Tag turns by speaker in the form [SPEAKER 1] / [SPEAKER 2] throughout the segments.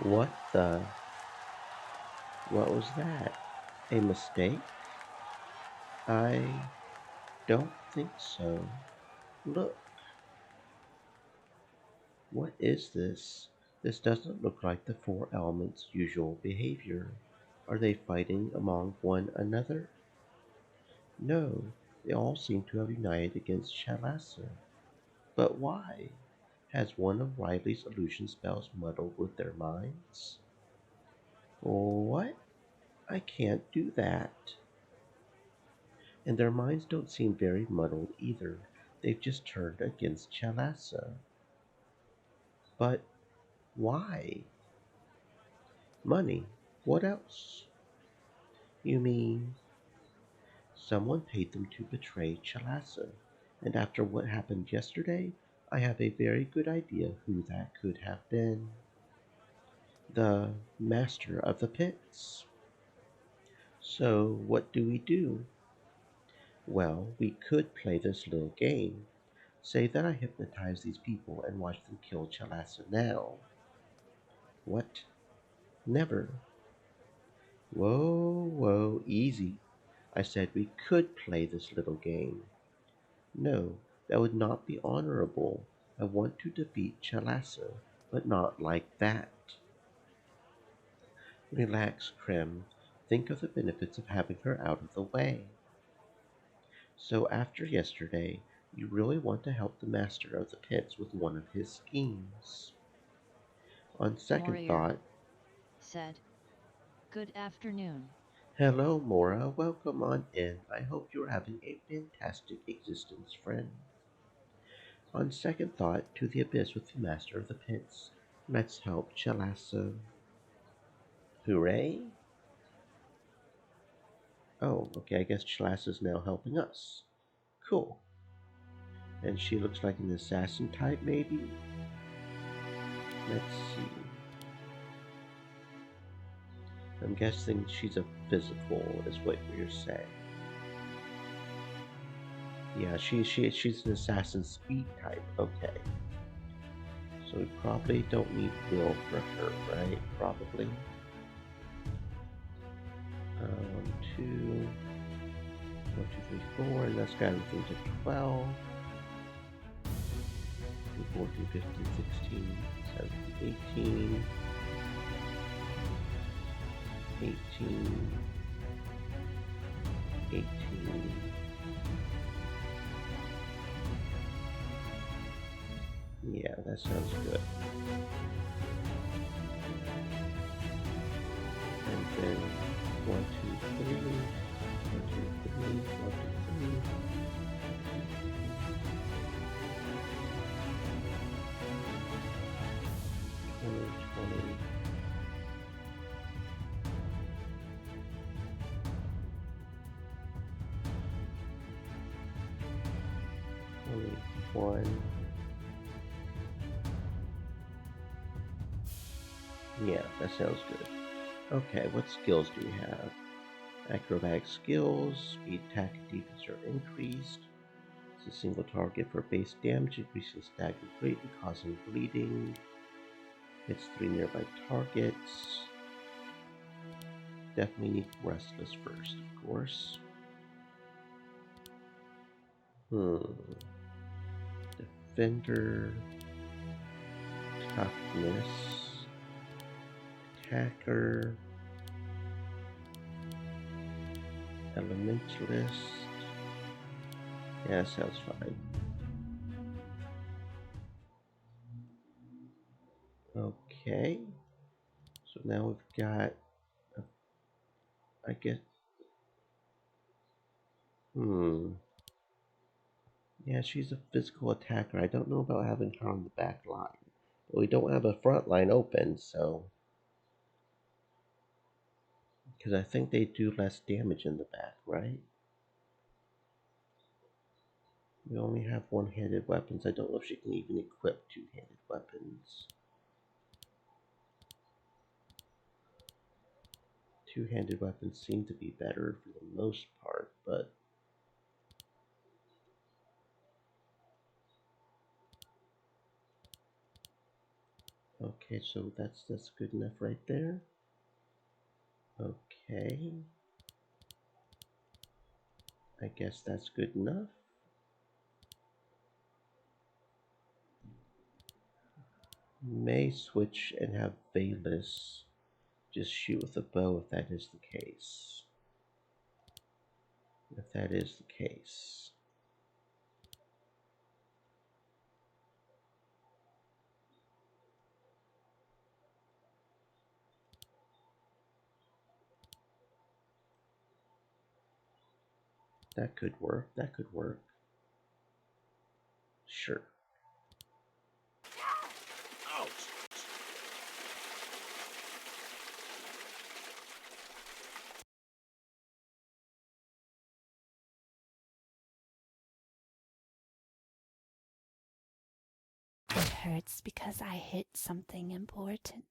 [SPEAKER 1] What the? What was that? A mistake? I don't think so. Look, what is this? This doesn't look like the four elements' usual behavior. Are they fighting among one another? No, they all seem to have united against Shalasa. But why? Has one of Riley's illusion spells muddled with their minds? What? I can't do that. And their minds don't seem very muddled either. They've just turned against Chalasa. But why? Money. What else? You mean someone paid them to betray Chalasa? And after what happened yesterday, I have a very good idea who that could have been. The master of the pits. So, what do we do? Well, we could play this little game. Say that I hypnotize these people and watch them kill Chalasa now. What? Never. Whoa, whoa, easy. I said we could play this little game. No, that would not be honorable. I want to defeat Chalasa, but not like that. Relax, Krem. Think of the benefits of having her out of the way. So after yesterday, you really want to help the master of the pits with one of his schemes. On second
[SPEAKER 2] Warrior
[SPEAKER 1] thought,
[SPEAKER 2] said, "Good afternoon."
[SPEAKER 1] hello, Mora. Welcome on in. I hope you're having a fantastic existence, friend. On second thought, to the abyss with the master of the pits. Let's help Chalasso. Hooray! Oh, okay, I guess Chalasso's now helping us. Cool. And she looks like an assassin type, maybe? Let's see. I'm guessing she's a physical, is what you're saying. Yeah, she's an assassin speed type. Okay. So we probably don't need will for her, right? Probably. 1, 2, 1, 2, 3, 4, and that's got everything to 12. 14, 15, 16, 17, 18, 18, 18. Yeah, that sounds good. And then 1, 2, 3, 1, 2, 3, 1, 2, 3, 20, 20. One. Yeah, that sounds good. Okay, what skills do we have? Acrobatic skills, speed, attack, and defense are increased. It's a single target for base damage, increasing stagger greatly, causing bleeding. Hits 3 nearby targets. Definitely need Restless first, of course. Defender, toughness, attacker, elementalist. Yeah, that sounds fine. Okay, so now we've got, I guess, hmm. Yeah, she's a physical attacker. I don't know about having her on the back line. But we don't have a front line open, so. Because I think they do less damage in the back, right? We only have one-handed weapons. I don't know if she can even equip two-handed weapons. Two-handed weapons seem to be better for the most part, but Okay, so that's good enough right there. Okay, I guess that's good enough. May switch and have Valus just shoot with a bow if that is the case. If that is the case. That could work. That could work. Sure.
[SPEAKER 3] It hurts because I hit something important.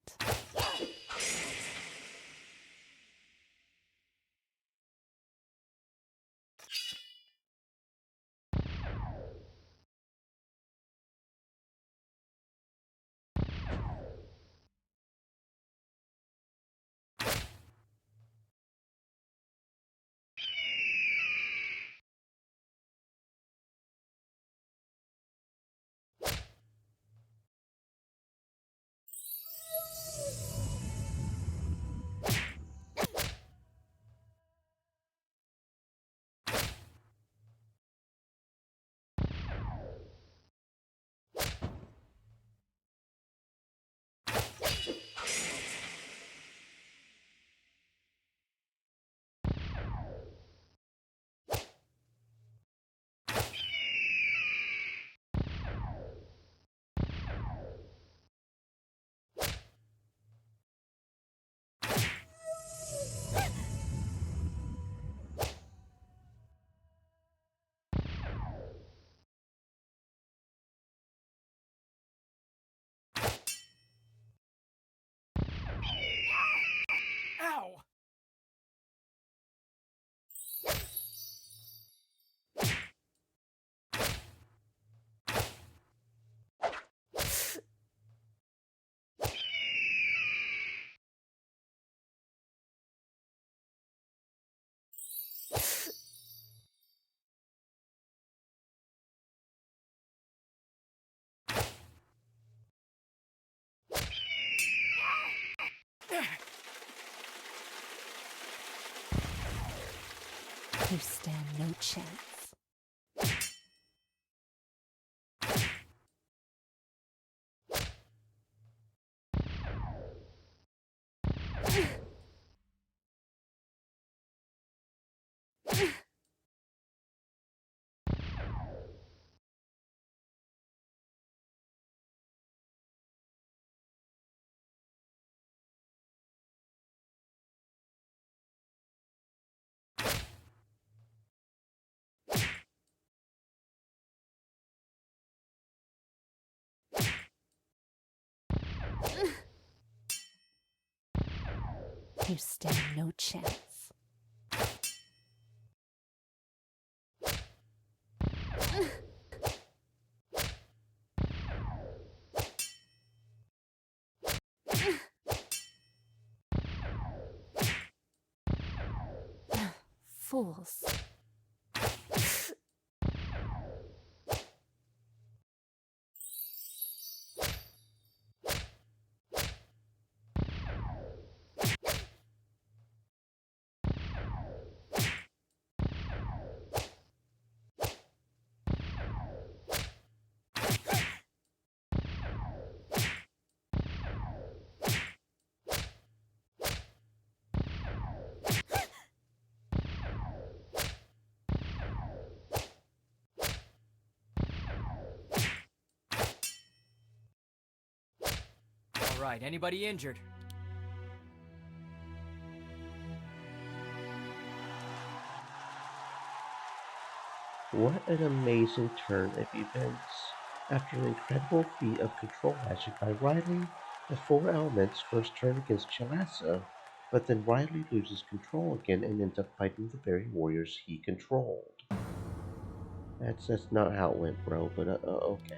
[SPEAKER 4] Ow!
[SPEAKER 3] You stand no chance. You stand no chance. Fools.
[SPEAKER 4] Alright, anybody injured?
[SPEAKER 1] What an amazing turn of events. After an incredible feat of control magic by Riley, the four elements first turn against Chalasa, but then Riley loses control again and ends up fighting the very warriors he controlled. That's not how it went, bro, but okay.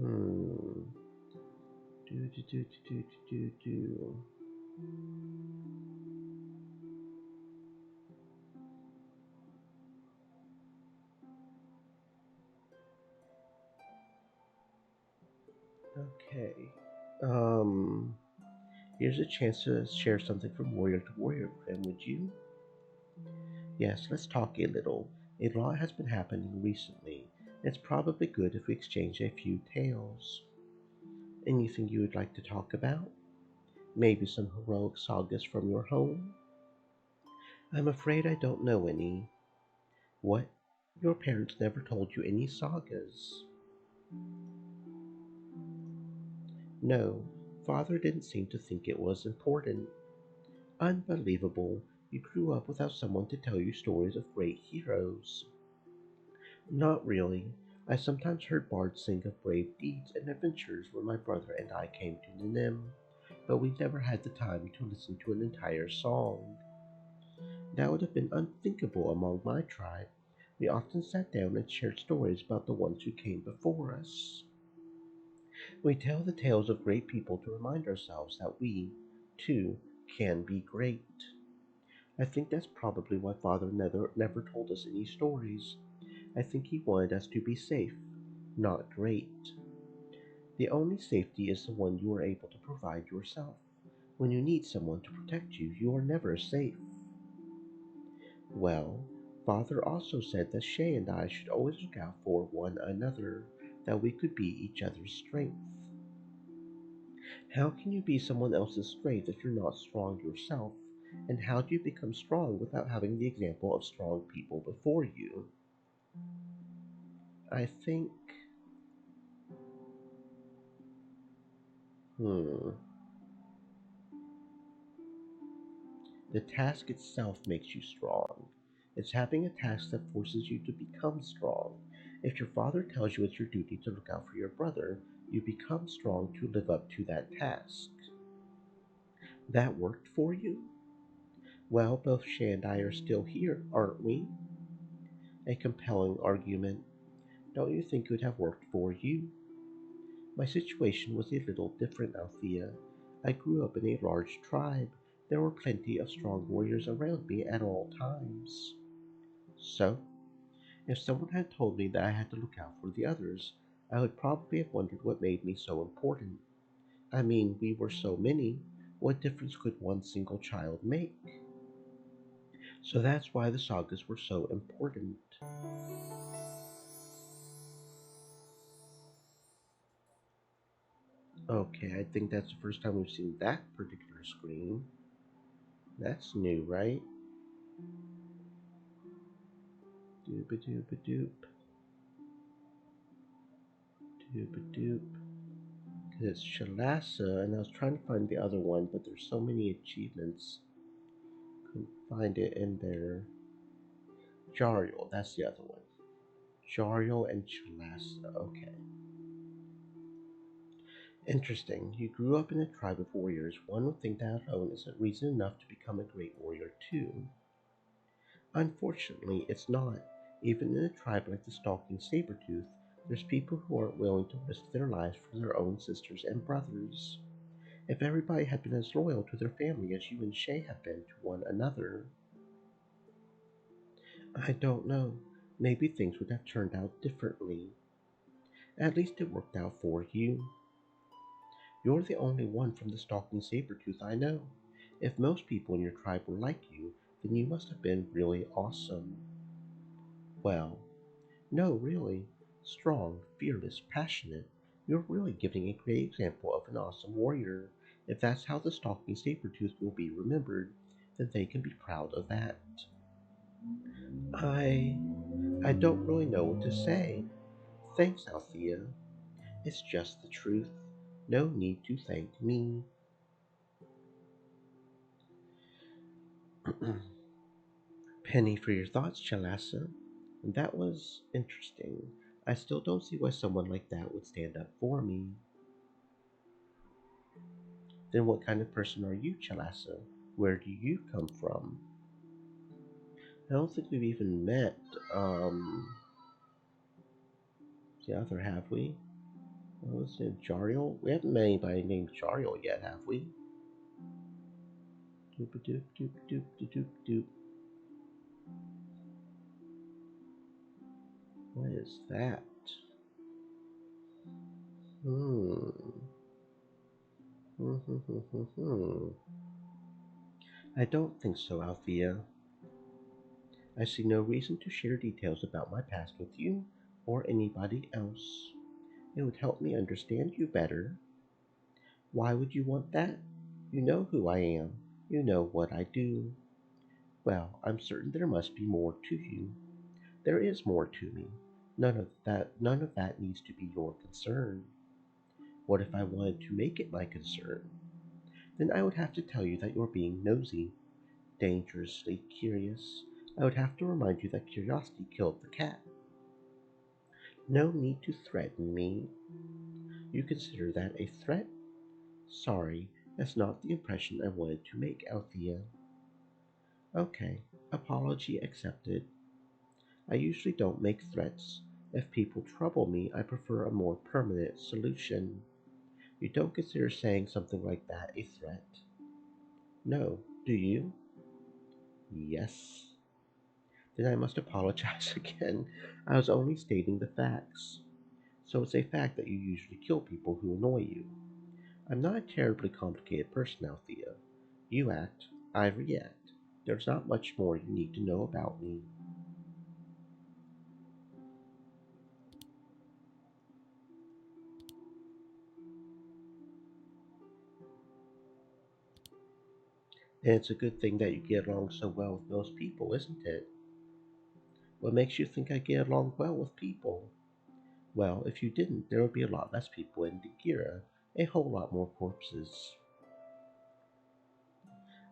[SPEAKER 1] Hmm. Do, do, do, do, do, do, do. Okay. Um. Here's a chance to share something from warrior to warrior, friend. Would you? Yes, let's talk a little. A lot has been happening recently. It's probably good if we exchange a few tales. Anything you would like to talk about? Maybe some heroic sagas from your home? I'm afraid I don't know any. What? Your parents never told you any sagas? No, father didn't seem to think it was important. Unbelievable. You grew up without someone to tell you stories of great heroes. Not really. I sometimes heard bards sing of brave deeds and adventures when my brother and I came to Nim, but we never had the time to listen to an entire song. That would have been unthinkable among my tribe. We often sat down and shared stories about the ones who came before us. We tell the tales of great people to remind ourselves that we, too, can be great. I think that's probably why Father never told us any stories. I think he wanted us to be safe, not great. The only safety is the one you are able to provide yourself. When you need someone to protect you, you are never safe. Well, Father also said that Shay and I should always look out for one another, that we could be each other's strength. How can you be someone else's strength if you're not strong yourself? And how do you become strong without having the example of strong people before you? I think, hmm, the task itself makes you strong. It's having a task that forces you to become strong. If your father tells you it's your duty to look out for your brother, you become strong to live up to that task. That worked for you? Well, both Shay and I are still here, aren't we? A compelling argument. Don't you think it would have worked for you? My situation was a little different, Althea. I grew up in a large tribe. There were plenty of strong warriors around me at all times. So, if someone had told me that I had to look out for the others, I would probably have wondered what made me so important. I mean, we were so many. What difference could one single child make? So that's why the sagas were so important. Okay, I think that's the first time we've seen that particular screen. That's new, right? Doop a doop a doop. Doop a doop. Because it's Shalassa, and I was trying to find the other one, but there's so many achievements. Couldn't find it in there. Jariel, that's the other one. Jariel and Chalassa, okay. Interesting. You grew up in a tribe of warriors. One would think that alone isn't reason enough to become a great warrior, too. Unfortunately, it's not. Even in a tribe like the Stalking Sabretooth, there's people who aren't willing to risk their lives for their own sisters and brothers. If everybody had been as loyal to their family as you and Shay have been to one another, I don't know. Maybe things would have turned out differently. At least it worked out for you. You're the only one from the Stalking Sabretooth I know. If most people in your tribe were like you, then you must have been really awesome. Well, no, really. Strong, fearless, passionate. You're really giving a great example of an awesome warrior. If that's how the Stalking Sabretooth will be remembered, then they can be proud of that. I I don't really know what to say. Thanks, Althea. It's just the truth. No need to thank me. Penny for your thoughts, Chalassa. That was interesting. I still don't see why someone like that would stand up for me. Then what kind of person are you, Chalassa? Where do you come from? I don't think we've even met, the other, have we? What was it, Jariel? We haven't met anybody named Jariel yet, have we? Doop doop doop doop doop doop doop. What is that? Hmm. I don't think so, Althea. I see no reason to share details about my past with you or anybody else. It would help me understand you better. Why would you want that? You know who I am. You know what I do. Well, I'm certain there must be more to you. There is more to me. None of that needs to be your concern. What if I wanted to make it my concern? Then I would have to tell you that you're being nosy, dangerously curious. I would have to remind you that curiosity killed the cat. No need to threaten me. You consider that a threat? Sorry, that's not the impression I wanted to make, Althea. Okay, apology accepted. I usually don't make threats. If people trouble me, I prefer a more permanent solution. You don't consider saying something like that a threat? No, do you? Yes. Then I must apologize again. I was only stating the facts. So it's a fact that you usually kill people who annoy you. I'm not a terribly complicated person, Althea. You act, I react. There's not much more you need to know about me. And it's a good thing that you get along so well with most people, isn't it? What makes you think I get along well with people? Well, if you didn't, there would be a lot less people in Degira, a whole lot more corpses.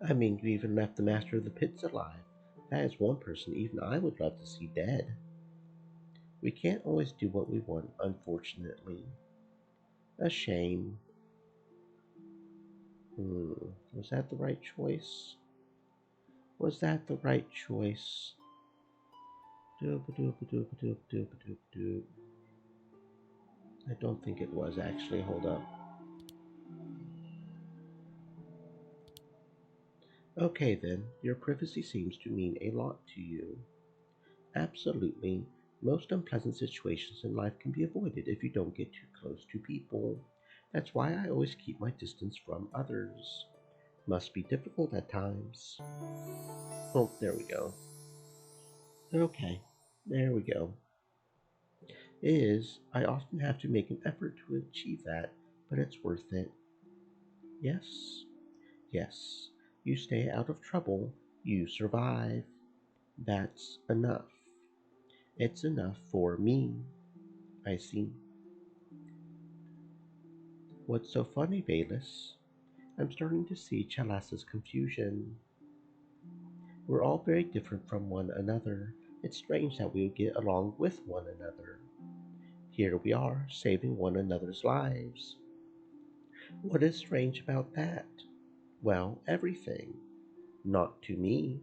[SPEAKER 1] I mean, you even left the Master of the Pits alive. That is one person even I would love to see dead. We can't always do what we want, unfortunately. A shame. Was that the right choice? Was that the right choice? Doop doop doop doop doop doop doop. I don't think it was actually. Hold up. Okay then, your privacy seems to mean a lot to you. Absolutely. Most unpleasant situations in life can be avoided if you don't get too close to people. That's why I always keep my distance from others. Must be difficult at times. Oh, there we go. Okay, there we go. I often have to make an effort to achieve that, but it's worth it. Yes, yes. You stay out of trouble, you survive. That's enough. It's enough for me. I see. What's so funny, Bayless? I'm starting to see Chalas's confusion. We're all very different from one another. It's strange that we would get along with one another. Here we are, saving one another's lives. What is strange about that? Well, everything. Not to me.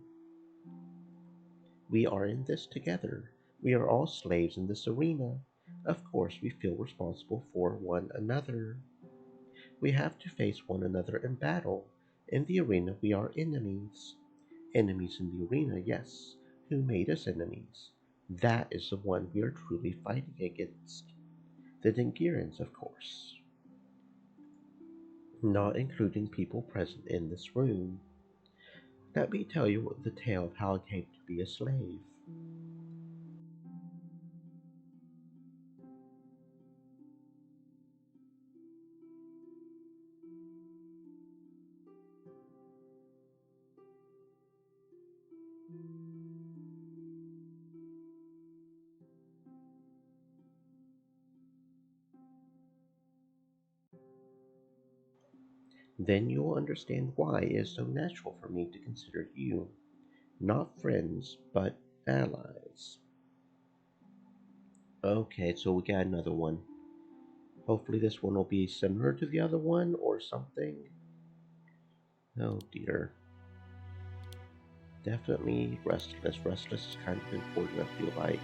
[SPEAKER 1] We are in this together. We are all slaves in this arena. Of course, we feel responsible for one another. We have to face one another in battle. In the arena, we are enemies. Enemies in the arena, yes. Who made us enemies? That is the one we are truly fighting against. The Dingirans, of course. Not including people present in this room. Let me tell you the tale of how I came to be a slave. Then you will understand why it is so natural for me to consider you not friends, but allies. Okay, so we got another one. Hopefully, this one will be similar to the other one or something. Oh dear. Definitely restless. Restless is kind of important, I feel like.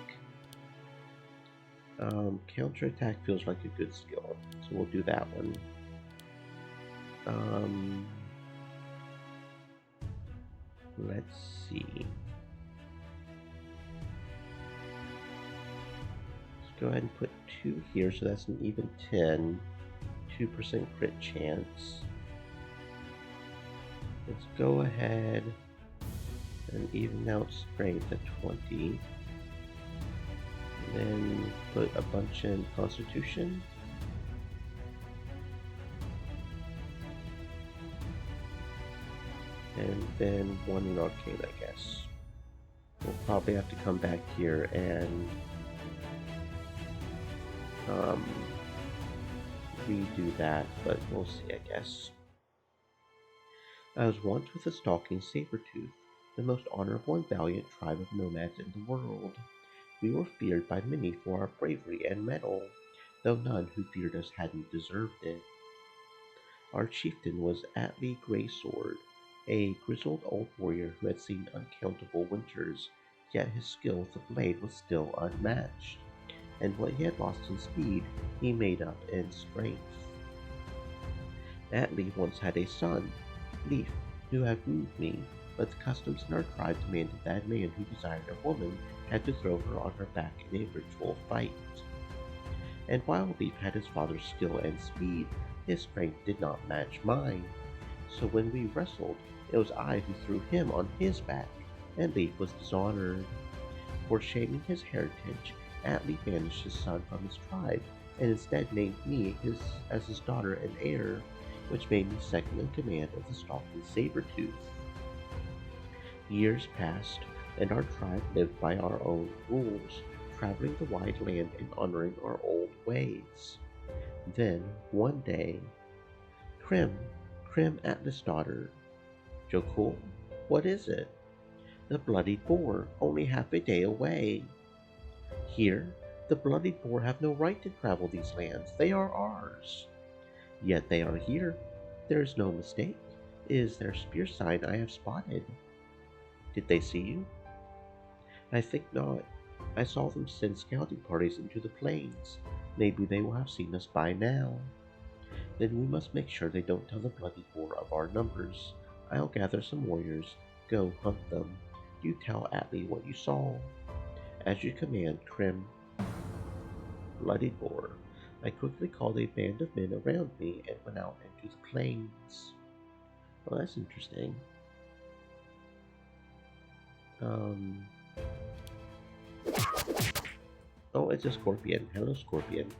[SPEAKER 1] Counterattack feels like a good skill, so we'll do that one. Um, let's see. Let's go ahead and put 2 here, so that's an even 10. 2% crit chance. Let's go ahead and even out strength at 20. And then put a bunch in constitution. And then 1 in arcane, I guess. We'll probably have to come back here and redo that, but we'll see, I guess. I was once with the stalking Sabertooth, the most honorable and valiant tribe of nomads in the world. We were feared by many for our bravery and mettle, though none who feared us hadn't deserved it. Our chieftain was Atli Greysword, a grizzled old warrior who had seen uncountable winters, yet his skill with the blade was still unmatched, and what he had lost in speed he made up in strength. Atli once had a son, Leaf, who had wooed me, but the customs in our tribe demanded that a man who desired a woman had to throw her on her back in a ritual fight. And while Leaf had his father's skill and speed, his strength did not match mine. So when we wrestled, it was I who threw him on his back, and Leaf was dishonored. For shaming his heritage, Atli banished his son from his tribe, and instead named me as his daughter and heir, which made me second in command of the stalking Sabertooth. Years passed, and our tribe lived by our own rules, traveling the wide land and honoring our old ways. Then, one day, Krim, Krim Atlas' daughter. Jokul, what is it? The bloodied boar, only half a day away. Here, the bloodied boar have no right to travel these lands. They are ours. Yet they are here. There is no mistake. It is their spear sign I have spotted. Did they see you? I think not. I saw them send scouting parties into the plains. Maybe they will have seen us by now. Then we must make sure they don't tell the bloody boar of our numbers. I'll gather some warriors. Go hunt them. You tell Atli what you saw. As you command, Krim. Bloody boar. I quickly called a band of men around me and went out into the plains. Well, that's interesting. Oh, it's a scorpion. Hello, scorpion.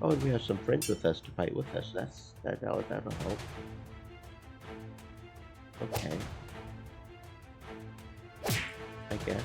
[SPEAKER 1] Oh, and we have some friends with us to fight with us. That'll help. Okay. I guess.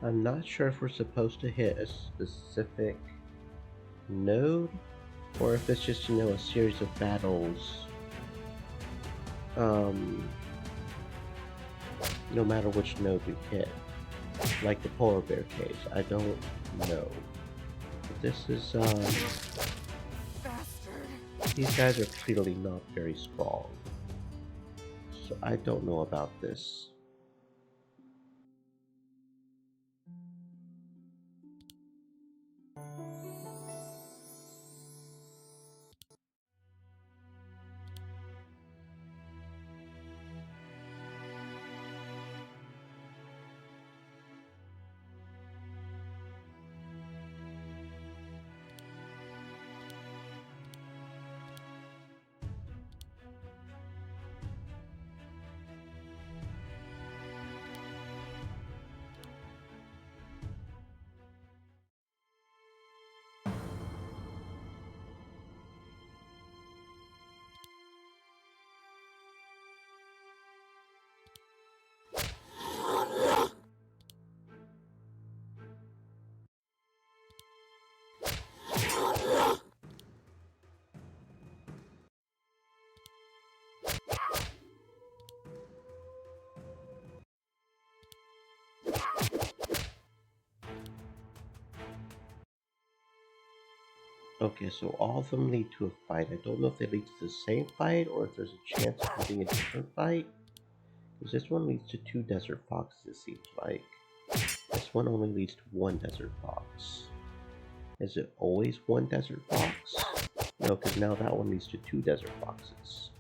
[SPEAKER 1] I'm not sure if we're supposed to hit a specific node or if it's just, a series of battles. No matter which node we hit. Like the polar bear case. I don't know. But this is, these guys are clearly not very strong. So I don't know about this. Okay, so all of them lead to a fight. I don't know if they lead to the same fight or if there's a chance of leading a different fight. Because this one leads to 2 desert foxes, it seems like. This one only leads to 1 desert fox. Is it always 1 desert fox? No, because now that one leads to 2 desert foxes.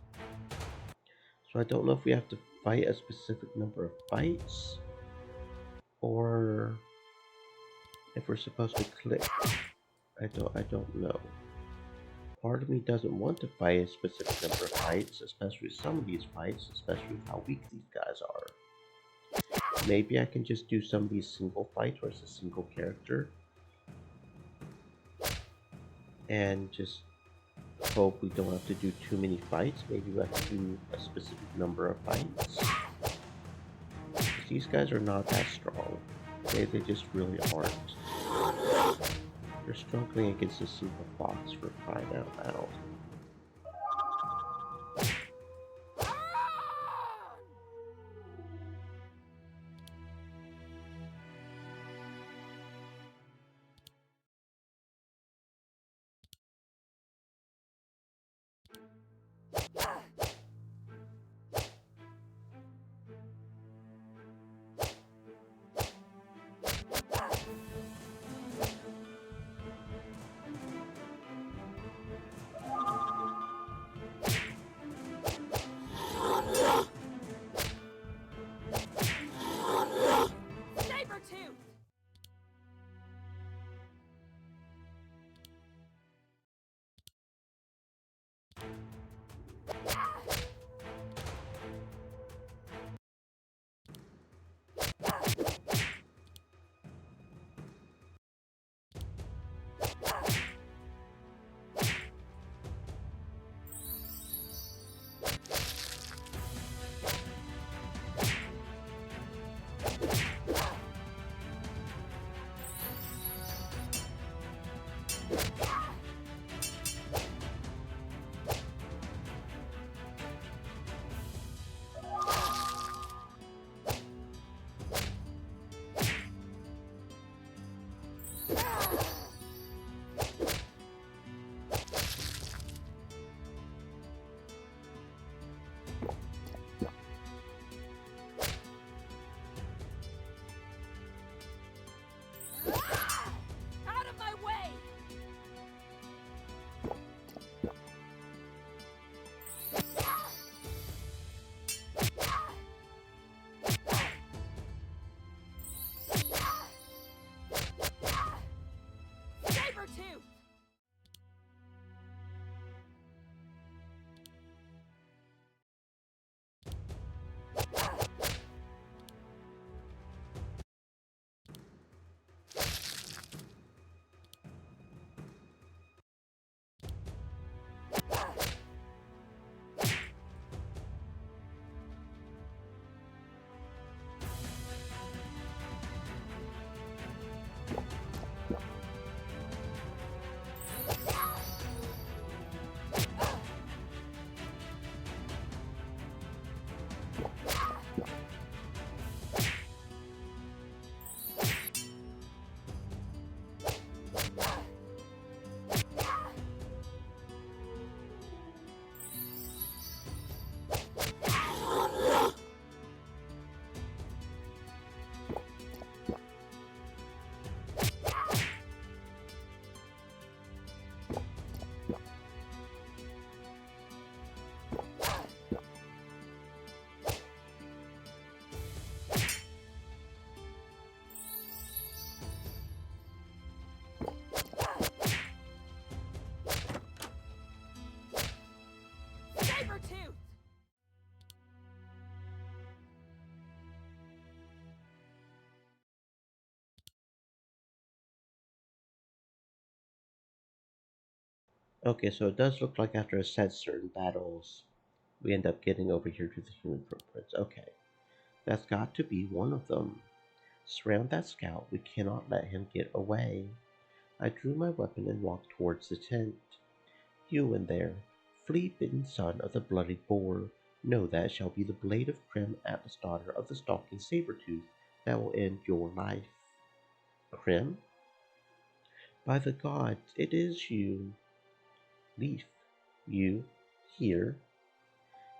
[SPEAKER 1] So I don't know if we have to fight a specific number of fights or if we're supposed to click. I don't know. Part of me doesn't want to fight a specific number of fights, especially some of these fights, especially with how weak these guys are. Maybe I can just do some of these single fights where it's a single character and just hope we don't have to do too many fights. Maybe we have to do a specific number of fights. These guys are not that strong. They just really aren't. You're struggling against a single fox for crying out loud.
[SPEAKER 5] Saber-tooth! Out of my way! Saber-tooth! Saber-tooth!
[SPEAKER 1] Okay, so it does look like after a set certain battles, we end up getting over here to the human footprints. Okay, that's got to be one of them. Surround that scout. We cannot let him get away. I drew my weapon and walked towards the tent. You in there, flea-bitten son of the bloody boar, know that shall be the blade of Krim Atlas, daughter of the stalking saber-tooth, that will end your life. Krim? By the gods, it is you. Leaf, you, here?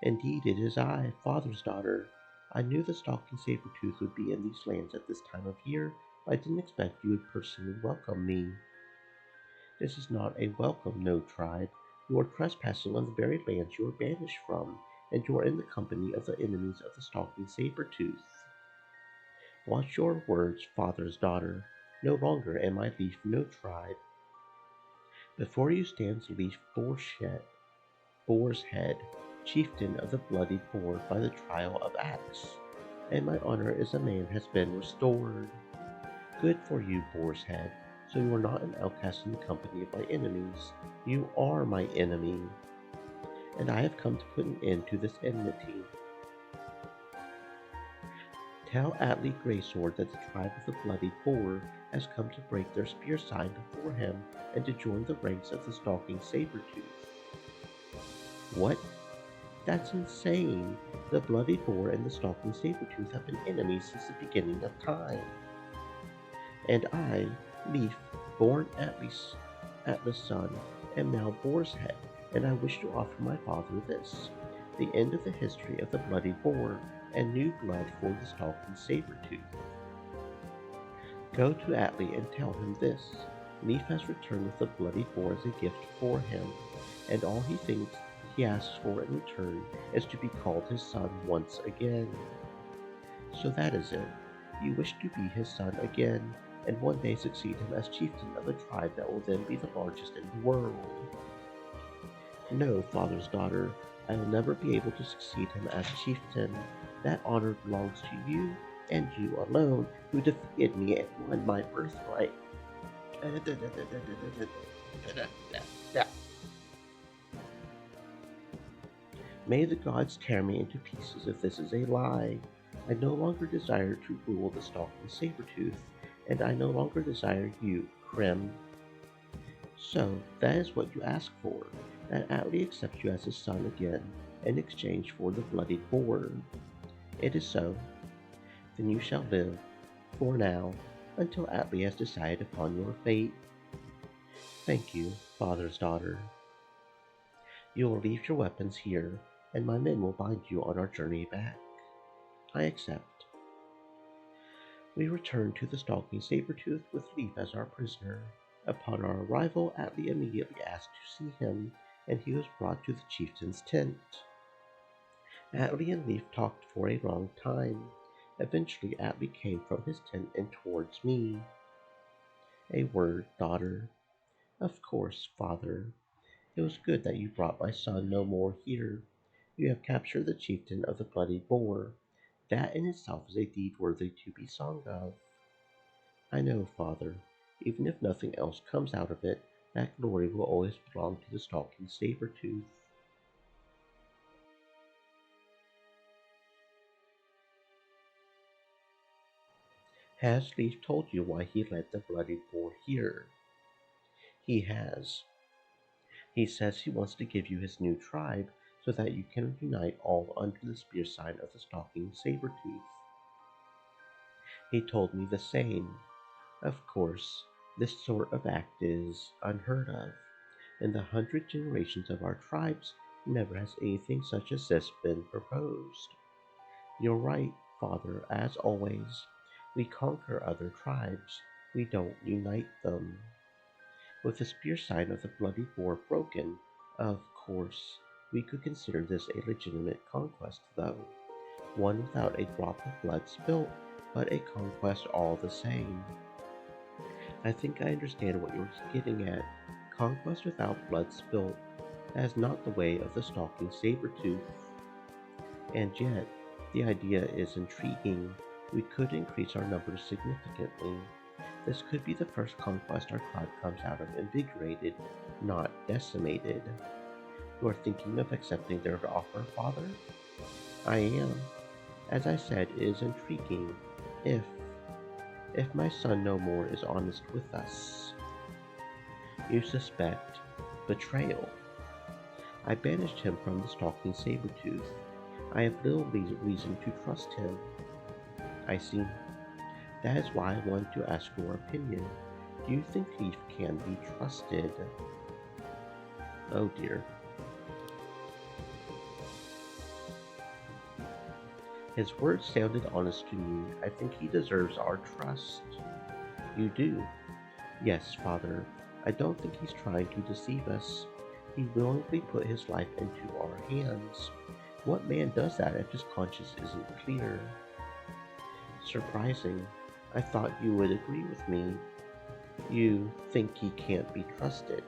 [SPEAKER 1] Indeed, it is I, father's daughter. I knew the stalking saber-tooth would be in these lands at this time of year, but I didn't expect you would personally welcome me. This is not a welcome, no tribe. You are trespassing on the very lands you were banished from, and you are in the company of the enemies of the stalking saber-tooth. Watch your words, father's daughter. No longer am I Leaf No Tribe. Before you stands Leaf Boar's Head, chieftain of the bloody boar by the trial of axe, and my honor as a man has been restored. Good for you, Boar's Head. So you are not an outcast in the company of my enemies. You are my enemy, and I have come to put an end to this enmity. Tell Atli Greysword that the tribe of the Bloodied Boar has come to break their spear sign before him and to join the ranks of the stalking Saber-tooth. What? That's insane. The Bloodied Boar and the stalking Saber-tooth have been enemies since the beginning of time. And I, Leaf, born Atlas' son, am now Boar's head, and I wish to offer my father this, the end of the history of the Bloodied Boar, and new blood for the stalking Saber-tooth. Go to Atli and tell him this. Leaf has returned with the Bloodied Boar as a gift for him, and all he thinks he asks for in return is to be called his son once again. So that is it. You wish to be his son again, and one day succeed him as chieftain of a tribe that will then be the largest in the world. No, father's daughter, I will never be able to succeed him as chieftain. That honor belongs to you, and you alone, who defeated me and won my birthright. May the gods tear me into pieces if this is a lie. I no longer desire to rule the stalking Saber-tooth, and I no longer desire you, Krim. So, that is what you ask for, that Atli accepts you as his son again, in exchange for the Bloodied Boar. It is so. Then you shall live, for now, until Atli has decided upon your fate. Thank you, father's daughter. You will leave your weapons here, and my men will bind you on our journey back. I accept. We return to the stalking Saber-tooth with Leaf as our prisoner. Upon our arrival, Atli immediately asked to see him, and he was brought to the chieftain's tent. Atli and Leaf talked for a long time. Eventually, Atli came from his tent and towards me. A word, daughter. Of course, father. It was good that you brought my son no more here. You have captured the chieftain of the Bloodied Boar. That in itself is a deed worthy to be sung of. I know, father. Even if nothing else comes out of it, that glory will always belong to the stalking Saber-tooth. Has Leaf told you why he led the Bloodied Boar here? He has. He says he wants to give you his new tribe so that you can unite all under the spear sign of the stalking Saber-tooth. He told me the same. Of course, this sort of act is unheard of. In the 100 generations of our tribes, never has anything such as this been proposed. You're right, father, as always. We conquer other tribes. We don't unite them. With the spear sign of the Bloodied Boar broken, of course, we could consider this a legitimate conquest, though. One without a drop of blood spilt, but a conquest all the same. I think I understand what you're getting at. Conquest without blood spilt. That is not the way of the stalking Saber-tooth. And yet, the idea is intriguing. We could increase our numbers significantly. This could be the first conquest our tribe comes out of invigorated, not decimated. You are thinking of accepting their offer, father? I am. As I said, it is intriguing. If my son no more is honest with us. You suspect betrayal. I banished him from the stalking Saber-tooth. I have little reason to trust him. I see. That is why I wanted to ask your opinion. Do you think Leaf can be trusted? Oh dear. His words sounded honest to me. I think he deserves our trust. You do? Yes, father. I don't think he's trying to deceive us. He willingly put his life into our hands. What man does that if his conscience isn't clear? Surprising. I thought you would agree with me. You think he can't be trusted.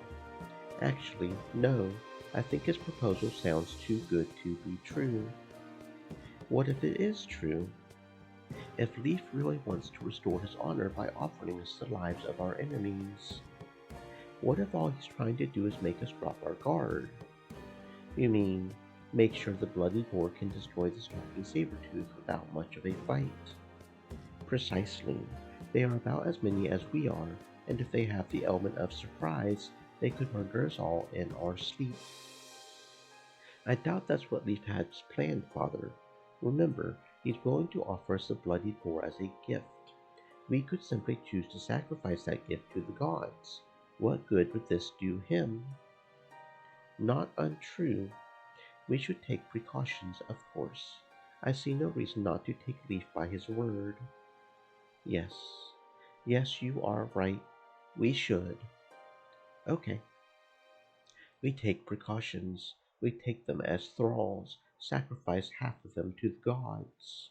[SPEAKER 1] Actually, no. I think his proposal sounds too good to be true. What if it is true? If Leaf really wants to restore his honor by offering us the lives of our enemies? What if all he's trying to do is make us drop our guard? You mean, make sure the Bloodied Boar can destroy the stalking Saber-tooth without much of a fight? Precisely. They are about as many as we are, and if they have the element of surprise, they could murder us all in our sleep. I doubt that's what Leaf has planned, Father. Remember, he's willing to offer us the bloody boar as a gift. We could simply choose to sacrifice that gift to the gods. What good would this do him? Not untrue. We should take precautions, of course. I see no reason not to take Leaf by his word. Yes. Yes, you are right. We should. Okay. We take precautions. We take them as thralls, sacrifice half of them to the gods.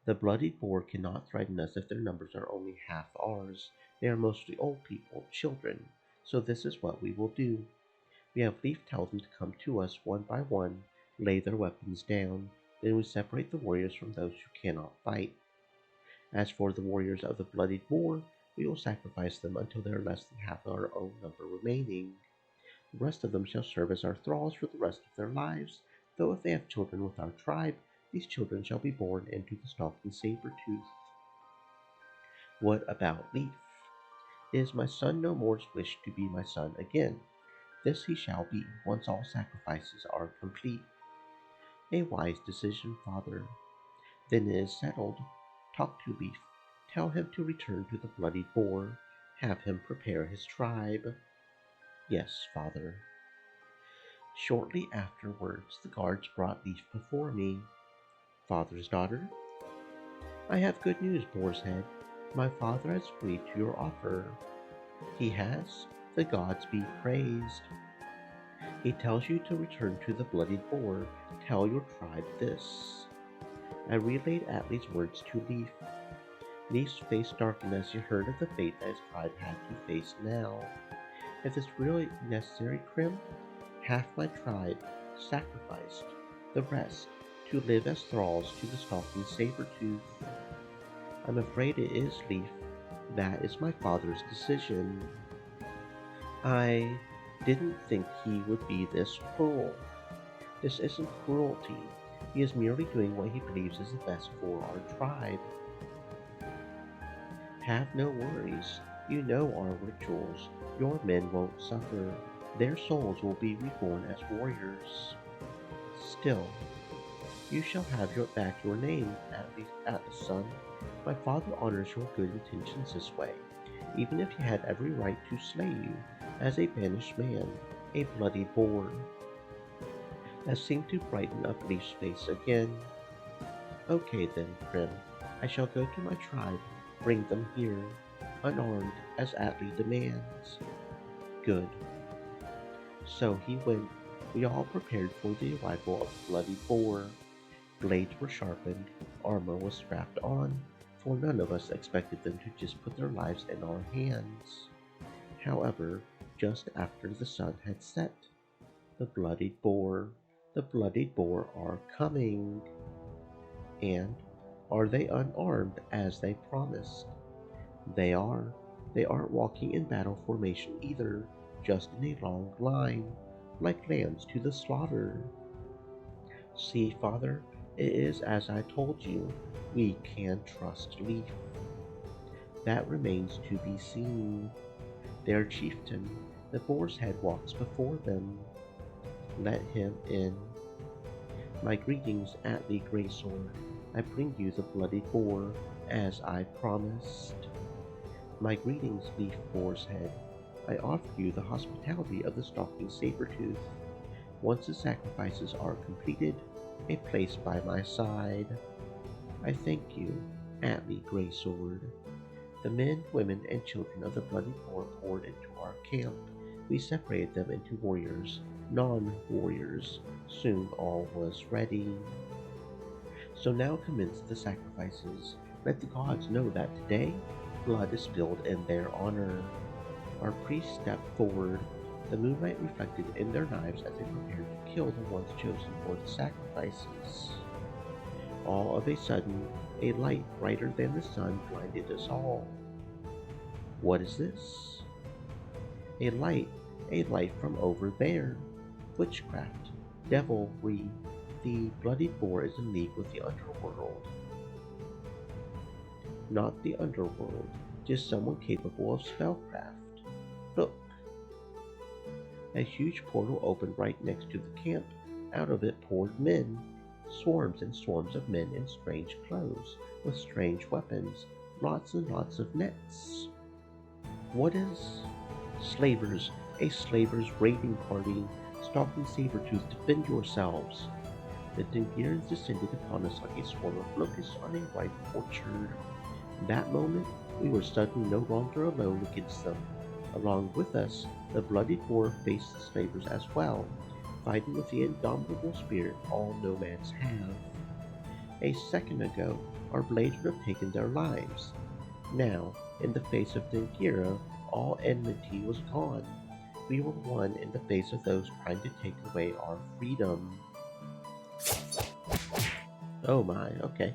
[SPEAKER 1] The bloodied boar cannot threaten us if their numbers are only half ours. They are mostly old people, children. So this is what we will do. We have Leaf tell them to come to us one by one, lay their weapons down. Then we separate the warriors from those who cannot fight. As for the warriors of the bloodied boar, we will sacrifice them until there are less than half our own number remaining. The rest of them shall serve as our thralls for the rest of their lives, though if they have children with our tribe, these children shall be born into the stalking saber-tooth. What about Leaf? Is my son no more wished to be my son again? This he shall be, once all sacrifices are complete. A wise decision, Father. Then it is settled. Talk to Leaf. Tell him to return to the bloody boar. Have him prepare his tribe. Yes, Father. Shortly afterwards, the guards brought Leaf before me. Father's daughter, I have good news, Boar's Head. My father has agreed to your offer. He has? The gods be praised. He tells you to return to the bloodied boar. Tell your tribe this. I relayed Atli's words to Leaf. Leaf's face darkened as he heard of the fate that his tribe had to face now. If it's really necessary, Krim, half my tribe sacrificed, the rest to live as thralls to the stalking saber-tooth. I'm afraid it is, Leaf. That is my father's decision. I didn't think he would be this cruel. This isn't cruelty. He is merely doing what he believes is the best for our tribe. Have no worries. You know our rituals. Your men won't suffer. Their souls will be reborn as warriors. Still, you shall have back your name, Atlas, son. My father honors your good intentions this way, even if he had every right to slay you, as a banished man, a bloody boar. That seemed to brighten up Leaf's face again. Okay then, Prim. I shall go to my tribe, bring them here, unarmed, as Atli demands. Good. So he went. We all prepared for the arrival of the bloody boar. Blades were sharpened, armor was strapped on, for none of us expected them to just put their lives in our hands. However, just after the sun had set, the bloodied boar are coming. And are they unarmed as they promised? They are. They aren't walking in battle formation either, just in a long line, like lambs to the slaughter. See, Father, it is as I told you. We can trust Leaf. That remains to be seen. Their chieftain, the boar's head, walks before them. Let him in. My greetings, Atli Greysword. I bring you the bloody boar, as I promised. My greetings, Leaf Boar's Head. I offer you the hospitality of the stalking saber-tooth. Once the sacrifices are completed, a place by my side. I thank you, Atli Greysword. The men, women, and children of the bloody boar poured into our camp. We separated them into warriors, non-warriors. Soon all was ready. So now commence the sacrifices. Let the gods know that today, blood is spilled in their honor. Our priests stepped forward. The moonlight reflected in their knives as they prepared to kill the ones chosen for the sacrifices. All of a sudden, a light brighter than the sun blinded us all. What is this? A light from over there. Witchcraft, devilry. The bloody boar is in league with the underworld. Not the underworld, just someone capable of spellcraft. Look, a huge portal opened right next to the camp. Out of it poured men, swarms and swarms of men in strange clothes, with strange weapons, lots and lots of nets. What is slavers? A slavers raiding party. Stalking Sabretooth, defend yourselves. The Dingirans descended upon us like a swarm of locusts on a ripe orchard. In that moment, we were suddenly no longer alone against them. Along with us, the bloodied boar faced the slavers as well, fighting with the indomitable spirit all nomads have. A second ago, our blades would have taken their lives. Now, in the face of Dingira, all enmity was gone. We were one in the face of those trying to take away our freedom. Oh my, okay.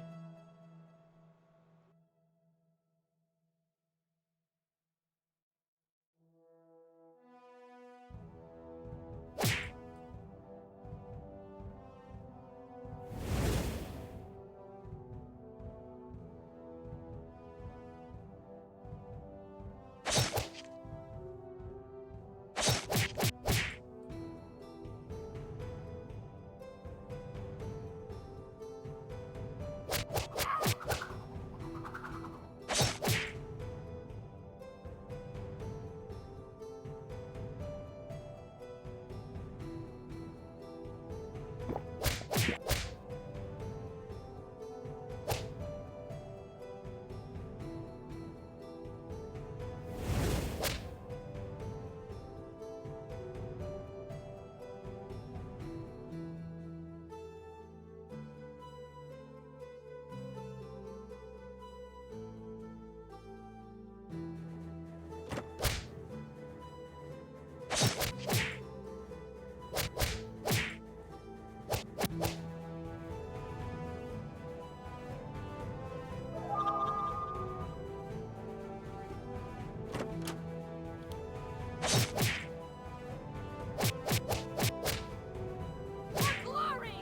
[SPEAKER 5] For glory!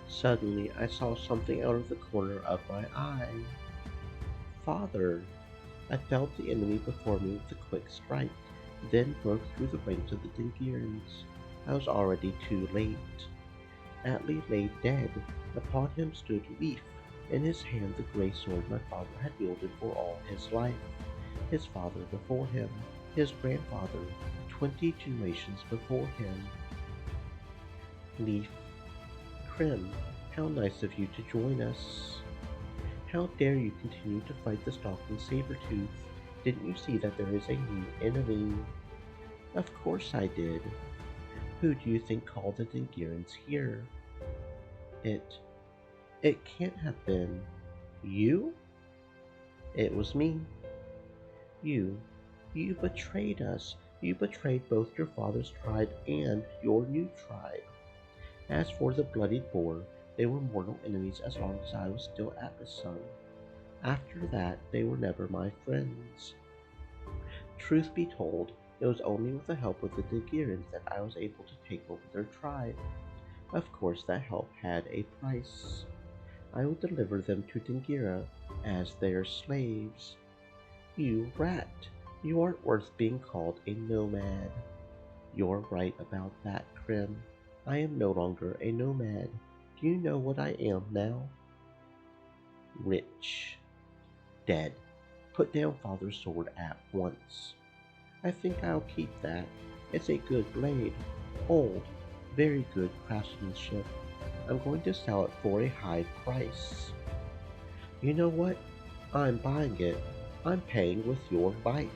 [SPEAKER 1] Suddenly, I saw something out of the corner of my eye. Father! I felt the enemy before me with a quick strike, then broke through the ranks of the Dingirans. I was already too late. Atli lay dead. Upon him stood Leaf, in his hand the grey sword my father had wielded for all his life. His father before him, his grandfather, 20 generations before him. Leaf, Krim, how nice of you to join us. How dare you continue to fight the stalking Sabretooth? Didn't you see that there is a new enemy? Of course I did. Who do you think called the Dingirans here? It it can't have been you? It was me. You you betrayed us. You betrayed both your father's tribe and your new tribe. As for the bloodied boar, they were mortal enemies as long as I was still at the sun. After that, they were never my friends. Truth be told, it was only with the help of the Dagirans that I was able to take over their tribe. Of course, that help had a price. I would deliver them to Dingira as their slaves. You rat! You aren't worth being called a nomad. You're right about that, Krim. I am no longer a nomad. Do you know what I am now? Rich. Dead. Put down father's sword at once. I think I'll keep that. It's a good blade. Old. Very good craftsmanship. I'm going to sell it for a high price. You know what? I'm buying it. I'm paying with your life.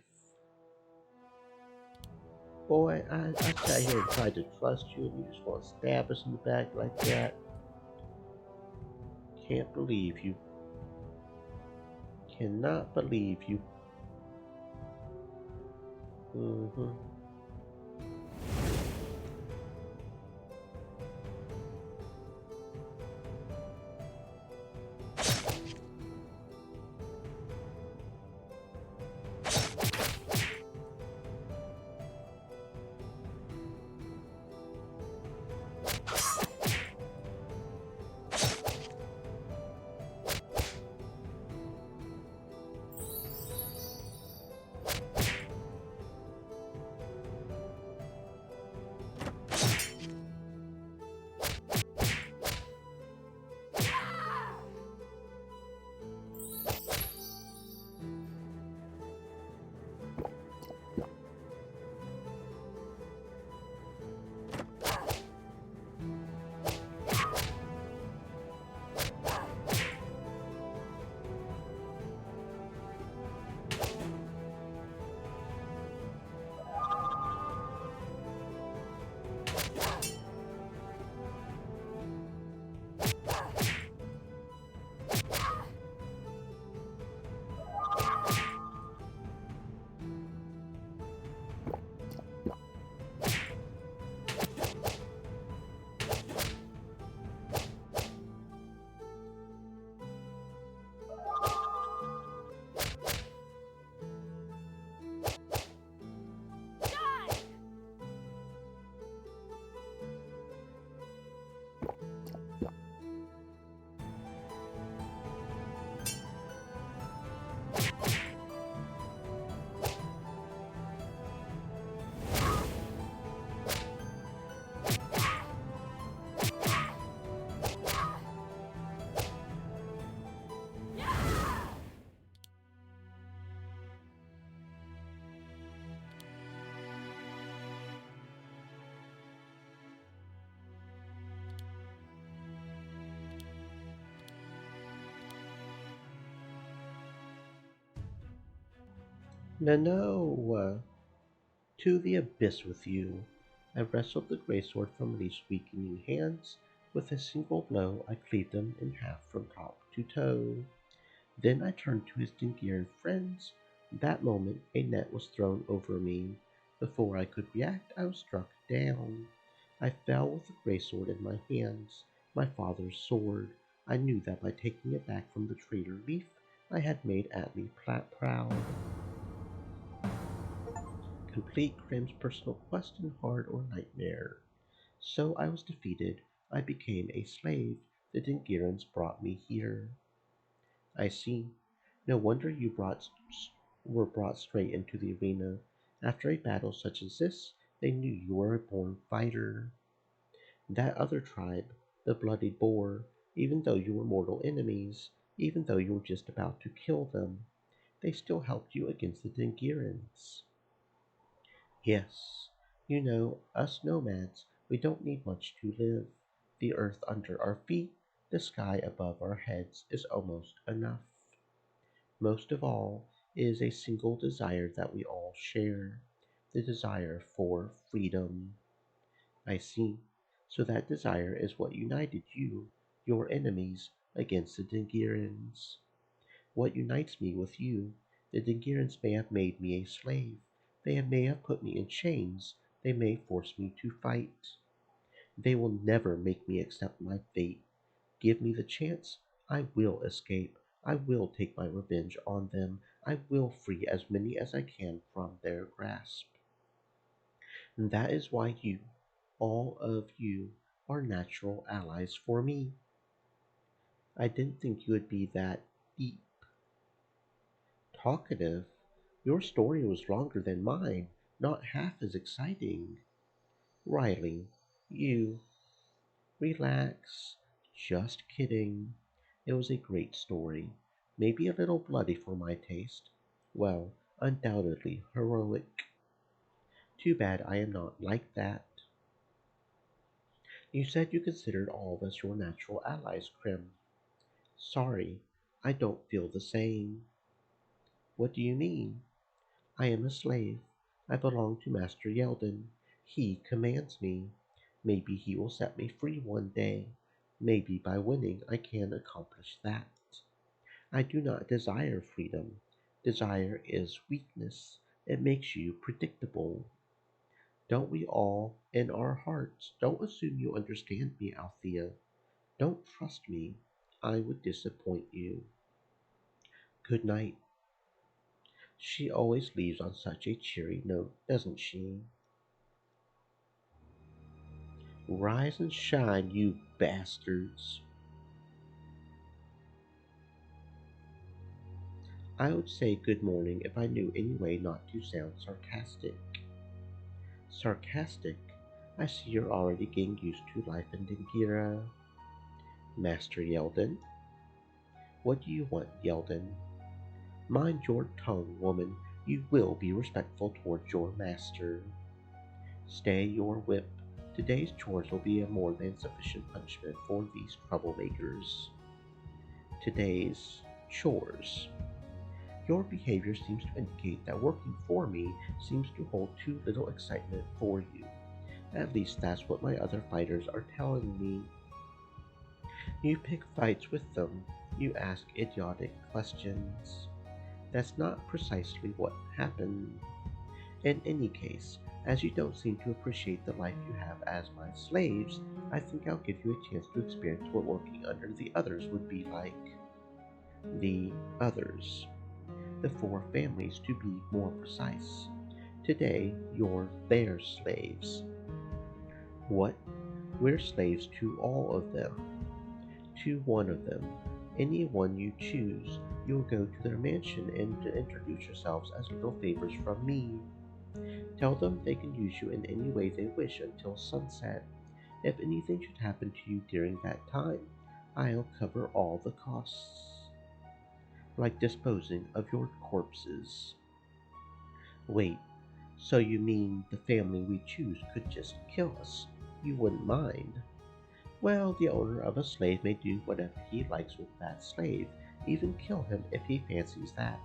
[SPEAKER 1] Boy, I sat here and tried to trust you, and you just want to stab us in the back like that. Can't believe you. Cannot believe you. Mm-hmm. No, no. To the abyss with you. I wrestled the gray sword from Leaf's weakening hands. With a single blow, I cleaved him in half from top to toe. Then I turned to his Dingiran friends. That moment, a net was thrown over me. Before I could react, I was struck down. I fell with the gray sword in my hands, my father's sword. I knew that by taking it back from the traitor Leaf, I had made Atli proud. Complete Grim's personal quest in hard or nightmare. So I was defeated. I became a slave. The Dingirans brought me here. I see. No wonder were brought straight into the arena. After a battle such as this, they knew you were a born fighter. That other tribe, the Bloodied Boar, even though you were mortal enemies, even though you were just about to kill them, they still helped you against the Dingirans. Yes, you know, us nomads, we don't need much to live. The earth under our feet, the sky above our heads is almost enough. Most of all is a single desire that we all share, the desire for freedom. I see. So that desire is what united you, your enemies, against the Dingirans. What unites me with you? The Dingirans may have made me a slave. May have put me in chains. They may force me to fight. They will never make me accept my fate. Give me the chance. I will escape. I will take my revenge on them. I will free as many as I can from their grasp. And that is why you, all of you, are natural allies for me. I didn't think you would be that deep. Talkative? Your story was longer than mine, not half as exciting. Riley, you relax. Just kidding. It was a great story. Maybe a little bloody for my taste. Well, undoubtedly heroic. Too bad I am not like that. You said you considered all of us your natural allies, Krim. Sorry, I don't feel the same. What do you mean? I am a slave. I belong to Master Yeldon. He commands me. Maybe he will set me free one day. Maybe by winning I can accomplish that. I do not desire freedom. Desire is weakness. It makes you predictable. Don't we all, in our hearts? Don't assume you understand me, Althea. Don't trust me. I would disappoint you. Good night. She always leaves on such a cheery note, doesn't she? Rise and shine, you bastards. I would say good morning if I knew any way not to sound sarcastic. Sarcastic? I see you're already getting used to life in Dingira. Master Yeldon? What do you want, Yeldon? Mind your tongue, woman. You will be respectful towards your master. Stay your whip. Today's chores will be a more than sufficient punishment for these troublemakers. Today's chores. Your behavior seems to indicate that working for me seems to hold too little excitement for you. At least that's what my other fighters are telling me. You pick fights with them. You ask idiotic questions. That's not precisely what happened. In any case, as you don't seem to appreciate the life you have as my slaves, I think I'll give you a chance to experience what working under the others would be like. The others. The four families, to be more precise. Today, you're their slaves. What? We're slaves to all of them. To one of them. Any one you choose. You'll go to their mansion and introduce yourselves as little favors from me. Tell them they can use you in any way they wish until sunset. If anything should happen to you during that time, I'll cover all the costs. Like disposing of your corpses. Wait, so you mean the family we choose could just kill us? You wouldn't mind? Well, the owner of a slave may do whatever he likes with that slave, even kill him if he fancies that.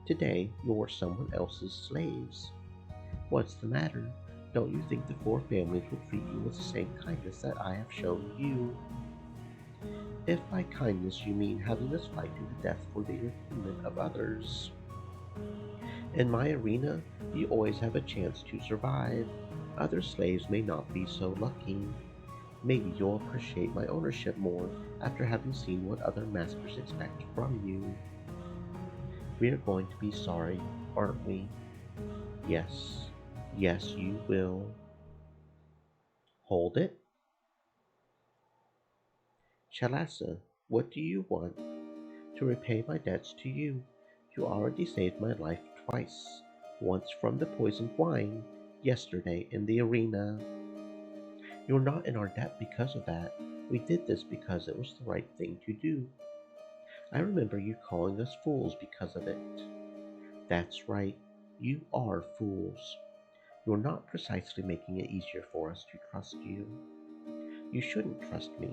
[SPEAKER 1] Today, you're someone else's slaves. What's the matter? Don't you think the four families will treat you with the same kindness that I have shown you? If by kindness you mean having us fight to the death for the entertainment of others. In my arena, you always have a chance to survive. Other slaves may not be so lucky. Maybe you'll appreciate my ownership more after having seen what other masters expect from you. We're going to be sorry, aren't we? Yes. Yes, you will. Hold it. Chalassa, what do you want? To repay my debts to you. You already saved my life twice. Once from the poisoned wine, yesterday in the arena. You're not in our debt because of that. We did this because it was the right thing to do. I remember you calling us fools because of it. That's right. You are fools. You're not precisely making it easier for us to trust you. You shouldn't trust me.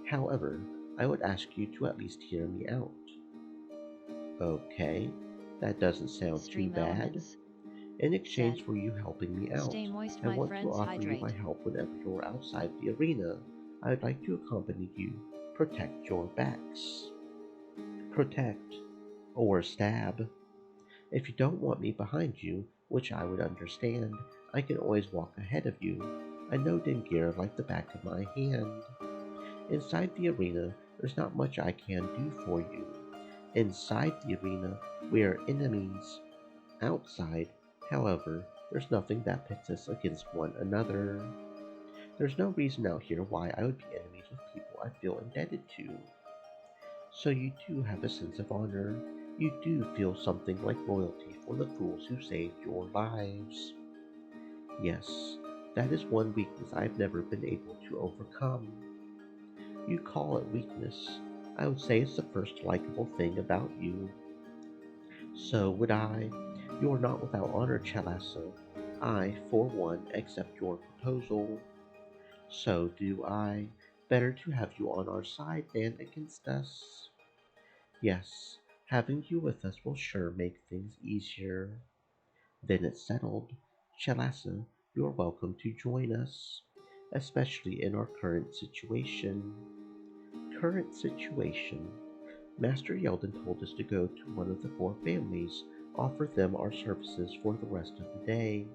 [SPEAKER 1] However, I would ask you to at least hear me out. Okay, that doesn't sound too
[SPEAKER 2] Stream
[SPEAKER 1] bad.
[SPEAKER 2] elements.
[SPEAKER 1] In exchange
[SPEAKER 2] Said.
[SPEAKER 1] for you helping me out,
[SPEAKER 2] Stay moist,
[SPEAKER 1] I
[SPEAKER 2] my
[SPEAKER 1] want to
[SPEAKER 2] friends,
[SPEAKER 1] offer you my
[SPEAKER 2] hydrate.
[SPEAKER 1] help whenever you're outside the arena. I would like to accompany you. Protect your backs. Protect. Or stab. If you don't want me behind you, which I would understand, I can always walk ahead of you. I know Dingira like the back of my hand. Inside the arena, there's not much I can do for you. Inside the arena, we are enemies. Outside, however, there's nothing that pits us against one another. There's no reason out here why I would be enemies with people I feel indebted to. So you do have a sense of honor. You do feel something like loyalty for the fools who saved your lives. Yes, that is one weakness I've never been able to overcome. You call it weakness. I would say it's the first likable thing about you. So would I. You are not without honor, Chalasso. I, for one, accept your proposal. So do I. Better to have you on our side than against us. Yes, having you with us will sure make things easier. Then it's settled. Chalassa, you're welcome to join us, especially in our current situation. Current situation. Master Yeldon told us to go to one of the four families, offer them our services for the rest of the day.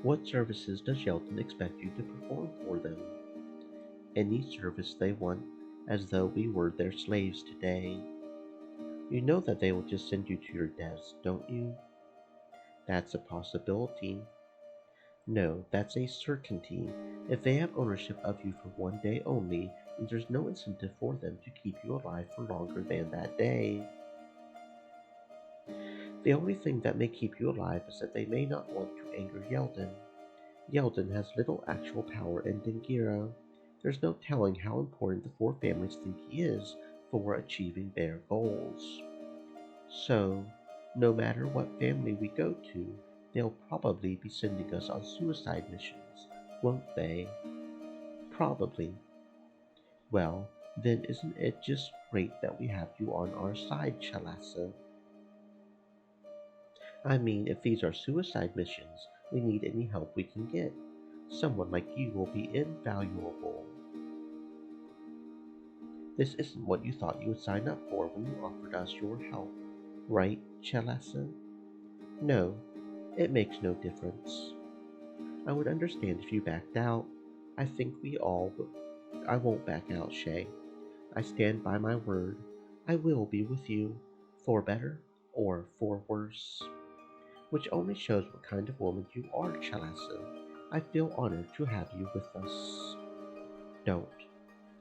[SPEAKER 1] What services does Yeldon expect you to perform for them? Any service they want, as though we were their slaves today. You know that they will just send you to your deaths, don't you? That's a possibility. No, that's a certainty. If they have ownership of you for one day only, then there's no incentive for them to keep you alive for longer than that day. The only thing that may keep you alive is that they may not want to anger Yeldon. Yeldon has little actual power in Dingira. There's no telling how important the four families think he is for achieving their goals. So, no matter what family we go to, they'll probably be sending us on suicide missions, won't they? Probably. Well, then isn't it just great that we have you on our side, Chalassa? I mean, if these are suicide missions, we need any help we can get. Someone like you will be invaluable. This isn't what you thought you would sign up for when you offered us your help, right, Chalassa? No, it makes no difference. I would understand if you backed out. I think we all would. I won't back out, Shay. I stand by my word. I will be with you, for better or for worse. Which only shows what kind of woman you are, Chalassa. I feel honored to have you with us. Don't.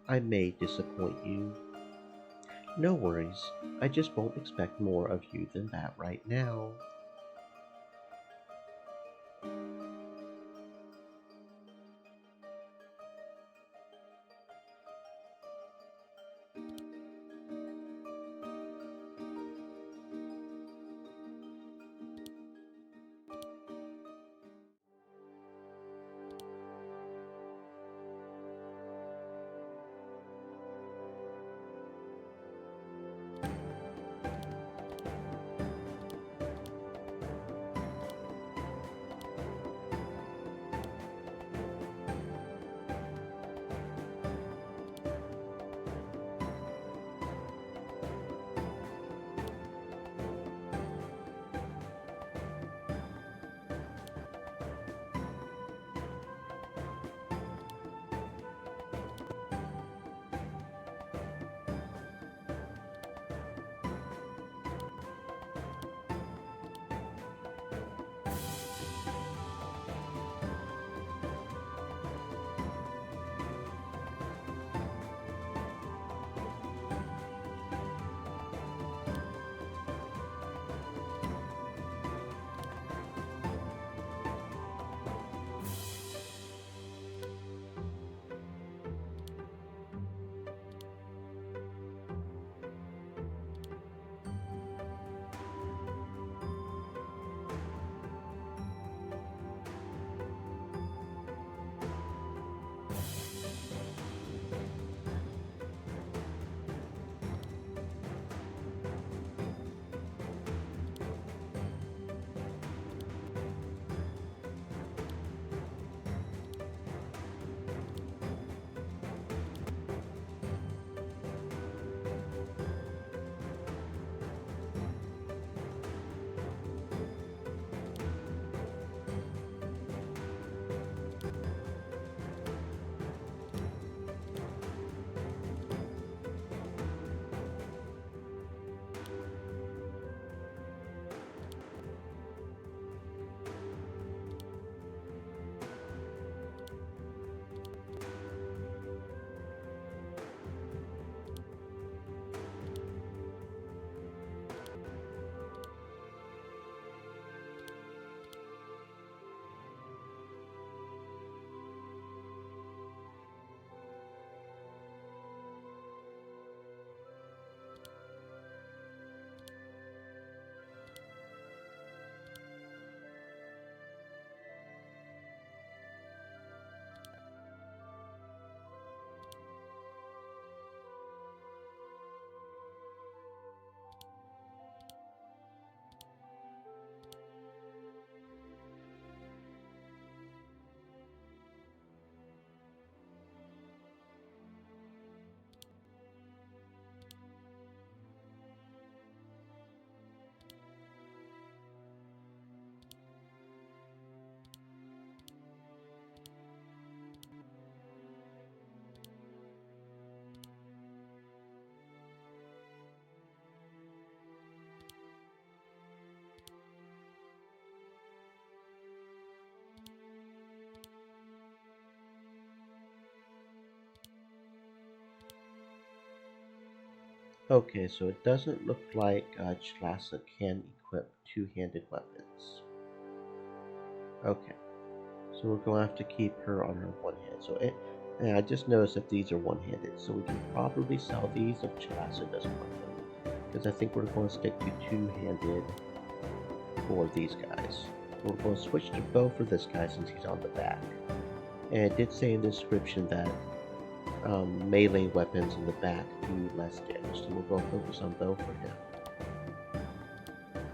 [SPEAKER 1] I may disappoint you. No worries. I just won't expect more of you than that right now. Okay, so it doesn't look like Chlasa can equip two-handed weapons. Okay, so we're going to have to keep her on her one hand. And I just noticed that these are one-handed, so we can probably sell these if Chlasa doesn't want them. Because I think we're going to stick to two-handed for these guys. We're going to switch to bow for this guy since he's on the back. And it did say in the description that melee weapons in the back do less damage, so we're going to focus on bow for him.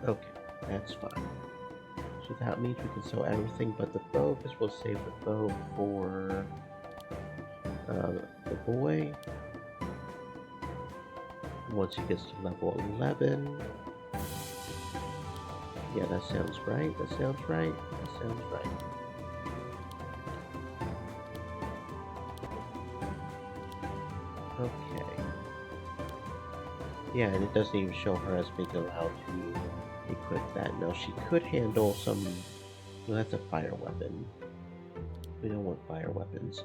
[SPEAKER 1] Okay, that's fine. So that means we can sell everything but the bow, because we'll save the bow for the boy. Once he gets to level 11. Yeah, that sounds right. That sounds right. That sounds right. Okay. Yeah, and it doesn't even show her as being allowed to equip that. Now, she could handle some... Well, that's a fire weapon. We don't want fire weapons.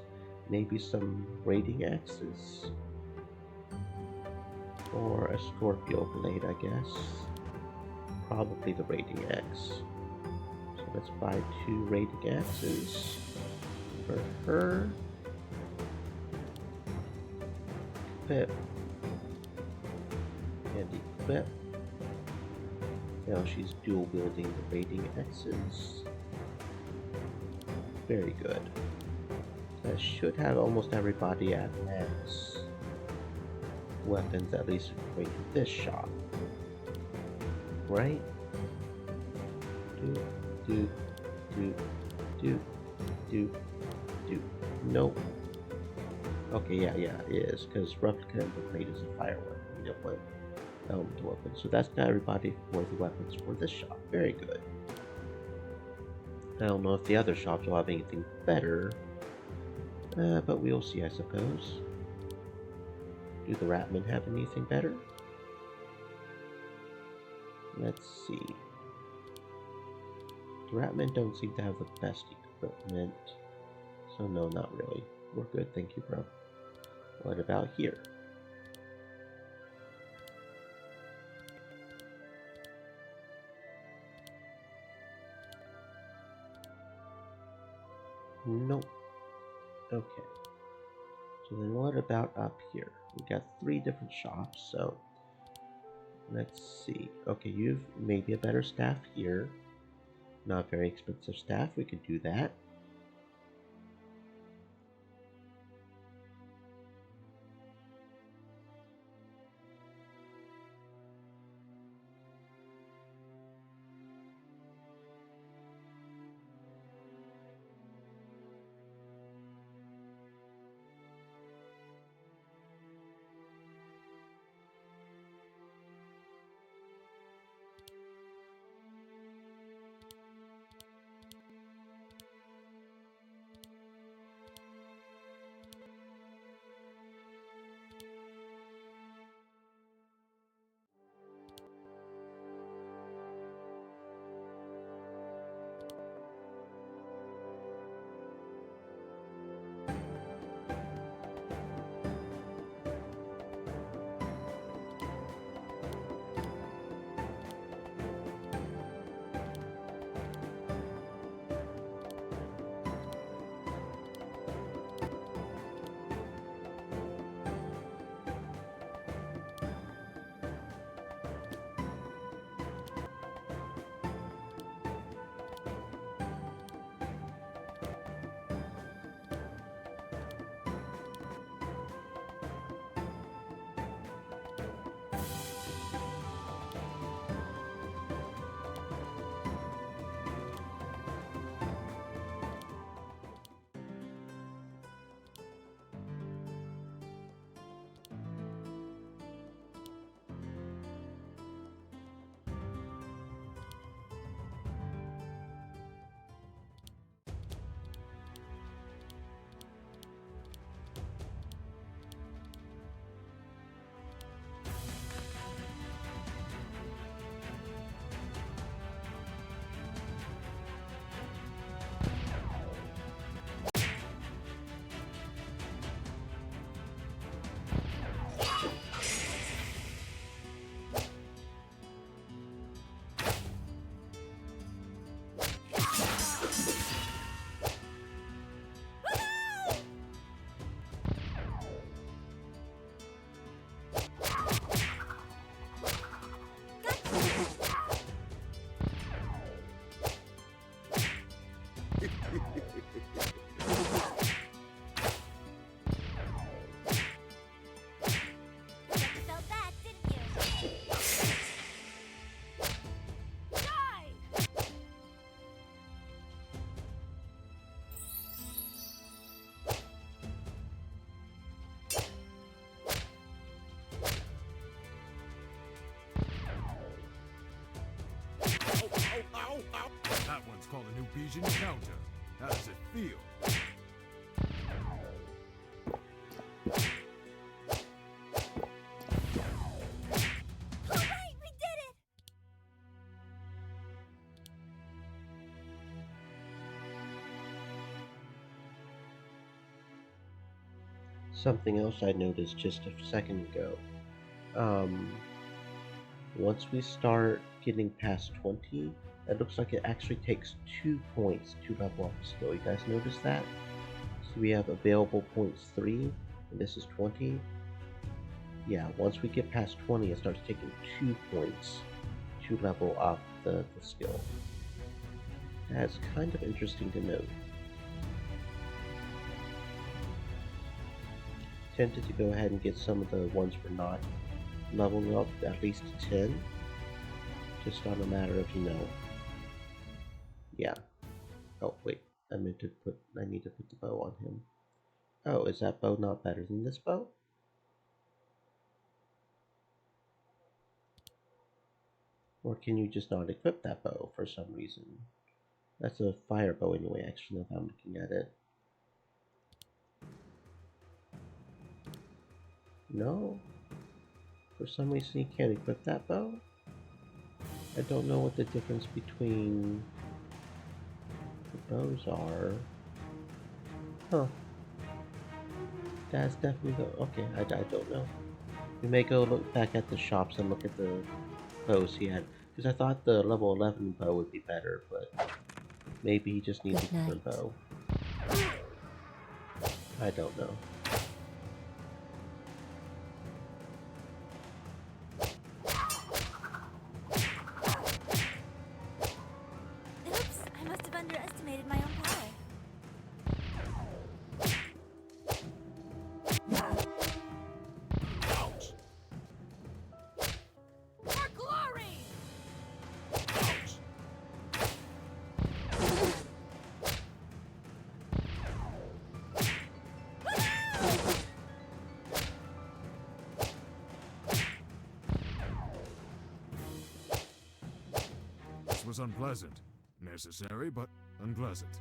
[SPEAKER 1] Maybe some raiding axes? Or a Scorpio blade, I guess. Probably the raiding axe. So let's buy 2 raiding axes for her. Equip. And equip. Now she's dual wielding the raiding axes. Very good. That should have almost everybody at max weapons, at least according to this shop. Right? Do. Nope. Okay, yeah, it is, because replica and the blade is a fire weapon. We don't want elemental weapons. So that's not everybody for the weapons for this shop. Very good. I don't know if the other shops will have anything better, but we'll see, I suppose. Do the Ratmen have anything better? Let's see. The Ratmen don't seem to have the best equipment, so no, not really. We're good, thank you, bro. What about here? Nope. Okay. So then what about up here? We got 3 different shops, so let's see. Okay, you've maybe a better staff here. Not very expensive staff, we could do that.
[SPEAKER 6] That one's called a new Bijou counter. How does it feel?
[SPEAKER 5] Alright, we did it!
[SPEAKER 1] Something else I noticed just a second ago. Um, Once we start getting past 20, it looks like it actually takes 2 points to level up a skill. You guys notice that? So we have available points 3, and this is 20. Yeah, once we get past 20, it starts taking 2 points to level up the skill. That's kind of interesting to note. Tempted to go ahead and get some of the ones we're not leveling up at least to 10. Just on a matter of, yeah. Oh, wait, I need to put the bow on him. Oh, is that bow not better than this bow? Or can you just not equip that bow for some reason? That's a fire bow anyway, actually, now that I'm looking at it. No? For some reason you can't equip that bow? I don't know what the difference between the bows are. Huh. That's definitely the... Okay, I don't know. We may go look back at the shops and look at the bows he had. Because I thought the level 11 bow would be better, but maybe he just needs a
[SPEAKER 3] Good
[SPEAKER 1] different
[SPEAKER 3] night.
[SPEAKER 1] bow. I don't know.
[SPEAKER 5] Oops, I must have underestimated my own power.
[SPEAKER 6] Ouch!
[SPEAKER 5] For glory!
[SPEAKER 6] Ouch! This was unpleasant. Necessary, but unpleasant.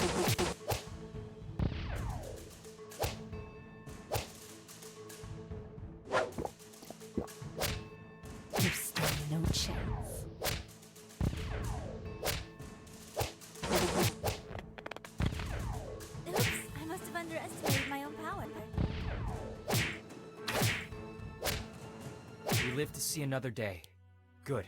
[SPEAKER 5] That'll teach you.
[SPEAKER 3] You stand no chance.
[SPEAKER 5] Oops, I must have underestimated my own power.
[SPEAKER 4] We live to see another day. Good.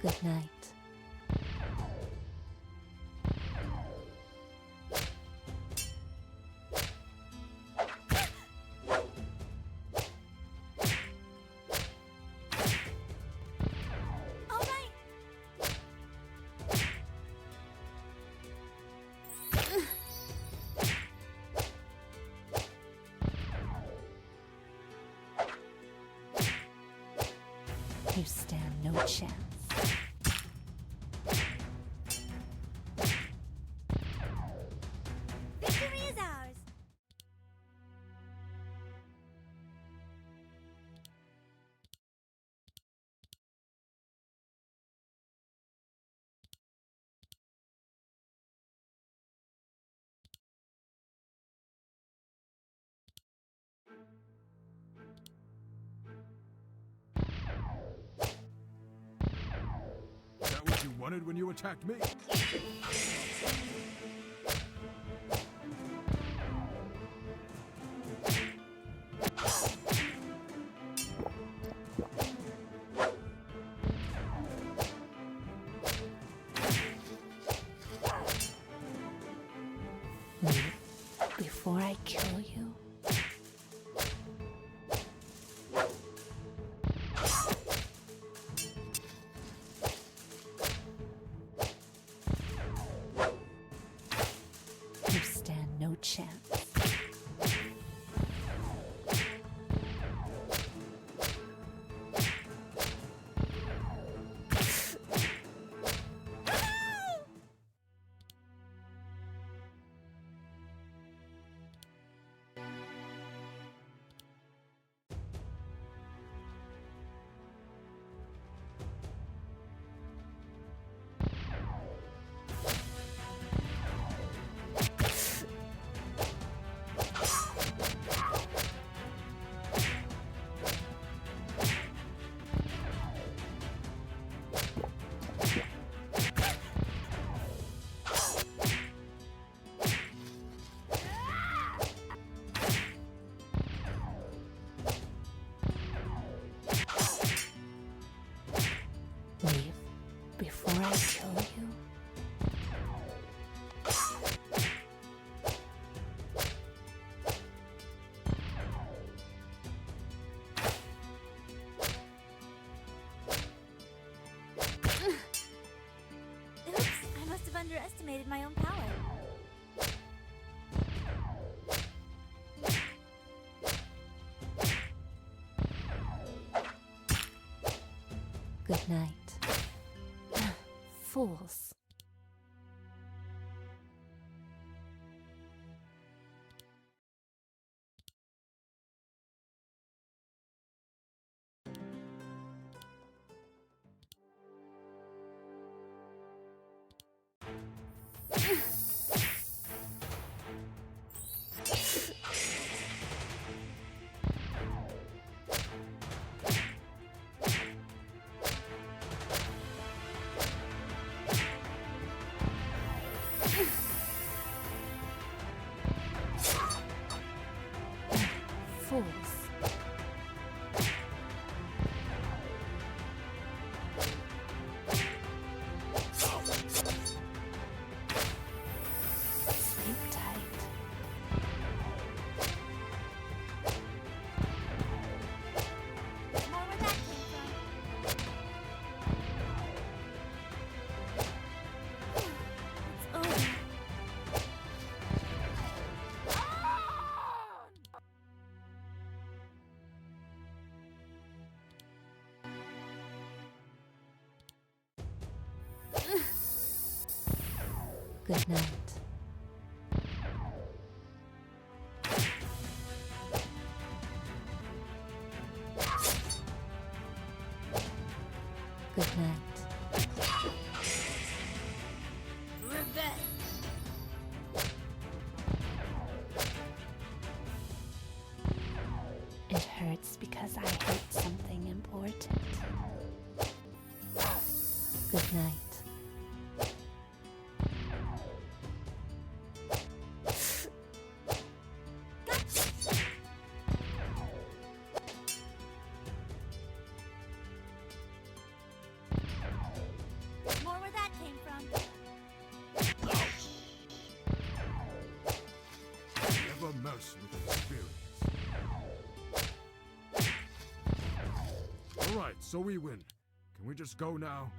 [SPEAKER 3] Good night.
[SPEAKER 5] All right.
[SPEAKER 3] You stand no chance.
[SPEAKER 5] Victory is ours.
[SPEAKER 6] Is that what you wanted when you attacked me?
[SPEAKER 3] Leave before I kill you. You stand no chance. Leave before I kill you.
[SPEAKER 5] Oops, I must have underestimated my own power.
[SPEAKER 3] Good night. Fools. Fools. Sleep tight.
[SPEAKER 5] More where that came from. It's over.
[SPEAKER 3] Good night. Good night.
[SPEAKER 5] Revenge.
[SPEAKER 3] It hurts because I hate something important. Good night.
[SPEAKER 6] so we win. Can we just go now?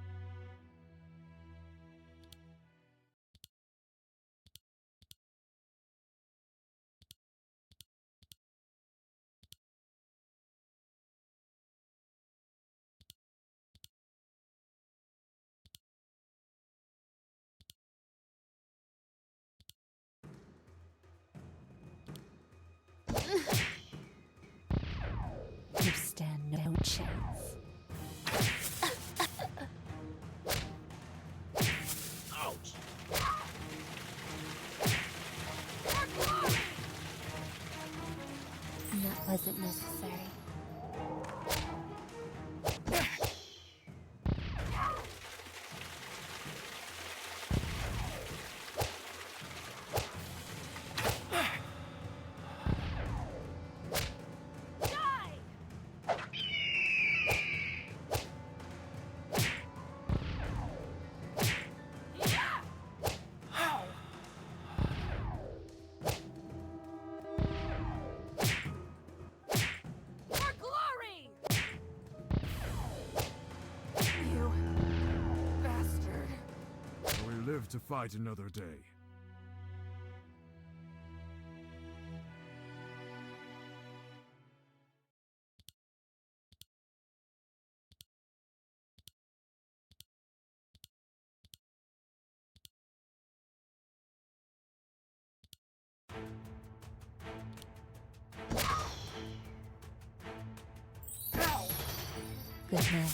[SPEAKER 3] You stand no chance.
[SPEAKER 6] Ouch!
[SPEAKER 3] That wasn't necessary.
[SPEAKER 7] You bastard.
[SPEAKER 6] We live to fight another day.
[SPEAKER 3] Good man.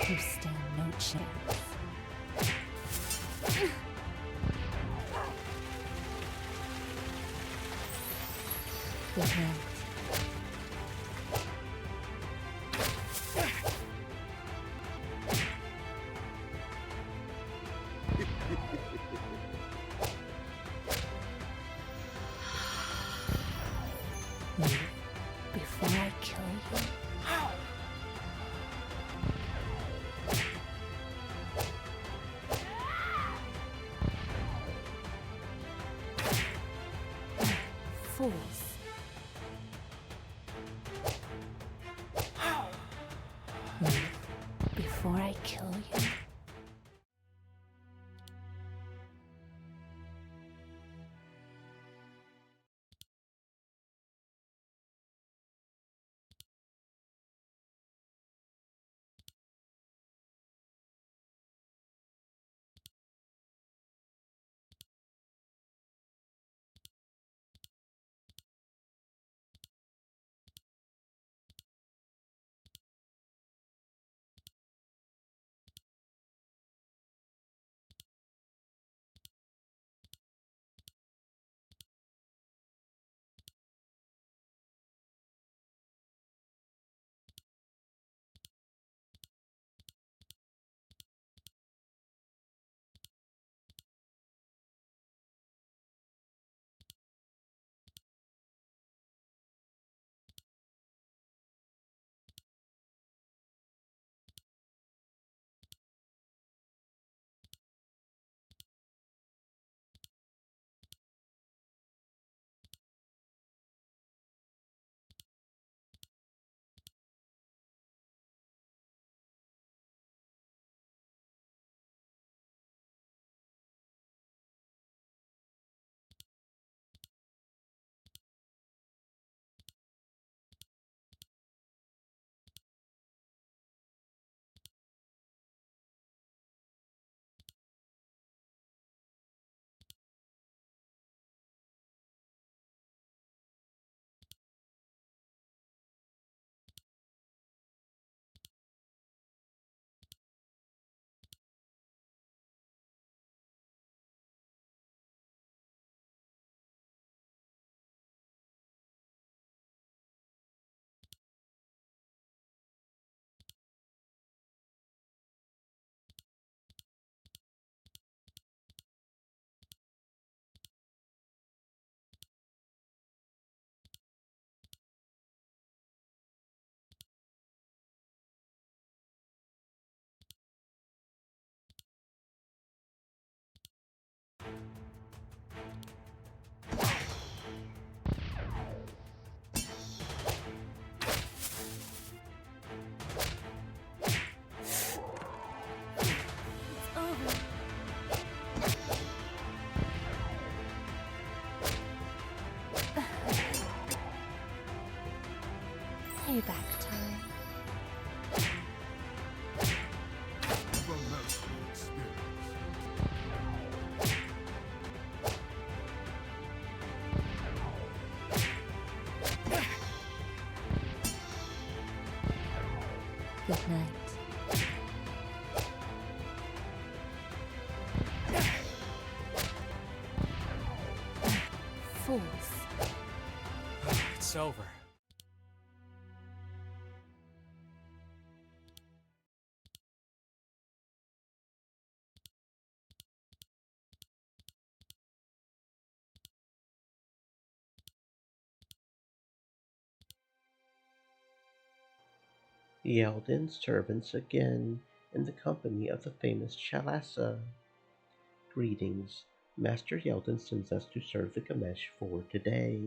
[SPEAKER 3] You stand no chance. Good man. Leave before I kill you. Fools. Leave before I kill you. Payback time.
[SPEAKER 6] From master experience.
[SPEAKER 5] Good night.
[SPEAKER 3] Fools.
[SPEAKER 4] It's over.
[SPEAKER 1] Yeldon's servants again in the company of the famous Shalassa. Greetings. Master Yeldon sends us to serve the Gamesh for today.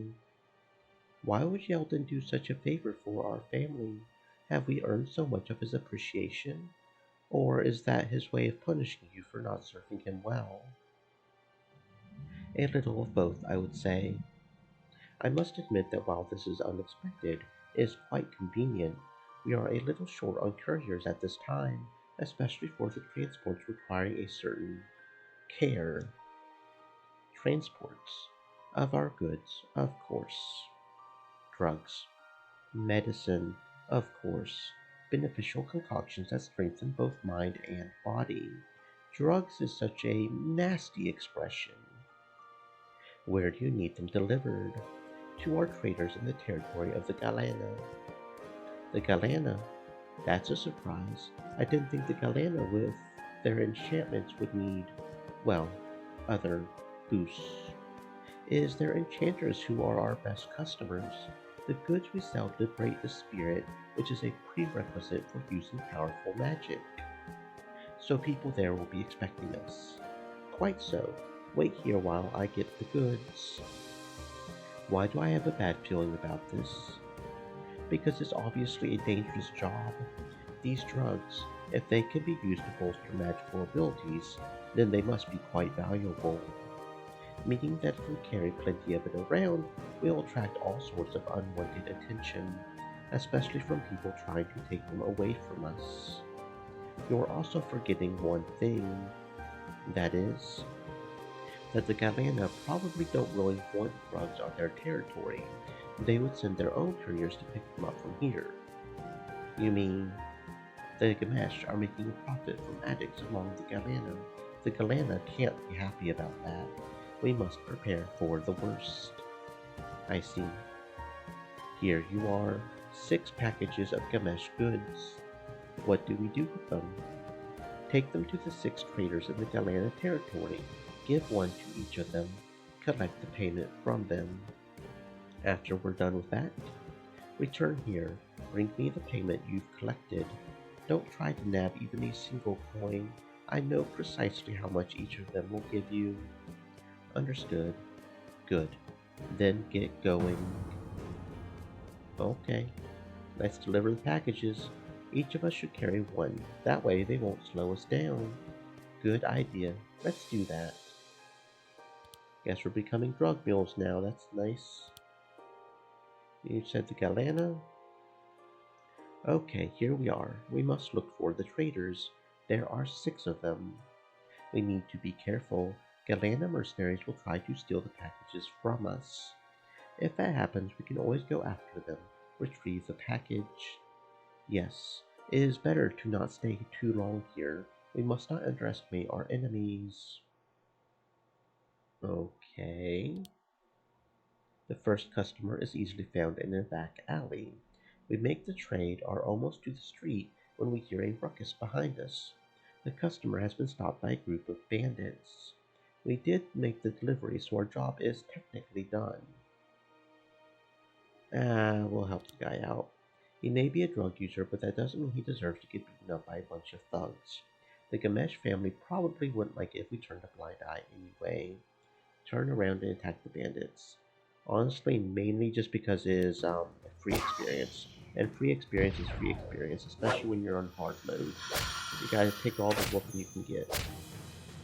[SPEAKER 1] Why would Yeldon do such a favor for our family? Have we earned so much of his appreciation? Or is that his way of punishing you for not serving him well? A little of both, I would say. I must admit that while this is unexpected, it is quite convenient. We are a little short on couriers at this time, especially for the transports requiring a certain care. Transports of our goods, of course. Drugs, medicine, of course. Beneficial concoctions that strengthen both mind and body. Drugs is such a nasty expression. Where do you need them delivered? To our traders in the territory of the Galena. The Galena? That's a surprise. I didn't think the Galena with their enchantments would need, well, other boosts. It is their enchanters who are our best customers. The goods we sell liberate the spirit, which is a prerequisite for using powerful magic. So people there will be expecting us. Quite so. Wait here while I get the goods. Why do I have a bad feeling about this? Because it's obviously a dangerous job. These drugs, if they can be used to bolster magical abilities, then they must be quite valuable. Meaning that if we carry plenty of it around, we'll attract all sorts of unwanted attention, especially from people trying to take them away from us. You're also forgetting one thing. That is, that the Galena probably don't really want drugs on their territory. They would send their own couriers to pick them up from here. You mean, the Gamesh are making a profit from addicts along the Galena. The Galena can't be happy about that. We must prepare for the worst. I see. Here you are, 6 packages of Gamesh goods. What do we do with them? Take them to the 6 traders in the Galena territory. Give one to each of them. Collect the payment from them. After we're done with that, return here. Bring me the payment you've collected. Don't try to nab even a single coin. I know precisely how much each of them will give you. Understood. Good. Then get going. Okay. Let's deliver the packages. Each of us should carry one. That way they won't slow us down. Good idea. Let's do that. Guess we're becoming drug mules now. That's nice. You said the Galena? Okay, here we are. We must look for the traders. There are 6 of them. We need to be careful. Galena mercenaries will try to steal the packages from us. If that happens, we can always go after them, retrieve the package. Yes, it is better to not stay too long here. We must not underestimate our enemies. Okay. The first customer is easily found in a back alley. We make the trade, are almost to the street, when we hear a ruckus behind us. The customer has been stopped by a group of bandits. We did make the delivery, so our job is technically done. We'll help the guy out. He may be a drug user, but that doesn't mean he deserves to get beaten up by a bunch of thugs. The Gamesh family probably wouldn't like it if we turned a blind eye anyway. Turn around and attack the bandits. Honestly, mainly just because it is a free experience. And free experience is free experience, especially when you're on hard mode. You gotta take all the whooping you can get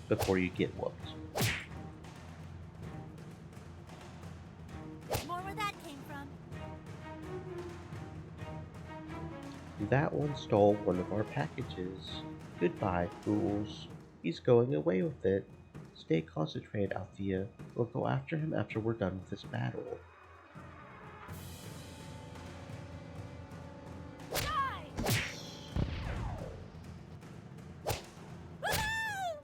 [SPEAKER 1] before you get whooped.
[SPEAKER 5] More where that came from.
[SPEAKER 1] That one stole one of our packages. Goodbye, fools. He's going away with it. Stay concentrated, Althea. We'll go after him after we're done with this battle.
[SPEAKER 5] Die! Woohoo!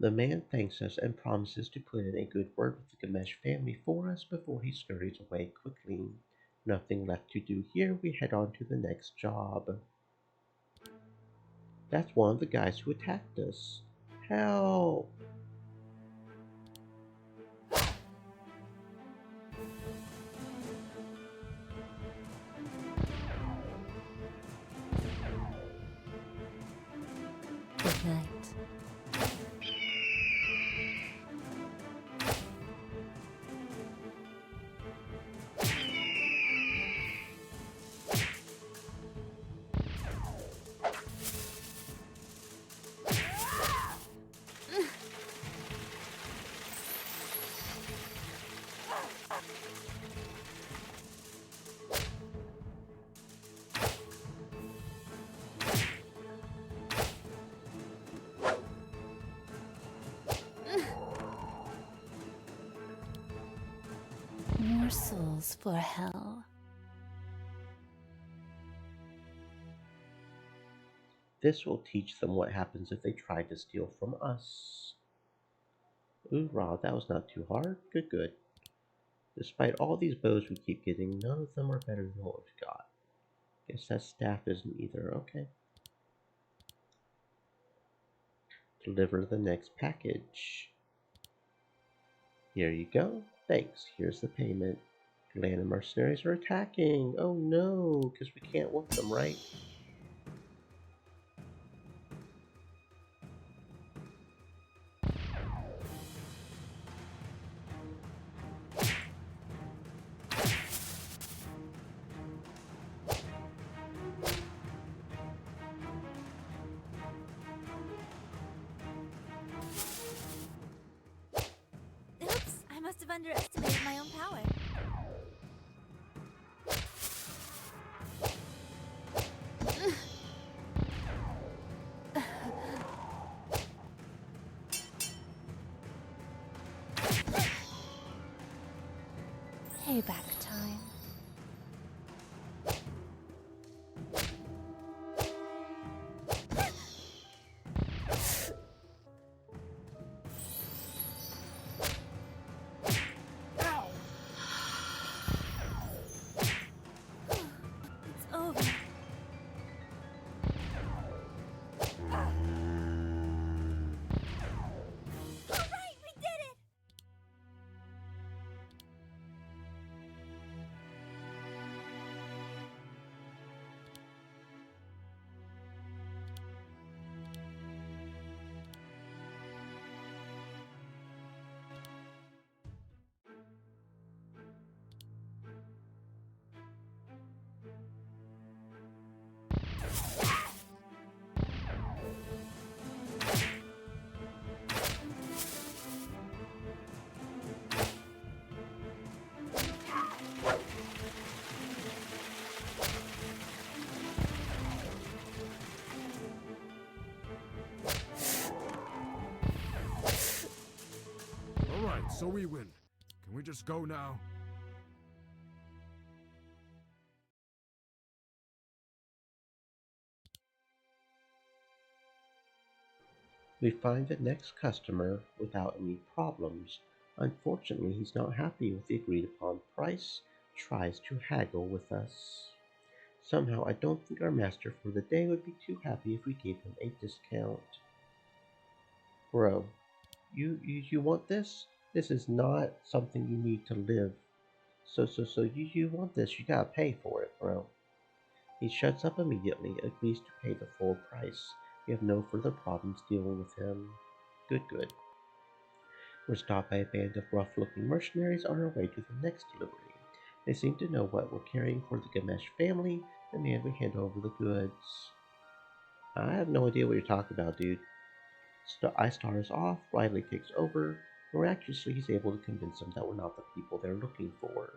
[SPEAKER 1] The man thanks us and promises to put in a good word with the Gamesh family for us before he scurries away quickly. Nothing left to do here, we head on to the next job. That's one of the guys who attacked us. Help!
[SPEAKER 3] Good night. Morsels for hell.
[SPEAKER 1] This will teach them what happens if they try to steal from us. Oorah, that was not too hard. Good, good. Despite all these bows we keep getting, none of them are better than what we've got. Guess that staff isn't either. Okay. Deliver the next package. Here you go. Thanks. Here's the payment. Atlanta mercenaries are attacking. Oh no, because we can't whoop them, right?
[SPEAKER 5] Oops, I must have underestimated my own power.
[SPEAKER 3] Payback time.
[SPEAKER 5] It's over. All right, we did it!
[SPEAKER 6] Alright, so we win. Can we just go now?
[SPEAKER 1] We find the next customer without any problems. Unfortunately, he's not happy with the agreed upon price, tries to haggle with us. Somehow, I don't think our master for the day would be too happy if we gave him a discount. Bro, you want this? This is not something you need to live. So you want this, you gotta pay for it, bro. He shuts up immediately, agrees to pay the full price. We have no further problems dealing with him. Good, good. We're stopped by a band of rough-looking mercenaries on our way to the next delivery. They seem to know what we're carrying for the Gamesh family, demand we hand over the goods. I have no idea what you're talking about, dude. Star is off, Riley takes over. Miraculously, he's able to convince them that we're not the people they're looking for.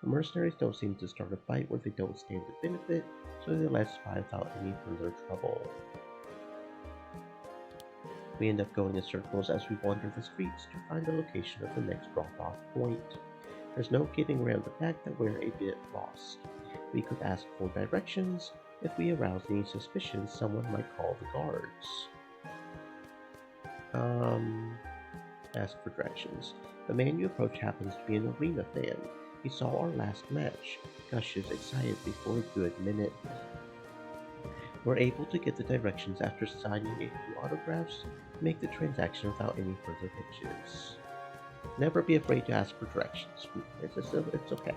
[SPEAKER 1] The mercenaries don't seem to start a fight where they don't stand to benefit, so they let us by without any further trouble. We end up going in circles as we wander the streets to find the location of the next drop-off point. There's no getting around the fact that we're a bit lost. We could ask for directions. If we arouse any suspicions, someone might call the guards. Ask for directions. The man you approach happens to be an arena fan. He saw our last match, gushes excitedly for a good minute. We're able to get the directions after signing a few autographs to make the transaction without any further hitches. Never be afraid to ask for directions. It's okay.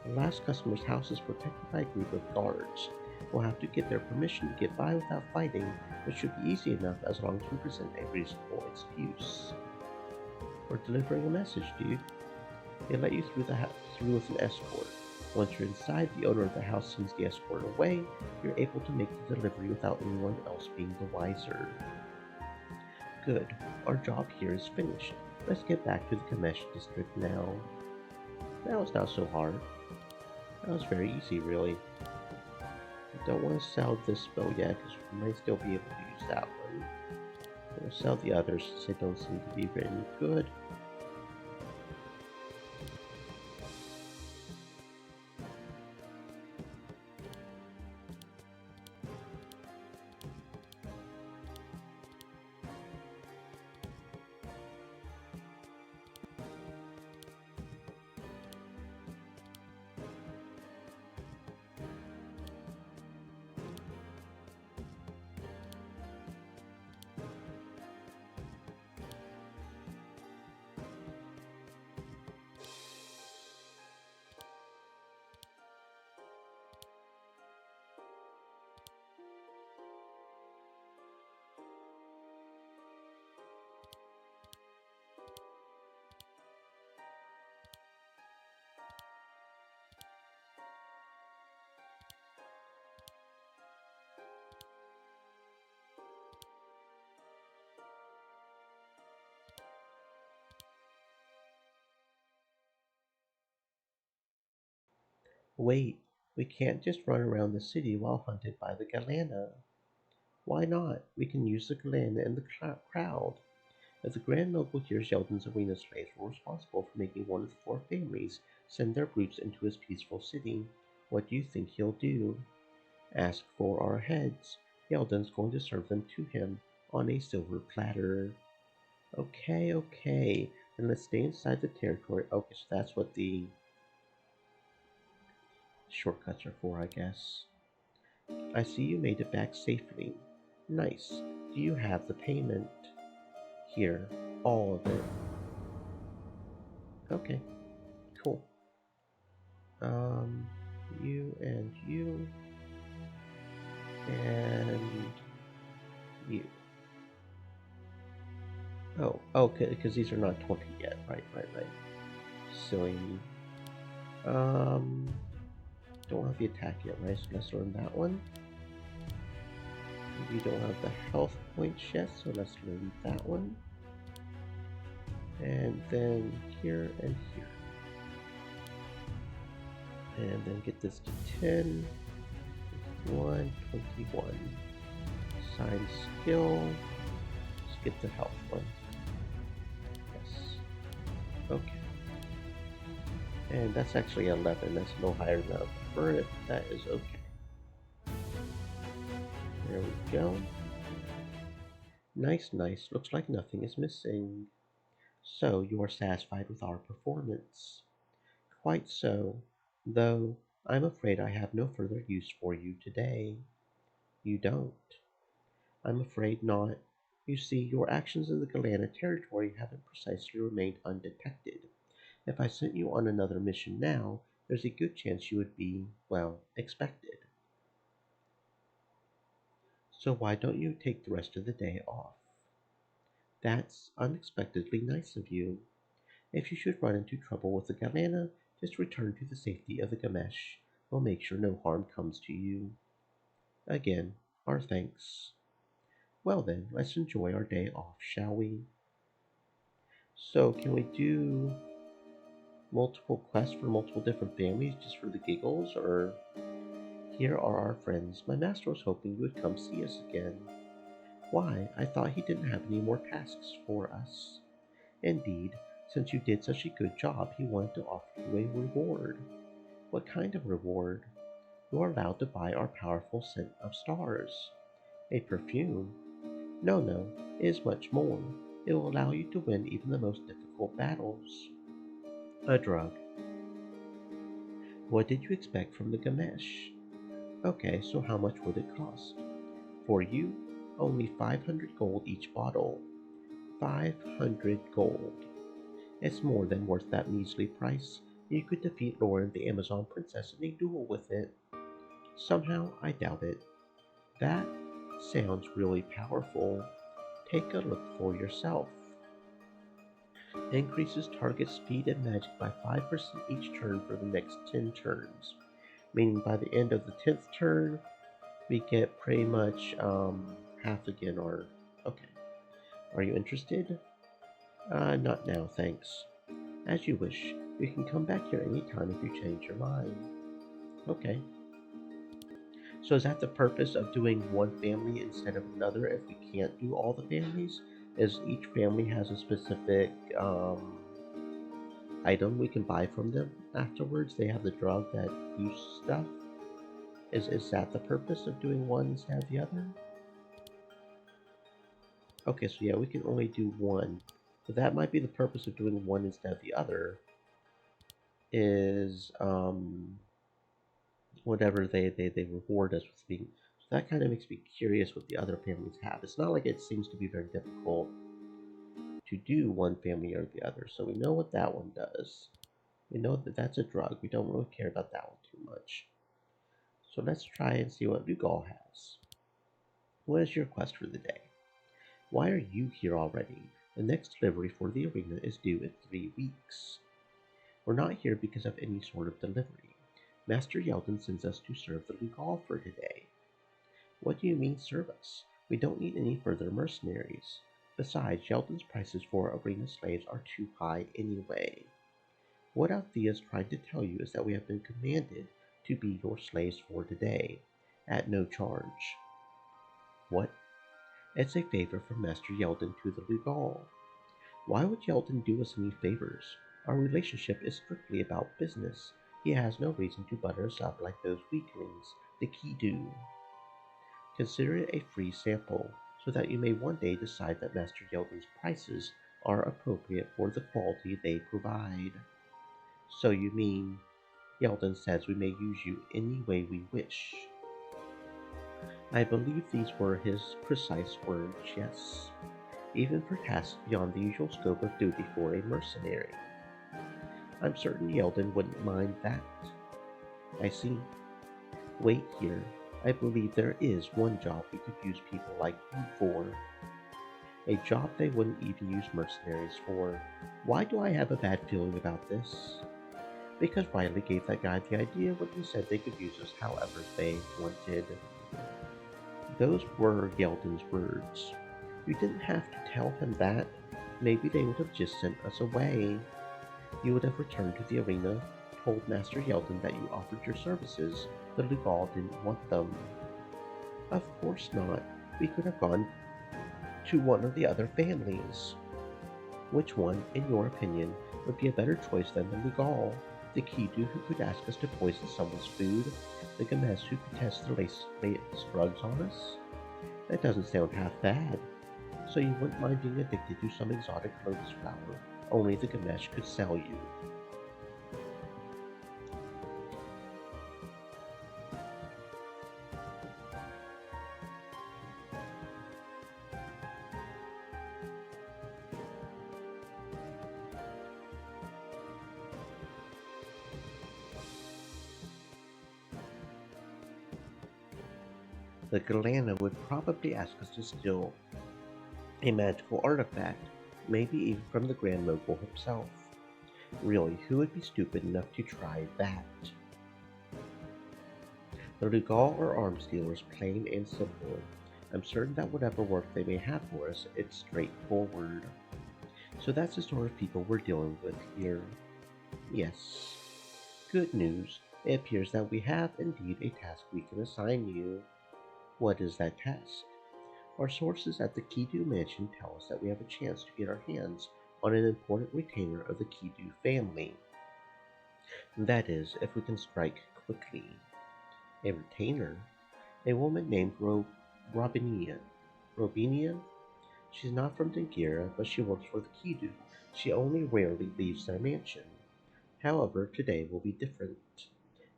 [SPEAKER 1] The last customer's house is protected by a group of guards. We'll have to get their permission to get by without fighting, which should be easy enough as long as we present a reasonable excuse. We're delivering a message, dude. They let you through with an escort. Once you're inside, the owner of the house sends the escort away. You're able to make the delivery without anyone else being the wiser. Good. Our job here is finished. Let's get back to the Kamesh district now. That was not so hard. That was very easy, really. I don't want to sell this bow yet, because we might still be able to use that one. I'm going to sell the others since they don't seem to be very good. Wait, we can't just run around the city while hunted by the Galana. Why not? We can use the Galana in the crowd. If the Grand Noble hears Yeldon's arena slaves were responsible for making one of the four families send their brutes into his peaceful city, what do you think he'll do? Ask for our heads. Yeldon's going to serve them to him on a silver platter. Okay. Then let's stay inside the territory. Okay, so that's what the shortcuts are for, I guess. I see you made it back safely. Nice. Do you have the payment? Here, all of it. Okay, cool. You and you and you. Oh, okay, because these are not 20 yet. Right. Silly me. Don't have the attack yet, right? So let's learn that one. We don't have the health points yet, so let's learn that one. And then here and here. And then get this to 10. 1, 21. Assign skill. Let's get the health one. Yes. Okay. And that's actually 11. That's no higher than I prefer it. That is okay. There we go. Nice. Looks like nothing is missing. So, you are satisfied with our performance? Quite so, though I'm afraid I have no further use for you today. You don't? I'm afraid not. You see, your actions in the Galana territory haven't precisely remained undetected. If I sent you on another mission now, there's a good chance you would be, well, expected. So why don't you take the rest of the day off? That's unexpectedly nice of you. If you should run into trouble with the Galana, just return to the safety of the Gamesh. We'll make sure no harm comes to you. Again, our thanks. Well then, let's enjoy our day off, shall we? So, can we do multiple quests for multiple different families just for the giggles, or here are our friends. My master was hoping you would come see us again. Why, I thought he didn't have any more tasks for us. Indeed, since you did such a good job, he wanted to offer you a reward. What kind of reward? You are allowed to buy our powerful scent of stars. A perfume? No, no, it is much more. It will allow you to win even the most difficult battles. A drug. What did you expect from the Ganesh? Okay, so how much would it cost? For you, only 500 gold each bottle. 500 gold. It's more than worth that measly price. You could defeat Lauren the Amazon Princess in a duel with it. Somehow, I doubt it. That sounds really powerful. Take a look for yourself. Increases target speed and magic by 5% each turn for the next 10 turns. Meaning by the end of the 10th turn, we get pretty much half again, or... Okay. Are you interested? Not now, thanks. As you wish. You can come back here anytime if you change your mind. Okay. So is that the purpose of doing one family instead of another if we can't do all the families? Is each family has a specific item we can buy from them afterwards? They have the drug that boosts stuff? Is that the purpose of doing one instead of the other? Okay, so yeah, we can only do one. So that might be the purpose of doing one instead of the other. Is whatever they reward us with being. So that kind of makes me curious what the other families have. It's not like it seems to be very difficult to do one family or the other. So we know what that one does. We know that that's a drug. We don't really care about that one too much. So let's try and see what Lugal has. What is your quest for the day? Why are you here already? The next delivery for the arena is due in 3 weeks. We're not here because of any sort of delivery. Master Yeldon sends us to serve the Lugal for today. What do you mean serve us? We don't need any further mercenaries. Besides, Yeldon's prices for arena slaves are too high anyway. What Althea's tried to tell you is that we have been commanded to be your slaves for today, at no charge. What? It's a favor from Master Yeldon to the Lugal. Why would Yeldon do us any favors? Our relationship is strictly about business. He has no reason to butter us up like those weaklings, the Kidu. Consider it a free sample, so that you may one day decide that Master Yeldon's prices are appropriate for the quality they provide. So you mean, Yeldon says we may use you any way we wish. I believe these were his precise words, yes. Even for tasks beyond the usual scope of duty for a mercenary. I'm certain Yeldon wouldn't mind that. I see. Wait here. I believe there is one job we could use people like you for. A job they wouldn't even use mercenaries for. Why do I have a bad feeling about this? Because Riley gave that guy the idea when he said they could use us however they wanted. Those were Yeldon's words. You didn't have to tell him that. Maybe they would have just sent us away. You would have returned to the arena, told Master Yeldon that you offered your services. The Lugal didn't want them. Of course not. We could have gone to one of the other families. Which one, in your opinion, would be a better choice than the Lugal? The Kidu who could ask us to poison someone's food? The Gamesh who could test the latest drugs on us? That doesn't sound half bad. So you wouldn't mind being addicted to some exotic lotus flower only the Gamesh could sell you. The Galana would probably ask us to steal a magical artifact, maybe even from the Grand Mogul himself. Really, who would be stupid enough to try that? The Lugal are arms dealers, plain and simple. I'm certain that whatever work they may have for us, it's straightforward. So that's the sort of people we're dealing with here. Yes. Good news. It appears that we have indeed a task we can assign you. What is that task? Our sources at the Kidu Mansion tell us that we have a chance to get our hands on an important retainer of the Kidu family. That is, if we can strike quickly. A retainer? A woman named Robinia. Robinia? She's not from Dingira, but she works for the Kidu. She only rarely leaves their mansion. However, today will be different.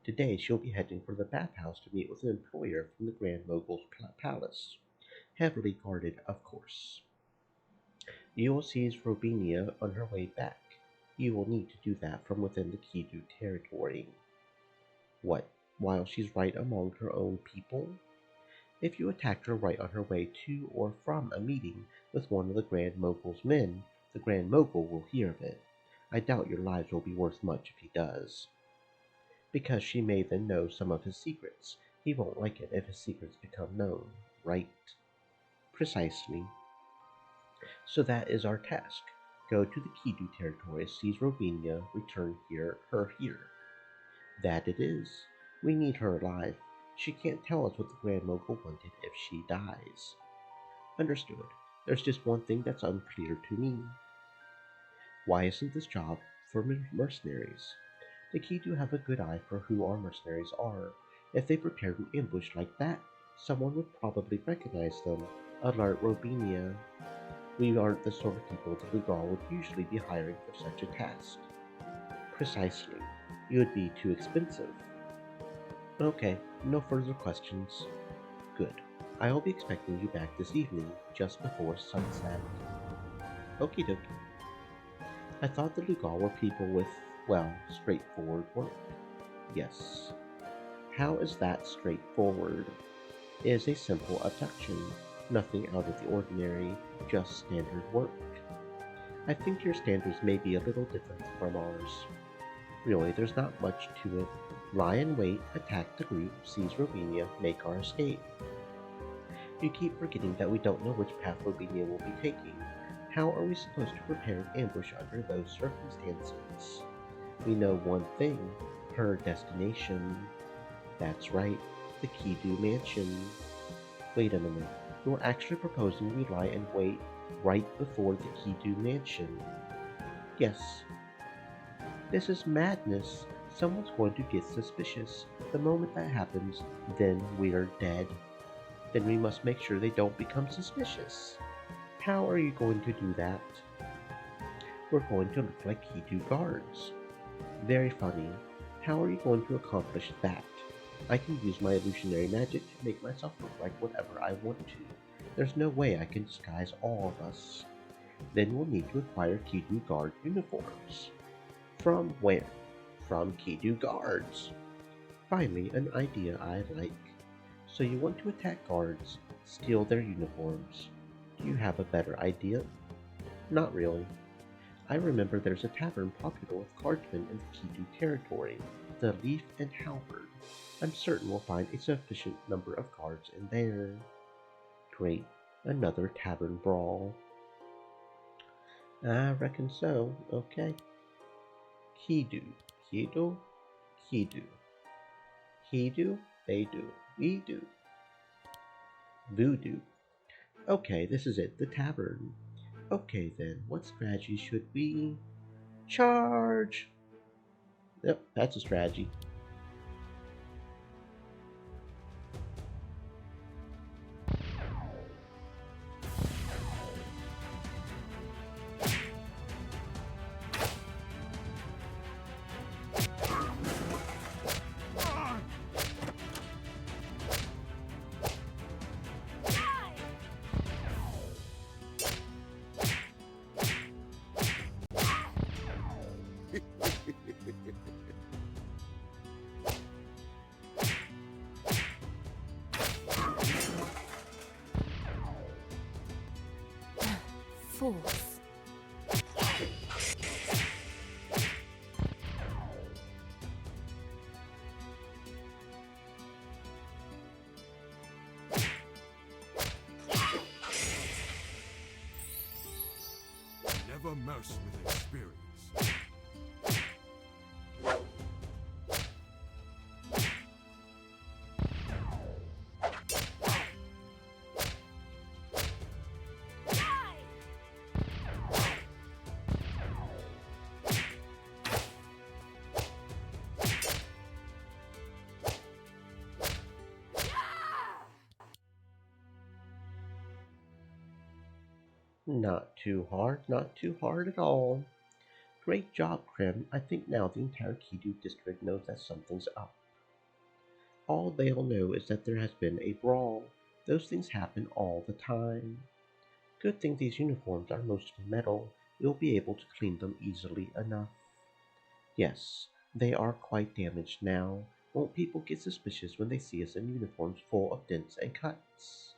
[SPEAKER 1] Today she'll be heading for the bathhouse to meet with an employer from the Grand Mogul's palace. Heavily guarded, of course. You will seize Robinia on her way back. You will need to do that from within the Kidu territory. What, while she's right among her own people? If you attacked her right on her way to or from a meeting with one of the Grand Mogul's men, the Grand Mogul will hear of it. I doubt your lives will be worth much if he does. Because she may then know some of his secrets. He won't like it if his secrets become known, right? Precisely. So that is our task. Go to the Kidu territory, seize Robinia, return her here. That it is. We need her alive. She can't tell us what the Grand Mogul wanted if she dies. Understood. There's just one thing that's unclear to me. Why isn't this job for mercenaries? The Kidu have a good eye for who our mercenaries are. If they prepared an ambush like that, someone would probably recognize them. Alert Robinia. We aren't the sort of people that Lugal would usually be hiring for such a task. Precisely. You would be too expensive. Okay, no further questions. Good. I will be expecting you back this evening, just before sunset. Okie dokie. I thought the Lugal were people with, well, straightforward work. Yes. How is that straightforward? It is a simple abduction. Nothing out of the ordinary, just standard work. I think your standards may be a little different from ours. Really, there's not much to it. Lie in wait, attack the group, seize Robinia, make our escape. You keep forgetting that we don't know which path Robinia will be taking. How are we supposed to prepare an ambush under those circumstances? We know one thing, her destination. That's right, the Kidu Mansion. Wait a minute, you're actually proposing we lie in wait right before the Kidu Mansion. Yes. This is madness. Someone's going to get suspicious. The moment that happens, then we're dead. Then we must make sure they don't become suspicious. How are you going to do that? We're going to look like Kidu guards. Very funny. How are you going to accomplish that? I can use my illusionary magic to make myself look like whatever I want to. There's no way I can disguise all of us. Then we'll need to acquire Kidu guard uniforms. From where? From Kidu guards. Finally, an idea I like. So you want to attack guards, steal their uniforms. Do you have a better idea? Not really. I remember there's a tavern popular with guardsmen in the Kidu territory, the Leaf and Halberd. I'm certain we'll find a sufficient number of guards in there. Great, another tavern brawl. I reckon so, okay. Kidu, Kidu, Kidu. He do, they do, we do. Voodoo. Okay, this is it, the tavern. Okay then, what strategy should we... Charge! Yep, that's a strategy.
[SPEAKER 3] Fools.
[SPEAKER 6] of a mouse with experience.
[SPEAKER 1] Not too hard, not too hard at all. Great job, Krim. I think now the entire Kidu district knows that something's up. All they'll know is that there has been a brawl. Those things happen all the time. Good thing these uniforms are mostly metal. We'll be able to clean them easily enough. Yes, they are quite damaged now. Won't people get suspicious when they see us in uniforms full of dents and cuts?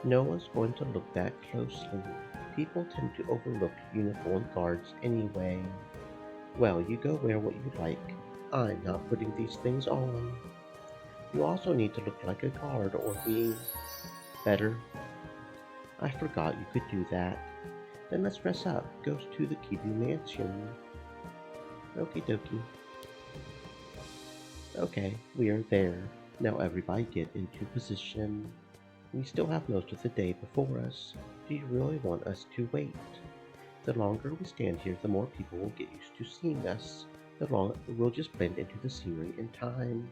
[SPEAKER 1] No one's going to look that closely. People tend to overlook uniformed guards anyway. Well, you go wear what you like. I'm not putting these things on. You also need to look like a guard or be better. I forgot you could do that. Then let's dress up. Goes to the Kibu Mansion. Okie dokie. Okay, we are there. Now everybody get into position. We still have most of the day before us. Do you really want us to wait? The longer we stand here, the more people will get used to seeing us. The longer we'll just blend into the scenery in time.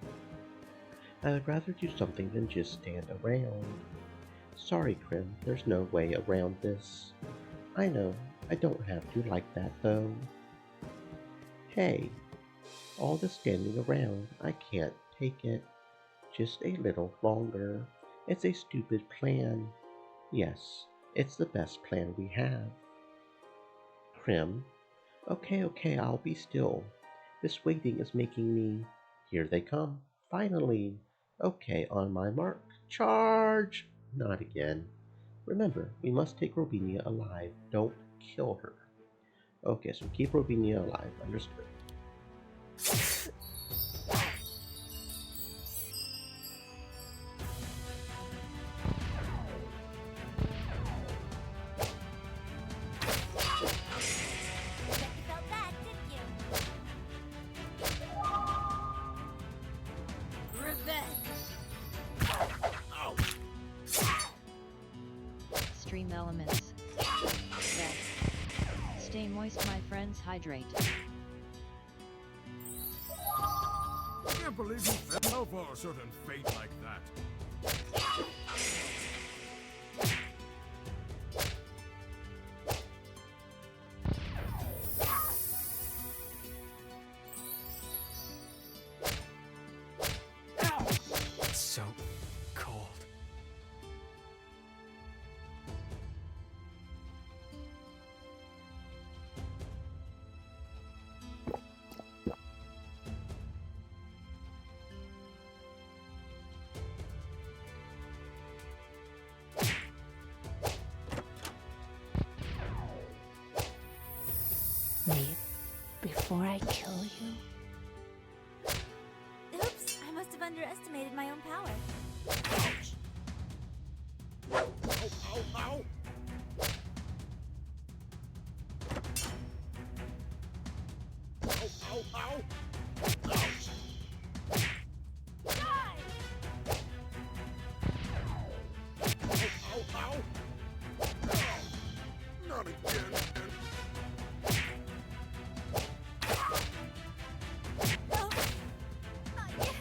[SPEAKER 1] I would rather do something than just stand around. Sorry, Krim, there's no way around this. I know, I don't have to like that though. Hey, all the standing around, I can't take it. Just a little longer. It's a stupid plan. Yes, it's the best plan we have. Krim, okay, I'll be still. This waiting is making me... Here they come. Finally. Okay, on my mark. Charge! Not again. Remember, we must take Robinia alive. Don't kill her. Okay, so keep Robinia alive. Understood.
[SPEAKER 5] Bet you felt that, didn't you? Revenge!
[SPEAKER 2] Stream elements. Set. Stay moist, my friends, hydrate.
[SPEAKER 6] I can't believe you fell for a certain fate like that.
[SPEAKER 4] It's so cold.
[SPEAKER 3] before I kill you.
[SPEAKER 5] Oops, I must have underestimated my own power.
[SPEAKER 6] Ow, ow, ow! Ow, ow, ow! Ouch!
[SPEAKER 5] Die!
[SPEAKER 6] Ow, ow, ow! Ow! Not again!
[SPEAKER 5] No! Not yet!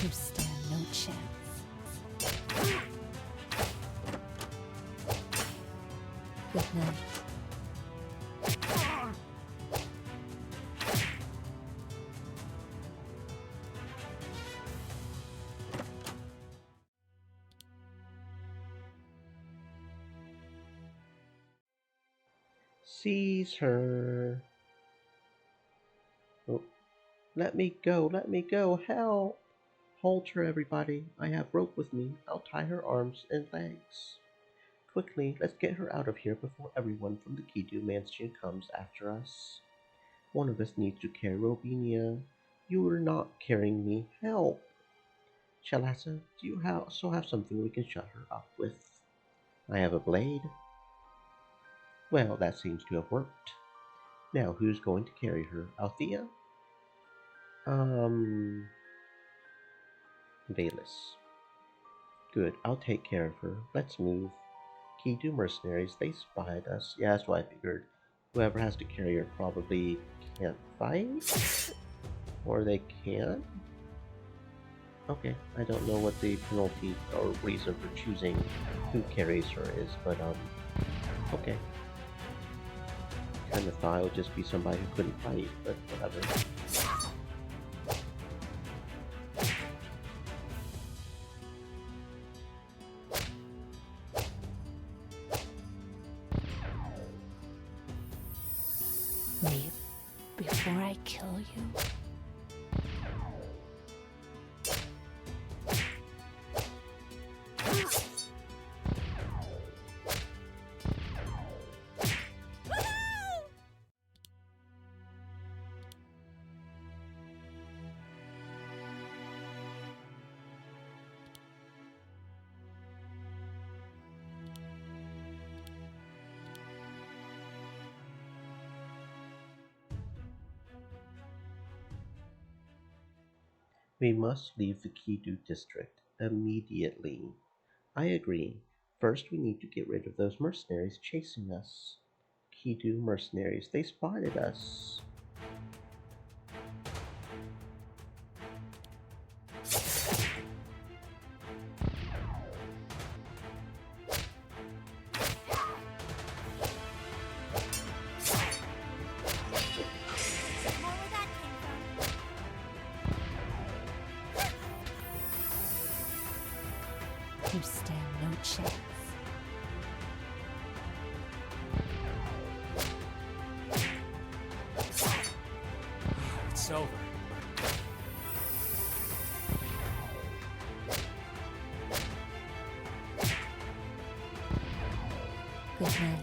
[SPEAKER 3] You stand no chance. Good night.
[SPEAKER 1] Seize her. Oh, let me go, let me go, help! Hold her, everybody. I have rope with me. I'll tie her arms and legs. Quickly, let's get her out of here before everyone from the Kidu mansion comes after us. One of us needs to carry Robinia. You are not carrying me. Help! Shalasa, do you also have something we can shut her up with? I have a blade. Well, that seems to have worked. Now, who's going to carry her? Althea? Valus. Good, I'll take care of her. Let's move. Kidu mercenaries, they spied us. Yeah, that's what I figured. Whoever has to carry her probably can't fight? Or they can? Okay, I don't know what the penalty or reason for choosing who carries her is, but okay. Kinda thought it would just be somebody who couldn't fight, but whatever.
[SPEAKER 3] Leave before I kill you.
[SPEAKER 1] We must leave the Kidu district immediately. I agree. First, we need to get rid of those mercenaries chasing us. Kidu mercenaries, they spotted us.
[SPEAKER 5] More where that came from.
[SPEAKER 3] You stand no chance.
[SPEAKER 4] It's over.
[SPEAKER 3] Good night.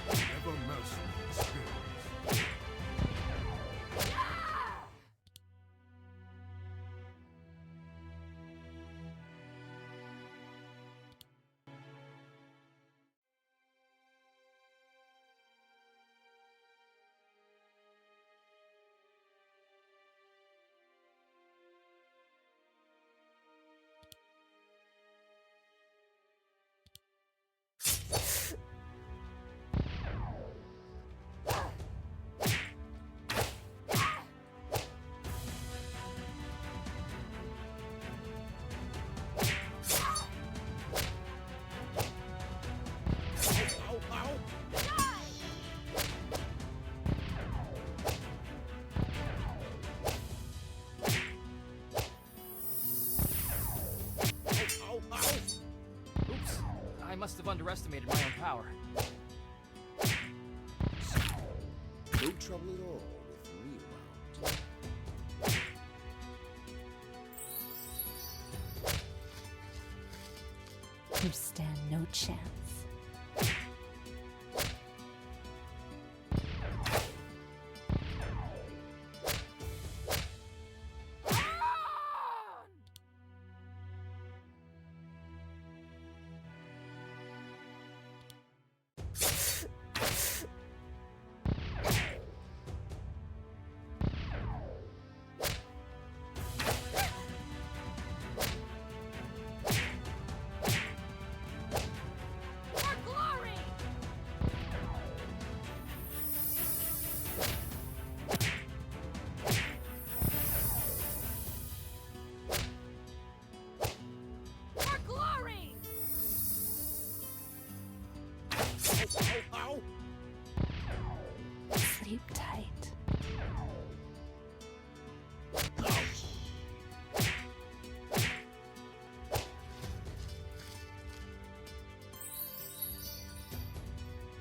[SPEAKER 6] Never mercenary spirits.
[SPEAKER 4] underestimated my own power.
[SPEAKER 6] No trouble at all with me around.
[SPEAKER 3] You stand no chance.
[SPEAKER 5] For glory! For glory!
[SPEAKER 6] Ow!
[SPEAKER 3] Sleep tight.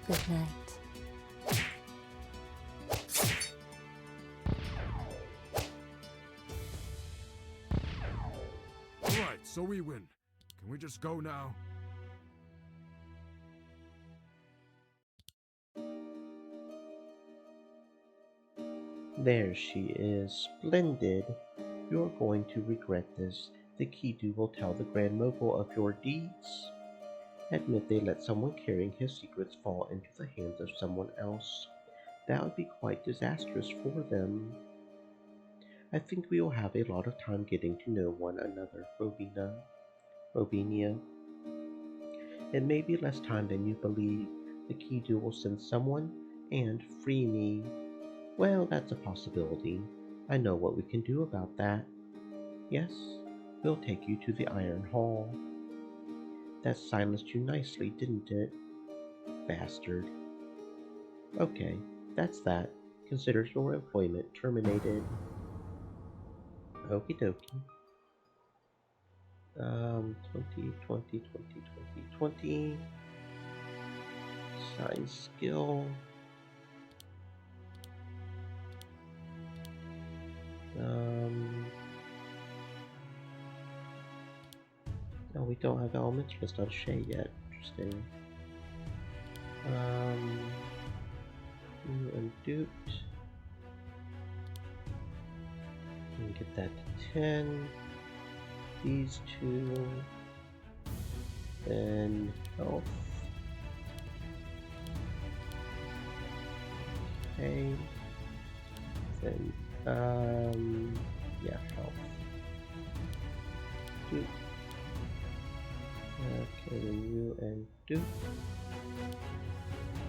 [SPEAKER 3] Good night.
[SPEAKER 6] Alright, so we win. Can we just go now?
[SPEAKER 1] There she is. Splendid. You're going to regret this. The Kidu will tell the Grand Mogul of your deeds. Admit they let someone carrying his secrets fall into the hands of someone else. That would be quite disastrous for them. I think we will have a lot of time getting to know one another, Robinia. It may be less time than you believe. The Kidu will send someone and free me. Well, that's a possibility. I know what we can do about that. Yes, we'll take you to the Iron Hall. That silenced you nicely, didn't it? Bastard. Okay, that's that. Consider your employment terminated. Okie dokie. 20, 20, 20, 20, 20. Science skill. No, we don't have elementalist on Shay yet. Interesting. You and Doot. Can get that to 10. These two. Then health. Okay. Then, yeah, health. Doot. Okay, then you and Doot.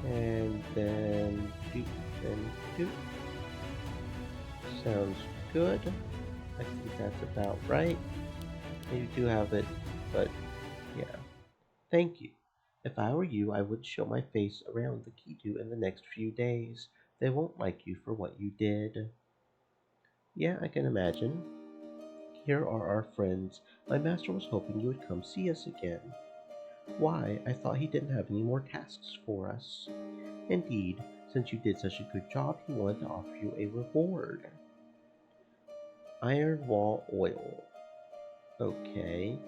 [SPEAKER 1] And then Doot and Doot. Sounds good. I think that's about right. You do have it, but yeah. Thank you. If I were you, I wouldn't show my face around the Kidu in the next few days. They won't like you for what you did. Yeah, I can imagine. Here are our friends. My master was hoping you would come see us again. Why, I thought he didn't have any more tasks for us. Indeed, since you did such a good job, he wanted to offer you a reward. Iron Wall Oil. Okay.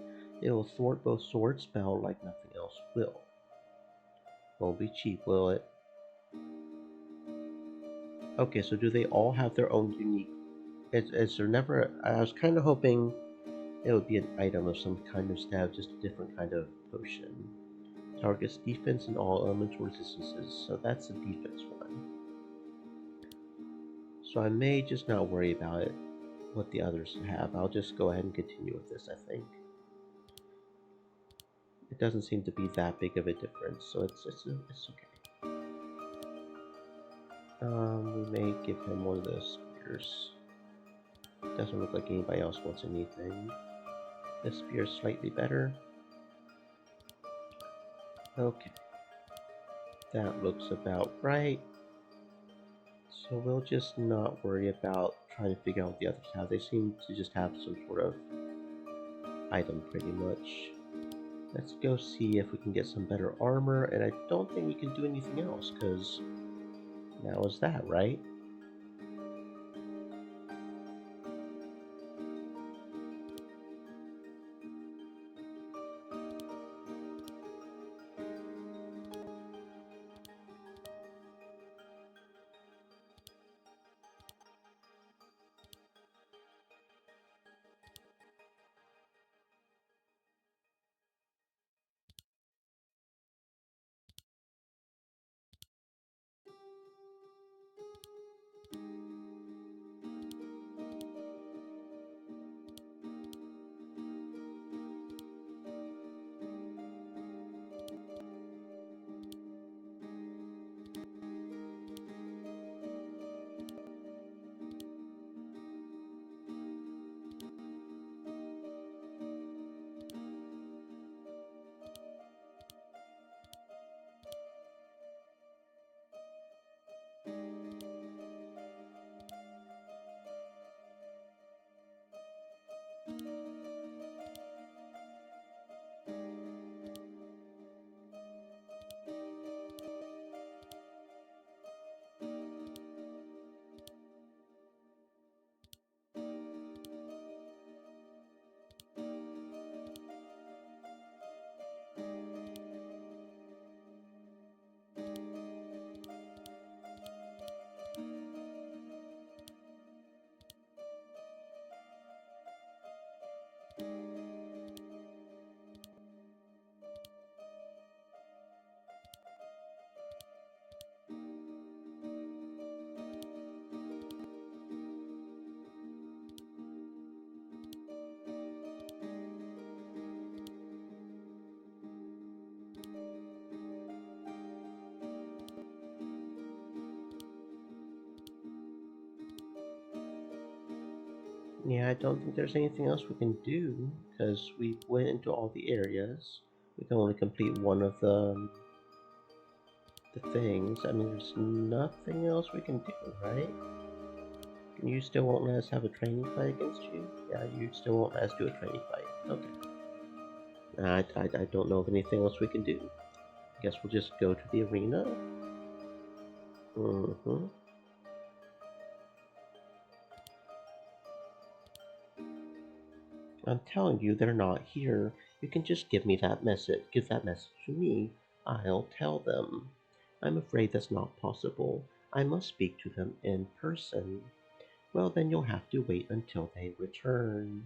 [SPEAKER 1] It will thwart both sword spell like nothing else will. Won't be cheap, will it? Okay, so do they all have their own unique... Is there never... I was kind of hoping it would be an item of some kind instead of just a different kind of potion. Targets defense and all elemental resistances, so that's the defense one. So I may just not worry about it, what the others have. I'll just go ahead and continue with this, I think. It doesn't seem to be that big of a difference, so it's okay. We may give him one of those spears. Doesn't look like anybody else wants anything. This spear is slightly better. Okay. That looks about right. So we'll just not worry about trying to figure out what the others have. They seem to just have some sort of item pretty much. Let's go see if we can get some better armor, and I don't think we can do anything else, because that was that, right? Yeah, I don't think there's anything else we can do, because we went into all the areas. We can only complete one of the things. I mean, there's nothing else we can do, right? You still won't let us have a training fight against you? Yeah, you still won't let us do a training fight. Okay. I don't know of anything else we can do. Guess we'll just go to the arena. Mm-hmm. I'm telling you, they're not here. You can just give me that message. Give that message to me. I'll tell them. I'm afraid that's not possible. I must speak to them in person. Well, then you'll have to wait until they return.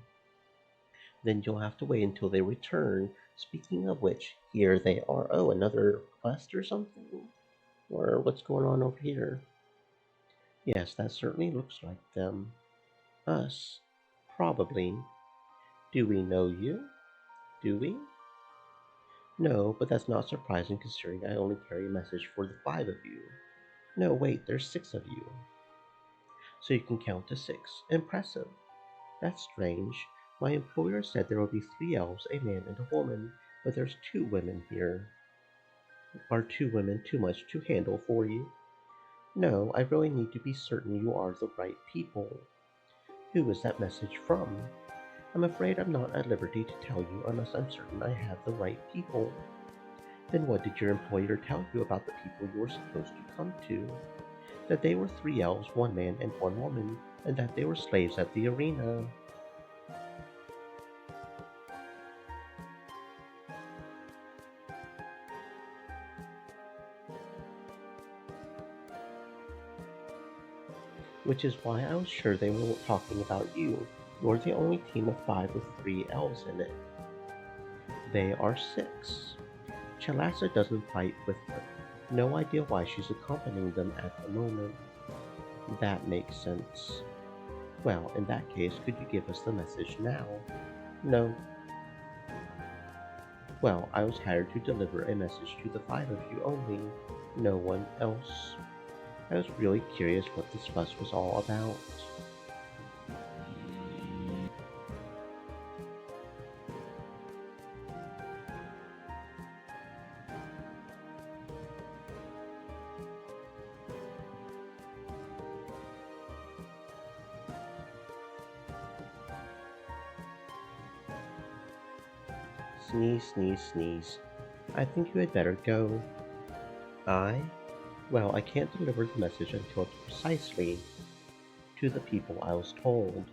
[SPEAKER 1] Then you'll have to wait until they return. Speaking of which, here they are. Oh, another quest or something? Or what's going on over here? Yes, that certainly looks like them. Us. Probably. Do we know you? Do we? No, but that's not surprising considering I only carry a message for the 5 of you. No, wait, there's 6 of you. So you can count to 6. Impressive. That's strange. My employer said there will be 3 elves, a man, and a woman, but there's 2 women here. Are 2 women too much to handle for you? No, I really need to be certain you are the right people. Who is that message from? I'm afraid I'm not at liberty to tell you unless I'm certain I have the right people. Then what did your employer tell you about the people you were supposed to come to? That they were 3 elves, 1 man, and 1 woman, and that they were slaves at the arena. Which is why I was sure they weren't talking about you. You're the only team of 5 with 3 elves in it. They are 6. Chalasa doesn't fight with them. No idea why she's accompanying them at the moment. That makes sense. Well, in that case, could you give us the message now? No. Well, I was hired to deliver a message to the 5 of you only. No one else. I was really curious what this fuss was all about. Sneeze, sneeze, sneeze. I think you had better go. I? Well, I can't deliver the message until it's precisely to the people I was told.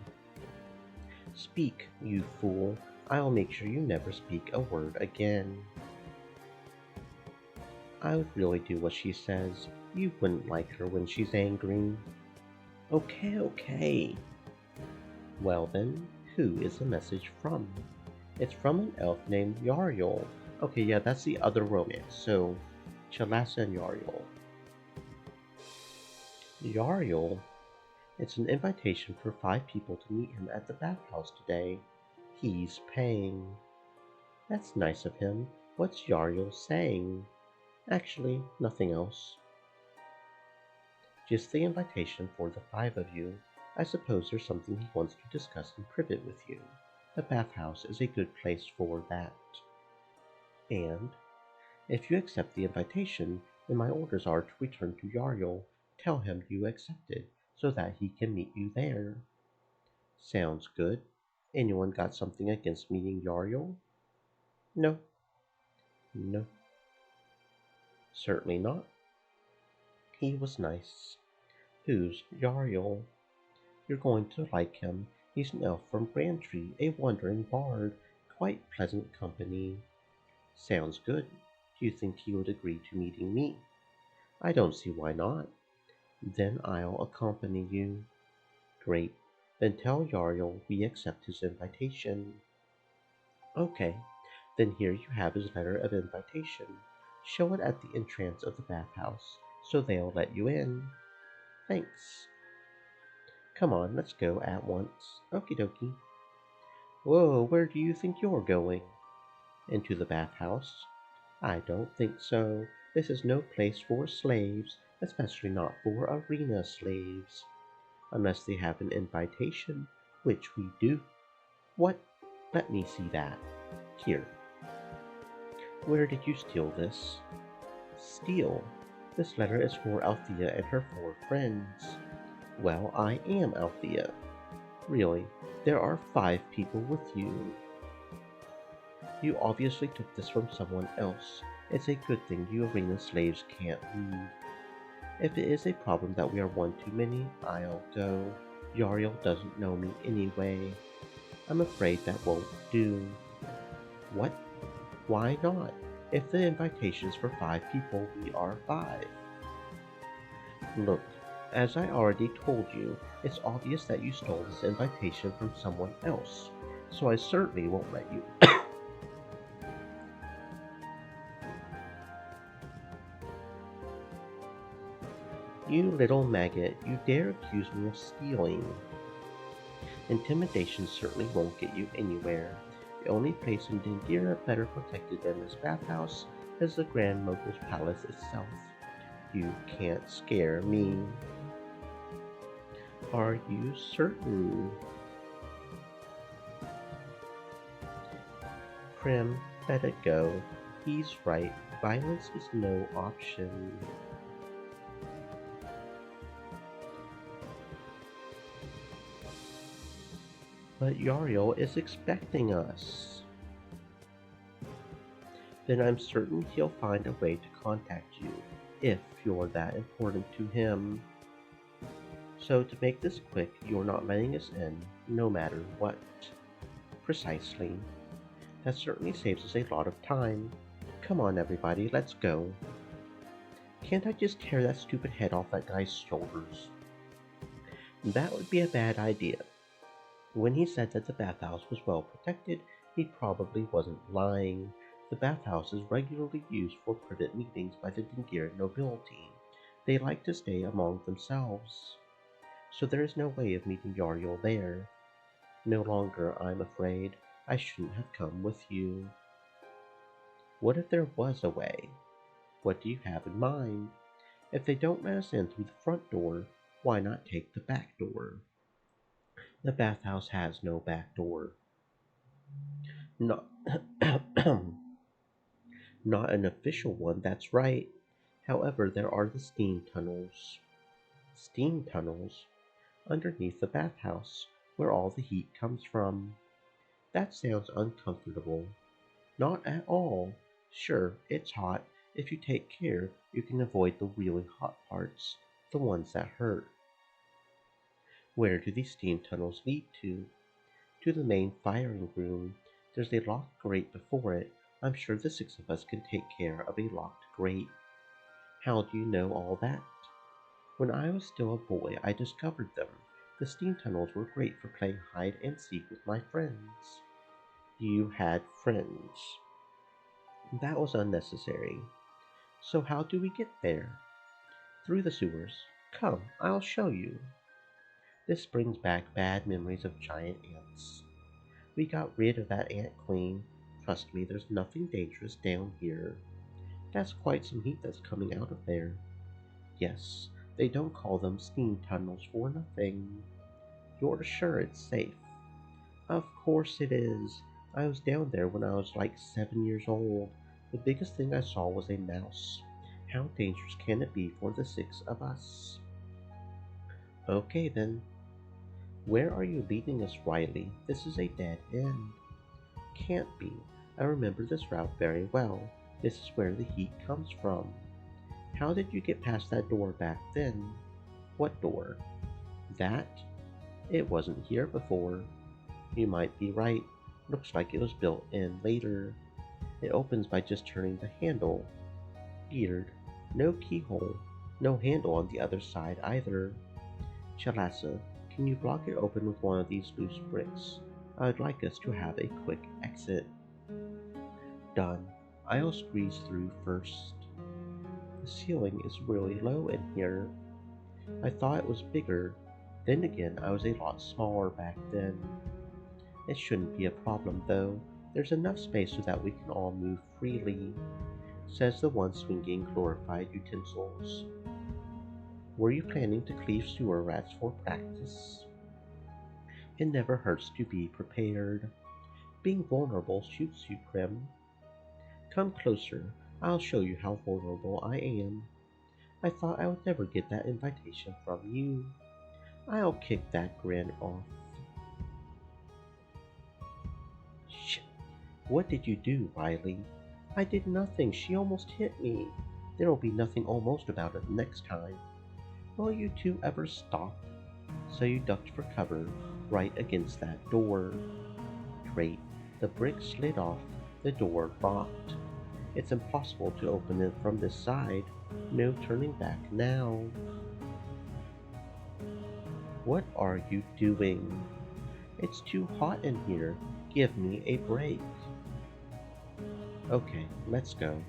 [SPEAKER 1] Speak, you fool. I'll make sure you never speak a word again. I would really do what she says. You wouldn't like her when she's angry. Okay, okay. Well then, who is the message from? It's from an elf named Yariel. Okay, yeah, that's the other romance. So, Chalasa and Yariel. Yariel? It's an invitation for 5 people to meet him at the bathhouse today. He's paying. That's nice of him. What's Yariel saying? Actually, nothing else. Just the invitation for the 5 of you. I suppose there's something he wants to discuss in private with you. The bathhouse is a good place for that. And, if you accept the invitation, then my orders are to return to Yariel. Tell him you accepted, so that he can meet you there. Sounds good. Anyone got something against meeting Yariel? No. No. Certainly not. He was nice. Who's Yariel? You're going to like him. He's an elf from Brantree, a wandering bard. Quite pleasant company. Sounds good. Do you think he would agree to meeting me? I don't see why not. Then I'll accompany you. Great. Then tell Yariel we accept his invitation. Okay. Then here you have his letter of invitation. Show it at the entrance of the bathhouse, so they'll let you in. Thanks. Come on, let's go at once. Okie dokie. Whoa, where do you think you're going? Into the bathhouse? I don't think so. This is no place for slaves, especially not for arena slaves. Unless they have an invitation, which we do. What? Let me see that. Here. Where did you steal this? Steal? This letter is for Althea and her 4 friends. Well, I am Althea. Really, there are 5 people with you. You obviously took this from someone else. It's a good thing you arena slaves can't read. If it is a problem that we are one too many, I'll go. Yariel doesn't know me anyway. I'm afraid that won't do. What? Why not? If the invitation's for 5 people, we are 5. Look, as I already told you, it's obvious that you stole this invitation from someone else, so I certainly won't let you. You little maggot, you dare accuse me of stealing. Intimidation certainly won't get you anywhere. The only place in Dingira better protected than this bathhouse is the Grand Mogul's palace itself. You can't scare me. Are you certain? Prim, let it go. He's right. Violence is no option. But Yariel is expecting us. Then I'm certain he'll find a way to contact you, if you're that important to him. So to make this quick, you're not letting us in, no matter what. Precisely. That certainly saves us a lot of time. Come on everybody, let's go. Can't I just tear that stupid head off that guy's shoulders? That would be a bad idea. When he said that the bathhouse was well protected, he probably wasn't lying. The bathhouse is regularly used for private meetings by the Dingiran nobility. They like to stay among themselves. So there is no way of meeting Yariel there. No longer, I'm afraid. I shouldn't have come with you. What if there was a way? What do you have in mind? If they don't let us in through the front door, why not take the back door? The bathhouse has no back door. Not, not an official one, that's right. However, there are the steam tunnels. Steam tunnels? Underneath the bathhouse, where all the heat comes from. That sounds uncomfortable. Not at all. Sure, it's hot. If you take care, you can avoid the really hot parts, the ones that hurt. Where do these steam tunnels lead to? To the main firing room. There's a locked grate before it. I'm sure the six of us can take care of a locked grate. How do you know all that? When I was still a boy, I discovered them. The steam tunnels were great for playing hide and seek with my friends. You had friends. That was unnecessary. So how do we get there? Through the sewers. Come, I'll show you. This brings back bad memories of giant ants. We got rid of that ant queen. Trust me, there's nothing dangerous down here. That's quite some heat that's coming out of there. Yes, they don't call them steam tunnels for nothing. You're sure it's safe? Of course it is. I was down there when I was like 7 years old. The biggest thing I saw was a mouse. How dangerous can it be for the six of us? Okay then. Where are you leading us, Riley? This is a dead end. Can't be. I remember this route very well. This is where the heat comes from. How did you get past that door back then? What door? That? It wasn't here before. You might be right. Looks like it was built in later. It opens by just turning the handle. Weird. No keyhole. No handle on the other side either. Chalasa, can you block it open with one of these loose bricks? I would like us to have a quick exit. Done. I'll squeeze through first. The ceiling is really low in here. I thought it was bigger. Then again, I was a lot smaller back then. It shouldn't be a problem though. There's enough space so that we can all move freely, says the one swinging glorified utensils. Were you planning to cleave sewer rats for practice? It never hurts to be prepared. Being vulnerable suits you, Prim. Come closer. I'll show you how vulnerable I am. I thought I would never get that invitation from you. I'll kick that grin off. Shh. What did you do, Riley? I did nothing. She almost hit me. There'll be nothing almost about it next time. Will you two ever stop? So you ducked for cover right against that door. Great. The brick slid off. The door locked. It's impossible to open it from this side. No turning back now. What are you doing? It's too hot in here. Give me a break. Okay, let's go.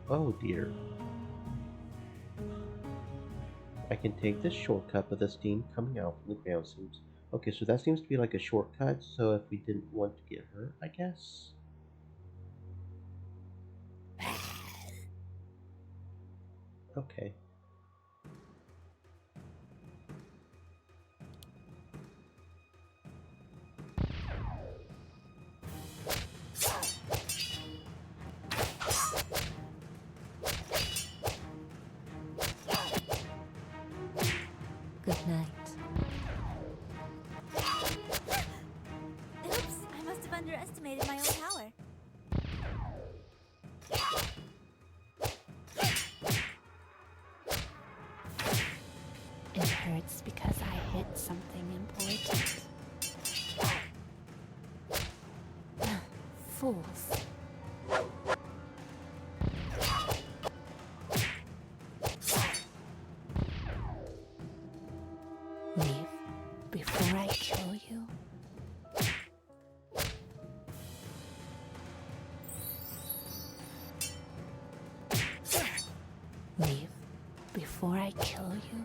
[SPEAKER 1] Oh dear. I can take this shortcut, but the steam coming out from the ground seems... Okay, so that seems to be like a shortcut, so if we didn't want to get hurt, I guess? Okay.
[SPEAKER 3] Good night.
[SPEAKER 5] Oops, I must have underestimated my own power.
[SPEAKER 3] It hurts because I hit something important. Fools. Leave before I kill you. Leave before I kill you.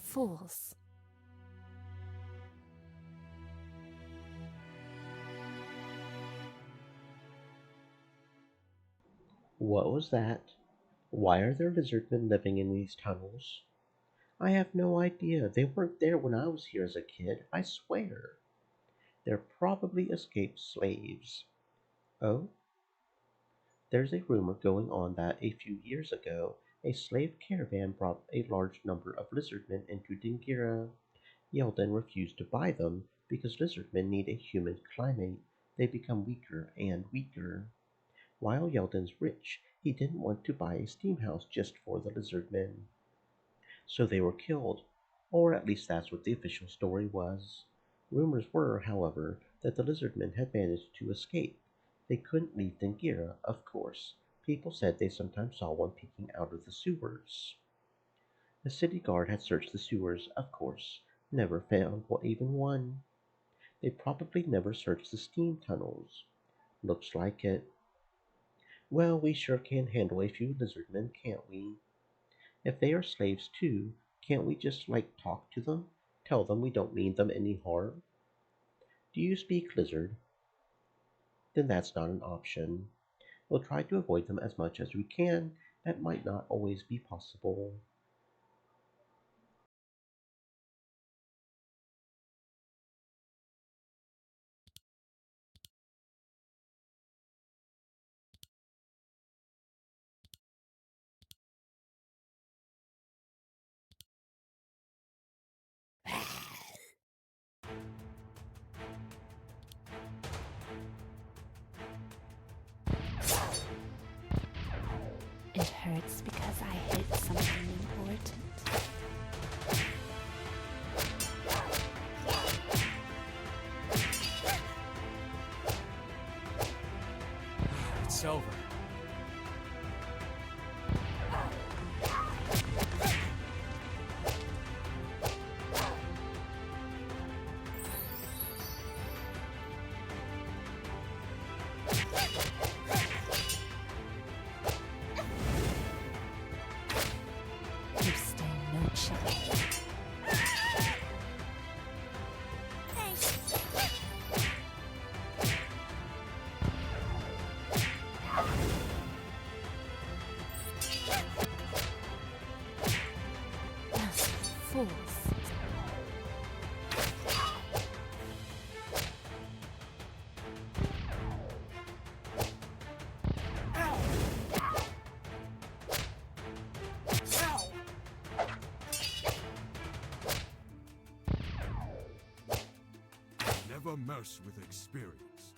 [SPEAKER 3] Fools.
[SPEAKER 1] What was that? Why are there lizardmen living in these tunnels? I have no idea. They weren't there when I was here as a kid, I swear. They're probably escaped slaves. Oh? There's a rumor going on that a few years ago, A slave caravan brought a large number of lizardmen into Dingira. Yelden refused to buy them because lizardmen need a humid climate. They become weaker and weaker. While Yelden's rich, he didn't want to buy a steam house just for the lizardmen. So they were killed, or at least that's what the official story was. Rumors were, however, that the lizardmen had managed to escape. They couldn't leave Dingira, of course. People said they sometimes saw one peeking out of the sewers. The city guard had searched the sewers, of course, never found even one. They probably never searched the steam tunnels. Looks like it. Well, we sure can handle a few lizardmen, can't we? If they are slaves too, can't we just talk to them? Tell them we don't mean them any harm? Do you speak lizard? Then that's not an option. We'll try to avoid them as much as we can. That might not always be possible.
[SPEAKER 3] It hurts because I hit something important.
[SPEAKER 4] It's over.
[SPEAKER 3] You stand no chance.
[SPEAKER 5] Thanks.
[SPEAKER 3] Fools.
[SPEAKER 6] Never mess with experience.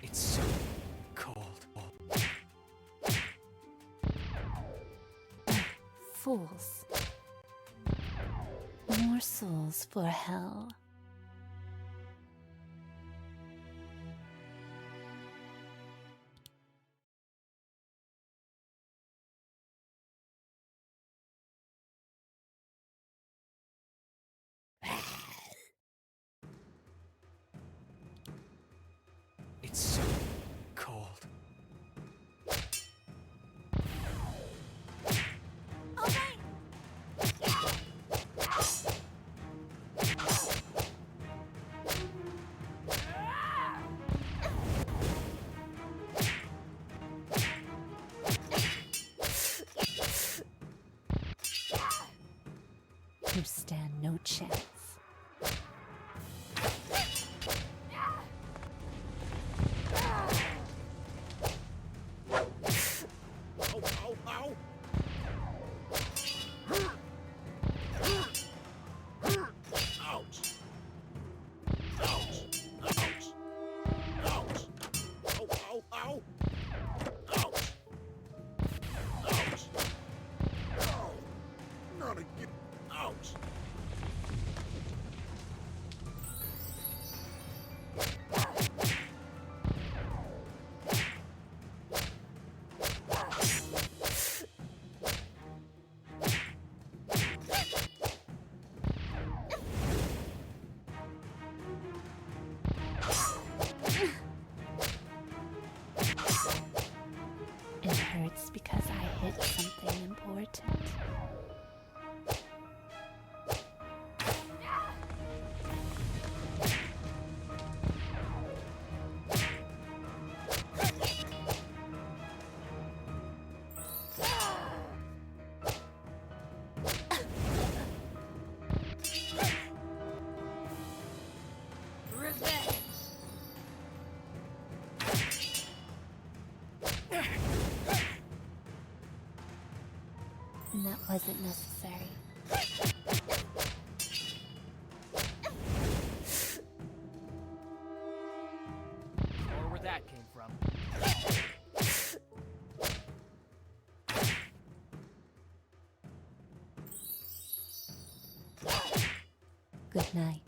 [SPEAKER 4] It's so cold.
[SPEAKER 3] Fools. More souls for hell.
[SPEAKER 4] It's so cold.
[SPEAKER 5] All right.
[SPEAKER 3] wasn't necessary.
[SPEAKER 4] Or where that came from.
[SPEAKER 3] Good night.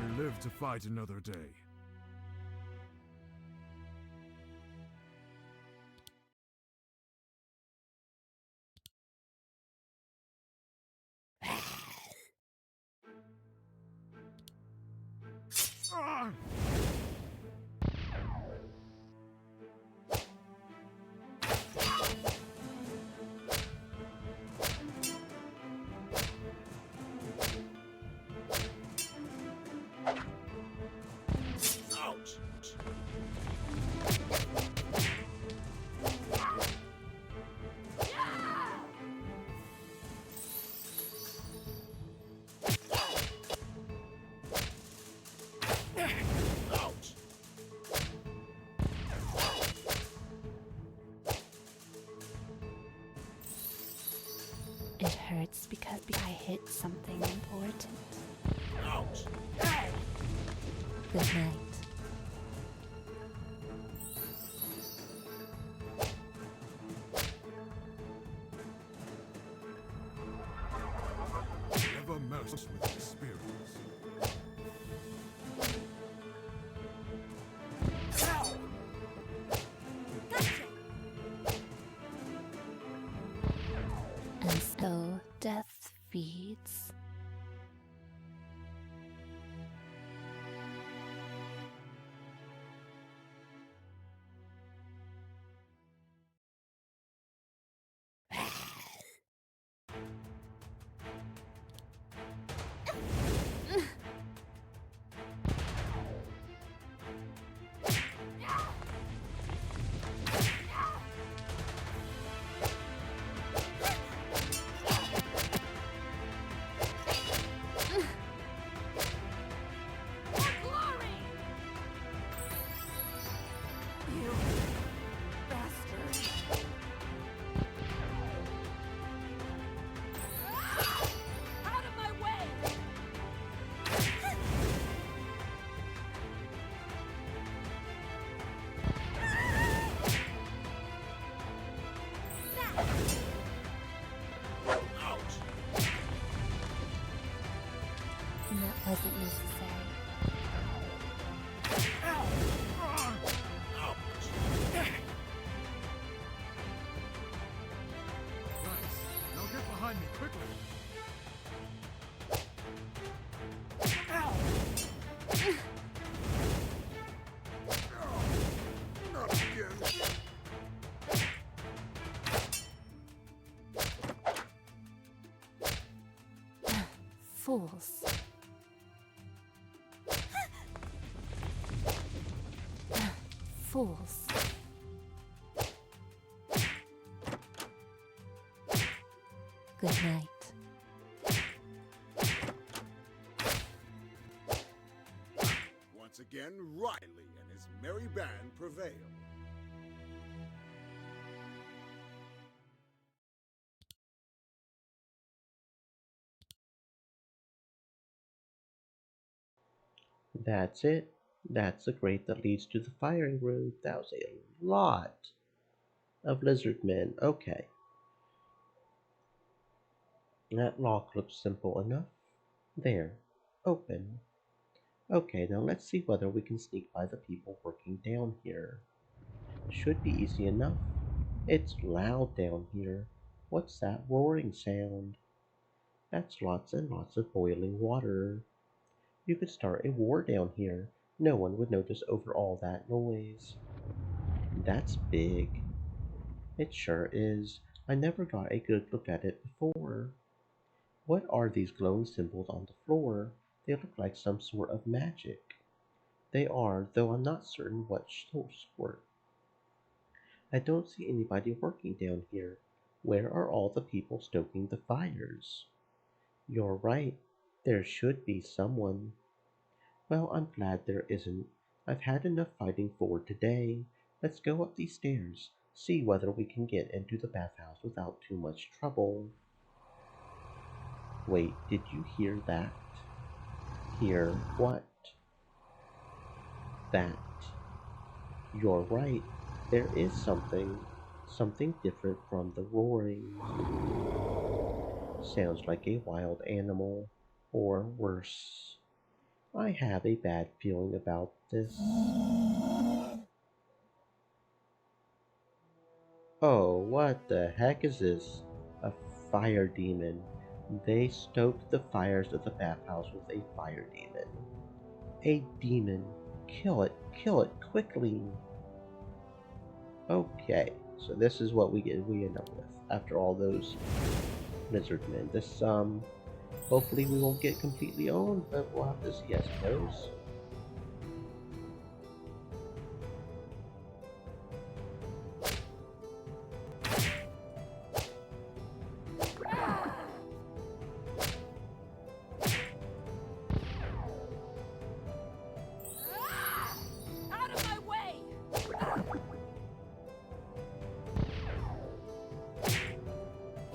[SPEAKER 6] We live to fight another day. Ah! Ouch! Ouch!
[SPEAKER 3] It hurts because I hit something important.
[SPEAKER 6] Ouch!
[SPEAKER 3] Good night.
[SPEAKER 6] Never mess with the spirits.
[SPEAKER 5] Gotcha!
[SPEAKER 3] And so death feeds.
[SPEAKER 7] You bastard. Out of my way!
[SPEAKER 6] Ouch!
[SPEAKER 3] And that wasn't necessary.
[SPEAKER 6] Ouch! Nice. Now get behind me quickly. Not again.
[SPEAKER 3] Fools. Fools. Good night.
[SPEAKER 6] Once again, Riley and his merry band prevail.
[SPEAKER 1] That's it. That's the grate that leads to the firing room. That was a lot of lizard men. Okay. That lock looks simple enough. There. Open. Okay, now let's see whether we can sneak by the people working down here. Should be easy enough. It's loud down here. What's that roaring sound? That's lots and lots of boiling water. You could start a war down here. No one would notice over all that noise. That's big. It sure is. I never got a good look at it before. What are these glowing symbols on the floor? They look like some sort of magic. They are, though I'm not certain what sort. I don't see anybody working down here. Where are all the people stoking the fires? You're right. There should be someone. Well, I'm glad there isn't. I've had enough fighting for today. Let's go up these stairs, see whether we can get into the bathhouse without too much trouble. Wait, did you hear that? Hear what? That. You're right. There is something different from the roaring. Sounds like a wild animal, or worse. I have a bad feeling about this. Oh, what the heck is this? A fire demon. They stoked the fires of the bathhouse with a fire demon. A demon. Kill it quickly. Okay, so this is what we end up with after all those lizard men. This hopefully we won't get completely owned, but we'll have to see, I suppose.
[SPEAKER 7] Out of my way!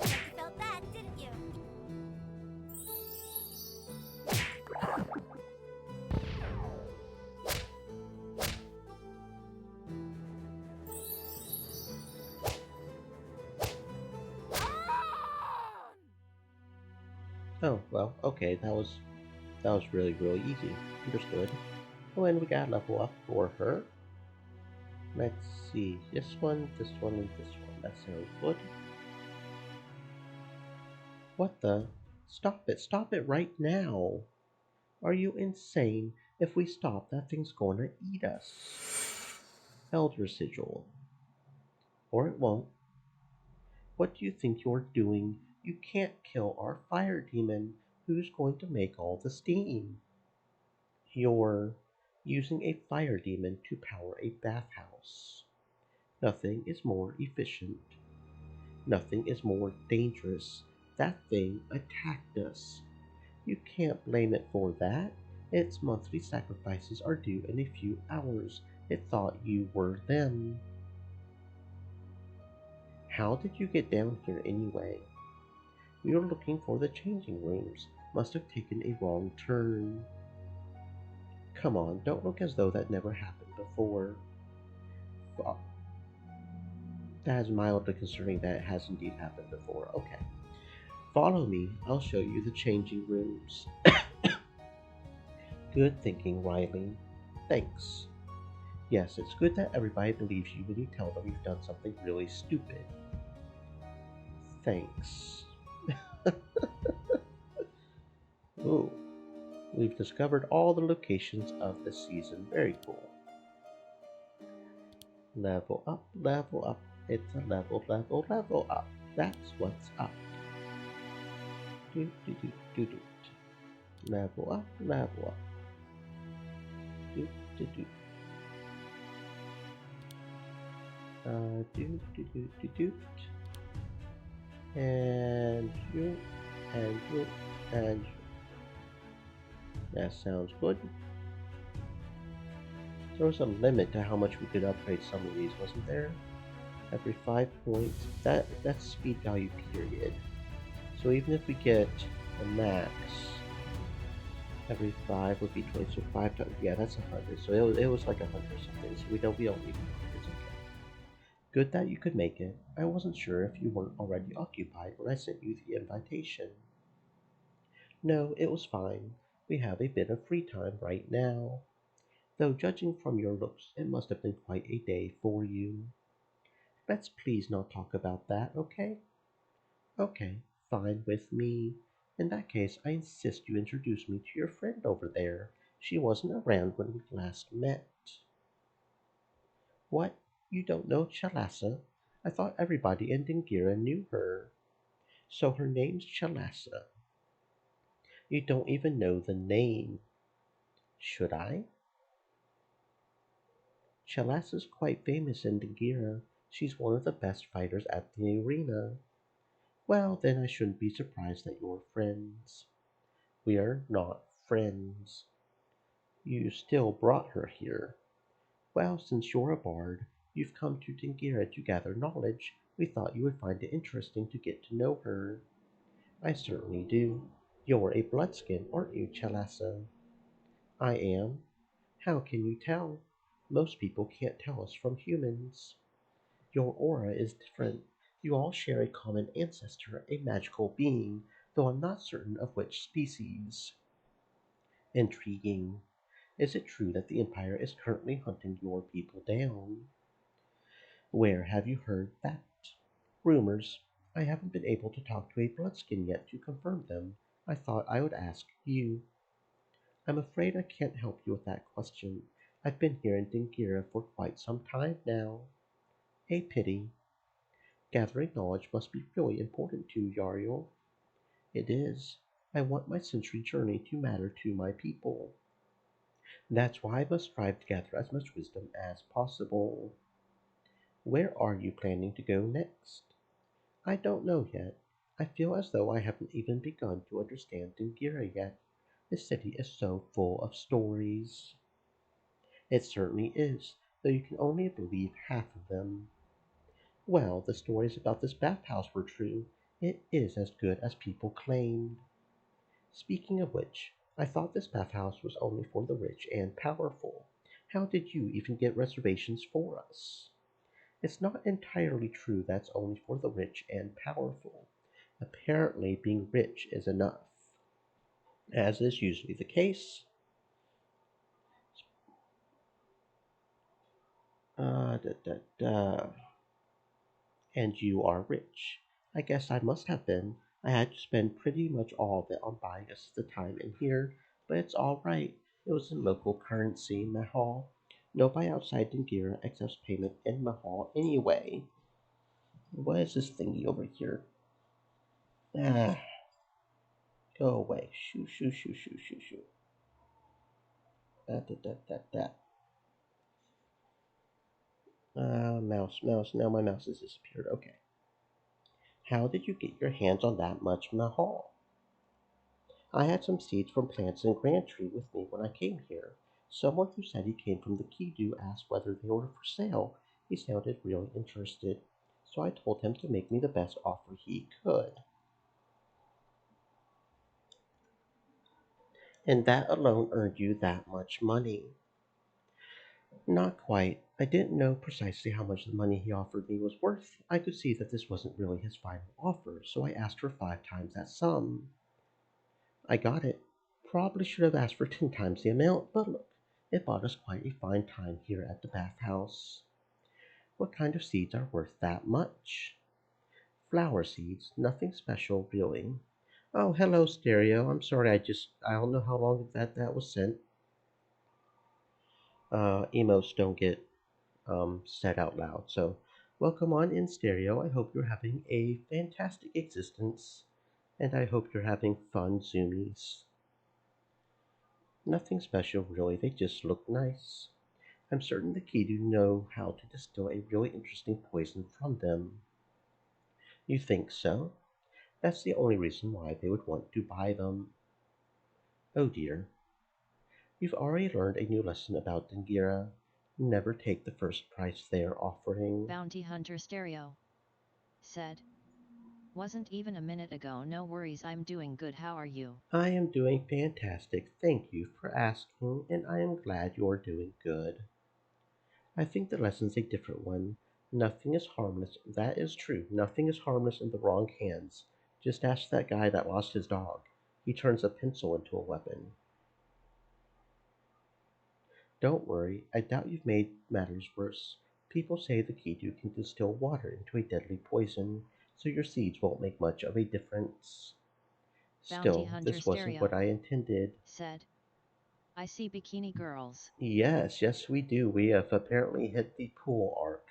[SPEAKER 5] You felt that, didn't you?
[SPEAKER 1] Oh well, okay, that was really easy. Understood. Oh, and we got a level up for her. Let's see, this one, and this one. That sounds good. What the? Stop it right now. Are you insane? If we stop, that thing's going to eat us. Elder Sigil. Or it won't. What do you think you're doing? You can't kill our fire demon. Who's going to make all the steam? You're using a fire demon to power a bathhouse. Nothing is more efficient. Nothing is more dangerous. That thing attacked us. You can't blame it for that. Its monthly sacrifices are due in a few hours. It thought you were them. How did you get down here anyway? We were looking for the changing rooms. Must have taken a wrong turn. Come on, don't look as though that never happened before. Fo- That is mildly concerning that it has indeed happened before. Okay. Follow me, I'll show you the changing rooms. Good thinking, Riley. Thanks. Yes, it's good that everybody believes you when you tell them you've done something really stupid. Thanks. Ooh, we've discovered all the locations of the season. Very cool. Level up, level up. It's a level up. That's what's up. Do, do, do, do, do. Level up, level up. Do, do, do. Do, do, do, do, do. And you, and you, and you. That sounds good. There was a limit to how much we could upgrade some of these, wasn't there? Every 5 points. That's speed value period. So even if we get the max, every 5 would be 20. So 5 times, yeah, that's 100. So it was like 100 something. So we don't need 100. It's okay. Good that you could make it. I wasn't sure if you weren't already occupied when I sent you the invitation. No, it was fine. We have a bit of free time right now. Though judging from your looks, it must have been quite a day for you. Let's please not talk about that, okay? Okay, fine with me. In that case, I insist you introduce me to your friend over there. She wasn't around when we last met. What? You don't know Chalassa? I thought everybody in Dingira knew her. So her name's Chalassa. You don't even know the name. Should I? Chalassa's quite famous in Dingira. She's one of the best fighters at the arena. Well, then I shouldn't be surprised that you're friends. We're not friends. You still brought her here. Well, since you're a bard, you've come to Dingira to gather knowledge. We thought you would find it interesting to get to know her. I certainly do. You're a bloodskin, aren't you, Chalassa? I am. How can you tell? Most people can't tell us from humans. Your aura is different. You all share a common ancestor, a magical being, though I'm not certain of which species. Intriguing. Is it true that the Empire is currently hunting your people down? Where have you heard that? Rumors. I haven't been able to talk to a bloodskin yet to confirm them. I thought I would ask you. I'm afraid I can't help you with that question. I've been here in Dingira for quite some time now. A pity. Gathering knowledge must be really important to you, Yariel. It is. I want my century journey to matter to my people. That's why I must strive to gather as much wisdom as possible. Where are you planning to go next? I don't know yet. I feel as though I haven't even begun to understand Dingira yet. The city is so full of stories. It certainly is, though you can only believe half of them. Well, the stories about this bathhouse were true. It is as good as people claimed. Speaking of which, I thought this bathhouse was only for the rich and powerful. How did you even get reservations for us? It's not entirely true that's only for the rich and powerful. Apparently, being rich is enough. As is usually the case, da, da, da. And you are rich. I guess I must have been. I had to spend pretty much all of it on buying us the time in here, but it's all right. It was in local currency, Mahal. Nobody outside Dingira accepts payment in Mahal anyway. What is this thingy over here? Ah, go away. Shoo, shoo, shoo, shoo, shoo, shoo. Da, da, da, da, da. Mouse, mouse. Now my mouse has disappeared. Okay. How did you get your hands on that much Mahal? I had some seeds from plants in Grand Tree with me when I came here. Someone who said he came from the Kidu asked whether they were for sale. He sounded really interested, so I told him to make me the best offer he could. And that alone earned you that much money. Not quite. I didn't know precisely how much the money he offered me was worth. I could see that this wasn't really his final offer, so I asked for 5 times that sum. I got it. Probably should have asked for 10 times the amount, but look, it bought us quite a fine time here at the bathhouse. What kind of seeds are worth that much? Flower seeds, nothing special really. Oh, hello, Stereo. I'm sorry, I don't know how long that was sent. Emotes don't get said out loud. So, welcome on in, Stereo. I hope you're having a fantastic existence, and I hope you're having fun zoomies. Nothing special really, they just look nice. I'm certain the Kidu know how to distill a really interesting poison from them. You think so? That's the only reason why they would want to buy them. Oh dear. You've already learned a new lesson about Dingira. Never take the first price they are offering.
[SPEAKER 2] Bounty Hunter Stereo said. Wasn't even a minute ago. No worries, I'm doing good. How are you?
[SPEAKER 1] I am doing fantastic. Thank you for asking, and I am glad you're doing good. I think the lesson's a different one. Nothing is harmless. That is true. Nothing is harmless in the wrong hands. Just ask that guy that lost his dog. He turns a pencil into a weapon. Don't worry, I doubt you've made matters worse. People say the Kidu can distill water into a deadly poison, so your seeds won't make much of a difference.
[SPEAKER 2] Bounty
[SPEAKER 1] Still,
[SPEAKER 2] Hunter
[SPEAKER 1] this wasn't what
[SPEAKER 2] Stereo
[SPEAKER 1] I intended.
[SPEAKER 2] said. I see bikini girls.
[SPEAKER 1] Yes, yes, we do. We have apparently hit the pool arc.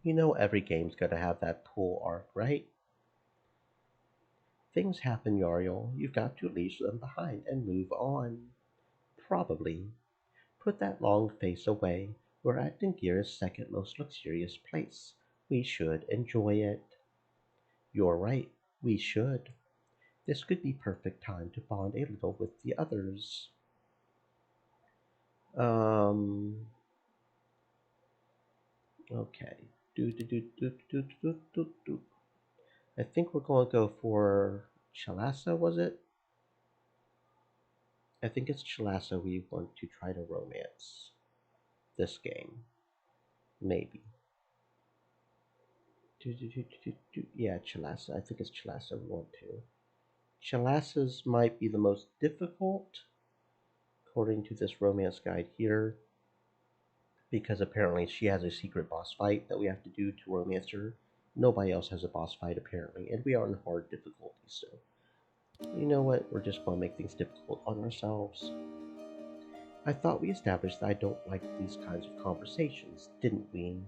[SPEAKER 1] You know every game's gotta have that pool arc, right? Things happen, Yariel. You've got to leave them behind and move on. Probably. Put that long face away. We're at Dingira's second most luxurious place. We should enjoy it. You're right, we should. This could be perfect time to bond a little with the others. Um, okay. Do. I think we're going to go for Chalasa, was it? I think it's Chalasa we want to try to romance this game. Maybe. Yeah, Chalasa. I think it's Chalasa we want to. Chalasa's might be the most difficult, according to this romance guide here, because apparently she has a secret boss fight that we have to do to romance her. Nobody else has a boss fight apparently, and we are on hard difficulty, so you know what? We're just going to make things difficult on ourselves. I thought we established that I don't like these kinds of conversations, didn't we?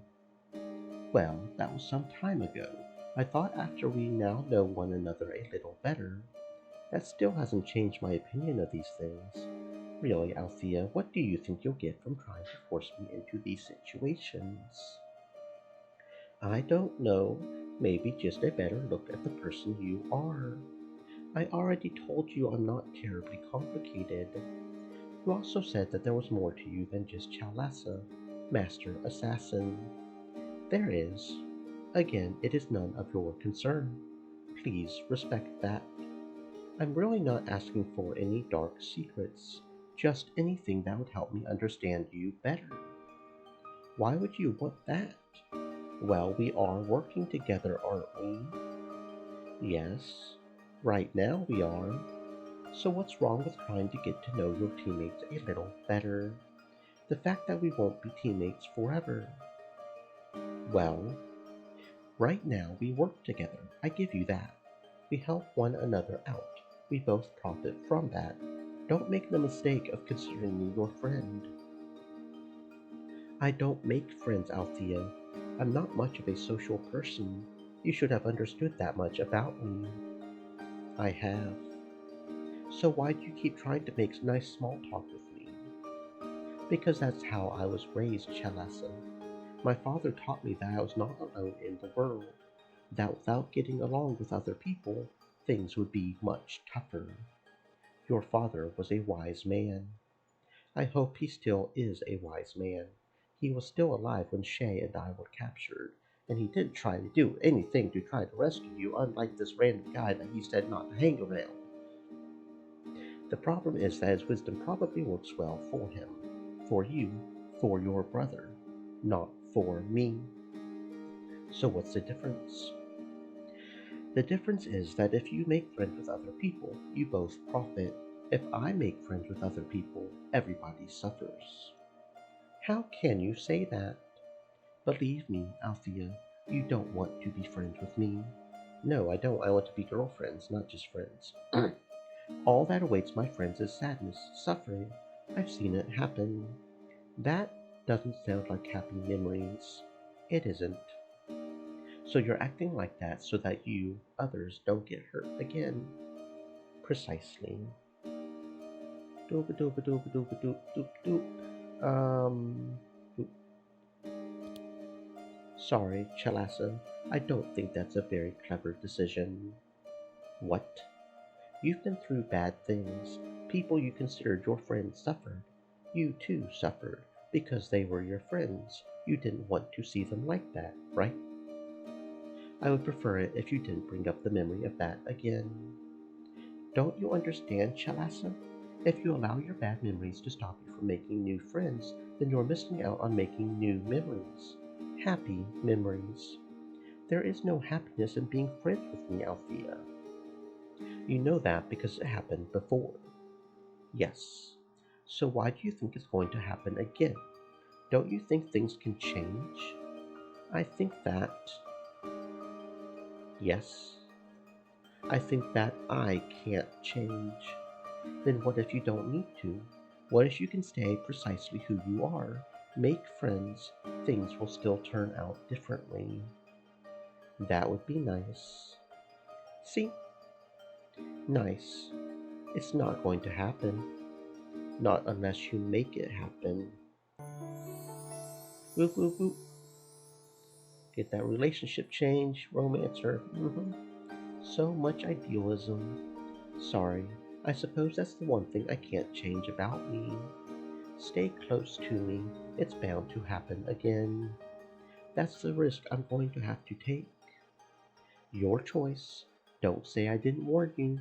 [SPEAKER 1] Well, that was some time ago. I thought after we now know one another a little better, that still hasn't changed my opinion of these things. Really, Althea, what do you think you'll get from trying to force me into these situations? I don't know. Maybe just a better look at the person you are. I already told you I'm not terribly complicated. You also said that there was more to you than just Chalasa, Master Assassin. There is. Again, it is none of your concern. Please respect that. I'm really not asking for any dark secrets, just anything that would help me understand you better. Why would you want that? Well, we are working together, aren't we? Yes. Right now we are. So what's wrong with trying to get to know your teammates a little better? The fact that we won't be teammates forever. Well, right now we work together. I give you that. We help one another out. We both profit from that. Don't make the mistake of considering me your friend. I don't make friends, Althea. I'm not much of a social person. You should have understood that much about me. I have. So why do you keep trying to make nice small talk with me? Because that's how I was raised, Chalasa. My father taught me that I was not alone in the world, that without getting along with other people, things would be much tougher. Your father was a wise man. I hope he still is a wise man. He was still alive when Shay and I were captured, and he didn't try to do anything to try to rescue you, unlike this random guy that he said not to hang around. The problem is that his wisdom probably works well for him, for you, for your brother, not for me. So what's the difference? The difference is that if you make friends with other people, you both profit. If I make friends with other people, everybody suffers. How can you say that? Believe me, Althea, you don't want to be friends with me. No, I don't. I want to be girlfriends, not just friends. All that awaits my friends is sadness, suffering. I've seen it happen. That doesn't sound like happy memories. It isn't. So you're acting like that so that you, others, don't get hurt again. Precisely. Doop doop doop doop doop doop doop. Um. Sorry, Chalasa. I don't think that's a very clever decision. What? You've been through bad things. People you considered your friends suffered. You too suffered because they were your friends. You didn't want to see them like that, right? I would prefer it if you didn't bring up the memory of that again. Don't you understand, Chalasa? If you allow your bad memories to stop you from making new friends, then you're missing out on making new memories. Happy memories. There is no happiness in being friends with me, Althea. You know that because it happened before. Yes. So why do you think it's going to happen again? Don't you think things can change? I think that. Yes. I think that I can't change. Then what if you don't need to? What if you can stay precisely who you are? Make friends, things will still turn out differently. That would be nice. See? Nice. It's not going to happen. Not unless you make it happen. Whoop, whoop, whoop. Get that relationship change, romancer. So much idealism. Sorry, I suppose that's the one thing I can't change about me. Stay close to me. It's bound to happen again. That's the risk I'm going to have to take. Your choice. Don't say I didn't warn you.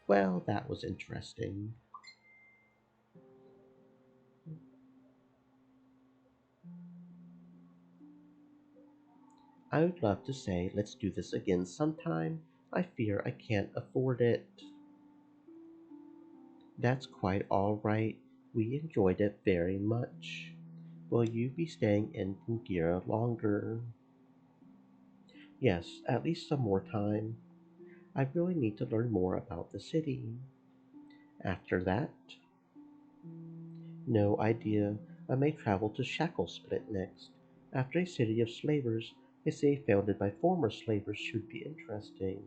[SPEAKER 1] Well, that was interesting. I would love to say let's do this again sometime. I fear I can't afford it. That's quite all right. We enjoyed it very much. Will you be staying in Kingira longer? Yes, at least some more time. I really need to learn more about the city. After that, no idea. I may travel to Shacklesplit next. After a city of slavers, a city founded by former slavers should be interesting.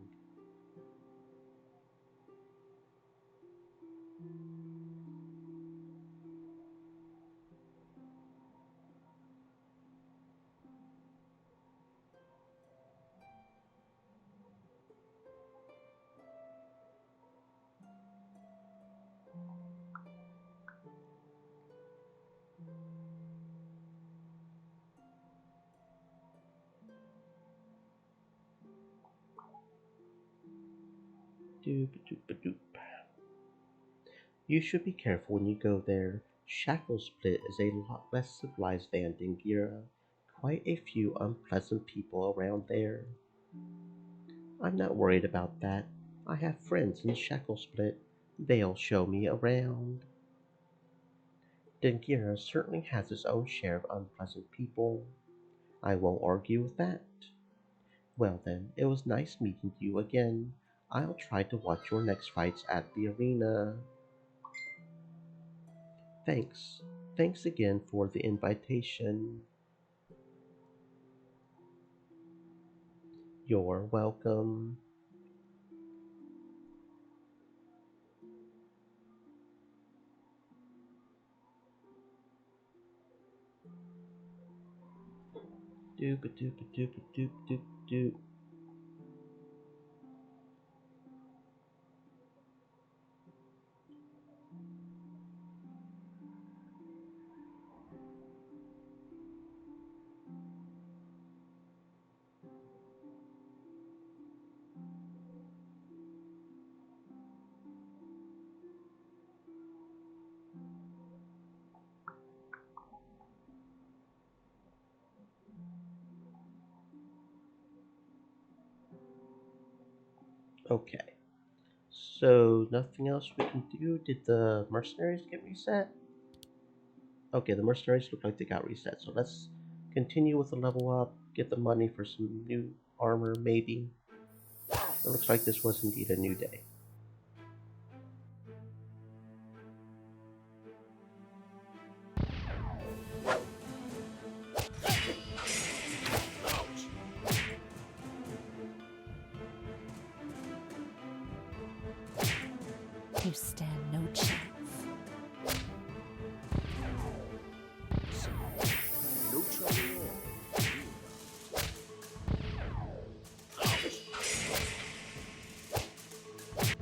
[SPEAKER 1] Doop doop doop. You should be careful when you go there. Shacklesplit is a lot less civilized than Dingira. Quite a few unpleasant people around there. I'm not worried about that. I have friends in Shacklesplit. They'll show me around. Dingira certainly has its own share of unpleasant people. I won't argue with that. Well then, it was nice meeting you again. I'll try to watch your next fights at the arena. Thanks. Thanks again for the invitation. You're welcome. Doop doop doop doop doop doop. Okay. So nothing else we can do? Did the mercenaries get reset? Okay, the mercenaries look like they got reset. So let's continue with the level up, get the money for some new armor, maybe. It looks like this was indeed a new day.
[SPEAKER 3] You stand no chance.
[SPEAKER 6] No trouble at all.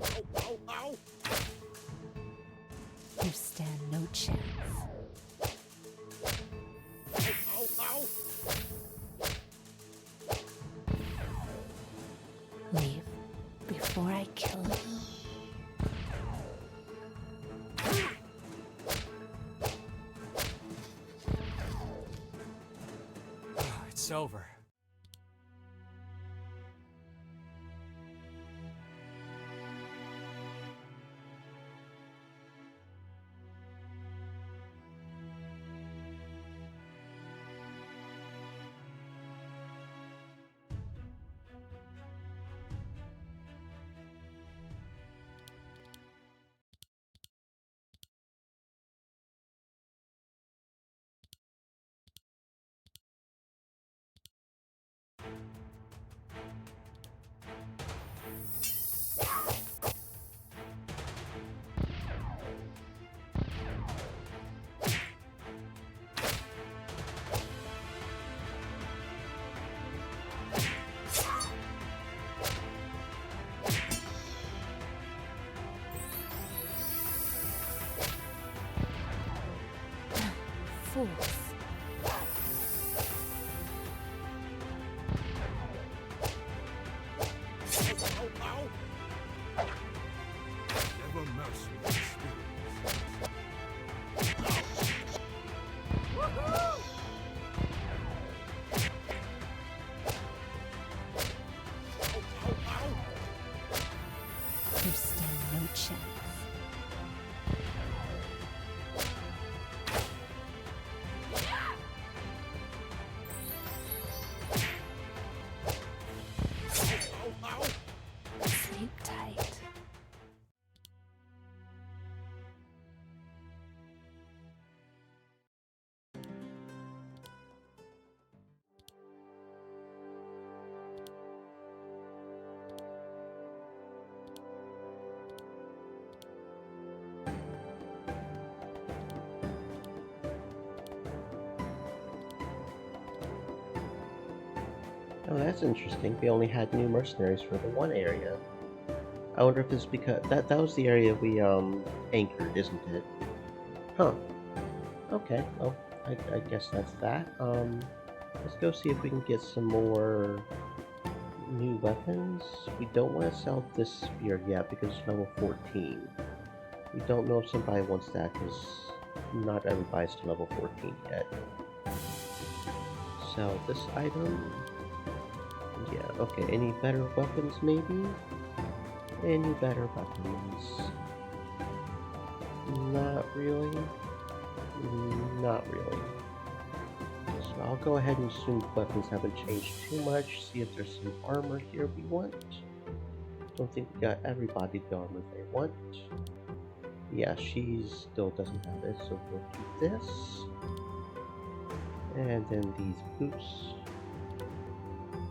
[SPEAKER 6] Ow, ow, ow!
[SPEAKER 3] You stand no chance.
[SPEAKER 6] Ow, ow,
[SPEAKER 3] Leave before I kill you.
[SPEAKER 4] It's over.
[SPEAKER 3] force.
[SPEAKER 6] Never mercy with spirits.
[SPEAKER 3] You stand no chance. Sleep tight.
[SPEAKER 1] Oh, that's interesting. We only had new mercenaries for the one area. I wonder if it's because that was the area we anchored, isn't it? Huh. Okay. Well, I guess that's that. Let's go see if we can get some more new weapons. We don't want to sell this spear yet because it's level 14. We don't know if somebody wants that because not everybody's to level 14 yet. Sell this item. Yeah, okay. Any better weapons, maybe? Any better weapons? Not really. Not really. So I'll go ahead and assume the weapons haven't changed too much. See if there's some armor here we want. Don't think we got everybody the armor they want. Yeah, she still doesn't have it, so we'll do this. And then these boots.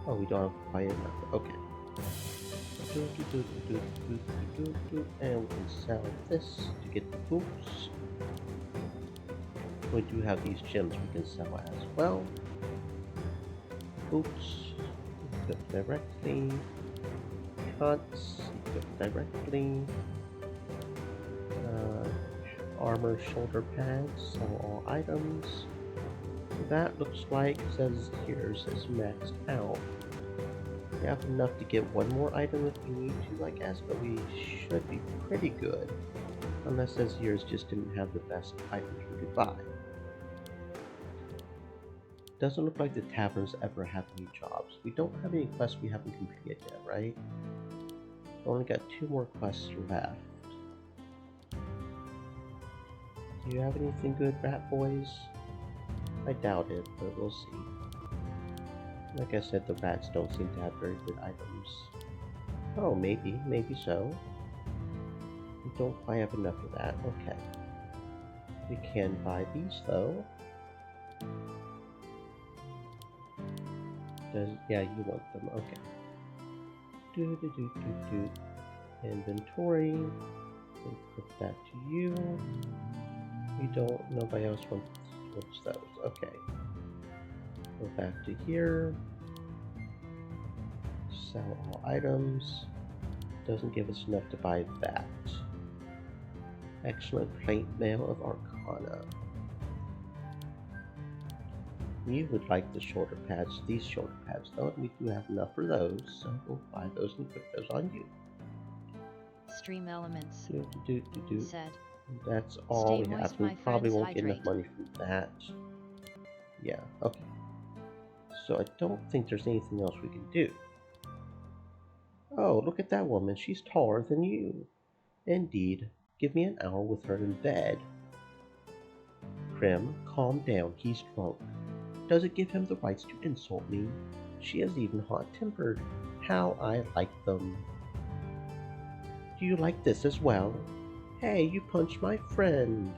[SPEAKER 1] Oh, we don't have quite enough. Okay. And we can sell this to get the boots. We do have these gems we can sell as well. Boots, equip directly. Hunts, equip directly. Armor shoulder pads, sell all items. That looks like, says yours is maxed out. We have enough to get one more item if we need to, I guess, but we should be pretty good. Unless says yours just didn't have the best items we could buy. Doesn't look like the taverns ever have any jobs. We don't have any quests we haven't completed yet, right? We only got 2 more quests left. Do you have anything good, rat boys? I doubt it, but we'll see. Like I said, the rats don't seem to have very good items. Oh, maybe so. We don't quite have enough of that. Okay. We can buy these though. Yeah, you want them. Okay. Inventory. We'll put that to you. We don't. Nobody else wants those. Okay. Go back to here. Sell all items. Doesn't give us enough to buy that. Excellent plate mail of Arcana. You would like the shoulder pads, these shoulder pads though, and we do have enough for those, so we'll buy those and put those on you.
[SPEAKER 2] Stream elements. Said.
[SPEAKER 1] That's all
[SPEAKER 2] Stay
[SPEAKER 1] we have.
[SPEAKER 2] moist,
[SPEAKER 1] We
[SPEAKER 2] my
[SPEAKER 1] probably
[SPEAKER 2] friends,
[SPEAKER 1] won't get enough
[SPEAKER 2] hydrate.
[SPEAKER 1] money from that. Yeah, okay. So I don't think there's anything else we can do. Oh, look at that woman. She's taller than you. Indeed. Give me an hour with her in bed. Krim, calm down. He's drunk. Does it give him the rights to insult me? She is even hot-tempered. How I like them. Do you like this as well? Hey, you punched my friend.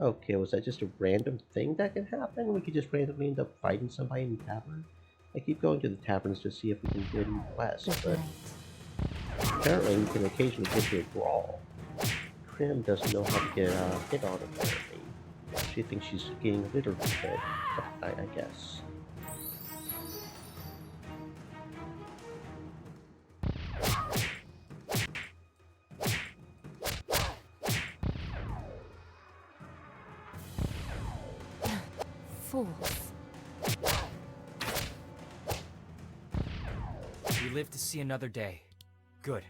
[SPEAKER 1] Okay, was that just a random thing that can happen? We could just randomly end up fighting somebody in the tavern? I keep going to the taverns to see if we can get a quest, but apparently we can occasionally get to a brawl. Krim doesn't know how to get hit on apparently. She thinks she's getting literally hit, I guess.
[SPEAKER 3] fools.
[SPEAKER 4] We live to see another day. Good.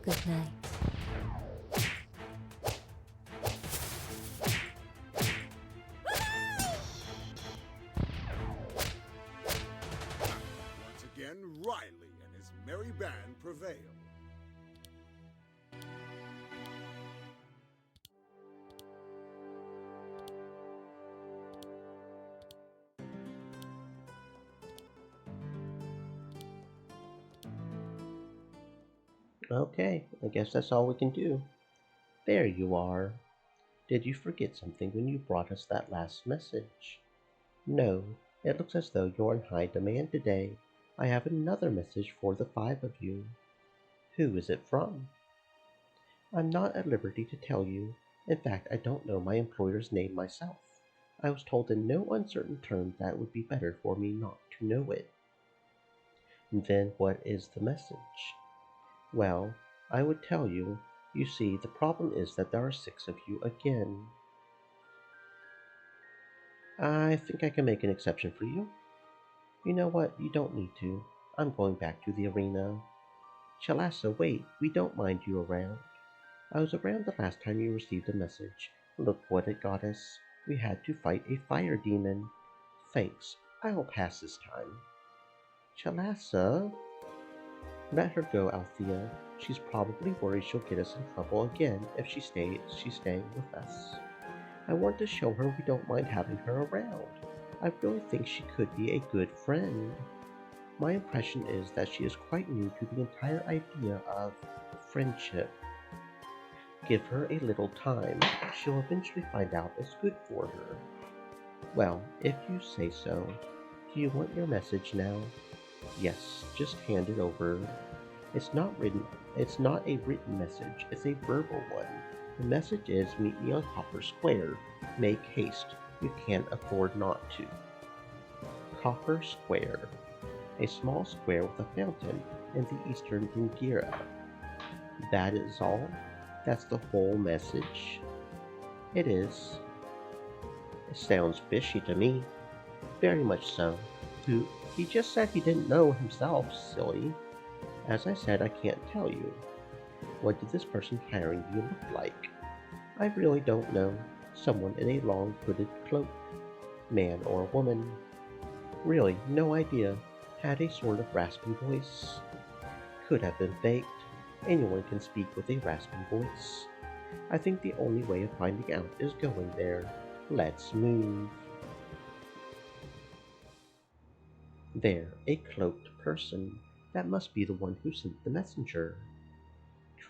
[SPEAKER 3] Good night.
[SPEAKER 6] Once again, Riley and his merry band prevail.
[SPEAKER 1] Okay, I guess that's all we can do. There you are. Did you forget something when you brought us that last message? No, it looks as though you're in high demand today. I have another message for the five of you. Who is it from? I'm not at liberty to tell you. In fact, I don't know my employer's name myself. I was told in no uncertain terms that it would be better for me not to know it. Then what is the message? Well, I would tell you. You see, the problem is that there are 6 of you again. I think I can make an exception for you. You know what? You don't need to. I'm going back to the arena. Chalassa, wait. We don't mind you around. I was around the last time you received a message. Look what it got us. We had to fight a fire demon. Thanks. I'll pass this time. Chalassa? Let her go, Althea. She's probably worried she'll get us in trouble again if she's staying with us. I want to show her we don't mind having her around. I really think she could be a good friend. My impression is that she is quite new to the entire idea of friendship. Give her a little time. She'll eventually find out it's good for her. Well, if you say so. Do you want your message now? Yes, just hand it over. It's not a written message, it's a verbal one. The message is meet me on Copper Square. Make haste. You can't afford not to. Copper Square. A small square with a fountain in the eastern Dingira. That is all? That's the whole message? It is. It sounds fishy to me. Very much so. He just said he didn't know himself, silly. As I said, I can't tell you. What did this person hiring you look like? I really don't know. Someone in a long hooded cloak. Man or woman. Really, no idea. Had a sort of raspy voice. Could have been faked. Anyone can speak with a raspy voice. I think the only way of finding out is going there. Let's move. There, a cloaked person. That must be the one who sent the messenger.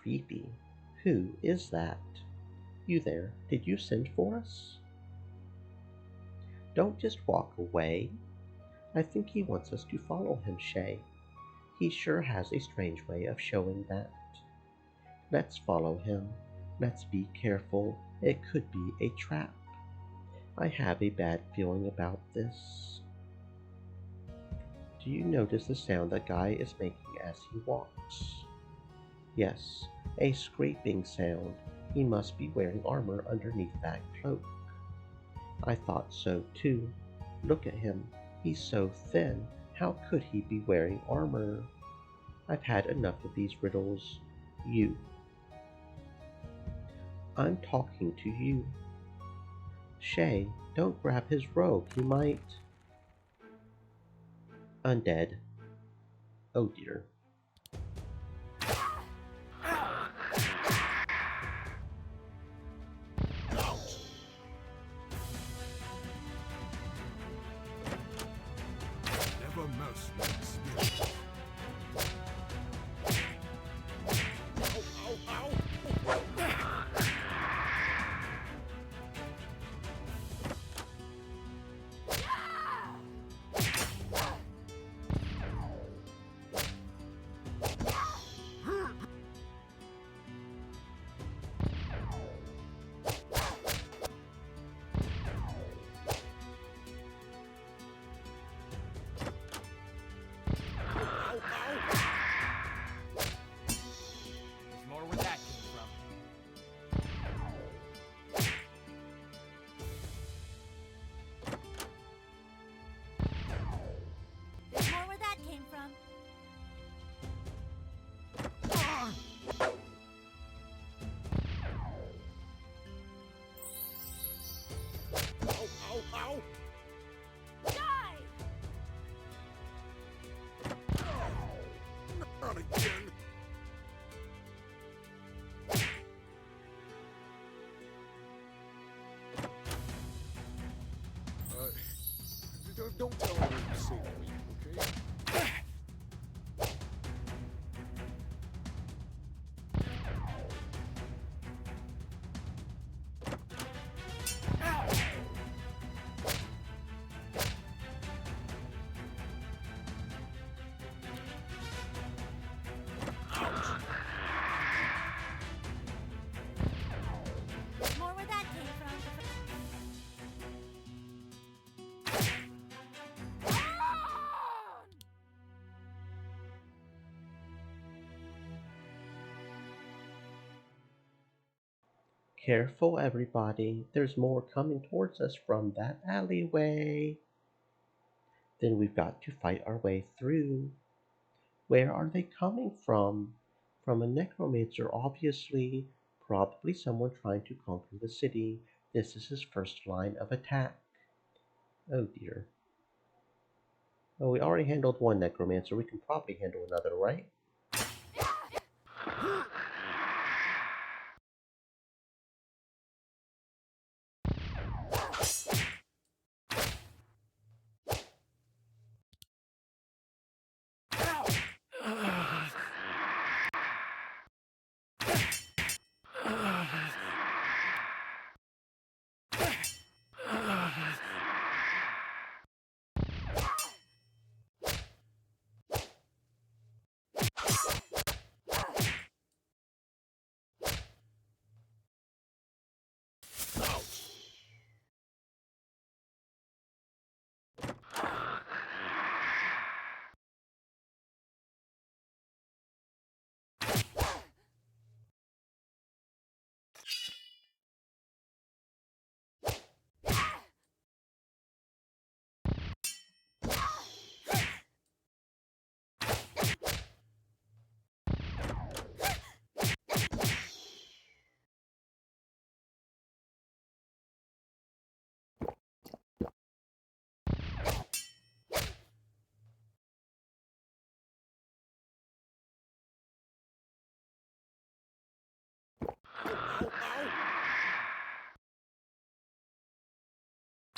[SPEAKER 1] Creepy. Who is that? You there, did you send for us? Don't just walk away. I think he wants us to follow him, Shay. He sure has a strange way of showing that. Let's follow him. Let's be careful. It could be a trap. I have a bad feeling about this. Do you notice the sound that guy is making as he walks? Yes, a scraping sound. He must be wearing armor underneath that cloak. I thought so too. Look at him. He's so thin. How could he be wearing armor? I've had enough of these riddles. You. I'm talking to you. Shay, don't grab his robe. He might... Undead. Oh dear.
[SPEAKER 6] Never mercenary spirit. Ow, ow, ow! Not again! Don't tell anyone you saved me, okay?
[SPEAKER 5] More where that came from.
[SPEAKER 1] Careful, everybody. There's more coming towards us from that alleyway. Then we've got to fight our way through. Where are they coming from? From a necromancer, obviously. Probably someone trying to conquer the city. This is his first line of attack. Oh dear. Well, we already handled one necromancer. We can probably handle another, right?
[SPEAKER 6] Ow, ow!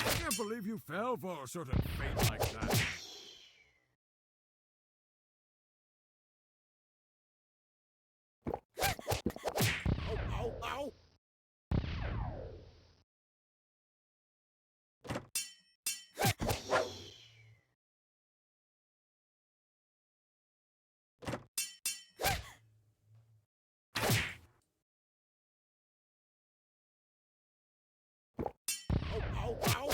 [SPEAKER 6] I can't believe you fell for a certain fate like that. Ow, ow, ow! Ow, ow, ow!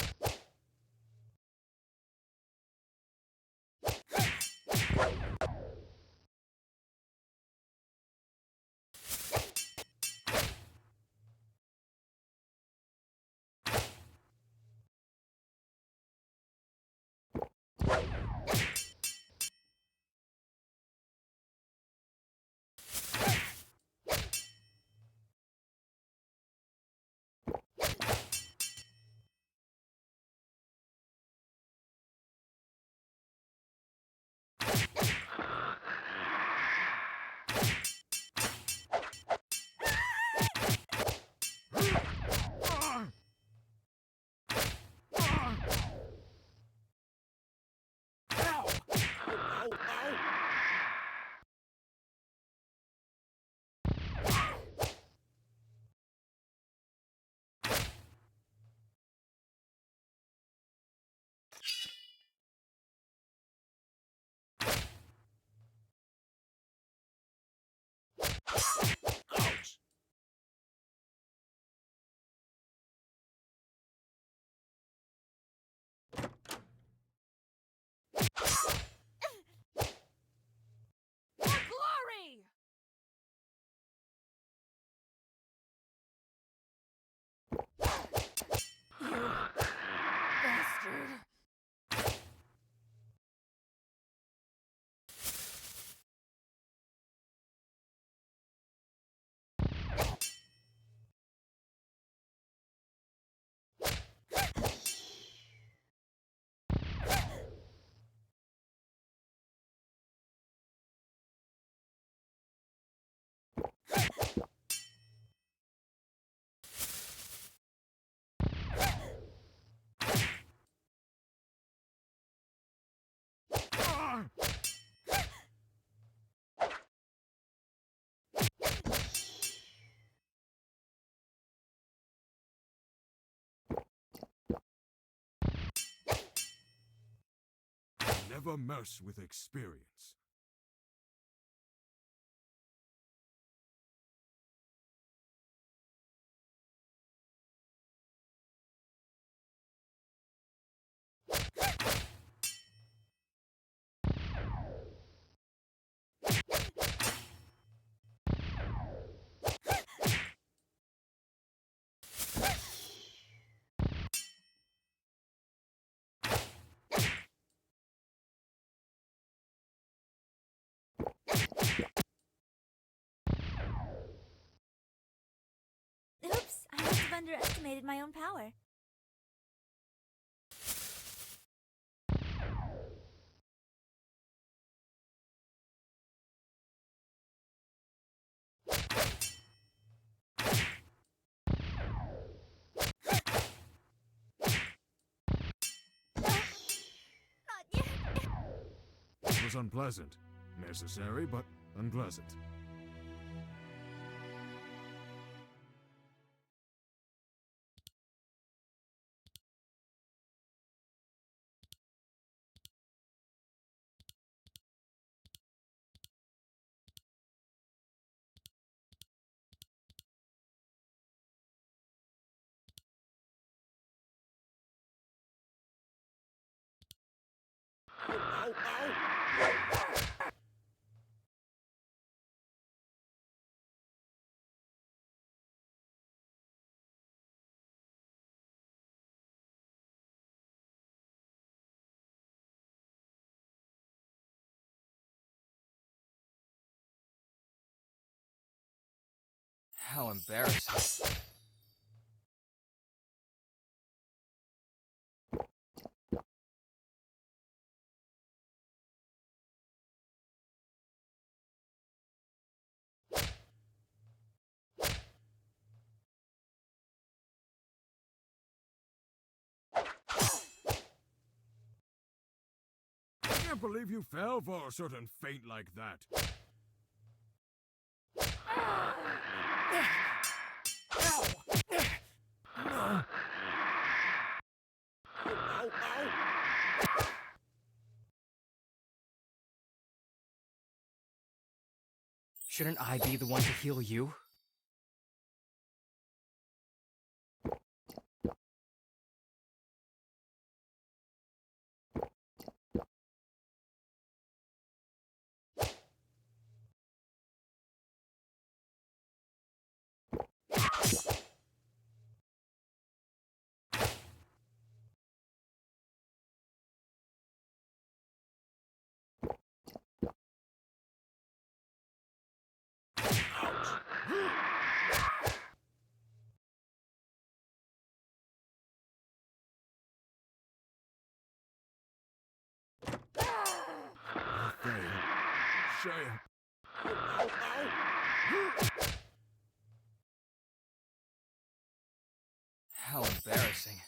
[SPEAKER 6] Never mess with experience.
[SPEAKER 5] Oops, I must have underestimated my own power. Not yet.
[SPEAKER 6] It was unpleasant. Necessary, but unpleasant.
[SPEAKER 4] How embarrassing.
[SPEAKER 6] I can't believe you fell for a certain fate like that.
[SPEAKER 4] Shouldn't I be the one to heal you?
[SPEAKER 6] Fail. Shame.
[SPEAKER 4] How embarrassing.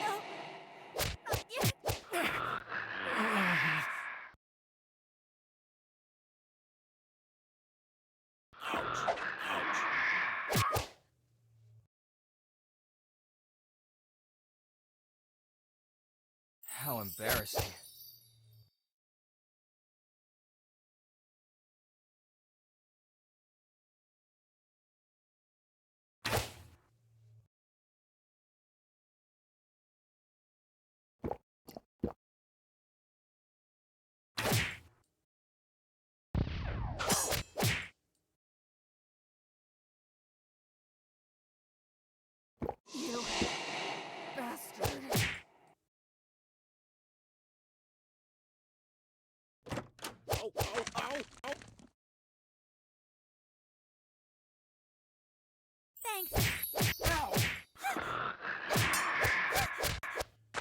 [SPEAKER 5] No, not yet.
[SPEAKER 4] How embarrassing.
[SPEAKER 7] You bastard.
[SPEAKER 5] Thanks.
[SPEAKER 6] Ow!
[SPEAKER 5] No, not.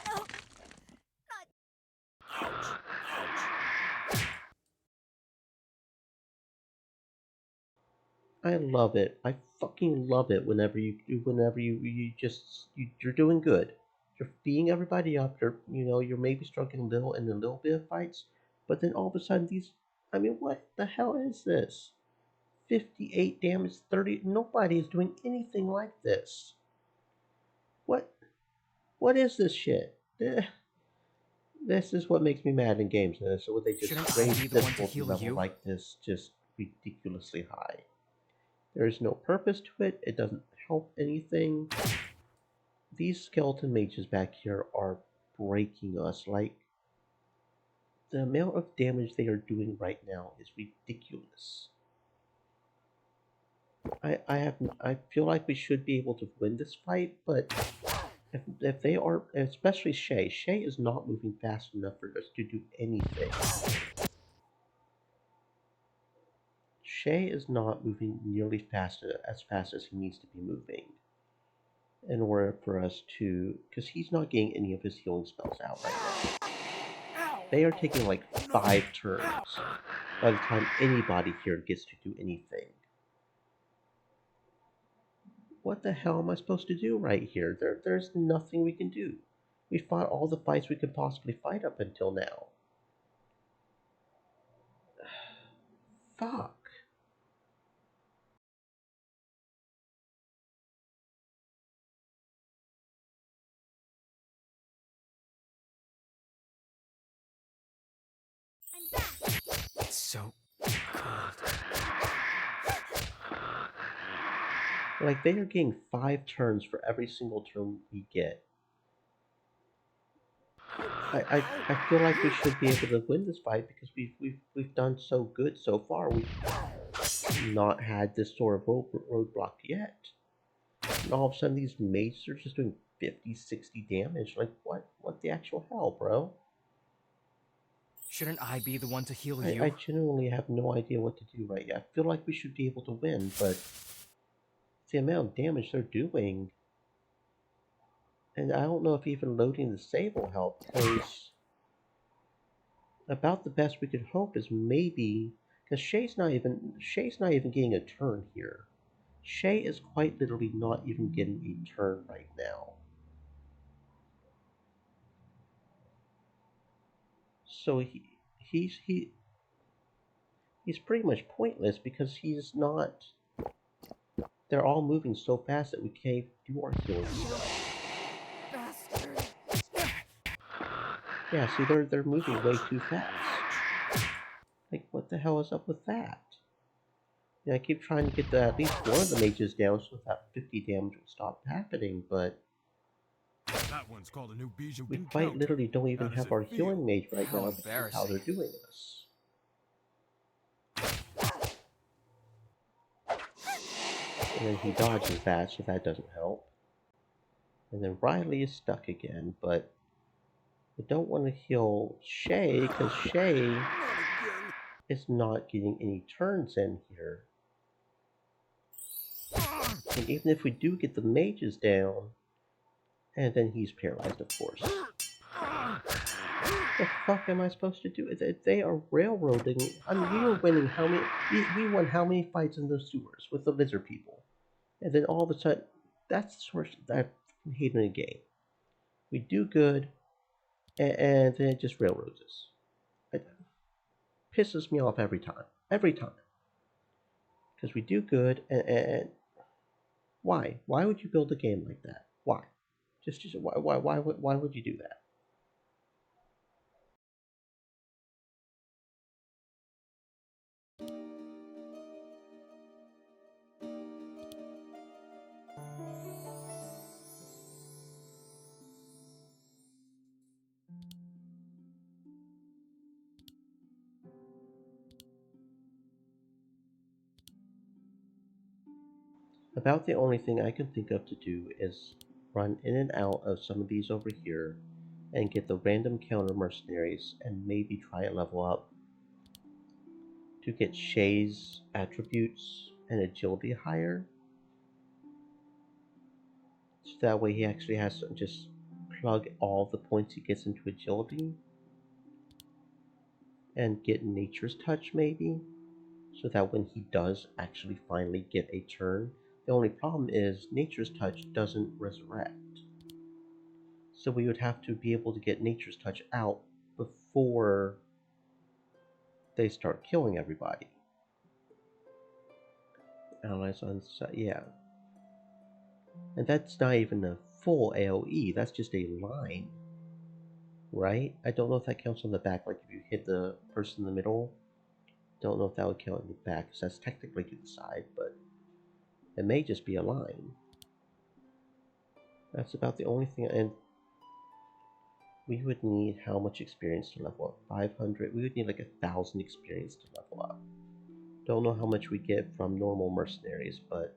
[SPEAKER 6] Ouch! Ouch!
[SPEAKER 1] I love it. I fucking love it whenever you're doing good. You're beating everybody up. You're maybe struggling a little in a little bit of fights, but then all of a sudden I mean, what the hell is this? 58 damage, 30. Nobody is doing anything like this. What? What is this shit? This is what makes me mad in games. So they just
[SPEAKER 4] Shouldn't I
[SPEAKER 1] raise
[SPEAKER 4] be
[SPEAKER 1] the
[SPEAKER 4] the one to
[SPEAKER 1] difficulty
[SPEAKER 4] heal
[SPEAKER 1] level
[SPEAKER 4] you?
[SPEAKER 1] like this, just ridiculously high. There is no purpose to it. It doesn't help anything. These skeleton mages back here are breaking us. Like, the amount of damage they are doing right now is ridiculous. I feel like we should be able to win this fight, but if they are, especially Shay, Shay is not moving fast enough for us to do anything. Shay is not moving nearly as fast as he needs to be moving in order for us to, because he's not getting any of his healing spells out right now.
[SPEAKER 6] Ow!
[SPEAKER 1] They are taking like
[SPEAKER 6] No.
[SPEAKER 1] 5 turns by the time anybody here gets to do anything. What the hell am I supposed to do right here? There's nothing we can do. We fought all the fights we could possibly fight up until now. Fuck.
[SPEAKER 5] I'm back.
[SPEAKER 4] It's so cold.
[SPEAKER 1] Like, they are getting 5 turns for every single turn we get. I feel like we should be able to win this fight because we've done so good so far. We've not had this sort of roadblock yet. And all of a sudden these mages are just doing 50, 60 damage. Like, what the actual hell, bro?
[SPEAKER 4] Shouldn't I be the one to heal
[SPEAKER 1] I
[SPEAKER 4] you?
[SPEAKER 1] genuinely have no idea what to do right now. I feel like we should be able to win, but the amount of damage they're doing, and I don't know if even loading the save will help, because about the best we could hope is maybe, because Shay's not even getting a turn here. Shay is quite literally not even getting a turn right now. So he's pretty much pointless because he's not. They're all moving so fast that we can't do our healing stuff.
[SPEAKER 6] Bastard!
[SPEAKER 1] Yeah, see, they're moving way too fast. Like, what the hell is up with that? Yeah, I keep trying to get at least one of the mages down so that 50 damage will stop happening, but
[SPEAKER 6] That one's called a new Bijou
[SPEAKER 1] we quite
[SPEAKER 6] encounter.
[SPEAKER 1] literally don't
[SPEAKER 6] How
[SPEAKER 1] even
[SPEAKER 6] does
[SPEAKER 1] have
[SPEAKER 6] it
[SPEAKER 1] our
[SPEAKER 6] feel?
[SPEAKER 1] healing mage right
[SPEAKER 4] How
[SPEAKER 1] now because of how
[SPEAKER 4] embarrassing.
[SPEAKER 1] they're doing this. And then he dodges that, so that doesn't help. And then Riley is stuck again, but I don't want to heal Shay because Shay
[SPEAKER 6] Not again!
[SPEAKER 1] is not getting any turns in here. And even if we do get the mages down, and then he's paralyzed, of course. What the fuck am I supposed to do? They are railroading. I mean, we were winning how many? We won how many fights in those sewers with the lizard people? And then all of a sudden, that's the source that I hate in a game. We do good, and then it just railroads us. It pisses me off every time. Every time. Because we do good, and why? Why would you build a game like that? Why? Just why would you do that? About the only thing I can think of to do is run in and out of some of these over here and get the random counter mercenaries and maybe try a level up to get Shay's attributes and agility higher. That way he actually has to just plug all the points he gets into agility and get nature's touch maybe, so that when he does actually finally get a turn, the only problem is nature's touch doesn't resurrect. So we would have to be able to get nature's touch out before they start killing everybody. Allies on side, yeah. And that's not even a full AoE, that's just a line. Right? I don't know if that counts on the back, like if you hit the person in the middle. Don't know if that would count on the back, because that's technically to the side, but it may just be a line. That's about the only thing, and we would need how much experience to level up? 500? We would need like 1,000 experience to level up. Don't know how much we get from normal mercenaries, but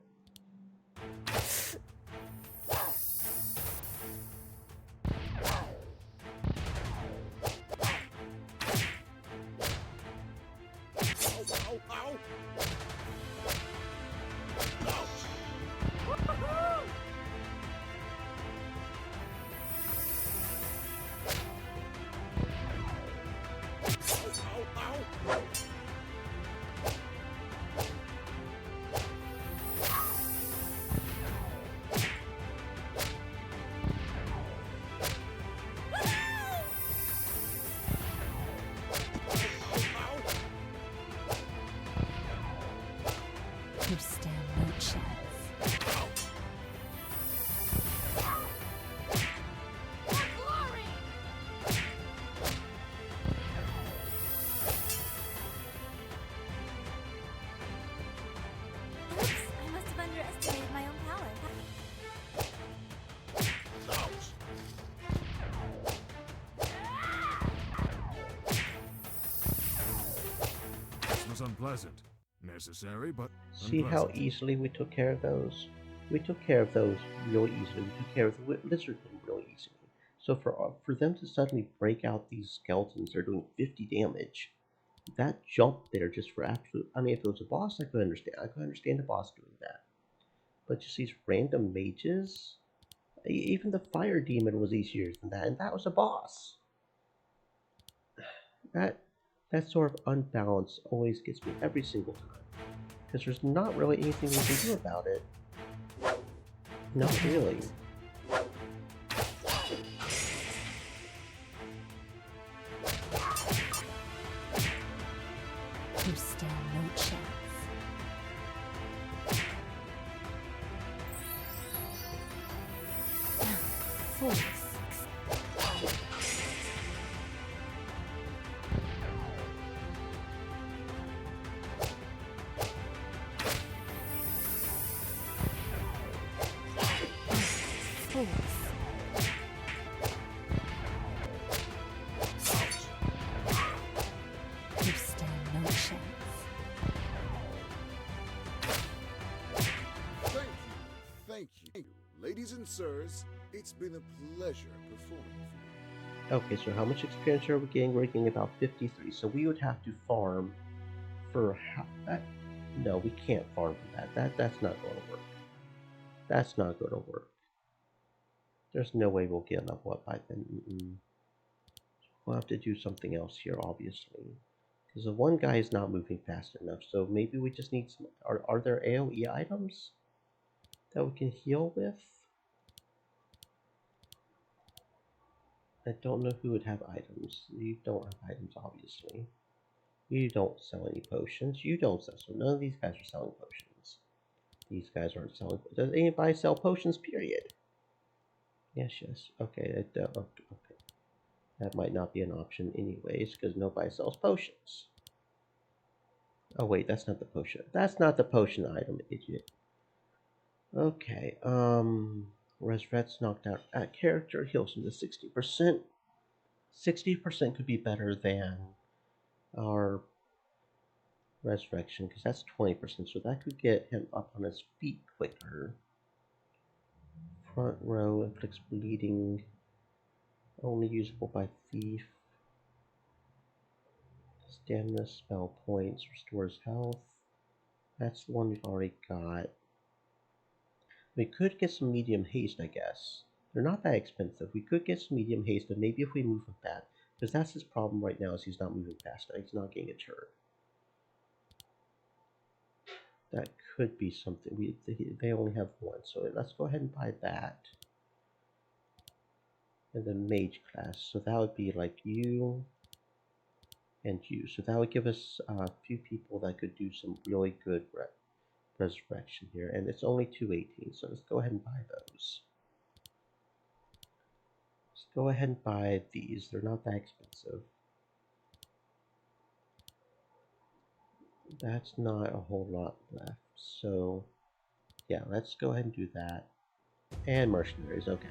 [SPEAKER 3] You stand no chance.
[SPEAKER 7] Glory!
[SPEAKER 5] Oops, I must have underestimated my own power.
[SPEAKER 6] This was unpleasant. Necessary, but
[SPEAKER 1] see how
[SPEAKER 6] unpleasant.
[SPEAKER 1] easily we took care of those? We took care of those real easily. We took care of the lizard thing real easily. So for them to suddenly break out these skeletons, they're doing 50 damage. That jump there just for absolute. I mean, if it was a boss, I could understand. I could understand a boss doing that. But just these random mages, even the fire demon was easier than that, and that was a boss. That that sort of unbalance always gets me every single time, because there's not really anything we can do about it. Not really.
[SPEAKER 3] You stand no chance. Fools. Fools. You stand no chance.
[SPEAKER 8] Thank you. Ladies and sirs, it's been a pleasure performing for you.
[SPEAKER 1] Okay, so how much experience are we getting? We're getting about 53. So we would have to farm for how that? No, we can't farm for that. That's not going to work. That's not going to work. There's no way we'll get enough what by then. We'll have to do something else here, obviously, because the one guy is not moving fast enough. So maybe we just need some. Are there AOE items that we can heal with? I don't know who would have items. You don't have items, obviously. You don't sell any potions. You don't sell. So none of these guys are selling potions. These guys aren't selling. Does anybody sell potions? Period. Yes, yes. Okay, okay. That might not be an option anyways, because nobody sells potions. Oh wait, that's not the potion. That's not the potion item, idiot. Okay, Resurrect's knocked out at character, heals him to 60%. 60% could be better than our Resurrection, because that's 20%, so that could get him up on his feet quicker. Front row inflicts bleeding, only usable by thief. Stamina spell points, restores health. That's the one we've already got. We could get some medium haste, I guess. They're not that expensive. We could get some medium haste, and maybe if we move him fast, because that's his problem right now is he's not moving fast enough. He's not getting a turn. That could be something. They only have one, so let's go ahead and buy that. And then mage class. So that would be like you and you. So that would give us a few people that could do some really good resurrection here. And it's only 218, so let's go ahead and buy those. Let's go ahead and buy these. They're not that expensive. That's not a whole lot left. So yeah, let's go ahead and do that. And mercenaries, okay.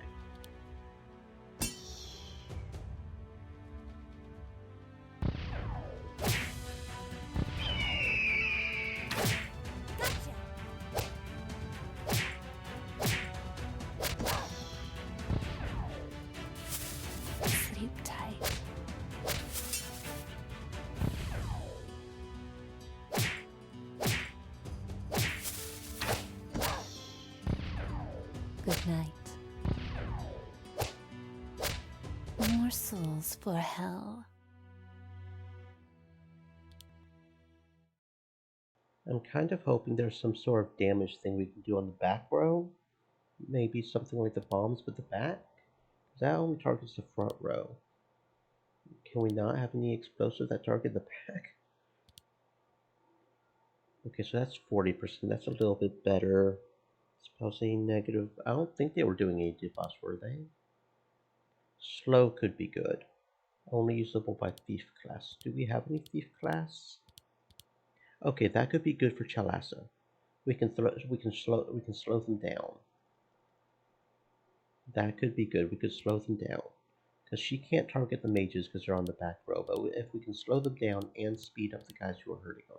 [SPEAKER 3] Sleep tight. Good night. More souls for hell.
[SPEAKER 1] I'm kind of hoping there's some sort of damage thing we can do on the back row. Maybe something like the bombs with the back? That only targets the front row. Can we not have any explosive that target the back? Okay, so that's 40%. That's a little bit better. Supposedly negative. I don't think they were doing any debuffs, were they? Slow could be good. Only usable by thief class. Do we have any thief class? Okay, that could be good for Chalasa. We can slow them down. That could be good. We could slow them down. Because she can't target the mages because they're on the back row. But if we can slow them down and speed up the guys who are hurting them.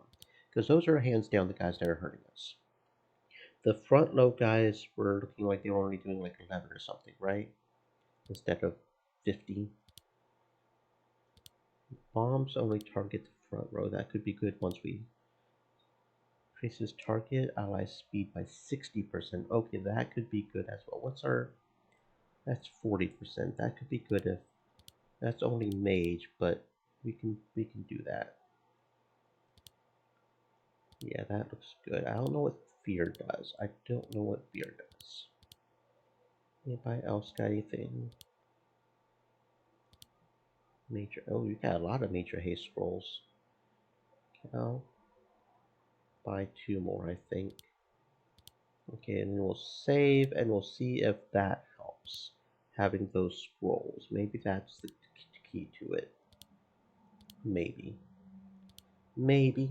[SPEAKER 1] Because those are hands down the guys that are hurting us. The front row guys were looking like they were only doing like 11 or something, right? Instead of 50. Bombs only target the front row. That could be good once we increases target ally speed by 60%. Okay, that could be good as well. What's our... That's 40%. That could be good if... That's only mage, but we can do that. Yeah, that looks good. I don't know what fear does. I don't know what fear does. Anybody else got anything? Major... Oh, you got a lot of major haste scrolls. I'll buy 2 more, I think. Okay, and then we'll save, and we'll see if that helps. Having those scrolls. Maybe that's the key to it. Maybe. Maybe.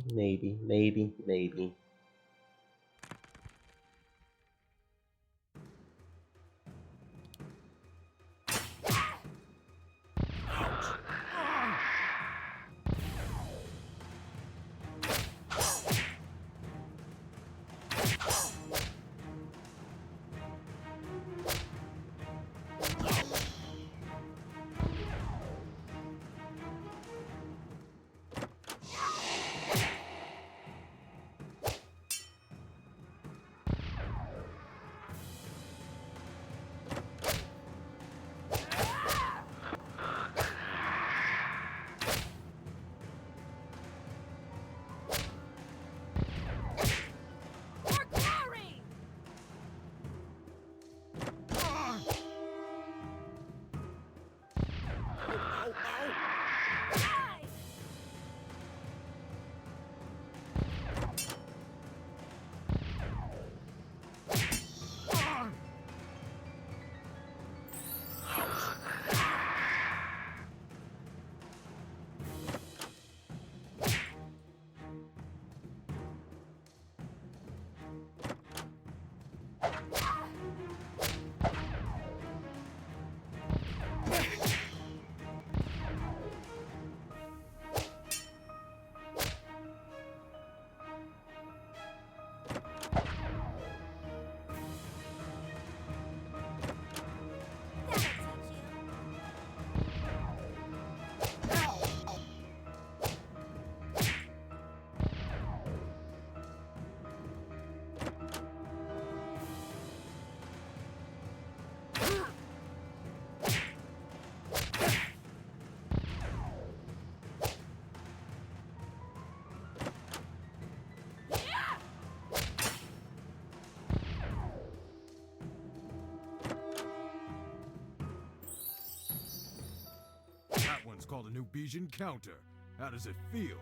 [SPEAKER 6] called a new Bijin counter. How does it feel?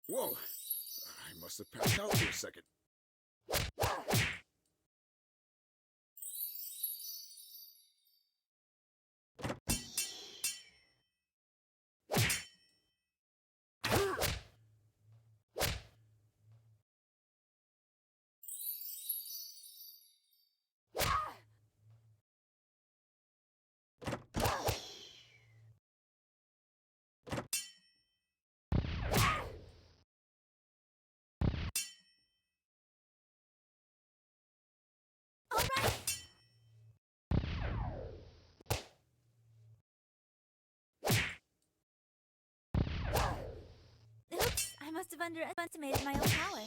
[SPEAKER 8] Whoa! I must have passed out for a second.
[SPEAKER 5] Oops, I must have underestimated my own power.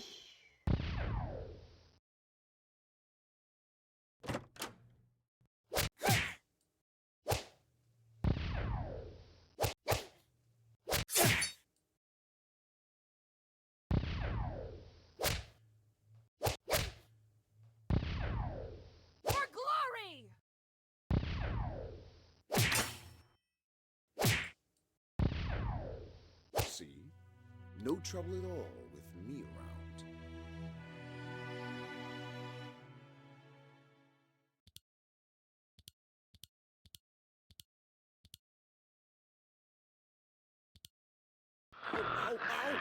[SPEAKER 7] For glory!
[SPEAKER 8] See? No trouble at all with me around. Ow, ow!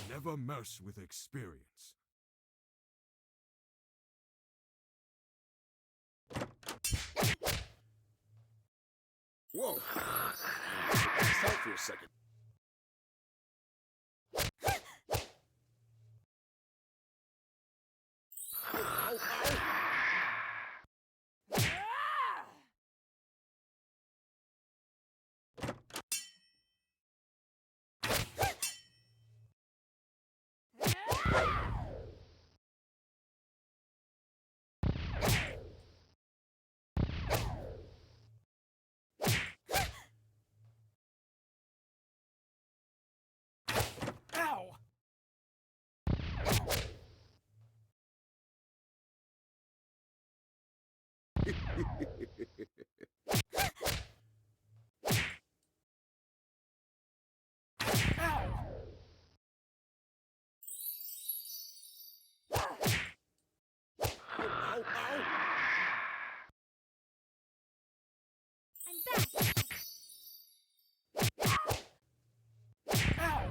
[SPEAKER 6] Never mess with experience.
[SPEAKER 8] Whoa! I passed out for a second. Ow, ow!
[SPEAKER 4] Ow! Ow!
[SPEAKER 8] Ow, ow!
[SPEAKER 5] I'm back!
[SPEAKER 4] Ow!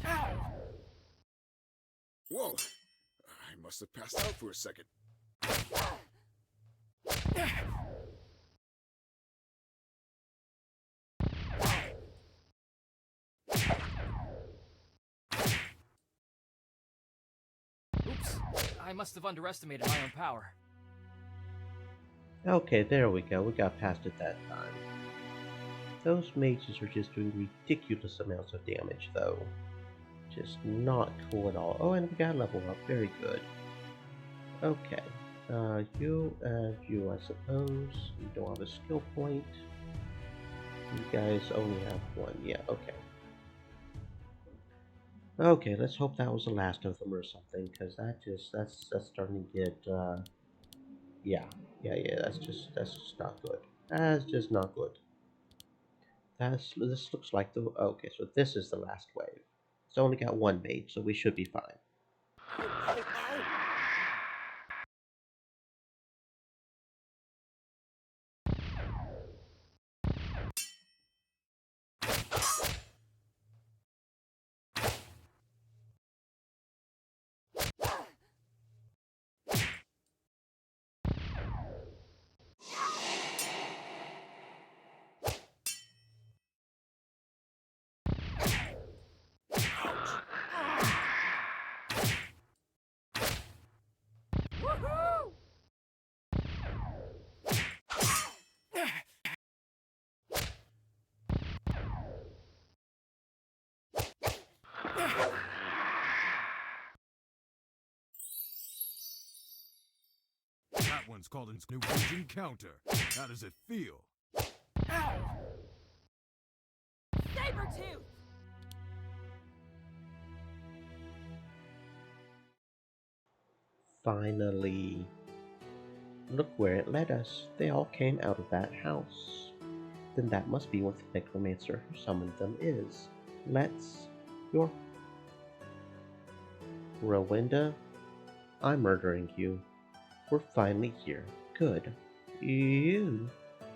[SPEAKER 4] Ow!
[SPEAKER 8] Whoa! I must have passed out for a second.
[SPEAKER 4] Oops, I must have underestimated my own power.
[SPEAKER 1] Okay, there we go. We got past it that time. Those mages are just doing ridiculous amounts of damage, though. Just not cool at all. Oh, and we got level up. Very good. Okay. You, I suppose. You don't have a skill point. You guys only have one. Yeah, okay. Okay, let's hope that was the last of them or something, because that's starting to get, yeah. That's just not good. That's just not good. This looks like the, okay, so this is the last wave. It's only got one mage, so we should be fine.
[SPEAKER 8] Ow, ow, ow!
[SPEAKER 7] Woohoo!
[SPEAKER 6] That one's called a new age encounter. How does it feel?
[SPEAKER 4] Ow!
[SPEAKER 7] Sabretooth!
[SPEAKER 1] Finally. Look where it led us. They all came out of that house. Then that must be what the necromancer who summoned them is. Let's... Your... Rowenda, I'm murdering you. We're finally here. Good. You...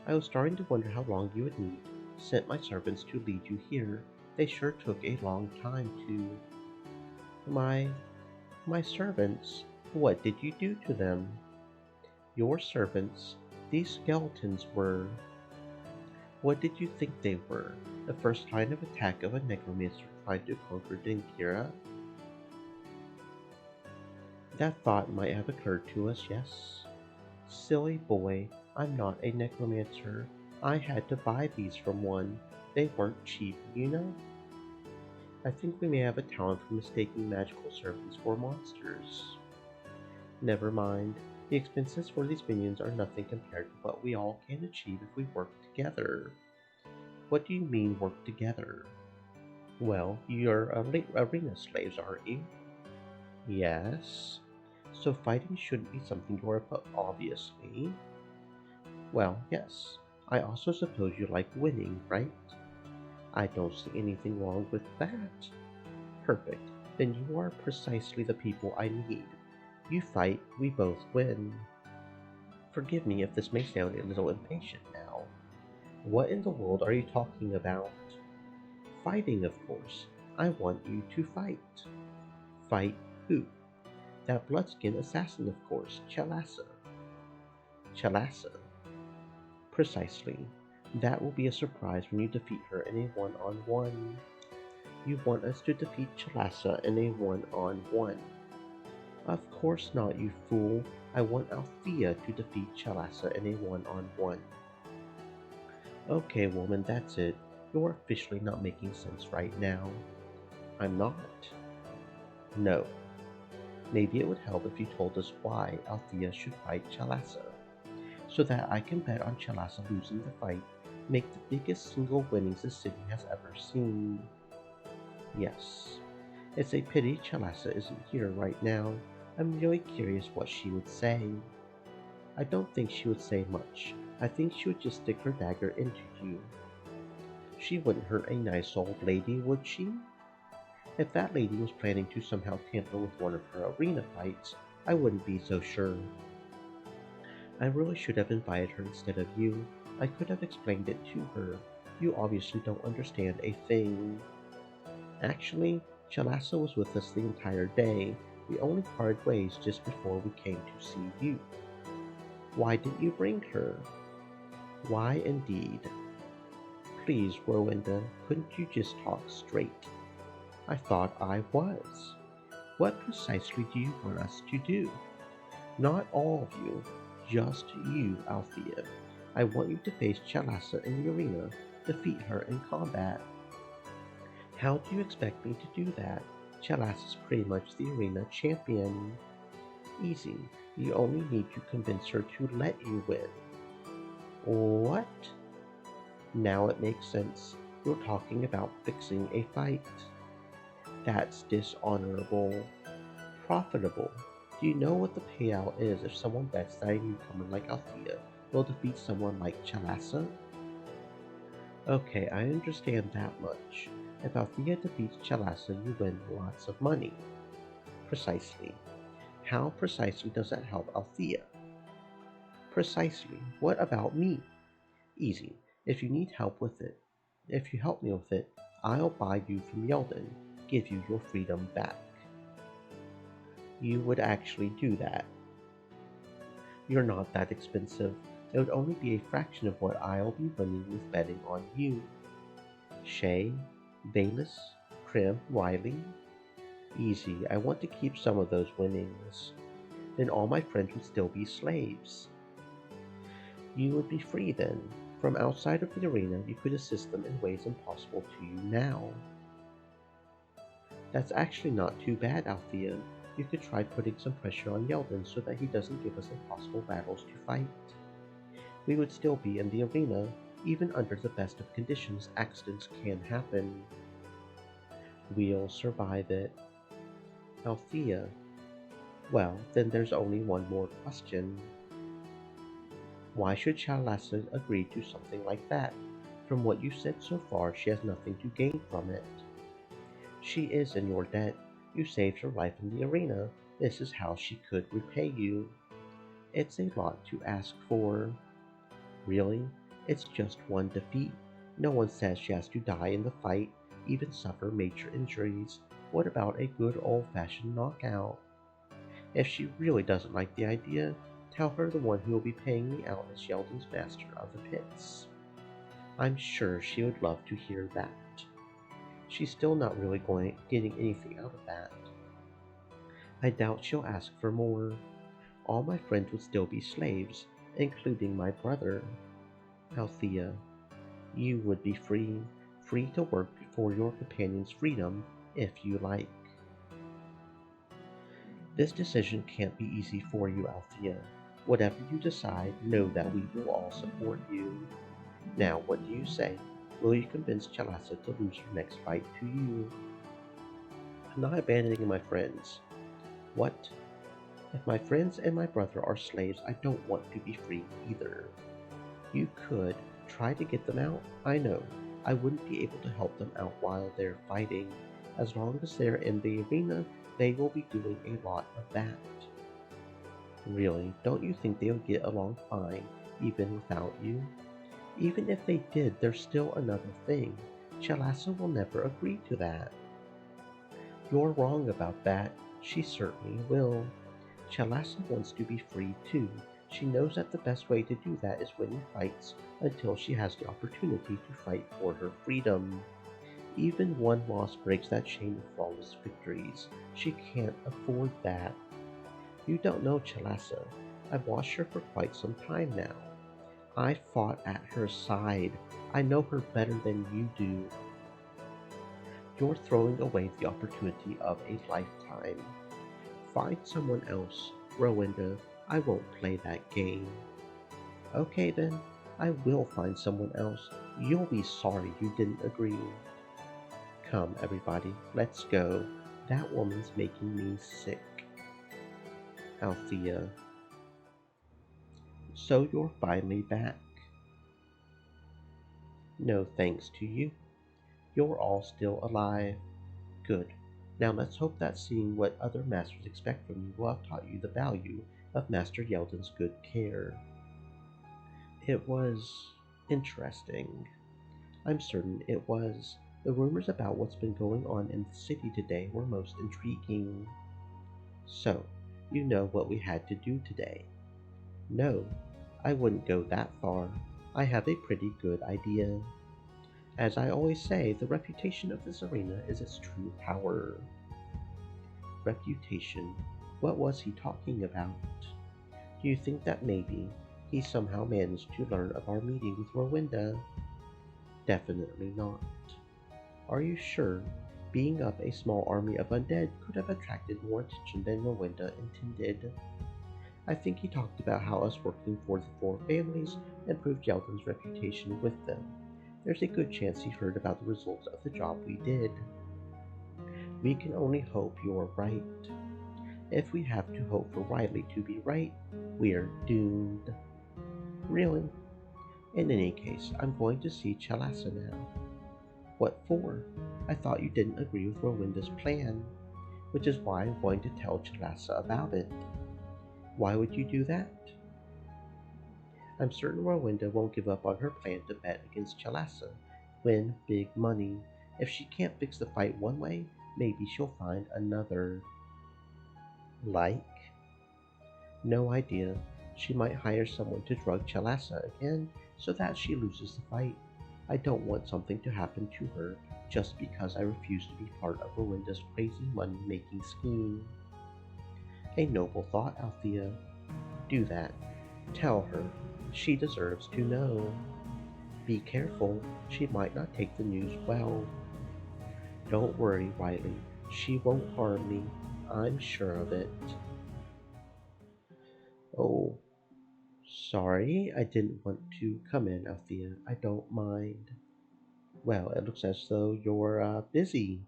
[SPEAKER 1] I was starting to wonder how long you would need. Sent my servants to lead you here. They sure took a long time to... My servants? What did you do to them? Your servants? These skeletons were... What did you think they were? The first line of attack of a necromancer trying to conquer Dinkira? That thought might have occurred to us, yes. Silly boy, I'm not a necromancer. I had to buy these from one. They weren't cheap, you know? I think we may have a talent for mistaking magical servants for monsters. Never mind. The expenses for these minions are nothing compared to what we all can achieve if we work together. What do you mean, work together? Well, you're arena slaves, aren't you? Yes. So fighting shouldn't be something you're above, obviously. Well, yes. I also suppose you like winning, right? I don't see anything wrong with that. Perfect. Then you are precisely the people I need. You fight, we both win. Forgive me if this may sound a little impatient now. What in the world are you talking about? Fighting, of course. I want you to fight. Fight who? That bloodskin assassin, of course, Chalassa. Chalassa. Precisely. That will be a surprise when you defeat her in a one-on-one. You want us to defeat Chalassa in a one-on-one. Of course not, you fool. I want Althea to defeat Chalassa in a one-on-one. Okay, woman, that's it. You're officially not making sense right now. I'm not. No. Maybe it would help if you told us why Althea should fight Chalassa, so that I can bet on Chalassa losing the fight, make the biggest single winnings the city has ever seen. Yes. It's a pity Chalassa isn't here right now. I'm really curious what she would say. I don't think she would say much. I think she would just stick her dagger into you. She wouldn't hurt a nice old lady, would she? If that lady was planning to somehow tamper with one of her arena fights, I wouldn't be so sure. I really should have invited her instead of you. I could have explained it to her. You obviously don't understand a thing. Actually, Chalassa was with us the entire day. We only parted ways just before we came to see you. Why didn't you bring her? Why indeed? Please, Rowenda, couldn't you just talk straight? I thought I was. What precisely do you want us to do? Not all of you, just you, Althea. I want you to face Chalassa in the arena, defeat her in combat. How do you expect me to do that? Chalassa's pretty much the arena champion. Easy. You only need to convince her to let you win. What? Now it makes sense. You're talking about fixing a fight. That's dishonorable. Profitable. Do you know what the payout is if someone bets that a newcomer like Althea will defeat someone like Chalassa? Okay, I understand that much. If Althea defeats Chalassa, you win lots of money. Precisely. How precisely does that help Althea? Precisely. What about me? Easy. If you need help with it. If you help me with it, I'll buy you from Yeldon, give you your freedom back. You would actually do that. You're not that expensive. It would only be a fraction of what I'll be winning with betting on you. Shay, Bayless, Krim, Riley. Easy. I want to keep some of those winnings. Then all my friends would still be slaves. You would be free then. From outside of the arena, you could assist them in ways impossible to you now. That's actually not too bad, Althea. You could try putting some pressure on Yeldon so that he doesn't give us impossible battles to fight. We would still be in the arena. Even under the best of conditions, accidents can happen. We'll survive it. Althea. Well, then there's only one more question. Why should Chalassa agree to something like that? From what you said so far, she has nothing to gain from it. She is in your debt. You saved her life in the arena. This is how she could repay you. It's a lot to ask for. Really? It's just one defeat. No one says she has to die in the fight, even suffer major injuries. What about a good old-fashioned knockout? If she really doesn't like the idea, tell her the one who will be paying me out is Yeldon's master of the pits. I'm sure she would love to hear that. She's still not really getting anything out of that. I doubt she'll ask for more. All my friends would still be slaves, including my brother. Althea, you would be free to work for your companion's freedom if you like. This decision can't be easy for you, Althea. Whatever you decide, know that we will all support you. Now, what do you say? Will you convince Chalassa to lose her next fight to you? I'm not abandoning my friends. What? If my friends and my brother are slaves, I don't want to be free either. You could try to get them out. I know. I wouldn't be able to help them out while they're fighting. As long as they're in the arena, they will be doing a lot of that. Really, don't you think they'll get along fine, even without you? Even if they did, there's still another thing. Chalassa will never agree to that. You're wrong about that. She certainly will. Chalassa wants to be free too. She knows that the best way to do that is winning fights until she has the opportunity to fight for her freedom. Even one loss breaks that chain of flawless victories. She can't afford that. You don't know Chalassa. I've watched her for quite some time now. I fought at her side. I know her better than you do. You're throwing away the opportunity of a lifetime. Find someone else, Rowenda. I won't play that game. Okay then, I will find someone else. You'll be sorry you didn't agree. Come, everybody, let's go. That woman's making me sick. Althea. So you're finally back. No thanks to you. You're all still alive. Good. Now let's hope that seeing what other masters expect from you will have taught you the value of Master Yeldon's good care. It was interesting. I'm certain it was. The rumors about what's been going on in the city today were most intriguing. So, you know what we had to do today. No, I wouldn't go that far. I have a pretty good idea. As I always say, the reputation of this arena is its true power. Reputation. What was he talking about? Do you think that maybe he somehow managed to learn of our meeting with Rowenda? Definitely not. Are you sure? Being up a small army of undead could have attracted more attention than Rowenda intended. I think he talked about how us working for the four families improved Yeldon's reputation with them. There's a good chance he heard about the results of the job we did. We can only hope you're right. If we have to hope for Riley to be right, we're doomed. Really? In any case, I'm going to see Chalassa now. What for? I thought you didn't agree with Rowenda's plan, which is why I'm going to tell Chalassa about it. Why would you do that? I'm certain Rowenda won't give up on her plan to bet against Chalassa. Win big money. If she can't fix the fight one way, maybe she'll find another. Like? No idea. She might hire someone to drug Chalassa again so that she loses the fight. I don't want something to happen to her just because I refuse to be part of Rowenda's crazy money-making scheme. A noble thought, Althea. Do that. Tell her. She deserves to know. Be careful. She might not take the news well. Don't worry, Riley. She won't harm me. I'm sure of it. Oh, sorry, I didn't want to come in, Althea. I don't mind. Well, it looks as though you're busy.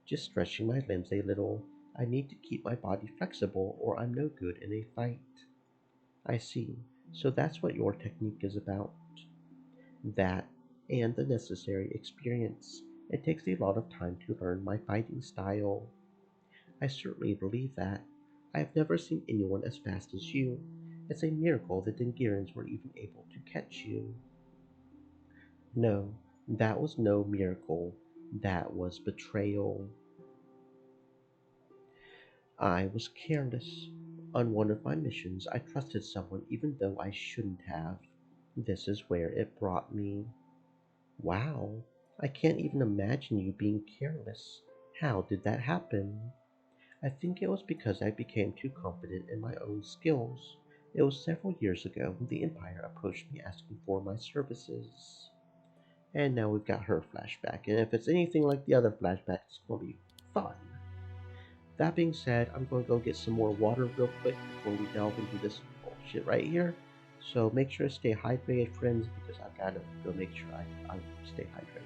[SPEAKER 1] Just stretching my limbs a little. I need to keep my body flexible or I'm no good in a fight. I see. So that's what your technique is about. That and the necessary experience. It takes a lot of time to learn my fighting style. I certainly believe that. I have never seen anyone as fast as you. It's a miracle the Dingirans were even able to catch you. No, that was no miracle. That was betrayal. I was careless. On one of my missions, I trusted someone even though I shouldn't have. This is where it brought me. Wow, I can't even imagine you being careless. How did that happen? I think it was because I became too confident in my own skills. It was several years ago when the Empire approached me asking for my services. And now we've got her flashback, and if it's anything like the other flashbacks, it's going to be fun. That being said, I'm going to go get some more water real quick before we delve into this bullshit right here. So make sure to stay hydrated, friends, because I've got to go make sure I stay hydrated.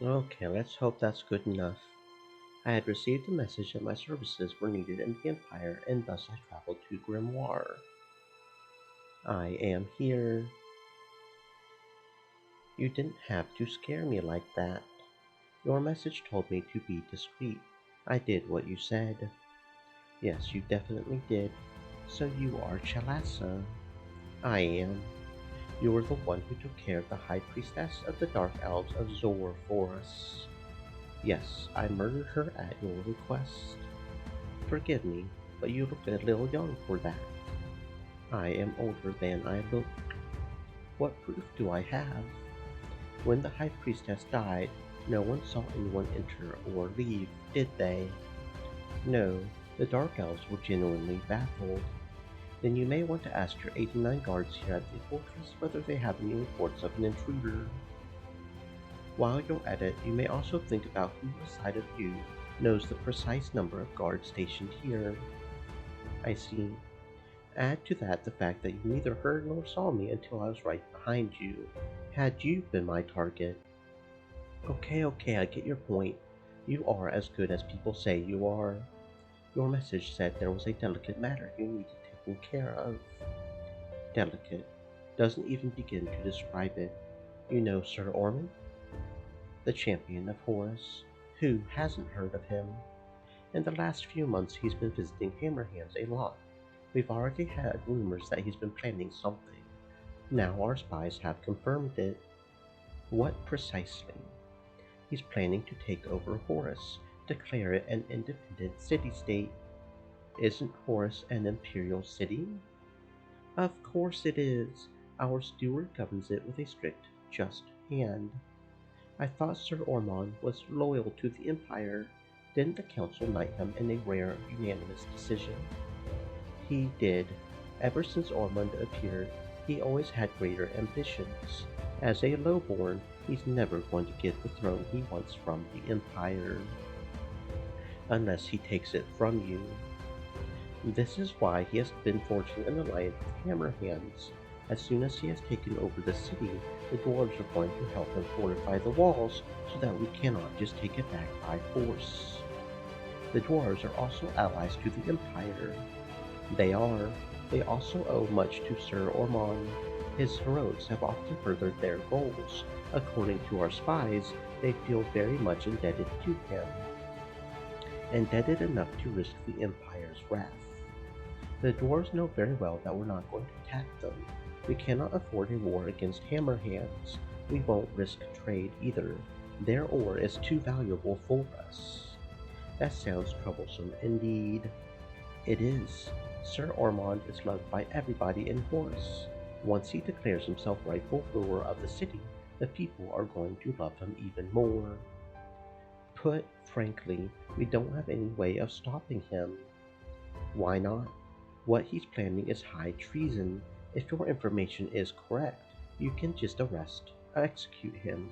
[SPEAKER 1] Okay, let's hope that's good enough. I had received a message that my services were needed in the Empire, and thus I traveled to Grimoire. I am here. You didn't have to scare me like that. Your message told me to be discreet. I did what you said. Yes, you definitely did. So you are Chalassa. I am. You were the one who took care of the High Priestess of the Dark Elves of Zor for us. Yes, I murdered her at your request. Forgive me, but you look a little young for that. I am older than I look. What proof do I have? When the High Priestess died, no one saw anyone enter or leave, did they? No, the Dark Elves were genuinely baffled. Then you may want to ask your 89 guards here at the fortress whether they have any reports of an intruder. While you're at it, you may also think about who aside of you knows the precise number of guards stationed here. I see. Add to that the fact that you neither heard nor saw me until I was right behind you. Had you been my target. Okay, I get your point. You are as good as people say you are. Your message said there was a delicate matter you needed taken care of. Delicate. Doesn't even begin to describe it. You know Sir Ormond? The champion of Horus. Who hasn't heard of him? In the last few months he's been visiting Hammerhands a lot. We've already had rumors that he's been planning something. Now our spies have confirmed it. What precisely? He's planning to take over Horus, declare it an independent city-state. Isn't Horus an imperial city? Of course it is. Our steward governs it with a strict, just hand. I thought Sir Ormond was loyal to the Empire. Didn't the council knight him in a rare, unanimous decision? He did. Ever since Ormond appeared, he always had greater ambitions. As a lowborn, he's never going to get the throne he wants from the Empire. Unless he takes it from you. This is why he has been forging an alliance with Hammerhands. As soon as he has taken over the city, the dwarves are going to help him fortify the walls so that we cannot just take it back by force. The dwarves are also allies to the Empire. They are. They also owe much to Sir Ormond. His heroics have often furthered their goals. According to our spies, they feel very much indebted to him. Indebted enough to risk the Empire's wrath. The dwarves know very well that we're not going to attack them. We cannot afford a war against Hammerhands. We won't risk trade either. Their ore is too valuable for us. That sounds troublesome indeed. It is. Sir Ormond is loved by everybody in Horus. Once he declares himself rightful ruler of the city, the people are going to love him even more. Put frankly, we don't have any way of stopping him. Why not? What he's planning is high treason. If your information is correct, you can just execute him.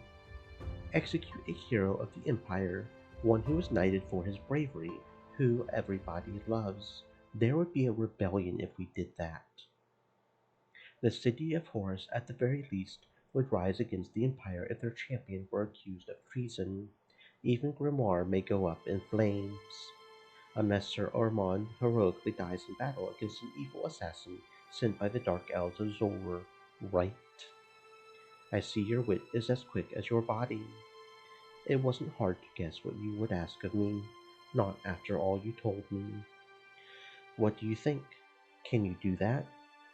[SPEAKER 1] Execute a hero of the Empire, one who is knighted for his bravery, who everybody loves. There would be a rebellion if we did that. The city of Horus, at the very least, would rise against the Empire if their champion were accused of treason. Even Grimoire may go up in flames. Unless Sir Ormond heroically dies in battle against an evil assassin sent by the Dark Elves of Zor. Right? I see your wit is as quick as your body. It wasn't hard to guess what you would ask of me, not after all you told me. What do you think? Can you do that?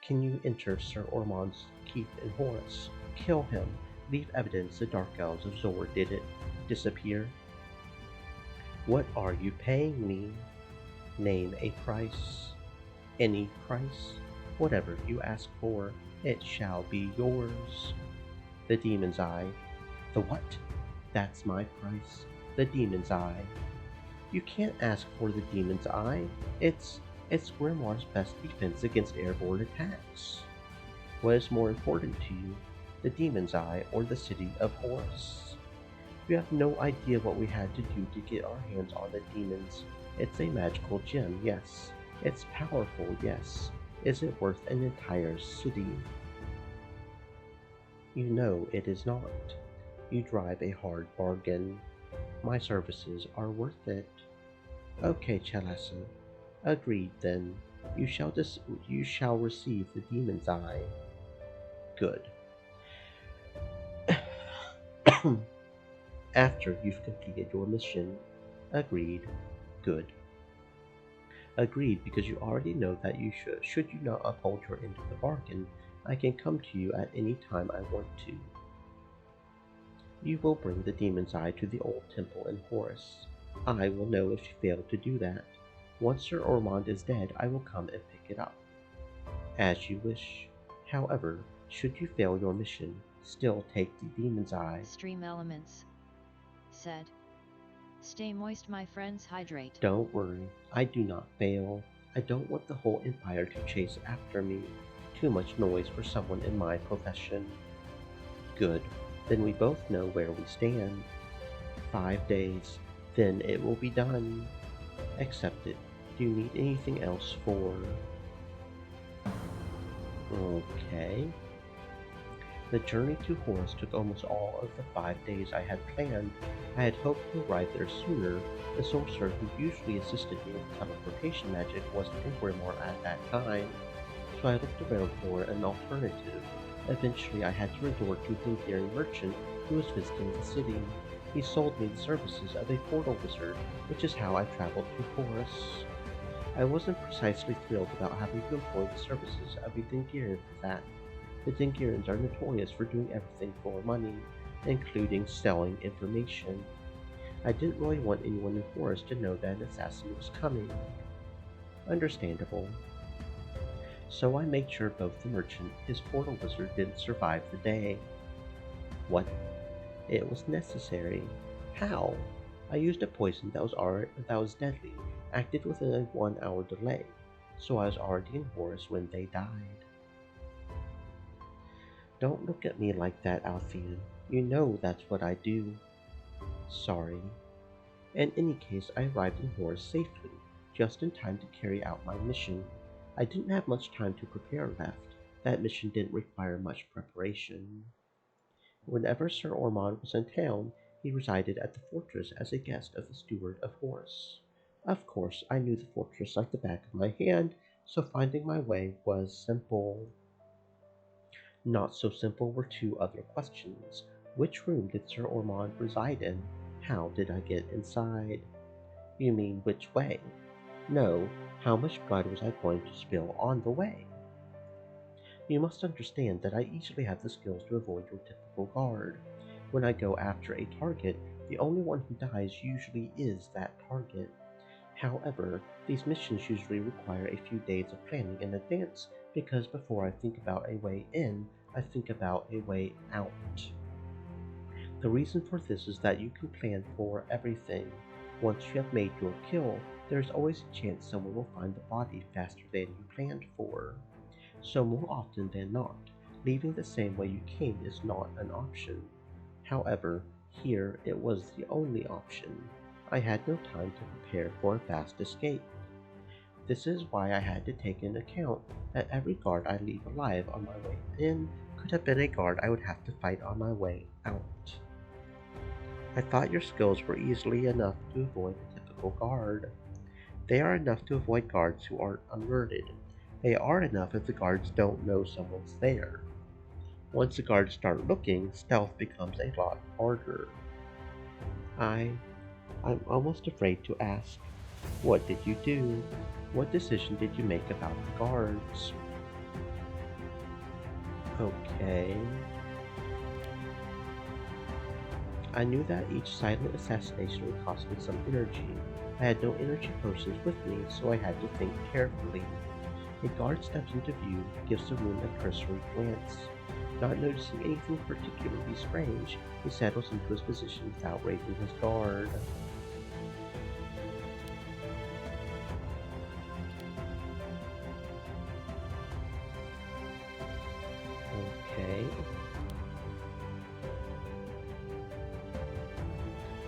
[SPEAKER 1] Can you enter Sir Ormond's keep in Horus, kill him, leave evidence the Dark Elves of Zor did it, disappear? What are you paying me? Name a price. Any price. Whatever you ask for, it shall be yours. The Demon's Eye. The what? That's my price. The Demon's Eye. You can't ask for the Demon's Eye. It's Grimoire's best defense against airborne attacks. What is more important to you, the Demon's Eye or the city of Horus? You have no idea what we had to do to get our hands on the demons. It's a magical gem, yes. It's powerful, yes. Is it worth an entire city? You know it is not. You drive a hard bargain. My services are worth it. Okay, Chalessa. Agreed then. You shall receive the demon's eye. Good. After you've completed your mission. Agreed. Good. Agreed, because you already know that should you not uphold your end of the bargain, I can come to you at any time I want to. You will bring the demon's eye to the old temple in Horus. I will know if you fail to do that. Once Sir Ormond is dead, I will come and pick it up. As you wish. However, should you fail your mission, still take the demon's eye.
[SPEAKER 2] Stream Elements said. Stay moist, my friends, hydrate.
[SPEAKER 1] Don't worry, I do not fail. I don't want the whole empire to chase after me. Too much noise for someone in my profession. Good, then we both know where we stand. 5 days, then it will be done. Accepted. Do you need anything else for... Okay. The journey to Horus took almost all of the 5 days I had planned. I had hoped to arrive there sooner. The sorcerer who usually assisted me with teleportation magic wasn't in Grimor at that time, so I looked around for an alternative. Eventually I had to resort to the Thingirian merchant who was visiting the city. He sold me the services of a portal wizard, which is how I traveled to Horus. I wasn't precisely thrilled about having to employ the services of a Thingirian for that. The Thingirians are notorious for doing everything for money, including selling information. I didn't really want anyone in Horus to know that an assassin was coming. Understandable. So I made sure both the merchant and his portal wizard didn't survive the day. What? It was necessary. How? I used a poison that was deadly, acted within a 1-hour delay, so I was already in Horus when they died. Don't look at me like that, Althea. You know that's what I do. Sorry. In any case, I arrived in Horus safely, just in time to carry out my mission. I didn't have much time to prepare left. That mission didn't require much preparation. Whenever Sir Ormond was in town, he resided at the fortress as a guest of the steward of Horus. Of course, I knew the fortress like the back of my hand, so finding my way was simple. Not so simple were 2 other questions. Which room did Sir Ormond reside in? How did I get inside? You mean which way? No, how much blood was I going to spill on the way? You must understand that I easily have the skills to avoid your typical guard. When I go after a target, the only one who dies usually is that target. However, these missions usually require a few days of planning in advance, because before I think about a way in, I think about a way out. The reason for this is that you can plan for everything. Once you have made your kill, there is always a chance someone will find the body faster than you planned for. So more often than not, leaving the same way you came is not an option. However, here it was the only option. I had no time to prepare for a fast escape. This is why I had to take into account that every guard I leave alive on my way in could have been a guard I would have to fight on my way out. I thought your skills were easily enough to avoid a typical guard. They are enough to avoid guards who aren't alerted. They are enough if the guards don't know someone's there. Once the guards start looking, stealth becomes a lot harder. I'm almost afraid to ask. What did you do? What decision did you make about the guards? Okay. I knew that each silent assassination would cost me some energy. I had no energy potions with me, so I had to think carefully. A guard steps into view, gives the room a cursory glance. Not noticing anything particularly strange, he settles into his position without raising his guard. Okay.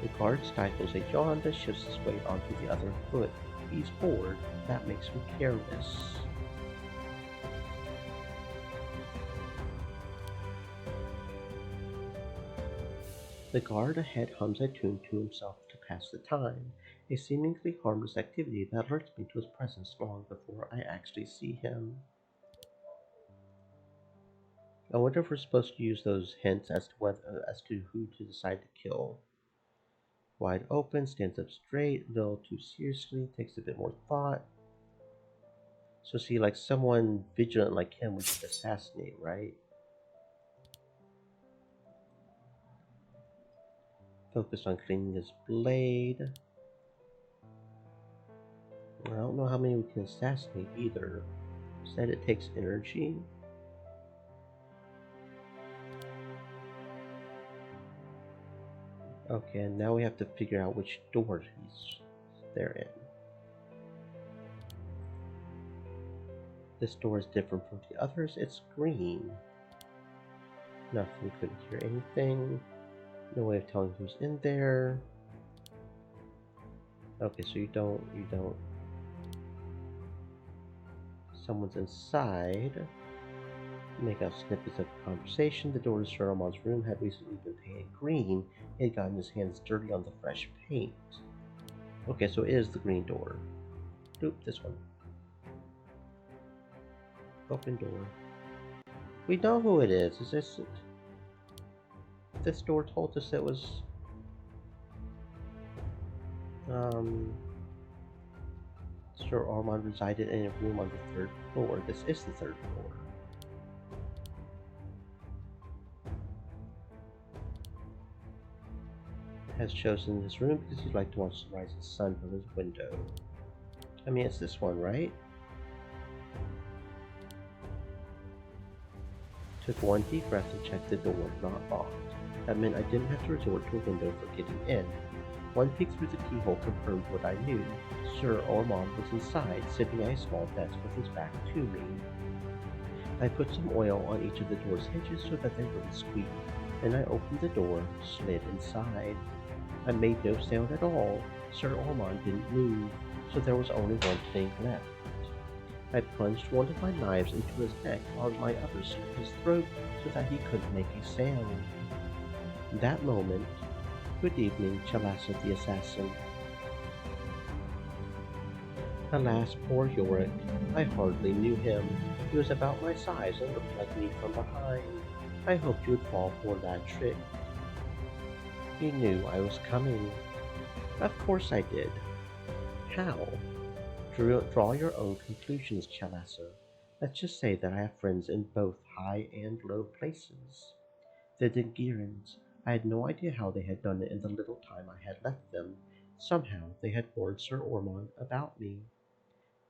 [SPEAKER 1] The guard stifles a yawn that shifts his weight onto the other foot. He's bored. That makes me careless. The guard ahead hums a tune to himself to pass the time, a seemingly harmless activity that alerts me to his presence long before I actually see him. I wonder if we're supposed to use those hints as to who to decide to kill. Wide open, stands up straight, a little too seriously, takes a bit more thought. So see, like someone vigilant like him we could assassinate, right? Focus on cleaning his blade. I don't know how many we can assassinate either. Said it takes energy. Okay, and now we have to figure out which door they're in. This door is different from the others. It's green. Nothing, couldn't hear anything. No way of telling who's in there. Okay, so you don't. Someone's inside. Make out snippets of conversation. The door to Sir Armand's room had recently been painted green. He had gotten his hands dirty on the fresh paint. Okay, so it is the green door. Oop, this one. Open door. We know who it is. Is this it? This door told us it was Sir Armand resided in a room on the 3rd floor. This is the 3rd floor. Has chosen this room because he'd like to watch the rising sun from his window. I mean, it's this one, right? Took one deep breath and checked the door, not locked. That meant I didn't have to resort to a window for getting in. One peek through the keyhole confirmed what I knew. Sir Armand was inside, sitting at a small desk with his back to me. I put some oil on each of the door's hinges so that they wouldn't squeak. Then I opened the door, slid inside. I made no sound at all. Sir Armand didn't move, so there was only one thing left. I plunged one of my knives into his neck while my other slit his throat so that he couldn't make a sound. In that moment, good evening, Chalassa the assassin. Alas, poor Yorick. I hardly knew him. He was about my size and looked like me from behind. I hoped you would fall for that trick. He knew I was coming. Of course I did. How? Draw your own conclusions, Chalassa. Let's just say that I have friends in both high and low places. The Dingirans. I had no idea how they had done it in the little time I had left them. Somehow they had warned Sir Ormond about me.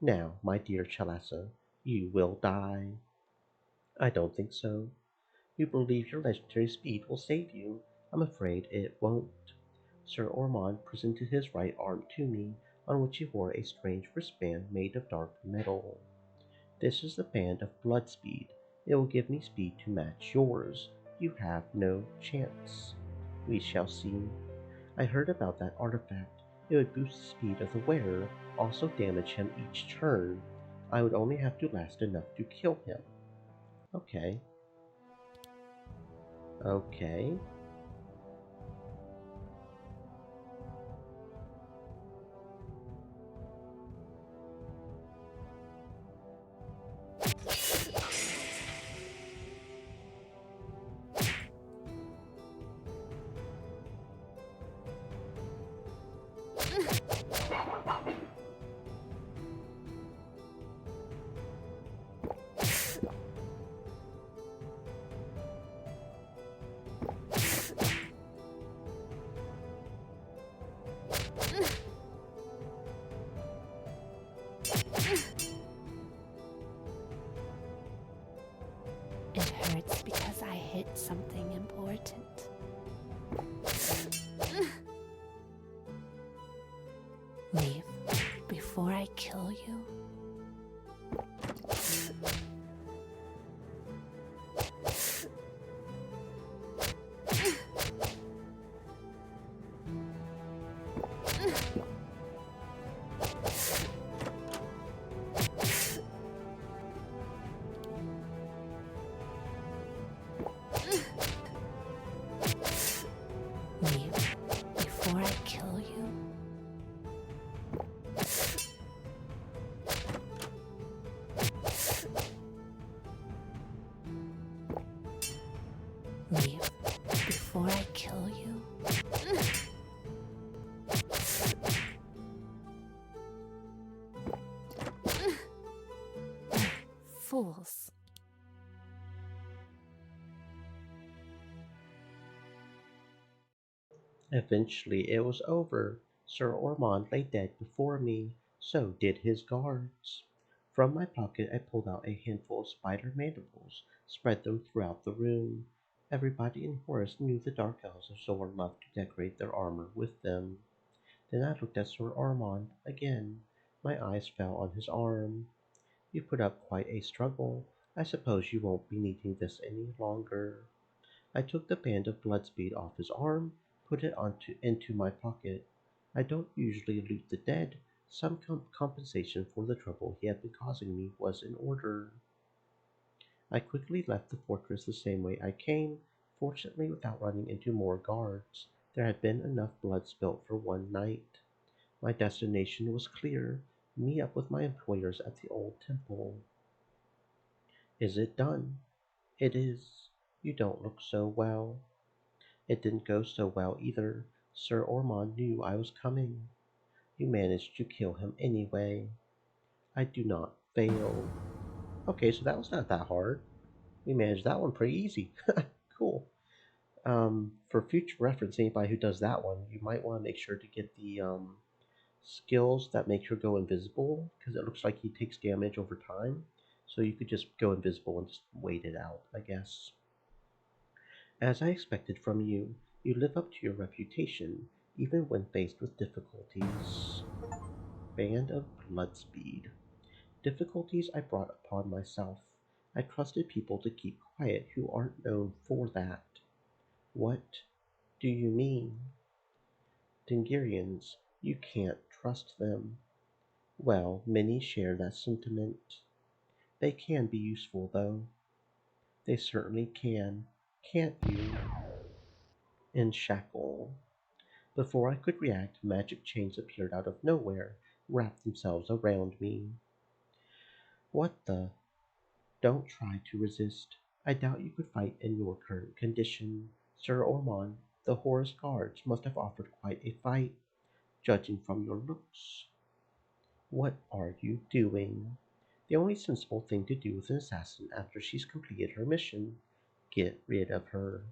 [SPEAKER 1] Now, my dear Chalassa, you will die. I don't think so. You believe your legendary speed will save you. I'm afraid it won't. Sir Ormond presented his right arm to me, on which he wore a strange wristband made of dark metal. This is the band of blood speed. It will give me speed to match yours. You have no chance. We shall see. I heard about that artifact. It would boost the speed of the wearer, also damage him each turn. I would only have to last enough to kill him. Okay. Okay.
[SPEAKER 3] It hurts because I hit something important. Leave before I kill you. leave before I kill you? Fools.
[SPEAKER 1] Eventually it was over. Sir Ormond lay dead before me, so did his guards. From my pocket I pulled out a handful of spider mandibles, spread them throughout the room. Everybody in Horus knew the Dark Elves of Zor loved to decorate their armor with them. Then I looked at Sir Ormond again. My eyes fell on his arm. You put up quite a struggle. I suppose you won't be needing this any longer. I took the band of bloodspeed off his arm, put it into my pocket. I don't usually loot the dead. Some compensation for the trouble he had been causing me was in order. I quickly left the fortress the same way I came, fortunately without running into more guards. There had been enough blood spilt for one night. My destination was clear: meet up with my employers at the old temple. Is it done? It is. You don't look so well. It didn't go so well either. Sir Ormond knew I was coming. You managed to kill him anyway. I do not fail. Okay, so that was not that hard. We managed that one pretty easy. Cool. For future reference, anybody who does that one, you might want to make sure to get the skills that make her go invisible, because it looks like he takes damage over time. So you could just go invisible and just wait it out, I guess. As I expected from you, you live up to your reputation, even when faced with difficulties. Band of Bloodspeed. Difficulties I brought upon myself. I trusted people to keep quiet who aren't known for that. What do you mean? Dingirians, you can't trust them. Well, many share that sentiment. They can be useful, though. They certainly can. Can't you? In shackle. Before I could react, magic chains appeared out of nowhere, wrapped themselves around me. What the? Don't try to resist. I doubt you could fight in your current condition. Sir Ormond, the Horus Guards must have offered quite a fight, judging from your looks. What are you doing? The only sensible thing to do with an assassin after she's completed her mission. Get rid of her.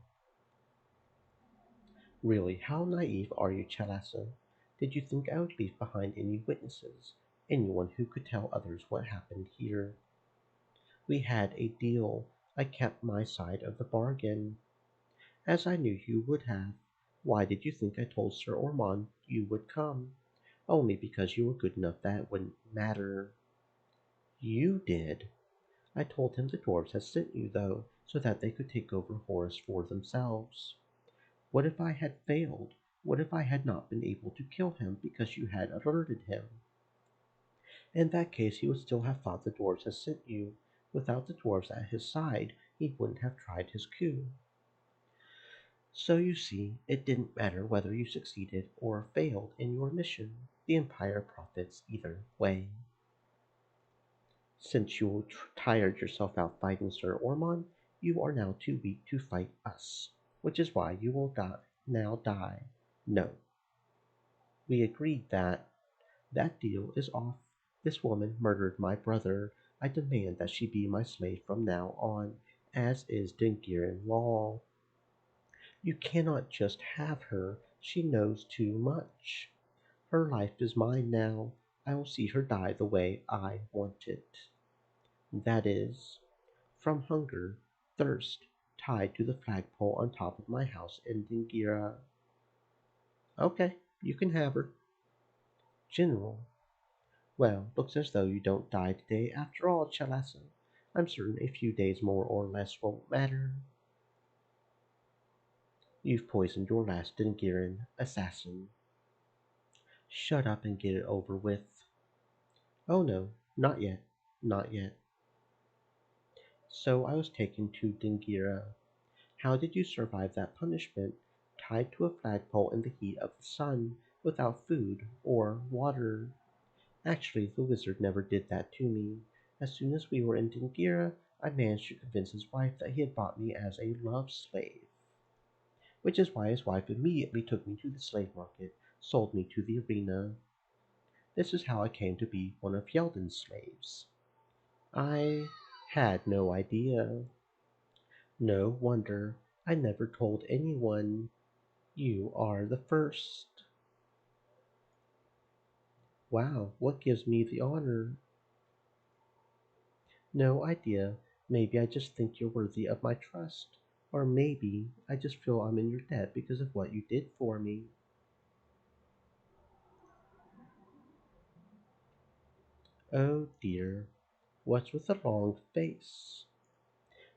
[SPEAKER 1] Really, how naive are you, Chalassa? Did you think I would leave behind any witnesses, anyone who could tell others what happened here? We had a deal. I kept my side of the bargain, as I knew you would have. Why did you think I told Sir Ormond you would come? Only because you were good enough that wouldn't matter. You did. I told him the dwarves had sent you, though, so that they could take over Horus for themselves. What if I had failed? What if I had not been able to kill him because you had alerted him? In that case, he would still have thought the dwarves had sent you. Without the dwarves at his side, he wouldn't have tried his coup. So you see, it didn't matter whether you succeeded or failed in your mission. The Empire profits either way. Since you tired yourself out fighting Sir Ormond, you are now too weak to fight us, which is why you will now die. No. We agreed that. That deal is off. This woman murdered my brother. I demand that she be my slave from now on, as is Dingiran law. You cannot just have her. She knows too much. Her life is mine now. I will see her die the way I want it. That is, from hunger, thirst, tied to the flagpole on top of my house in Dingira. Okay, you can have her. General. Well, looks as though you don't die today after all, Chalassa. I'm certain a few days more or less won't matter. You've poisoned your last Dingiran assassin. Shut up and get it over with. Oh no, not yet, not yet. So I was taken to Dingira. How did you survive that punishment, tied to a flagpole in the heat of the sun, without food or water? Actually, the wizard never did that to me. As soon as we were in Dingira, I managed to convince his wife that he had bought me as a love slave. which is why his wife immediately took me to the slave market, sold me to the arena. This is how I came to be one of Yeldon's slaves. I had no idea. No wonder I never told anyone. You are the first. Wow, what gives me the honor? No idea. Maybe I just think you're worthy of my trust. Or maybe I just feel I'm in your debt because of what you did for me. Oh dear, what's with the long face?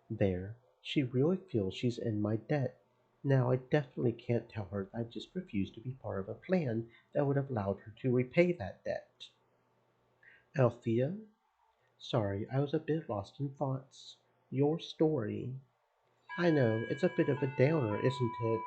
[SPEAKER 1] There, she really feels she's in my debt. Now I definitely can't tell her that I just refused to be part of a plan that would have allowed her to repay that debt. Althea? Sorry, I was a bit lost in thoughts. Your story. I know, it's a bit of a downer, isn't it?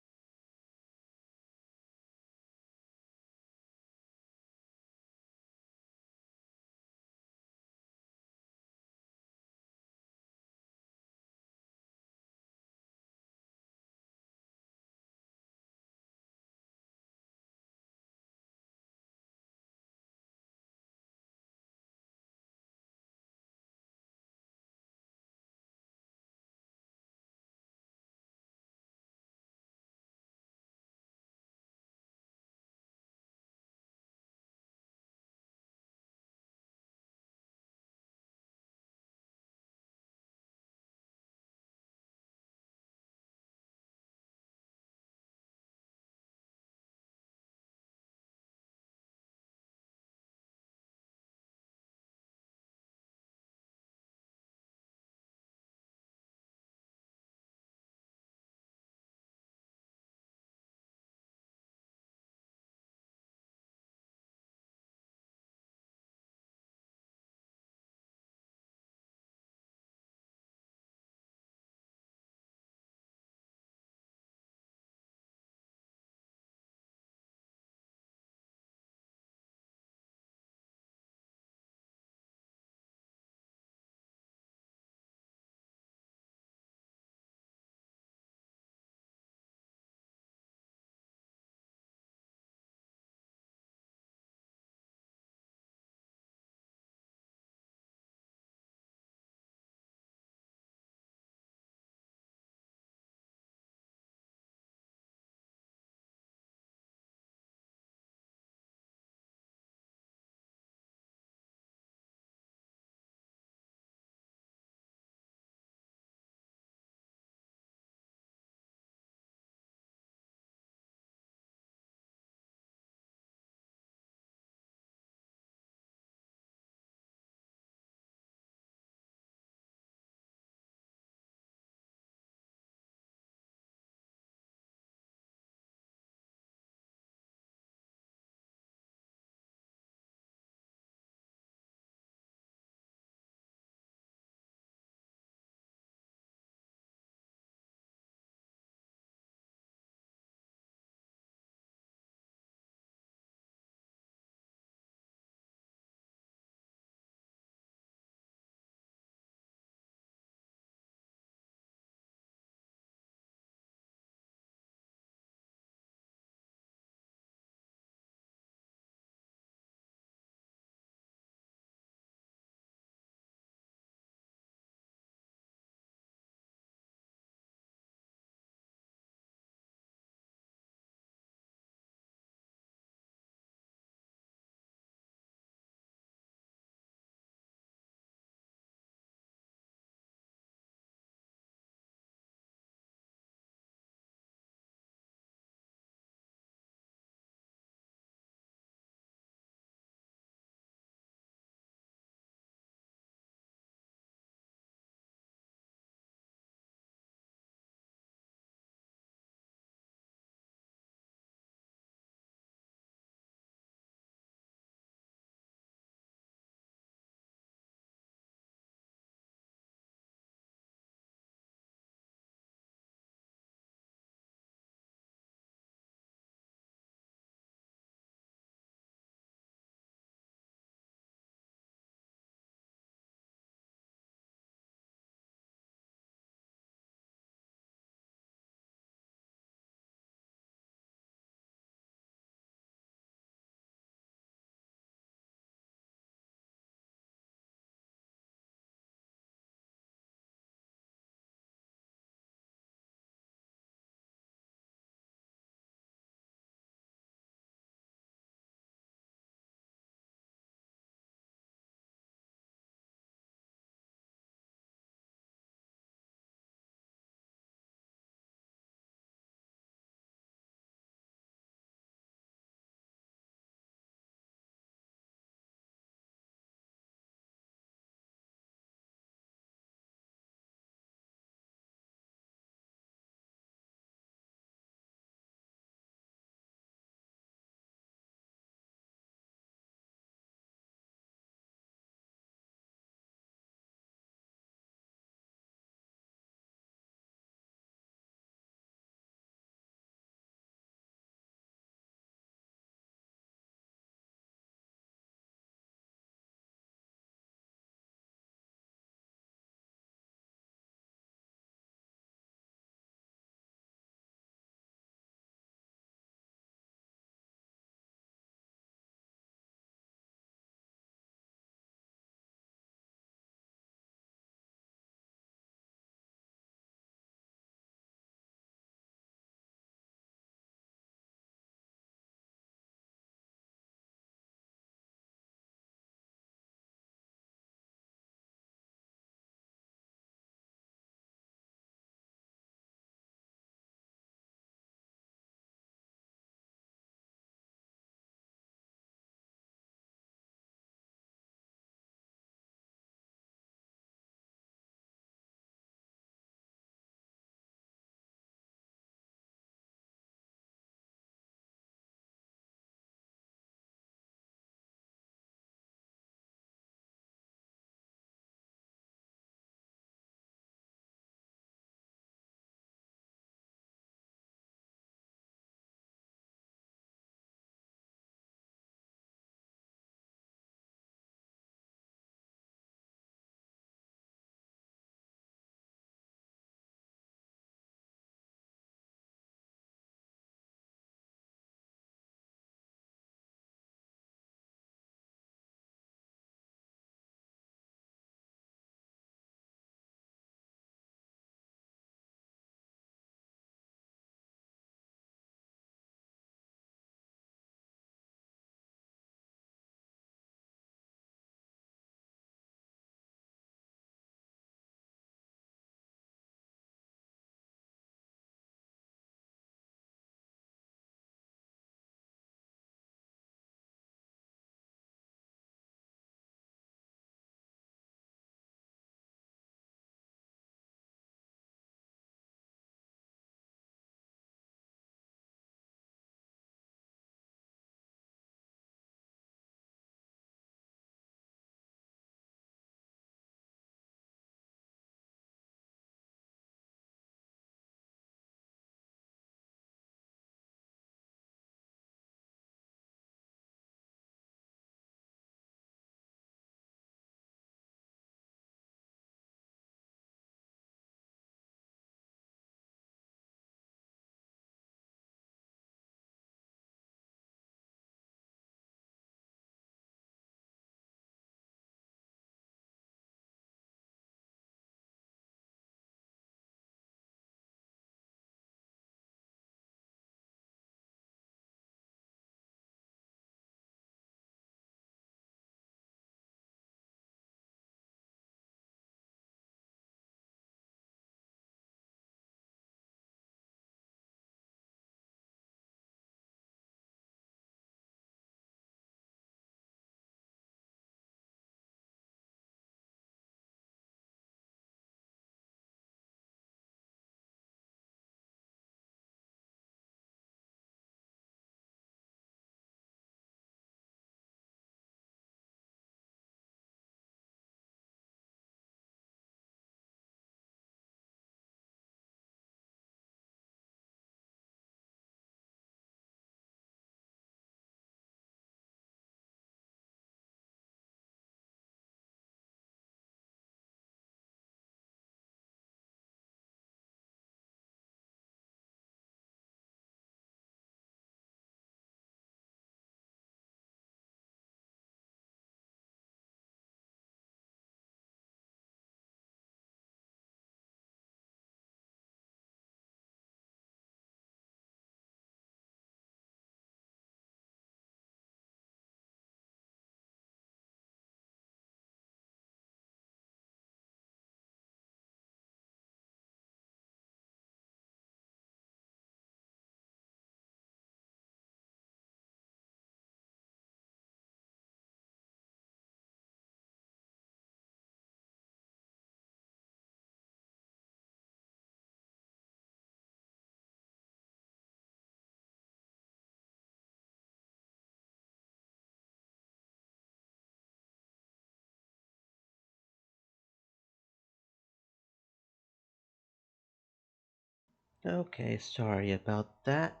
[SPEAKER 1] Okay, sorry about that.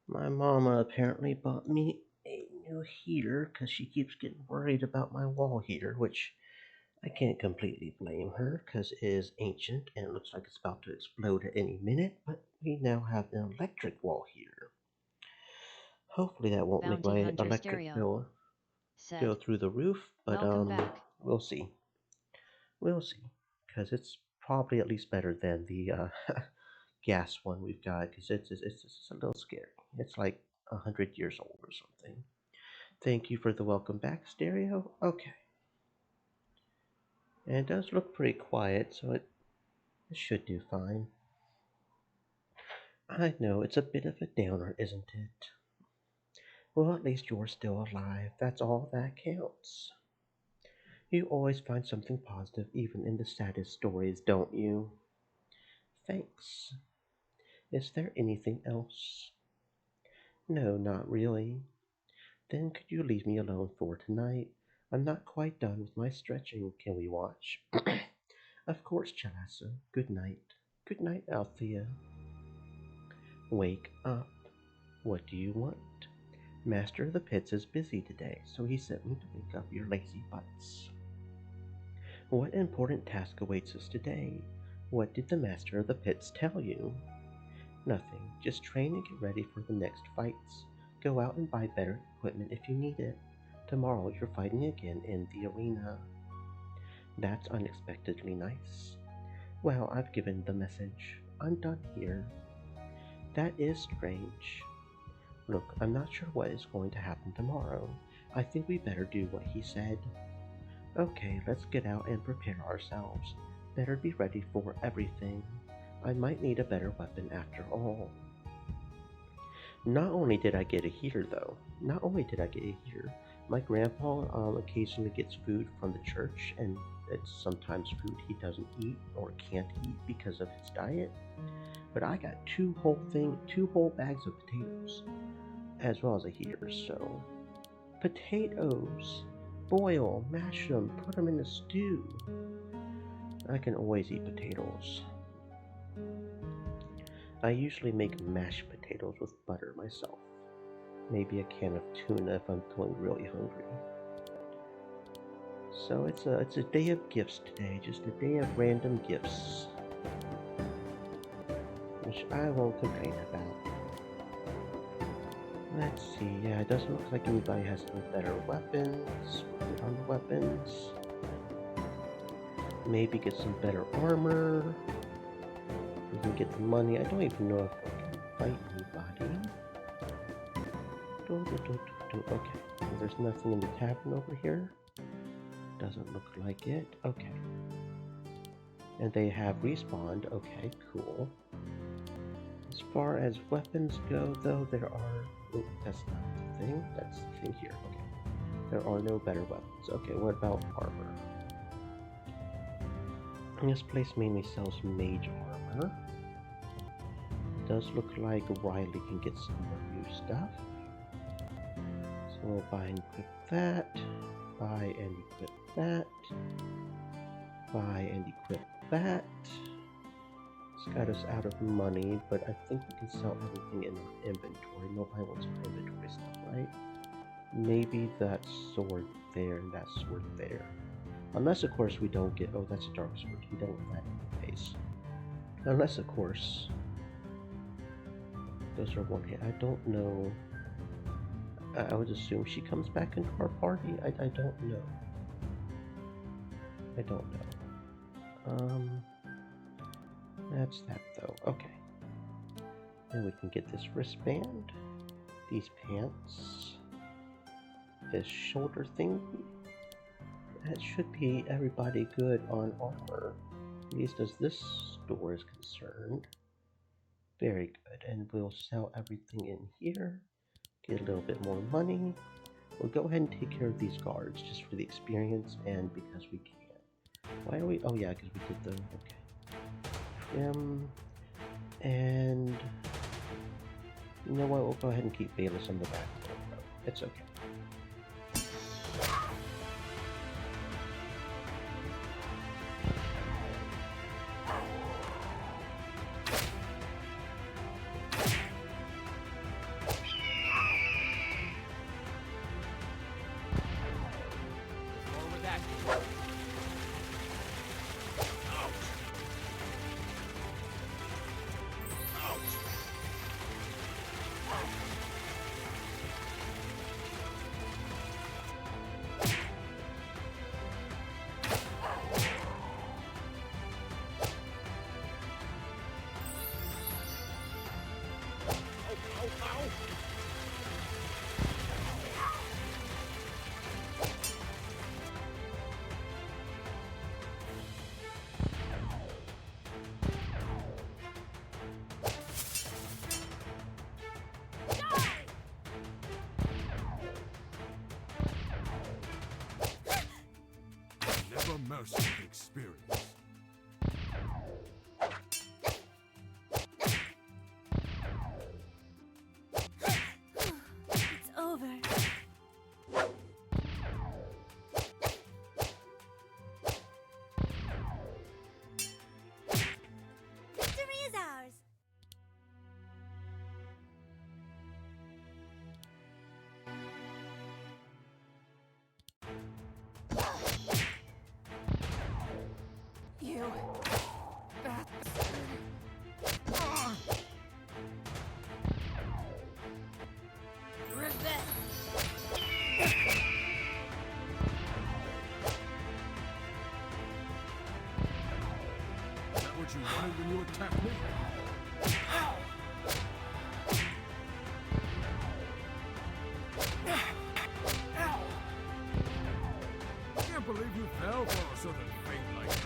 [SPEAKER 1] My mama apparently bought me a new heater because she keeps getting worried about my wall heater, which I can't completely blame her because it is ancient and it looks like it's about to explode at any minute, but we now have an electric wall heater. Hopefully that won't make
[SPEAKER 2] Bounty
[SPEAKER 1] my
[SPEAKER 2] Hunter
[SPEAKER 1] electric
[SPEAKER 2] Stereo
[SPEAKER 1] bill go
[SPEAKER 2] said,
[SPEAKER 1] through the roof, but
[SPEAKER 2] welcome back.
[SPEAKER 1] we'll see. We'll see, because it's probably at least better than the gas one we've got, because it's a little scary. It's like 100 years old or something. Thank you for the welcome back, Stereo. Okay. And it does look pretty quiet, so it should do fine. I know, it's a bit of a downer, isn't it? Well, at least you're still alive. That's all that counts. You always find something positive even in the saddest stories, don't you? Thanks. Is there anything else? No, not really. Then could you leave me alone for tonight? I'm not quite done with my stretching. Can we watch? Of course, Chalasa. Good night. Good night, Althea. Wake up. What do you want? Master of the Pits is busy today, so he sent me to wake up your lazy butts. What important task awaits us today? What did the Master of the Pits tell you? Nothing. Just train and get ready for the next fights. Go out and buy better equipment if you need it. Tomorrow you're fighting again in the arena. That's unexpectedly nice. Well, I've given the message. I'm done here. That is strange. Look, I'm not sure what is going to happen tomorrow. I think we better do what he said. Okay, let's get out and prepare ourselves. Better be ready for everything. I might need a better weapon after all. Not only did I get a heater, though. Not only did I get a heater, my grandpa occasionally gets food from the church, and it's sometimes food he doesn't eat or can't eat because of his diet. But I got two whole bags of potatoes, as well as a heater. So, potatoes, boil, mash them, put them in a stew. I can always eat potatoes. I usually make mashed potatoes with butter myself. Maybe a can of tuna if I'm feeling really hungry. So it's a day of gifts today, just a day of random gifts, which I won't complain about. Let's see, yeah, it doesn't look like anybody has any better weapons. Working on the weapons. Maybe get some better armor. We can get the money. I don't even know if I can fight anybody. Okay, so there's nothing in the tavern over here. Doesn't look like it. Okay. And they have respawned. Okay, cool. As far as weapons go, though, there are... Oh, that's not the thing. That's the thing here. Okay. There are no better weapons. Okay, what about armor? This place mainly sells mage armor. Does look like Riley can get some more new stuff. So we'll buy and equip that. Buy and equip that. Buy and equip that. It's got us out of money, but I think we can sell everything in our inventory. Nobody wants our inventory stuff, right? Maybe that sword there and that sword there. Unless, of course, we don't get... Oh, that's a dark sword. We don't get that anyways. Unless, of course... Those are one hit. I don't know. I would assume she comes back into our party. I don't know. I don't know. That's that though. Okay. Then we can get this wristband, these pants, this shoulder thing. That should be everybody good on armor, at least as this store is concerned. Very good, and we'll sell everything in here, get a little bit more money. We'll go ahead and take care of these guards just for the experience and because we can. Why are we? Oh yeah, because we did the... Okay. And you know what? We'll go ahead and keep Bayless on the back. It's okay.
[SPEAKER 6] with experience.
[SPEAKER 5] It's over. Victory is ours.
[SPEAKER 7] You. That. Revenge.
[SPEAKER 6] Is that what you wanted when you attacked me? I can't believe you fell for a sudden fate like that.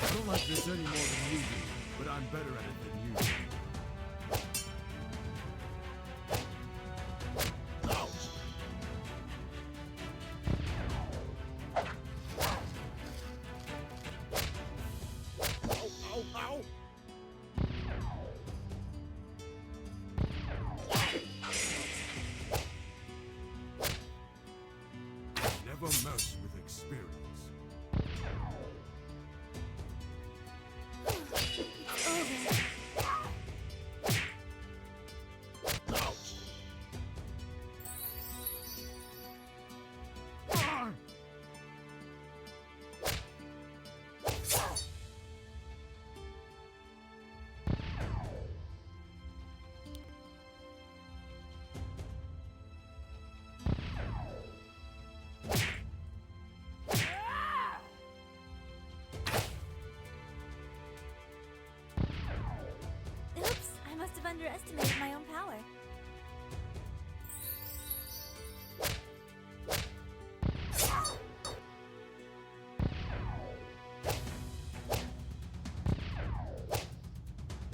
[SPEAKER 6] I don't like this any more than you do, but I'm better at it than you. Ouch! Ow, ow, ow! Never mess with experience.
[SPEAKER 5] It's over.
[SPEAKER 6] Ouch! Ah!
[SPEAKER 5] Oops, I must have underestimated my own power.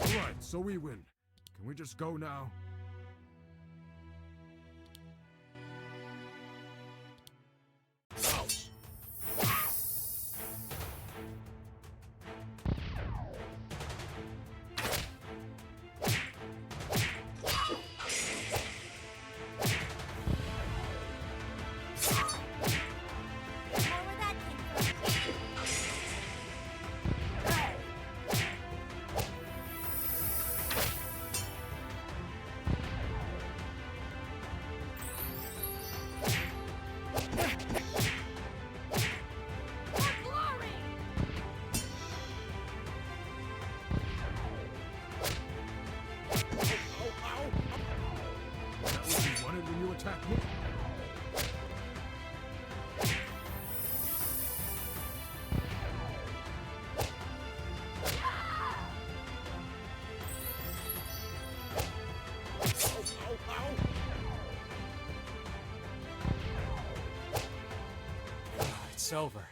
[SPEAKER 6] Alright, so we win. Can we just go now? Ouch!
[SPEAKER 5] More where that came from.
[SPEAKER 7] Glory!
[SPEAKER 6] Ow, ow! Is that what you wanted when you attacked me? Ow, ow, ow!
[SPEAKER 4] It's over.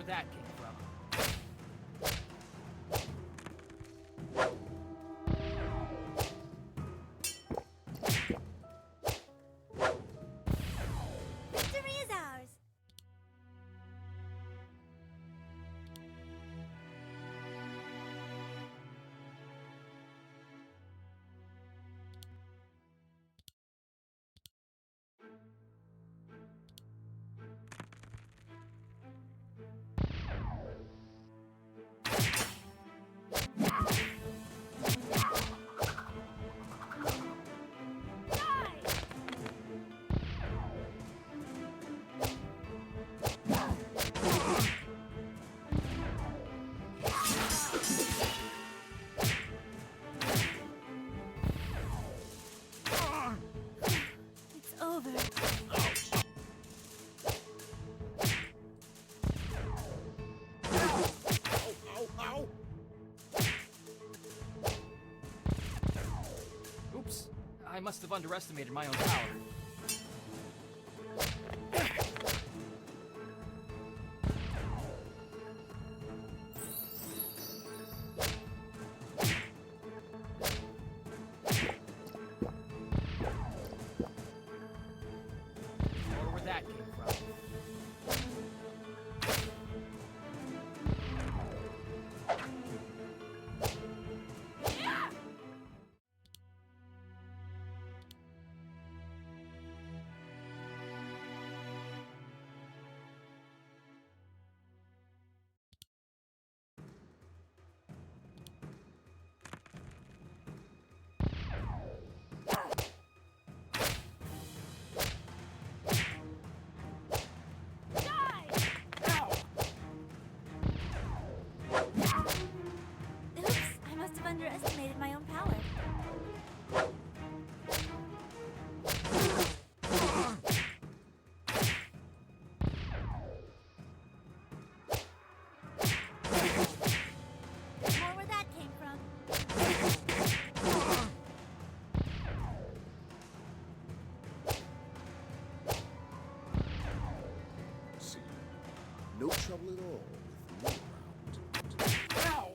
[SPEAKER 4] that came from.
[SPEAKER 5] Victory is ours. It's over.
[SPEAKER 8] Ow, ow!
[SPEAKER 4] Oops, I must have underestimated my own power. Or where that came from.
[SPEAKER 5] Oops, I must have underestimated my own power. More where that came from.
[SPEAKER 8] See, no trouble at all with me around.
[SPEAKER 4] Ow!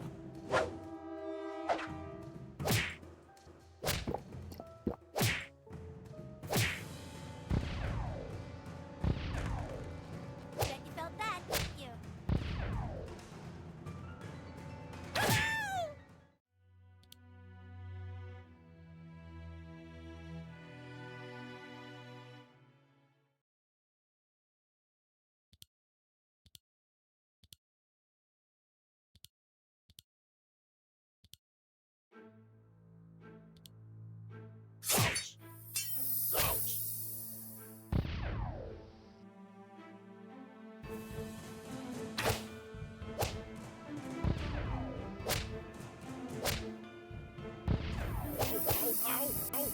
[SPEAKER 5] Bet you felt that, didn't you? Woohoo!
[SPEAKER 8] Ouch! Ouch! Ow, ow, ow!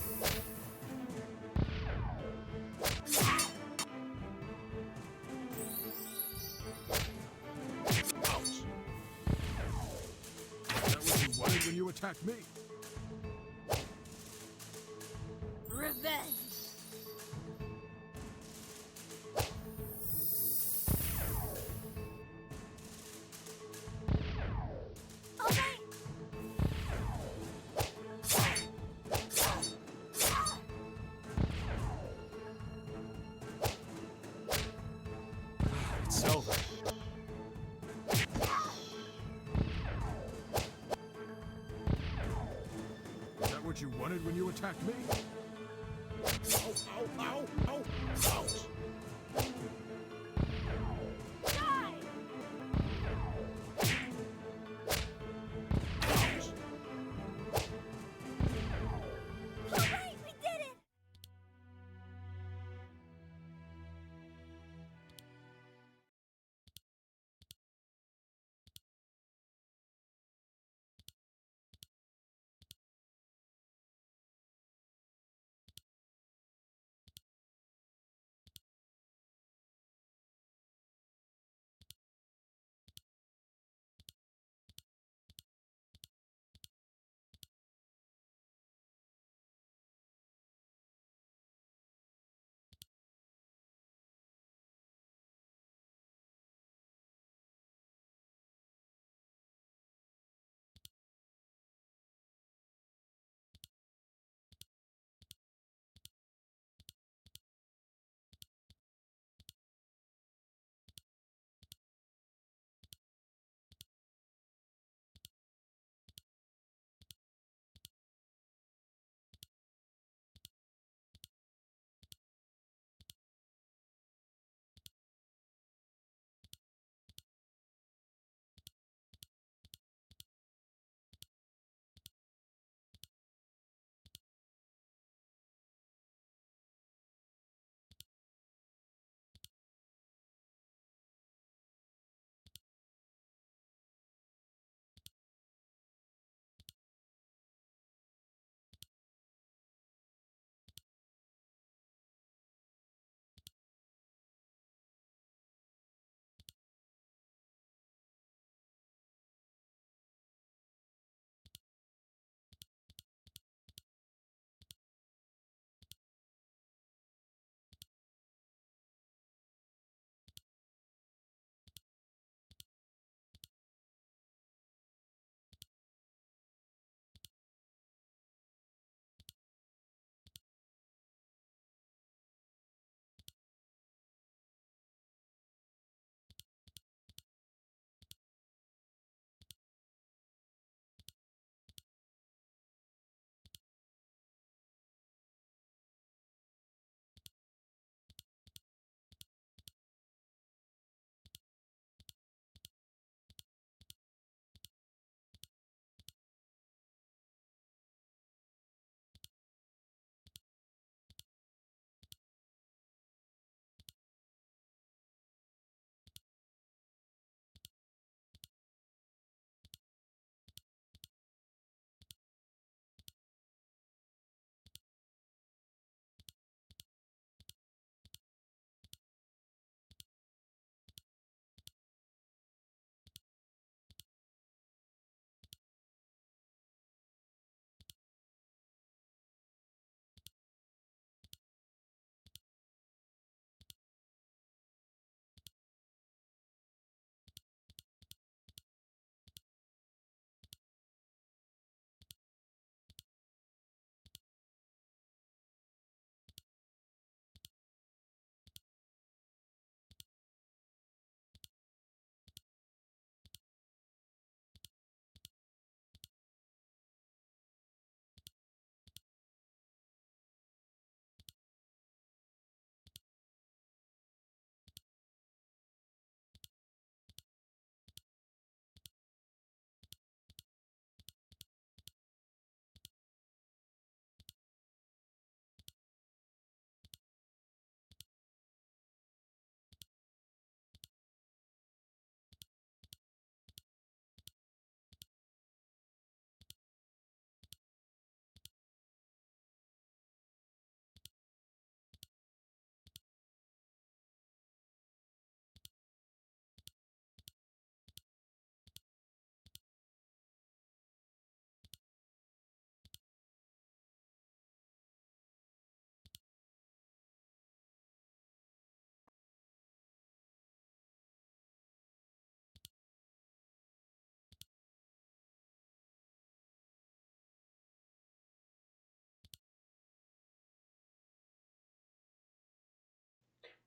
[SPEAKER 8] Ouch!
[SPEAKER 6] That what you wanted when you attacked me?
[SPEAKER 5] Revenge! All right!
[SPEAKER 4] It's over.
[SPEAKER 6] Is that what you wanted when you attacked me?
[SPEAKER 8] Ow, ow, ow, ow! Ouch!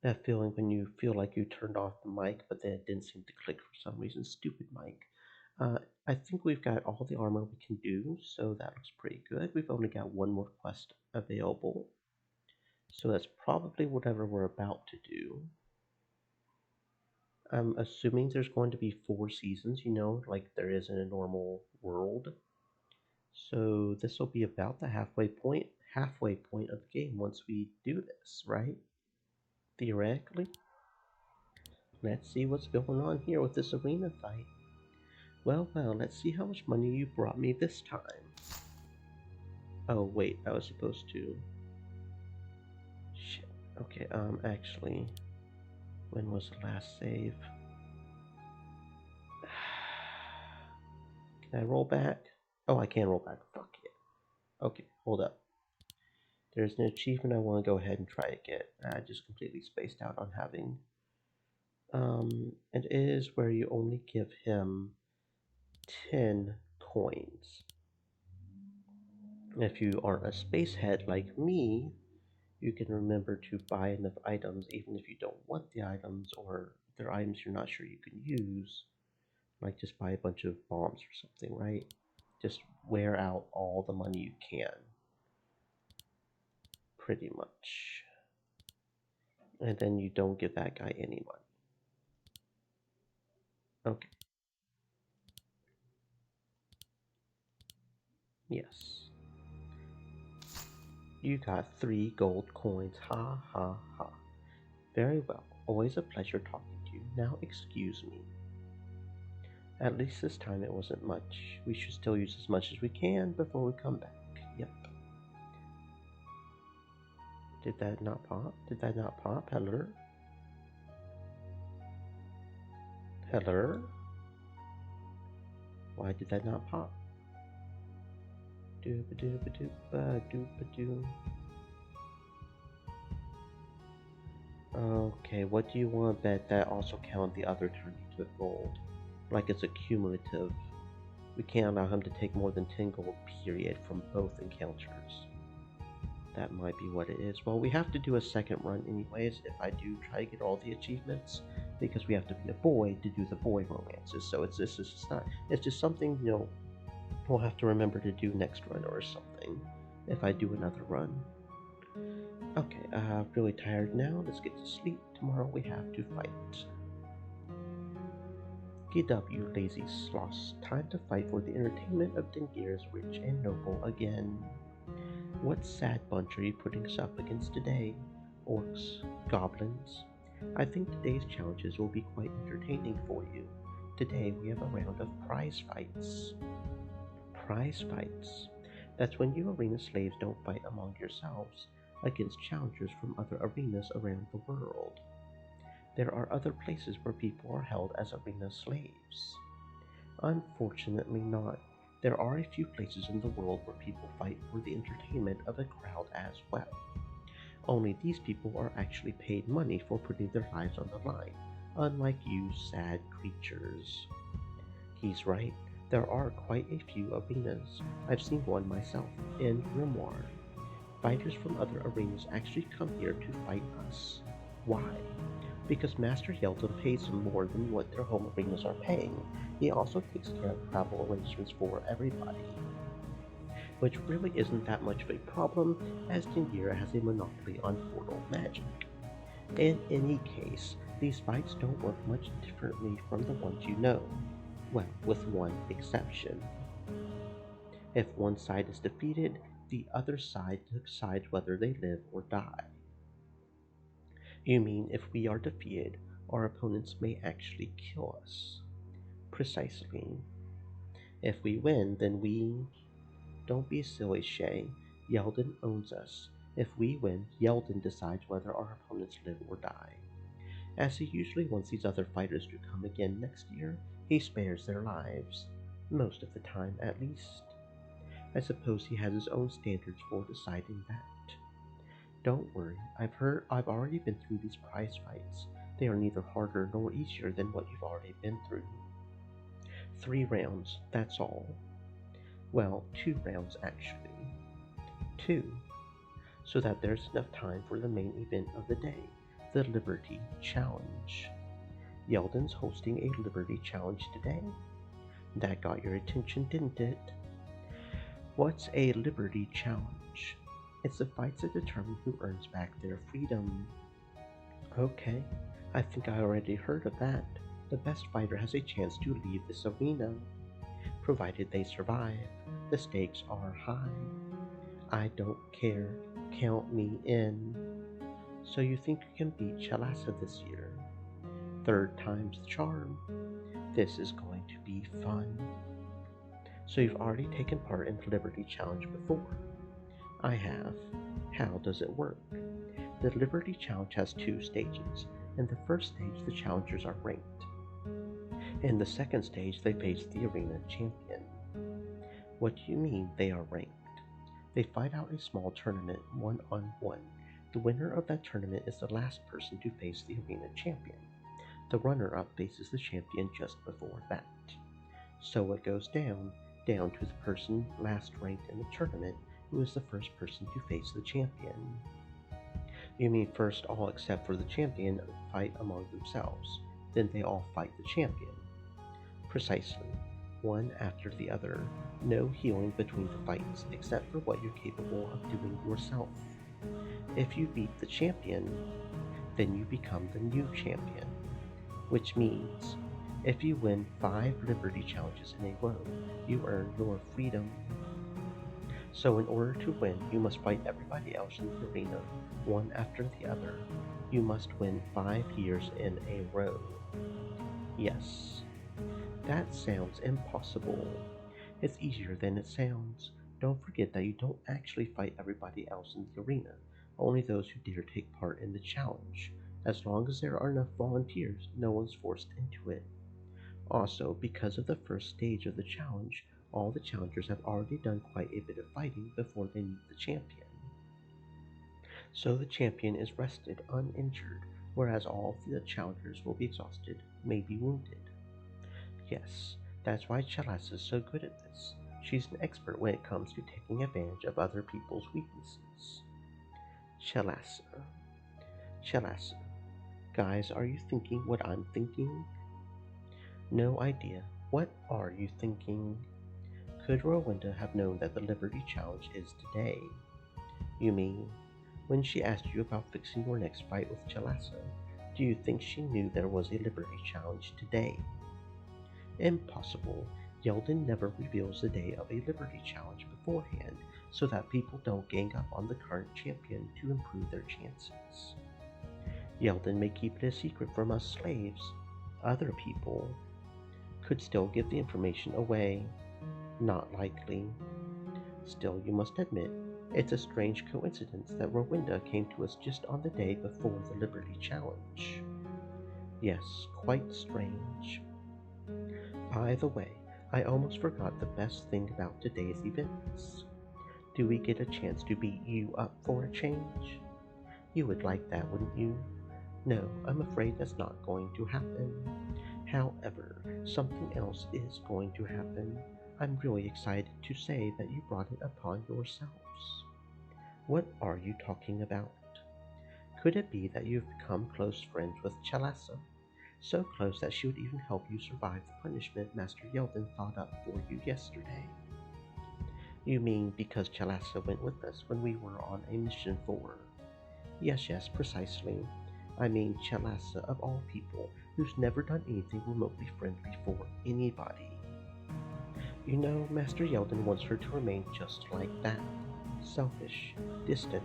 [SPEAKER 1] That feeling when you feel like you turned off the mic, but then it didn't seem to click for some reason. Stupid mic. Uh, I think we've got all the armor we can do, so that looks pretty good. We've only got one more quest available, so that's probably whatever we're about to do. I'm assuming there's going to be 4 seasons, like there is in a normal world. So this will be about the halfway point of the game once we do this, right? Theoretically. Let's see what's going on here with this arena fight. Well, well, let's see how much money you brought me this time. Oh, wait, I was supposed to... Shit. Okay, actually, when was the last save? Can I roll back? Oh, I can roll back. Fuck yeah. Okay, hold up. There's an achievement I want to go ahead and try to get. I just completely spaced out on having. It is where you only give him 10 coins. If you are a spacehead like me, you can remember to buy enough items even if you don't want the items or they're items you're not sure you can use. Like just buy a bunch of bombs or something, right? Just wear out all the money you can. Pretty much. And then you don't give that guy any money. Okay. Yes. You got 3 gold coins. Ha ha ha. Very well. Always a pleasure talking to you. Now excuse me. At least this time it wasn't much. We should still use as much as we can before we come back. Yep. Did that not pop? Did that not pop? Hello? Hello? Why did that not pop? Dooba dooba dooba dooba doo. Okay, what do you want to bet that also count the other turn into gold? Like it's a cumulative. We can't allow him to take more than 10 gold period from both encounters. That might be what it is. Well, we have to do a second run anyways if I do try to get all the achievements, because we have to be a boy to do the boy romances. So it's just something, we'll have to remember to do next run or something if I do another run. Okay, really tired now. Let's get to sleep. Tomorrow we have to fight. Get up, you lazy sloths. Time to fight for the entertainment of Dengir's rich and noble again. What sad bunch are you putting us up against today? Orcs, goblins? I think today's challenges will be quite entertaining for you. Today we have a round of prize fights. Prize fights. That's when you arena slaves don't fight among yourselves against challengers from other arenas around the world. There are other places where people are held as arena slaves. Unfortunately not. There are a few places in the world where people fight for the entertainment of a crowd as well. Only these people are actually paid money for putting their lives on the line, unlike you sad creatures. He's right. There are quite a few arenas. I've seen one myself, in Grimoire. Fighters from other arenas actually come here to fight us. Why? Because Master Yeldon pays them more than what their home arenas are paying. He also takes care of travel arrangements for everybody. Which really isn't that much of a problem, as Dengir has a monopoly on portal magic. In any case, these fights don't work much differently from the ones you know. Well, with one exception. If one side is defeated, the other side decides whether they live or die. You mean if we are defeated, our opponents may actually kill us? Precisely. If we win, then we... Don't be silly, Shay. Yeldon owns us. If we win, Yeldon decides whether our opponents live or die. As he usually wants these other fighters to come again next year, he spares their lives. Most of the time, at least. I suppose he has his own standards for deciding that. Don't worry, I've already been through these prize fights. They are neither harder nor easier than what you've already been through. 3 rounds, that's all. Well, 2 rounds actually. 2. So that there's enough time for the main event of the day, the Liberty Challenge. Yeldon's hosting a Liberty Challenge today. That got your attention, didn't it? What's a Liberty Challenge? It's the fights that determine who earns back their freedom. Okay, I think I already heard of that. The best fighter has a chance to leave this arena, provided they survive. The stakes are high. I don't care. Count me in. So you think you can beat Chalasa this year? Third time's the charm. This is going to be fun. So you've already taken part in the Liberty Challenge before. I have. How does it work? The Liberty Challenge has 2 stages. In the first stage, the challengers are ranked. In the second stage, they face the arena champion. What do you mean they are ranked? They fight out a small tournament 1-on-1. The winner of that tournament is the last person to face the arena champion. The runner-up faces the champion just before that. So it goes down to the person last ranked in the tournament who is the first person to face the champion. You mean first all except for the champion fight among themselves, then they all fight the champion. Precisely. One after the other. No healing between the fights, except for what you're capable of doing yourself. If you beat the champion, then you become the new champion. Which means, if you win 5 Liberty Challenges in a row, you earn your freedom. So in order to win, you must fight everybody else in the arena, one after the other. You must win 5 years in a row. Yes. That sounds impossible. It's easier than it sounds. Don't forget that you don't actually fight everybody else in the arena, only those who dare take part in the challenge. As long as there are enough volunteers, no one's forced into it. Also, because of the first stage of the challenge, all the challengers have already done quite a bit of fighting before they meet the champion. So the champion is rested uninjured, whereas all of the challengers will be exhausted, maybe wounded. Yes, that's why Chalasa is so good at this. She's an expert when it comes to taking advantage of other people's weaknesses. Chalasa. Chalasa. Guys, are you thinking what I'm thinking? No idea. What are you thinking? Could Rowenda have known that the Liberty Challenge is today? You mean, when she asked you about fixing your next fight with Chalasa, do you think she knew there was a Liberty Challenge today? Impossible. Yeldon never reveals the day of a Liberty Challenge beforehand, so that people don't gang up on the current champion to improve their chances. Yeldon may keep it a secret from us slaves. Other people could still give the information away. Not likely. Still, you must admit, it's a strange coincidence that Rowenda came to us just on the day before the Liberty Challenge. Yes, quite strange. By the way, I almost forgot the best thing about today's events. Do we get a chance to beat you up for a change? You would like that, wouldn't you? No, I'm afraid that's not going to happen. However, something else is going to happen. I'm really excited to say that you brought it upon yourselves. What are you talking about? Could it be that you've become close friends with Chalasa? So close that she would even help you survive the punishment Master Yeldon thought up for you yesterday. You mean because Chalasa went with us when we were on a mission for... Yes, precisely. I mean Chalasa of all people, who's never done anything remotely friendly for anybody. You know, Master Yeldon wants her to remain just like that. Selfish, distant.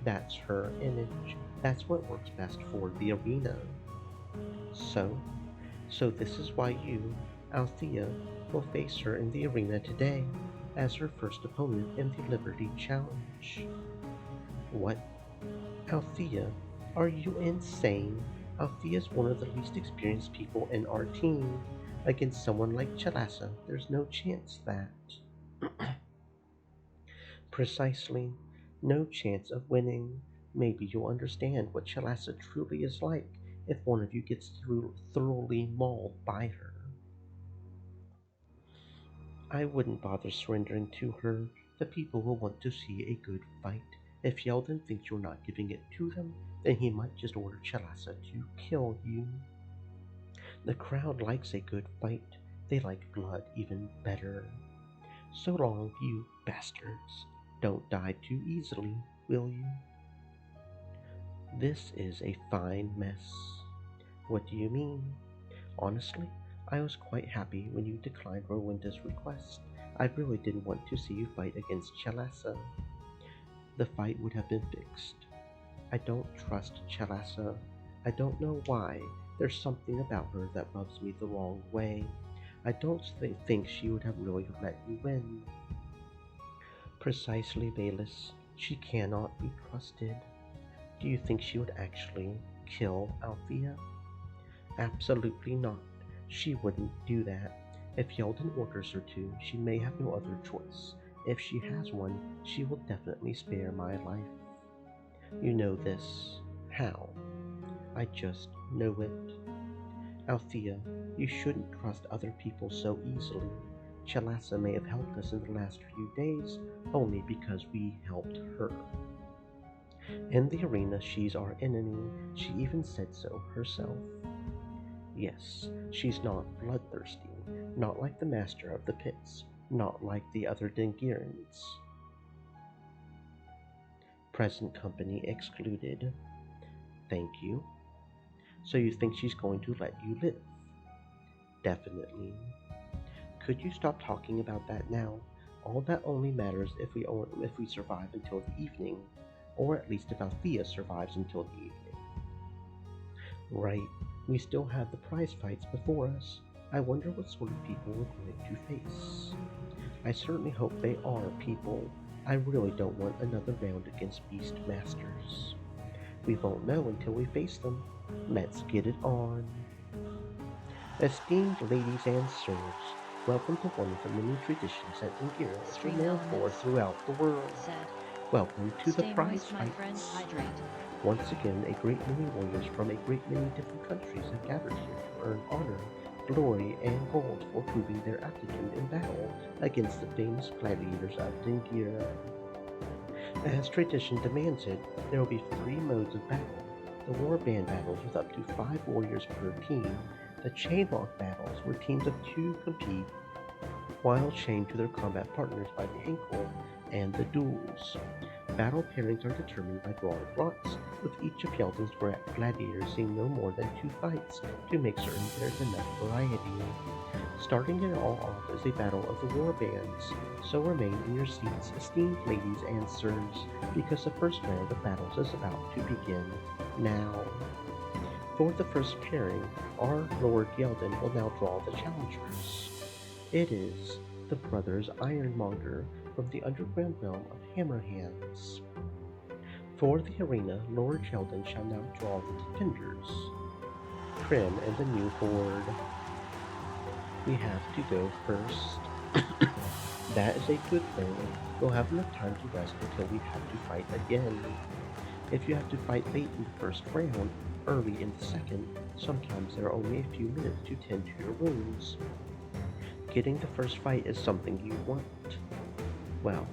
[SPEAKER 1] That's her image. That's what works best for the arena. So this is why you, Althea, will face her in the arena today, as her first opponent in the Liberty Challenge. What? Althea? Are you insane? Althea's one of the least experienced people in our team. Against someone like Chalasa, there's no chance that... Precisely. No chance of winning. Maybe you'll understand what Chalasa truly is like if one of you gets thoroughly mauled by her. I wouldn't bother surrendering to her. The people will want to see a good fight, If Yeldon thinks you're not giving it to them, then he might just order Chalassa to kill you. The crowd likes a good fight. They like blood even better. So long, you bastards. Don't die too easily, will you? This is a fine mess. What do you mean? Honestly, I was quite happy when you declined Rowinda's request. I really didn't want to see you fight against Chalassa. The fight would have been fixed. I don't trust Chalassa. I don't know why. There's something about her that rubs me the wrong way. I don't think she would have really let you win. Precisely, Bayless. She cannot be trusted. Do you think she would actually kill Althea? Absolutely not. She wouldn't do that. If Yeldon orders her to, she may have no other choice. If she has one, she will definitely spare my life. You know this. How? I just know it. Althea, you shouldn't trust other people so easily. Chalassa may have helped us in the last few days, only because we helped her. In the arena, she's our enemy. She even said so herself. Yes, she's not bloodthirsty, not like the master of the pits, not like the other Dengirans. Present company excluded. Thank you. So you think she's going to let you live? Definitely. Could you stop talking about that now? All that only matters if we survive until the evening, or at least if Althea survives until the evening. Right, we still have the prize fights before us. I wonder what sort of people we're going to face. I certainly hope they are people. I really don't want another round against Beast Masters. We won't know until we face them. Let's get it on. Esteemed ladies and sirs, welcome to one of the many traditions that Dengira is
[SPEAKER 2] Stream
[SPEAKER 1] renowned for
[SPEAKER 2] elements.
[SPEAKER 1] throughout the world.
[SPEAKER 2] Said.
[SPEAKER 1] Welcome to the
[SPEAKER 2] Stay
[SPEAKER 1] prize
[SPEAKER 2] moist, my friend.
[SPEAKER 1] fights.
[SPEAKER 2] Hydrate.
[SPEAKER 1] Once again, a great many warriors from a great many different countries have gathered here to earn honor, glory, and gold for proving their aptitude in battle against the famous gladiators of Dengira. As tradition demands it, there will be 3 modes of battle. The warband battles with up to 5 warriors per team, the chainlock battles where teams of 2 compete while chained to their combat partners by the ankle, and the duels. Battle pairings are determined by drawing lots, with each of Yeldon's gladiators seeing no more than 2 fights to make certain there's enough variety. Starting it all off is a battle of the warbands, so remain in your seats, esteemed ladies and sirs, because the first round of battles is about to begin now. For the first pairing, our Lord Yeldon will now draw the challengers. It is the brothers Ironmonger from the underground realm of Hammerhands. For the arena, Lord Yeldon shall now draw the defenders, Prim and the new horde. We have to go first. That is a good thing. We'll have enough time to rest until we have to fight again. If you have to fight late in the first round, early in the second, sometimes there are only a few minutes to tend to your wounds. Getting the first fight is something you want. Well,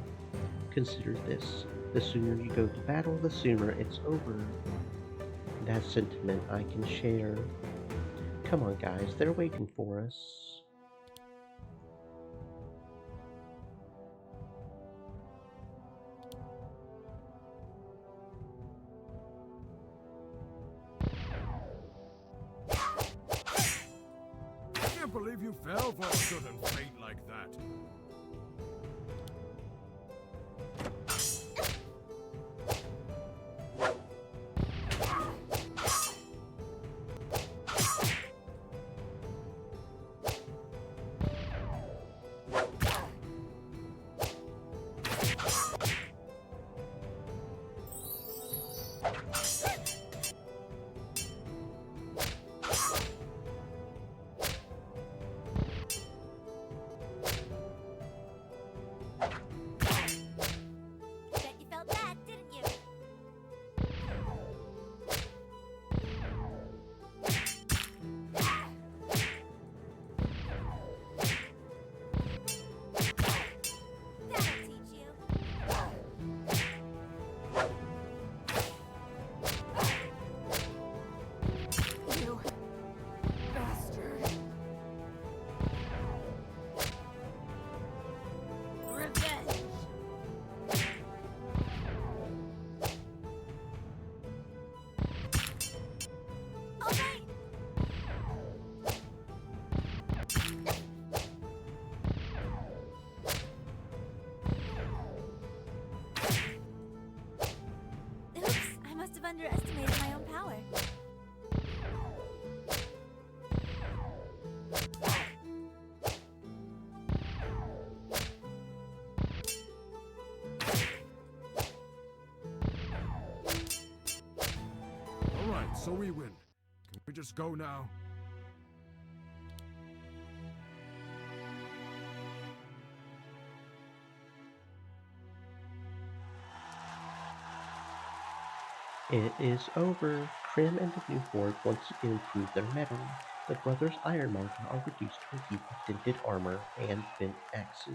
[SPEAKER 1] consider this. The sooner you go to battle, the sooner it's over. That sentiment I can share. Come on, guys, they're waiting for us.
[SPEAKER 6] I can't believe you fell for a sudden fate like that. just go now?
[SPEAKER 1] It is over. Krim and the new horde once again prove their mettle. The brothers Ironmonger are reduced to a heap of dented armor and bent axes.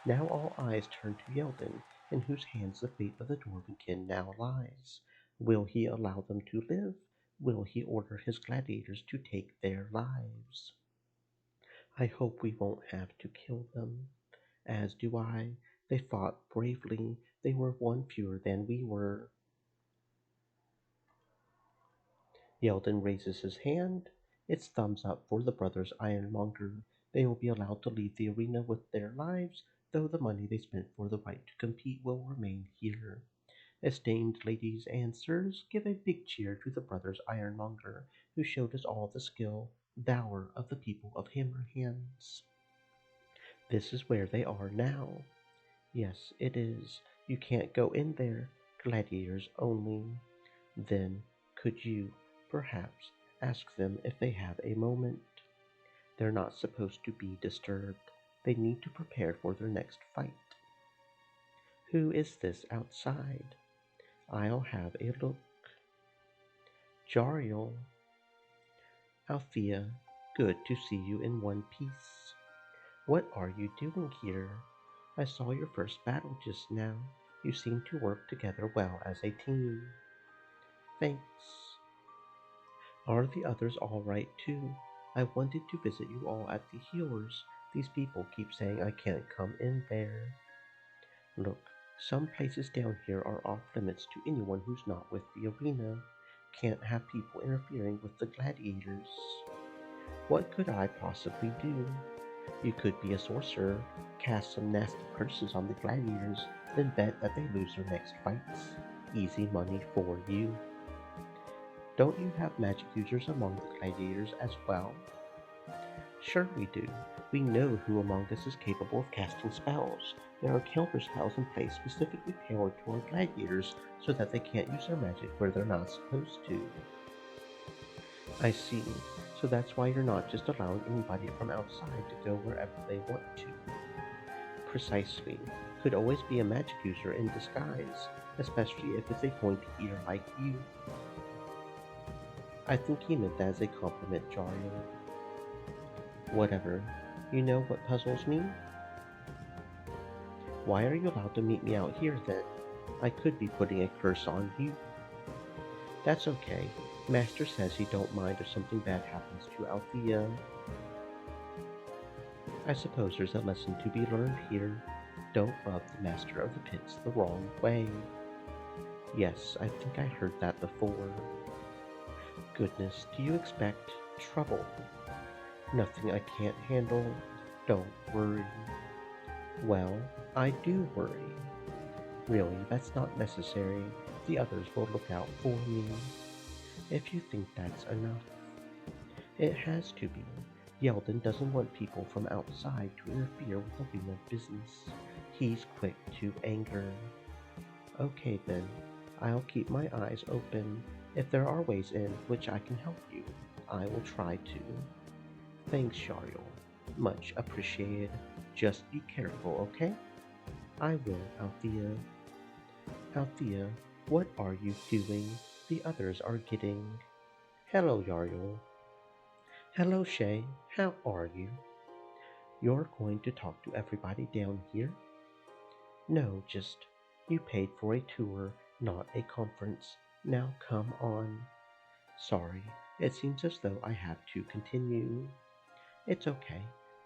[SPEAKER 1] Now all eyes turn to Yeldon, in whose hands the fate of the Dwarvenkin now lies. Will he allow them to live? Will he order his gladiators to take their lives? I hope we won't have to kill them. As do I. They fought bravely. They were one fewer than we were. Yeldon raises his hand. It's thumbs up for the brothers Ironmonger. They will be allowed to leave the arena with their lives, though the money they spent for the right to compete will remain here. Esteemed ladies and sirs, give a big cheer to the brothers Ironmonger, who showed us all the skill, valor of the people of Hammerhands. This is where they are now. Yes, it is. You can't go in there. Gladiators only. Then, could you, perhaps, ask them if they have a moment? They're not supposed to be disturbed. They need to prepare for their next fight. Who is this outside? I'll have a look. Jariel. Althea, good to see you in one piece. What are you doing here? I saw your first battle just now. You seem to work together well as a team. Thanks. Are the others all right too? I wanted to visit you all at the Healers. These people keep saying I can't come in there. Look, some places down here are off limits to anyone who's not with the arena. Can't have people interfering with the gladiators. What could I possibly do? You could be a sorcerer, cast some nasty curses on the gladiators, then bet that they lose their next fights. Easy money for you. Don't you have magic users among the gladiators as well? Sure we do. We know who among us is capable of casting spells. There are counter spells in place specifically tailored to our gladiators so that they can't use their magic where they're not supposed to. I see. So that's why you're not just allowing anybody from outside to go wherever they want to. Precisely. Could always be a magic user in disguise, especially if it's a pointy ear like you. I think he meant that as a compliment, Jariel. Whatever. You know what puzzles me? Why are you allowed to meet me out here then? I could be putting a curse on you. That's okay. Master says he don't mind if something bad happens to Althea. I suppose there's a lesson to be learned here. Don't rub the Master of the Pits the wrong way. Yes, I think I heard that before. Goodness, do you expect trouble? Nothing I can't handle. Don't worry. Well, I do worry. Really, that's not necessary. The others will look out for me. If you think that's enough. It has to be. Yeldon doesn't want people from outside to interfere with arena business. He's quick to anger. Okay then, I'll keep my eyes open. If there are ways in which I can help you, I will try to. Thanks, Shariel. Much appreciated. Just be careful, okay? I will, Althea. Althea, what are you doing? The others are getting... Hello, Yariel. Hello, Shay. How are you? You're going to talk to everybody down here? No, just... You paid for a tour, not a conference. Now come on. Sorry, it seems as though I have to continue. It's okay.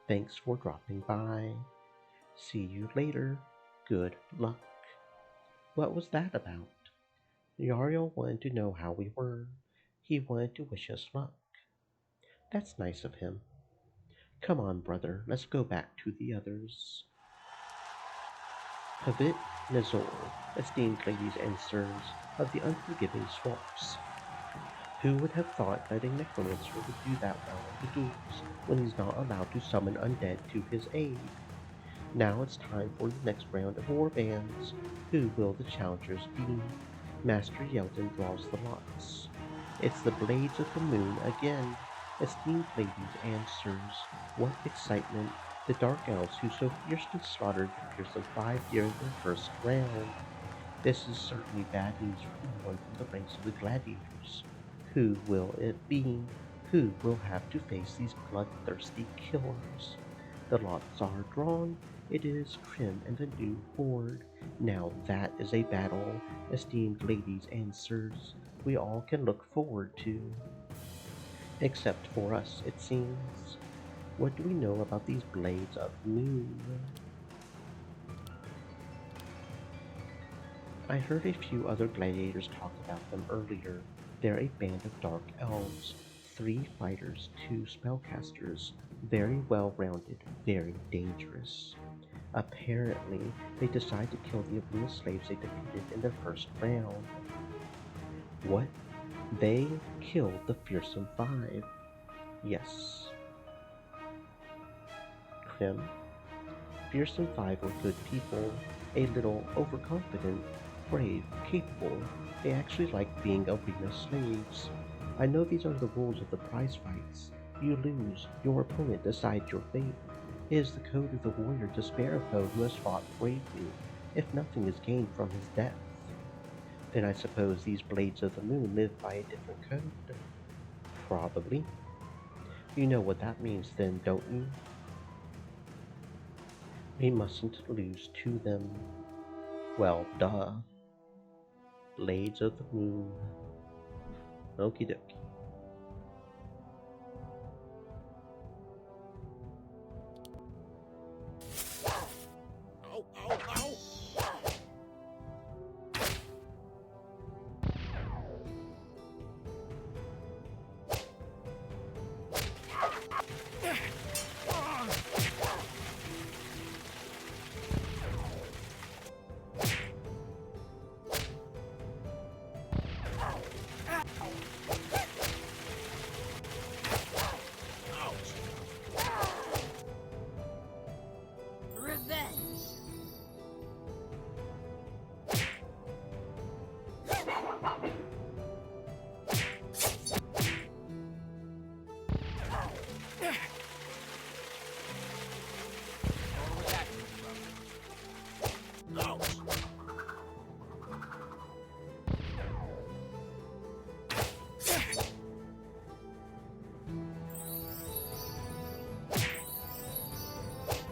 [SPEAKER 1] Thanks for dropping by. See you later. Good luck. What was that about? Yariel wanted to know how we were. He wanted to wish us luck. That's nice of him. Come on, brother, let's go back to the others. Havit Nazor, esteemed ladies and sirs of the unforgiving swamps. Who would have thought that a necromancer would do that well at the duels when he's not allowed to summon undead to his aid? Now it's time for the next round of war bands. Who will the challengers be? Master Yeldon draws the lots. It's the blades of the moon again. Esteemed ladies and sirs, what excitement! The dark elves who so fiercely slaughtered the fearsome five during their first round. This is certainly bad news for anyone from the ranks of the gladiators. Who will it be? Who will have to face these bloodthirsty killers? The lots are drawn. It is Trim and the new horde. Now that is a battle, esteemed ladies and sirs, we all can look forward to. Except for us, it seems. What do we know about these blades of the moon? I heard a few other gladiators talk about them earlier. They're a band of dark elves, 3 fighters, 2 spellcasters, very well rounded, very dangerous. Apparently, they decide to kill the Abuna slaves they defeated in the first round. What? They killed the fearsome five. Yes. Krim. Fearsome five were good people, a little overconfident, brave, capable. They actually liked being arena slaves. I know these are the rules of the prize fights. You lose, your opponent decides your fate. It is the code of the warrior to spare a foe who has fought bravely, if nothing is gained from his death. Then I suppose these blades of the moon live by a different code. Probably. You know what that means then, don't you? We mustn't lose to them. Well, duh. Blades of the moon. Okie dokie.
[SPEAKER 8] Ow, ow, ow!
[SPEAKER 5] Revenge.
[SPEAKER 4] Over with that, bro.
[SPEAKER 8] Ouch!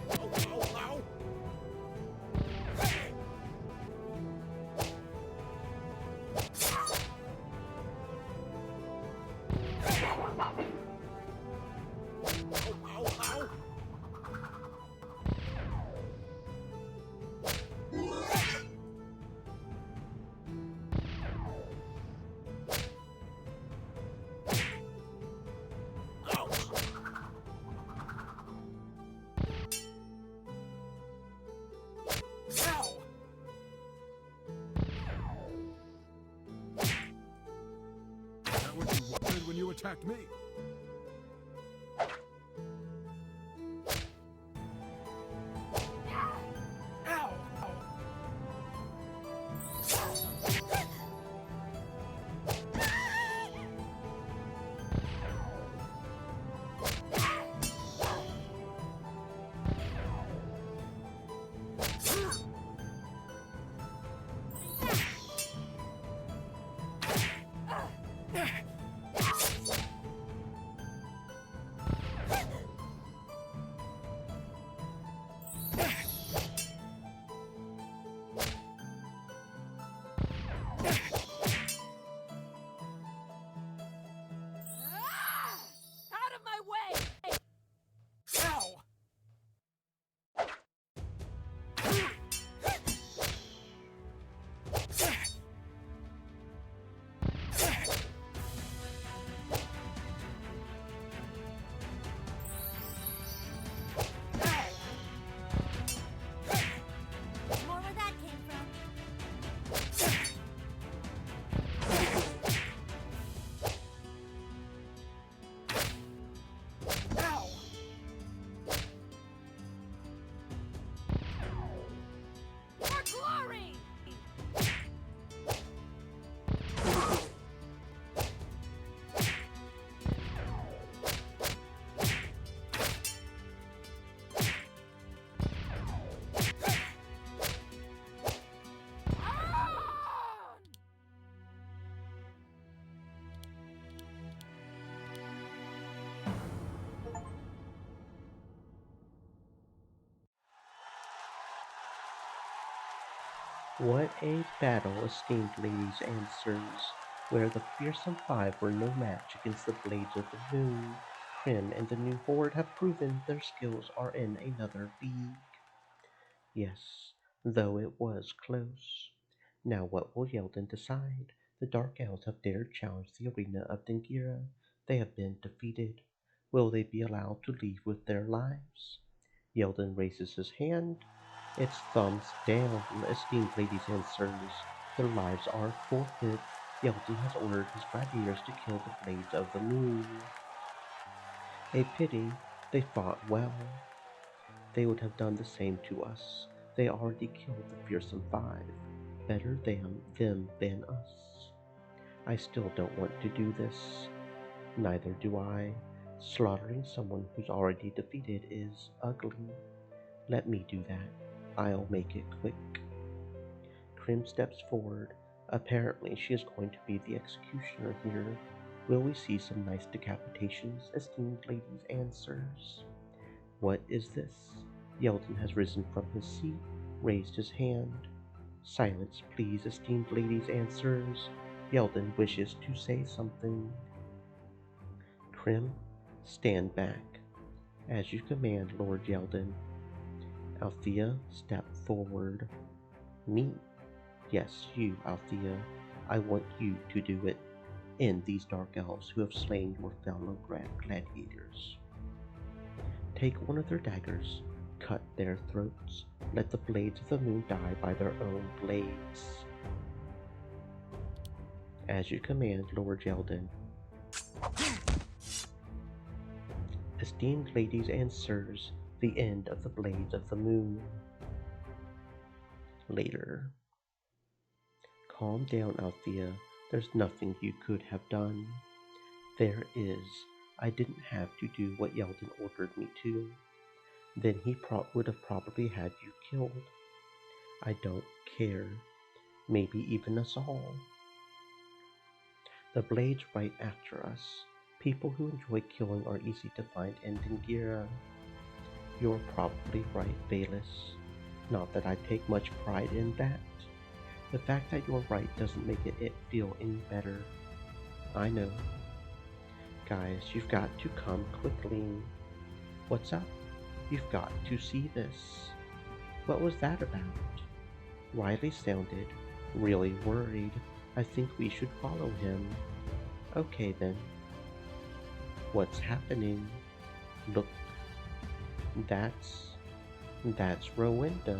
[SPEAKER 8] Ow, ow, ow! Ow, ow, ow! Ouch! Ow!
[SPEAKER 6] Is that what you wanted when you attacked me?
[SPEAKER 7] Ow!
[SPEAKER 1] What a battle, esteemed ladies and sirs, where the fearsome five were no match against the blades of the moon. Krim and the new horde have proven their skills are in another league. Yes, though it was close. Now what will Yeldon decide? The Dark Elves have dared challenge the arena of Dengira. They have been defeated. Will they be allowed to leave with their lives? Yeldon raises his hand. It's thumbs down, esteemed ladies and sirs. Their lives are forfeit. Yeldon has ordered his gladiators to kill the blades of the moon. A pity, they fought well. They would have done the same to us. They already killed the fearsome five. Better them than us. I still don't want to do this. Neither do I. Slaughtering someone who's already defeated is ugly. Let me do that. I'll make it quick. Krim steps forward. Apparently, she is going to be the executioner here. Will we see some nice decapitations, esteemed ladies and sirs? What is this? Yeldon has risen from his seat, raised his hand. Silence, please, esteemed ladies and sirs. Yeldon wishes to say something. Krim, stand back. As you command, Lord Yeldon. Althea, step forward. Me? Yes, you, Althea. I want you to do it. End these dark elves who have slain your fellow gladiators. Take one of their daggers, cut their throats, let the blades of the moon die by their own blades. As you command, Lord Yeldon. Esteemed ladies and sirs, the end of the blades of the moon. Later. Calm down, Althea. There's nothing you could have done. There is. I didn't have to do what Yeldon ordered me to. Then he would have probably had you killed. I don't care. Maybe even us all. The blades right after us. People who enjoy killing are easy to find in Dengira. You're probably right, Bayless. Not that I take much pride in that. The fact that you're right doesn't make it feel any better. I know. Guys, you've got to come quickly. What's up? You've got to see this. What was that about? Riley sounded really worried. I think we should follow him. Okay then. What's happening? Look. That's Rowenda.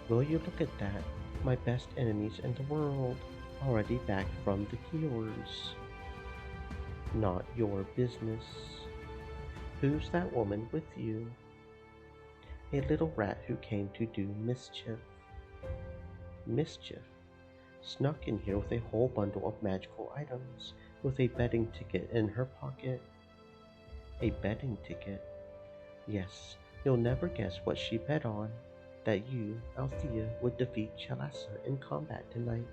[SPEAKER 1] Will you look at that? My best enemies in the world, already back from the cures. Not your business. Who's that woman with you? A little rat who came to do mischief. Mischief? Snuck in here with a whole bundle of magical items, with a betting ticket in her pocket. A betting ticket? Yes, you'll never guess what she bet on. That you, Althea, would defeat Chalassa in combat tonight.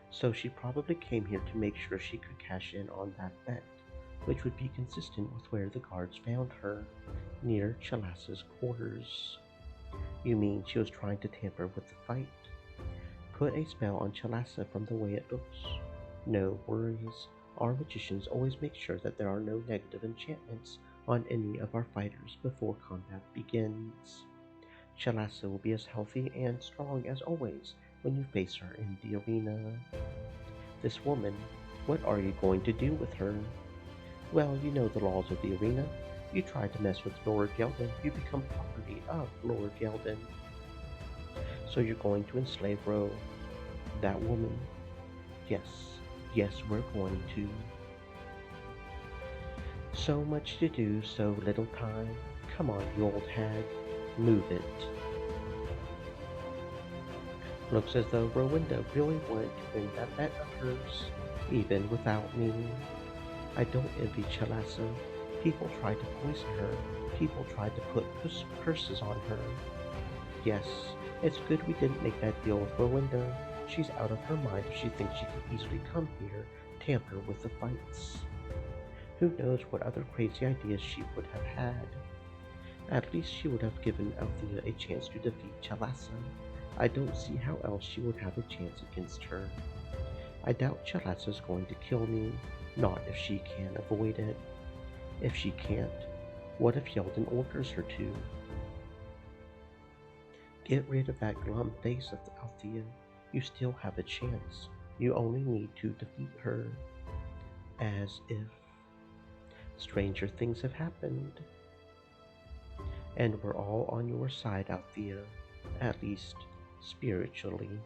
[SPEAKER 1] So she probably came here to make sure she could cash in on that bet, which would be consistent with where the guards found her, near Chalassa's quarters. You mean she was trying to tamper with the fight? Put a spell on Chalassa from the way it looks. No worries. Our magicians always make sure that there are no negative enchantments on any of our fighters before combat begins. Chalassa will be as healthy and strong as always when you face her in the arena. This woman, what are you going to do with her? Well, you know the laws of the arena. You try to mess with Lord Yeldon, you become property of Lord Yeldon. So you're going to enslave Ro, that woman? Yes, we're going to. So much to do, so little time. Come on, you old hag. Move it. Looks as though Rowenda really wanted to win that bet of hers, even without me. I don't envy Chalassa. People tried to poison her. People tried to put curses on her. Yes, it's good we didn't make that deal with Rowenda. She's out of her mind if she thinks she can easily come here, tamper with the fights. Who knows what other crazy ideas she would have had. At least she would have given Althea a chance to defeat Chalassa. I don't see how else she would have a chance against her. I doubt Chalassa's going to kill me, not if she can avoid it. If she can't, what if Yeldon orders her to? Get rid of that glum face of Althea. You still have a chance. You only need to defeat her. As if stranger things have happened. And we're all on your side, Althea. At least, spiritually.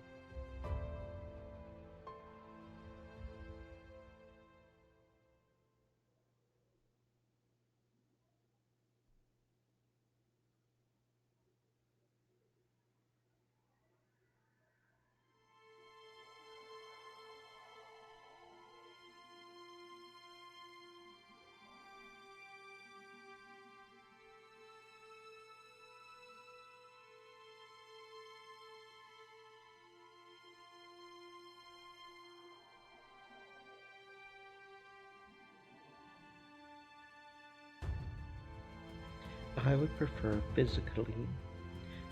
[SPEAKER 1] I would prefer physically.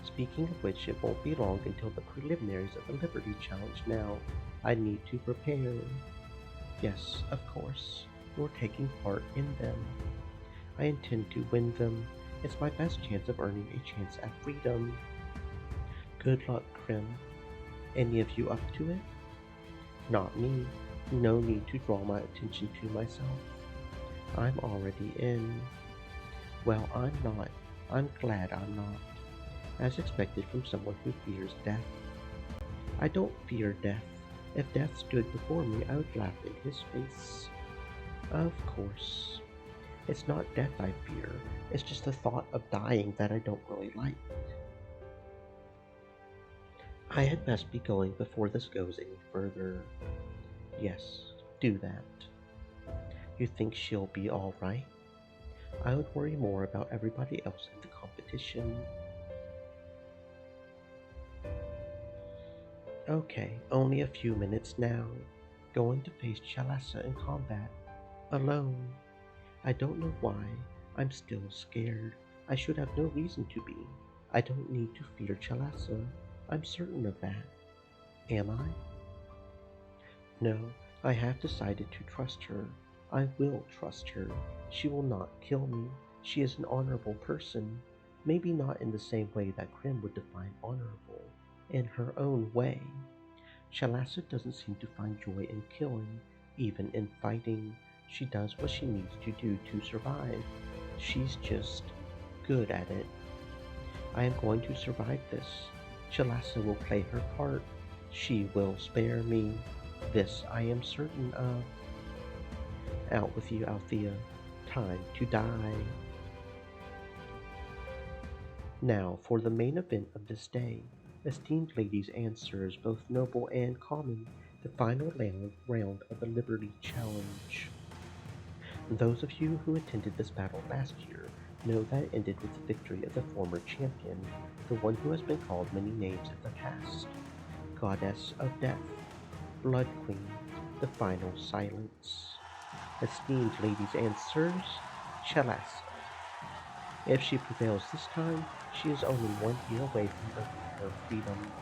[SPEAKER 1] Speaking of which, it won't be long until the preliminaries of the Liberty Challenge now. I need to prepare. Yes, of course, you're taking part in them. I intend to win them. It's my best chance of earning a chance at freedom. Good luck, Krim. Any of you up to it? Not me. No need to draw my attention to myself. I'm already in. Well, I'm not. I'm glad I'm not. As expected from someone who fears death. I don't fear death. If death stood before me, I would laugh in his face. Of course. It's not death I fear. It's just the thought of dying that I don't really like. I had best be going before this goes any further. Yes, do that. You think she'll be alright? I would worry more about everybody else in the competition. Okay, only a few minutes now. Going to face Chalassa in combat. Alone. I don't know why. I'm still scared. I should have no reason to be. I don't need to fear Chalassa. I'm certain of that. Am I? No, I have decided to trust her. I will trust her. She will not kill me. She is an honorable person. Maybe not in the same way that Krim would define honorable. In her own way. Chalassa doesn't seem to find joy in killing, even in fighting. She does what she needs to do to survive. She's just good at it. I am going to survive this. Chalassa will play her part. She will spare me. This I am certain of. Out with you, Althea. Time to die. Now for the main event of this day. Esteemed ladies and sirs, both noble and common, the final round of the Liberty Challenge. Those of you who attended this battle last year know that it ended with the victory of the former champion, the one who has been called many names in the past. Goddess of Death, Blood Queen, the final silence. Esteemed ladies and sirs, Chalassa. If she prevails this time, she is only 1 year away from earning her freedom.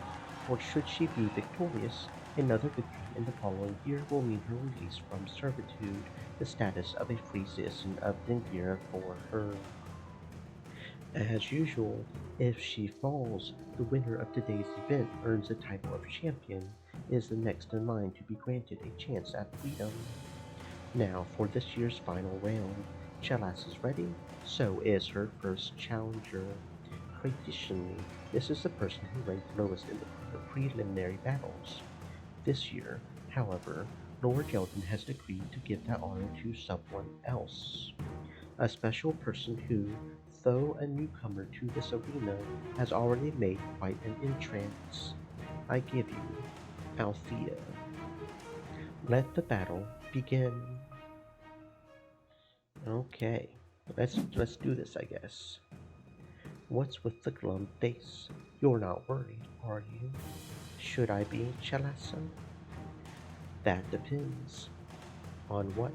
[SPEAKER 1] Or should she be victorious, another victory in the following year will mean her release from servitude, the status of a free citizen of Dengira for her. As usual, if she falls, the winner of today's event earns the title of champion, is the next in line to be granted a chance at freedom. Now for this year's final round. Chalice is ready, so is her first challenger. Traditionally, this is the person who ranked lowest in the preliminary battles. This year, however, Lord Yeldon has agreed to give that honor to someone else. A special person who, though a newcomer to this arena, has already made quite an entrance. I give you Althea. Let the battle begin. Okay, let's do this, I guess. What's with the glum face? You're not worried, are you? Should I be, Chalassa? That depends. On what?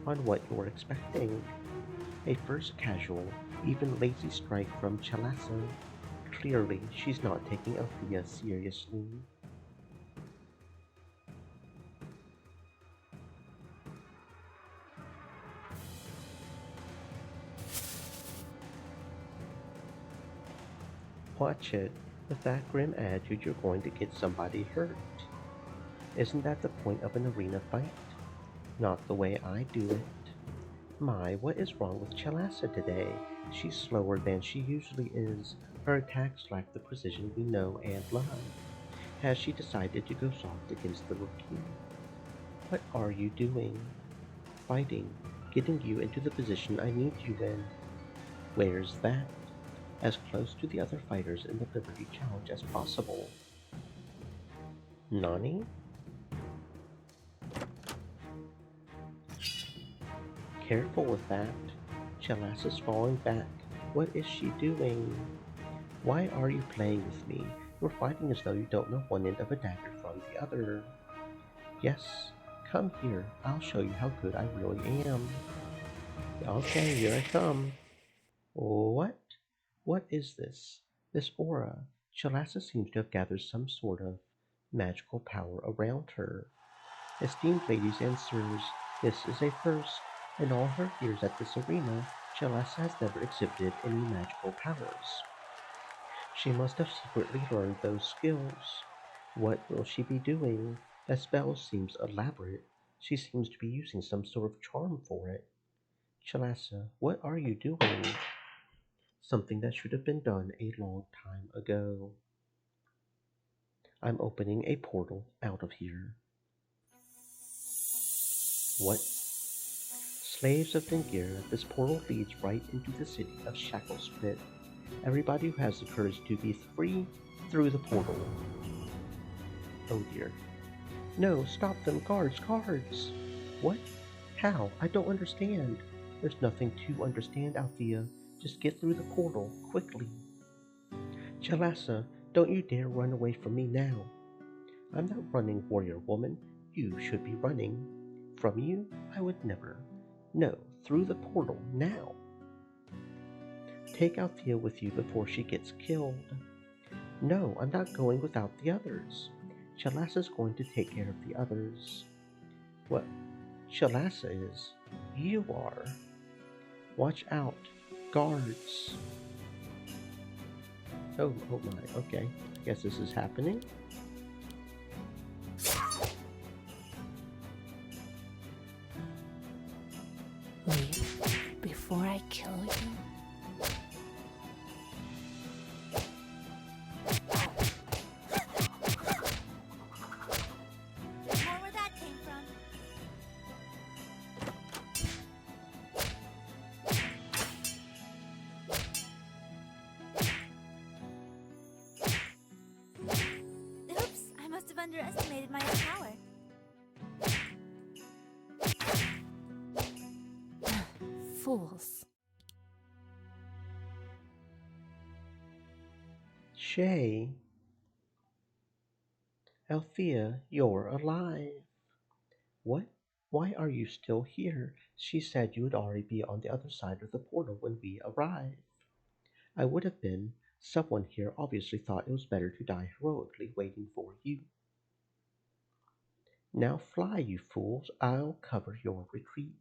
[SPEAKER 1] On what you're expecting. A first casual, even lazy strike from Chalassa. Clearly, she's not taking Althea seriously. Watch it. With that grim attitude, you're going to get somebody hurt. Isn't that the point of an arena fight? Not the way I do it. My, what is wrong with Chalassa today? She's slower than she usually is. Her attacks lack the precision we know and love. Has she decided to go soft against the rookie? What are you doing? Fighting, getting you into the position I need you in. Where's that? As close to the other fighters in the Liberty Challenge as possible. Nani? Careful with that. Chalassa's falling back. What is she doing? Why are you playing with me? You're fighting as though you don't know one end of a dagger from the other. Yes, come here. I'll show you how good I really am. Okay, here I come. What? What is this? This aura. Chalassa seems to have gathered some sort of magical power around her. Esteemed ladies and sirs, this is a first. In all her years at this arena, Chalassa has never exhibited any magical powers. She must have secretly learned those skills. What will she be doing? That spell seems elaborate. She seems to be using some sort of charm for it. Chalassa, what are you doing? Something that should have been done a long time ago. I'm opening a portal out of here. What? Slaves of Dengir, this portal leads right into the city of Shacklespit. Everybody who has the courage to be free through the portal. Oh dear. No, stop them, guards, guards! What? How? I don't understand. There's nothing to understand, Althea. Just get through the portal, quickly. Chalassa, don't you dare run away from me now. I'm not running, warrior woman. You should be running. From you, I would never. No, through the portal, now. Take Althea with you before she gets killed. No, I'm not going without the others. Chalassa's going to take care of the others. What Chalassa is, you are. Watch out, guards. Oh my, okay. Guess this is happening.
[SPEAKER 3] Leave before I kill you.
[SPEAKER 5] There's more where that came from. Oops, I must have underestimated my own power.
[SPEAKER 3] Fools.
[SPEAKER 1] Shay. Althea, you're alive. What? Why are you still here? She said you would already be on the other side of the portal when we arrived. I would have been. Someone here obviously thought it was better to die heroically waiting for you. Now fly, you fools. I'll cover your retreat.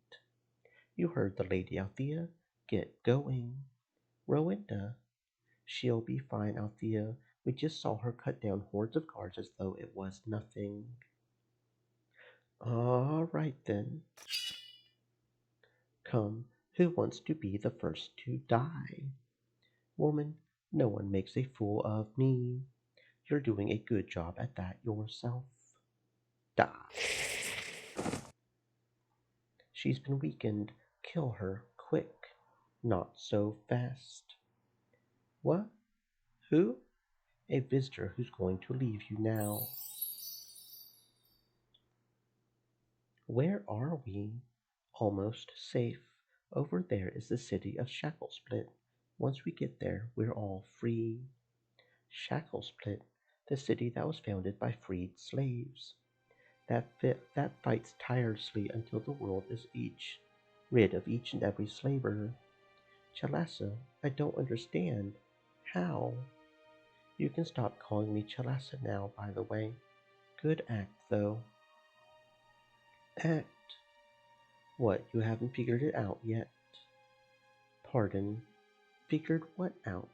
[SPEAKER 1] You heard the lady, Althea. Get going. Rowenda. She'll be fine, Althea. We just saw her cut down hordes of guards as though it was nothing. All right then. Come, who wants to be the first to die? Woman, no one makes a fool of me. You're doing a good job at that yourself. Die. She's been weakened. Kill her, quick. Not so fast. What? Who? A visitor who's going to leave you now. Where are we? Almost safe. Over there is the city of Shacklesplit. Once we get there, we're all free. Shacklesplit, the city that was founded by freed slaves. That fights tirelessly until the world is rid of each and every slaver. Chalassa, I don't understand. How? You can stop calling me Chalassa now, by the way. Good act, though. Act? What, you haven't figured it out yet? Pardon, figured what out?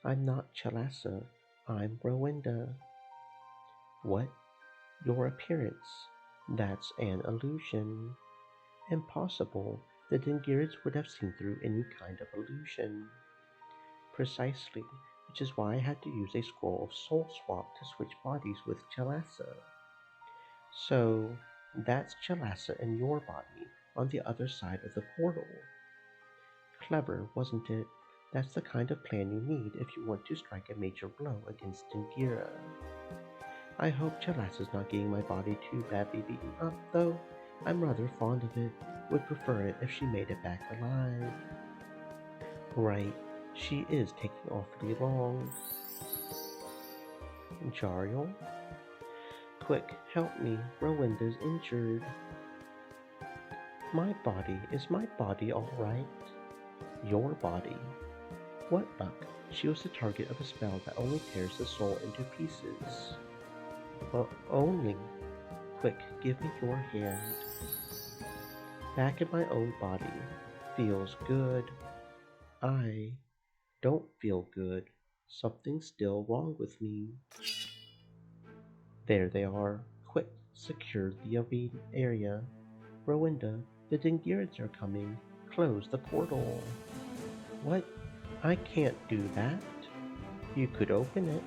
[SPEAKER 1] I'm not Chalassa, I'm Rowenda. What? Your appearance. That's an illusion. Impossible. The Dingirids would have seen through any kind of illusion. Precisely, which is why I had to use a scroll of soul swap to switch bodies with Chalassa. So, that's Chalassa in your body, on the other side of the portal. Clever, wasn't it? That's the kind of plan you need if you want to strike a major blow against Dingira. I hope Chalassa's not getting my body too badly beaten up, though. I'm rather fond of it. Would prefer it if she made it back alive. Right, she is taking awfully long. Jariel? Quick, help me. Rowenda's injured. My body? Is my body alright? Your body? What luck. She was the target of a spell that only tears the soul into pieces. Only. Quick, give me your hand. Back in my own body. Feels good. I don't feel good. Something's still wrong with me. There they are. Quick, secure the arena area. Rowenda, the Dingirids are coming. Close the portal. What? I can't do that. You could open it.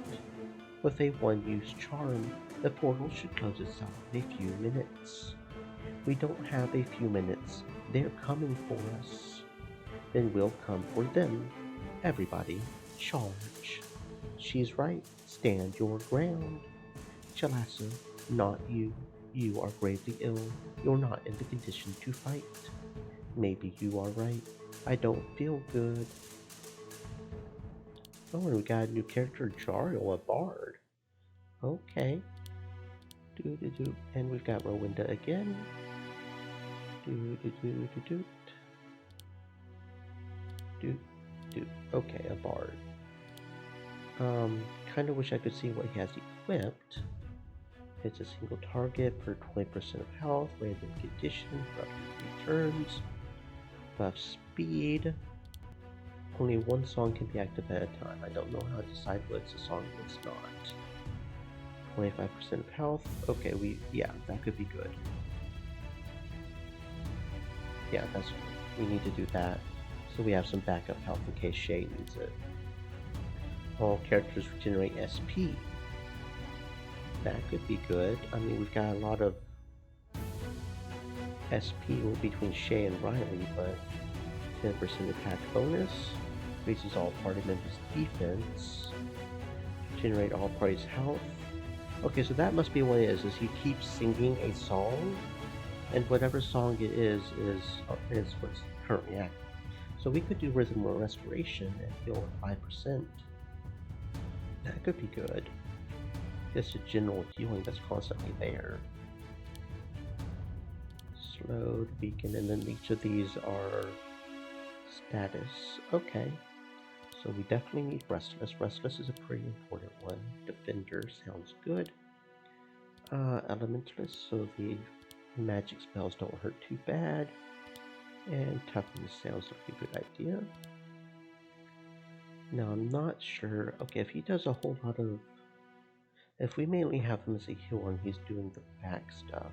[SPEAKER 1] With a one-use charm, the portal should close itself in a few minutes. We don't have a few minutes. They're coming for us. Then we'll come for them. Everybody, charge. She's right. Stand your ground. Chalassa, not you. You are gravely ill. You're not in the condition to fight. Maybe you are right. I don't feel good. Oh, and we got a new character, Jariel, a bard. Okay. Do. And we've got Rowenda again. Do. Okay, a bard. Kind of wish I could see what he has equipped. It's a single target for 20% of health, random condition for up to 3 turns. Buff speed. Only one song can be active at a time. I don't know how to decide what's a song and what's not. 25% of health. Okay, that could be good. Yeah, we need to do that. So we have some backup health in case Shay needs it. All characters regenerate SP. That could be good. I mean, we've got a lot of SP between Shay and Riley, but 10% attack bonus. Increases all party members' defense. Generate all parties' health. Okay, so that must be what it is he keeps singing a song, and whatever song it is what's currently active. So we could do Rhythm or Restoration and heal at 5%. That could be good. Just a general healing that's constantly there. Slowed, weaken, and then each of these are status. Okay. So we definitely need Restless. Restless is a pretty important one. Defender sounds good. Elementalist, so the magic spells don't hurt too bad. And Toughness sounds like a good idea. Now I'm not sure. Okay, if he does a whole lot of... If we mainly have him as a healer and he's doing the back stuff,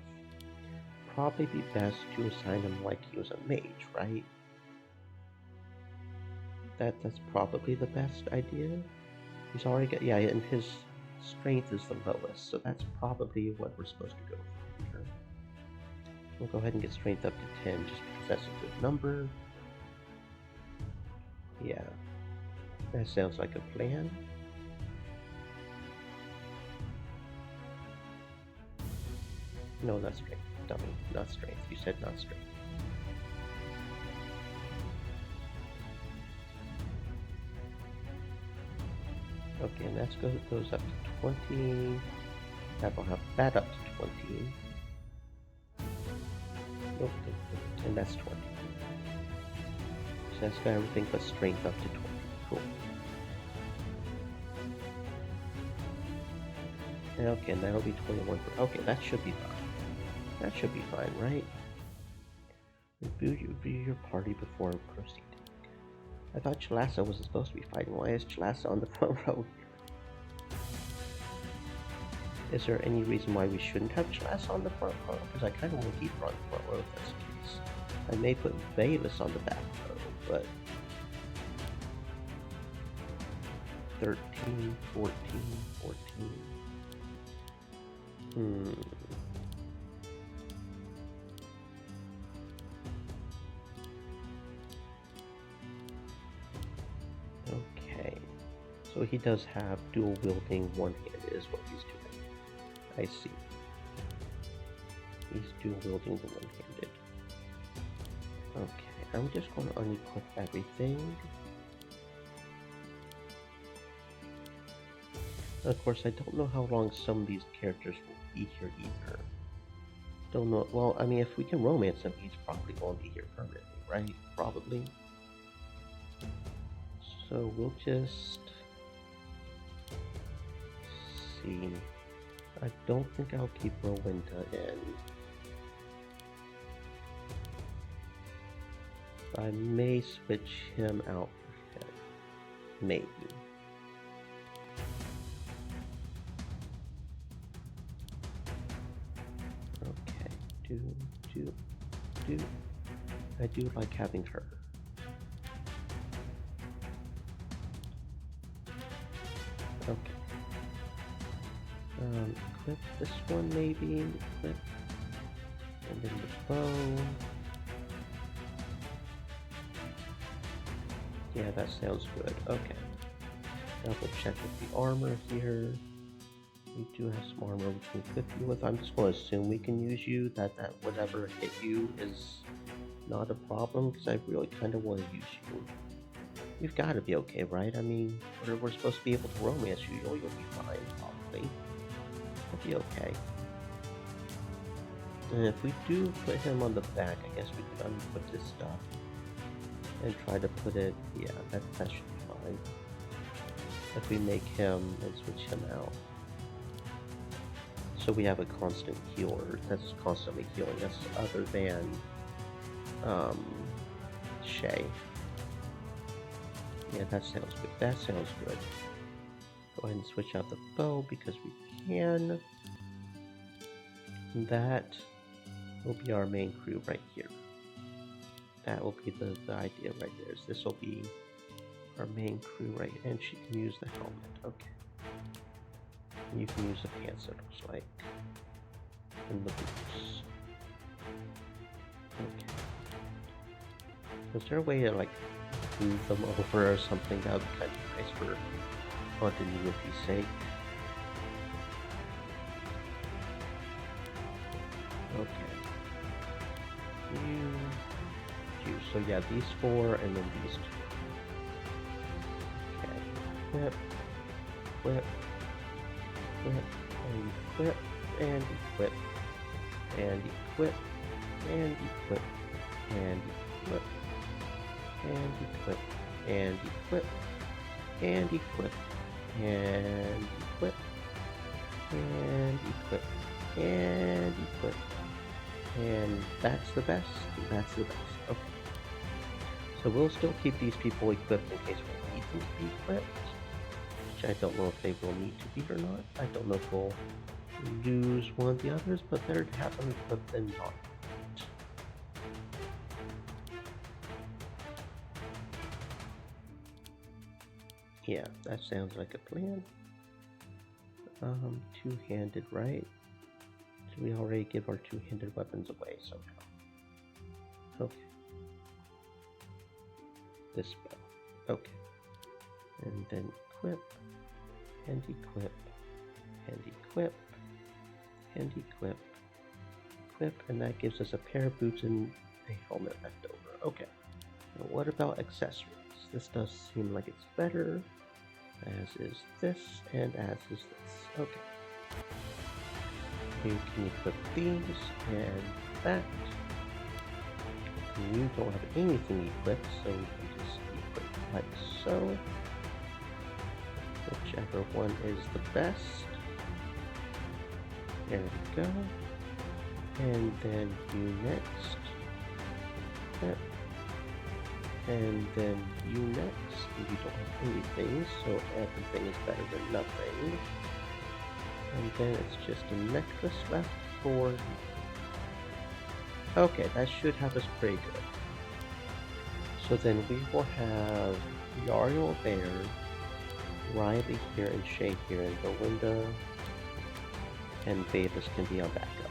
[SPEAKER 1] probably be best to assign him like he was a mage, right? That's probably the best idea. He's already got, yeah, and his strength is the lowest, so that's probably what we're supposed to go for here. We'll go ahead and get strength up to 10 just because that's a good number. Yeah, that sounds like a plan. No, not strength, dummy, not strength. You said not strength. Okay, and that goes up to 20. That'll have that up to 20. Nope, and that's 20. So that's got everything but strength up to 20. Cool. Okay, and that'll be 21. Okay, that should be fine. That should be fine, right? Review your party before proceeding. I thought Chalasa wasn't supposed to be fighting. Why is Chalasa on the front row here? Is there any reason why we shouldn't have Chalasa on the front row? Because I kind of want to keep her on the front row if that's the case. I may put Bayless on the back row, but 13, 14, 14. Okay. So he does have dual wielding one-handed is what he's doing. I see. He's dual wielding the one-handed. Okay, I'm just going to unequip everything. Of course, I don't know how long some of these characters will be here either. Don't know. Well, I mean, if we can romance him, he's probably going to be here permanently, right? Probably. So we'll just see. I don't think I'll keep Rowenta in. I may switch him out for him. Maybe. Okay. Do. I do like having her. Okay. Equip this one maybe. Equip. And then the bow. Yeah, that sounds good. Okay. Double check with the armor here. We do have some armor we can equip you with. I'm just going to assume we can use you. That whatever hit you is not a problem because I really kind of want to use you. You've got to be okay, right? I mean, we're supposed to be able to romance you. You'll be fine, probably. You'll be okay. And if we do put him on the back, I guess we can unput this stuff and try to put it. Yeah, that should be fine. If we make him and switch him out. So we have a constant healer that's constantly healing us other than Shay. Yeah, that sounds good. That sounds good. Go ahead and switch out the bow because we can. That will be our main crew right here. That will be the idea right there. Is this will be our main crew right, and she can use the helmet. Okay. You can use the pants, it looks like, and the boots. Okay. Is there a way to like move them over or something? That would be kind of nice for continuity's sake. Okay. You. So yeah, these four and then these two. Okay. Equip. Equip. Equip. And equip. And equip. And equip. And equip. And equip. And equip. And equip. And equip. And equip. And equip. And that's the best. That's the best. Okay. So we'll still keep these people equipped in case we need them to be equipped. Which I don't know if they will need to be or not. I don't know if we'll lose one of the others, but better to have them equipped than not. Yeah, that sounds like a plan. Two-handed, right? So we already give our two-handed weapons away somehow. Okay. This bow. Okay. And then equip. And equip. And equip. And equip. Equip. And that gives us a pair of boots and a helmet left over. Okay. Now what about accessories? This does seem like it's better. As is this, and as is this. Okay. You can equip these and that. You don't have anything equipped, so you can just equip like so. Whichever one is the best. There we go. And then you next. Yep. And then you next. You don't have anything, so everything is better than nothing. And then it's just a necklace left for... Okay, that should have us pretty good. So then we will have Yariel there, Riley here, and Shay here in the window, and Bavis can be on backup.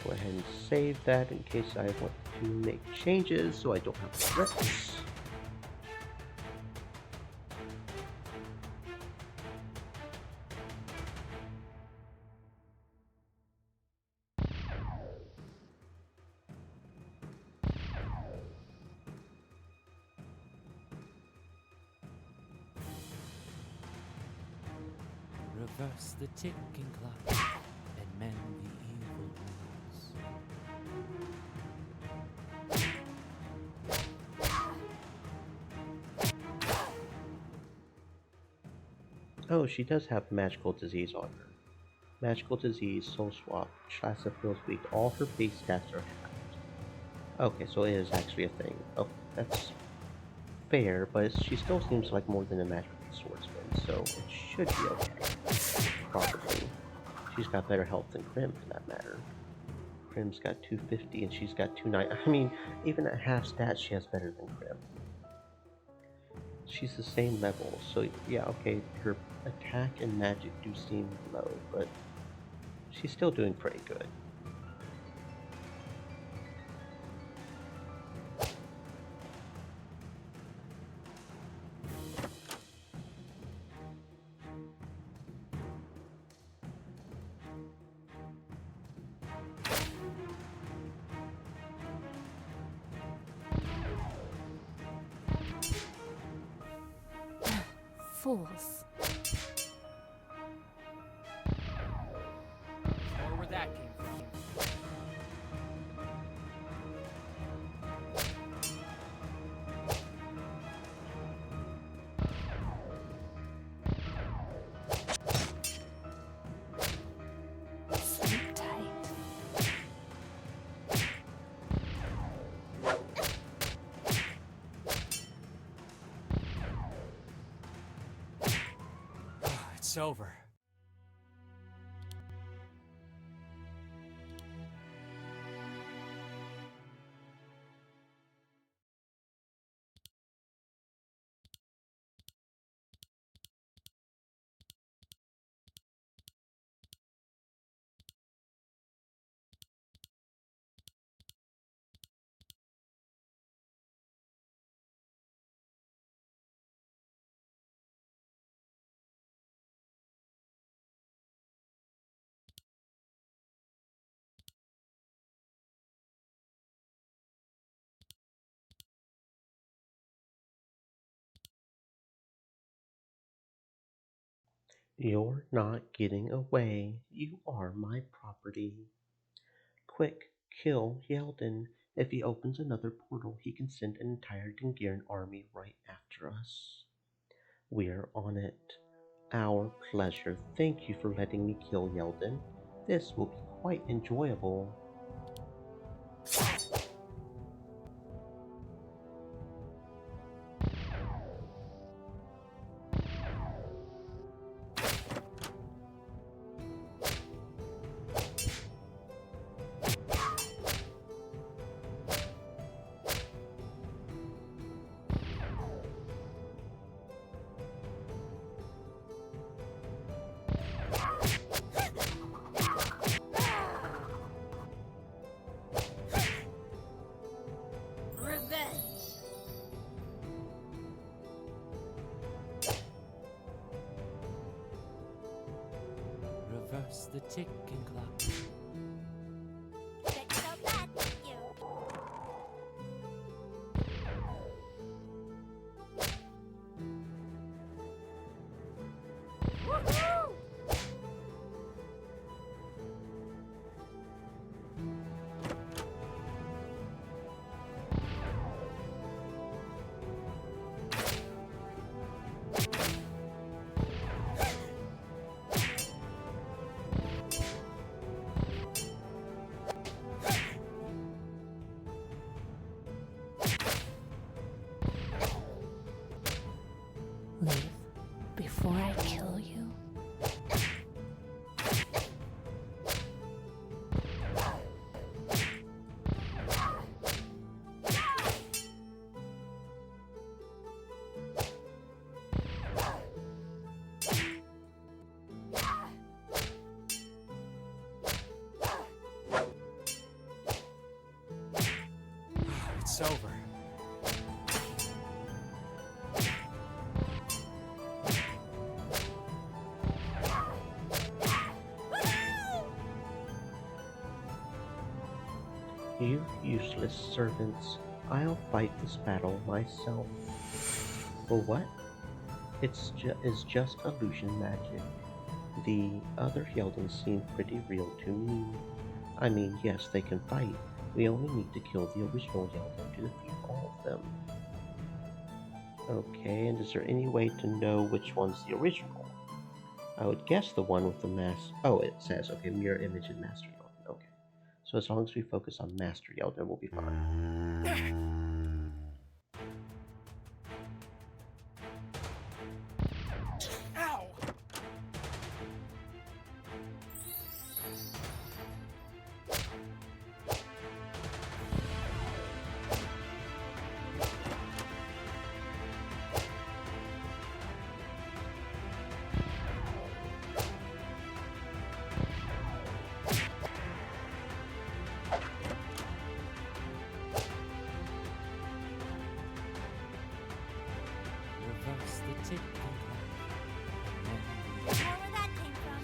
[SPEAKER 1] Go ahead and save that in case I want to make changes so I don't have regrets.
[SPEAKER 9] Reverse the ticking clock and mend the evil rules.
[SPEAKER 1] Oh, she does have magical disease on her. Magical disease, soul swap, Shasta feels weak. All her base stats are halved. Okay, so it is actually a thing. Oh, that's fair, but she still seems like more than a magical swordsman, so it should be okay. Probably. She's got better health than Krim, for that matter. Krim's got 250 and she's got 290. I mean, even at half stats, she has better than Krim. She's the same level, so yeah, okay, her attack and magic do seem low, but she's still doing pretty good.
[SPEAKER 3] Fools.
[SPEAKER 4] Or where that came from.
[SPEAKER 3] Sleep tight.
[SPEAKER 4] It's over.
[SPEAKER 1] You're not getting away. You are my property. Quick, kill Yeldon. If he opens another portal, he can send an entire Dingiran army right after us. We're on it. Our pleasure. Thank you for letting me kill Yeldon. This will be quite enjoyable.
[SPEAKER 5] Revenge!
[SPEAKER 9] Reverse the ticking clock.
[SPEAKER 5] Check out that, thank you. Woohoo!
[SPEAKER 3] before I kill you?
[SPEAKER 4] It's over.
[SPEAKER 1] You useless servants, I'll fight this battle myself. For what? It's just illusion magic. The other Hyeldens seem pretty real to me. I mean, yes, they can fight. We only need to kill the original Hjelden to defeat all of them. Okay, and is there any way to know which one's the original? I would guess the one with the mask. Oh, it says, okay, mirror image and Master Yelden. Okay. So as long as we focus on Master Yelden, we'll be fine.
[SPEAKER 7] Ow!
[SPEAKER 9] Reverse the ticking clock. And
[SPEAKER 5] More where that came from.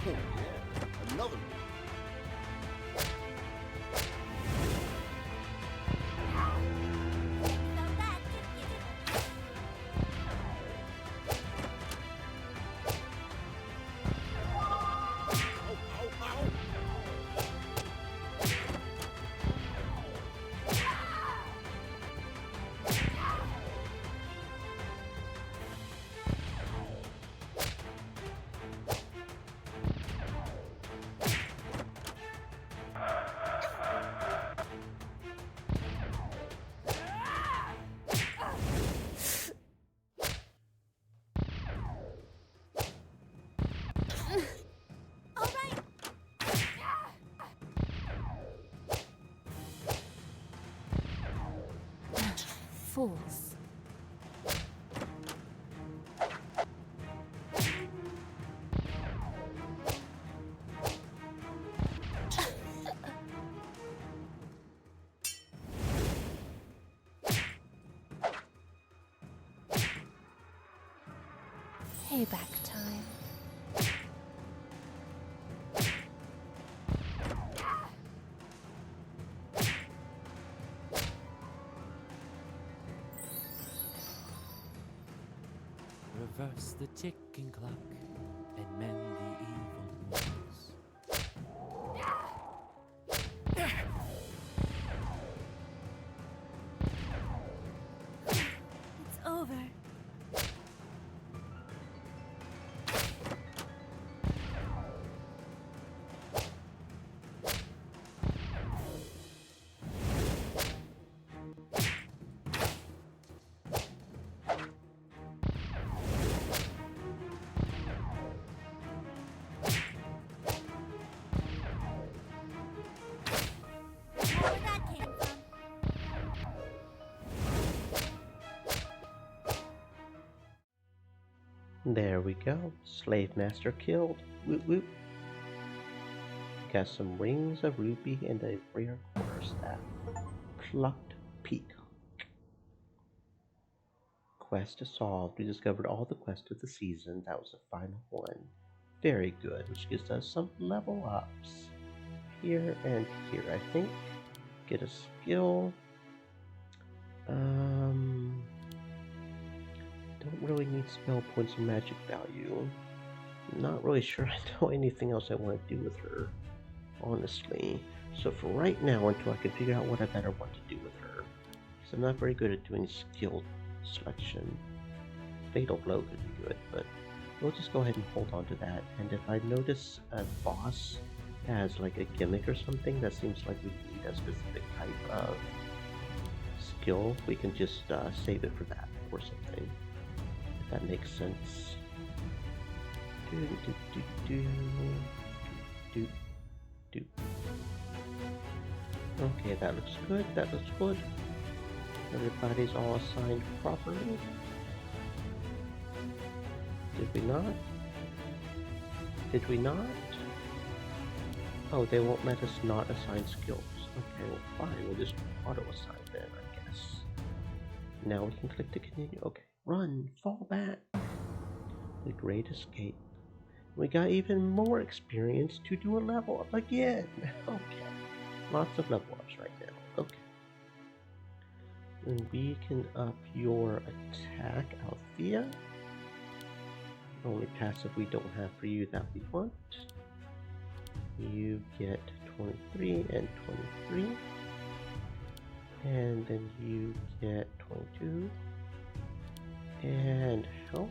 [SPEAKER 8] Oh yeah, another one.
[SPEAKER 5] Felt that, didn't you?
[SPEAKER 8] Ow, ow, ow!
[SPEAKER 5] All right.
[SPEAKER 3] Fools. Payback time.
[SPEAKER 9] reverse the ticking clock and mend the evil wounds.
[SPEAKER 1] There we go. Slave master killed. Woot woot. Got some rings of ruby and a rare quarterstaff. Plucked peacock. Quest solved. We discovered all the quests of the season. That was the final one. Very good, which gives us some level ups. Here and here, I think. Get a skill. Don't really need spell points or magic value. Not really sure I know anything else I want to do with her, honestly. So for right now, until I can figure out what I better want to do with her, because I'm not very good at doing skill selection. Fatal Blow could be good, but we'll just go ahead and hold on to that. And if I notice a boss has like a gimmick or something that seems like we need a specific type of skill, we can just save it for that or something, if that makes sense. Okay, that looks good, that looks good. Everybody's all assigned properly. Did we not? Did we not? Oh, they won't let us not assign skills. Okay, well fine, we'll just auto-assign then, I guess. Now we can click to continue. Okay, run, fall back. The Great Escape. We got even more experience to do a level up again. Okay, lots of level ups right now. Okay. And we can up your attack, Althea. The only passive we don't have for you that we want. You get 23 and 23. And then you get 22. And health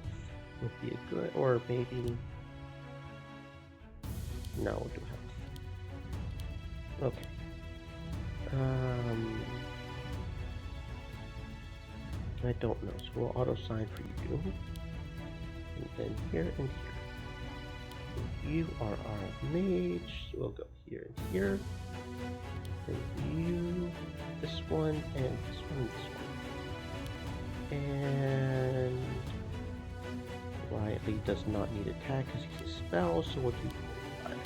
[SPEAKER 1] would be a good, or maybe, no, we'll do health. Okay. I don't know, so we'll auto-sign for you. And then here and here. You are our mage, so we'll go here and here. Then you, this one, and this one, and this one. And Riley does not need attack because he's a spell, so we'll do 5.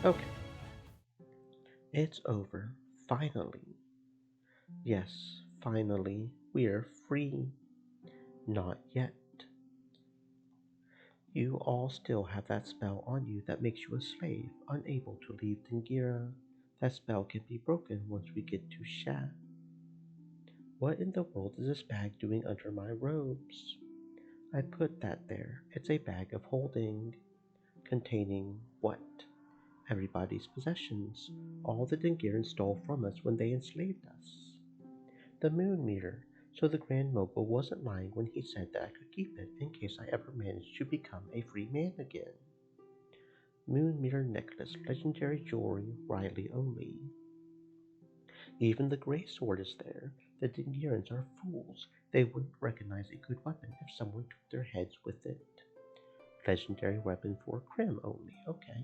[SPEAKER 1] Okay. It's over. Finally. Yes, finally. We're free. Not yet. You all still have that spell on you that makes you a slave, unable to leave Dingira. That spell can be broken once we get to Sha. What in the world is this bag doing under my robes? I put that there. It's a bag of holding. Containing what? Everybody's possessions. All the Dingirans stole from us when they enslaved us. The moon meter. So the Grand Mogul wasn't lying when he said that I could keep it in case I ever managed to become a free man again. Moon meter necklace, legendary jewelry, Riley only. Even the gray sword is there. The Dingirans are fools. They wouldn't recognize a good weapon if someone took their heads with it. Legendary weapon for Krim only, okay.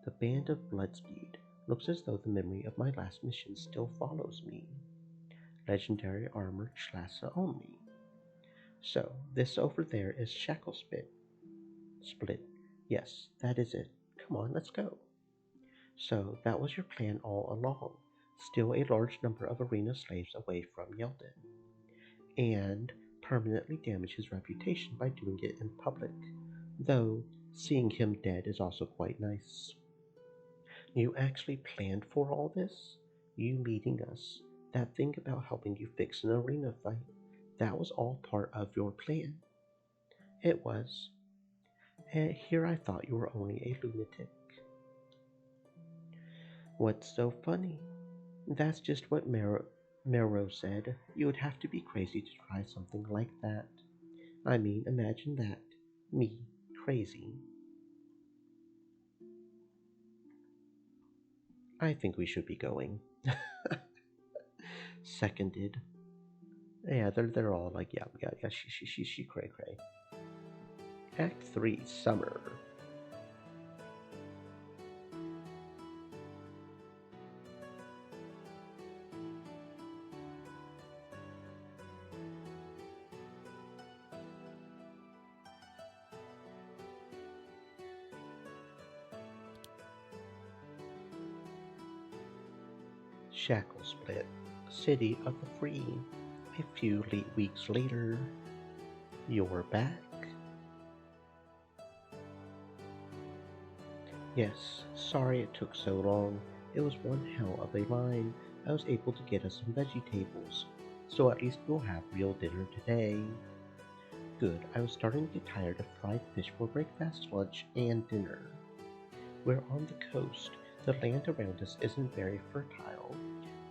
[SPEAKER 1] The Band of Bloodspeed. Looks as though the memory of my last mission still follows me. Legendary armor Schlassa only. So, this over there is Shackle Split. Yes, that is it. Come on, let's go. So, that was your plan all along. Steal a large number of arena slaves away from Yeldon. And permanently damage his reputation by doing it in public. Though, seeing him dead is also quite nice. You actually planned for all this? You meeting us, that thing about helping you fix an arena fight, that was all part of your plan. It was. And here I thought you were only a lunatic. What's so funny? That's just what Mero said. You would have to be crazy to try something like that. I mean, imagine that. Me, crazy. I think we should be going. Seconded. Yeah, they're all like, yeah, she, cray. Act 3, Summer. Shackle Split, City of the Free. A few weeks later, you're back. Yes, sorry it took so long. It was one hell of a line. I was able to get us some vegetables, so at least we'll have real dinner today. Good, I was starting to get tired of fried fish for breakfast, lunch, and dinner. We're on the coast. The land around us isn't very fertile.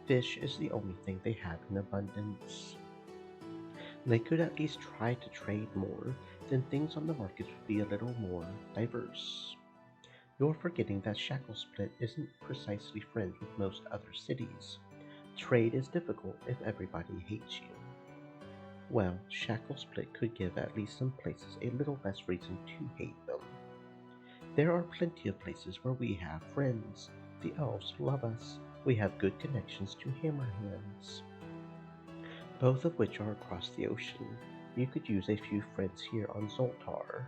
[SPEAKER 1] Fish is the only thing they have in abundance. They could at least try to trade more, then things on the markets would be a little more diverse. You're forgetting that Shackle Split isn't precisely friends with most other cities. Trade is difficult if everybody hates you. Well, Shackle Split could give at least some places a little less reason to hate them. There are plenty of places where we have friends. The elves love us. We have good connections to Hammerhands, both of which are across the ocean. You could use a few friends here on Zoltar.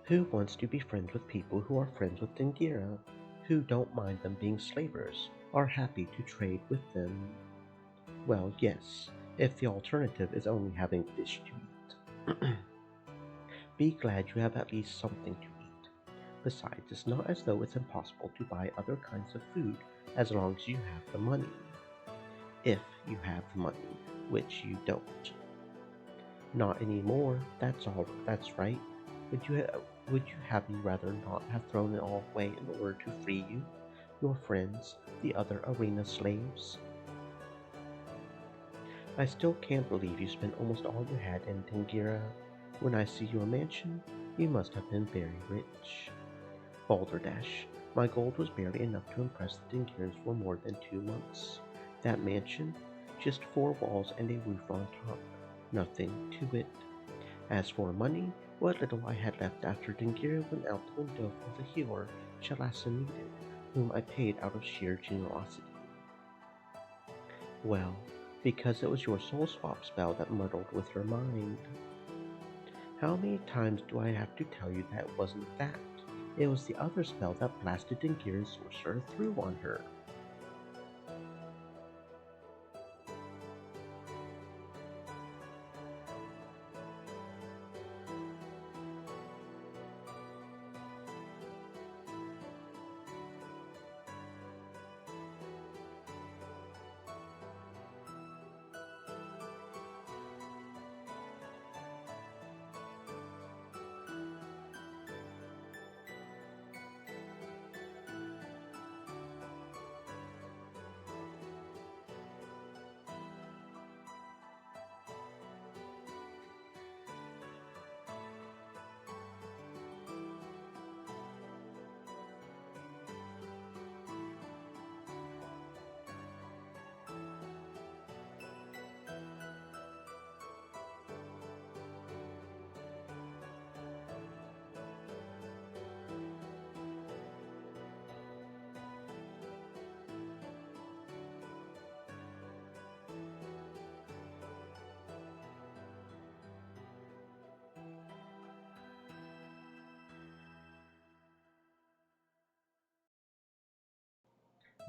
[SPEAKER 1] Who wants to be friends with people who are friends with Dingira, who don't mind them being slavers, are happy to trade with them? Well, yes, if the alternative is only having fish to eat. Be glad you have at least something to eat. Besides, it's not as though it's impossible to buy other kinds of food as long as you have the money. If you have the money, which you don't. Not anymore, that's right. Would you have me rather not have thrown it all away in order to free you, your friends, the other arena slaves? I still can't believe you spent almost all you had in Dingira. When I see your mansion, you must have been very rich. Balderdash, my gold was barely enough to impress the Dingirans for more than 2 months. That mansion, just 4 walls and a roof on top. Nothing to it. As for money, what little I had left after Dingira went out the window for the healer Chalassa needed, whom I paid out of sheer generosity. Well, because it was your soul swap spell that muddled with her mind. How many times do I have to tell you that it wasn't that? It was the other spell that blasted Dingira's sorcerer through on her.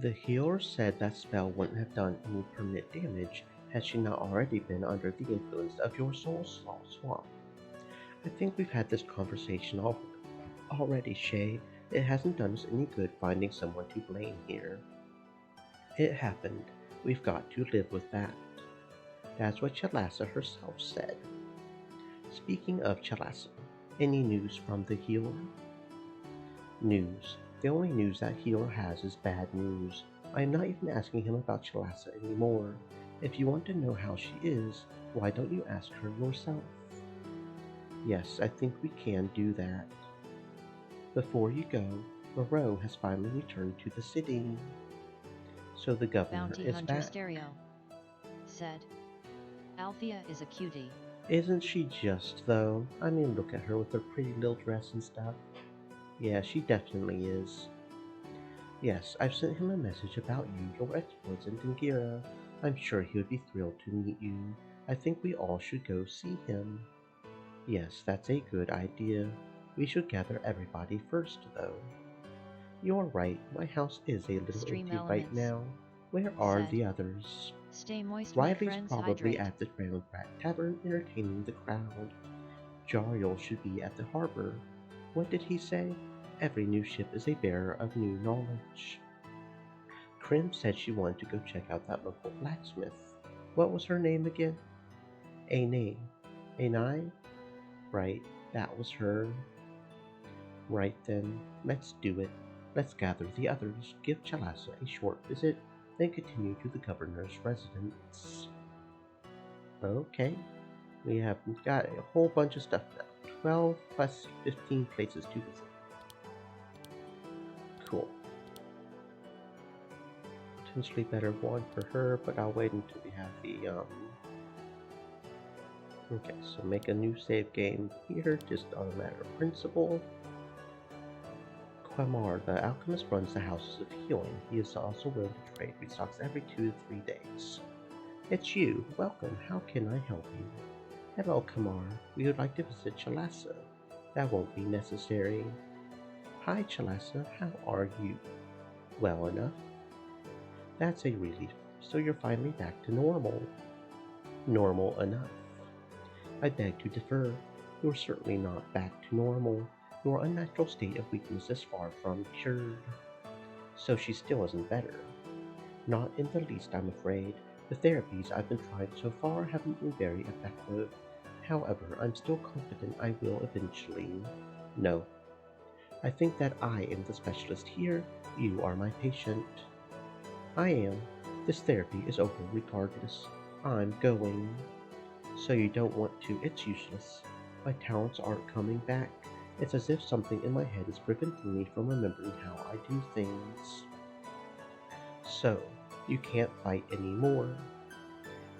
[SPEAKER 1] The healer said that spell wouldn't have done any permanent damage had she not already been under the influence of your soul swamp. I think we've had this conversation already, Shay. It hasn't done us any good finding someone to blame here. It happened. We've got to live with that. That's what Chalassa herself said. Speaking of Chalassa, any news from the healer? News. The only news that healer has is bad news. I am not even asking him about Chalassa anymore. If you want to know how she is, why don't you ask her yourself? Yes, I think we can do that. Before you go, Moreau has finally returned to the city. So the governor
[SPEAKER 2] Bounty
[SPEAKER 1] is
[SPEAKER 2] Hunter
[SPEAKER 1] back.
[SPEAKER 2] Stereo said, Althea is a cutie.
[SPEAKER 1] Isn't she just, though? I mean, look at her with her pretty little dress and stuff. Yeah, she definitely is. Yes, I've sent him a message about you, your exploits in Dingira. I'm sure he would be thrilled to meet you. I think we all should go see him. Yes, that's a good idea. We should gather everybody first, though. You're right, my house is a little
[SPEAKER 2] Stream
[SPEAKER 1] empty right
[SPEAKER 2] elements,
[SPEAKER 1] now. Where are
[SPEAKER 2] said.
[SPEAKER 1] the others?
[SPEAKER 2] Stay moist, my
[SPEAKER 1] Riley's
[SPEAKER 2] friends,
[SPEAKER 1] probably
[SPEAKER 2] hydrate.
[SPEAKER 1] at the Drowned Rat Tavern entertaining the crowd. Jariel should be at the harbor. What did he say? Every new ship is a bearer of new knowledge. Krim said she wanted to go check out that local blacksmith. What was her name again? Ane. Ane? Right, that was her. Right then, let's do it. Let's gather the others, give Chalasa a short visit, then continue to the governor's residence. Okay, we have got a whole bunch of stuff now. 12 plus 15 places to visit. Cool. Potentially better one for her, but I'll wait until we have the, Okay, so make a new save game here, just on a matter of principle. Quamar, the alchemist, runs the Houses of Healing. He is also willing to trade, restocks every 2 to 3 days. It's you. Welcome. How can I help you? Hello, Kamar. We would like to visit Chalasa. That won't be necessary. Hi, Chalasa. How are you? Well enough. That's a relief. So you're finally back to normal. Normal enough. I beg to differ. You're certainly not back to normal. Your unnatural state of weakness is far from cured. So she still isn't better. Not in the least, I'm afraid. The therapies I've been trying so far haven't been very effective. However, I'm still confident I will eventually. No. I think that I am the specialist here. You are my patient. I am. This therapy is over regardless. I'm going. So you don't want to, it's useless. My talents aren't coming back. It's as if something in my head is preventing me from remembering how I do things. So, you can't fight anymore.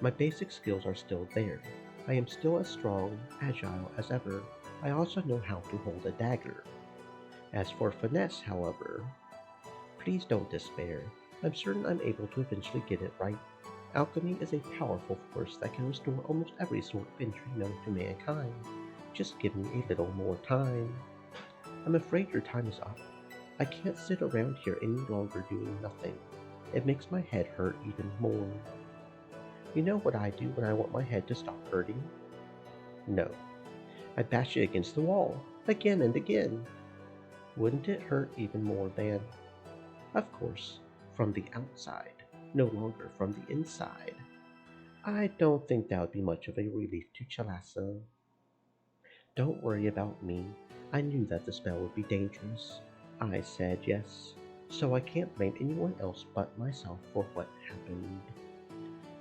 [SPEAKER 1] My basic skills are still there. I am still as strong, agile as ever. I also know how to hold a dagger. As for finesse, however, please don't despair. I'm certain I'm able to eventually get it right. Alchemy is a powerful force that can restore almost every sort of injury known to mankind. Just give me a little more time. I'm afraid your time is up. I can't sit around here any longer doing nothing. It makes my head hurt even more. You know what I do when I want my head to stop hurting? No. I bash it against the wall, again and again. Wouldn't it hurt even more then? Of course, from the outside, no longer from the inside. I don't think that would be much of a relief to Chalasa. Don't worry about me. I knew that the spell would be dangerous. I said yes, so I can't blame anyone else but myself for what happened.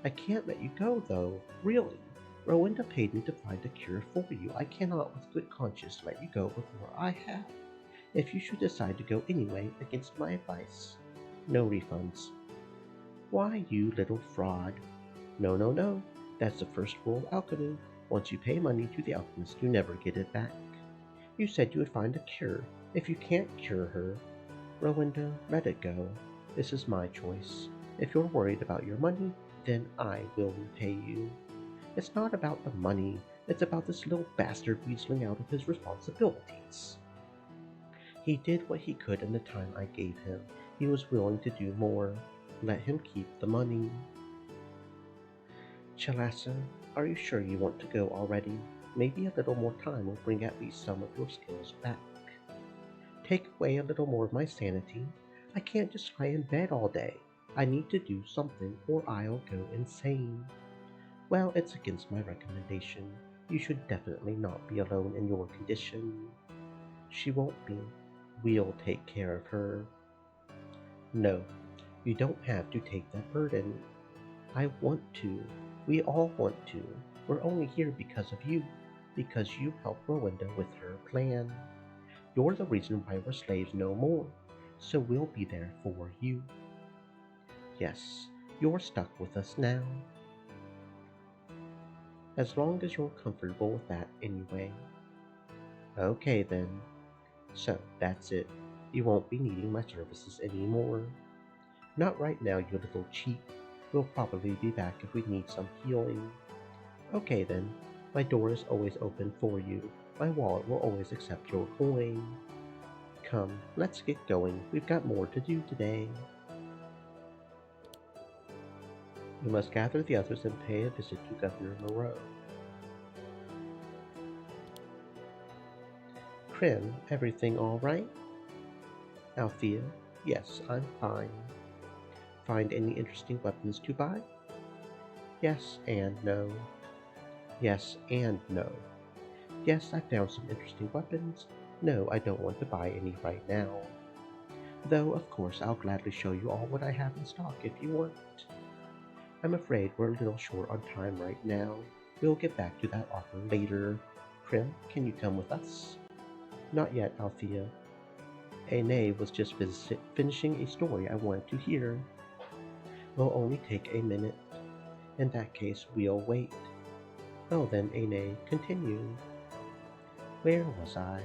[SPEAKER 1] I can't let you go, though. Really. Rowenda paid me to find a cure for you. I cannot with good conscience let you go before I have. If you should decide to go anyway against my advice, no refunds. Why, you little fraud. No, no, no. That's the first rule of alchemy. Once you pay money to the alchemist, you never get it back. You said you would find a cure. If you can't cure her, Rowenda, let it go. This is my choice. If you're worried about your money, then I will repay you. It's not about the money. It's about this little bastard weaseling out of his responsibilities. He did what he could in the time I gave him. He was willing to do more. Let him keep the money. Chalasa, are you sure you want to go already? Maybe a little more time will bring at least some of your skills back. Take away a little more of my sanity. I can't just lie in bed all day. I need to do something or I'll go insane. Well, it's against my recommendation. You should definitely not be alone in your condition. She won't be. We'll take care of her. No, you don't have to take that burden. I want to. We all want to. We're only here because of you. Because you helped Rowenda with her plan. You're the reason why we're slaves no more. So we'll be there for you. Yes, you're stuck with us now. As long as you're comfortable with that anyway. Okay then. So, that's it. You won't be needing my services anymore. Not right now, you little cheat. We'll probably be back if we need some healing. Okay then. My door is always open for you. My wallet will always accept your coin. Come, let's get going. We've got more to do today. We must gather the others and pay a visit to Governor Moreau. Krim, everything all right? Althea, yes, I'm fine. Find any interesting weapons to buy? Yes and no. Yes and no. Yes, I found some interesting weapons. No, I don't want to buy any right now. Though, of course, I'll gladly show you all what I have in stock if you want. I'm afraid we're a little short on time right now. We'll get back to that offer later. Krim, can you come with us? Not yet, Althea. Aine was just finishing a story I wanted to hear. Will only take a minute. In that case, we'll wait. Well then, Aine, continue. Where was I?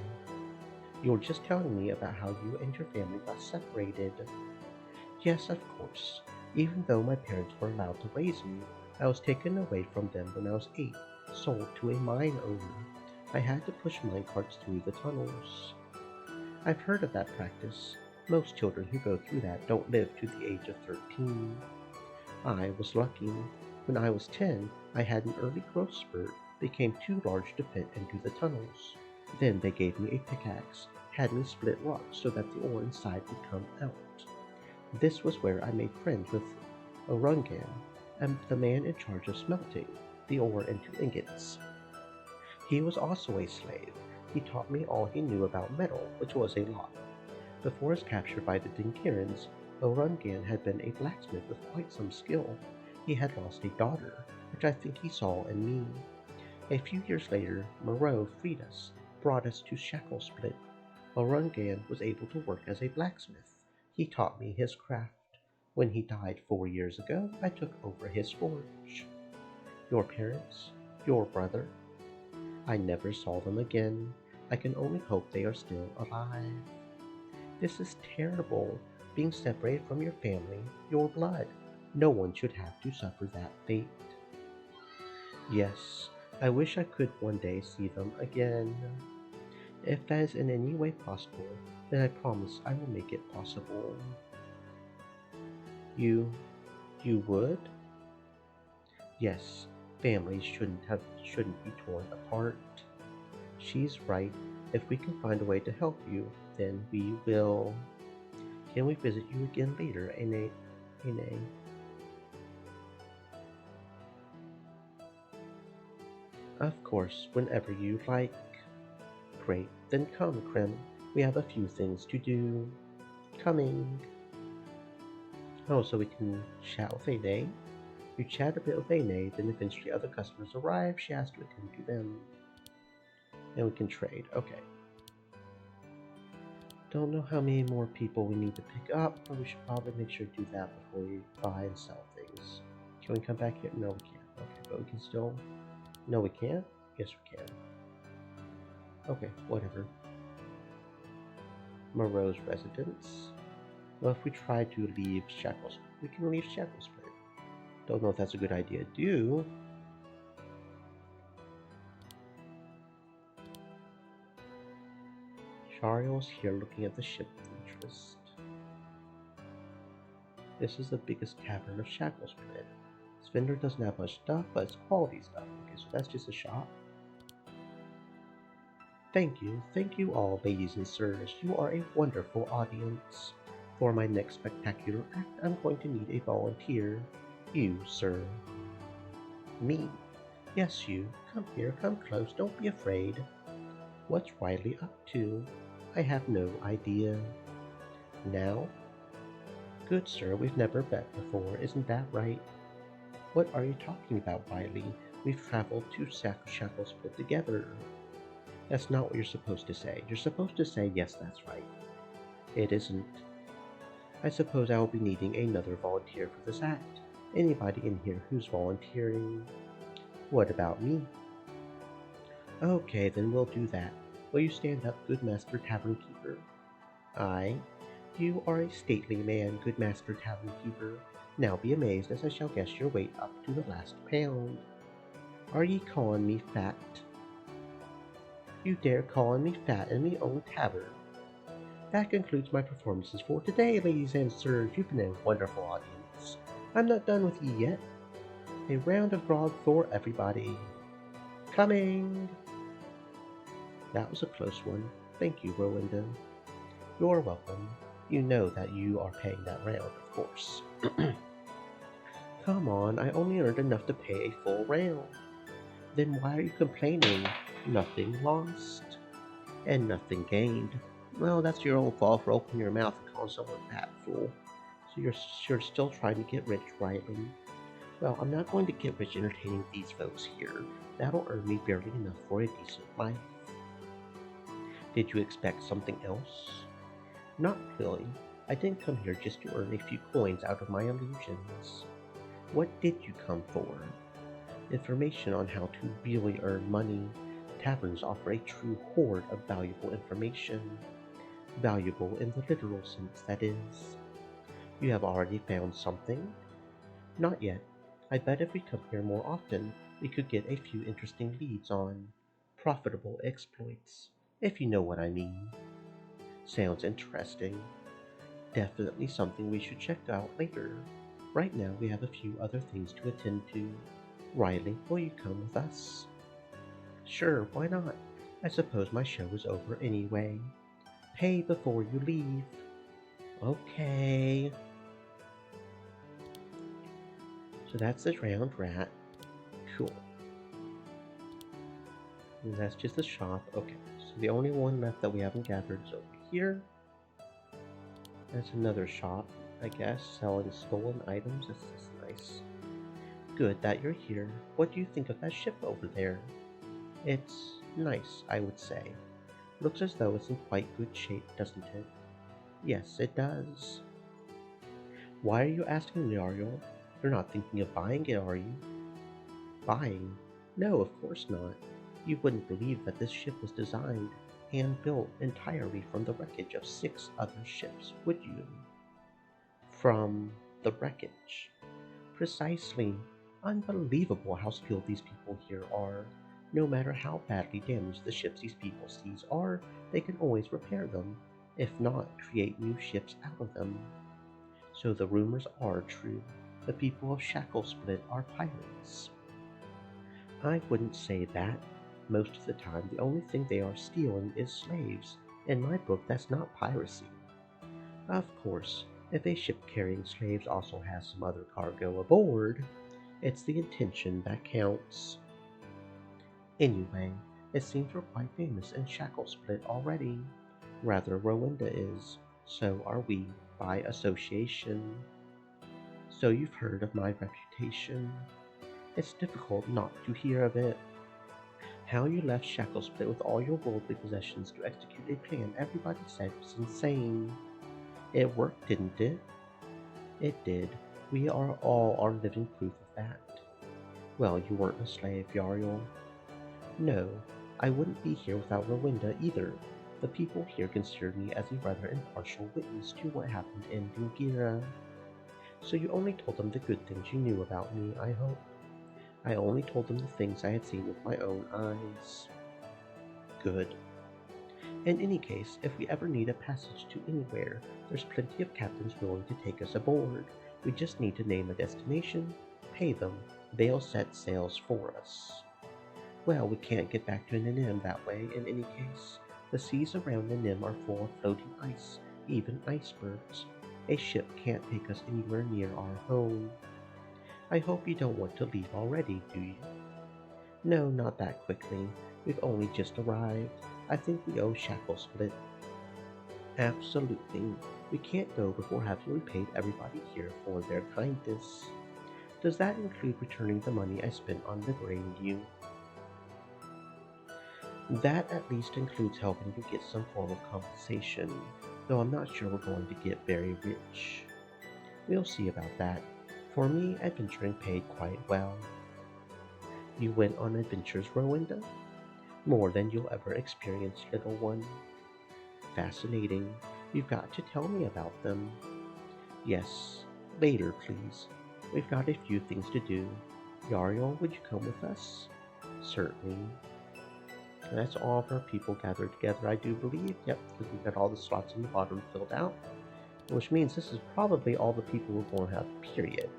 [SPEAKER 1] You were just telling me about how you and your family got separated. Yes, of course. Even though my parents were allowed to raise me, I was taken away from them when I was 8, sold to a mine owner. I had to push mine carts through the tunnels. I've heard of that practice. Most children who go through that don't live to the age of 13. I was lucky. When I was 10, I had an early growth spurt, became too large to fit into the tunnels. Then they gave me a pickaxe, had me split rocks so that the ore inside would come out. This was where I made friends with Orungan, the man in charge of smelting the ore into ingots. He was also a slave. He taught me all he knew about metal, which was a lot. Before his capture by the Dinkirans, Orungan had been a blacksmith with quite some skill. He had lost a daughter, which I think he saw in me. A few years later, Moreau freed us, brought us to Shacklesplit. Orungan was able to work as a blacksmith. He taught me his craft. When he died 4 years ago, I took over his forge. Your parents? Your brother? I never saw them again. I can only hope they are still alive. This is terrible, being separated from your family, your blood. No one should have to suffer that fate. Yes, I wish I could one day see them again. If that is in any way possible, then I promise I will make it possible. You would? Yes, families shouldn't be torn apart. She's right. If we can find a way to help you, then we will. Can we visit you again later, Aine? Of course, whenever you like. Great, then come, Krim. We have a few things to do. Coming. Oh, so we can chat with Aine. You chat a bit with Aine, then eventually other customers arrive. She has to attend to them. And we can trade. Okay. Don't know how many more people we need to pick up, but we should probably make sure to do that before we buy and sell things. Can we come back here? No, we can't. Okay, but we can still... No, we can't? Yes, we can. Okay, whatever. Moreau's residence. Well, if we try to leave Shacklesplit, we can leave Shacklesplit. Don't know if that's a good idea to do. Shariel's here looking at the ship with interest. This is the biggest tavern of Shacklesplit. This vendor doesn't have much stuff, but it's quality stuff. Okay, so that's just a shop. Thank you all, ladies and sirs. You are a wonderful audience. For my next spectacular act, I'm going to need a volunteer. You, sir. Me? Yes, you. Come here, come close, don't be afraid. What's Riley up to? I have no idea. Now? Good sir, we've never met before, isn't that right? What are you talking about, Riley? We've traveled to Shacklesplit together. That's not what you're supposed to say. You're supposed to say, yes, that's right. It isn't. I suppose I will be needing another volunteer for this act. Anybody in here who's volunteering? What about me? Okay, then we'll do that. Will you stand up, good Master Tavern Keeper? Aye. You are a stately man, good Master Tavern Keeper. Now be amazed as I shall guess your weight up to the last pound. Are ye calling me fat? You dare calling me fat in me own tavern? That concludes my performances for today, ladies and sirs. You've been a wonderful audience. I'm not done with you yet. A round of grog for everybody. Coming! That was a close one. Thank you, Rowenda. You're welcome. You know that you are paying that round, of course. Come on, I only earned enough to pay a full round. Then why are you complaining? Nothing lost and nothing gained. Well, that's your own fault for opening your mouth and calling someone a fat fool. So you're still trying to get rich, rightly? Well, I'm not going to get rich entertaining these folks here. That'll earn me barely enough for a decent life. Did you expect something else? Not really. I didn't come here just to earn a few coins out of my illusions. What did you come for? Information on how to really earn money. Taverns offer a true hoard of valuable information. Valuable in the literal sense, that is. You have already found something? Not yet. I bet if we come here more often, we could get a few interesting leads on profitable exploits, if you know what I mean. Sounds interesting. Definitely something we should check out later. Right now we have a few other things to attend to. Riley, will you come with us? Sure, why not? I suppose my show is over anyway. Pay before you leave. Okay. So that's the drowned rat. Cool. And that's just the shop. Okay, so the only one left that we haven't gathered is over here. That's another shop, I guess, selling stolen items. That's nice. Good that you're here. What do you think of that ship over there? It's nice, I would say. Looks as though it's in quite good shape, doesn't it? Yes, it does. Why are you asking me, Ariel? You're not thinking of buying it, are you? Buying? No, of course not. You wouldn't believe that this ship was designed and built entirely from the wreckage of 6 other ships, would you? From the wreckage. Precisely. Unbelievable how skilled these people here are. No matter how badly damaged the ships these people seize are, they can always repair them, if not create new ships out of them. So the rumors are true. The people of Shacklesplit are pirates. I wouldn't say that. Most of the time, the only thing they are stealing is slaves. In my book, that's not piracy. Of course, if a ship carrying slaves also has some other cargo aboard, it's the intention that counts. Anyway, it seems we're quite famous in Shacklesplit already. Rather, Rowenda is. So are we, by association. So you've heard of my reputation. It's difficult not to hear of it. How you left Shacklesplit with all your worldly possessions to execute a plan everybody said was insane. It worked, didn't it? It did. We are all living proof of that. Well, you weren't a slave, Yariel. No, I wouldn't be here without Rowenda either. The people here consider me as a rather impartial witness to what happened in Bulgira. So you only told them the good things you knew about me, I hope. I only told them the things I had seen with my own eyes. Good. In any case, if we ever need a passage to anywhere, there's plenty of captains willing to take us aboard. We just need to name a destination, pay them, they'll set sails for us. Well, we can't get back to Ninem that way in any case. The seas around Ninem are full of floating ice, even icebergs. A ship can't take us anywhere near our home. I hope you don't want to leave already, do you? No, not that quickly. We've only just arrived. I think we owe Shacklesplit. Absolutely. We can't go before having repaid everybody here for their kindness. Does that include returning the money I spent on liberating you? That at least includes helping you get some form of compensation, though I'm not sure we're going to get very rich. We'll see about that. For me, adventuring paid quite well. You went on adventures, Rowenda? More than you'll ever experience, little one. Fascinating. You've got to tell me about them. Yes, later, please. We've got a few things to do. Yariel, would you come with us? Certainly. That's all of our people gathered together, I do believe. Yep, because we've got all the slots in the bottom filled out. Which means this is probably all the people we're going to have, period.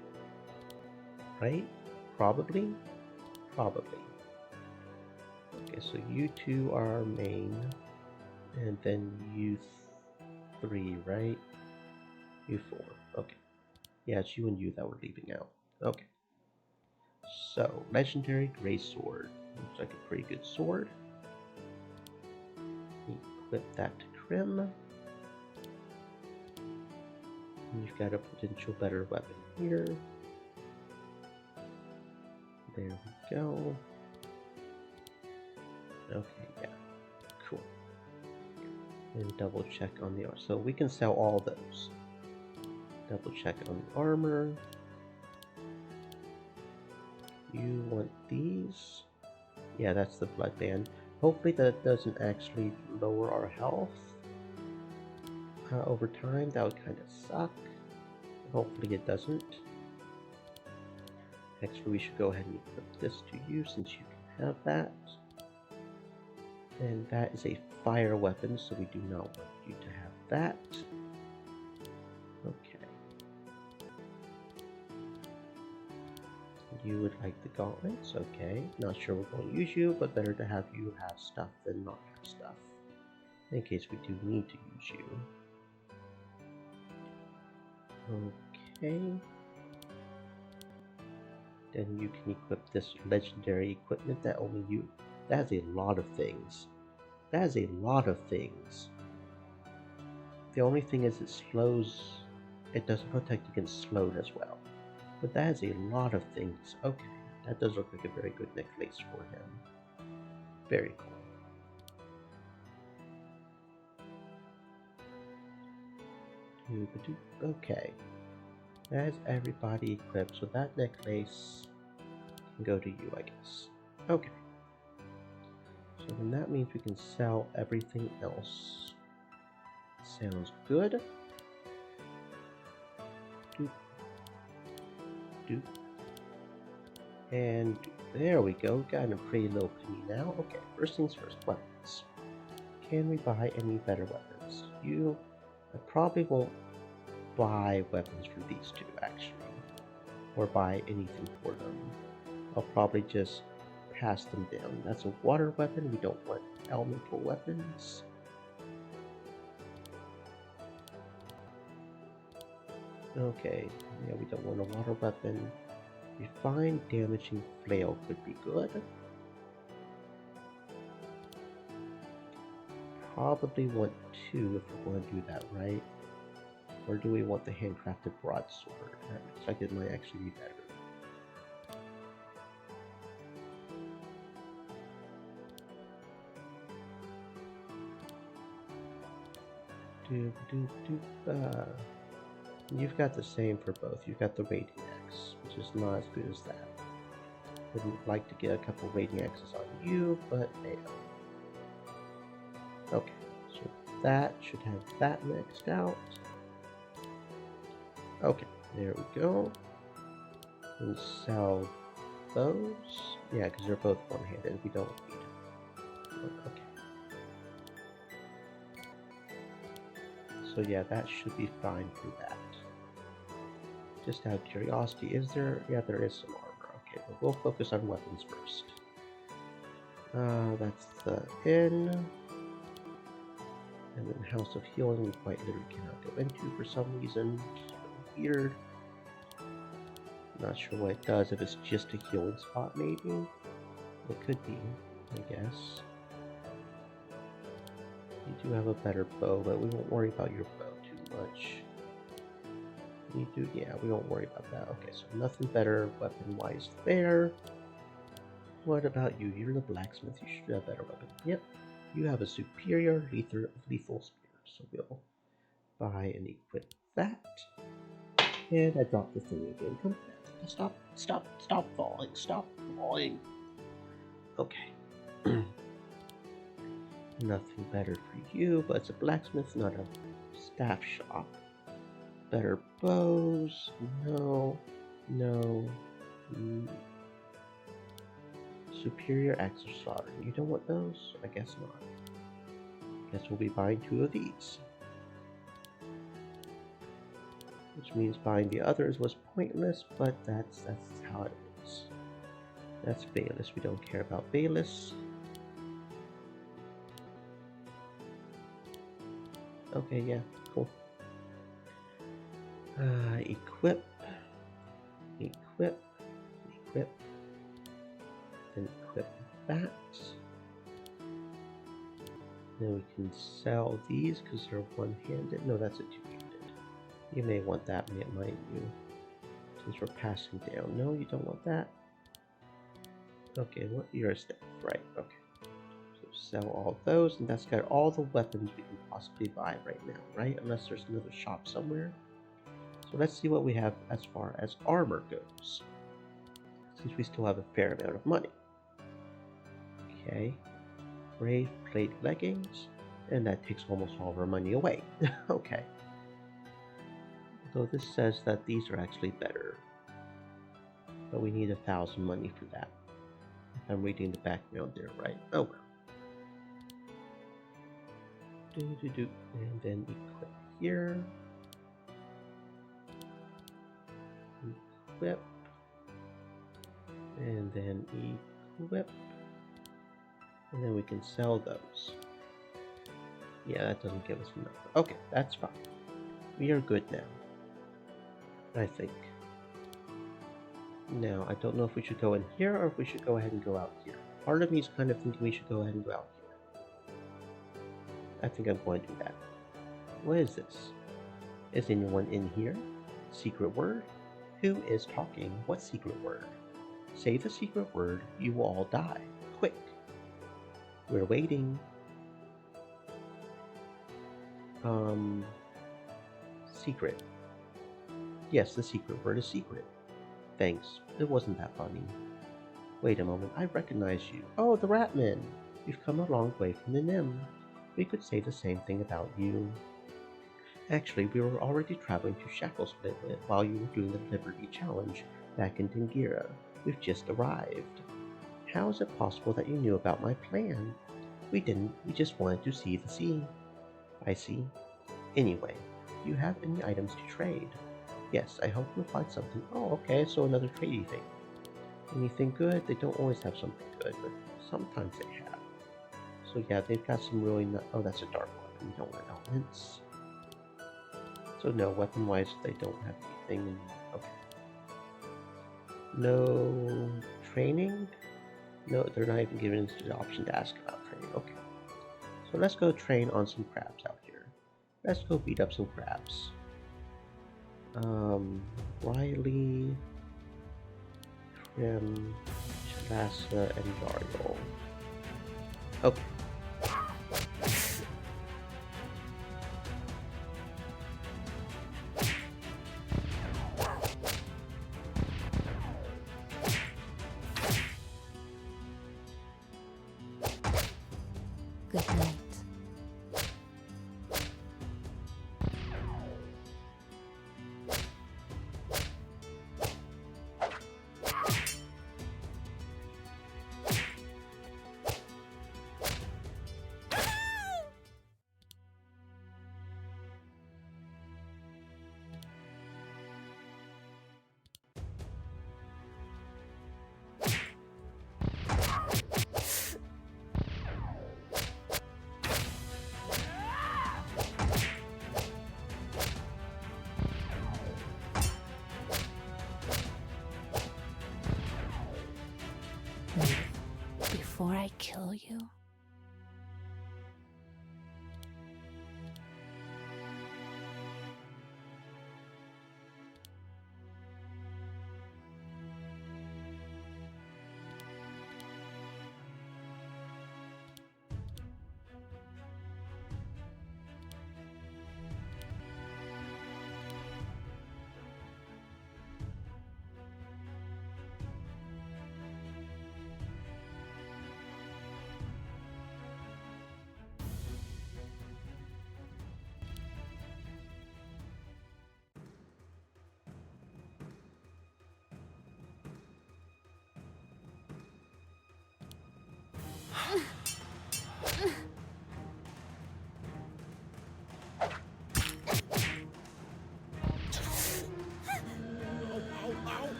[SPEAKER 1] Right? Probably? Probably. Okay, so you two are our main. And then you three, right? You four. Okay. Yeah, it's you and you that we're leaving out. Okay. So, Legendary Gray Sword. Looks like a pretty good sword. Equip that to Krim. And you've got a potential better weapon here. There we go. Okay, yeah. Cool. And double check on the armor. So we can sell all those. Double check on the armor. You want these? Yeah, that's the blood band. Hopefully that doesn't actually lower our health over time. That would kind of suck. Hopefully it doesn't. Actually, we should go ahead and equip this to you since you can have that. And that is a fire weapon, so we do not want you to have that. Okay. You would like the gauntlets, okay. Not sure we're going to use you, but better to have you have stuff than not have stuff. In case we do need to use you. Okay. Then you can equip this legendary equipment that only you... That is a lot of things. That is a lot of things. The only thing is it slows... It doesn't protect against slowed as well. But that is a lot of things. Okay, that does look like a very good necklace for him. Very cool. Okay. That's everybody equipped, so that necklace can go to you, I guess. Okay. So then that means we can sell everything else. Sounds good. Doop. Doop. And there we go. Got a pretty little penny now. Okay, first things first, weapons. Can we buy any better weapons? I probably won't buy weapons for these two, actually. Or buy anything for them. I'll probably just pass them down. That's a water weapon. We don't want elemental weapons. Okay, yeah, we don't want a water weapon. Refined damaging flail could be good. Probably want two if we're going to do that, right? Or do we want the handcrafted broadsword? That looks like it might actually be better. You've got the same for both. You've got the Radiant Axe, which is not as good as that. Wouldn't like to get a couple Radiant Axes on you, but hey. Okay, so that should have that maxed out. Okay, there we go. And sell those. Yeah, because they're both one-handed. We don't need. Okay. So yeah, that should be fine for that. Just out of curiosity, is there... Yeah, there is some armor. Okay, but we'll focus on weapons first. That's the inn. And then House of Healing we quite literally cannot go into for some reason. It's really weird. Not sure what it does, if it's just a healing spot maybe. It could be, I guess. You do have a better bow, but we won't worry about your bow too much. You do, yeah, we won't worry about that. Okay, so nothing better weapon-wise there. What about you? You're the blacksmith, you should have better weapon. Yep, you have a superior lethal spear, so we'll buy and equip that. And I dropped the thing again. Come on, stop falling, stop falling. Okay. Nothing better for you, but it's a blacksmith, not a staff shop. Better bows? No. No. Superior axe of slaughter. You don't want those? I guess not. Guess we'll be buying 2 of these. Which means buying the others was pointless, but that's how it is. That's Bayless. We don't care about Bayless. Okay, yeah, cool. Equip, equip, equip, then equip that. Then we can sell these because they're one-handed. No, that's a two-handed. You may want that, might you? Since we're passing down. No, you don't want that. Okay, what? You're a step. Right, okay. So sell all those, and that's got all the weapons we can possibly buy right now, right? Unless there's another shop somewhere. So let's see what we have as far as armor goes. Since we still have a fair amount of money. Okay. Brave plate leggings, and that takes almost all of our money away. Okay. Though this says that these are actually better. But we need 1,000 money for that. If I'm reading the background there right. Oh well. And then equip here. Equip. And then equip. And then we can sell those. Yeah, that doesn't give us enough. Okay, that's fine. We are good now. I think. Now, I don't know if we should go in here or if we should go ahead and go out here. Part of me is kind of thinking we should go ahead and go out here. I think I'm going to do that. What is this? Is anyone in here? Secret word? Who is talking? What secret word? Say the secret word, you will all die. Quick. We're waiting. Secret. Yes, the secret word is secret. Thanks. It wasn't that funny. Wait a moment, I recognize you. Oh, the Ratman! You've come a long way from the Nim. We could say the same thing about you. Actually, we were already traveling to Shacklesplit while you were doing the Liberty Challenge back in Dingira. We've just arrived. How is it possible that you knew about my plan? We didn't. We just wanted to see the sea. I see. Anyway, do you have any items to trade? Yes, I hope you'll find something. Oh, okay, so another trading thing. Anything good? They don't always have something good, but sometimes they have. So yeah, they've got some really oh, that's a dark weapon. You don't want elements. So no, weapon-wise, they don't have anything. Okay. No training? No, they're not even giving us the option to ask about training. Okay. So let's go train on some crabs out here. Let's go beat up some crabs. Riley, Trim, Chalasa, and Daryl. Okay.
[SPEAKER 3] Good night. Before I kill you?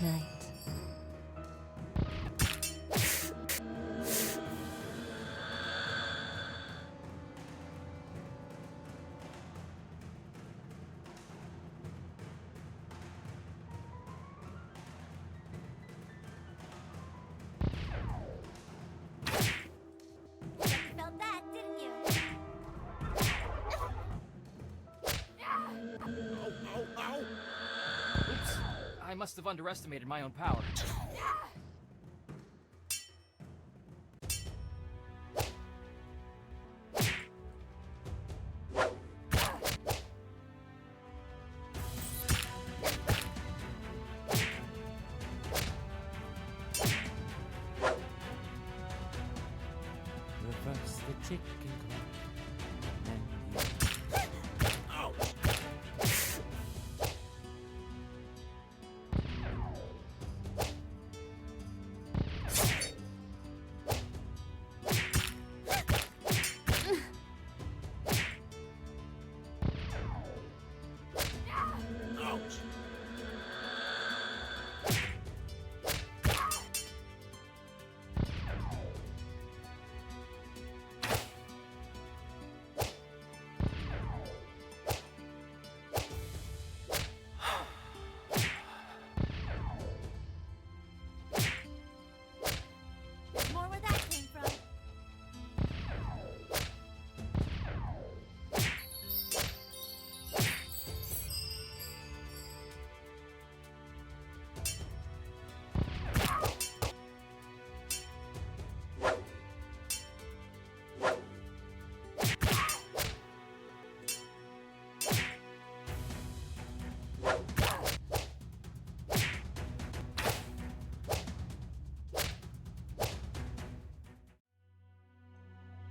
[SPEAKER 5] night. You felt that, didn't you?
[SPEAKER 8] Ow, ow, ow!
[SPEAKER 4] Oops. I must have underestimated my own power.
[SPEAKER 9] Reverse the ticking clock. And the
[SPEAKER 8] Ouch!
[SPEAKER 5] More where that came from.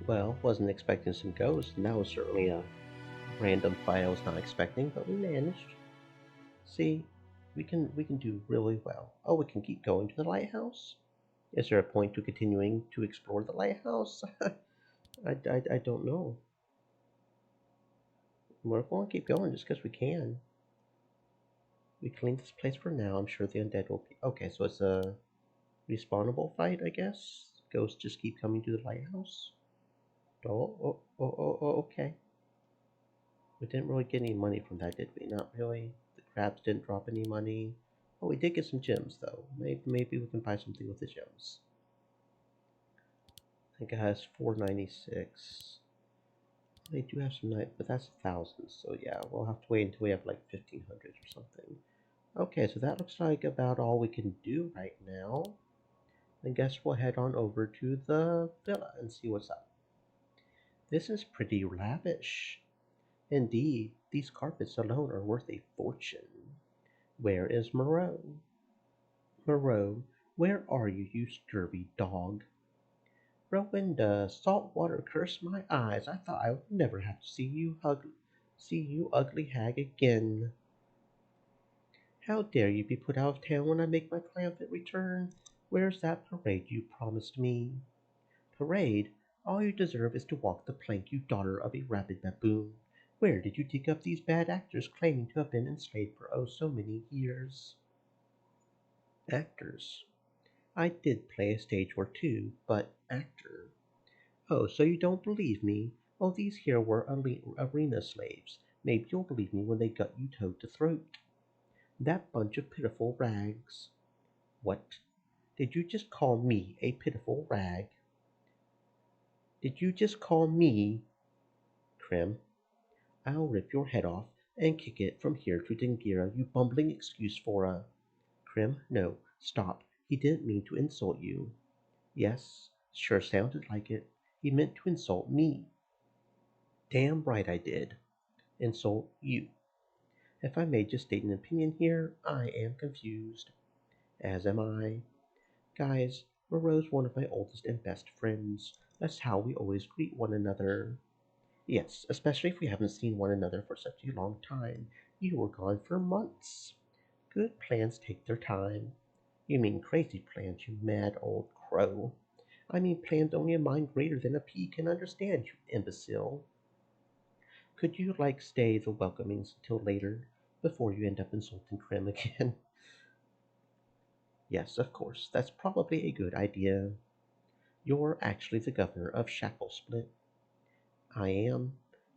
[SPEAKER 1] Well, wasn't expecting some ghosts, and that was certainly a random fight I was not expecting, but we managed. See, we can do really well. Oh, we can keep going to the lighthouse? Is there a point to continuing to explore the lighthouse? I don't know. We're going to keep going just because we can. We clean this place for now. I'm sure the undead will be. Okay, so it's a respawnable fight, I guess. Ghosts just keep coming to the lighthouse. Okay. We didn't really get any money from that, did we? Not really. The crabs didn't drop any money. Oh, we did get some gems, though. Maybe we can buy something with the gems. I think it has 496. They do have some night, but that's 1,000. So yeah, we'll have to wait until we have like 1,500 or something. Okay, so that looks like about all we can do right now. I guess we'll head on over to the villa and see what's up. This is pretty lavish. Indeed, these carpets alone are worth a fortune. Where is Moreau? Moreau, where are you, you scurvy dog? Rowenda, salt water curse my eyes. I thought I would never have to see you ugly hag again. How dare you be put out of town when I make my triumphant return? Where's that parade you promised me? Parade? All you deserve is to walk the plank, you daughter of a rabid baboon. Where did you dig up these bad actors claiming to have been enslaved for oh so many years? Actors? I did play a stage or two, but actor? Oh, so you don't believe me? Well, these here were arena slaves. Maybe you'll believe me when they gut you toad to throat. That bunch of pitiful rags. What? Did you just call me a pitiful rag? Did you just call me? Krim, I'll rip your head off and kick it from here to Dingira, you bumbling excuse for a... Krim, no, stop. He didn't mean to insult you. Yes, sure sounded like it. He meant to insult me. Damn right I did. Insult you. If I may just state an opinion here, I am confused. As am I. Guys, Moreau's one of my oldest and best friends. That's how we always greet one another. Yes, especially if we haven't seen one another for such a long time. You were gone for months. Good plans take their time. You mean crazy plans, you mad old crow. I mean plans only a mind greater than a pea can understand, you imbecile. Could you, like, stay the welcomings until later, before you end up insulting Krim again? Yes, of course, that's probably a good idea. You're actually the governor of Shacklesplit. I am.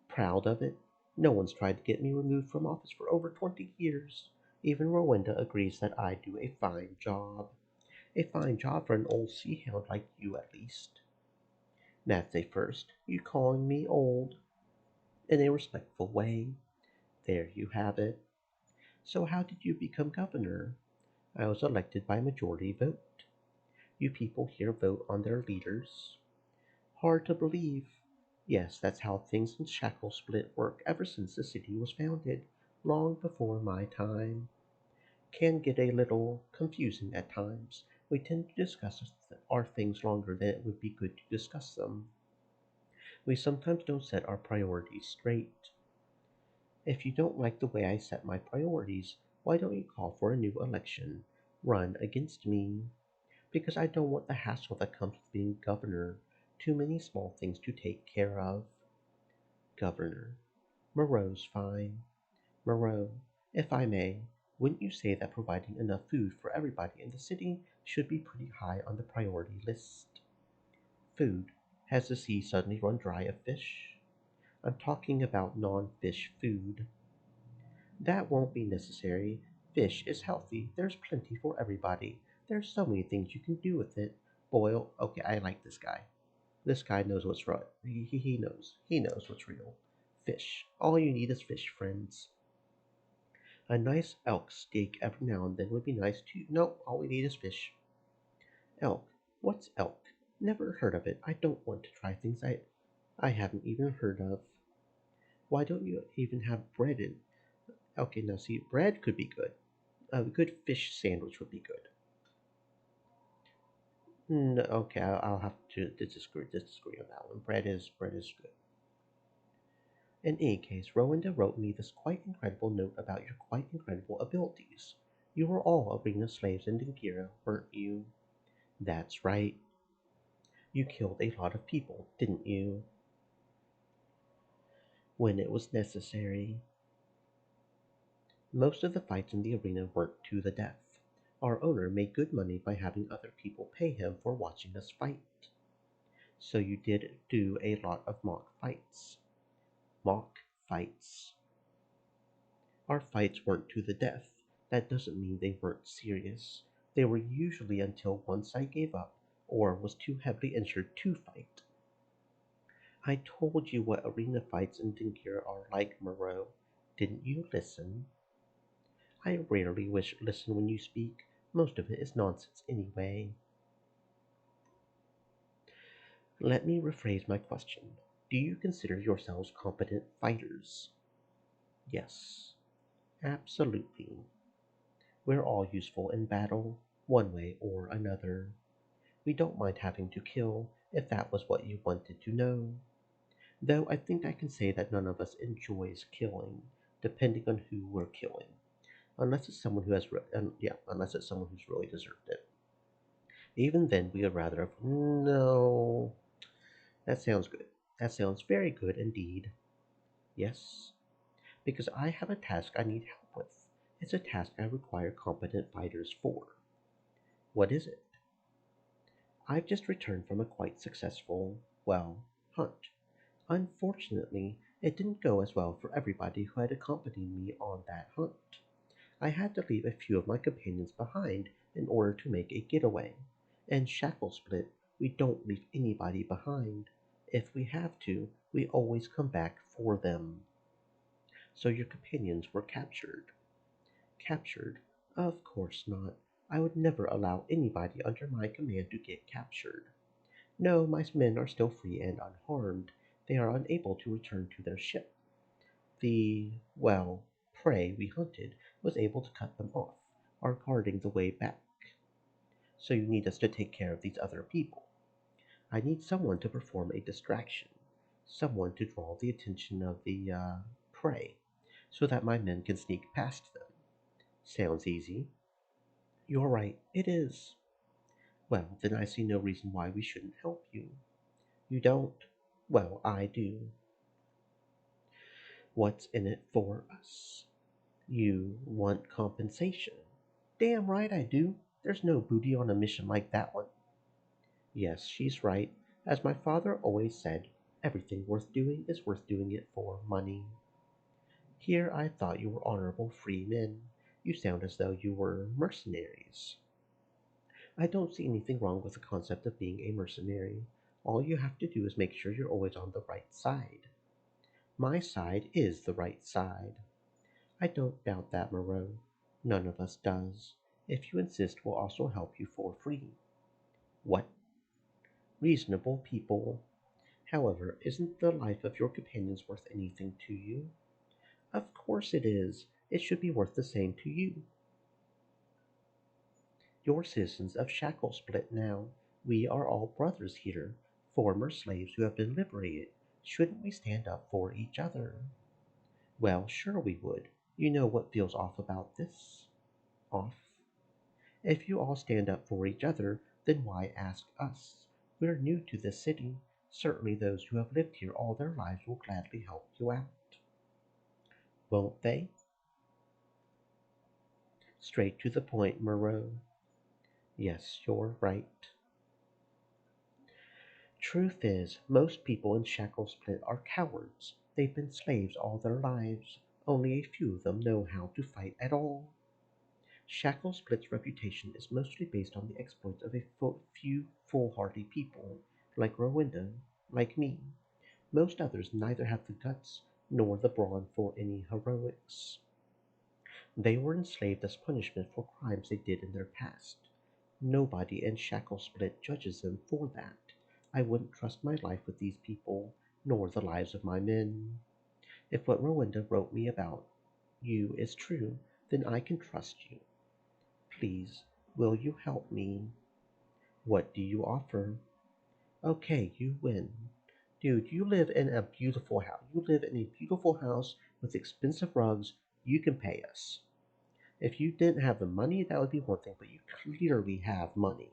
[SPEAKER 1] Proud of it. No one's tried to get me removed from office for over 20 years. Even Rowenda agrees that I do a fine job. A fine job for an old sea hound like you, at least. That's a first. You calling me old. In a respectful way. There you have it. So how did you become governor? I was elected by majority vote. You people here vote on their leaders. Hard to believe. Yes, that's how things in Shackle Split work ever since the city was founded, long before my time. Can get a little confusing at times. We tend to discuss our things longer than it would be good to discuss them. We sometimes don't set our priorities straight. If you don't like the way I set my priorities, why don't you call for a new election? Run against me. Because I don't want the hassle that comes with being governor. Too many small things to take care of. Governor. Moreau's fine. Moreau, if I may, wouldn't you say that providing enough food for everybody in the city should be pretty high on the priority list? Food. Has the sea suddenly run dry of fish? I'm talking about non-fish food. That won't be necessary. Fish is healthy. There's plenty for everybody. There's so many things you can do with it. Boil. Okay, I like this guy. This guy knows what's right. He knows. He knows what's real. Fish. All you need is fish, friends. A nice elk steak every now and then would be nice too. No, all we need is fish. Elk. What's elk? Never heard of it. I don't want to try things I haven't even heard of. Why don't you even have bread in? Okay, now see, bread could be good. A good fish sandwich would be good. No, okay, I'll have to disagree on that one. Bread is good. In any case, Rowenda wrote me this quite incredible note about your quite incredible abilities. You were all arena slaves in Dingira, weren't you? That's right. You killed a lot of people, didn't you? When it was necessary. Most of the fights in the arena weren't to the death. Our owner made good money by having other people pay him for watching us fight. So you did do a lot of mock fights. Mock fights. Our fights weren't to the death. That doesn't mean they weren't serious. They were usually until one side gave up or was too heavily injured to fight. I told you what arena fights in Dingira are like, Moreau. Didn't you listen? I rarely listen when you speak. Most of it is nonsense anyway. Let me rephrase my question. Do you consider yourselves competent fighters? Yes, absolutely. We're all useful in battle, one way or another. We don't mind having to kill, if that was what you wanted to know. Though I think I can say that none of us enjoys killing, depending on who we're killing. Unless it's someone who has, unless it's someone who's really deserved it. Even then, we would rather have. No. That sounds good. That sounds very good indeed. Yes, because I have a task I need help with. It's a task I require competent fighters for. What is it? I've just returned from a quite successful, well, hunt. Unfortunately, it didn't go as well for everybody who had accompanied me on that hunt. I had to leave a few of my companions behind in order to make a getaway. In Shacklesplit, we don't leave anybody behind. If we have to, we always come back for them. So your companions were captured. Captured? Of course not. I would never allow anybody under my command to get captured. No, my men are still free and unharmed. They are unable to return to their ship. The, well, prey we hunted was able to cut them off, are guarding the way back. So you need us to take care of these other people. I need someone to perform a distraction, someone to draw the attention of the prey, so that my men can sneak past them. Sounds easy. You're right, it is. Well, then I see no reason why we shouldn't help you. You don't? Well, I do. What's in it for us? You want compensation. Damn right I do. There's no booty on a mission like that one. Yes, she's right. As my father always said, everything worth doing is worth doing it for money. Here I thought you were honorable free men. You sound as though you were mercenaries. I don't see anything wrong with the concept of being a mercenary. All you have to do is make sure you're always on the right side. My side is the right side. I don't doubt that, Moreau. None of us does. If you insist, we'll also help you for free. What? Reasonable people. However, isn't the life of your companions worth anything to you? Of course it is. It should be worth the same to you. You're citizens of Shacklesplit now. We are all brothers here, former slaves who have been liberated. Shouldn't we stand up for each other? Well, sure we would. You know what feels off about this? Off? If you all stand up for each other, then why ask us? We're new to this city. Certainly those who have lived here all their lives will gladly help you out. Won't they? Straight to the point, Moreau. Yes, you're right. Truth is, most people in Shacklesplit are cowards. They've been slaves all their lives. Only a few of them know how to fight at all. Shacklesplit's reputation is mostly based on the exploits of a few foolhardy people, like Rowenda, like me. Most others neither have the guts nor the brawn for any heroics. They were enslaved as punishment for crimes they did in their past. Nobody in Shacklesplit judges them for that. I wouldn't trust my life with these people, nor the lives of my men. If what Rowenda wrote me about you is true, then I can trust you. Please, will you help me? What do you offer? Okay, you win. Dude, you live in a beautiful house. You live in a beautiful house with expensive rugs. You can pay us. If you didn't have the money, that would be one thing, but you clearly have money.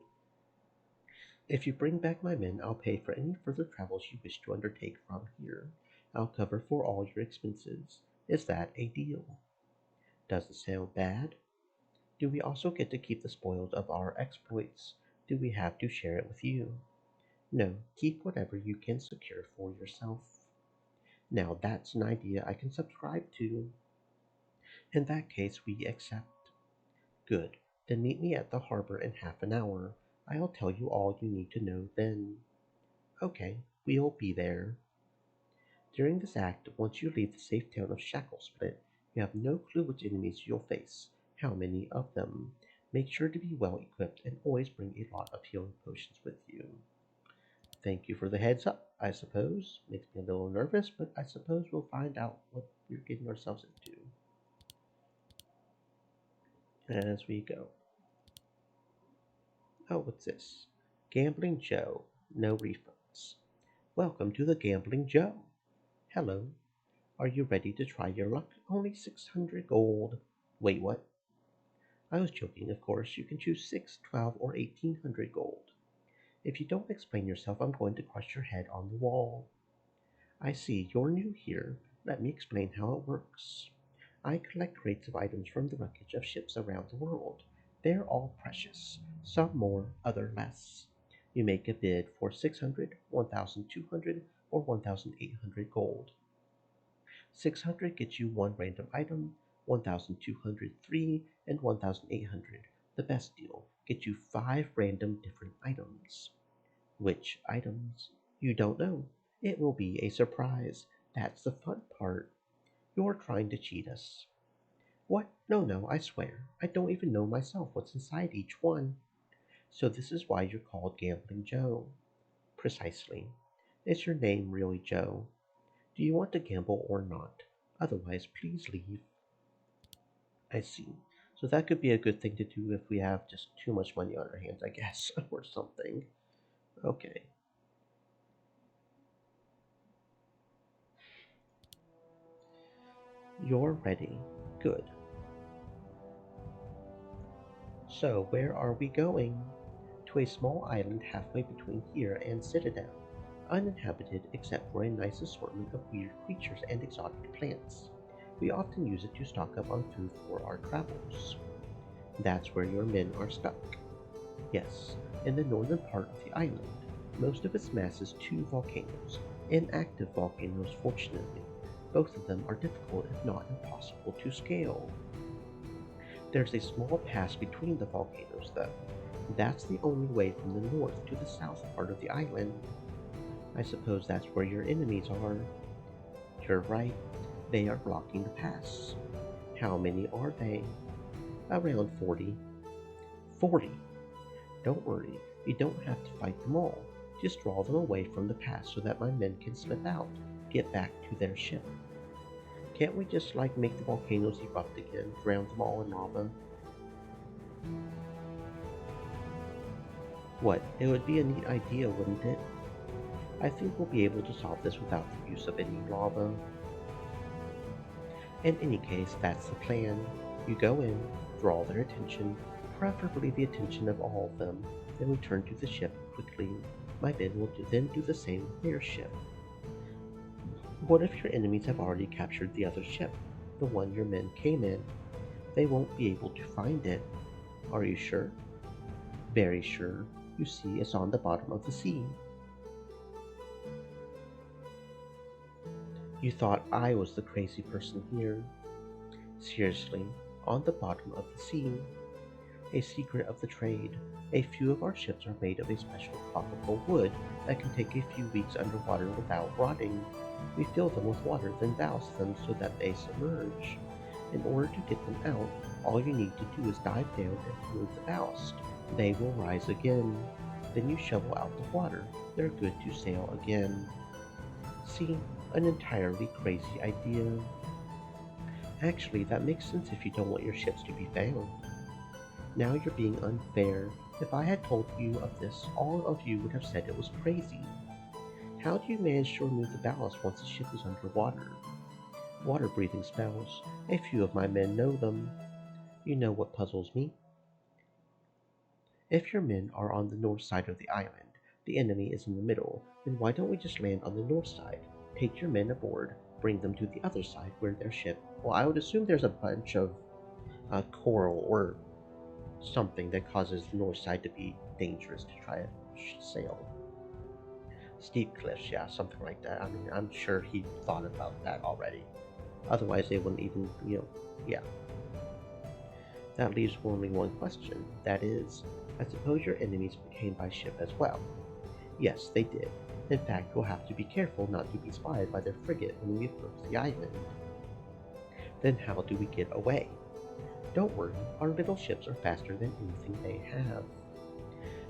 [SPEAKER 1] If you bring back my men, I'll pay for any further travels you wish to undertake from here. I'll cover for all your expenses. Is that a deal? Doesn't sound bad. Do we also get to keep the spoils of our exploits? Do we have to share it with you? No, keep whatever you can secure for yourself. Now that's an idea I can subscribe to. In that case, we accept. Good. Then meet me at the harbor in half an hour. I'll tell you all you need to know then. Okay, we'll be there. During this act, once you leave the safe town of Shacklesplit, you have no clue which enemies you'll face, how many of them. Make sure to be well equipped and always bring a lot of healing potions with you. Thank you for the heads up, I suppose. Makes me a little nervous, but I suppose we'll find out what we're getting ourselves into as we go. Oh, what's this? Gambling Joe, no refunds. Welcome to the Gambling Joe. Hello. Are you ready to try your luck? Only 600 gold. Wait, what? I was joking, of course. You can choose 6, 12, or 1800 gold. If you don't explain yourself, I'm going to crush your head on the wall. I see you're new here. Let me explain how it works. I collect crates of items from the wreckage of ships around the world. They're all precious, some more, other less. You make a bid for 600, 1,200, or 1,800 gold. 600 gets you one random item, 1,200 3, and 1,800, the best deal, gets you 5 random different items. Which items? You don't know. It will be a surprise. That's the fun part. You're trying to cheat us. What? No, I swear. I don't even know myself what's inside each one. So this is why you're called Gambling Joe. Precisely. Is your name really Joe? Do you want to gamble or not? Otherwise, please leave. I see. So that could be a good thing to do if we have just too much money on our hands, I guess, or something. Okay. You're ready. Good. So, where are we going? To a small island halfway between here and Citadel, uninhabited except for a nice assortment of weird creatures and exotic plants. We often use it to stock up on food for our travels. That's where your men are stuck. Yes, in the northern part of the island, most of its mass is two volcanoes, inactive volcanoes fortunately. Both of them are difficult if not impossible to scale. There's a small pass between the volcanoes though. That's the only way from the north to the south part of the island. I suppose that's where your enemies are. You're right, they are blocking the pass. How many are they? Around 40. 40! Don't worry, you don't have to fight them all. Just draw them away from the pass so that my men can slip out, get back to their ship. Can't we just make the volcanoes erupt again, drown them all in lava? What, it would be a neat idea, wouldn't it? I think we'll be able to solve this without the use of any lava. In any case, that's the plan. You go in, draw their attention, preferably the attention of all of them, then return to the ship quickly. My men will then do the same with their ship. What if your enemies have already captured the other ship, the one your men came in? They won't be able to find it. Are you sure? Very sure. You see, it's on the bottom of the sea. You thought I was the crazy person here. Seriously, on the bottom of the sea. A secret of the trade. A few of our ships are made of a special tropical wood that can take a few weeks underwater without rotting. We fill them with water, then douse them so that they submerge. In order to get them out, all you need to do is dive down and remove the ballast. They will rise again. Then you shovel out the water. They're good to sail again. See, an entirely crazy idea. Actually, that makes sense if you don't want your ships to be found. Now you're being unfair. If I had told you of this, all of you would have said it was crazy. How do you manage to remove the ballast once the ship is underwater? Water-breathing spells. A few of my men know them. You know what puzzles me? If your men are on the north side of the island, the enemy is in the middle, then why don't we just land on the north side, take your men aboard, bring them to the other side where their ship, well, I would assume there's a bunch of coral or something that causes the north side to be dangerous to try to sail. Steep cliffs, yeah, something like that. I mean, I'm sure he thought about that already. Otherwise, they wouldn't even, yeah. That leaves only one question. That is, I suppose your enemies came by ship as well. Yes, they did. In fact, we'll have to be careful not to be spied by their frigate when we approach the island. Then how do we get away? Don't worry, our little ships are faster than anything they have.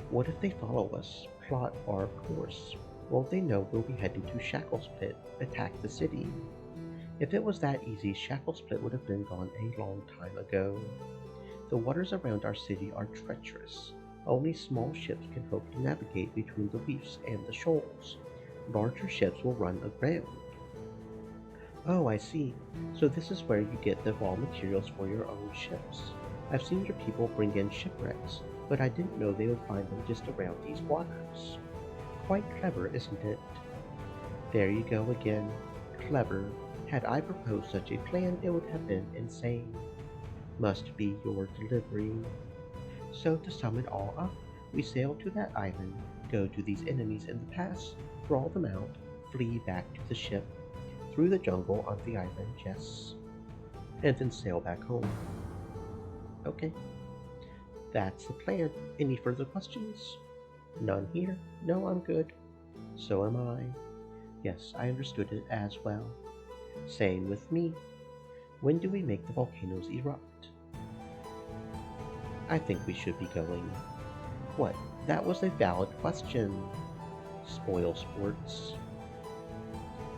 [SPEAKER 1] What if they follow us, plot our course? Won't they know we'll be heading to Shacklespit, attack the city? If it was that easy, Shacklespit would have been gone a long time ago. The waters around our city are treacherous. Only small ships can hope to navigate between the reefs and the shoals. Larger ships will run aground. Oh, I see. So this is where you get the raw materials for your own ships. I've seen your people bring in shipwrecks, but I didn't know they would find them just around these waters. Quite clever, isn't it? There you go again. Clever. Had I proposed such a plan, it would have been insane. Must be your delivery. So to sum it all up, we sail to that island, go to these enemies in the pass, draw them out, flee back to the ship, through the jungle on the island, yes, and then sail back home. Okay, that's the plan. Any further questions? None here? No, I'm good. So am I. Yes, I understood it as well. Same with me. When do we make the volcanoes erupt? I think we should be going. What? That was a valid question. Spoil sports.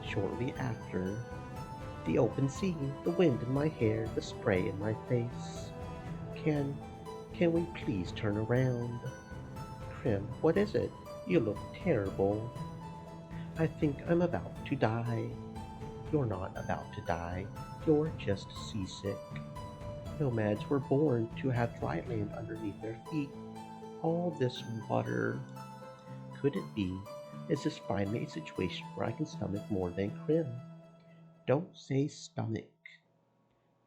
[SPEAKER 1] Shortly after, the open sea, the wind in my hair, the spray in my face. Can we please turn around? Krim, what is it? You look terrible. I think I'm about to die. You're not about to die. You're just seasick. Nomads were born to have dry land underneath their feet. All this water. Could it be? Is this finally a situation where I can stomach more than Krim? Don't say stomach.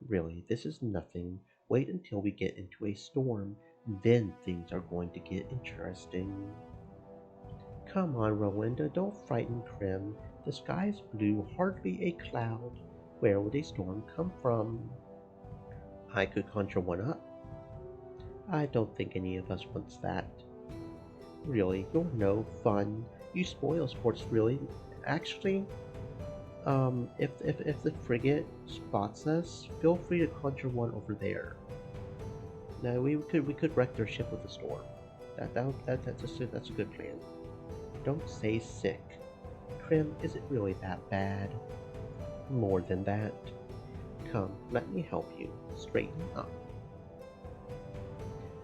[SPEAKER 1] Really, this is nothing. Wait until we get into a storm. Then things are going to get interesting. Come on, Rowenda, don't frighten Krim. The sky's blue, hardly a cloud. Where would a storm come from? I could conjure one up. I don't think any of us wants that. Really, you're no fun. You spoil sports, really. Actually, if the frigate spots us, feel free to conjure one over there. No, we could wreck their ship with a storm. That's a good plan. Don't say sick. Krim, is it really that bad? More than that. Come, let me help you. Straighten up.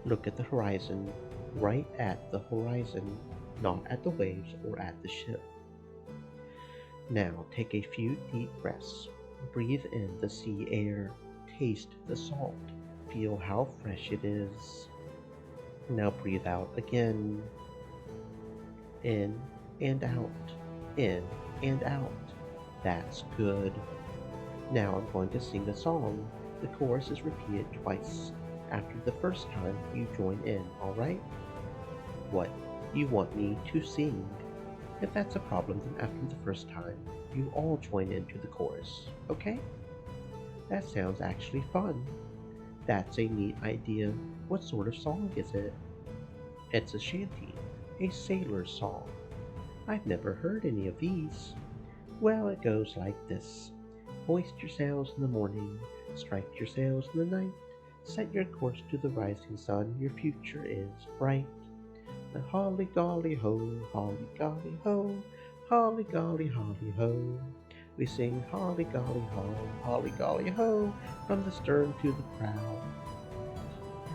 [SPEAKER 1] Look at the horizon. Right at the horizon, not at the waves or at the ship. Now take a few deep breaths. Breathe in the sea air. Taste the salt. Feel how fresh it is. Now breathe out again. In and out. In and out. That's good. Now I'm going to sing a song. The chorus is repeated twice. After the first time, you join in, alright? What? You want me to sing? If that's a problem, then after the first time, you all join into the chorus, okay? That sounds actually fun. That's a neat idea. What sort of song is it? It's a shanty, a sailor's song. I've never heard any of these. Well, it goes like this. Hoist your sails in the morning, strike your sails in the night, set your course to the rising sun, your future is bright. The holly golly ho, holly golly ho, holly golly holly ho. We sing holly golly ho, holly golly ho, from the stern to the prow.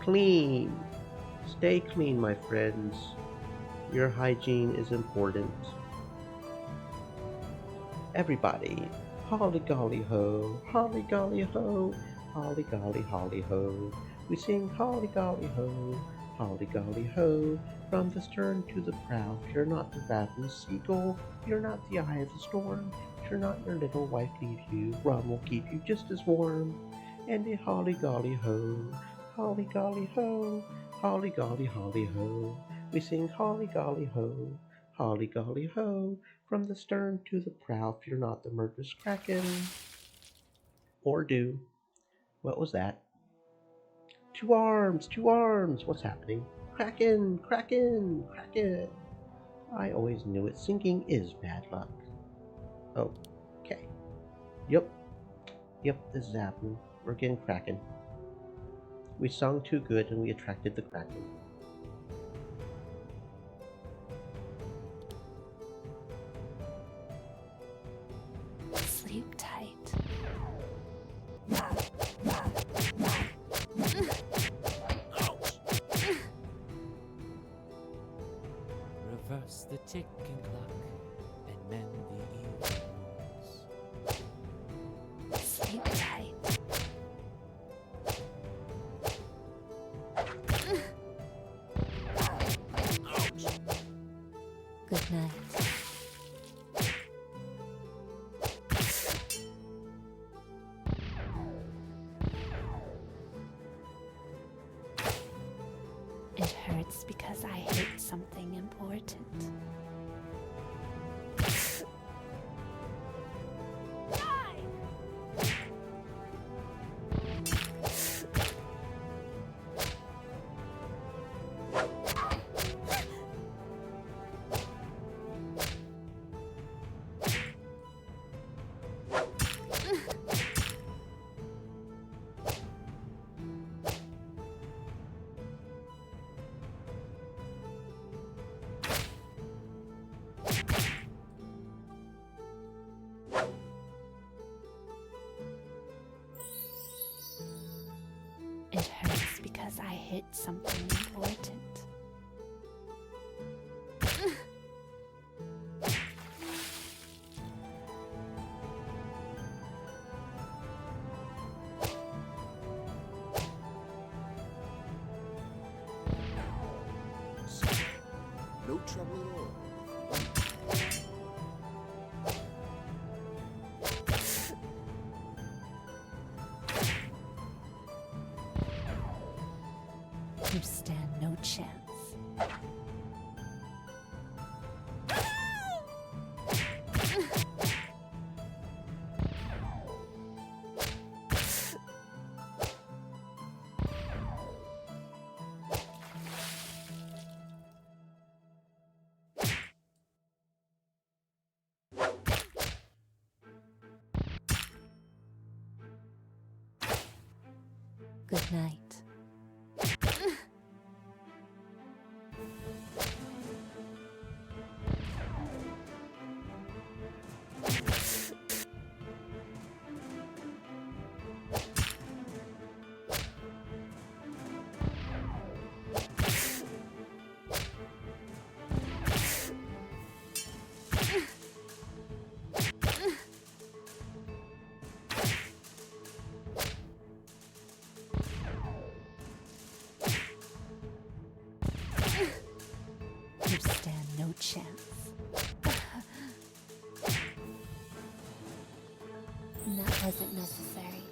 [SPEAKER 1] Clean! Stay clean, my friends. Your hygiene is important. Everybody, holly golly ho, holly golly ho, holly golly holly ho. We sing holly golly ho, holly golly ho, from the stern to the prow. Fear not the ravenous seagull, fear not the eye of the storm, fear not your little wife leave you, rum will keep you just as warm. And a holly golly ho, holly golly ho, holly golly holly ho. We sing holly golly ho, holly golly ho, from the stern to the prow. Fear not the murderous kraken. Or do. What was that? Two arms! Two arms! What's happening? Kraken! Kraken! Kraken! I always knew it. Sinking is bad luck. Okay. Yep. This is happening. We're getting Kraken. We sung too good and we attracted the Kraken.
[SPEAKER 3] Sleep tight.
[SPEAKER 9] Reverse the ticking clock and mend the evil wounds.
[SPEAKER 3] Sleep tight. Good night. It hurts because I hate something important. It hurts because I hit something important.
[SPEAKER 8] No trouble at all.
[SPEAKER 3] You stand Good night. You stand no chance. That wasn't necessary.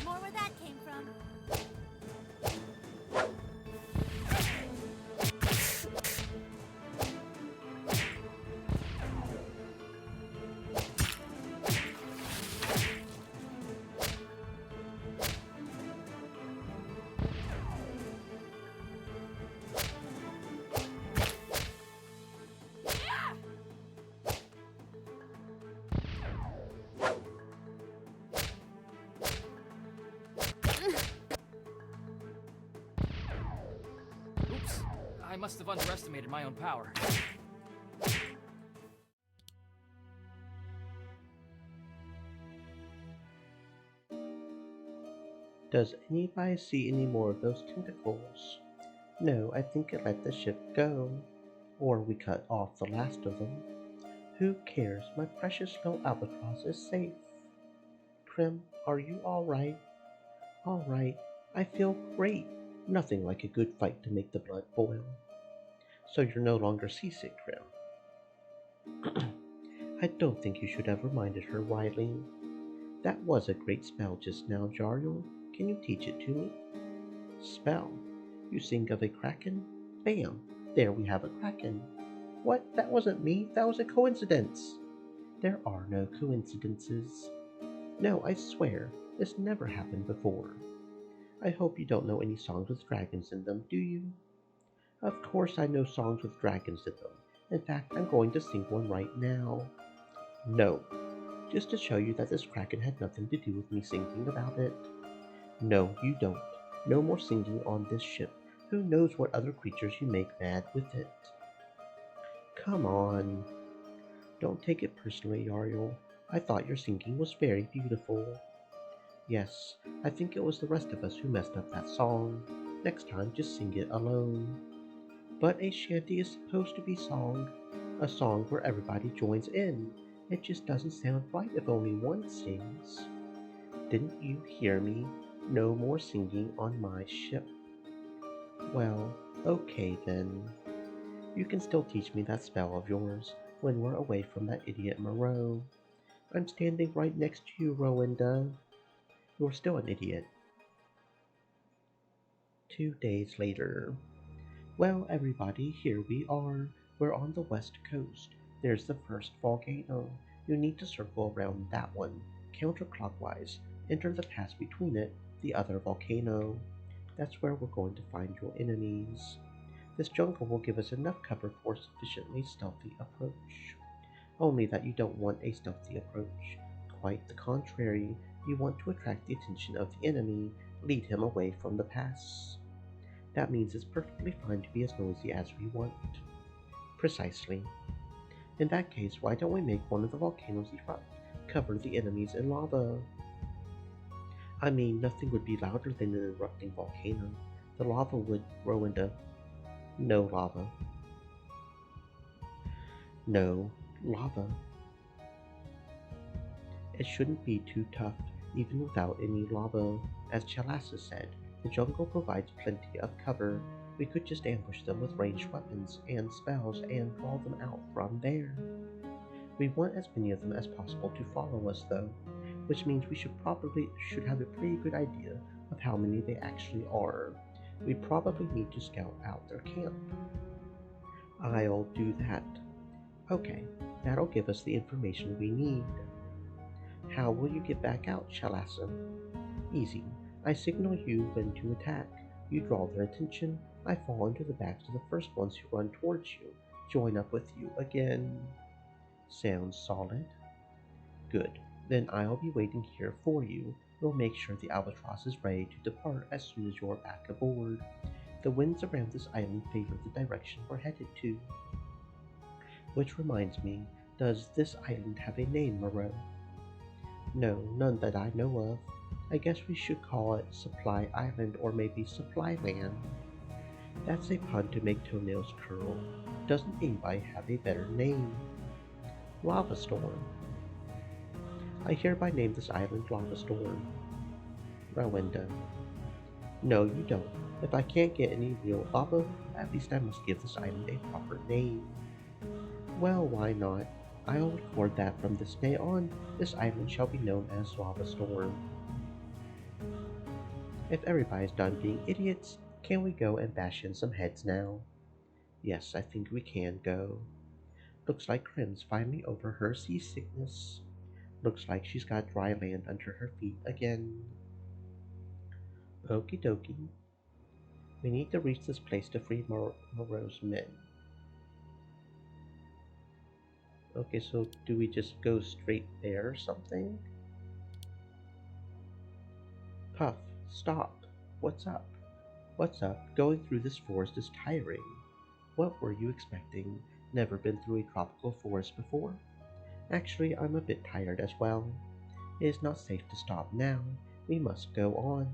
[SPEAKER 5] More where that came from.
[SPEAKER 4] Oops. I must have underestimated my own power.
[SPEAKER 1] Does anybody see any more of those tentacles? No, I think it let the ship go. Or we cut off the last of them. Who cares? My precious little albatross is safe. Krim, are you alright? Alright. I feel great. Nothing like a good fight to make the blood boil. So you're no longer seasick, Krim. I don't think you should have reminded her, Riley. That was a great spell just now, Jariel. Can you teach it to me? Spell. You sing of a kraken? Bam! There we have a kraken. What? That wasn't me. That was a coincidence. There are no coincidences. No, I swear, this never happened before. I hope you don't know any songs with dragons in them, do you? Of course I know songs with dragons in them. In fact, I'm going to sing one right now. No, just to show you that this kraken had nothing to do with me singing about it. No, you don't. No more singing on this ship. Who knows what other creatures you make mad with it? Come on. Don't take it personally, Ariel. I thought your singing was very beautiful. Yes, I think it was the rest of us who messed up that song. Next time, just sing it alone. But a shanty is supposed to be song. A song where everybody joins in. It just doesn't sound right if only one sings. Didn't you hear me? No more singing on my ship. Well, okay then. You can still teach me that spell of yours when we're away from that idiot Moreau. I'm standing right next to you, Rowenda. You're still an idiot. 2 days later. Well, everybody, here we are. We're on the west coast. There's the first volcano. You need to circle around that one, counterclockwise. Enter the pass between it, the other volcano. That's where we're going to find your enemies. This jungle will give us enough cover for a sufficiently stealthy approach. Only that you don't want a stealthy approach. Quite the contrary, you want to attract the attention of the enemy, lead him away from the pass. That means it's perfectly fine to be as noisy as we want. Precisely. In that case, why don't we make one of the volcanoes erupt, cover the enemies in lava? I mean, nothing would be louder than an erupting volcano. The lava would, Rowenda. No lava. No lava. It shouldn't be too tough, even without any lava. As Chalassa said, the jungle provides plenty of cover. We could just ambush them with ranged weapons and spells and draw them out from there. We want as many of them as possible to follow us though, which means we should have a pretty good idea of how many they actually are. We probably need to scout out their camp. I'll do that. Okay, that'll give us the information we need. How will you get back out, Chalassa? Easy. I signal you when to attack. You draw their attention. I fall into the backs of the first ones who run towards you. join up with you again. Sounds solid? Good. Then I'll be waiting here for you. We'll make sure the albatross is ready to depart as soon as you're back aboard. The winds around this island favor the direction we're headed to. Which reminds me, does this island have a name, Moreau? No, none that I know of. I guess we should call it Supply Island or maybe Supply Land. That's a pun to make toenails curl. Doesn't anybody have a better name? Lava Storm. I hereby name this island Lava Storm. Rowenda. No, you don't. If I can't get any real lava, at least I must give this island a proper name. Well, why not? I'll record that from this day on, this island shall be known as Lava Storm. If everybody's done being idiots, can we go and bash in some heads now? Yes, I think we can go. Looks like Krim's finally over her seasickness. Looks like she's got dry land under her feet again. Okie dokie. We need to reach this place to free Moreau's men. Okay, so do we just go straight there or something? Puff, stop. What's up? What's up? Going through this forest is tiring. What were you expecting? Never been through a tropical forest before? Actually, I'm a bit tired as well. It is not safe to stop now. We must go on.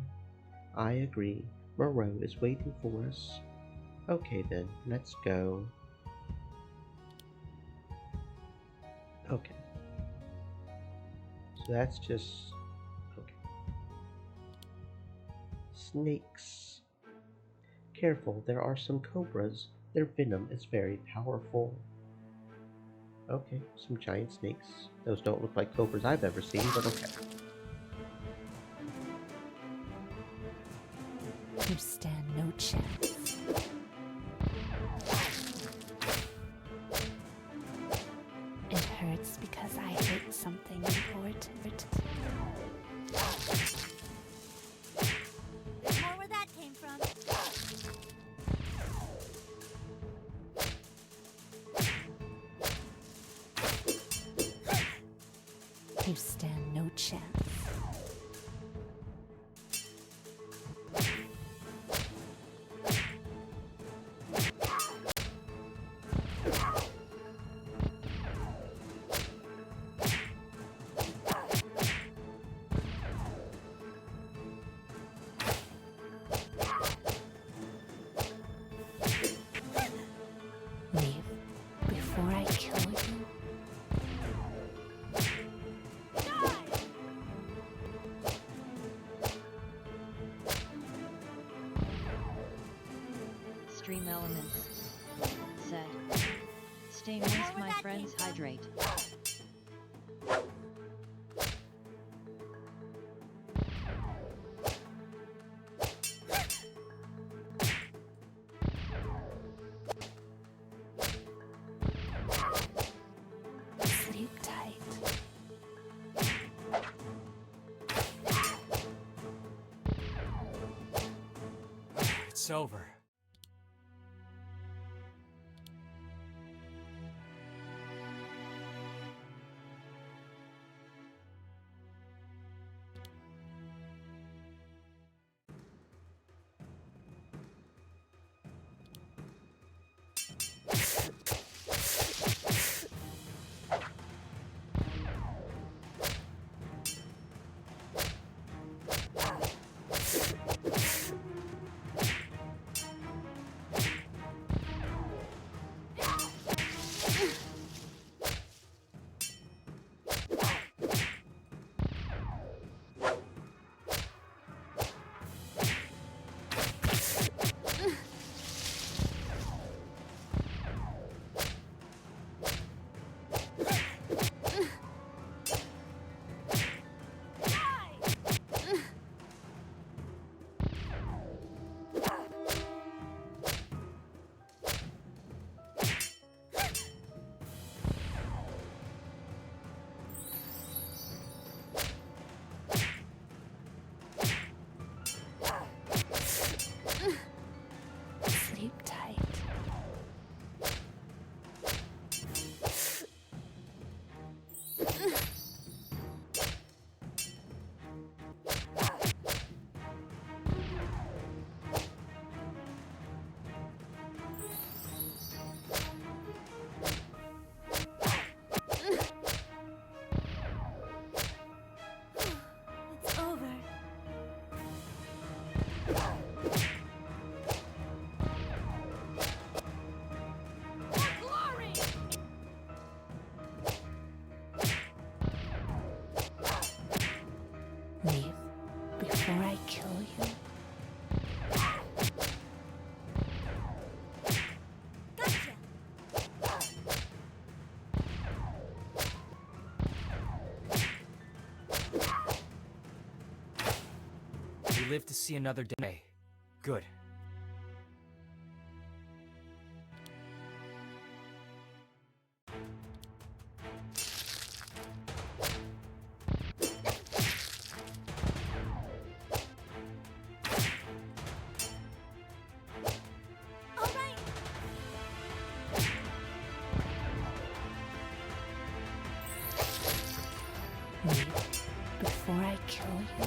[SPEAKER 1] I agree. Moreau is waiting for us. Okay then, let's go. Okay. So that's just... okay. Snakes. Careful, there are some cobras. Their venom is very powerful. Okay, some giant snakes. Those don't look like cobras I've ever seen, but okay.
[SPEAKER 3] You stand no chance. It hurts because I hit something important.
[SPEAKER 5] There's more where that came from.
[SPEAKER 3] You stand no chance. Leave before I kill you.
[SPEAKER 2] Stream elements. Said. Stay moist, my friends, hydrate.
[SPEAKER 3] Sleep tight.
[SPEAKER 4] It's over. live to see another day. Good.
[SPEAKER 5] All right.
[SPEAKER 3] Wait, before I kill you,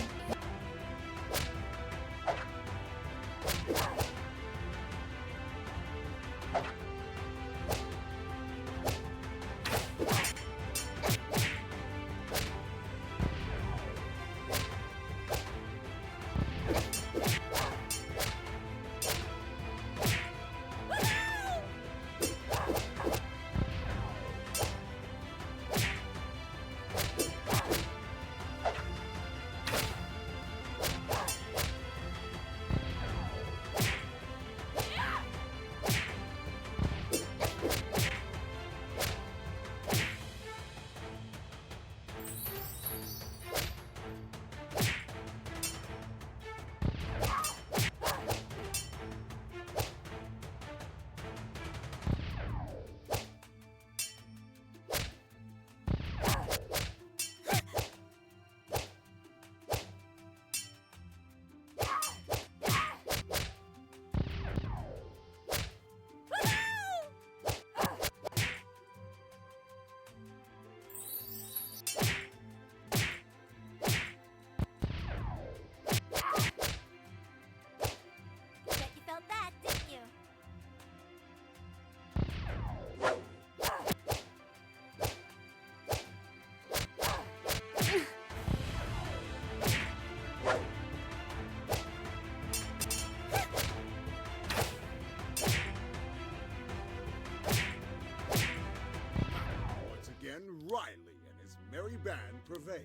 [SPEAKER 5] Bet you felt that, didn't you?
[SPEAKER 8] Once again, Riley and his merry band prevail.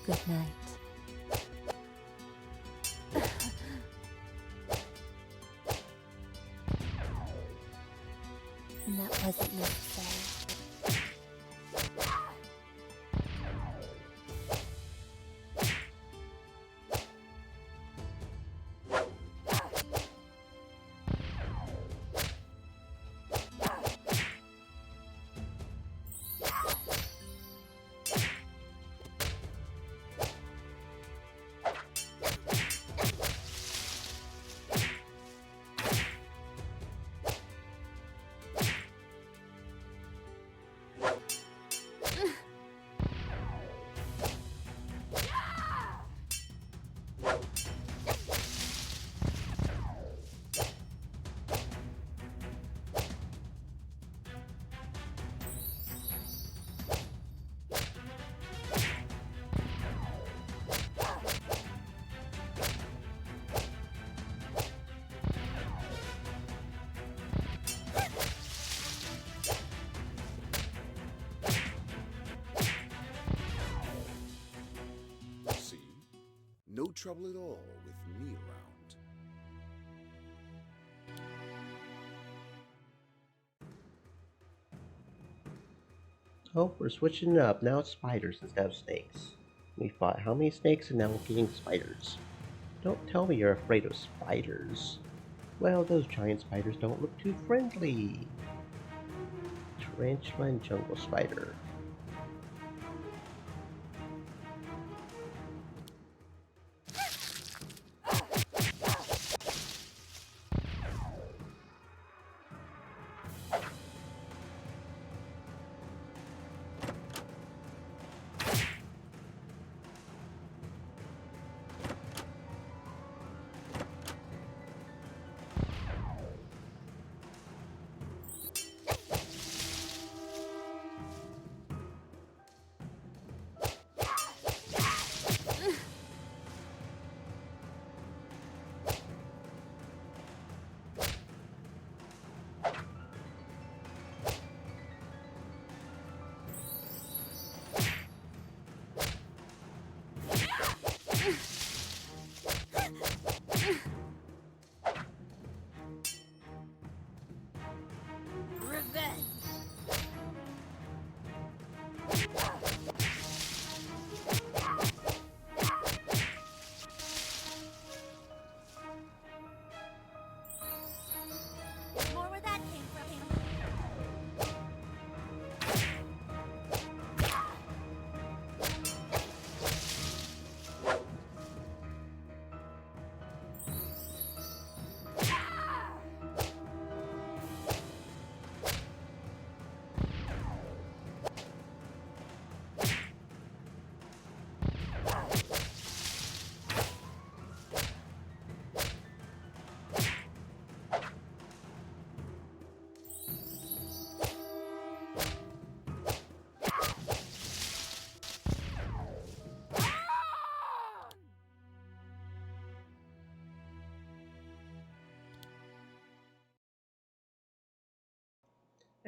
[SPEAKER 3] good night. And that wasn't necessary.
[SPEAKER 8] See? No trouble at all with me around.
[SPEAKER 1] Oh, we're switching it up. Now it's spiders instead of snakes. We fought how many snakes and now we're getting spiders. Don't tell me you're afraid of spiders. Well, those giant spiders don't look too friendly. Tarantula and jungle spider.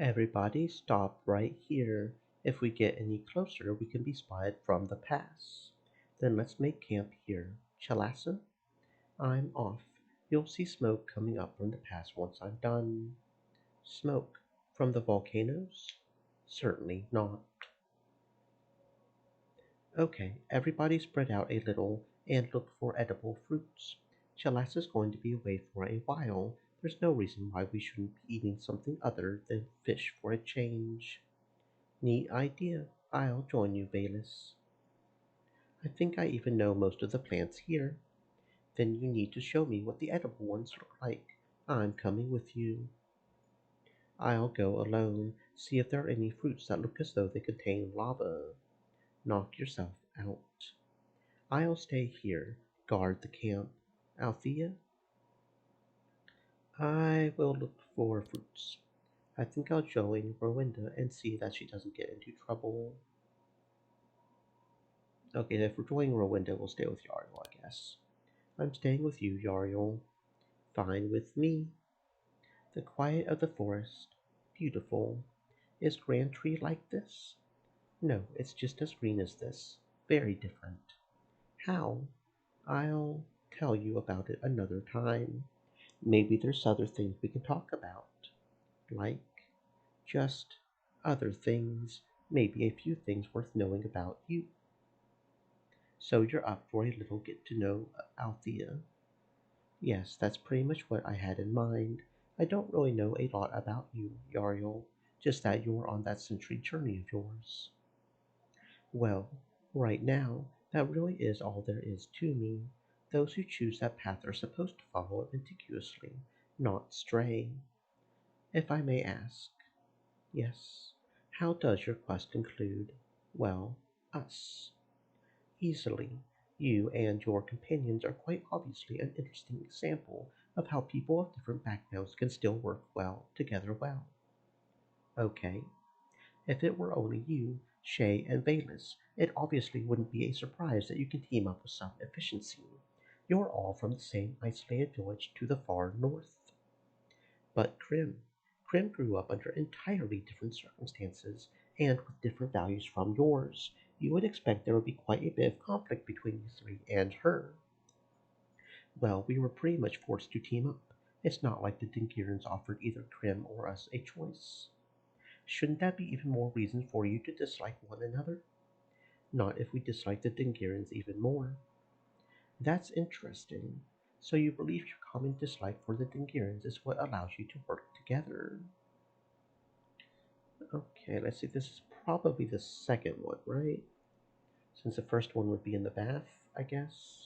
[SPEAKER 1] Everybody stop right here. If we get any closer, we can be spotted from the pass. Then let's make camp here. Chalasa, I'm off. You'll see smoke coming up from the pass once I'm done. Smoke from the volcanoes? Certainly not. Okay, everybody spread out a little and look for edible fruits. Chalasa's going to be away for a while. There's no reason why we shouldn't be eating something other than fish for a change. Neat idea. I'll join you, Bayless. I think I even know most of the plants here. Then you need to show me what the edible ones look like. I'm coming with you. I'll go alone, see if there are any fruits that look as though they contain lava. Knock yourself out. I'll stay here, guard the camp. Althea, I will look for fruits. I think I'll join Rowenda and see that she doesn't get into trouble. Okay, if we're joining Rowenda, we'll stay with Yariel, I guess. I'm staying with you, Yariel. Fine with me. The quiet of the forest. Beautiful. Is Grand Tree like this? No, it's just as green as this. Very different. How? I'll tell you about it another time. Maybe there's other things we can talk about. Like, just other things. Maybe a few things worth knowing about you. So you're up for a little get to know Althea. Yes, that's pretty much what I had in mind. I don't really know a lot about you, Yariel, just that you're on that century journey of yours. Well, right now, that really is all there is to me. Those who choose that path are supposed to follow it meticulously, not stray. If I may ask, yes, how does your quest include, well, us? Easily. You and your companions are quite obviously an interesting example of how people of different backgrounds can still work well together well. Okay, if it were only you, Shay, and Bayless, it obviously wouldn't be a surprise that you can team up with some efficiency. You're all from the same isolated village to the far north. But Krim grew up under entirely different circumstances and with different values from yours. You would expect there would be quite a bit of conflict between you three and her. Well, we were pretty much forced to team up. It's not like the Dinkians offered either Krim or us a choice. Shouldn't that be even more reason for you to dislike one another? Not if we dislike the Dingarans even more. That's interesting. So you believe your common dislike for the Dingarans is what allows you to work together. Okay, let's see. This is probably the second one, right? Since the first one would be in the bath, I guess.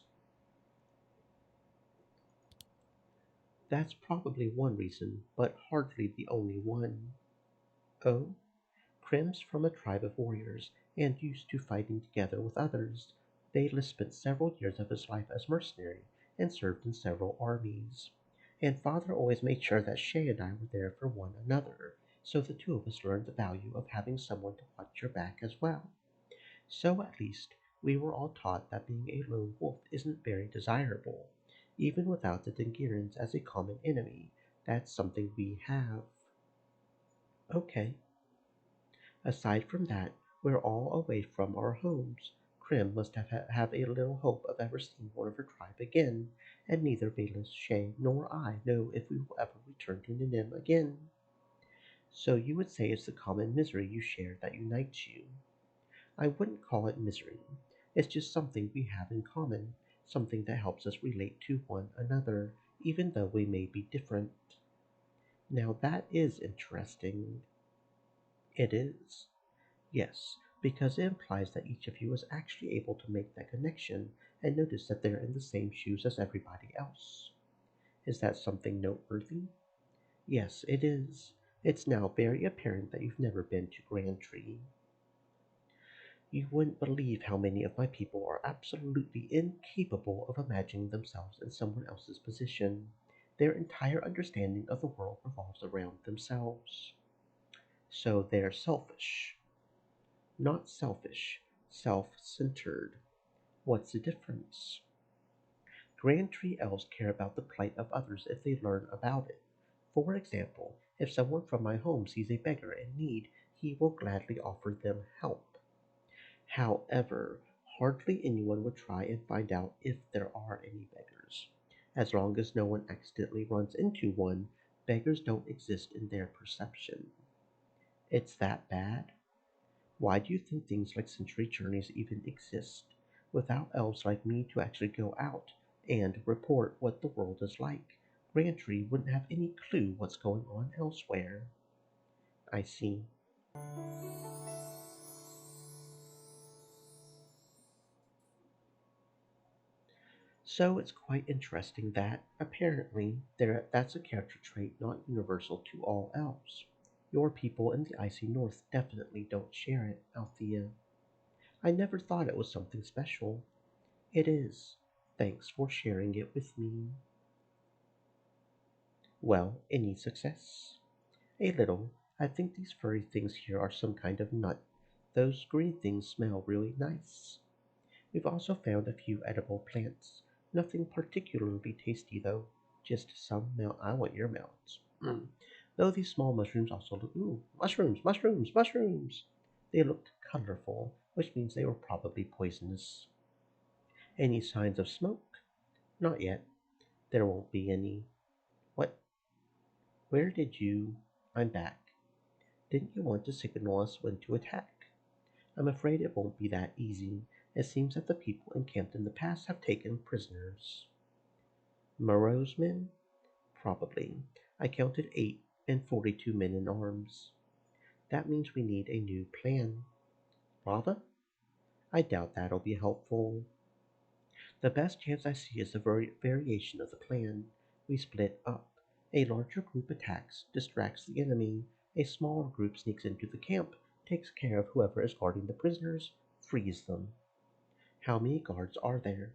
[SPEAKER 1] That's probably one reason, but hardly the only one. Oh, Krim's from a tribe of warriors and used to fighting together with others. Bayless spent several years of his life as mercenary and served in several armies. And father always made sure that Shay and I were there for one another, so the two of us learned the value of having someone to watch your back as well. So at least we were all taught that being a lone wolf isn't very desirable. Even without the Dingirans as a common enemy, that's something we have. Okay, aside from that, we're all away from our homes. Krim must have a little hope of ever seeing one of her tribe again, and neither Bayless, Shay, nor I know if we will ever return to Nim again. So you would say it's the common misery you share that unites you. I wouldn't call it misery. It's just something we have in common, something that helps us relate to one another, even though we may be different. Now that is interesting. It is. Yes, because it implies that each of you is actually able to make that connection and notice that they're in the same shoes as everybody else. Is that something noteworthy? Yes, it is. It's now very apparent that you've never been to Grand Tree. You wouldn't believe how many of my people are absolutely incapable of imagining themselves in someone else's position. Their entire understanding of the world revolves around themselves. So they're selfish. Not selfish, self-centered. What's the difference? Grand Tree elves care about the plight of others if they learn about it. For example, if someone from my home sees a beggar in need, he will gladly offer them help. However, hardly anyone would try and find out if there are any beggars. As long as no one accidentally runs into one, beggars don't exist in their perception. It's that bad? Why do you think things like century journeys even exist? Without elves like me to actually go out and report what the world is like, Grantry wouldn't have any clue what's going on elsewhere. I see. So it's quite interesting that, apparently, that's a character trait not universal to all elves. Your people in the icy north definitely don't share it, Althea. I never thought it was something special. It is. Thanks for sharing it with me. Well, any success? A little. I think these furry things here are some kind of nut. Those green things smell really nice. We've also found a few edible plants. Nothing particularly tasty, though. Just some melt. I want your melons. Though these small mushrooms also look. Ooh, mushrooms, mushrooms, mushrooms! They looked colorful, which means they were probably poisonous. Any signs of smoke? Not yet. There won't be any. What? Where did you. I'm back. Didn't you want to signal us when to attack? I'm afraid it won't be that easy. It seems that the people encamped in the past have taken prisoners. Moreau's men? Probably. I counted 8 and 42 men in arms. That means we need a new plan. Lava? I doubt that'll be helpful. The best chance I see is a variation of the plan. We split up. A larger group attacks, distracts the enemy. A smaller group sneaks into the camp, takes care of whoever is guarding the prisoners, frees them. How many guards are there?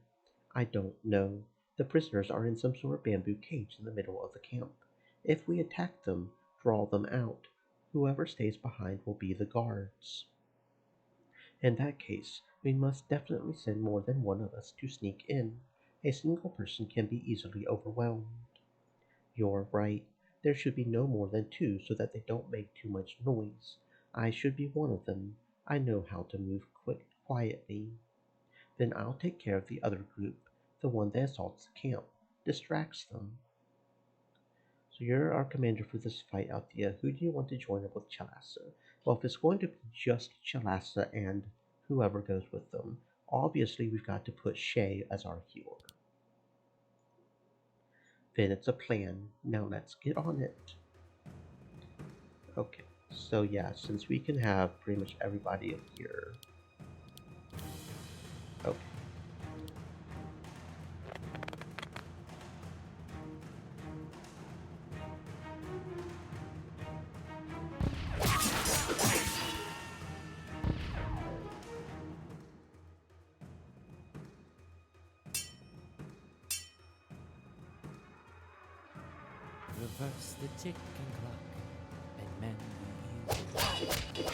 [SPEAKER 1] I don't know. The prisoners are in some sort of bamboo cage in the middle of the camp. If we attack them, draw them out, whoever stays behind will be the guards. In that case, we must definitely send more than one of us to sneak in. A single person can be easily overwhelmed. You're right. There should be no more than 2 so that they don't make too much noise. I should be one of them. I know how to move quietly. Then I'll take care of the other group, the one that assaults the camp, distracts them. So you're our commander for this fight, Althea. Who do you want to join up with Chalassa? Well, if it's going to be just Chalassa and whoever goes with them, obviously we've got to put Shay as our healer. Then it's a plan. Now let's get on it. Okay, so yeah, since we can have pretty much everybody in here. Okay.
[SPEAKER 9] Reverse the ticking clock and mend the evil.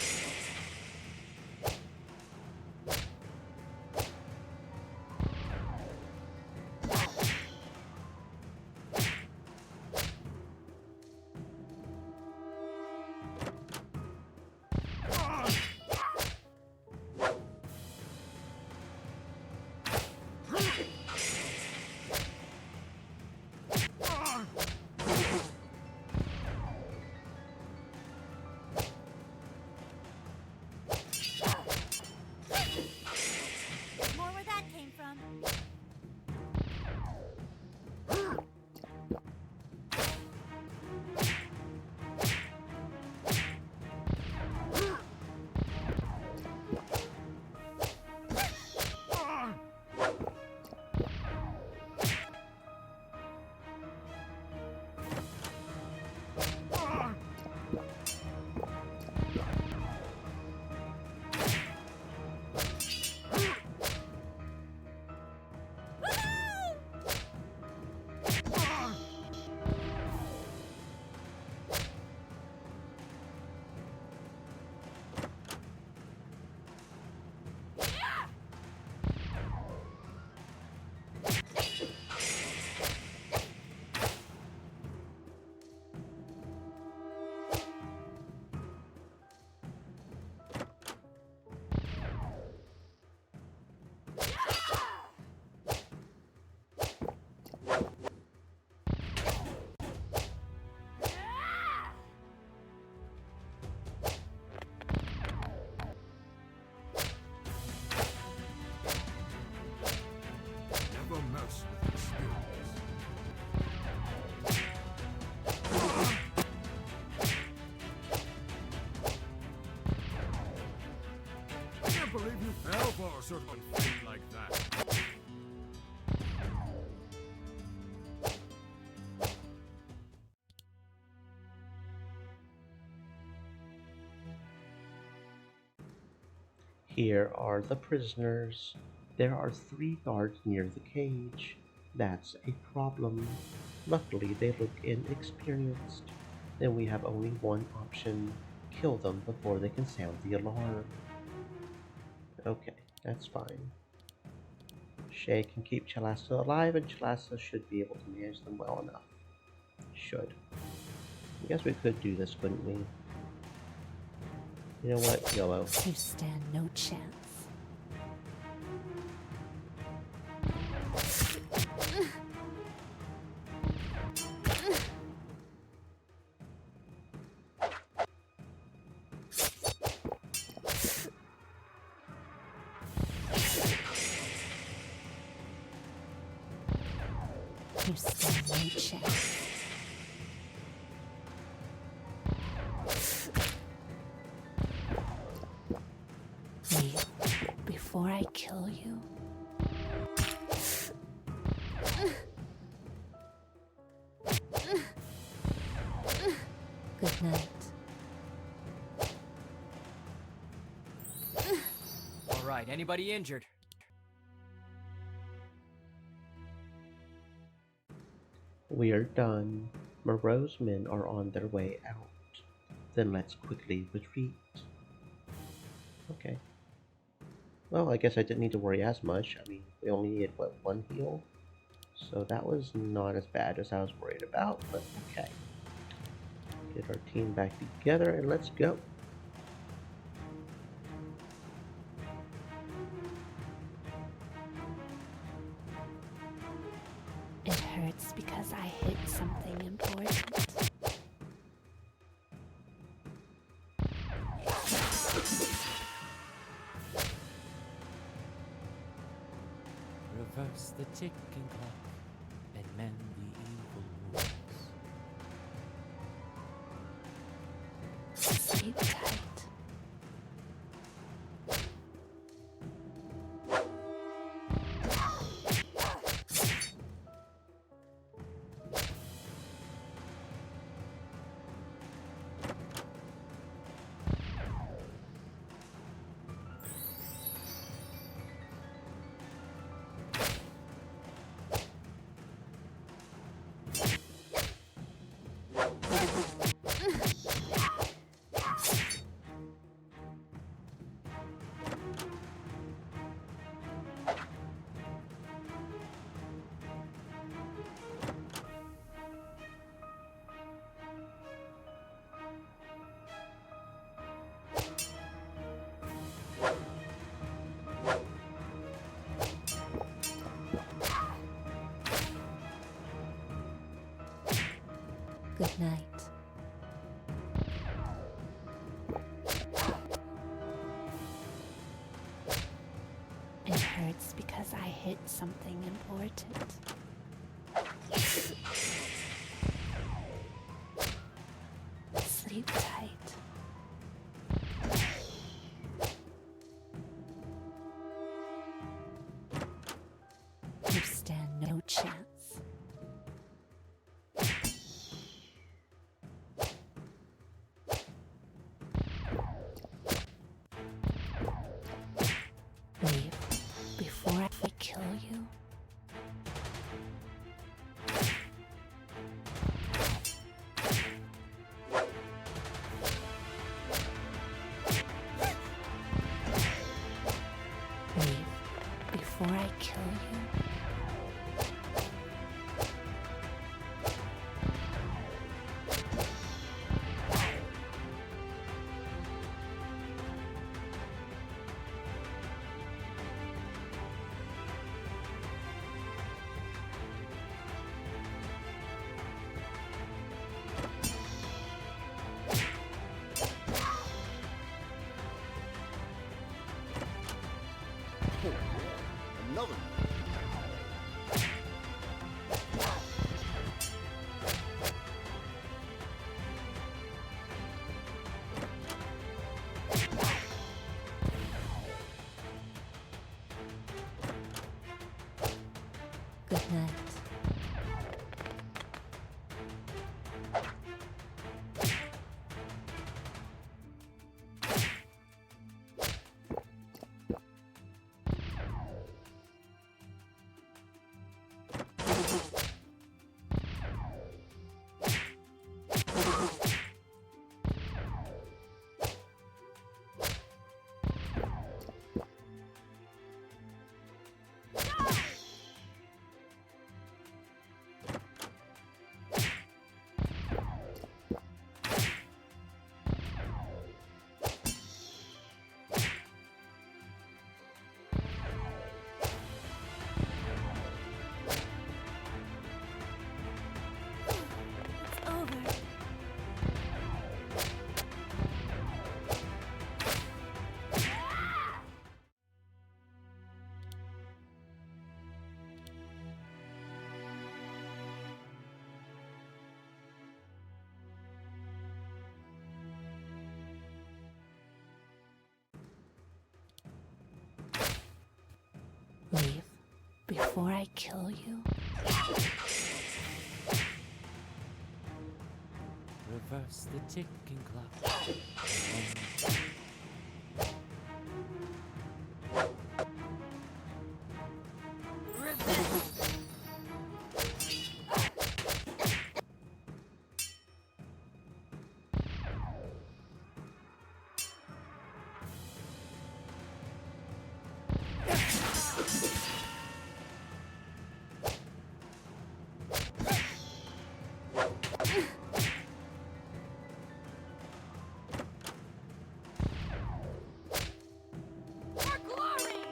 [SPEAKER 6] on fate like that.
[SPEAKER 1] Here are the prisoners. There are 3 guards near the cage. That's a problem. Luckily, they look inexperienced. Then we have only one option. Kill them before they can sound the alarm. Okay, that's fine. Shay can keep Chalasta alive, and Chalasta should be able to manage them well enough. Should. I guess we could do this, couldn't we? You know what? YOLO.
[SPEAKER 3] You stand no chance. You stand no chance. Leave before I kill you. Good night.
[SPEAKER 4] Alright, anybody injured?
[SPEAKER 1] We are done. Moreau's men are on their way out. Then let's quickly retreat. Okay. Well, I guess I didn't need to worry as much. I mean, we only needed, what, 1 heal? So that was not as bad as I was worried about, but okay. Get our team back together and let's go.
[SPEAKER 3] It hurts because I hit something important.
[SPEAKER 9] Reverse the ticking clock and mend the evil wounds.
[SPEAKER 3] Sleep tight. Good night. It hurts because I hit something important. Sleep tight. You stand no chance. Leave before I kill you. Leave before I kill you.
[SPEAKER 9] Reverse the ticking clock.
[SPEAKER 7] For glory!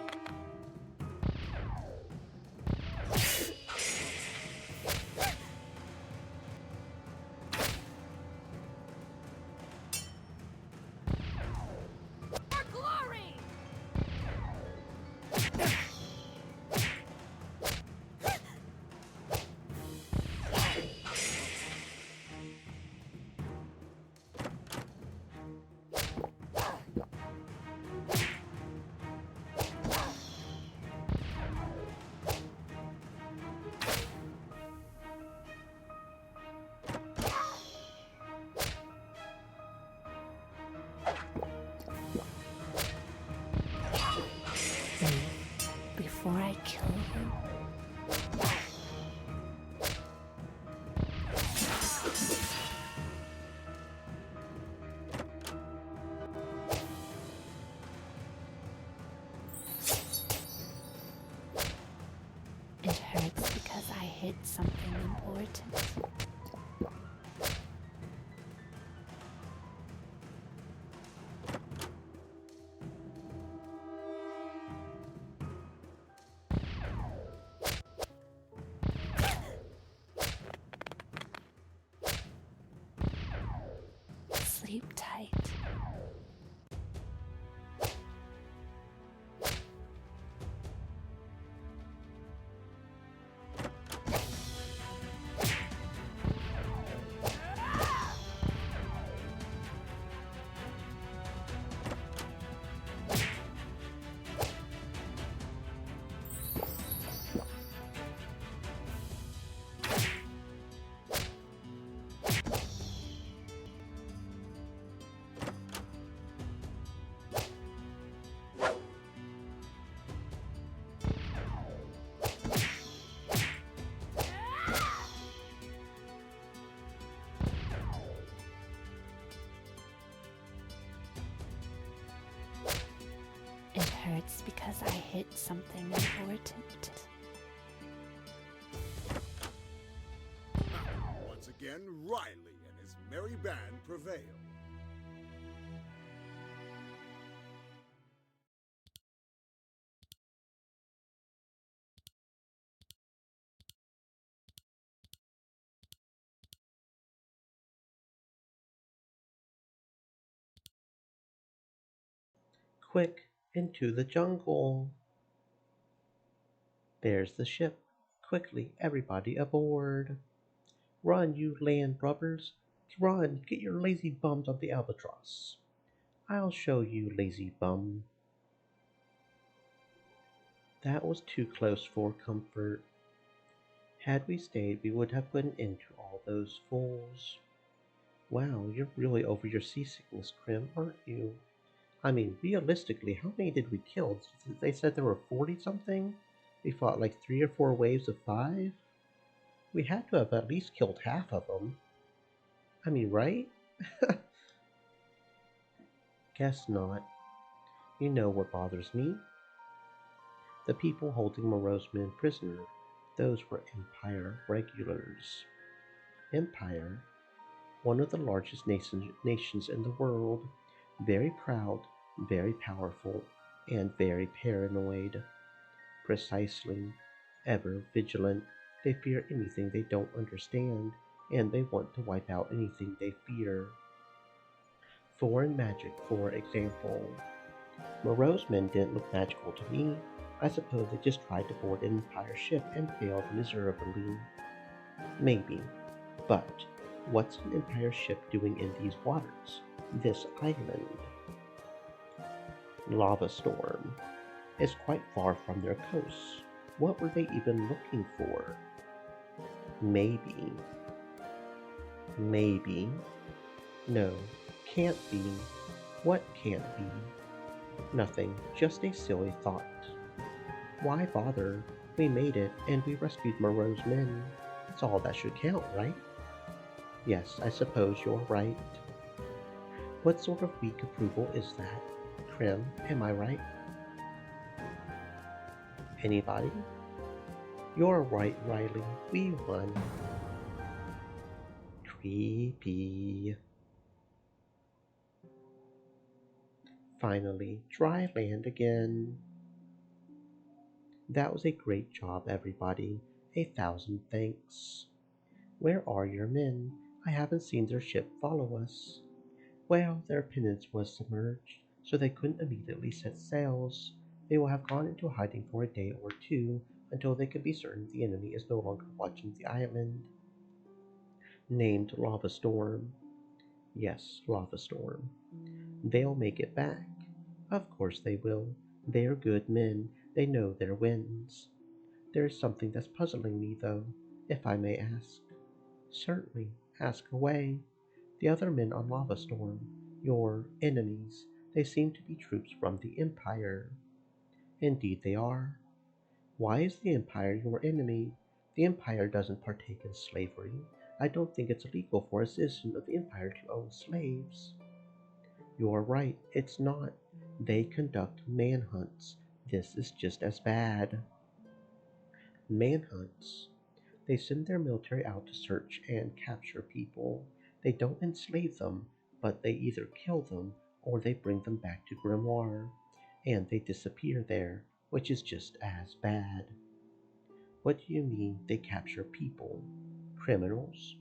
[SPEAKER 7] For glory!
[SPEAKER 3] Leave before I kill you. It hurts because I hid something important. Sleep tight. It hurts because I hid something important.
[SPEAKER 8] Once again, Riley and his merry band prevail.
[SPEAKER 1] Quick, into the jungle! There's the ship. Quickly, everybody aboard! Run, you land rubbers! Run, get your lazy bums on the albatross! I'll show you, lazy bum. That was too close for comfort. Had we stayed, we would have put an end to all those fools. Wow, you're really over your seasickness, Krim, aren't you? I mean, realistically, how many did we kill? They said there were 40 something? We fought like 3 or 4 waves of 5? We had to have at least killed half of them. I mean, right? Guess not. You know what bothers me? The people holding Morozman prisoner. Those were Empire regulars. Empire? One of the largest nations in the world. Very proud, very powerful, and very paranoid. Precisely. Ever vigilant. They fear anything they don't understand, and they want to wipe out anything they fear. Foreign magic, for example. Morozmen didn't look magical to me. I suppose they just tried to board an Empire ship and failed miserably. Maybe. But what's an Empire ship doing in these waters? This island? Lava storm. is quite far from their coasts. What were they even looking for? Maybe. Maybe. No. Can't be. What can't be? Nothing. Just a silly thought. Why bother? We made it, and we rescued Moreau's men. That's all that should count, right? Yes, I suppose you're right. What sort of weak approval is that? Krim, am I right? Anybody? You're right, Riley. We won. Creepy. Finally, dry land again. That was a great job, everybody. 1,000 thanks. Where are your men? I haven't seen their ship follow us. Well, their pinnace was submerged, so they couldn't immediately set sails. They will have gone into hiding for a day or two until they can be certain the enemy is no longer watching the island. Named Lava Storm. Yes, Lava Storm. They'll make it back. Of course they will. They're good men. They know their wins. There's something that's puzzling me, though, if I may ask. Certainly, ask away. The other men on Lava Storm, your enemies, they seem to be troops from the Empire. Indeed they are. Why is the Empire your enemy? The Empire doesn't partake in slavery. I don't think it's illegal for a citizen of the Empire to own slaves. You're right, it's not. They conduct manhunts. This is just as bad. Manhunts. They send their military out to search and capture people. They don't enslave them, but they either kill them or they bring them back to Grimoire. And they disappear there, which is just as bad. What do you mean they capture people? Criminals?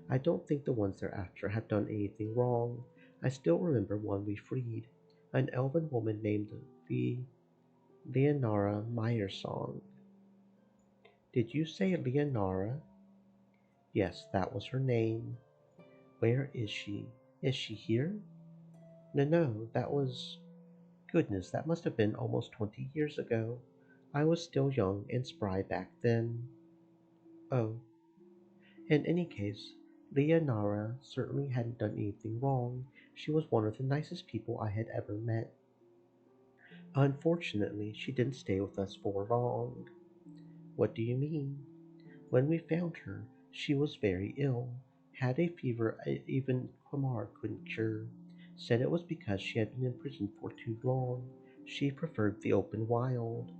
[SPEAKER 1] I don't think the ones they're after have done anything wrong. I still remember one we freed, an elven woman named Leonara Meyersong. Did you say Leonara? Yes, that was her name. Where is she? Is she here? No, that was... Goodness, that must have been almost 20 years ago. I was still young and spry back then. Oh. In any case, Leonara certainly hadn't done anything wrong. She was one of the nicest people I had ever met. Unfortunately, she didn't stay with us for long. What do you mean? When we found her, she was very ill, had a fever even Quamar couldn't cure. Said it was because she had been in prison for too long. She preferred the open wild.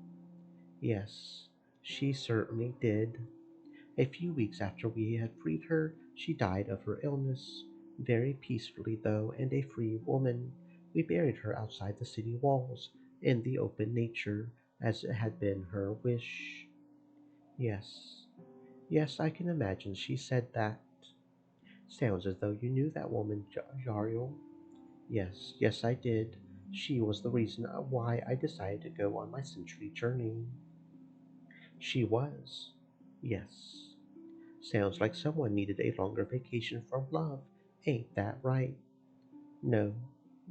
[SPEAKER 1] Yes, she certainly did. A few weeks after we had freed her, she died of her illness. Very peacefully, though, and a free woman. We buried her outside the city walls, in the open nature, as it had been her wish. Yes, yes, I can imagine she said that. Sounds as though you knew that woman, Jariel. Yes, I did. She was the reason why I decided to go on my century journey. She was. Yes. Sounds like someone needed a longer vacation from love. Ain't that right? No,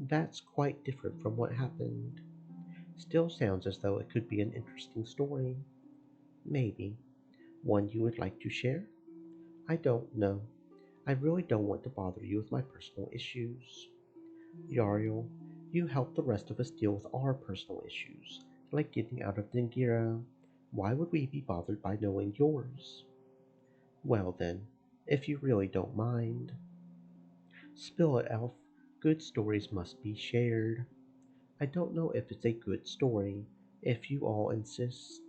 [SPEAKER 1] that's quite different from what happened. Still sounds as though it could be an interesting story. Maybe. One you would like to share? I don't know. I really don't want to bother you with my personal issues. Yariel, you help the rest of us deal with our personal issues, like getting out of Dingira. Why would we be bothered by knowing yours? Well then, if you really don't mind. Spill it, Elf. Good stories must be shared. I don't know if it's a good story, if you all insist.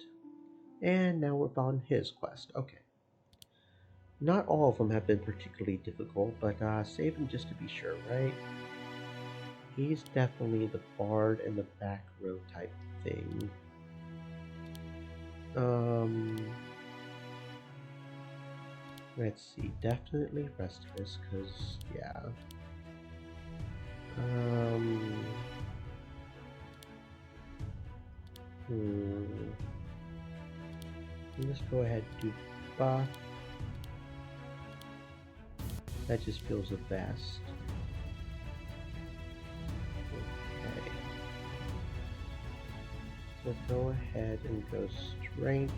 [SPEAKER 1] And now we're on his quest. Okay. Not all of them have been particularly difficult, but save him just to be sure, right? He's definitely the bard in the back row type thing. Um, let's see. Definitely Restless, cause yeah. Um, let's go ahead and do buff. That just feels the best. Okay. We'll go ahead and go strength.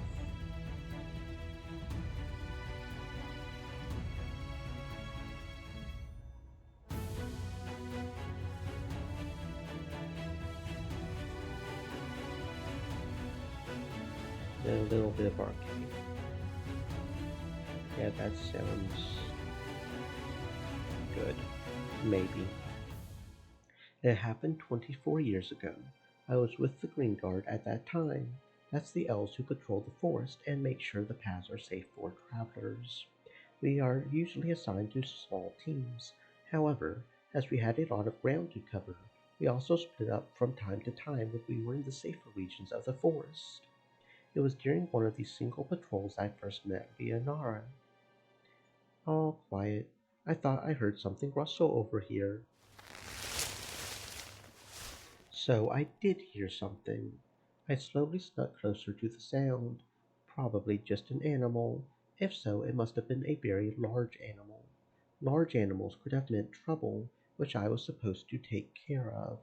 [SPEAKER 1] Then a little bit of arcane. Yeah, that sounds good. Maybe. It happened 24 years ago. I was with the Green Guard at that time. That's the elves who patrol the forest and make sure the paths are safe for travelers. We are usually assigned to small teams. However, as we had a lot of ground to cover, we also split up from time to time when we were in the safer regions of the forest. It was during one of these single patrols I first met Leonara. All quiet. I thought I heard something rustle over here. So I did hear something. I slowly snuck closer to the sound. Probably just an animal. If so, it must have been a very large animal. Large animals could have meant trouble, which I was supposed to take care of.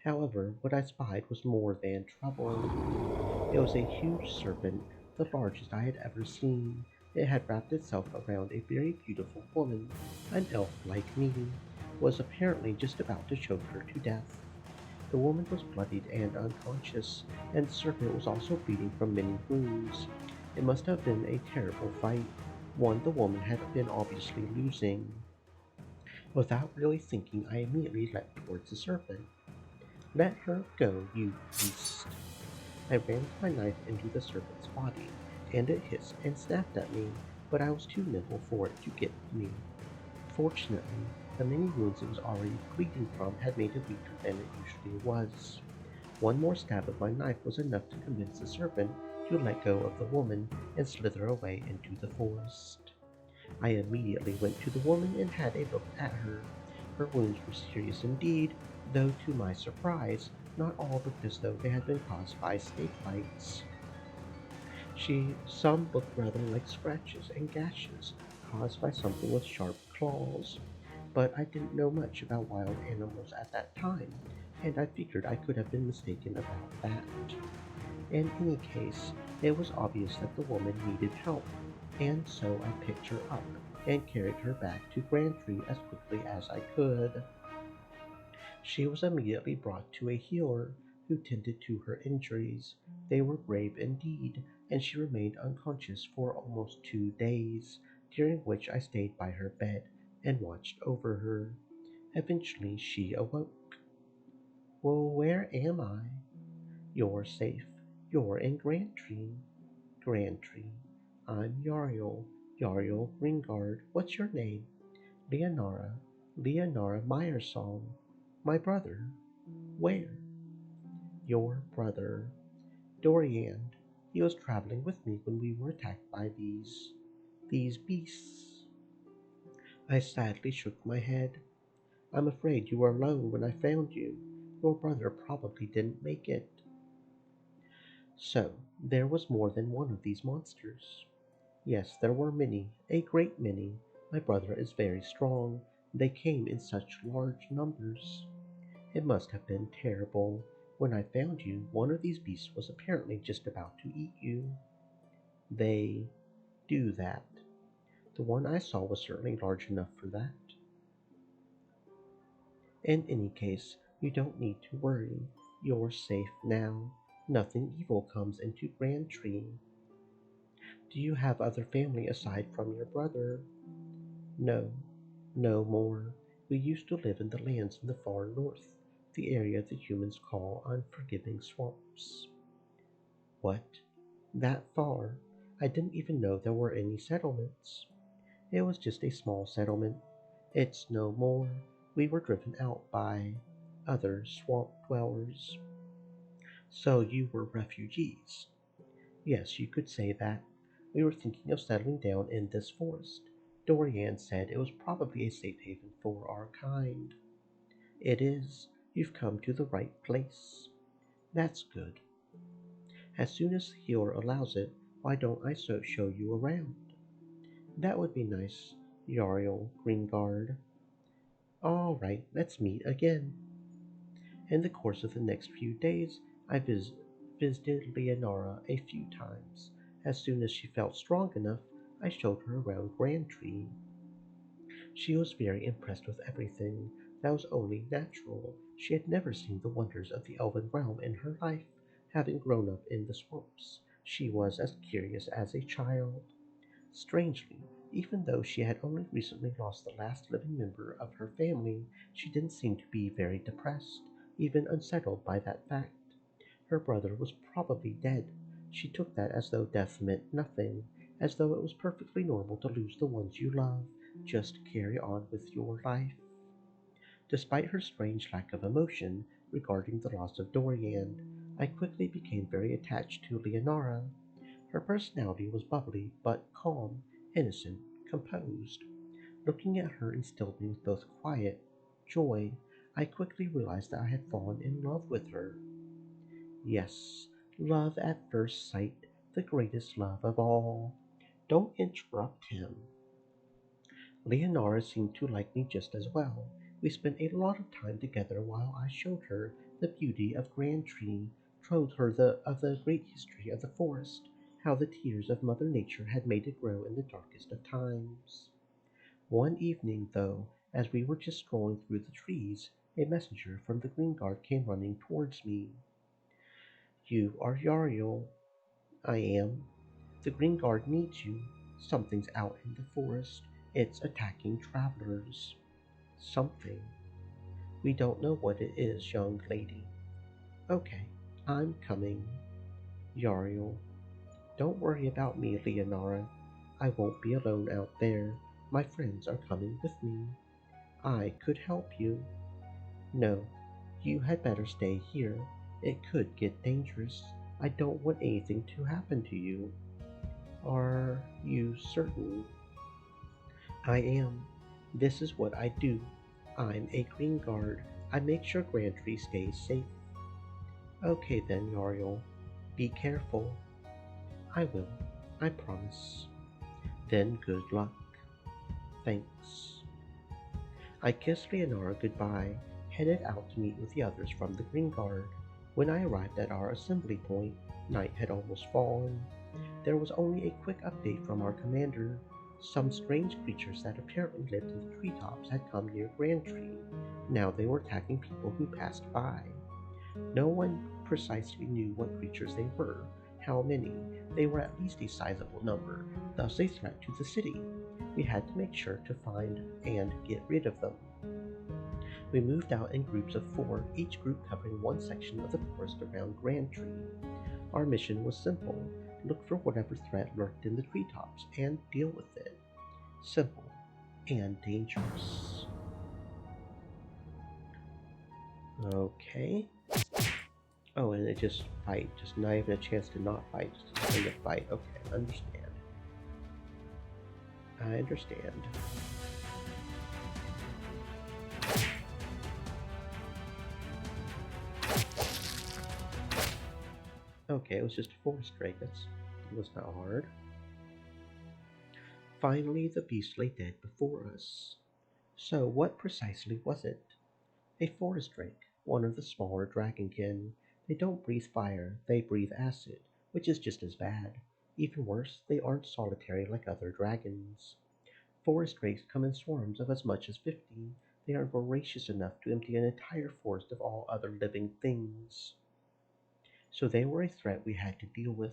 [SPEAKER 1] However, what I spied was more than trouble. It was a huge serpent, the largest I had ever seen. It had wrapped itself around a very beautiful woman, an elf like me, was apparently just about to choke her to death. The woman was bloodied and unconscious, and the serpent was also bleeding from many wounds. It must have been a terrible fight, one the woman had been obviously losing. Without really thinking, I immediately leapt towards the serpent. Let her go, you beast! I rammed my knife into the serpent's body, and it hissed and snapped at me, but I was too nimble for it to get me. Fortunately, the many wounds it was already bleeding from had made it weaker than it usually was. One more stab of my knife was enough to convince the serpent to let go of the woman and slither away into the forest. I immediately went to the woman and had a look at her. Her wounds were serious indeed, though to my surprise, not all looked as though they had been caused by snake bites. Some looked rather like scratches and gashes caused by something with sharp claws. But I didn't know much about wild animals at that time, and I figured I could have been mistaken about that. In any case, it was obvious that the woman needed help, and so I picked her up and carried her back to Grandtree as quickly as I could. She was immediately brought to a healer who tended to her injuries. They were grave indeed, and she remained unconscious for almost 2 days, during which I stayed by her bed and watched over her. Eventually she awoke. Well, where am I? You're safe. You're in Grandtree. Grandtree. I'm Yariel. Yariel Ringard. What's your name? Leonara. Leonara Myersong. My brother. Where? Your brother. Dorian. He was traveling with me when we were attacked by these beasts. I sadly shook my head. I'm afraid you were alone when I found you. Your brother probably didn't make it. So, there was more than one of these monsters. Yes, there were many, a great many. My brother is very strong. They came in such large numbers. It must have been terrible. When I found you, one of these beasts was apparently just about to eat you. They do that. The one I saw was certainly large enough for that. In any case, you don't need to worry. You're safe now. Nothing evil comes into Grand Tree. Do you have other family aside from your brother? No, no more. We used to live in the lands in the far north, the area the humans call unforgiving swamps. What? That far? I didn't even know there were any settlements. It was just a small settlement. It's no more. We were driven out by other swamp dwellers. So you were refugees? Yes, you could say that. We were thinking of settling down in this forest. Dorian said it was probably a safe haven for our kind. It is. You've come to the right place. That's good. As soon as the healer allows it, why don't I show you around? That would be nice, Yariel Greengard. All right, let's meet again. In the course of the next few days, I visited Leonora a few times. As soon as she felt strong enough, I showed her around Grand Tree. She was very impressed with everything. That was only natural. She had never seen the wonders of the elven realm in her life, having grown up in the swamps. She was as curious as a child. Strangely, even though she had only recently lost the last living member of her family, she didn't seem to be very depressed, even unsettled by that fact. Her brother was probably dead. She took that as though death meant nothing, as though it was perfectly normal to lose the ones you love. Just carry on with your life. Despite her strange lack of emotion regarding the loss of Dorian, I quickly became very attached to Leonora. Her personality was bubbly, but calm, innocent, composed. Looking at her instilled me with both quiet, joy. I quickly realized that I had fallen in love with her. Yes, love at first sight, the greatest love of all. Don't interrupt him. Leonora seemed to like me just as well. We spent a lot of time together while I showed her the beauty of Grand Tree, told her of the great history of the forest, how the tears of Mother Nature had made it grow in the darkest of times. One evening, though, as we were just strolling through the trees, a messenger from the Green Guard came running towards me. You are Yariel. I am. The Green Guard needs you. Something's out in the forest. It's attacking travelers. Something. We don't know what it is, young lady. Okay, I'm coming. Yariel. Don't worry about me, Leonora. I won't be alone out there. My friends are coming with me. I could help you. No, you had better stay here. It could get dangerous. I don't want anything to happen to you. Are you certain? I am. This is what I do. I'm a green guard. I make sure Grantry stays safe. Okay then, Yariel. Be careful. I will. I promise. Then good luck. Thanks. I kissed Leonora goodbye, headed out to meet with the others from the Green Guard. When I arrived at our assembly point, night had almost fallen. There was only a quick update from our commander. Some strange creatures that apparently lived in the treetops had come near Grand Tree. Now they were attacking people who passed by. No one precisely knew what creatures they were, how many. They were at least a sizable number, thus a threat to the city. We had to make sure to find and get rid of them. We moved out in groups of 4, each group covering one section of the forest around Grand Tree. Our mission was simple: look for whatever threat lurked in the treetops and deal with it. Simple and dangerous. Okay. Oh, and it just fight, just not even a chance to not fight, just to fight. Okay, understand. I understand. Okay, it was just a forest drake. It was not hard. Finally, the beast lay dead before us. So, what precisely was it? A forest drake, one of the smaller dragonkin. They don't breathe fire, they breathe acid, which is just as bad. Even worse, they aren't solitary like other dragons. Forest drakes come in swarms of as much as 50. They are voracious enough to empty an entire forest of all other living things. So they were a threat we had to deal with,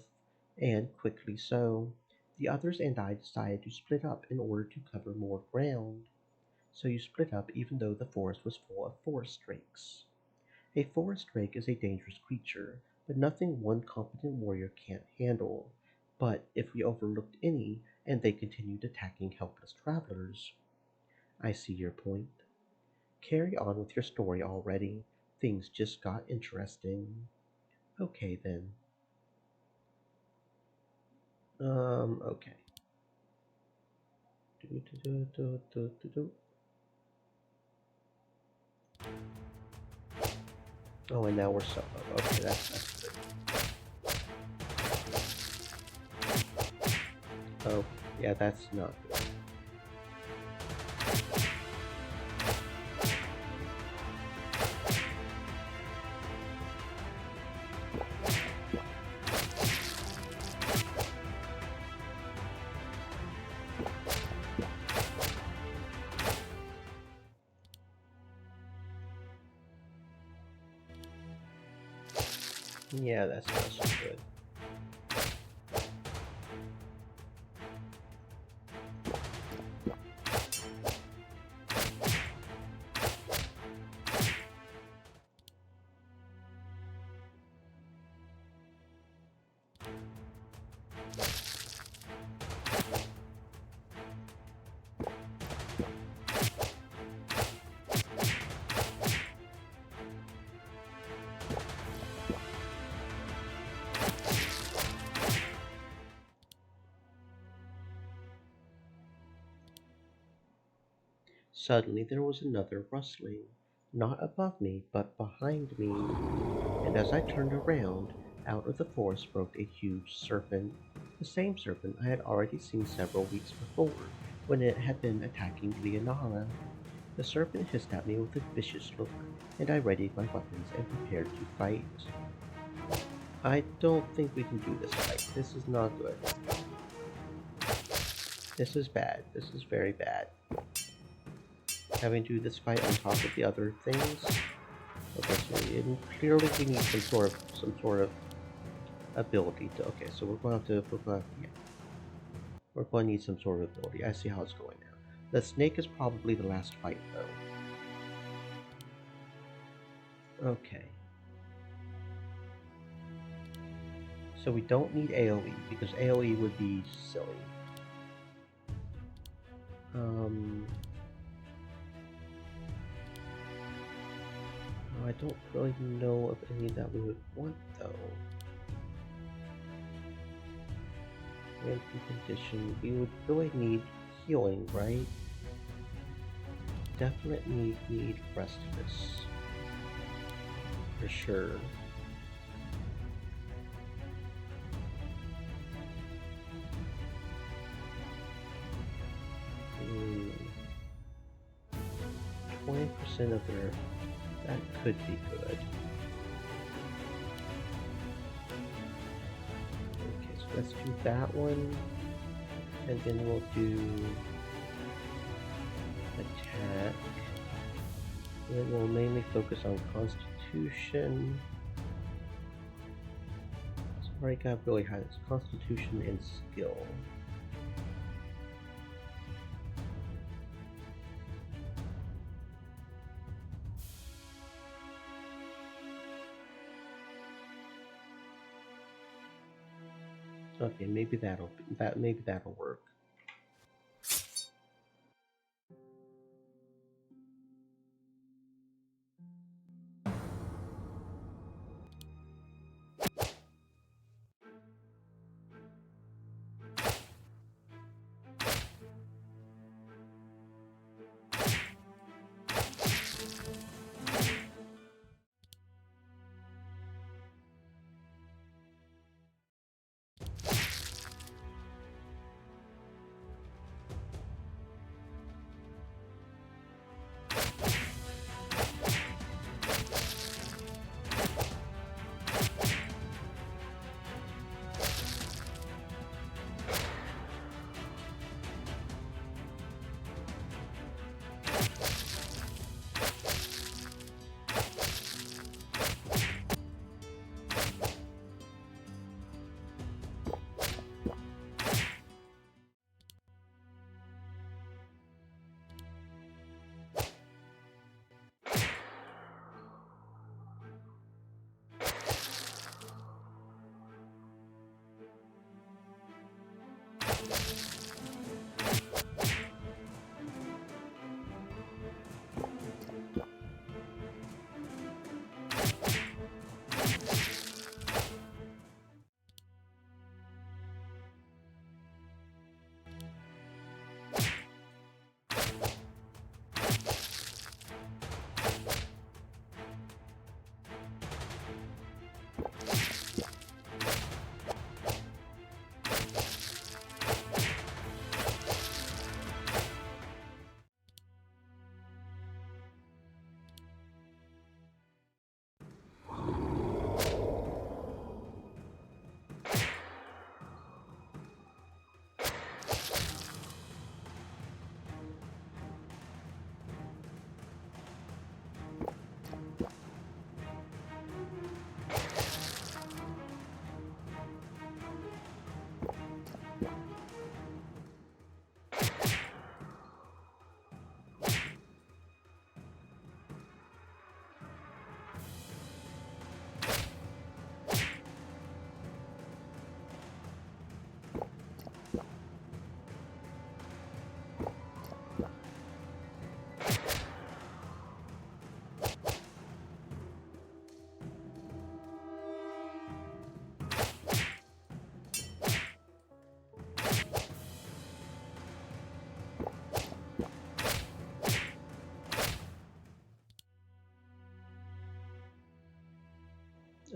[SPEAKER 1] and quickly so. The others and I decided to split up in order to cover more ground. So you split up even though the forest was full of forest drakes. A forest drake is a dangerous creature, but nothing one competent warrior can't handle. But if we overlooked any, and they continued attacking helpless travelers. I see your point. Carry on with your story already. Things just got interesting. Okay then. Okay. Do, do, do, do, do, do, do. Oh, and now we're solo. Okay, that's good. Oh, yeah, that's not good. Yeah, that smells good. Suddenly there was another rustling, not above me, but behind me, and as I turned around, out of the forest broke a huge serpent, the same serpent I had already seen several weeks before, when it had been attacking Leonara. The serpent hissed at me with a vicious look, and I readied my weapons and prepared to fight. I don't think we can do this fight. This is not good. This is bad. This is very bad. Having to do this fight on top of the other things. Okay, so clearly we need some sort of ability to. Okay, so we're going to need some sort of ability. I see how it's going now. The snake is probably the last fight though. Okay. So we don't need AoE because AoE would be silly. I don't really know of any that we would want though. Ramping condition, we would really need healing, right? Definitely need restless. For sure. Hmm. 20% of their... that could be good. Okay, so let's do that one. And then we'll do... attack. And then we'll mainly focus on constitution. So already got really high. It's constitution and skill. Okay, maybe that'll work.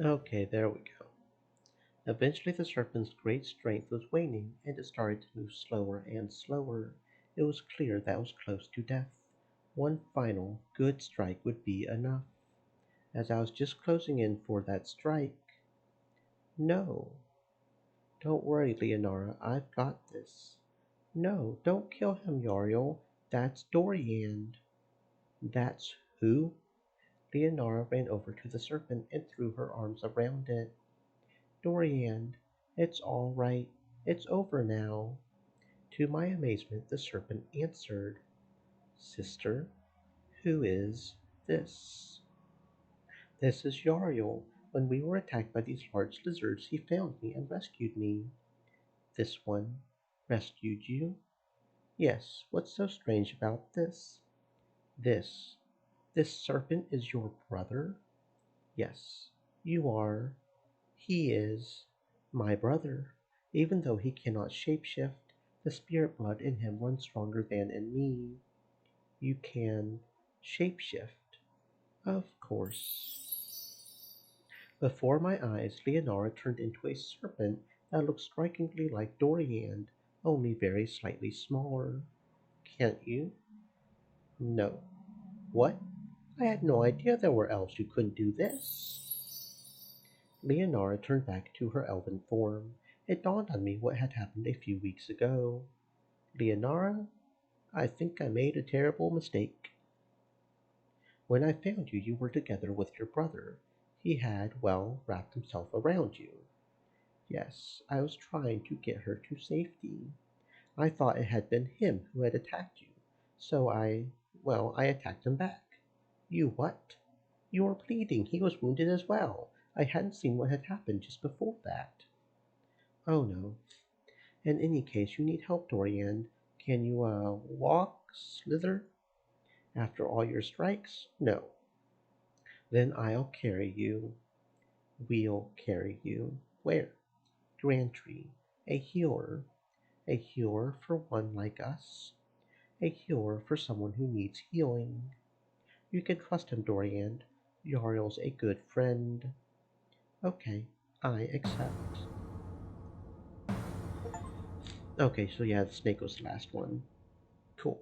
[SPEAKER 1] Okay, there we go. Eventually the serpent's great strength was waning, and it started to move slower and slower. It was clear that it was close to death. One final, good strike would be enough. As I was just closing in for that strike. No. Don't worry, Leonora, I've got this. No, don't kill him, Yariel. That's Dorian. That's who? Leonora ran over to the serpent and threw her arms around it. Dorian, it's all right. It's over now. To my amazement, the serpent answered, Sister, who is this? This is Yariel. When we were attacked by these large lizards, he found me and rescued me. This one rescued you? Yes, what's so strange about this? This. This serpent is your brother? Yes, you are. He is my brother. Even though he cannot shapeshift, the spirit blood in him runs stronger than in me. You can shapeshift. Of course. Before my eyes, Leonora turned into a serpent that looked strikingly like Dorian, only very slightly smaller. Can't you? No. What? I had no idea there were elves who couldn't do this. Leonora turned back to her elven form. It dawned on me what had happened a few weeks ago. Leonora, I think I made a terrible mistake. When I found you, you were together with your brother. He had, well, wrapped himself around you. Yes, I was trying to get her to safety. I thought it had been him who had attacked you, so I attacked him back. You what? You were bleeding. He was wounded as well. I hadn't seen what had happened just before that. Oh no. In any case, you need help, Dorian. Can you, walk, slither? After all your strikes? No. Then I'll carry you. We'll carry you. Where? Grantry. A healer. A healer for one like us. A healer for someone who needs healing. You can trust him, Dorian. Yariel's a good friend. Okay, I accept. Okay, so yeah, the snake was the last one. Cool.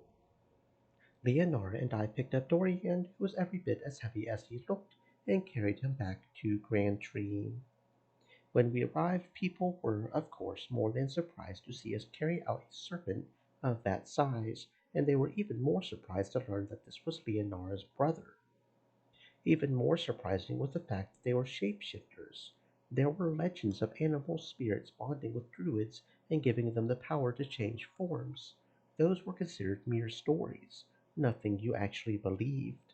[SPEAKER 1] Leonora and I picked up Dorian, who was every bit as heavy as he looked, and carried him back to Grand Tree. When we arrived, people were, of course, more than surprised to see us carry out a serpent of that size, and they were even more surprised to learn that this was Leonora's brother. Even more surprising was the fact that they were shapeshifters. There were legends of animal spirits bonding with druids and giving them the power to change forms. Those were considered mere stories, nothing you actually believed.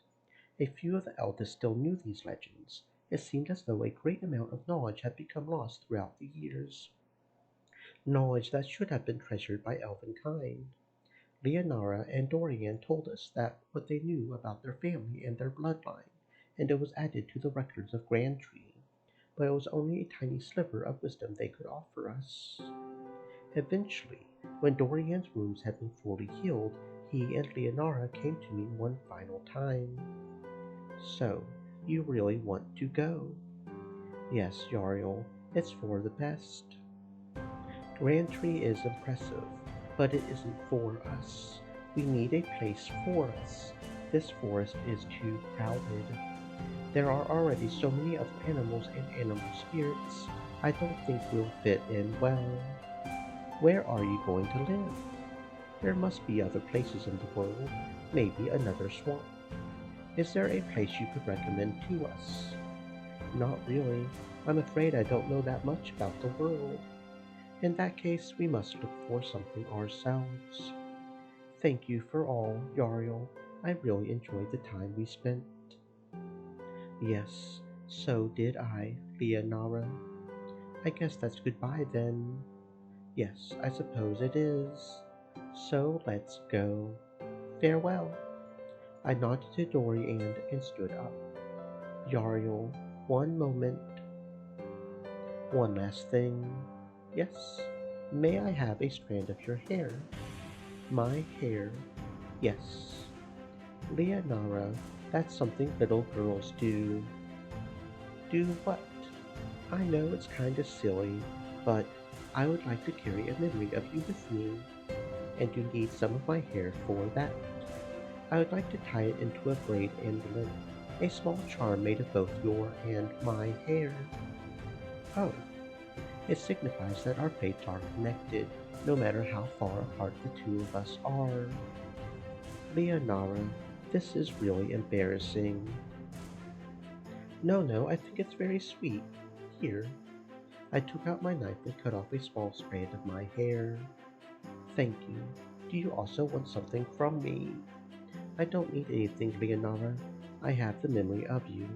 [SPEAKER 1] A few of the eldest still knew these legends. It seemed as though a great amount of knowledge had become lost throughout the years. Knowledge that should have been treasured by elvenkind. Leonora and Dorian told us that what they knew about their family and their bloodline, and it was added to the records of Grand Tree, but it was only a tiny sliver of wisdom they could offer us. Eventually, when Dorian's wounds had been fully healed, he and Leonora came to me one final time. So, you really want to go? Yes, Yariel, it's for the best. Grand Tree is impressive, but it isn't for us. We need a place for us. This forest is too crowded. There are already so many other animals and animal spirits. I don't think we'll fit in well. Where are you going to live? There must be other places in the world, maybe another swamp. Is there a place you could recommend to us? Not really. I'm afraid I don't know that much about the world. In that case, we must look for something ourselves. Thank you for all, Yariel. I really enjoyed the time we spent. Yes, so did I, Leonora. I guess that's goodbye then. Yes, I suppose it is. So let's go. Farewell. I nodded to Dorian and stood up. Yariel, one moment. One last thing. Yes, may I have a strand of your hair? My hair. Yes. Leonora, that's something little girls do. Do what? I know it's kinda silly, but I would like to carry a memory of you with me, and you need some of my hair for that. I would like to tie it into a braid amulet, a small charm made of both your and my hair. Oh, it signifies that our fates are connected, no matter how far apart the two of us are. Leonara, this is really embarrassing. No, no, I think it's very sweet. Here, I took out my knife and cut off a small strand of my hair. Thank you. Do you also want something from me? I don't need anything, Leonara. I have the memory of you.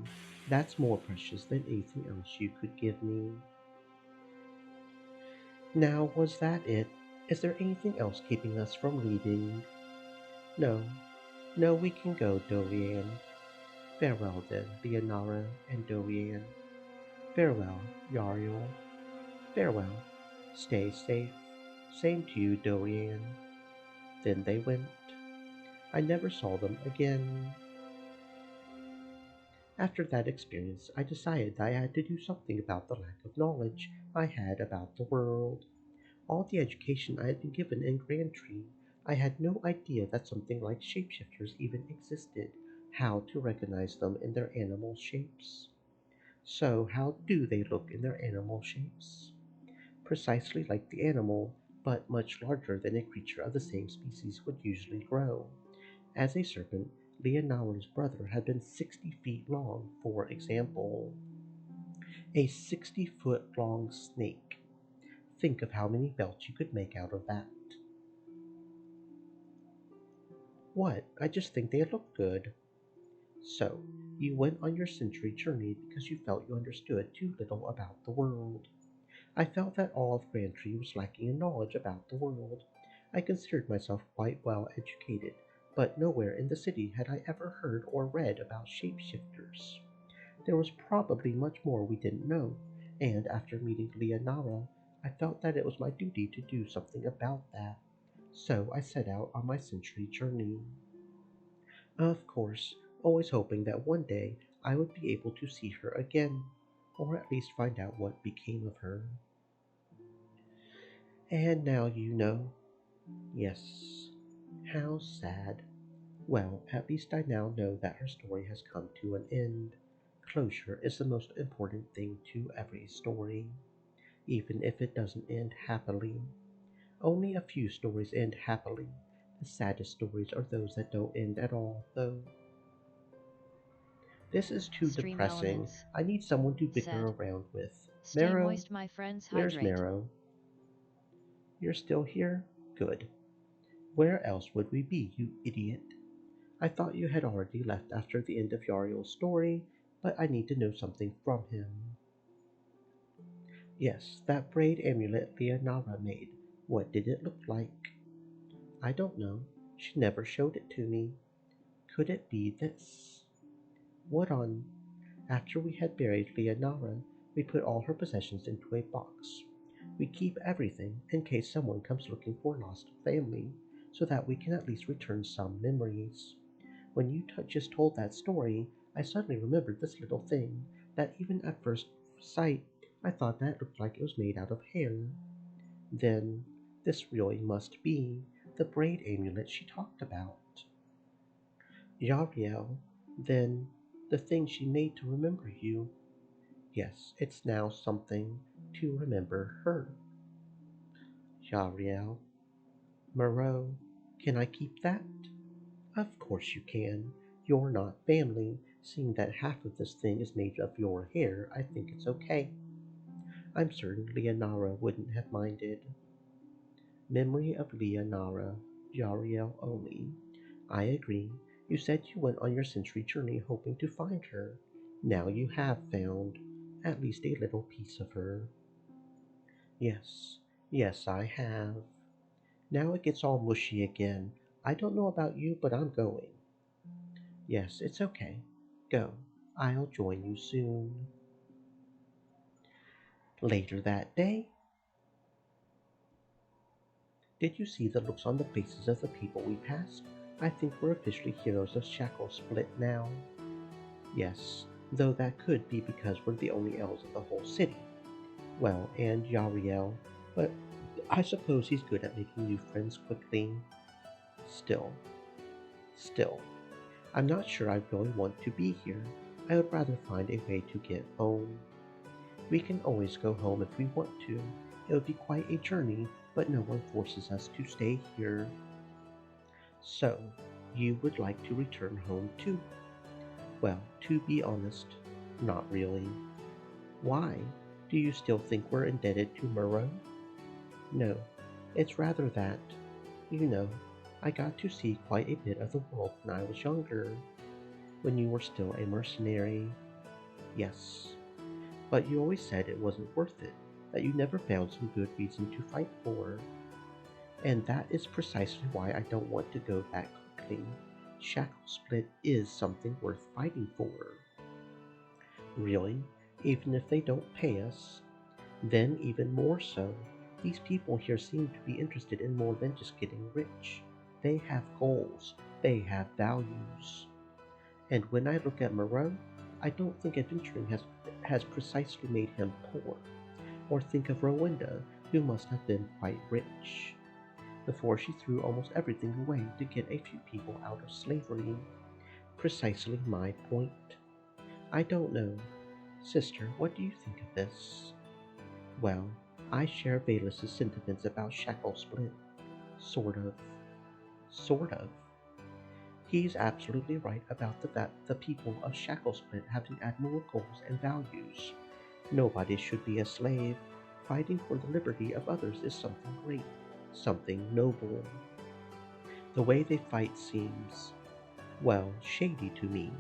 [SPEAKER 1] That's more precious than anything else you could give me. Now, was that it? Is there anything else keeping us from leaving? No, no, we can go, Dorian. Farewell then, Leonara and Dorian. Farewell, Yariel. Farewell. Stay safe. Same to you, Dorian. Then they went. I never saw them again. After that experience, I decided that I had to do something about the lack of knowledge I had about the world. All the education I had been given in Grandtree, I had no idea that something like shapeshifters even existed, how to recognize them in their animal shapes. So, how do they look in their animal shapes? Precisely like the animal, but much larger than a creature of the same species would usually grow. As a serpent, Leonardo's brother had been 60 feet long, for example. A 60-foot long snake. Think of how many belts you could make out of that. What? I just think they look good. So, you went on your century journey because you felt you understood too little about the world. I felt that all of Grandtree was lacking in knowledge about the world. I considered myself quite well educated, but nowhere in the city had I ever heard or read about shapeshifters. There was probably much more we didn't know, and after meeting Leonara, I felt that it was my duty to do something about that. So I set out on my century journey. Of course, always hoping that one day I would be able to see her again, or at least find out what became of her. And now you know. Yes. How sad. Well, at least I now know that her story has come to an end. Closure is the most important thing to every story, even if it doesn't end happily. Only a few stories end happily. The saddest stories are those that don't end at all, though. This is too
[SPEAKER 2] Stream
[SPEAKER 1] depressing.
[SPEAKER 2] Elements
[SPEAKER 1] I need someone to bicker
[SPEAKER 2] said.
[SPEAKER 1] around with.
[SPEAKER 2] Stay
[SPEAKER 1] Marrow?
[SPEAKER 2] moist, my friends,
[SPEAKER 1] Where's
[SPEAKER 2] hydrate.
[SPEAKER 1] Marrow? You're still here? Good. Where else would we be, you idiot? I thought you had already left after the end of Yariel's story, but I need to know something from him. Yes, that braid amulet Leonara made. What did it look like? I don't know. She never showed it to me. Could it be this? What on? After we had buried Leonara, we put all her possessions into a box. We keep everything in case someone comes looking for lost family, so that we can at least return some memories. When you just told that story, I suddenly remembered this little thing that even at first sight I thought that it looked like it was made out of hair. Then, this really must be the braid amulet she talked about. Yariel, then, the thing she made to remember you. Yes, it's now something to remember her. Yariel. Moreau, can I keep that? Of course you can. You're not family. Seeing that half of this thing is made of your hair, I think it's okay. I'm certain Leonara wouldn't have minded. Memory of Leonara, Yariel only. I agree. You said you went on your century journey hoping to find her. Now you have found at least a little piece of her. Yes, yes, I have. Now it gets all mushy again. I don't know about you, but I'm going. Yes, it's okay. Go. I'll join you soon. Later that day, did you see the looks on the faces of the people we passed? I think we're officially heroes of Shackle Split now. Yes, Though that could be because we're the only elves of the whole city. Well, and Yariel, but I suppose he's good at making new friends quickly. Still, still, I'm not sure I really want to be here. I would rather find a way to get home. We can always go home if we want to. It would be quite a journey, but no one forces us to stay here. So, you would like to return home too? Well, to be honest, not really. Why? Do you still think we're indebted to Murrow? No, it's rather that, you know, I got to see quite a bit of the world when I was younger, when you were still a mercenary. Yes, but you always said it wasn't worth it, that you never found some good reason to fight for. And that is precisely why I don't want to go back quickly. Shackle Split is something worth fighting for. Really, even if they don't pay us. Then, even more so, these people here seem to be interested in more than just getting rich. They have goals, they have values. And when I look at Moreau, I don't think adventuring has precisely made him poor. Or think of Rowenda, who must have been quite rich, before she threw almost everything away to get a few people out of slavery. Precisely my point. I don't know. Sister, what do you think of this? Well, I share Bayless's sentiments about Shackle Split. Sort of. Sort of. He's absolutely right about the people of Shackle Split having admirable goals and values. Nobody should be a slave. Fighting for the liberty of others is something great, something noble. The way they fight seems, well, shady to me.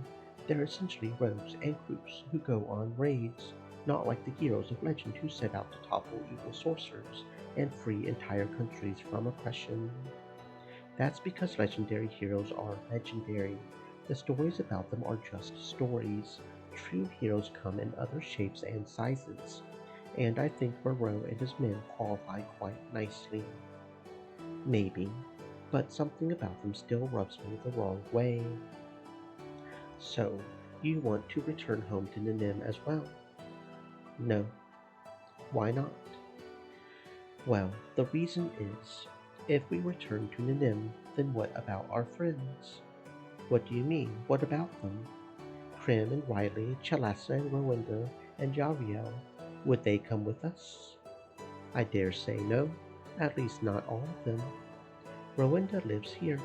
[SPEAKER 1] They're essentially rogues and crews who go on raids, not like the heroes of legend who set out to topple evil sorcerers and free entire countries from oppression. That's because legendary heroes are legendary. The stories about them are just stories. True heroes come in other shapes and sizes, and I think Moreau and his men qualify quite nicely. Maybe, but something about them still rubs me the wrong way. So, you want to return home to Nanim as well? No. Why not? Well, the reason is, if we return to Nanim, then what about our friends? What do you mean? What about them? Krim and Riley, Chalassa and Rowenda, and Yariel, would they come with us? I dare say no, at least not all of them. Rowenda lives here.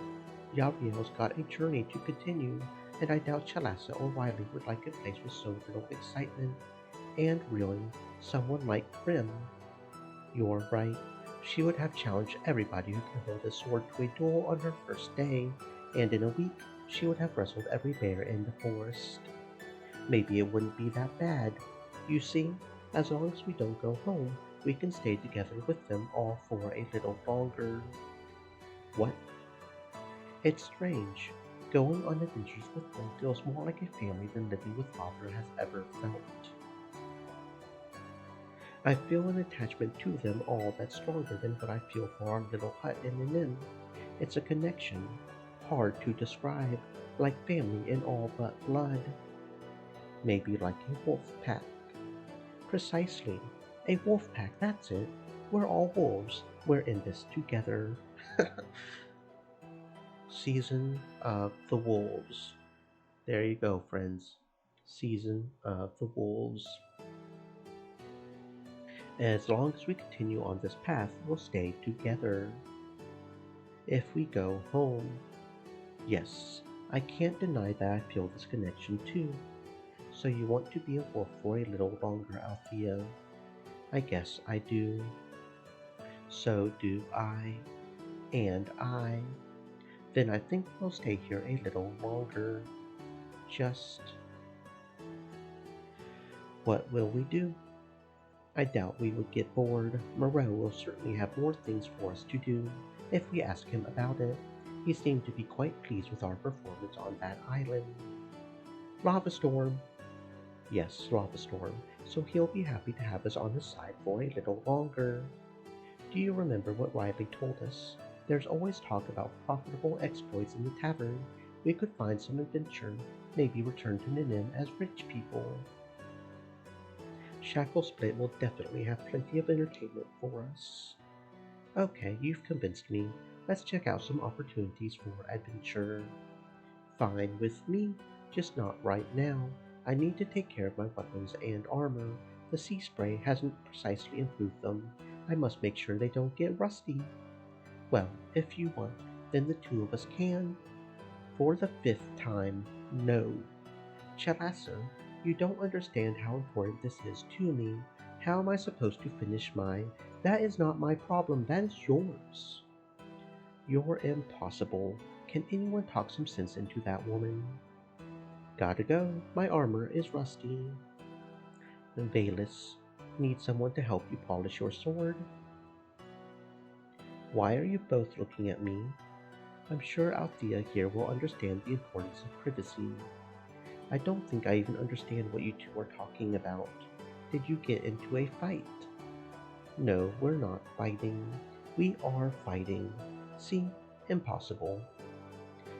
[SPEAKER 1] Yariel's got a journey to continue, and I doubt Chalassa or Riley would like a place with so little excitement. And really, someone like Krim. You're right. She would have challenged everybody who can hold a sword to a duel on her first day, and in a week she would have wrestled every bear in the forest. Maybe it wouldn't be that bad. You see, as long as we don't go home, we can stay together with them all for a little longer. What? It's strange. Going on adventures with them feels more like a family than living with father has ever felt. I feel an attachment to them all that's stronger than what I feel for our little hut in an inn. It's a connection, hard to describe, like family in all but blood. Maybe like a wolf pack. Precisely. A wolf pack, that's it. We're all wolves. We're in this together. Season of the Wolves. There you go, friends. Season of the Wolves. As long as we continue on this path, we'll stay together. If we go home. Yes, I can't deny that I feel this connection too. So you want to be a wolf for a little longer, Althea? I guess I do. So do I. And I. Then I think we'll stay here a little longer. Just. What will we do? I doubt we would get bored. Moreau will certainly have more things for us to do if we ask him about it. He seemed to be quite pleased with our performance on that island. Lava Storm. Yes, Lava Storm. So he'll be happy to have us on his side for a little longer. Do you remember what Riley told us? There's always talk about profitable exploits in the tavern. We could find some adventure, maybe return to Ninim as rich people. Shackle Split will definitely have plenty of entertainment for us. Okay, you've convinced me. Let's check out some opportunities for adventure. Fine with me, just not right now. I need to take care of my weapons and armor. The sea spray hasn't precisely improved them. I must make sure they don't get rusty. Well, if you want, then the two of us can. For the 5th time, no. Chalasa, you don't understand how important this is to me. How am I supposed to finish mine? That is not my problem, that is yours. You're impossible. Can anyone talk some sense into that woman? Gotta go. My armor is rusty. Valus, need someone to help you polish your sword? Why are you both looking at me? I'm sure Althea here will understand the importance of privacy. I don't think I even understand what you two are talking about. Did you get into a fight? No, we're not fighting. We are fighting. See? Impossible.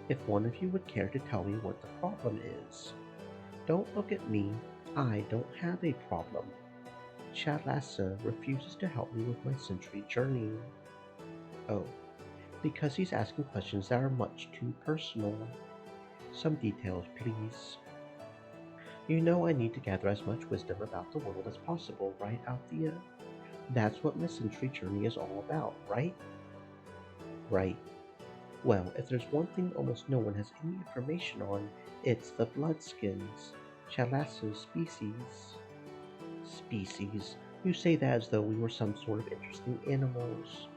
[SPEAKER 1] If one of you would care to tell me what the problem is. Don't look at me. I don't have a problem. Chalasa refuses to help me with my century journey. Oh, because he's asking questions that are much too personal. Some details, please. You know I need to gather as much wisdom about the world as possible, right, Althea? That's what my century journey is all about, right? Right. Well, if there's one thing almost no one has any information on, it's the bloodskins. Chalasa's species. Species? You say that as though we were some sort of interesting animals.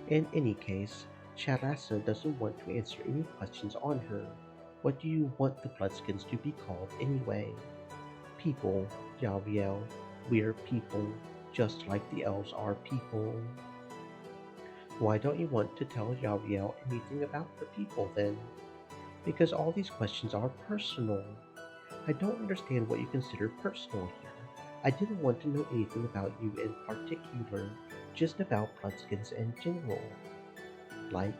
[SPEAKER 1] In any case, Chalasa doesn't want to answer any questions on her. What do you want the bloodskins to be called anyway? People, Yaviel. We're people, just like the elves are people. Why don't you want to tell Yaviel anything about the people then? Because all these questions are personal. I don't understand what you consider personal here. I didn't want to know anything about you in particular, just about bloodskins in general. Like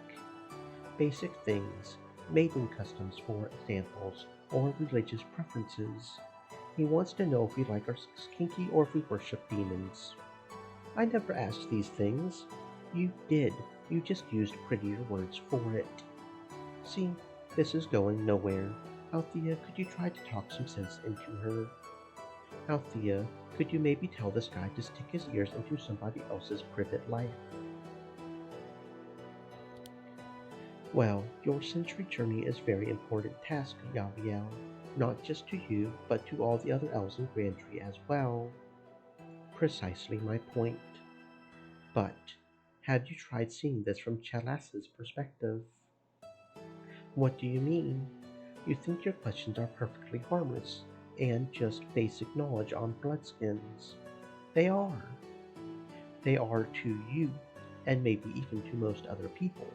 [SPEAKER 1] basic things, mating customs for examples, or religious preferences. He wants to know if we like our kinky or if we worship demons. I never asked these things. You did. You just used prettier words for it. See, this is going nowhere. Althea, could you try to talk some sense into her? Althea, could you maybe tell this guy to stick his ears into somebody else's private life? Well, your century journey is a very important task, Yaviel. Not just to you, but to all the other elves in Grandtree as well. Precisely my point. But, have you tried seeing this from Chalasa's perspective? What do you mean? You think your questions are perfectly harmless, and just basic knowledge on bloodskins. They are. They are to you, and maybe even to most other people.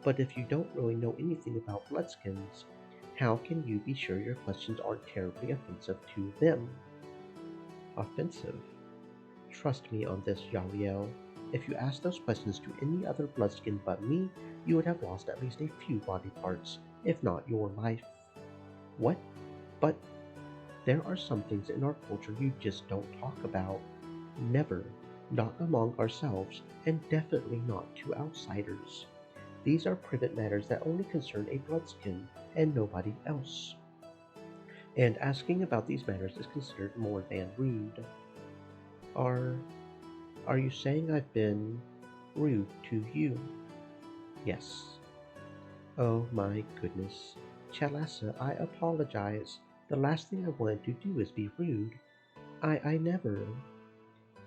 [SPEAKER 1] But if you don't really know anything about bloodskins, how can you be sure your questions aren't terribly offensive to them? Offensive? Trust me on this, Yaliel. If you asked those questions to any other bloodskin but me, you would have lost at least a few body parts, if not your life. What? But there are some things in our culture you just don't talk about. Never. Not among ourselves, and definitely not to outsiders. These are private matters that only concern a bloodskin, and nobody else. And asking about these matters is considered more than rude. Are you saying I've been rude to you? Yes. Oh my goodness. Chalasa, I apologize. The last thing I wanted to do is be rude. I never.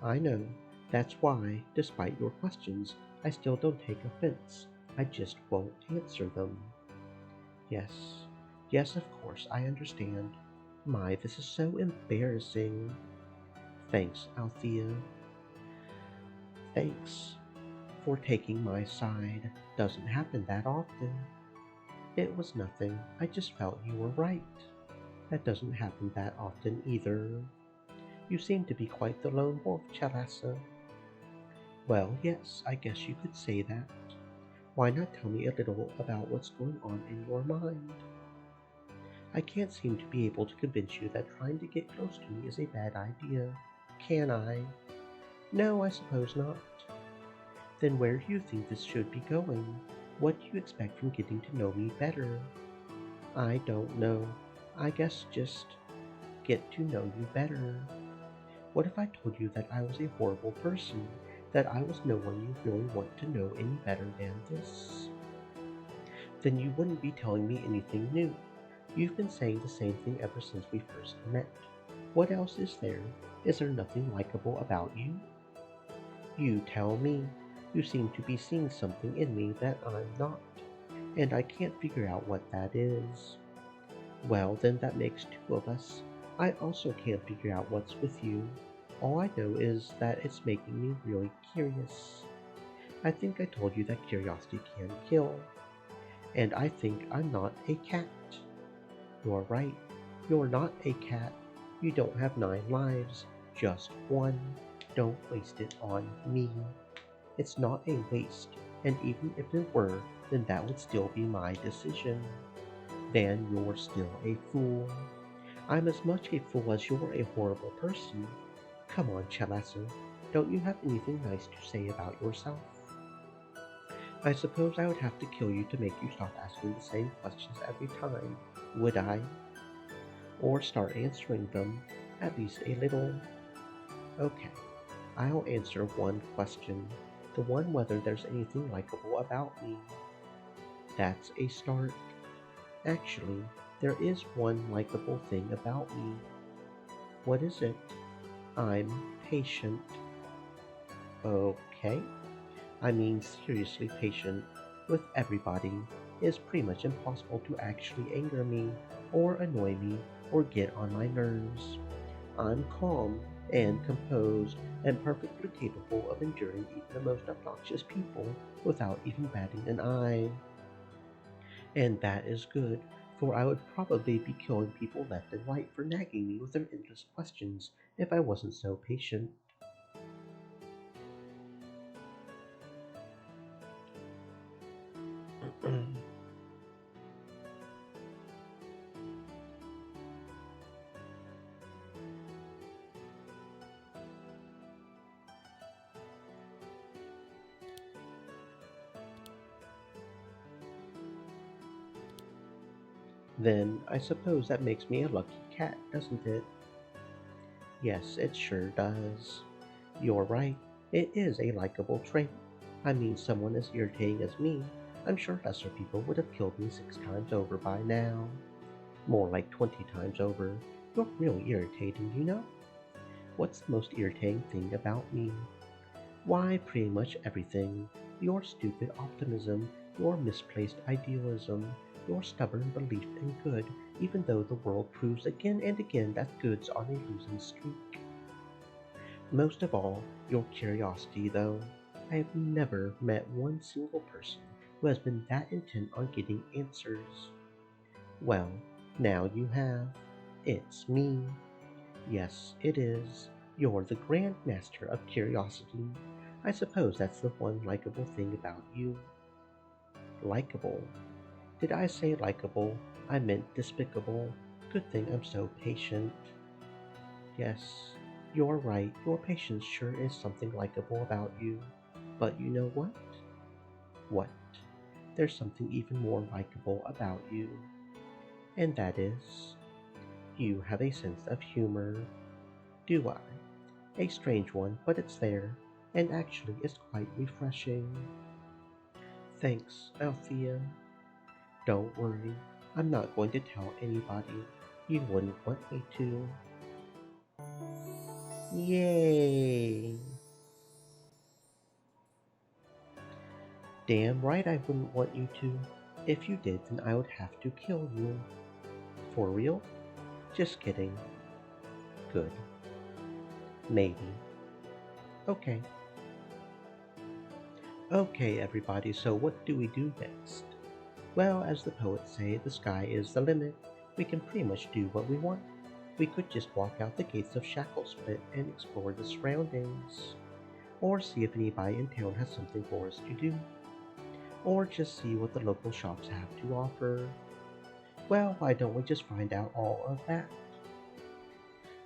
[SPEAKER 1] I know. That's why, despite your questions, I still don't take offense. I just won't answer them. Yes. Yes, of course, I understand. My, this is so embarrassing. Thanks, Althea. Thanks for taking my side. Doesn't happen that often. It was nothing. I just felt you were right. That doesn't happen that often either. You seem to be quite the lone wolf, Chalasa. Well, yes, I guess you could say that. Why not tell me a little about what's going on in your mind? I can't seem to be able to convince you that trying to get close to me is a bad idea, can I? No, I suppose not. Then where do you think this should be going? What do you expect from getting to know me better? I don't know. I guess just get to know you better. What if I told you that I was a horrible person? That I was no one you really want to know any better than this? Then you wouldn't be telling me anything new. You've been saying the same thing ever since we first met. What else is there? Is there nothing likable about you? You tell me. You seem to be seeing something in me that I'm not, and I can't figure out what that is. Well, then that makes two of us. I also can't figure out what's with you. All I know is that it's making me really curious. I think I told you that curiosity can kill, and I think I'm not a cat. You're right. You're not a cat. You don't have 9 lives, just one. Don't waste it on me. It's not a waste, and even if it were, then that would still be my decision. Then you're still a fool. I'm as much a fool as you're a horrible person. Come on, Chalessa, don't you have anything nice to say about yourself? I suppose I would have to kill you to make you stop asking the same questions every time, would I? Or start answering them, at least a little. Okay, I'll answer one question, the one whether there's anything likable about me. That's a start. Actually, there is one likable thing about me. What is it? I'm patient. Okay, I mean seriously patient with everybody. It's pretty much impossible to actually anger me, or annoy me, or get on my nerves. I'm calm and composed and perfectly capable of enduring even the most obnoxious people without even batting an eye. And that is good, for I would probably be killing people left and right for nagging me with their endless questions if I wasn't so patient. Then I suppose that makes me a lucky cat, doesn't it? Yes, it sure does. You're right, it is a likable trait. I mean, someone as irritating as me, I'm sure lesser people would have killed me 6 times over by now. More like 20 times over. You're really irritating, you know? What's the most irritating thing about me? Why, pretty much everything. Your stupid optimism, your misplaced idealism, your stubborn belief in good, even though the world proves again and again that good's on a losing streak. Most of all, your curiosity, though. I have never met one single person who has been that intent on getting answers. Well, now you have. It's me. Yes, it is. You're the Grand Master of Curiosity. I suppose that's the one likable thing about you. Likable. Did I say likable? I meant despicable. Good thing I'm so patient. Yes, you're right. Your patience sure is something likable about you. But you know what? What? There's something even more likable about you. And that is, you have a sense of humor. Do I? A strange one, but it's there, and actually it's quite refreshing. Thanks, Althea. Don't worry, I'm not going to tell anybody. You wouldn't want me to. Yay! Damn right I wouldn't want you to. If you did, then I would have to kill you. For real? Just kidding. Good. Maybe. Okay. Okay, everybody, so what do we do next? Well, as the poets say, the sky is the limit. We can pretty much do what we want. We could just walk out the gates of Shacklespit and explore the surroundings. Or see if anybody in town has something for us to do. Or just see what the local shops have to offer. Well, why don't we just find out all of that?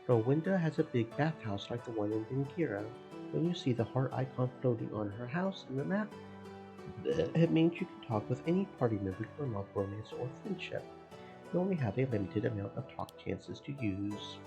[SPEAKER 1] Rowenda has a big bathhouse like the one in Dingira. When you see the heart icon floating on her house in the map, it means you can talk with any party member to unlock romance or friendship. You only have a limited amount of talk chances to use.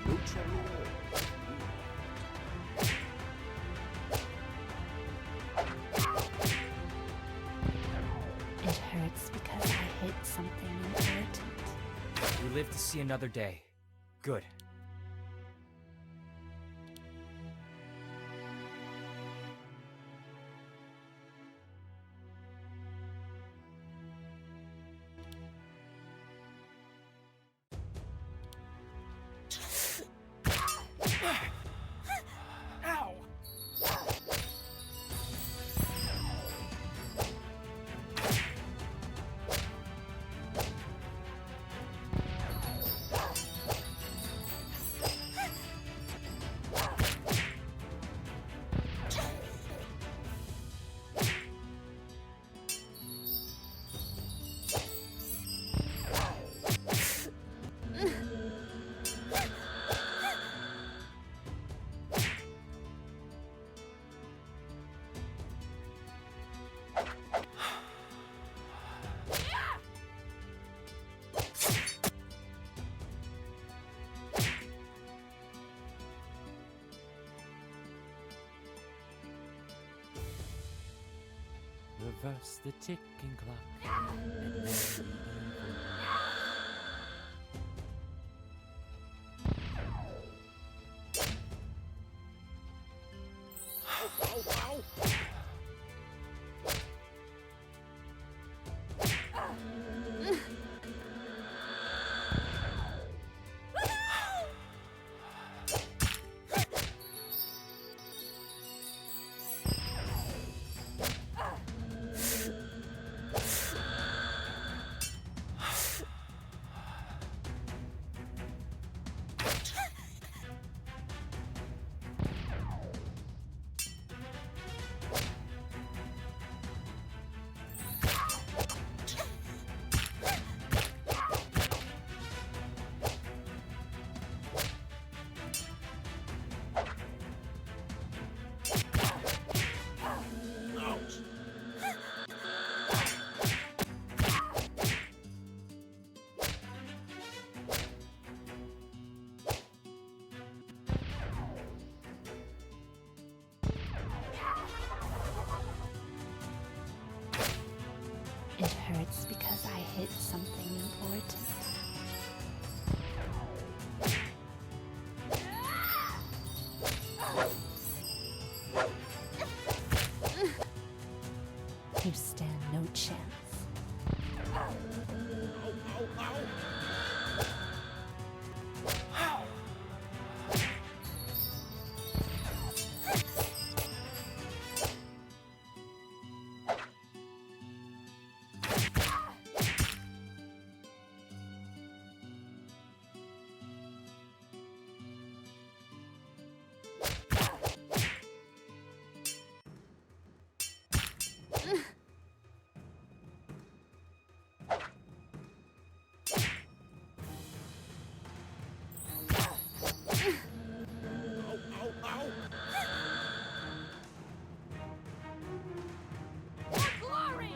[SPEAKER 8] No trouble at all.
[SPEAKER 3] It hurts because I hit something important.
[SPEAKER 4] We live to see another day. Good. Ow!
[SPEAKER 9] Reverse the ticking clock and mend the evil.
[SPEAKER 3] It hurts because I hit something important. You stand no chance.
[SPEAKER 7] For glory!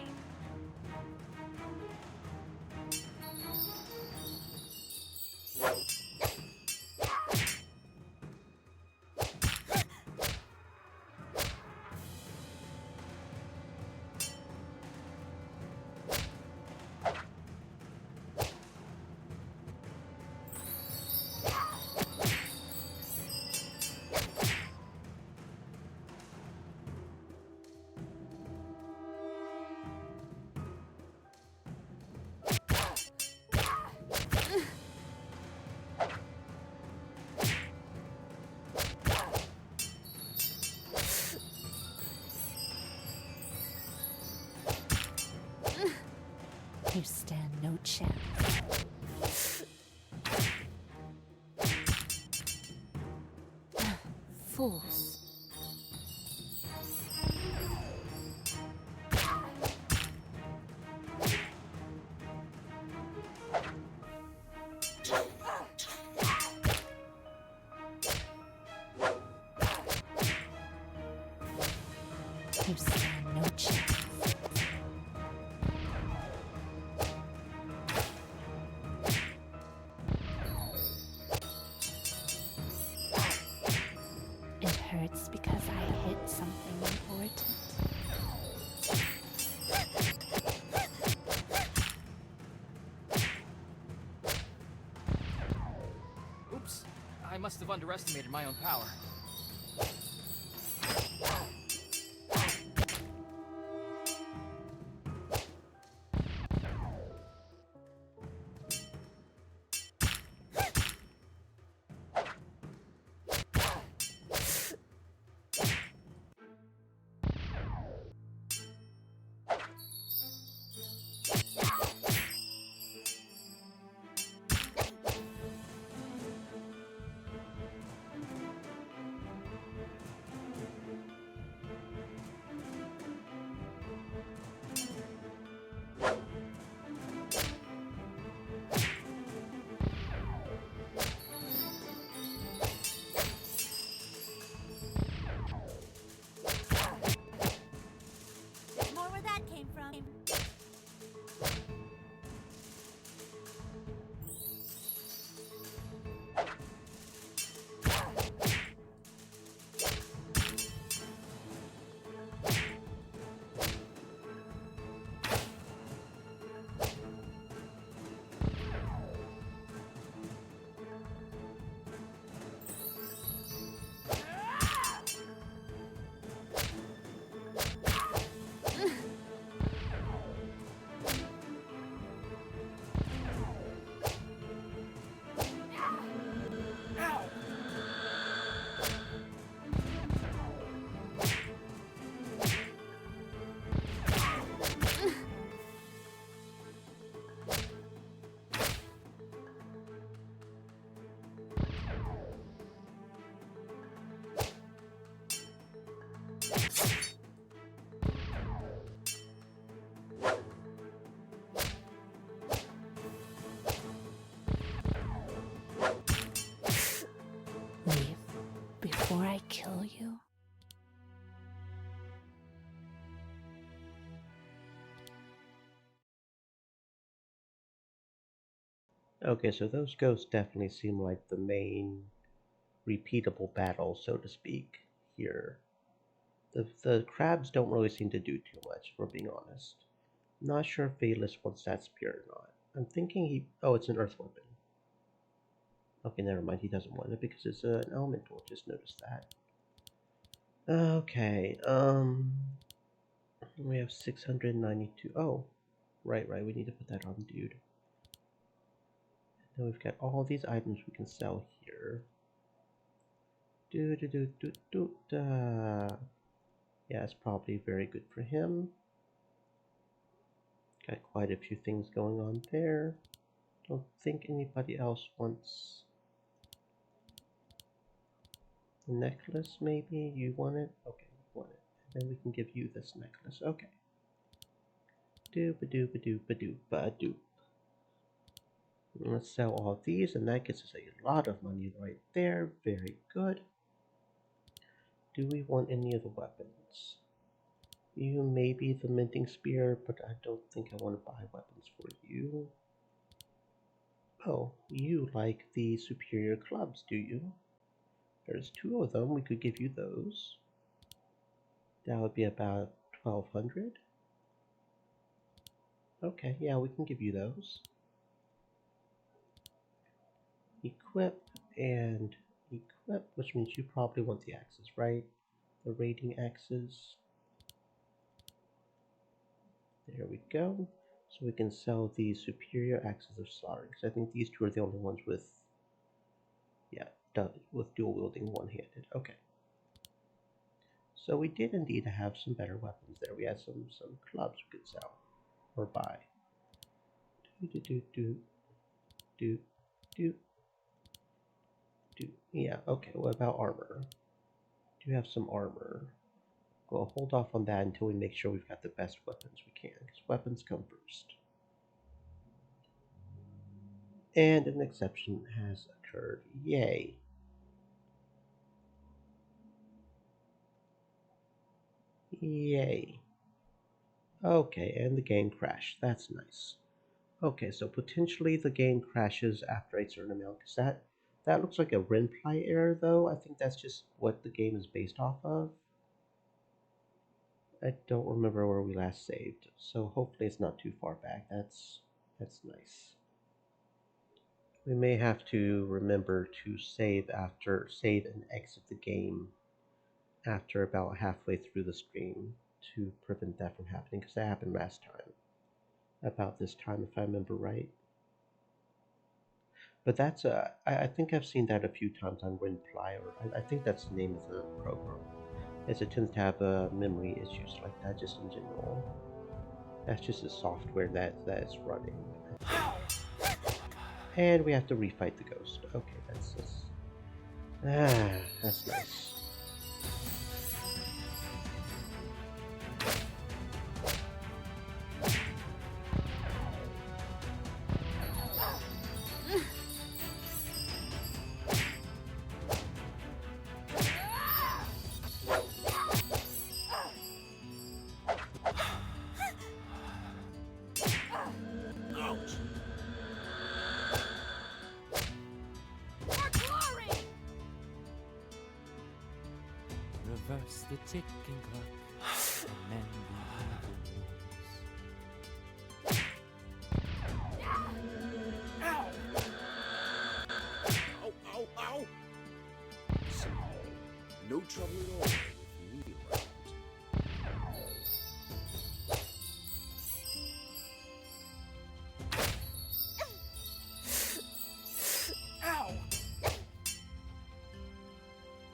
[SPEAKER 3] You stand no chance. Fools. You stand no chance. It hurts because I hit something important.
[SPEAKER 4] Oops. I must have underestimated my own power.
[SPEAKER 5] More where that came from.
[SPEAKER 3] Leave before I kill you.
[SPEAKER 1] Okay, so those ghosts definitely seem like the main repeatable battle, so to speak, here. The crabs don't really seem to do too much, if we're being honest. Not sure if Valus wants that spear or not. I'm thinking he. Oh, it's an earth weapon. Okay, never mind. He doesn't want it because it's an elemental. Just noticed that. Okay. We have 692. Oh, right. We need to put that on, dude. Then we've got all these items we can sell here. Do do do do do da. Yeah, it's probably very good for him. Got quite a few things going on there. Don't think anybody else wants the necklace, maybe? You want it? Okay, you want it. And then we can give you this necklace. Okay. Doop-a-doop-a-doop-a-doop-a-doop. Let's sell all these, and that gets us a lot of money right there. Very good. Do we want any of the weapons? You may be the minting spear, but I don't think I want to buy weapons for you. Oh, you like the superior clubs, do you? There's two of them. We could give you those. That would be about 1200. Okay, yeah, we can give you those. Equip and equip, which means you probably want the axes, right? The raiding axes. There we go. So we can sell the superior axes of slaughter, because I think these two are the only ones with, yeah, with dual wielding one-handed. Okay. So we did indeed have some better weapons there. We had some clubs we could sell or buy. Do. Yeah, okay, what about armor? Do you have some armor? Well, hold off on that until we make sure we've got the best weapons we can, because weapons come first. And an exception has occurred. Yay. Yay. Okay, and the game crashed. That's nice. Okay, so potentially the game crashes after a certain amount, because that looks like a RenPly error, though. I think that's just what the game is based off of. I don't remember where we last saved, so hopefully it's not too far back. That's nice. We may have to remember to save and exit the game after about halfway through the stream to prevent that from happening, because that happened last time. About this time, if I remember right. But I think I've seen that a few times on WinPly, or I think that's the name of the program, as it tends to have memory issues like that just in general. That's just the software that is running, I think. And we have to refight the ghost. Okay, that's nice.
[SPEAKER 6] Ouch!
[SPEAKER 7] For glory!
[SPEAKER 9] Reverse the ticking clock and mend the evil
[SPEAKER 8] Ow, ow, ow! So, no trouble at all with me around.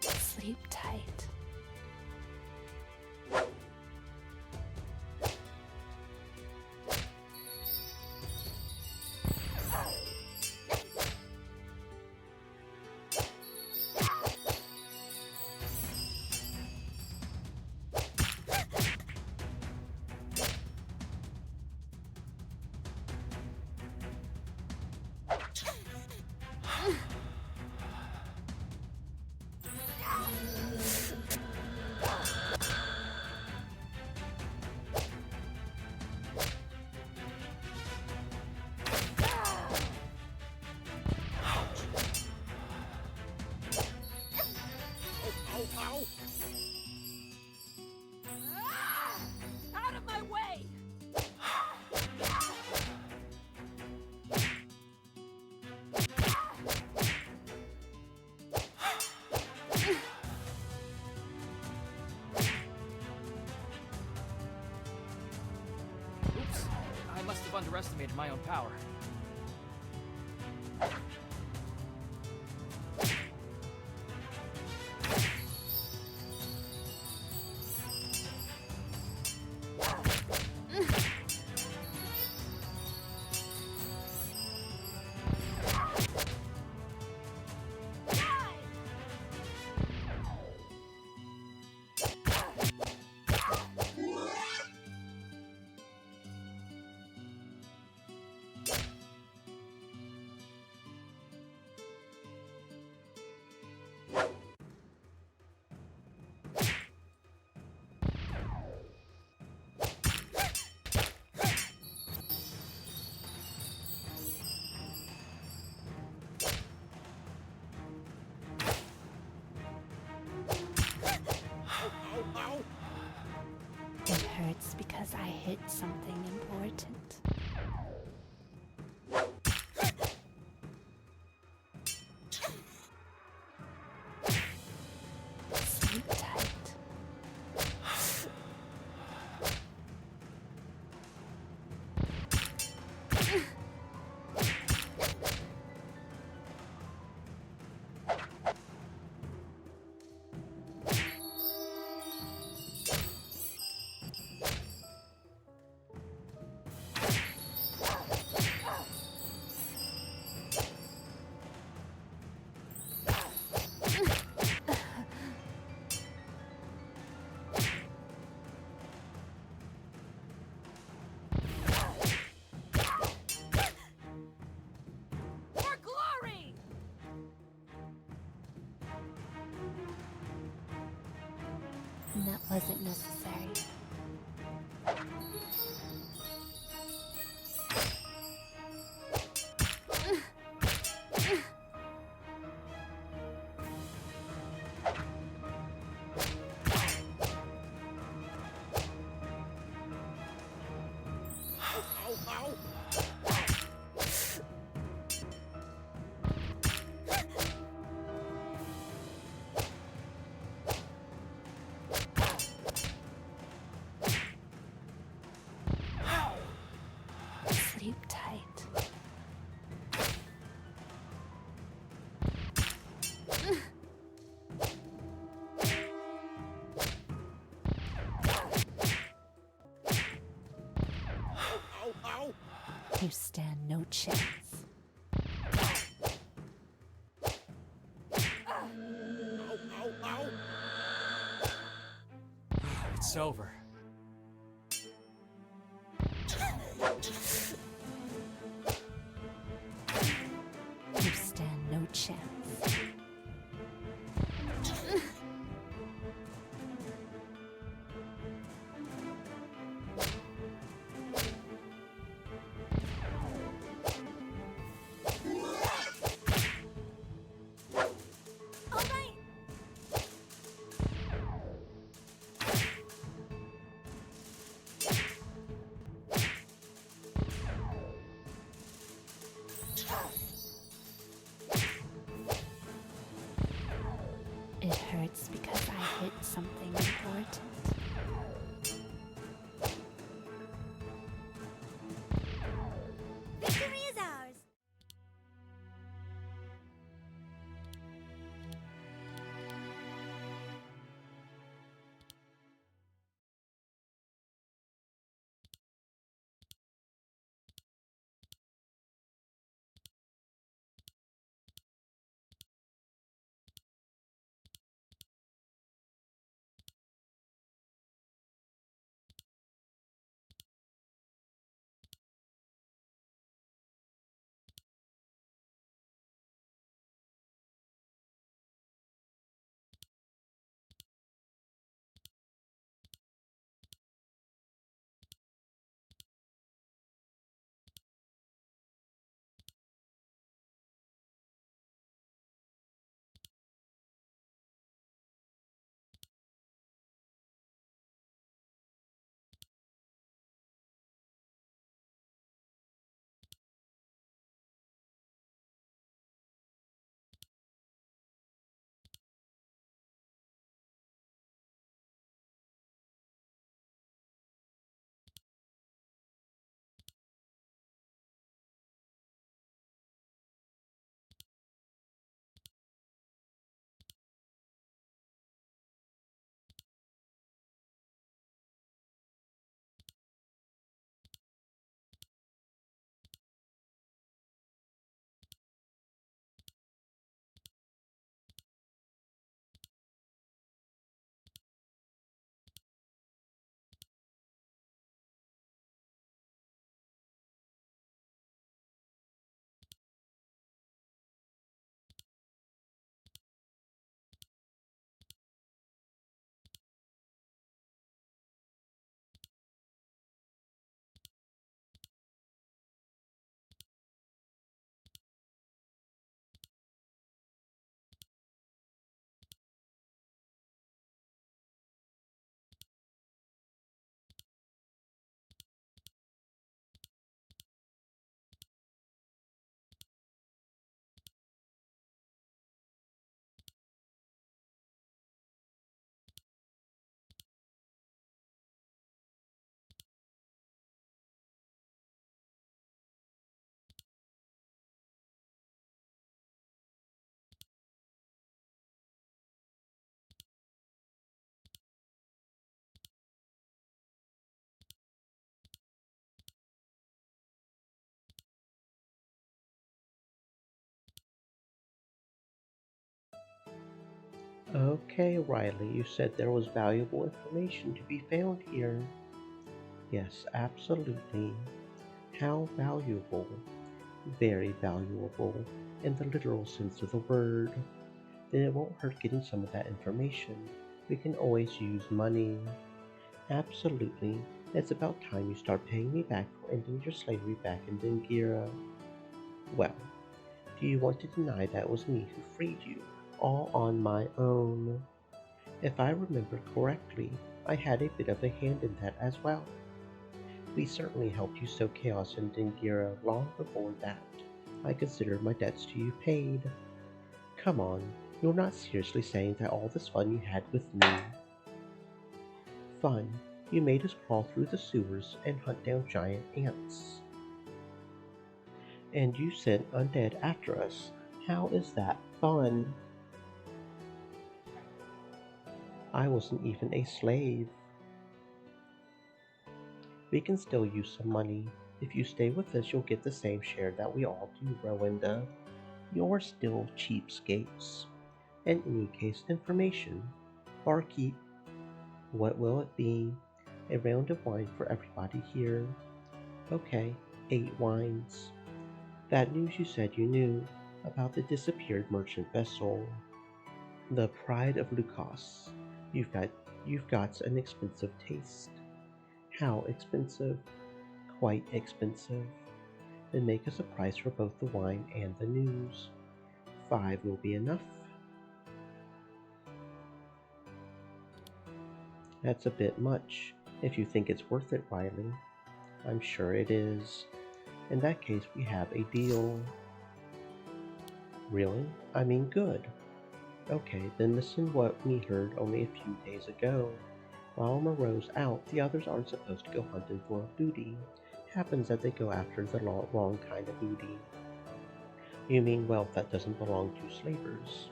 [SPEAKER 3] Sleep tight.
[SPEAKER 8] Ow, ow!
[SPEAKER 7] Out of my way!
[SPEAKER 4] Oops, I must have underestimated my own power.
[SPEAKER 3] It hurts because I hit something important. Sleep tight.
[SPEAKER 7] For glory!
[SPEAKER 3] And that wasn't necessary. Sleep tight. You stand no chance.
[SPEAKER 4] It's over.
[SPEAKER 3] You stand no chance.
[SPEAKER 5] All right.
[SPEAKER 3] It hurts because I hit something important.
[SPEAKER 5] Victory is ours.
[SPEAKER 1] Okay, Riley, you said there was valuable information to be found here. Yes, absolutely. How valuable? Very valuable, in the literal sense of the word. Then it won't hurt getting some of that information. We can always use money. Absolutely. It's about time you start paying me back for ending your slavery back in Dingira. Well, do you want to deny that it was me who freed you, all on my own? If I remember correctly, I had a bit of a hand in that as well. We certainly helped you sow chaos in Dingira long before that. I consider my debts to you paid. Come on, you're not seriously saying that all this fun you had with me. Fun. You made us crawl through the sewers and hunt down giant ants. And you sent undead after us. How is that fun? I wasn't even a slave. We can still use some money. If you stay with us, you'll get the same share that we all do, Rowenda. You're still cheapskates. In any case, information. Barkeep, what will it be? A round of wine for everybody here. Okay, 8 wines. That news you said you knew about the disappeared merchant vessel. The pride of Lucas. You've got an expensive taste. How expensive? Quite expensive. Then make us a price for both the wine and the news. 5 will be enough. That's a bit much, if you think it's worth it, Riley. I'm sure it is. In that case, we have a deal. Really? I mean good. Okay, then listen what we heard only a few days ago. While Moreau's out, the others aren't supposed to go hunting for a booty. Happens that they go after the wrong kind of booty. You mean wealth that doesn't belong to slavers.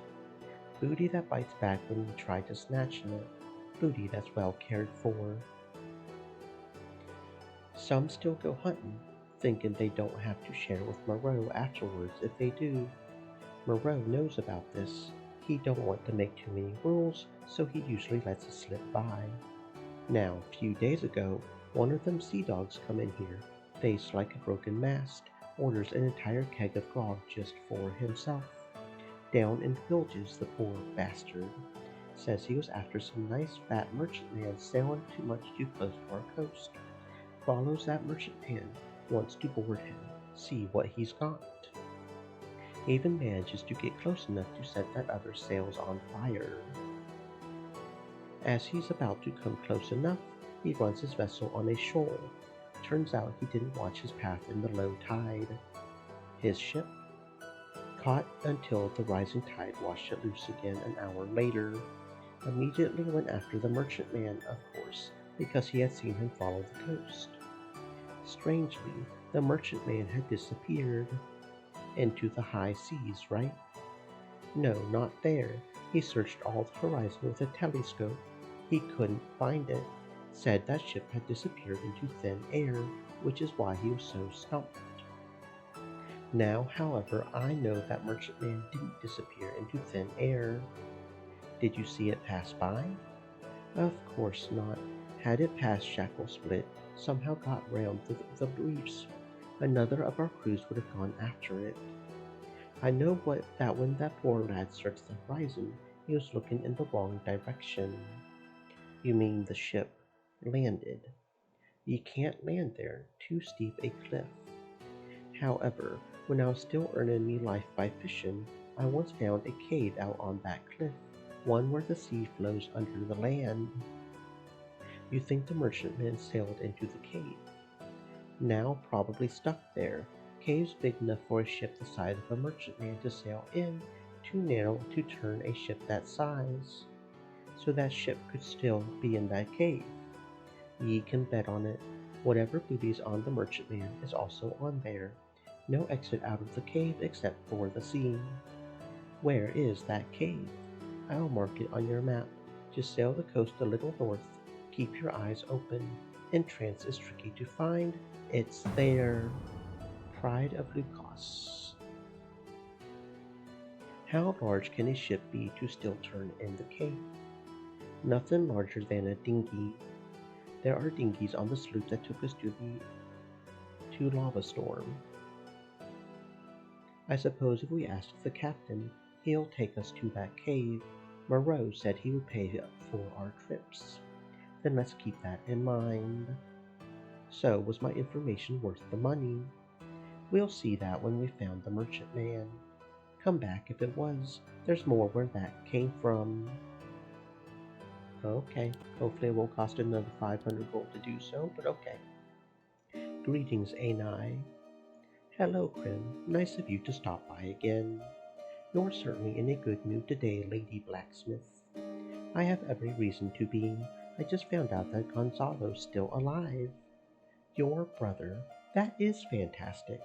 [SPEAKER 1] Booty that bites back when we try to snatch it. Booty that's well cared for. Some still go hunting, thinking they don't have to share with Moreau afterwards if they do. Moreau knows about this. He don't want to make too many rules, so he usually lets it slip by. Now, a few days ago, one of them sea dogs come in here, face like a broken mast, orders an entire keg of grog just for himself. Down in the bilges, the poor bastard. Says he was after some nice fat merchantman sailing too much too close to our coast. Follows that merchantman, wants to board him, see what he's got. Even manages to get close enough to set that other sails on fire. As he's about to come close enough, he runs his vessel on a shoal. Turns out he didn't watch his path in the low tide. His ship? Caught until the rising tide washed it loose again an hour later. Immediately went after the merchantman, of course, because he had seen him follow the coast. Strangely, the merchantman had disappeared. Into the high seas, right? No, not there. He searched all the horizon with a telescope. He couldn't find it. Said that ship had disappeared into thin air, which is why he was so stumped. Now, however, I know that merchantman didn't disappear into thin air. Did you see it pass by? Of course not. Had it passed Shackle Split, somehow got round the reefs, another of our crews would have gone after it. I know that when that poor lad searched the horizon, he was looking in the wrong direction. You mean the ship landed. You can't land there, too steep a cliff. However, when I was still earning me life by fishing, I once found a cave out on that cliff, one where the sea flows under the land. You think the merchantman sailed into the cave? Now probably stuck there. Caves big enough for a ship the size of a merchantman to sail in, too narrow to turn a ship that size. So that ship could still be in that cave. Ye can bet on it. Whatever booty's on the merchantman is also on there. No exit out of the cave except for the sea. Where is that cave? I'll mark it on your map. Just sail the coast a little north. Keep your eyes open. Entrance is tricky to find. It's there. Pride of Lucas. How large can a ship be to still turn in the cave? Nothing larger than a dinghy. There are dinghies on the sloop that took us to Lava Storm. I suppose if we ask the captain, he'll take us to that cave. Moreau said he would pay for our trips. Then let's keep that in mind. So, was my information worth the money? We'll see that when we found the merchant man. Come back if it was. There's more where that came from. Okay, hopefully it won't cost another 500 gold to do so, but okay. Greetings, Anai. Hello, Krim. Nice of you to stop by again. You're certainly in a good mood today, Lady Blacksmith. I have every reason to be. I just found out that Gonzalo's still alive. Your brother? That is fantastic.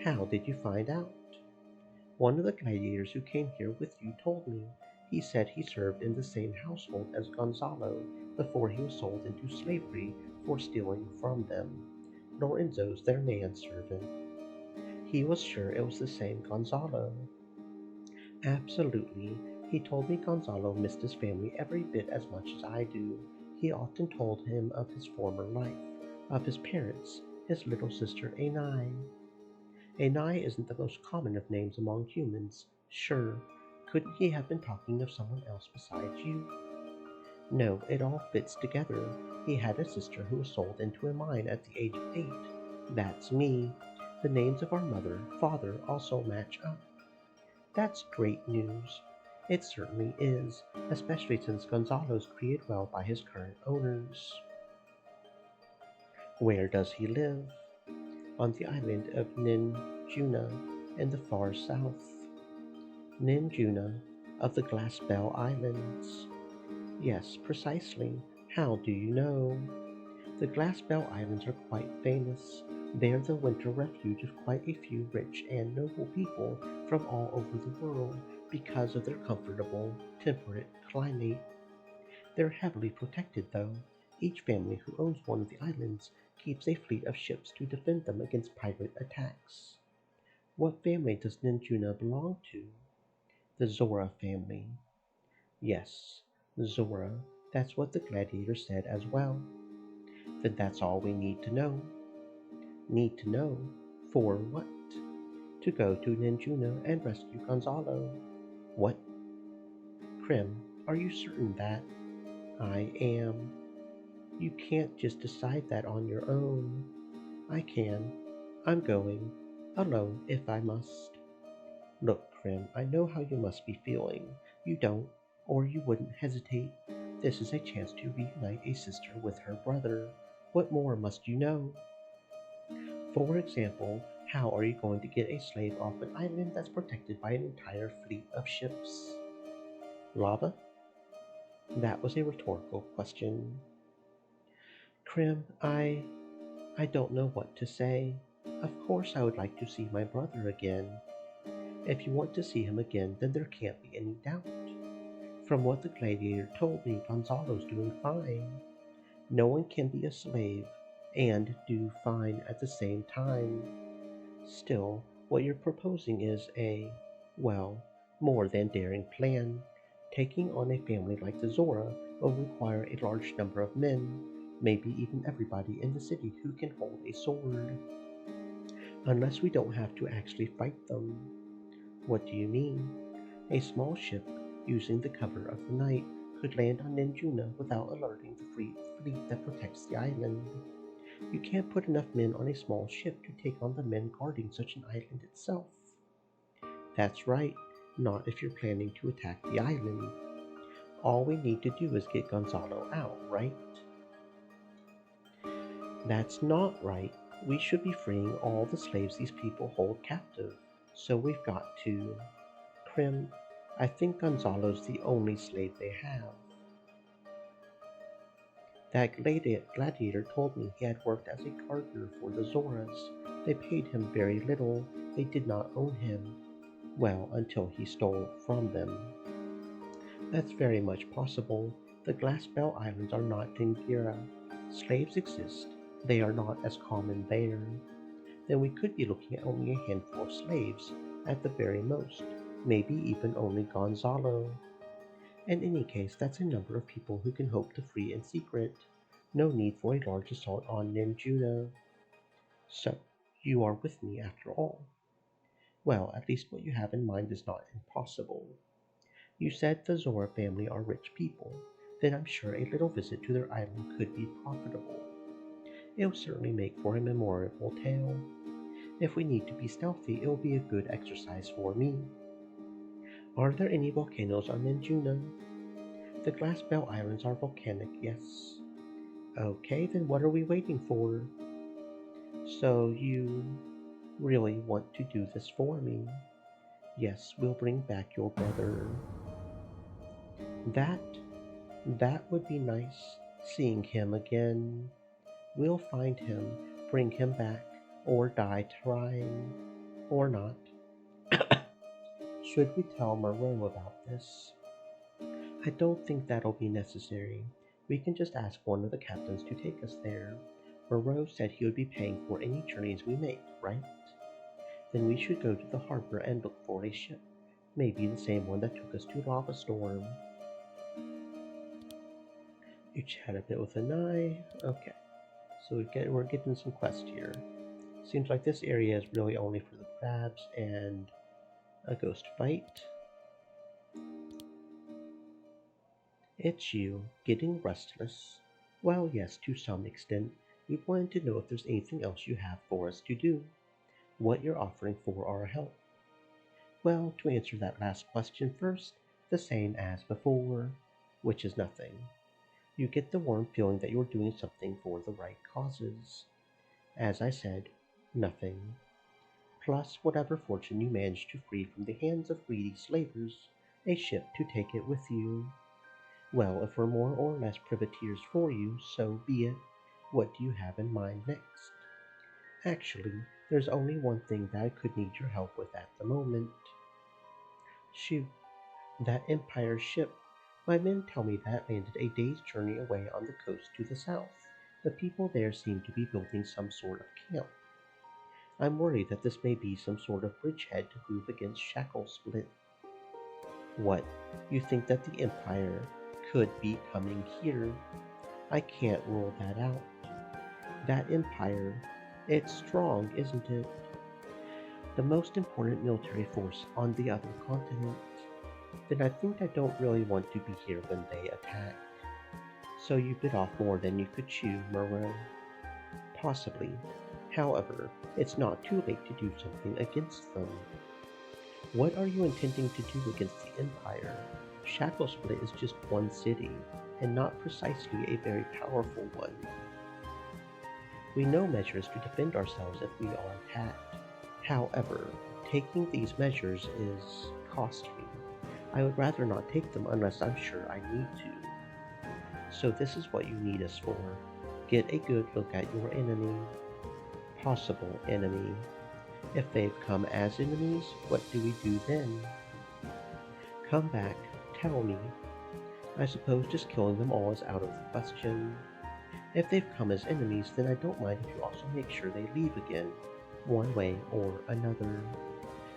[SPEAKER 1] How did you find out? One of the gladiators who came here with you told me. He said he served in the same household as Gonzalo before he was sold into slavery for stealing from them. Lorenzo's their manservant. He was sure it was the same Gonzalo. Absolutely. He told me Gonzalo missed his family every bit as much as I do. He often told him of his former life, of his parents, his little sister Anai. Anai isn't the most common of names among humans. Sure, couldn't he have been talking of someone else besides you? No, it all fits together. He had a sister who was sold into a mine at the age of 8. That's me. The names of our mother, father also match up. That's great news. It certainly is, especially since Gonzalo's created well by his current owners. Where does he live? On the island of Ninjuna in the far south. Ninjuna of the Glass Bell Islands. Yes, precisely. How do you know? The Glass Bell Islands are quite famous. They're the winter refuge of quite a few rich and noble people from all over the world because of their comfortable, temperate climate. They're heavily protected, though. Each family who owns one of the islands keeps a fleet of ships to defend them against pirate attacks. What family does Ninjuna belong to? The Zora family. Yes, Zora. That's what the gladiator said as well. Then that's all we need to know. Need to know? For what? To go to Ninjuna and rescue Gonzalo. What? Krim, are you certain that? I am. You can't just decide that on your own. I can. I'm going. Alone, if I must. Look, Krim, I know how you must be feeling. You don't, or you wouldn't hesitate. This is a chance to reunite a sister with her brother. What more must you know? For example, how are you going to get a slave off an island that's protected by an entire fleet of ships? Lava? That was a rhetorical question. Krim, I don't know what to say. Of course I would like to see my brother again. If you want to see him again, then there can't be any doubt. From what the gladiator told me, Gonzalo's doing fine. No one can be a slave and do fine at the same time. Still, what you're proposing is well, more than daring plan. Taking on a family like the Zora will require a large number of men, maybe even everybody in the city who can hold a sword. Unless we don't have to actually fight them. What do you mean? A small ship, using the cover of the night, could land on Ninjuna without alerting the fleet that protects the island. You can't put enough men on a small ship to take on the men guarding such an island itself. That's right, not if you're planning to attack the island. All we need to do is get Gonzalo out, right? That's not right. We should be freeing all the slaves these people hold captive. So we've got to... Krim, I think Gonzalo's the only slave they have. That gladiator told me he had worked as a gardener for the Zoras. They paid him very little. They did not own him. Well, until he stole from them. That's very much possible. The Glass Bell Islands are not Dingira. Slaves exist. They are not as common there. Then we could be looking at only a handful of slaves, at the very most. Maybe even only Gonzalo. In any case, that's a number of people who can hope to free in secret. No need for a large assault on Ninjuna. So, you are with me after all. Well, at least what you have in mind is not impossible. You said the Zora family are rich people. then I'm sure a little visit to their island could be profitable. It'll certainly make for a memorable tale. If we need to be stealthy, it will be a good exercise for me. Are there any volcanoes on Minjuna? The Glass Bell Islands are volcanic, yes. Okay, then what are we waiting for? So you really want to do this for me? Yes, we'll bring back your brother. That, that would be nice, seeing him again. We'll find him, bring him back, or die trying. Or not. Should we tell Moreau about this? I don't think that'll be necessary. We can just ask one of the captains to take us there. Moreau said he would be paying for any journeys we make, right? Then we should go to the harbor and look for a ship. Maybe the same one that took us to Lava Storm. You chat a bit with Anai. Okay, so we're getting some quests here. Seems like this area is really only for the crabs and a ghost fight. It's you, getting restless. Well, yes, to some extent. We wanted to know if there's anything else you have for us to do. What you're offering for our help. Well, to answer that last question first, the same as before, which is nothing. You get the warm feeling that you're doing something for the right causes. As I said, nothing. Plus whatever fortune you manage to free from the hands of greedy slavers, a ship to take it with you. Well, if we're more or less privateers for you, so be it. What do you have in mind next? Actually, there's only one thing that I could need your help with at the moment. Shoot, that Empire ship. My men tell me that landed a day's journey away on the coast to the south. The people there seem to be building some sort of camp. I'm worried that this may be some sort of bridgehead to move against Shackle Split. What? You think that the Empire could be coming here? I can't rule that out. That Empire, it's strong, isn't it? The most important military force on the other continent. Then I think I don't really want to be here when they attack. So you bit off more than you could chew, Moreau. Possibly. However, it's not too late to do something against them. What are you intending to do against the Empire? Shacklesplit is just one city, and not precisely a very powerful one. We know measures to defend ourselves if we are attacked. However, taking these measures is costly. I would rather not take them unless I'm sure I need to. So this is what you need us for. Get a good look at your enemy. Possible enemy. If they've come as enemies, what do we do then? Come back, tell me. I suppose just killing them all is out of the question. If they've come as enemies, then I don't mind if you also make sure they leave again, one way or another.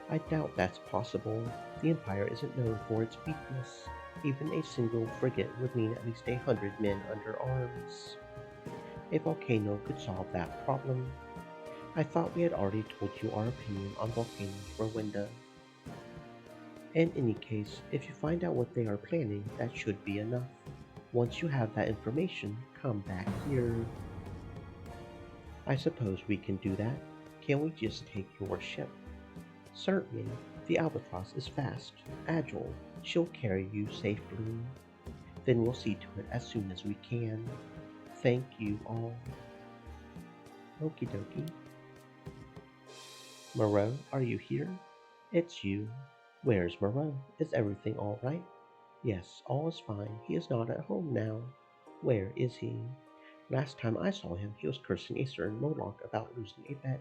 [SPEAKER 1] I doubt that's possible. The Empire isn't known for its weakness. Even a single frigate would mean at least 100 men under arms. A volcano could solve that problem. I thought we had already told you our opinion on volcanoes, Rowenda. In any case, if you find out what they are planning, that should be enough. Once you have that information, come back here. I suppose we can do that. Can we just take your ship? Certainly. The Albatross is fast, agile. She'll carry you safely. Then we'll see to it as soon as we can. Thank you all. Okie dokie. Moreau, are you here? It's you. Where's Moreau? Is everything all right? Yes, all is fine. He is not at home now. Where is he? Last time I saw him, he was cursing a certain Moloch about losing a bet.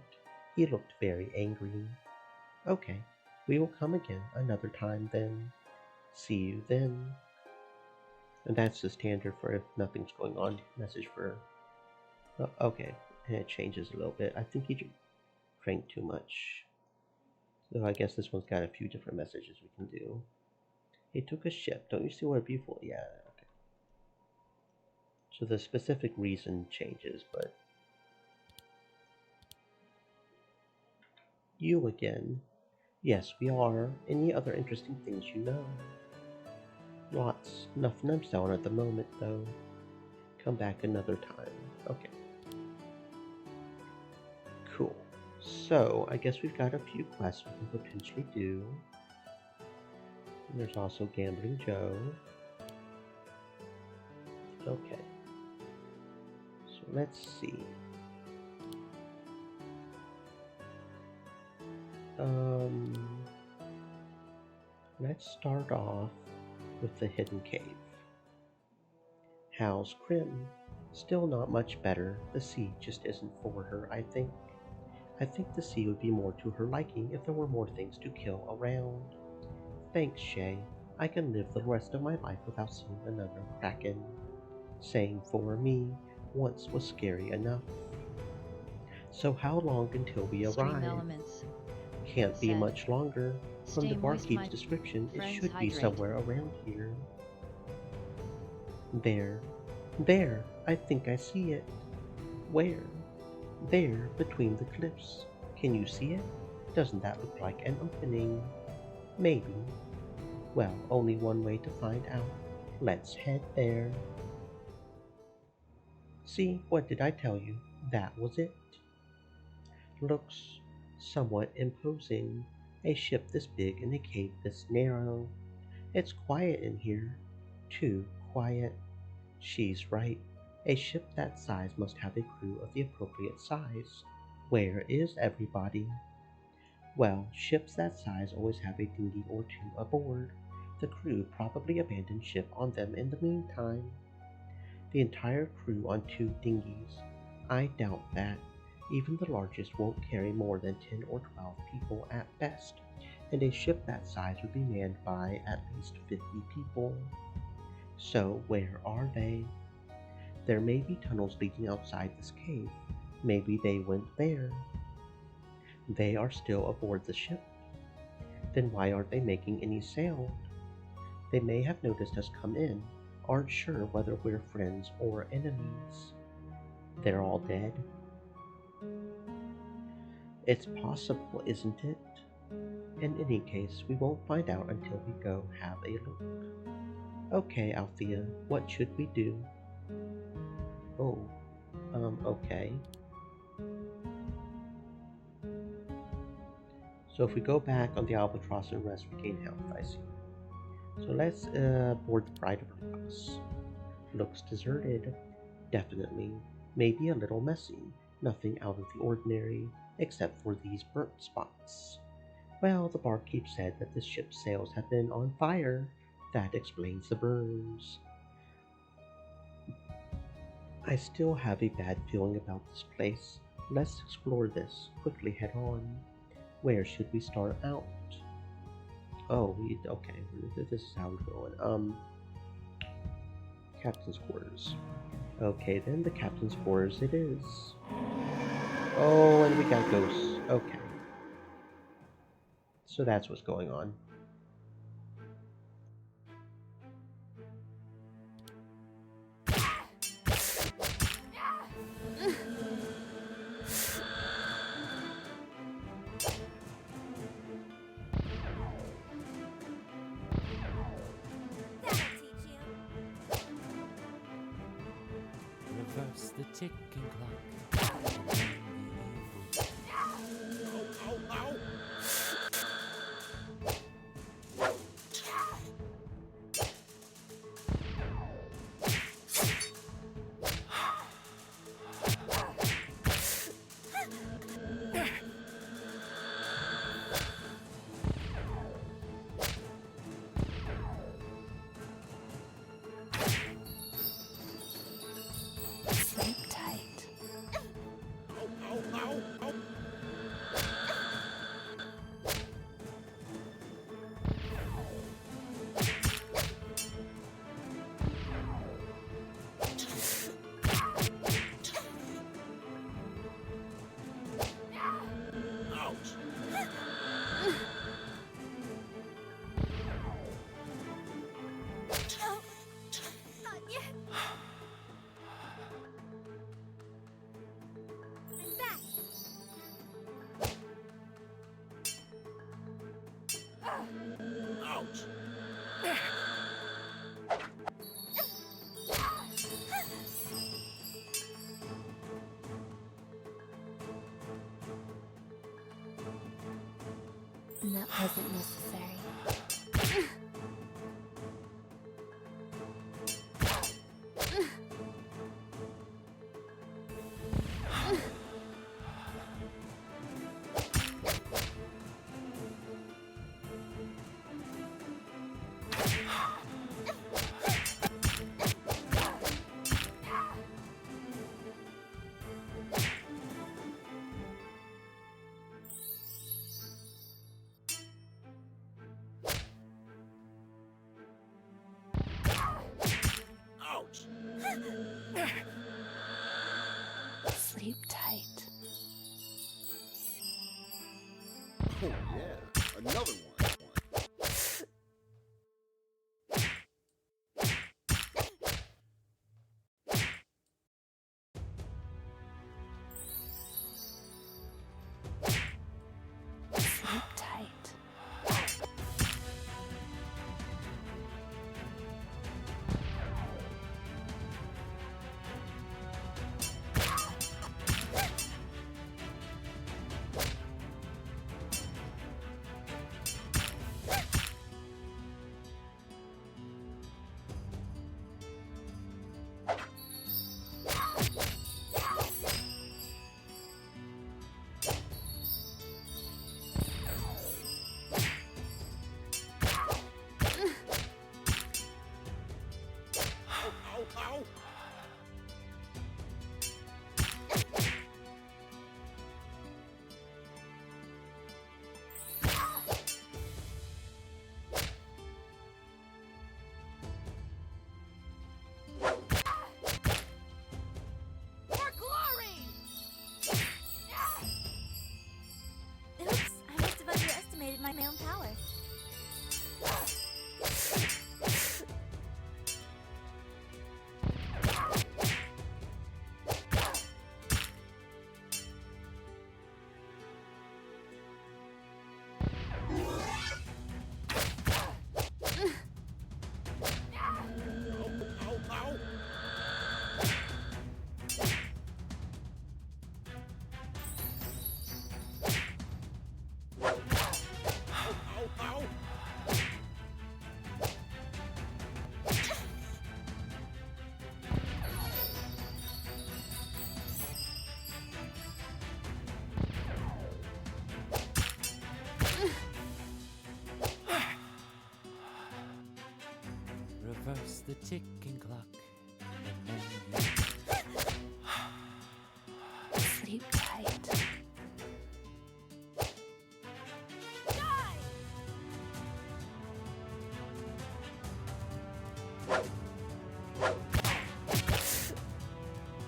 [SPEAKER 1] He looked very angry. Okay, we will come again another time then. See you then. And that's the standard for if nothing's going on message for... okay, and it changes a little bit. I think he drank too much. So I guess this one's got a few different messages we can do. He took a ship. Don't you see what a beautiful... yeah, okay. So the specific reason changes, but... You again. Yes, we are. Any other interesting things you know? Lots. Nothing I'm selling at the moment, though. Come back another time. Okay. Cool. So, I guess we've got a few quests we can potentially do. And there's also Gambling Joe. Okay. So let's see. Let's start off with the hidden cave. How's Krim? Still not much better. The sea just isn't for her, I think. I think the sea would be more to her liking if there were more things to kill around. Thanks, Shay. I can live the rest of my life without seeing another kraken. Saying for me once was scary enough. So how long until we
[SPEAKER 2] Stream
[SPEAKER 1] arrive?
[SPEAKER 2] elements.
[SPEAKER 1] Can't be
[SPEAKER 2] Said.
[SPEAKER 1] much longer. From
[SPEAKER 2] Stay
[SPEAKER 1] the
[SPEAKER 2] moist,
[SPEAKER 1] barkeep's
[SPEAKER 2] my
[SPEAKER 1] description, it
[SPEAKER 2] friends,
[SPEAKER 1] should be
[SPEAKER 2] hydrate.
[SPEAKER 1] somewhere around here. There. There! I think I see it. Where? There, between the cliffs. Can you see it? Doesn't that look like an opening? Maybe. Well, only one way to find out. Let's head there. See, what did I tell you? That was it. Looks somewhat imposing. A ship this big in a cave this narrow. It's quiet in here. Too quiet. She's right. A ship that size must have a crew of the appropriate size. Where is everybody? Well, ships that size always have a dinghy or two aboard. The crew probably abandoned ship on them in the meantime. The entire crew on 2 dinghies. I doubt that. Even the largest won't carry more than 10 or 12 people at best, and a ship that size would be manned by at least 50 people. So where are they? There may be tunnels leading outside this cave. Maybe they went there. They are still aboard the ship. Then why aren't they making any sound? They may have noticed us come in, aren't sure whether we're friends or enemies. They're all dead. It's possible, isn't it? In any case, we won't find out until we go have a look. Okay, Althea, what should we do? Oh, okay. So if we go back on the Albatross and rest, we gain health, I see. So let's board the Pride of Argos. Looks deserted. Definitely. Maybe a little messy. Nothing out of the ordinary, except for these burnt spots. Well, the barkeep said that the ship's sails have been on fire. That explains the burns. I still have a bad feeling about this place. Let's explore this. Quickly head on. Where should we start out? Oh, okay. This is how we're going. Captain's quarters. Okay, then the captain's quarters it is. Oh, and we got ghosts. Okay. So that's what's going on.
[SPEAKER 5] That'll teach you.
[SPEAKER 9] Reverse the ticking clock. And then the evil
[SPEAKER 8] Ow, ow, ow!
[SPEAKER 3] Sleep tight. And that wasn't necessary.
[SPEAKER 8] Ouch!
[SPEAKER 3] Sleep tight.
[SPEAKER 8] Oh yeah, another one.
[SPEAKER 3] Sleep tight.
[SPEAKER 8] Ow, ow!
[SPEAKER 7] For glory!
[SPEAKER 5] Oops, I must have underestimated my own power.
[SPEAKER 8] Ow, ow! Ow, ow!
[SPEAKER 9] Reverse the ticking clock. And then you
[SPEAKER 3] Sleep tight.
[SPEAKER 7] Die!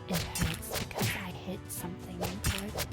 [SPEAKER 3] It hurts because I hit something important.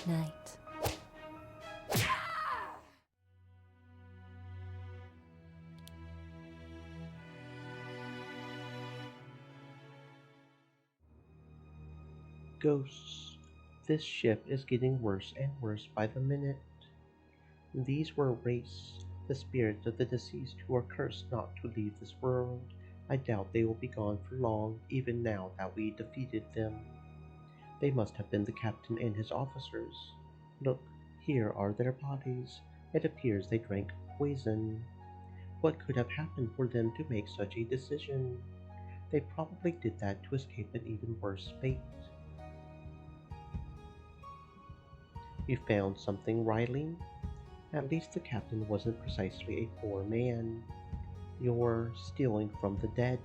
[SPEAKER 3] Good night.
[SPEAKER 1] Ghosts. This ship is getting worse and worse by the minute. These were wraiths, the spirits of the deceased who are cursed not to leave this world. I doubt they will be gone for long, even now that we defeated them. They must have been the captain and his officers. Look, here are their bodies. It appears they drank poison. What could have happened for them to make such a decision? They probably did that to escape an even worse fate. You found something, Riley? At least the captain wasn't precisely a poor man. You're stealing from the dead.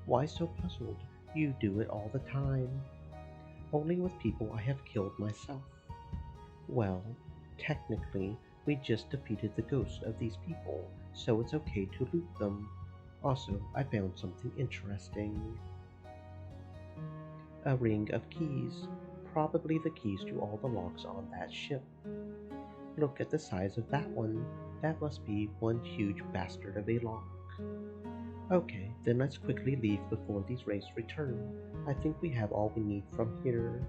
[SPEAKER 1] Why so puzzled? You do it all the time. Only with people I have killed myself. Well, technically, we just defeated the ghosts of these people, so it's okay to loot them. Also, I found something interesting. A ring of keys. Probably the keys to all the locks on that ship. Look at the size of that one. That must be one huge bastard of a lock. Okay, then let's quickly leave before these wraiths return. I think we have all we need from here.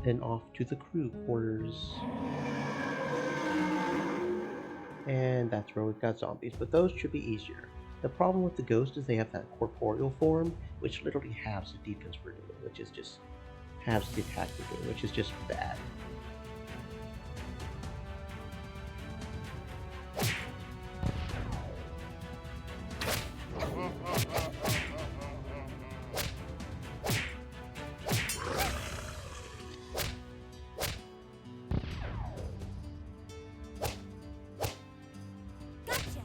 [SPEAKER 1] Then off to the crew quarters. And that's where we've got zombies, but those should be easier. The problem with the ghost is they have that corporeal form, which literally halves the defense we're doing, which is just halves the attack we're doing, which is just bad.
[SPEAKER 5] Gotcha.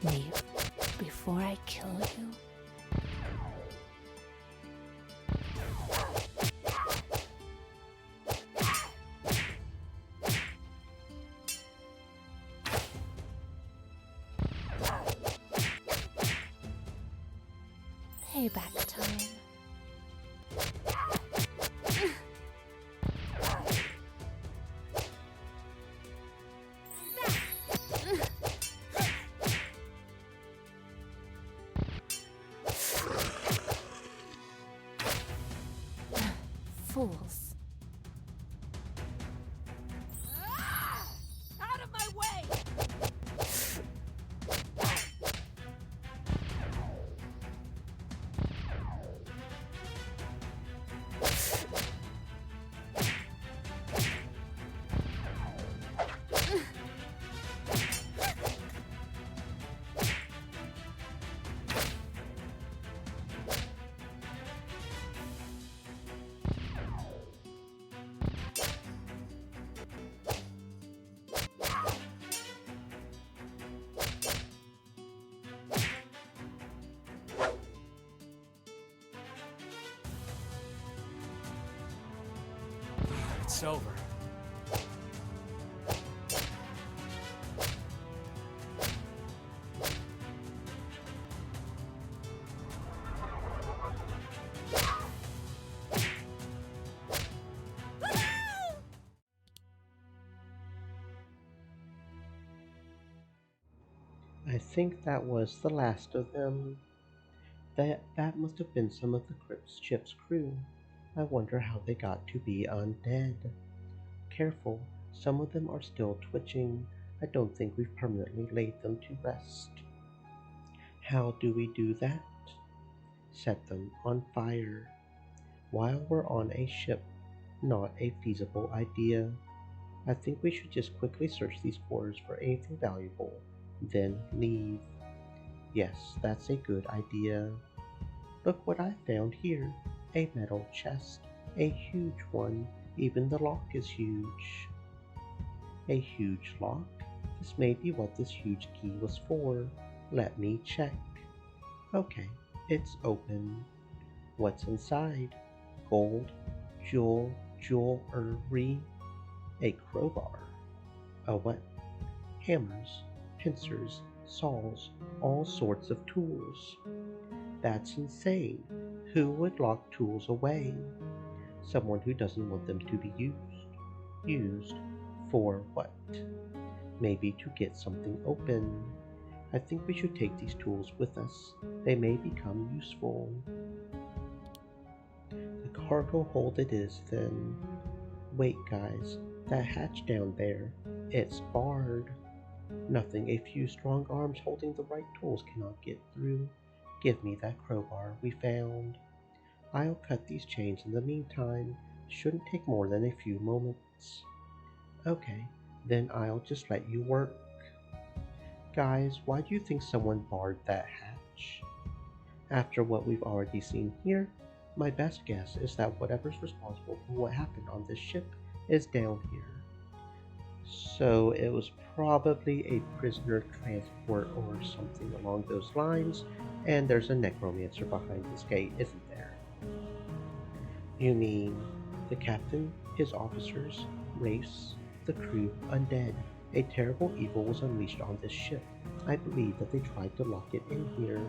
[SPEAKER 3] Leave before I kill you. Payback time. Fools.
[SPEAKER 7] Out of my way!
[SPEAKER 4] It's over.
[SPEAKER 1] I think that was the last of them. That must have been some of the ship's crew. I wonder how they got to be undead. Careful, some of them are still twitching. I don't think we've permanently laid them to rest. How do we do that? Set them on fire. While we're on a ship, not a feasible idea. I think we should just quickly search these quarters for anything valuable, then leave. Yes, that's a good idea. Look what I found here. A metal chest. A huge one. Even the lock is huge. A huge lock? This may be what this huge key was for. Let me check. Okay, it's open. What's inside? Gold, jewelry, a crowbar. A what? Hammers, pincers, saws, all sorts of tools. That's insane. Who would lock tools away? Someone who doesn't want them to be used. Used for what? Maybe to get something open. I think we should take these tools with us. They may become useful. The cargo hold it is then. Wait, guys, that hatch down there, it's barred. Nothing a few strong arms holding the right tools cannot get through. Give me that crowbar we found. I'll cut these chains in the meantime. Shouldn't take more than a few moments. Okay, then I'll just let you work. Guys, why do you think someone barred that hatch? After what we've already seen here, my best guess is that whatever's responsible for what happened on this ship is down here. So it was probably a prisoner transport or something along those lines, and there's a necromancer behind this gate, isn't there? You mean the captain, his officers, race, the crew, undead. A terrible evil was unleashed on this ship. I believe that they tried to lock it in here.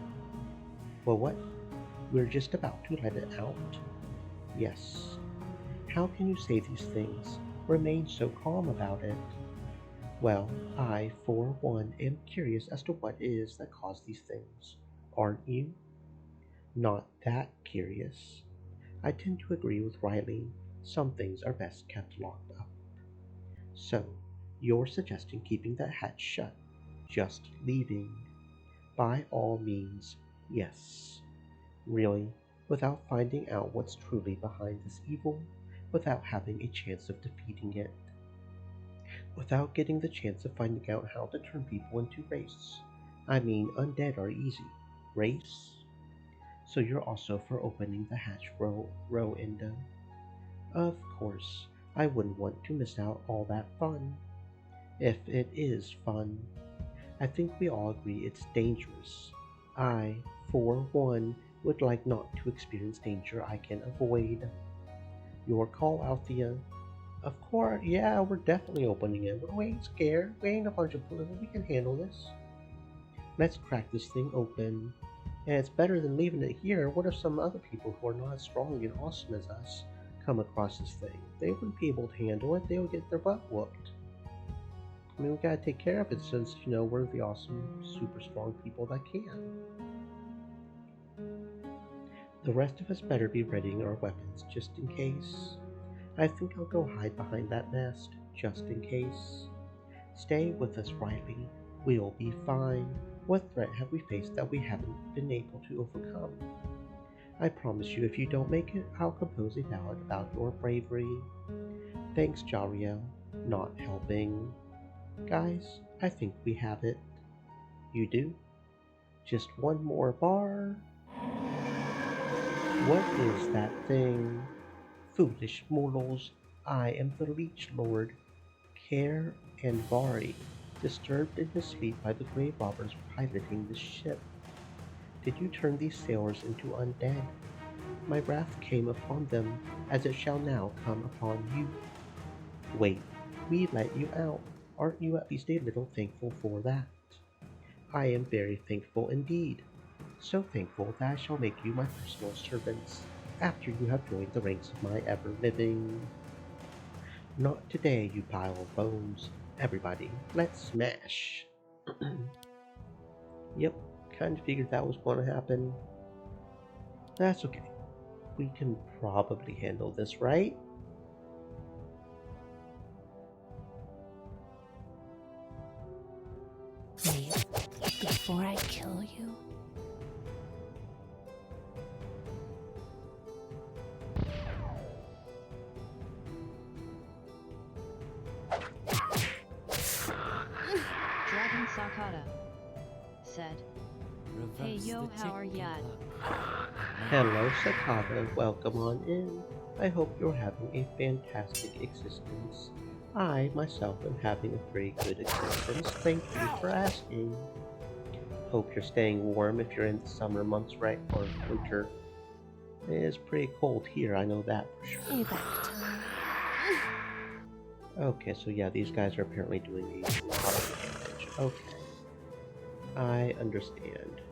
[SPEAKER 1] Well, what? We're just about to let it out? Yes. How can you say these things? Remain so calm about it. Well, I, for one, am curious as to what it is that caused these things. Aren't you? Not that curious. I tend to agree with Riley. Some things are best kept locked up. So, you're suggesting keeping that hatch shut, just leaving. By all means, yes. Really, without finding out what's truly behind this evil, without having a chance of defeating it, without getting the chance of finding out how to turn people into race. I mean, undead are easy. Race? So you're also for opening the hatch row Endo? Of course, I wouldn't want to miss out all that fun. If it is fun. I think we all agree it's dangerous. I, for one, would like not to experience danger I can avoid. Your call, Althea. Of course, yeah, we're definitely opening it. We ain't scared. We ain't a bunch of bullies. We can handle this. Let's crack this thing open. And it's better than leaving it here. What if some other people who are not as strong and awesome as us come across this thing? They wouldn't be able to handle it. They would get their butt whooped. I mean, we gotta take care of it since, we're the awesome, super strong people that can. The rest of us better be readying our weapons just in case. I think I'll go hide behind that nest, just in case. Stay with us, Riley. We'll be fine. What threat have we faced that we haven't been able to overcome? I promise you, if you don't make it, I'll compose a ballad about your bravery. Thanks, Jariel. Not helping. Guys, I think we have it. You do? Just one more bar? What is that thing? Foolish mortals, I am the Leech Lord, Care and Vari, disturbed in his sleep by the grave robbers piloting this ship. Did you turn these sailors into undead? My wrath came upon them, as it shall now come upon you. Wait, we let you out. Aren't you at least a little thankful for that? I am very thankful indeed. So thankful that I shall make you my personal servants, after you have joined the ranks of my ever-living. Not today, you pile of bones. Everybody, let's smash. Yep, kinda figured that was gonna happen. That's okay. We can probably handle this, right?
[SPEAKER 3] Please, before I kill you.
[SPEAKER 2] Dragon Sakata said, "Hey yo, how are ya?"
[SPEAKER 1] Hello, Sakata. Welcome on in. I hope you're having a fantastic existence. I, myself, am having a very good existence. Thank you for asking. Hope you're staying warm if you're in the summer months, right? Or winter. It is pretty cold here, I know that for sure.
[SPEAKER 3] Payback time.
[SPEAKER 1] Okay, so yeah, these guys are apparently doing a lot of damage. Okay. I understand.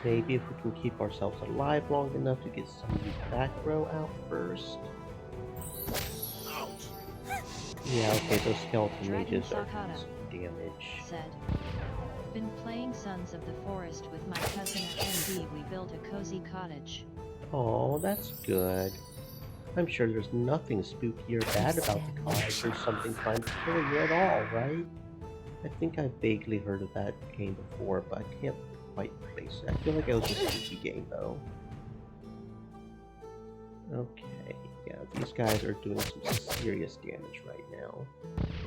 [SPEAKER 1] Maybe if we can keep ourselves alive long enough to get some of these back row out first.
[SPEAKER 8] Ouch!
[SPEAKER 1] Yeah, okay, those skeleton
[SPEAKER 2] Dragon
[SPEAKER 1] mages are
[SPEAKER 2] Sakata
[SPEAKER 1] doing some damage.
[SPEAKER 2] said. Been playing Sons of the Forest with my cousin at MD. We built a cozy cottage.
[SPEAKER 1] Oh, that's good. I'm sure there's nothing spooky or bad about the cottage or something trying to kill you at all, right? I think I vaguely heard of that game before, but I can't quite place it. I feel like it was a spooky game, though. Okay, yeah, these guys are doing some serious damage right now.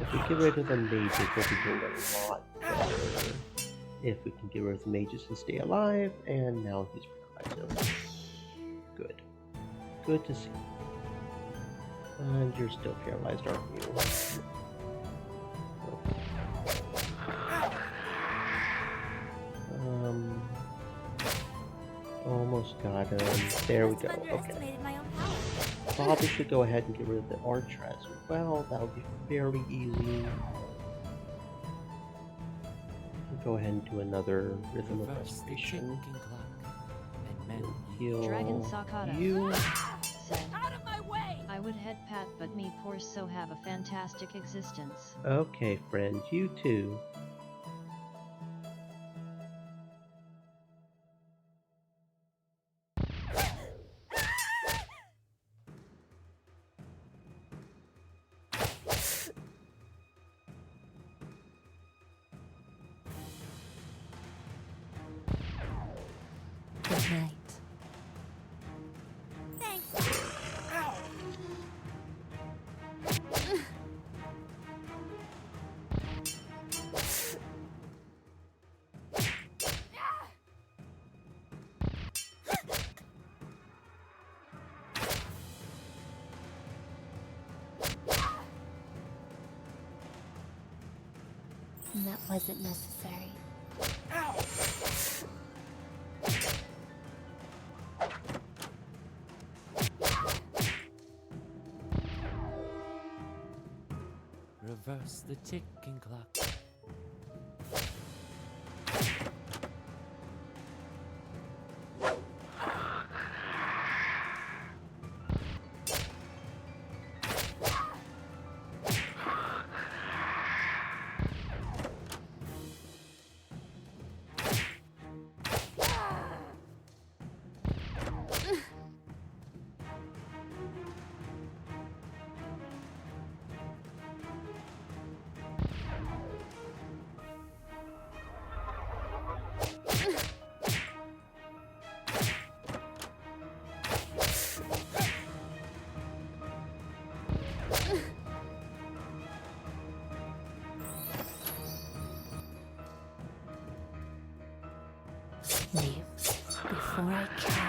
[SPEAKER 1] If we get rid of the mages, we'll be doing a lot better. If we can get rid of the mages and stay alive, and now he's paralyzed. Good. Good to see. And you're still paralyzed, aren't you? Almost got him. There we go. Okay.
[SPEAKER 5] Underestimated my own power.
[SPEAKER 1] Probably should go ahead and get rid of the archer as well. That would be fairly easy. We'll go ahead and do another rhythm of
[SPEAKER 9] Reverse the
[SPEAKER 1] restoration.
[SPEAKER 9] ticking clock and mend the
[SPEAKER 1] Heal
[SPEAKER 2] Dragon Sakata
[SPEAKER 1] you.
[SPEAKER 2] said.
[SPEAKER 7] Out of my way!
[SPEAKER 2] I would head pat, but me poor so have a fantastic existence.
[SPEAKER 1] Okay, friend, you too.
[SPEAKER 3] Good night.
[SPEAKER 5] Thanks.
[SPEAKER 3] That wasn't necessary.
[SPEAKER 9] reverse the ticking clock.
[SPEAKER 3] Leave before I kill you.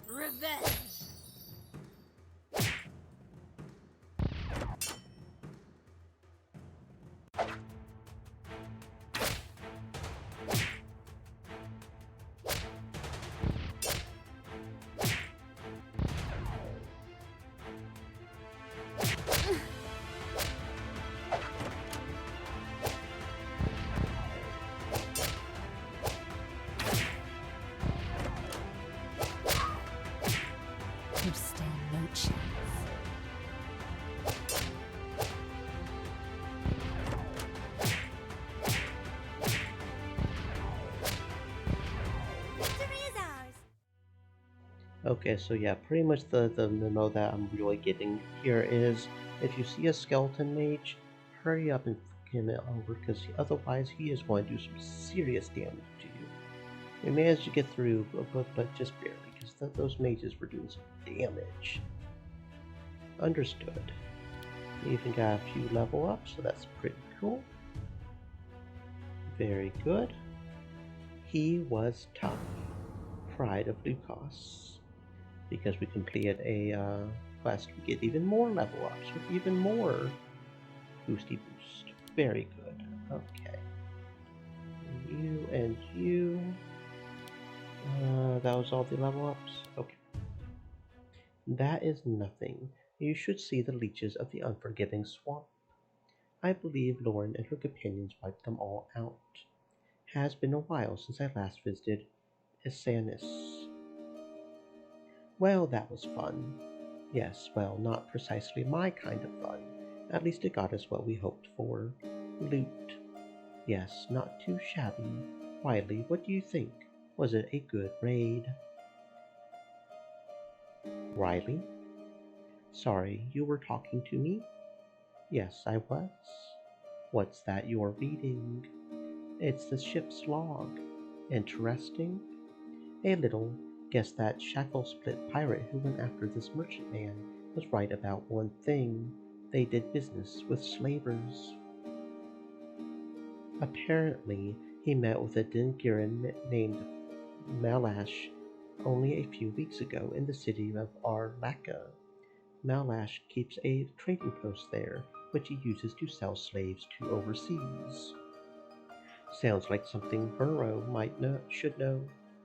[SPEAKER 7] Revenge!
[SPEAKER 3] You stand no chance.
[SPEAKER 5] Victory is ours.
[SPEAKER 1] Okay, so yeah, pretty much the memo that I'm really getting here is if you see a skeleton mage, hurry up and fuck him over because otherwise he is going to do some serious damage to you. We managed to get through, but just barely because those mages were doing some damage. Understood. We even got a few level ups, so that's pretty cool. Very good. He was tough. Pride of Lucas. Because we completed a quest, we get even more level ups with even more boosty boost. Very good. Okay. You and you. That was all the level ups? Okay. That is nothing. You should see the leeches of the unforgiving swamp. I believe Lauren and her companions wiped them all out. Has been a while since I last visited Isanis. Well, that was fun. Yes, well, not precisely my kind of fun. At least it got us what we hoped for. Loot. Yes, not too shabby. Wiley, what do you think? Was it a good raid? Riley? Sorry, you were talking to me? Yes, I was. What's that you're reading? It's the ship's log. Interesting? A little. Guess that shackle-split pirate who went after this merchantman was right about one thing. They did business with slavers. Apparently, he met with a Dingiran named Malash only a few weeks ago in the city of Arlaka. Malash keeps a trading post there, which he uses to sell slaves to overseas. Sounds like something Burrow should know.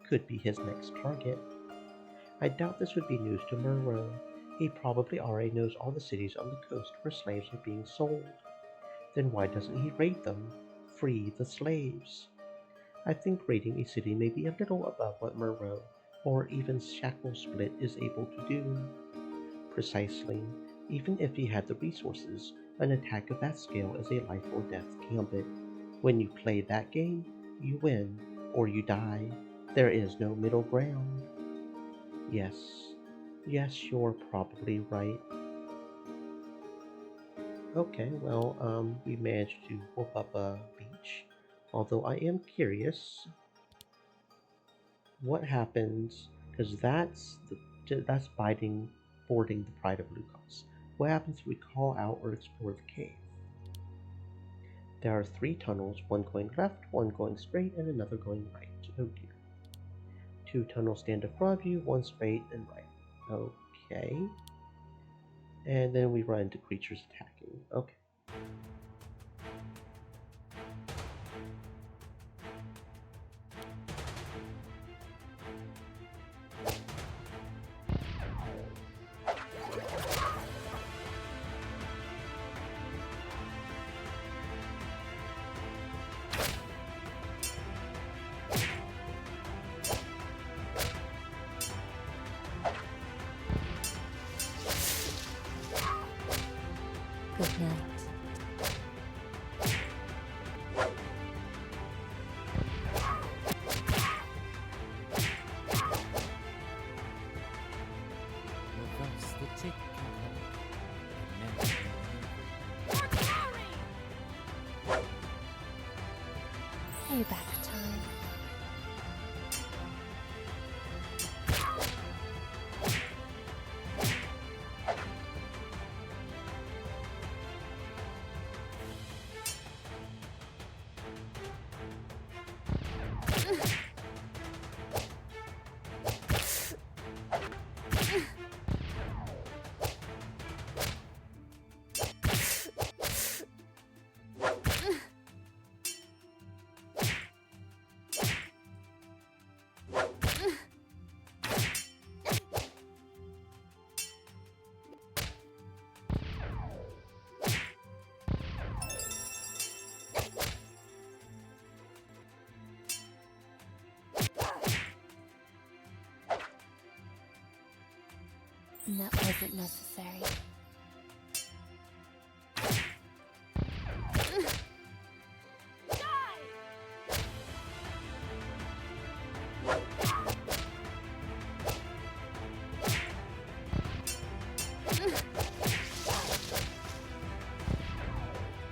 [SPEAKER 1] Could be his next target. I doubt this would be news to Murrow. He probably already knows all the cities on the coast where slaves are being sold. Then why doesn't he raid them? Free the slaves. I think raiding a city may be a little above what Murrow, or even Shackle Split, is able to do. Precisely. Even if he had the resources, an attack of that scale is a life or death gambit. When you play that game, you win, or you die. There is no middle ground. Yes, you're probably right. Okay, well, we managed to whoop up a beach. Although I am curious, what happens, because that's boarding the Pride of Lucas. What happens if we call out or explore the cave? There are 3 tunnels, one going left, one going straight, and another going right. Oh dear. 2 tunnels stand in front of you, one straight and right. Okay. And then we run into creatures attacking. Okay.
[SPEAKER 3] Good night.
[SPEAKER 9] Reverse the ticking clock. Remember
[SPEAKER 3] Payback time. That wasn't necessary.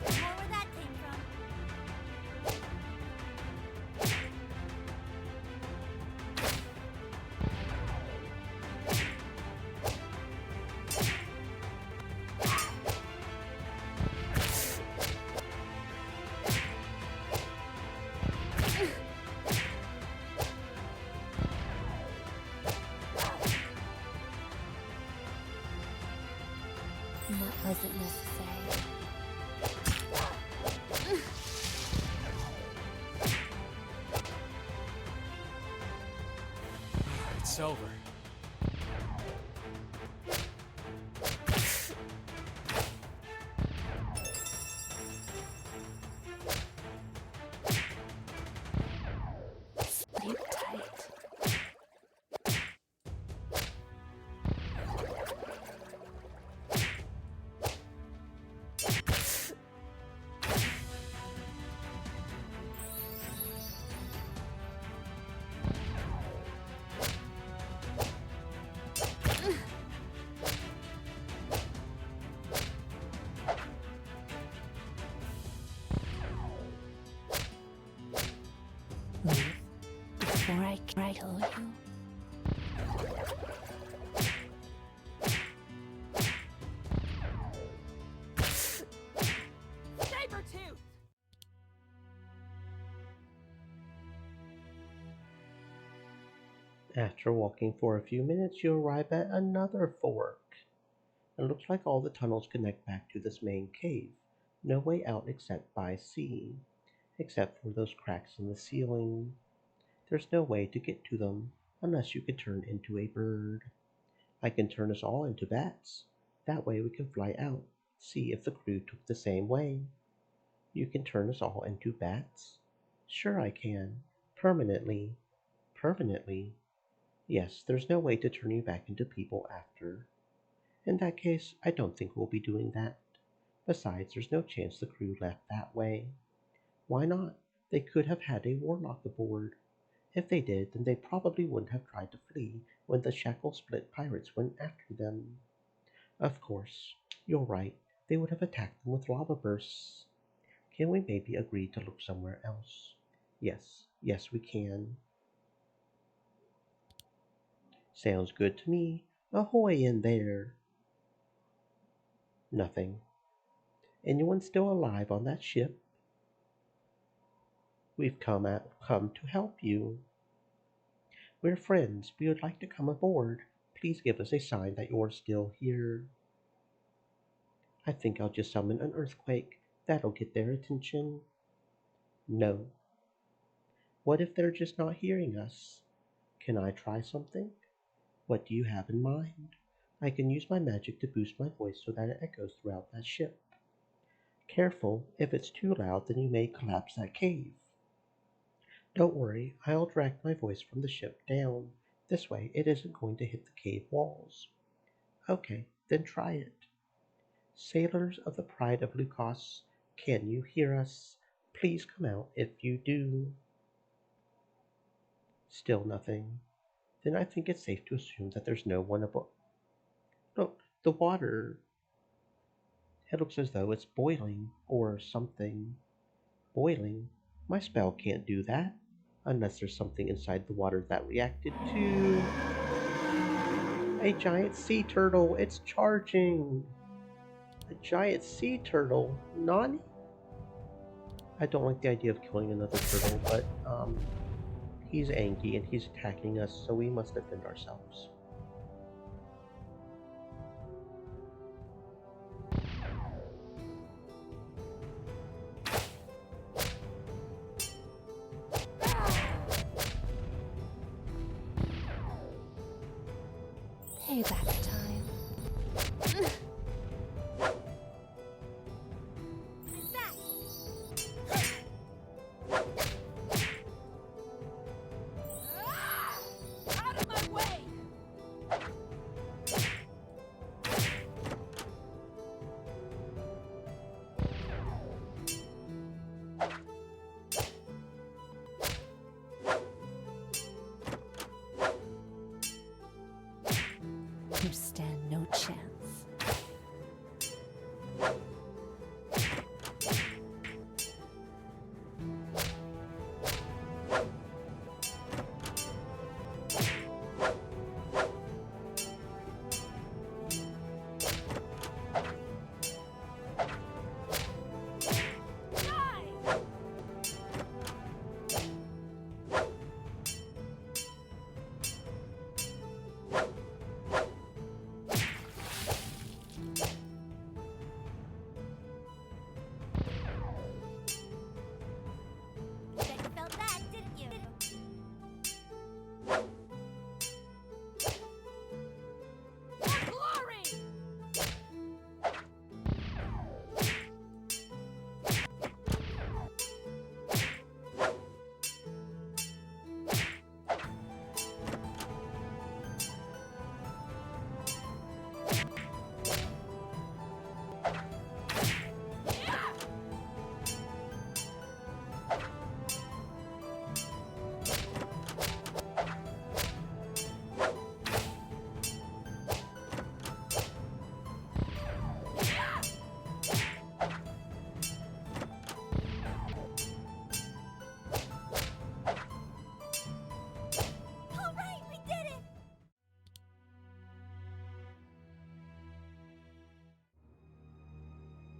[SPEAKER 5] More where that came from.
[SPEAKER 4] it's over.
[SPEAKER 3] Sleep tight. Leave before I kill you.
[SPEAKER 7] Sabertooth!
[SPEAKER 1] After walking for a few minutes, you arrive at another fork. It looks like all the tunnels connect back to this main cave. No way out except by sea, except for those cracks in the ceiling. There's no way to get to them unless you can turn into a bird. I can turn us all into bats. That way we can fly out, see if the crew took the same way. You can turn us all into bats? Sure I can. Permanently. Permanently? Yes, there's no way to turn you back into people after. In that case, I don't think we'll be doing that. Besides, there's no chance the crew left that way. Why not? They could have had a warlock aboard. If they did, then they probably wouldn't have tried to flee when the shackle split pirates went after them. Of course, you're right. They would have attacked them with lava bursts. Can we maybe agree to look somewhere else? Yes, we can. Sounds good to me. Ahoy in there. Nothing. Anyone still alive on that ship? We've come to help you. We're friends. We would like to come aboard. Please give us a sign that you're still here. I think I'll just summon an earthquake. That'll get their attention. No. What if they're just not hearing us? Can I try something? What do you have in mind? I can use my magic to boost my voice so that it echoes throughout that ship. Careful, if it's too loud, then you may collapse that cave. Don't worry, I'll drag my voice from the ship down. This way, it isn't going to hit the cave walls. Okay, then try it. Sailors of the Pride of Lucas, can you hear us? Please come out if you do. Still nothing. Then I think it's safe to assume that there's no one aboard. Look, the water. It looks as though it's boiling, or something. Boiling? My spell can't do that. Unless there's something inside the water that reacted to... A giant sea turtle! It's charging! A giant sea turtle? Nani? I don't like the idea of killing another turtle, but, he's angry and he's attacking us, so we must defend ourselves.
[SPEAKER 3] Payback time.
[SPEAKER 7] Out of my way!
[SPEAKER 3] You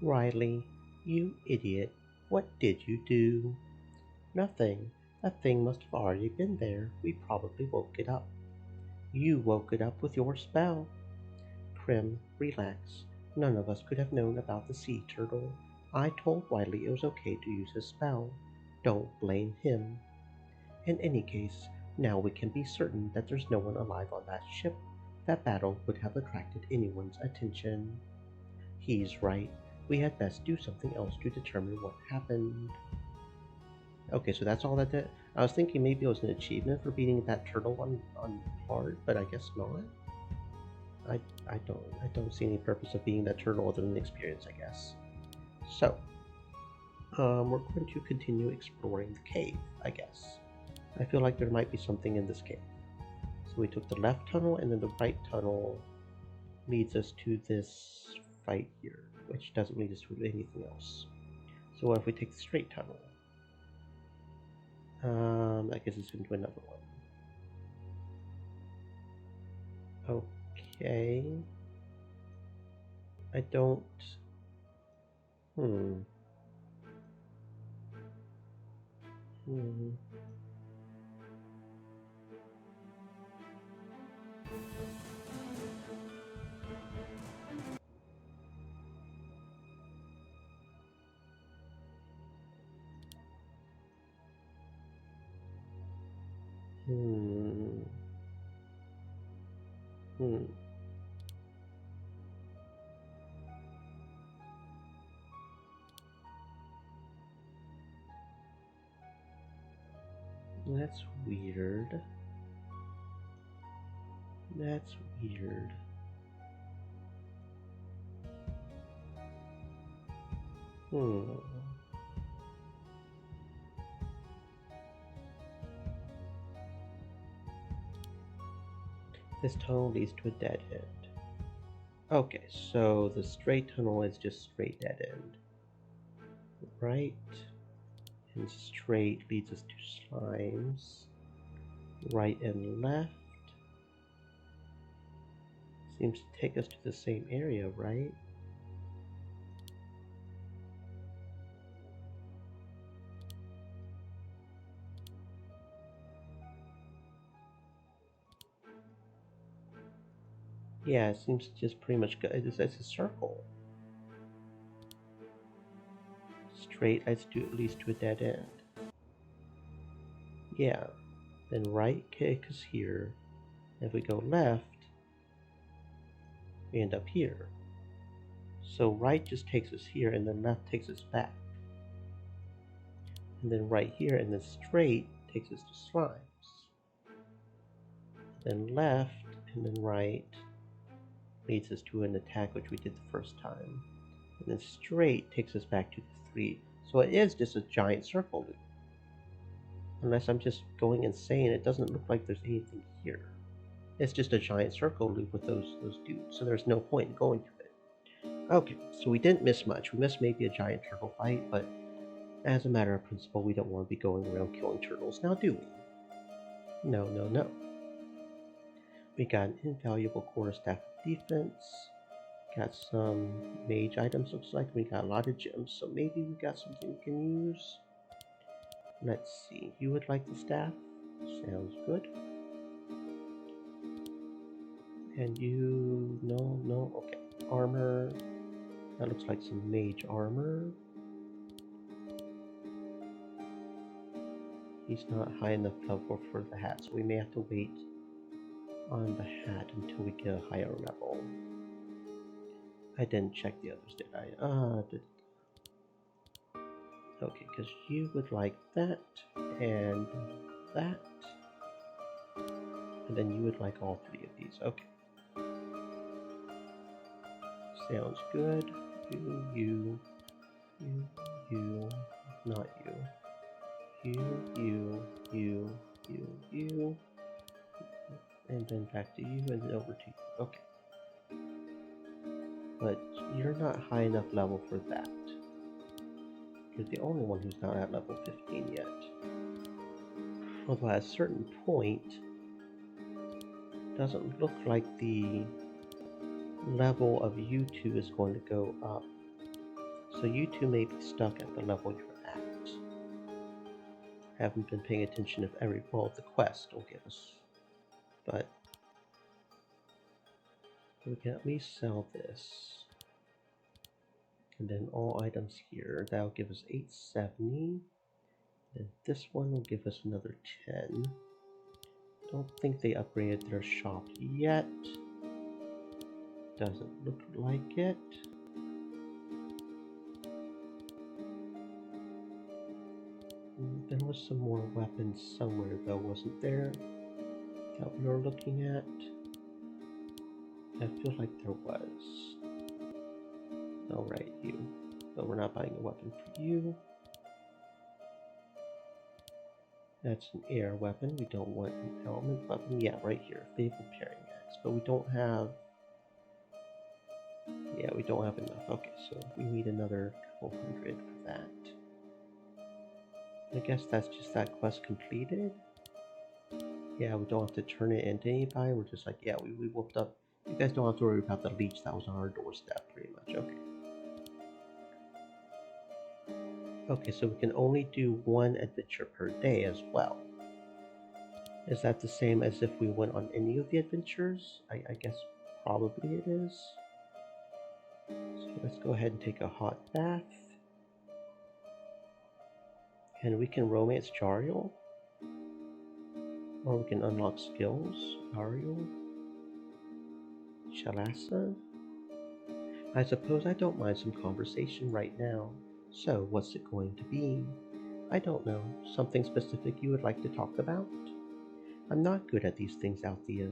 [SPEAKER 1] Riley, you idiot. What did you do? Nothing. That thing must have already been there. We probably woke it up. You woke it up with your spell. Krim, relax. None of us could have known about the sea turtle. I told Riley it was okay to use his spell. Don't blame him. In any case, now we can be certain that there's no one alive on that ship. That battle would have attracted anyone's attention. He's right. We had best do something else to determine what happened. Okay, so that's all that did. I was thinking maybe it was an achievement for beating that turtle on hard, but I guess not. I don't see any purpose of being that turtle other than experience, I guess. So, we're going to continue exploring the cave, I guess. I feel like there might be something in this cave. So we took the left tunnel, and then the right tunnel leads us to this right here, which doesn't lead us to anything else. So what if we take the straight tunnel? I guess it's into another one. Okay. I don't... Hmm. Hmm. Hmm. Hmm. That's weird. That's weird. Hmm. This tunnel leads to a dead end. Okay, so the straight tunnel is just straight dead end. Right and straight leads us to slimes. Right and left seems to take us to the same area, right? Yeah, it seems to just pretty much go. It's a circle. Straight leads to a dead end. Yeah. Then right takes us here. If we go left, we end up here. So right just takes us here, and then left takes us back. And then right here, and then straight takes us to slimes. Then left, and then right leads us to an attack which we did the first time. And then straight takes us back to the 3. So it is just a giant circle loop. Unless I'm just going insane, it doesn't look like there's anything here. It's just a giant circle loop with those dudes, so there's no point in going to it. Okay, so we didn't miss much. We missed maybe a giant turtle fight, but as a matter of principle, we don't want to be going around killing turtles now, do we? No, no, no. We got an invaluable quarterstaff defense. Got some mage items, looks like. We got a lot of gems, so maybe we got something we can use. Let's see. You would like the staff? Sounds good. And you... No, okay. Armor. That looks like some mage armor. He's not high enough level for the hat, so we may have to wait on the hat until we get a higher level. I didn't check the others, did I? Okay, because you would like that, and that, and then you would like all 3 of these. Okay. Sounds good. You, not you, you, and then back to you, and then over to you. Okay. But you're not high enough level for that. You're the only one who's not at level 15 yet. Although at a certain point, doesn't look like the level of you two is going to go up So you two may be stuck at the level you're at. Haven't been paying attention if every well the quest will give us. But we can at least sell this. And then all items here, that'll give us 870. And this one will give us another 10. Don't think they upgraded their shop yet. Doesn't look like it. There was some more weapons somewhere though, wasn't there? That we were looking at? I feel like there was. Alright, you. But we're not buying a weapon for you. That's an air weapon. We don't want an element weapon. Yeah, right here. Fabled Paring Axe. But we don't have... Yeah, we don't have enough. Okay, so we need another couple hundred for that. I guess that's just that quest completed. Yeah, we don't have to turn it into anybody. We're just like, yeah, we whooped up. You guys don't have to worry about the leech that was on our doorstep, pretty much. Okay. Okay, so we can only do one adventure per day as well. Is that the same as if we went on any of the adventures? I guess probably it is. So let's go ahead and take a hot bath. And we can romance Jariel. Or we can unlock skills. Ariel. Shalasa. I suppose I don't mind some conversation right now. So, what's it going to be? I don't know. Something specific you would like to talk about? I'm not good at these things, Althea.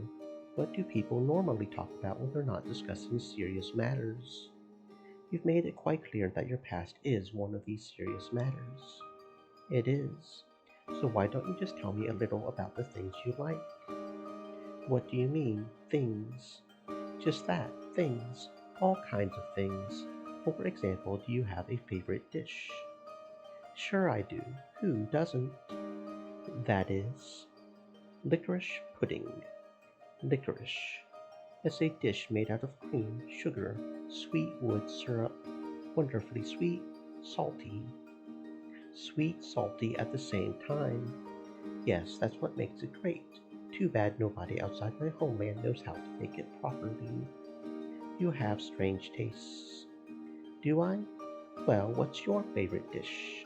[SPEAKER 1] What do people normally talk about when they're not discussing serious matters? You've made it quite clear that your past is one of these serious matters. It is. So why don't you just tell me a little about the things you like? What do you mean, things? Just that, things. All kinds of things. For example, do you have a favorite dish? Sure I do. Who doesn't? That is... licorice pudding. Licorice. It's a dish made out of cream, sugar, sweet wood syrup, wonderfully sweet, salty. Sweet, salty at the same time. Yes, that's what makes it great. Too bad nobody outside my homeland knows how to make it properly. You have strange tastes. Do I? Well, what's your favorite dish?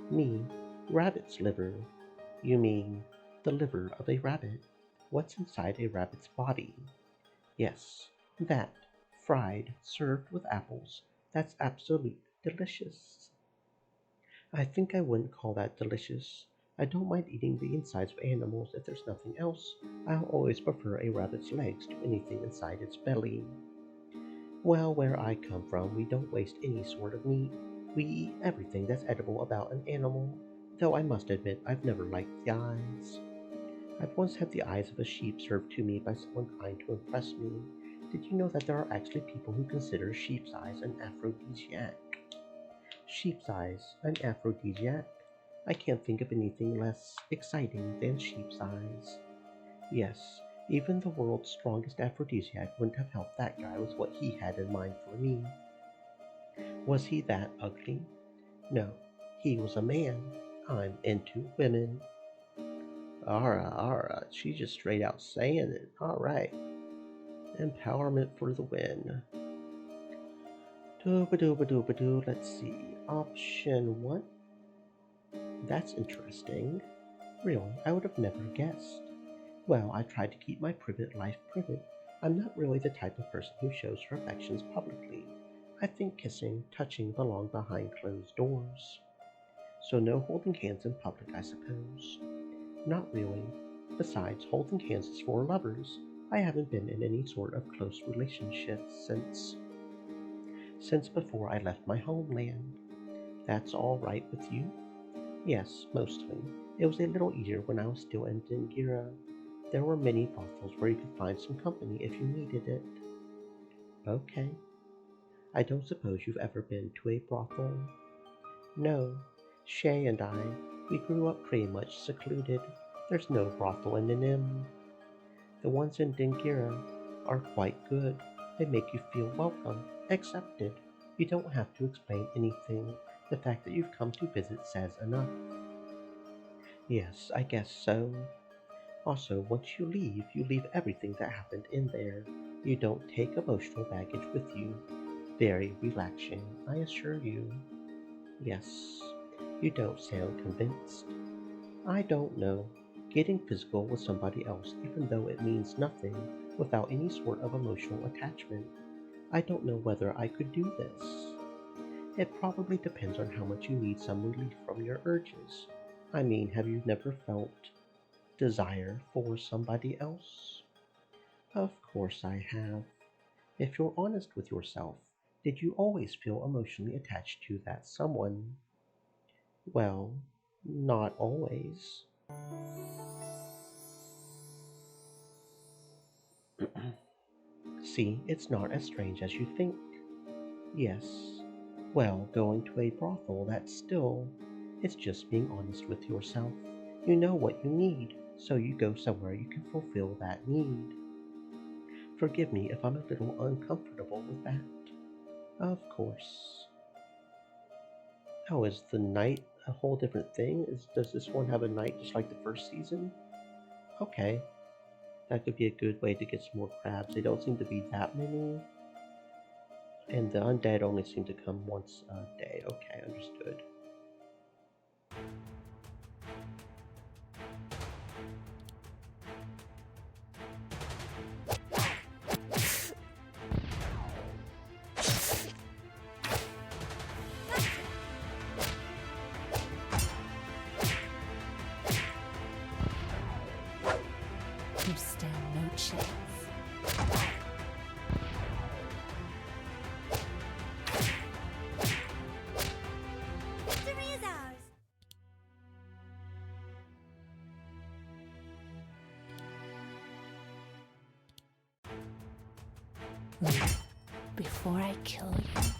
[SPEAKER 1] Me, rabbit's liver. You mean the liver of a rabbit? What's inside a rabbit's body? Yes, that. Fried, served with apples. That's absolutely delicious. I think I wouldn't call that delicious. I don't mind eating the insides of animals if there's nothing else. I'll always prefer a rabbit's legs to anything inside its belly. Well, where I come from, we don't waste any sort of meat. We eat everything that's edible about an animal, though I must admit I've never liked the eyes. I've once had the eyes of a sheep served to me by someone trying to impress me. Did you know that there are actually people who consider sheep's eyes an aphrodisiac? Sheep's eyes, an aphrodisiac? I can't think of anything less exciting than sheep's eyes. Yes, even the world's strongest aphrodisiac wouldn't have helped that guy with what he had in mind for me. Was he that ugly? No, he was a man. I'm into women. Alright, she's just straight out saying it. Alright. Empowerment for the win. Dooba-dooba-dooba-doo, let's see. Option 1. That's interesting. Really, I would have never guessed. Well, I tried to keep my private life private. I'm not really the type of person who shows her affections publicly. I think kissing, touching belong behind closed doors. So no holding hands in public, I suppose. Not really. Besides, holding hands is for lovers. I haven't been in any sort of close relationship since before I left my homeland. That's all right with you? Yes, mostly. It was a little easier when I was still in Dingira. There were many brothels where you could find some company if you needed it. Okay. I don't suppose you've ever been to a brothel? No. Shay and I, we grew up pretty much secluded. There's no brothel in Nim. The ones in Dingira are quite good. They make you feel welcome, accepted. You don't have to explain anything. The fact that you've come to visit says enough. Yes, I guess so. Also, once you leave everything that happened in there. You don't take emotional baggage with you. Very relaxing, I assure you. Yes, you don't sound convinced. I don't know. Getting physical with somebody else, even though it means nothing, without any sort of emotional attachment. I don't know whether I could do this. It probably depends on how much you need some relief from your urges. I mean, have you never felt desire for somebody else? Of course I have. If you're honest with yourself, did you always feel emotionally attached to that someone? Well, not always. See, it's not as strange as you think. Yes. Well, going to a brothel, that's still. It's just being honest with yourself. You know what you need, so you go somewhere you can fulfill that need. Forgive me if I'm a little uncomfortable with that. Of course. Oh, is the night a whole different thing? Does this one have a night just like the first season? Okay, that could be a good way to get some more crabs. They don't seem to be that many. And the undead only seem to come once a day. Okay, understood.
[SPEAKER 3] You stand no chance.
[SPEAKER 5] Victory is ours.
[SPEAKER 3] Leave before I kill you.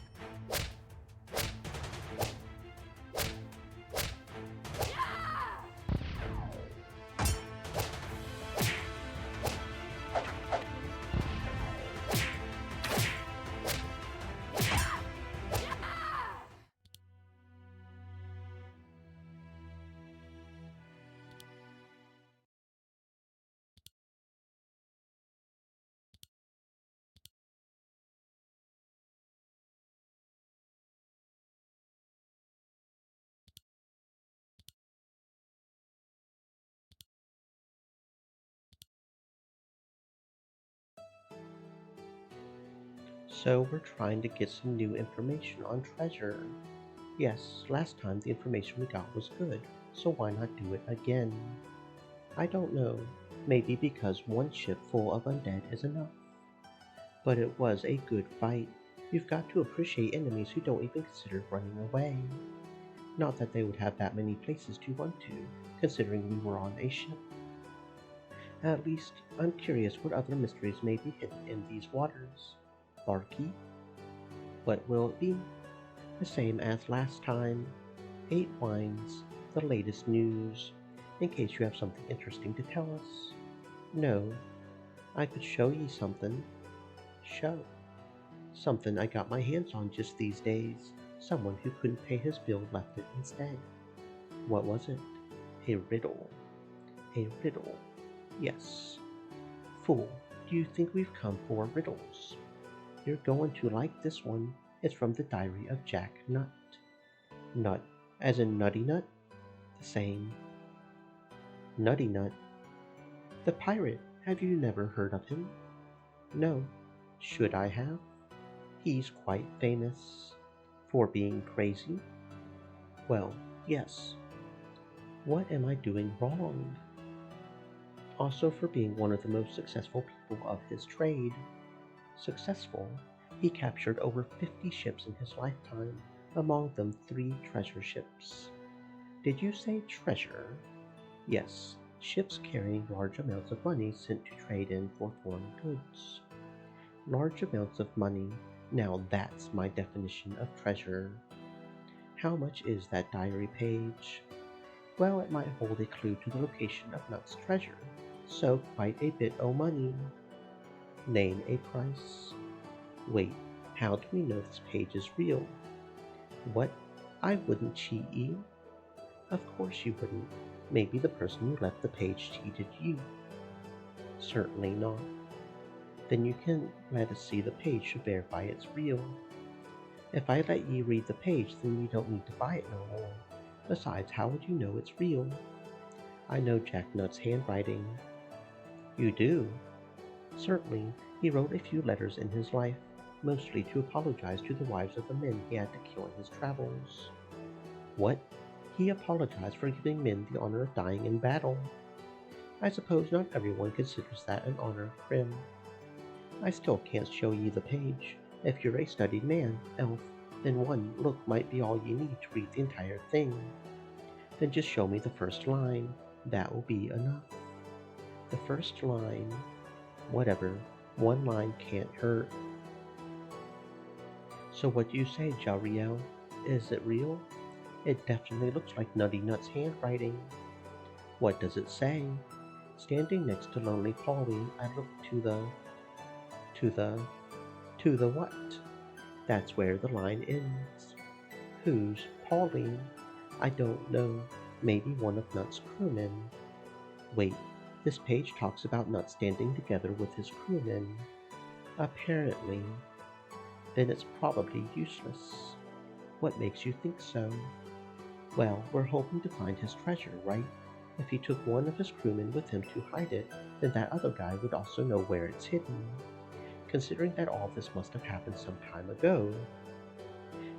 [SPEAKER 1] So we're trying to get some new information on treasure. Yes, last time the information we got was good, so why not do it again? I don't know. Maybe because one ship full of undead is enough. But it was a good fight. You've got to appreciate enemies who don't even consider running away. Not that they would have that many places to run to, considering we were on a ship. At least, I'm curious what other mysteries may be hidden in these waters. Barkeep? What will it be? The same as last time. 8 wines, the latest news, in case you have something interesting to tell us. No, I could show ye something. Show. Something I got my hands on just these days. Someone who couldn't pay his bill left it instead. What was it? A riddle. A riddle. Yes. Fool, do you think we've come for riddles? You're going to like this one. It's from the diary of Jack Nut. Nut, as in Nutty Nut? The same. Nutty Nut. The pirate. Have you never heard of him? No. Should I have? He's quite famous. For being crazy? Well, yes. What am I doing wrong? Also for being one of the most successful people of his trade. Successful? He captured over 50 ships in his lifetime, among them 3 treasure ships. Did you say treasure? Yes, ships carrying large amounts of money sent to trade in for foreign goods. Large amounts of money, now that's my definition of treasure. How much is that diary page? Well, it might hold a clue to the location of Nut's treasure, so quite a bit o' money. Name a price. Wait, How do we know this page is real? What? I wouldn't cheat you. Of course you wouldn't. Maybe the person who left the page cheated you. Certainly not. Then you can let us see the page to verify it's real. If I let you read the page, then you don't need to buy it no more. Besides, how would you know it's real? I know Jack Nut's handwriting. You do? Certainly, he wrote a few letters in his life, mostly to apologize to the wives of the men he had to kill in his travels. What? He apologized for giving men the honor of dying in battle. I suppose not everyone considers that an honor, Grim. I still can't show you the page. If you're a studied man, elf, then one look might be all you need to read the entire thing. Then just show me the first line. That will be enough. The first line. Whatever. One line can't hurt. So what do you say, Jariel? Is it real? It definitely looks like Nutty Nut's handwriting. What does it say? Standing next to Lonely Polly, I looked to the what? That's where the line ends. Who's Polly? I don't know. Maybe one of Nut's crewmen. Wait, this page talks about Nut standing together with his crewmen. Apparently. Then it's probably useless. What makes you think so? Well, we're hoping to find his treasure, right? If he took one of his crewmen with him to hide it, then that other guy would also know where it's hidden. Considering that all this must have happened some time ago,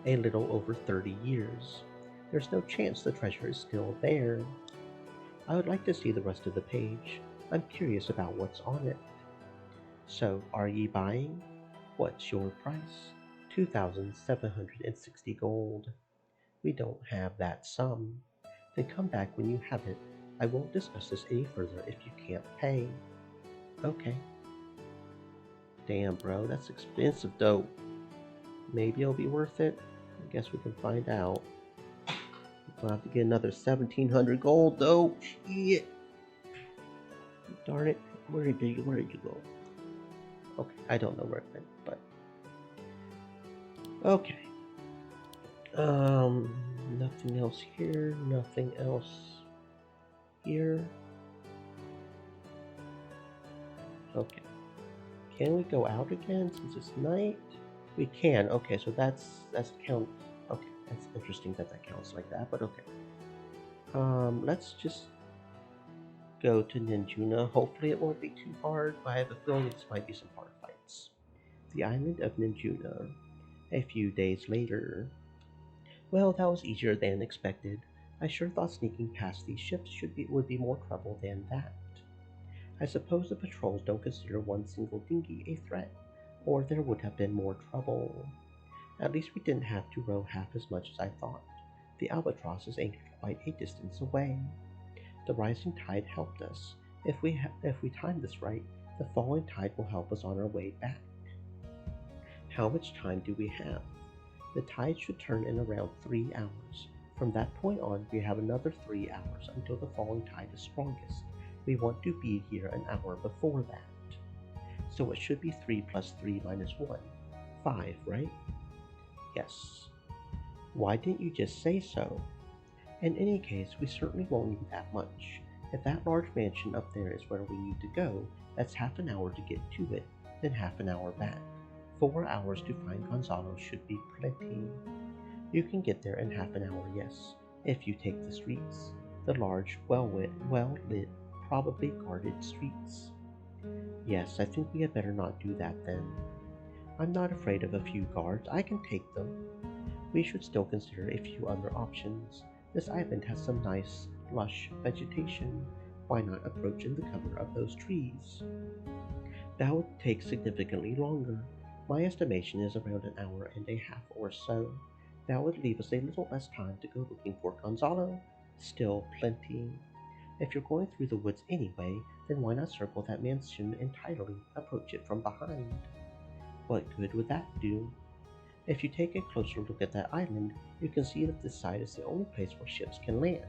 [SPEAKER 1] a little over 30 years, there's no chance the treasure is still there. I would like to see the rest of the page. I'm curious about what's on it. So, are ye buying? What's your price? 2,760 gold. We don't have that sum. Then come back when you have it. I won't discuss this any further if you can't pay. Okay. Damn, bro, that's expensive though. Maybe it'll be worth it. I guess we can find out. We'll have to get another 1,700 gold though. Shit. Darn it. Where did you go? Okay, I don't know where it went, but okay. Nothing else here, nothing else here. Okay. Can we go out again since it's night? We can. Okay, so that's count. Okay, that's interesting that counts like that, but okay. Let's just go to Ninjuna. Hopefully it won't be too hard, but I have a feeling this might be some hard fights. The island of Ninjuna. A few days later. Well, that was easier than expected. I sure thought sneaking past these ships would be more trouble than that. I suppose the patrols don't consider one single dinghy a threat, or there would have been more trouble. At least we didn't have to row half as much as I thought. The albatross is anchored quite a distance away. The rising tide helped us. If we time this right, the falling tide will help us on our way back. How much time do we have? The tide should turn in around 3 hours. From that point on, we have another 3 hours until the falling tide is strongest. We want to be here an hour before that. So it should be 3 plus 3 minus 1. 5, right? Yes. Why didn't you just say so? In any case, we certainly won't need that much. If that large mansion up there is where we need to go, that's half an hour to get to it, then half an hour back. 4 hours to find Gonzalo should be plenty. You can get there in half an hour, yes, if you take the streets. The large, well-lit, probably guarded streets. Yes, I think we had better not do that then. I'm not afraid of a few guards, I can take them. We should still consider a few other options. This island has some nice, lush vegetation. Why not approach in the cover of those trees? That would take significantly longer. My estimation is around an hour and a half or so. That would leave us a little less time to go looking for Gonzalo. Still plenty. If you're going through the woods anyway, then why not circle that mansion entirely, approach it from behind? What good would that do? If you take a closer look at that island, you can see that this side is the only place where ships can land,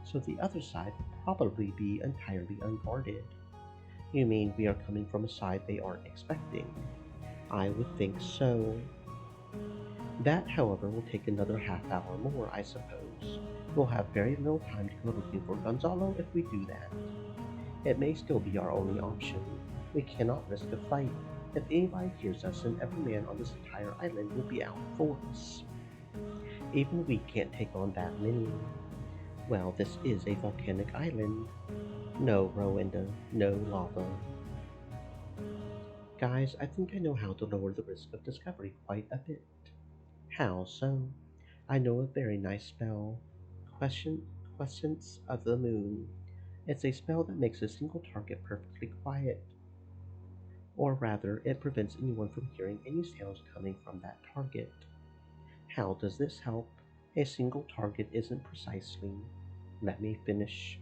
[SPEAKER 1] so the other side will probably be entirely unguarded. You mean we are coming from a side they aren't expecting? I would think so. That, however, will take another half hour more, I suppose. We'll have very little time to go looking for Gonzalo if we do that. It may still be our only option. We cannot risk a fight. If anybody hears us, then every man on this entire island will be out for us. Even we can't take on that many. Well, this is a volcanic island. No Rowenda, no lava. Guys, I think I know how to lower the risk of discovery quite a bit. How so? I know a very nice spell. Quiescence of the Moon. It's a spell that makes a single target perfectly quiet. Or rather, it prevents anyone from hearing any sounds coming from that target. How does this help? A single target isn't precisely. Let me finish.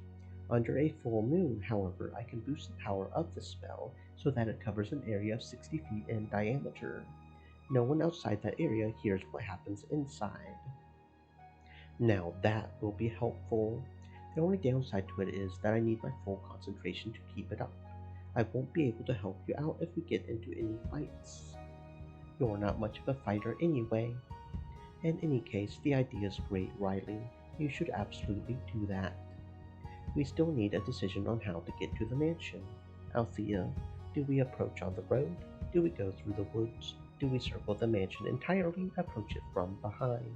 [SPEAKER 1] Under a full moon, however, I can boost the power of the spell so that it covers an area of 60 feet in diameter. No one outside that area hears what happens inside. Now that will be helpful. The only downside to it is that I need my full concentration to keep it up. I won't be able to help you out if we get into any fights. You're not much of a fighter anyway. In any case, the idea is great, Riley. You should absolutely do that. We still need a decision on how to get to the mansion. Althea, do we approach on the road? Do we go through the woods? Do we circle the mansion entirely, approach it from behind?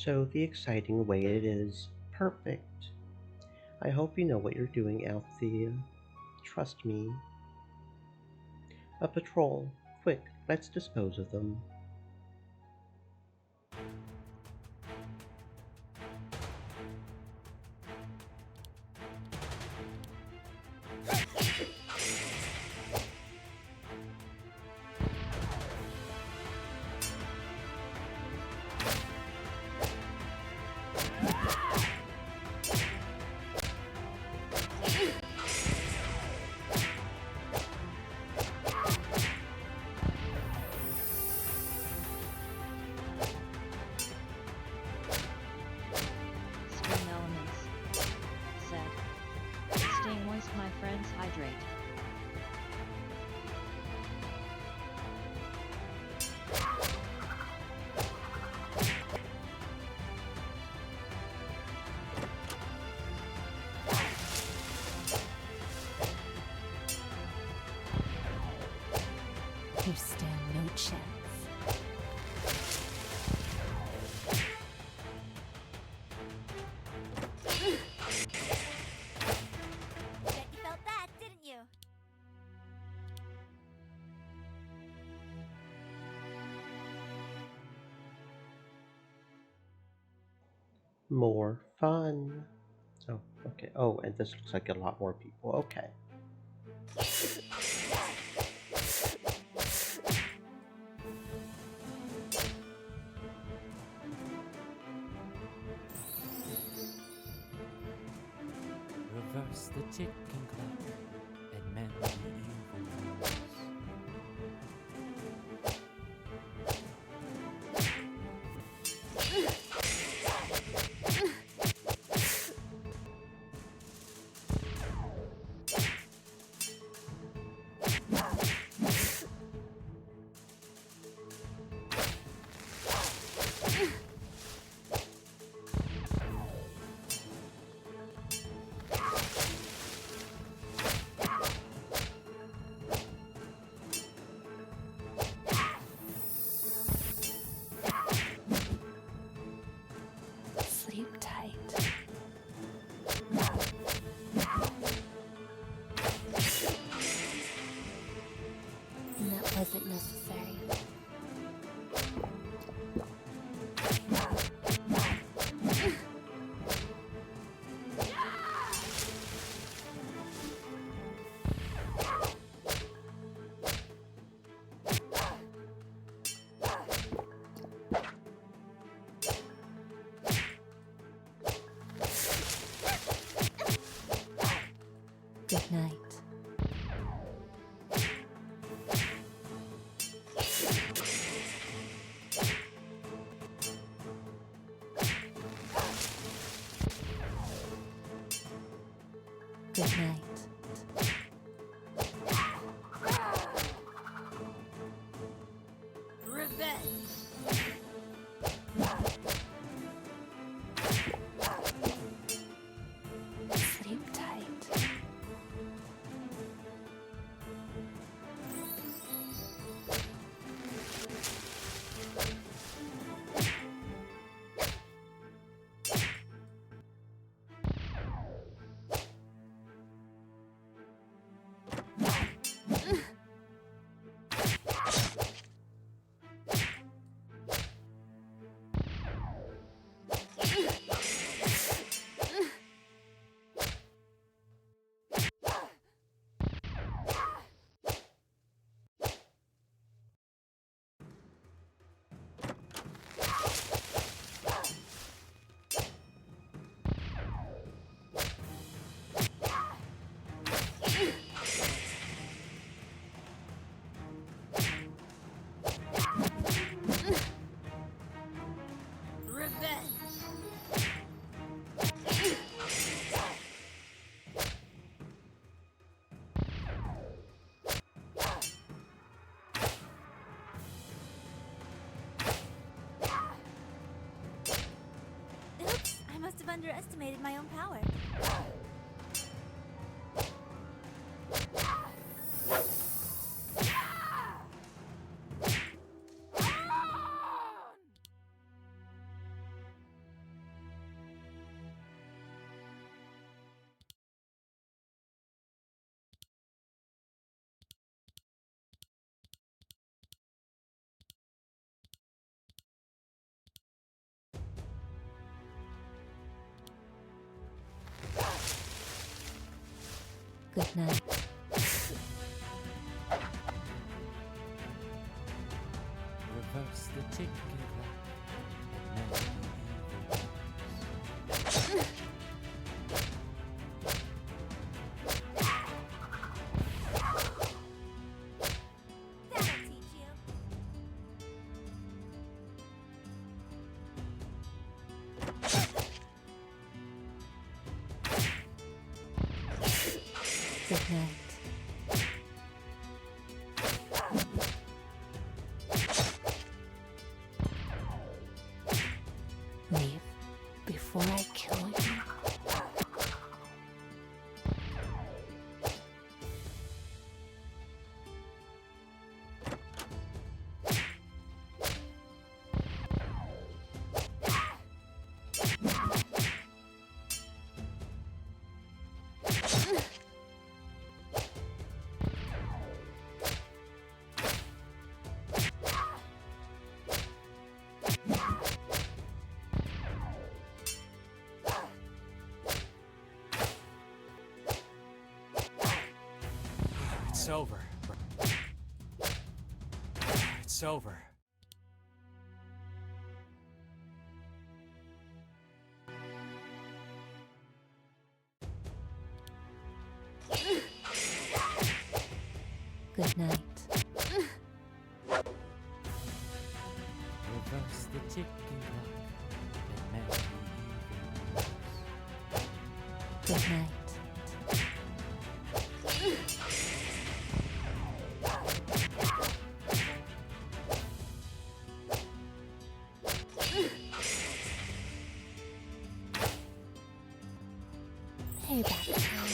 [SPEAKER 1] So the exciting way it is. Perfect. I hope you know what you're doing, Althea. Trust me. A patrol. Quick, let's dispose of them. More fun. Oh, okay. Oh, and this looks like a lot more people. Okay.
[SPEAKER 9] Reverse the ticking clock and mend the evil ways.
[SPEAKER 3] Sleep tight. And that wasn't necessary. Good night. Good night.
[SPEAKER 7] Revenge.
[SPEAKER 3] Sleep tight.
[SPEAKER 7] Revenge.
[SPEAKER 5] Oops, I must have underestimated my own power.
[SPEAKER 3] Good night.
[SPEAKER 9] Reverse the ticking clock and mend the evil ways.
[SPEAKER 5] That'll teach you.
[SPEAKER 3] Good night.
[SPEAKER 4] It's over. It's over.
[SPEAKER 3] Good night.
[SPEAKER 9] Reverse the ticking clock and mend the evil wounds.
[SPEAKER 3] Good night. Payback time.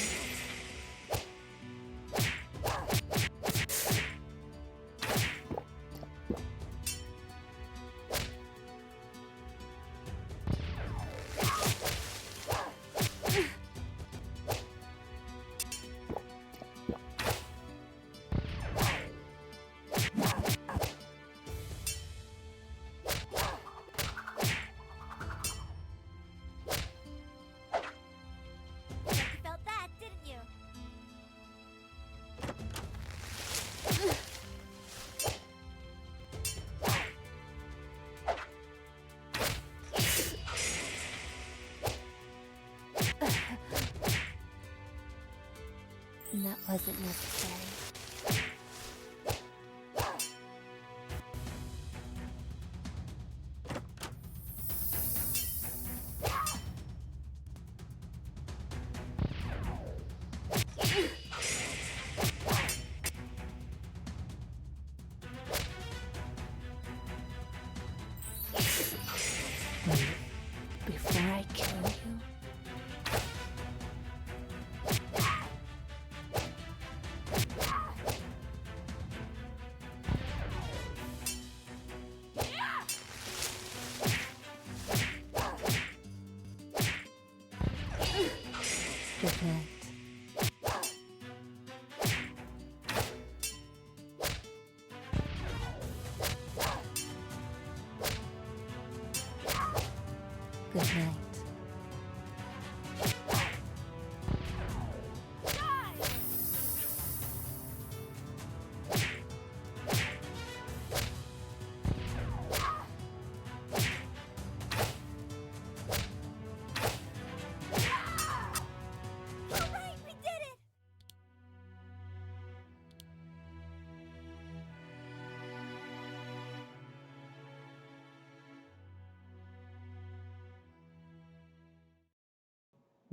[SPEAKER 5] You felt that, didn't you?
[SPEAKER 3] That wasn't necessary. Wait, before I kill you, good night. Good night.
[SPEAKER 5] Alright, we did it!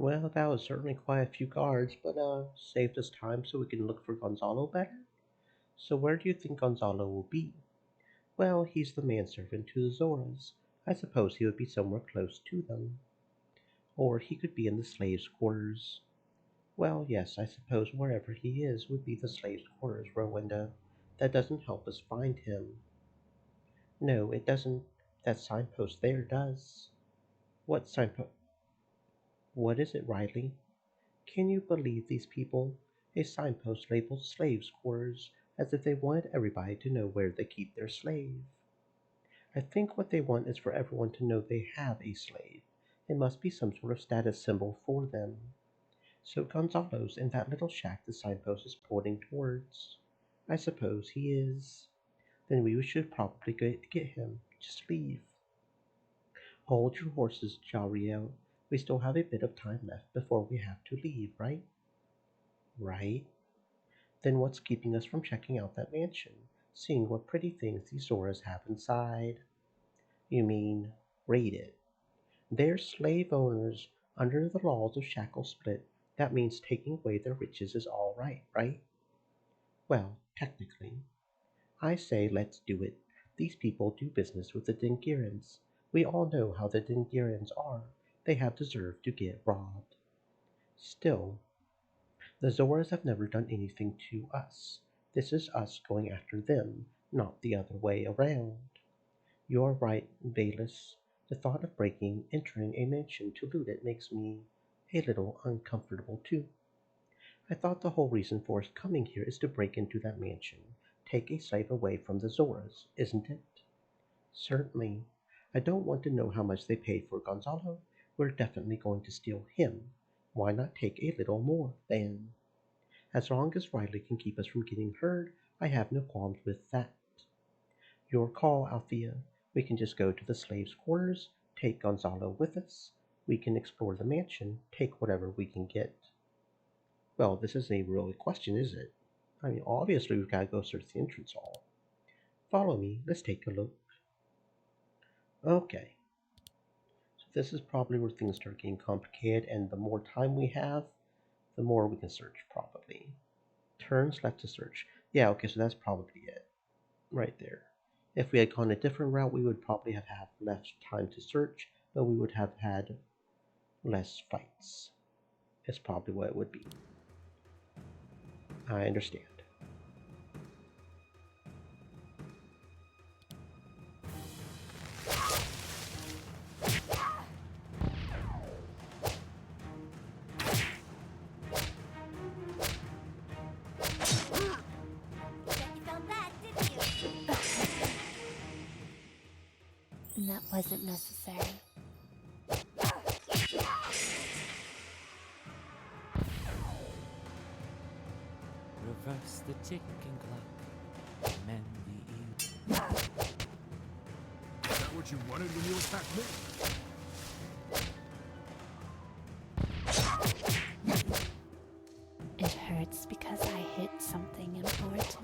[SPEAKER 1] Well, that was certainly quite a few guards, but saved us time so we can look for Gonzalo better. So where do you think Gonzalo will be? Well, he's the manservant to the Zoras. I suppose he would be somewhere close to them. Or he could be in the slaves' quarters. Well, yes, I suppose wherever he is would be the slaves' quarters, Rowenda. That doesn't help us find him. No, it doesn't. That signpost there does. What signpost? What is it, Riley? Can you believe these people? A signpost labeled slaves' quarters, as if they wanted everybody to know where they keep their slave. I think what they want is for everyone to know they have a slave. It must be some sort of status symbol for them. So Gonzalo's in that little shack the signpost is pointing towards. I suppose he is. Then we should probably get him. Just leave. Hold your horses, Jariel. We still have a bit of time left before we have to leave, right? Right. Then what's keeping us from checking out that mansion, seeing what pretty things these Zoras have inside? You mean, raid it. They're slave owners. Under the laws of Shackle Split, that means taking away their riches is all right, right? Well, technically. I say let's do it. These people do business with the Dingirans. We all know how the Dingirans are. They have deserved to get robbed. Still, the Zoras have never done anything to us. This is us going after them, not the other way around. You're right, Bayless. The thought of entering a mansion to loot it makes me a little uncomfortable too. I thought the whole reason for us coming here is to break into that mansion, take a slave away from the Zoras, isn't it? Certainly. I don't want to know how much they paid for Gonzalo. We're definitely going to steal him. Why not take a little more, then? As long as Riley can keep us from getting hurt, I have no qualms with that. Your call, Althea. We can just go to the slaves' quarters, take Gonzalo with us. We can explore the mansion, take whatever we can get. Well, this isn't a real question, is it? I mean, obviously we've got to go search the entrance hall. Follow me, let's take a look. Okay, so this is probably where things start getting complicated, and the more time we have, the more we can search, probably. Turns left to search. Yeah, okay, so that's probably it. Right there. If we had gone a different route, we would probably have had less time to search, but we would have had less fights. It's probably what it would be. I understand.
[SPEAKER 3] That wasn't necessary.
[SPEAKER 9] Reverse the ticking clock. Mend the evil.
[SPEAKER 6] Is that what you wanted when you attacked me?
[SPEAKER 3] It hurts because I hit something important.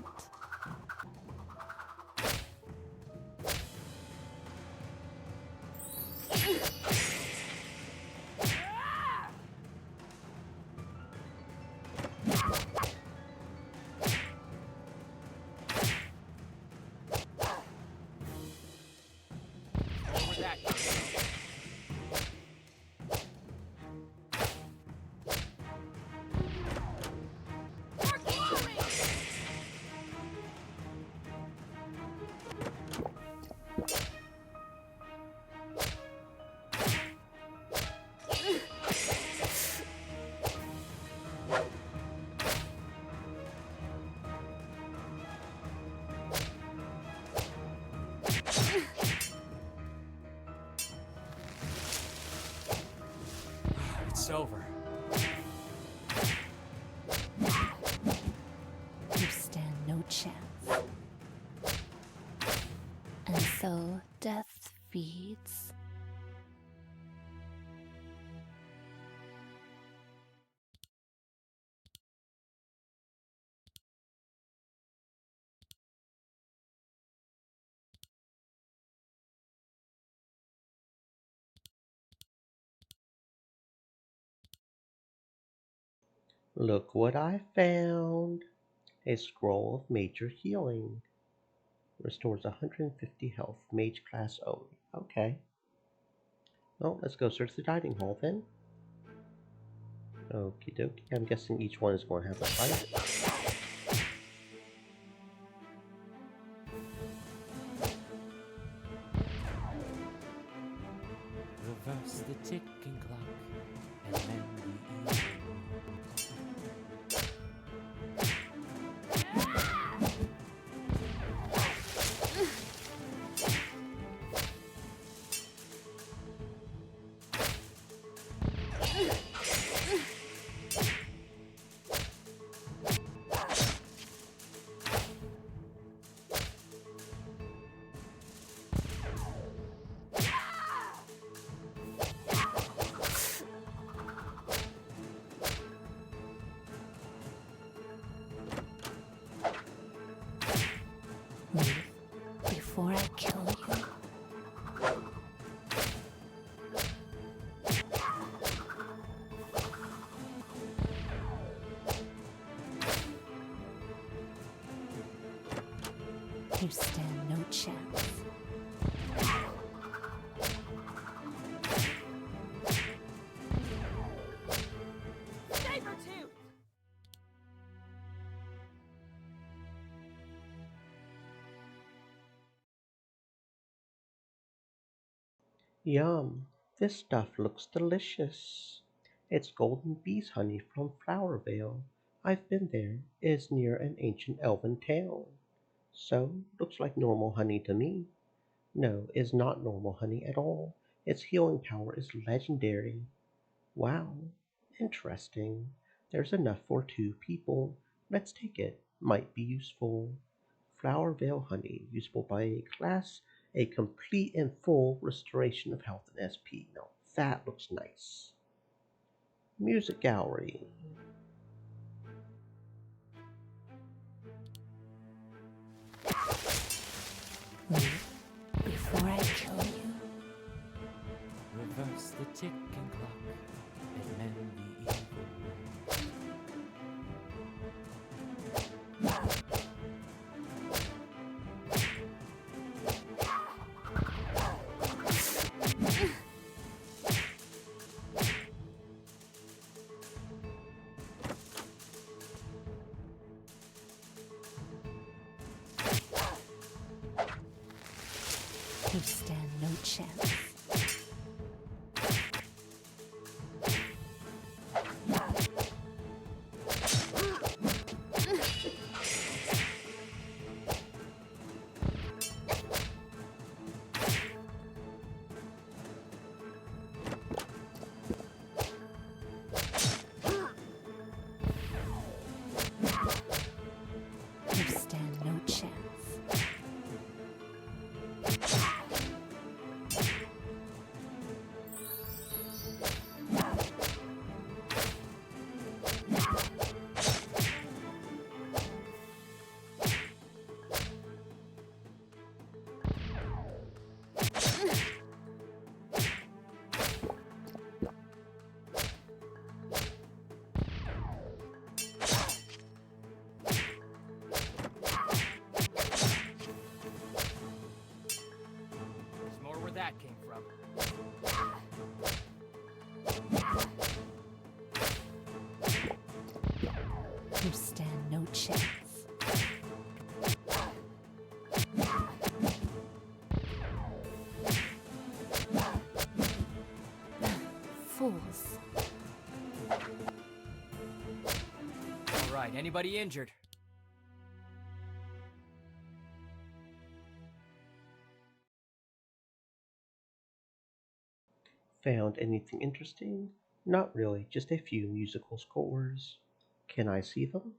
[SPEAKER 4] Over that. It's over.
[SPEAKER 3] You stand no chance. And so death feeds.
[SPEAKER 1] Look what I found. A scroll of major healing. Restores 150 health, mage class only. Okay. Well, let's go search the dining hall then. Okie dokie. I'm guessing each one is going to have a fight.
[SPEAKER 9] Reverse the ticking clock. And mend the evil.
[SPEAKER 3] Leave before I kill you. You stand no chance.
[SPEAKER 7] Sabertooth!
[SPEAKER 1] Yum. This stuff looks delicious. It's golden bees honey from Flower Vale. I've been there. It is near an ancient elven town. So, looks like normal honey to me. No, it's not normal honey at all. Its healing power is legendary. Wow, interesting. There's enough for 2 people. Let's take it. Might be useful. Flower Veil Honey, usable by a class, a complete and full restoration of health and SP. Now that looks nice. Music Gallery.
[SPEAKER 3] Wait, before I kill you,
[SPEAKER 9] Reverse the ticking clock and mend the evil.
[SPEAKER 3] you stand no chance. You stand no chance.
[SPEAKER 4] There's more where that came from.
[SPEAKER 3] You stand no chance. Fools.
[SPEAKER 4] All right, anybody injured?
[SPEAKER 1] Found anything interesting? Not really, just a few musical scores. Can I see them?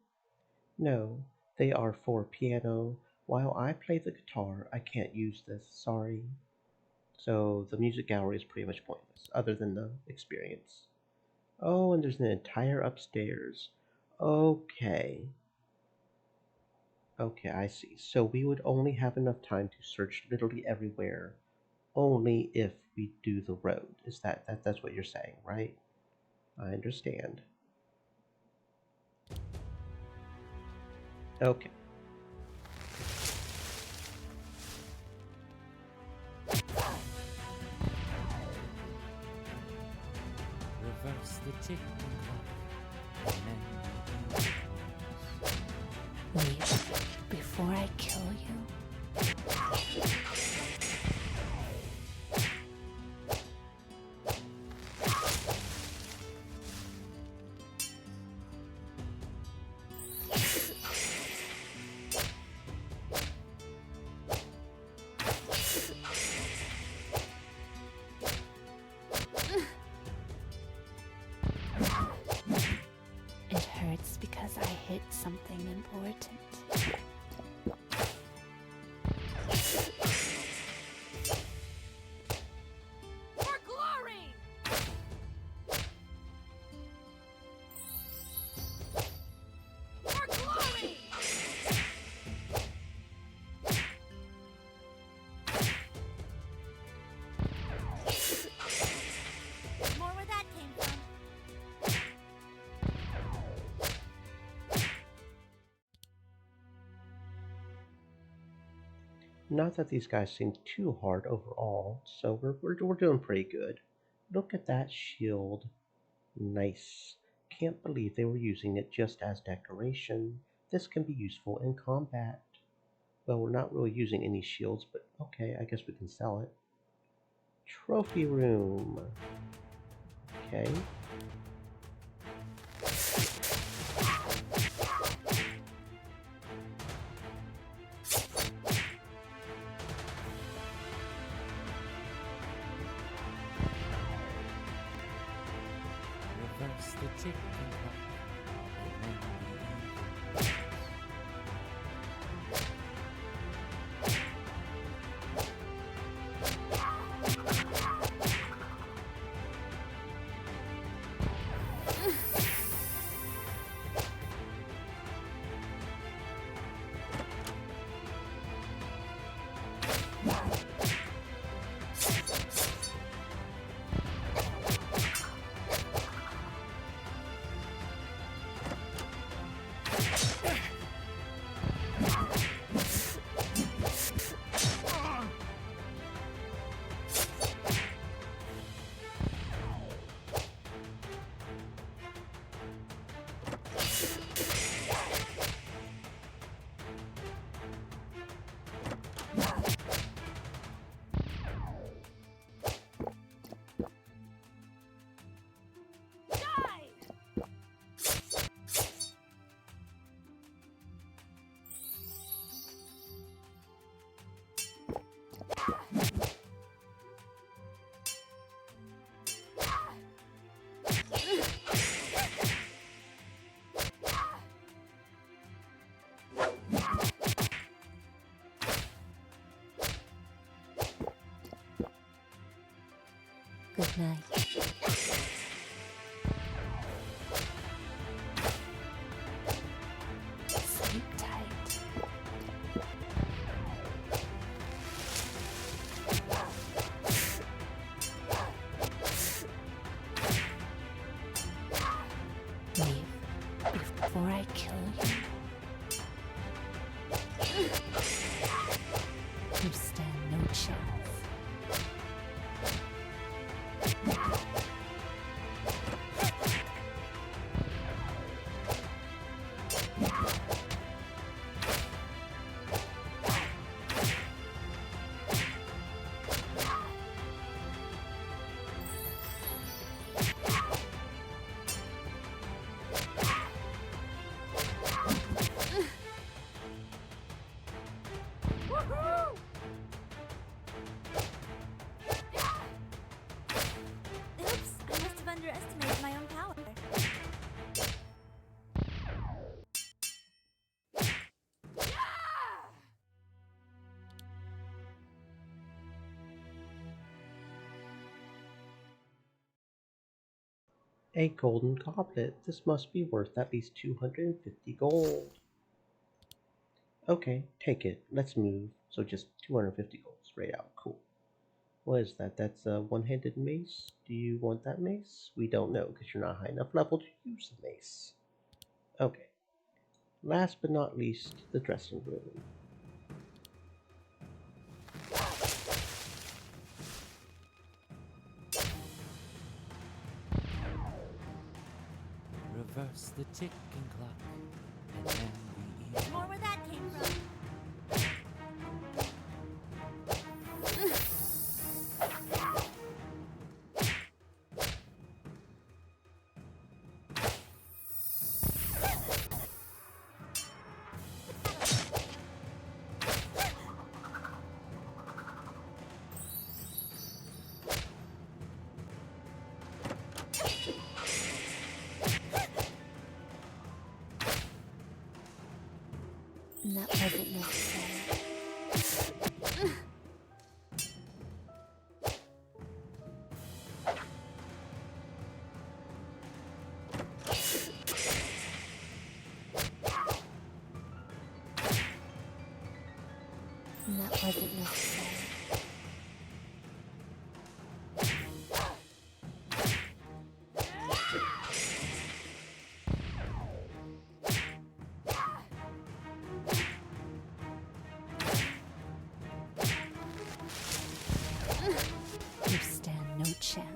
[SPEAKER 1] No, they are for piano. While I play the guitar, I can't use this, sorry. So the music gallery is pretty much pointless, other than the experience. Oh, and there's an entire upstairs. Okay. Okay, I see. So we would only have enough time to search literally everywhere, only if we do the road. Is that's what you're saying, right? I understand. Okay.
[SPEAKER 9] Reverse the ticking clock and mend the evil.
[SPEAKER 3] Wait, before I kill you, it hurts because I hit something important.
[SPEAKER 7] For glory! For glory! More where that came from.
[SPEAKER 1] Not that these guys seem too hard overall, so we're doing pretty good. Look at that shield. Nice. Can't believe they were using it just as decoration. This can be useful in combat. Well, we're not really using any shields, but okay, I guess we can sell it. Trophy room. Okay.
[SPEAKER 9] Reverse the ticking clock and mend the evil.
[SPEAKER 3] Good night. Sleep tight. Leave before I kill you. You stand no chance.
[SPEAKER 5] Oops, I must have underestimated my own power.
[SPEAKER 1] A golden goblet. This must be worth at least 250 gold. Okay, take it. Let's move. So just 250 gold straight out. Cool. What is that? That's a one-handed mace. Do you want that mace? We don't know because you're not high enough level to use the mace. Okay. Last but not least, the dressing room.
[SPEAKER 9] Reverse the ticking clock, and then we eat.
[SPEAKER 5] More where that came from.
[SPEAKER 3] And that wasn't necessary. And that wasn't necessary. You stand no chance.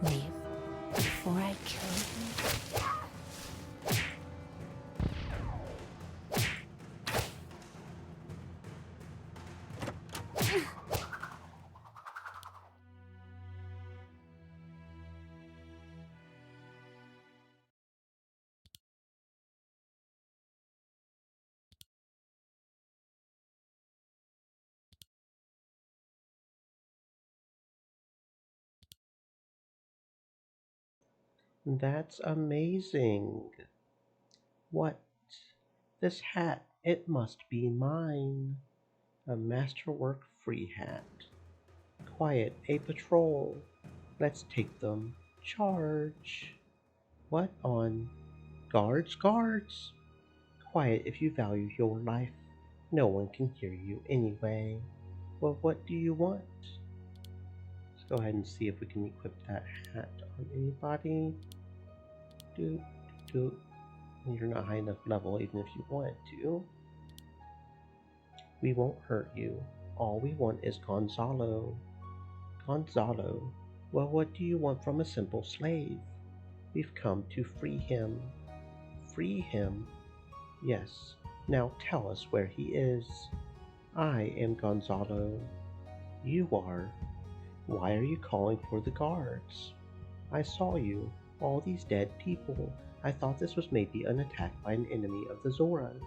[SPEAKER 3] Leave before I kill you.
[SPEAKER 1] That's amazing. What? This hat. It must be mine. A masterwork free hat. Quiet, a patrol. Let's take them. Charge. What on? Guards, guards! Quiet if you value your life. No one can hear you anyway. Well, what do you want? Let's go ahead and see if we can equip that hat on anybody. Do, do. You're not high enough level even if you wanted to. We won't hurt you. All we want is Gonzalo. Gonzalo? Well, what do you want from a simple slave? We've come to free him. Free him? Yes. Now tell us where he is. I am Gonzalo. You are. Why are you calling for the guards? I saw you. All these dead people. I thought this was maybe an attack by an enemy of the Zoras.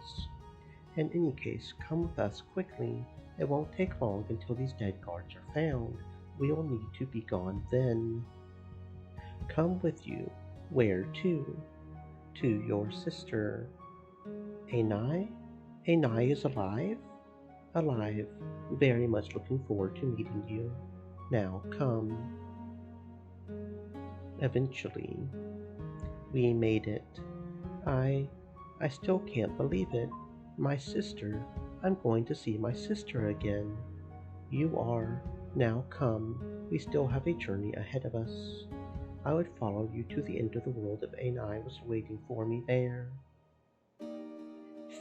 [SPEAKER 1] In any case, come with us quickly. It won't take long until these dead guards are found. We'll need to be gone then. Come with you. Where to? To your sister. Anai? Anai is alive? Alive. Very much looking forward to meeting you. Now come. Eventually, we made it. I I still can't believe it. My sister. I'm going to see my sister again. You are. Now come. We still have a journey ahead of us. I would follow you to the end of the world if Anai was waiting for me there.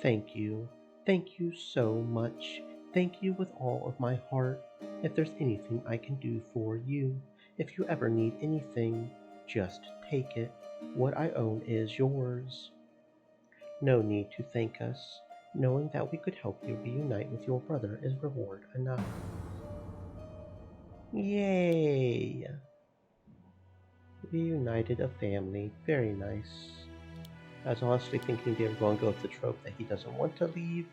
[SPEAKER 1] Thank you. Thank you so much. Thank you with all of my heart. If there's anything I can do for you, if you ever need anything, just take it. What I own is yours. No need to thank us. Knowing that we could help you reunite with your brother is reward enough. Yay! Reunited a family. Very nice. I was honestly thinking they were going to go with the trope that he doesn't want to leave,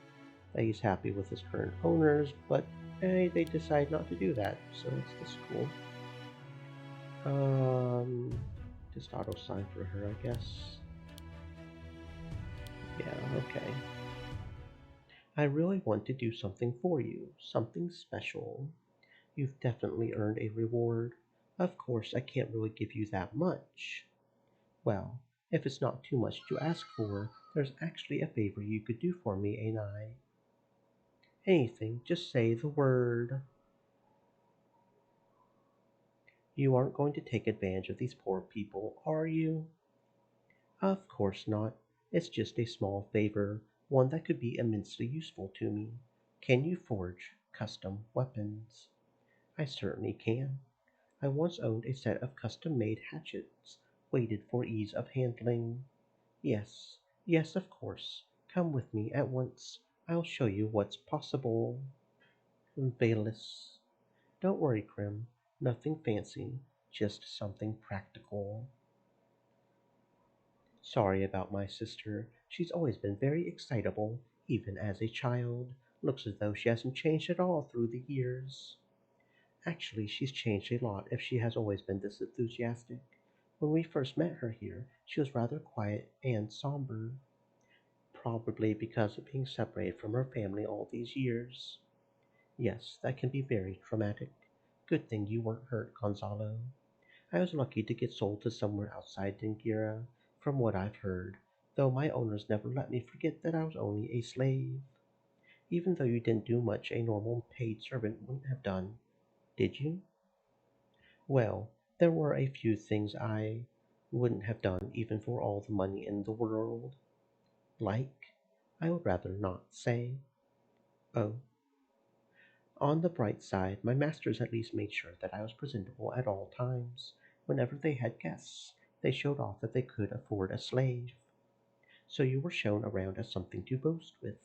[SPEAKER 1] that he's happy with his current owners, but they decide not to do that, so that's cool. Just auto sign for her, I guess. Yeah, okay. I really want to do something for you, something special. You've definitely earned a reward. Of course, I can't really give you that much. Well, if it's not too much to ask for, there's actually a favor you could do for me, ain't I? Anything, just say the word. You aren't going to take advantage of these poor people, are you? Of course not. It's just a small favor, one that could be immensely useful to me. Can you forge custom weapons? I certainly can. I once owned a set of custom-made hatchets, weighted for ease of handling. Yes, yes, of course. Come with me at once. I'll show you what's possible. Valus. Don't worry, Krim. Nothing fancy, just something practical. Sorry about my sister. She's always been very excitable, even as a child. Looks as though she hasn't changed at all through the years. Actually, she's changed a lot if she has always been this enthusiastic. When we first met her here, she was rather quiet and somber, probably because of being separated from her family all these years. Yes, that can be very traumatic. Good thing you weren't hurt, Gonzalo. I was lucky to get sold to somewhere outside Dingira, from what I've heard, though my owners never let me forget that I was only a slave. Even though you didn't do much a normal paid servant wouldn't have done, did you? Well, there were a few things I wouldn't have done even for all the money in the world. Like, I would rather not say. Oh, on the bright side, my masters at least made sure that I was presentable at all times. Whenever they had guests, they showed off that they could afford a slave. So you were shown around as something to boast with.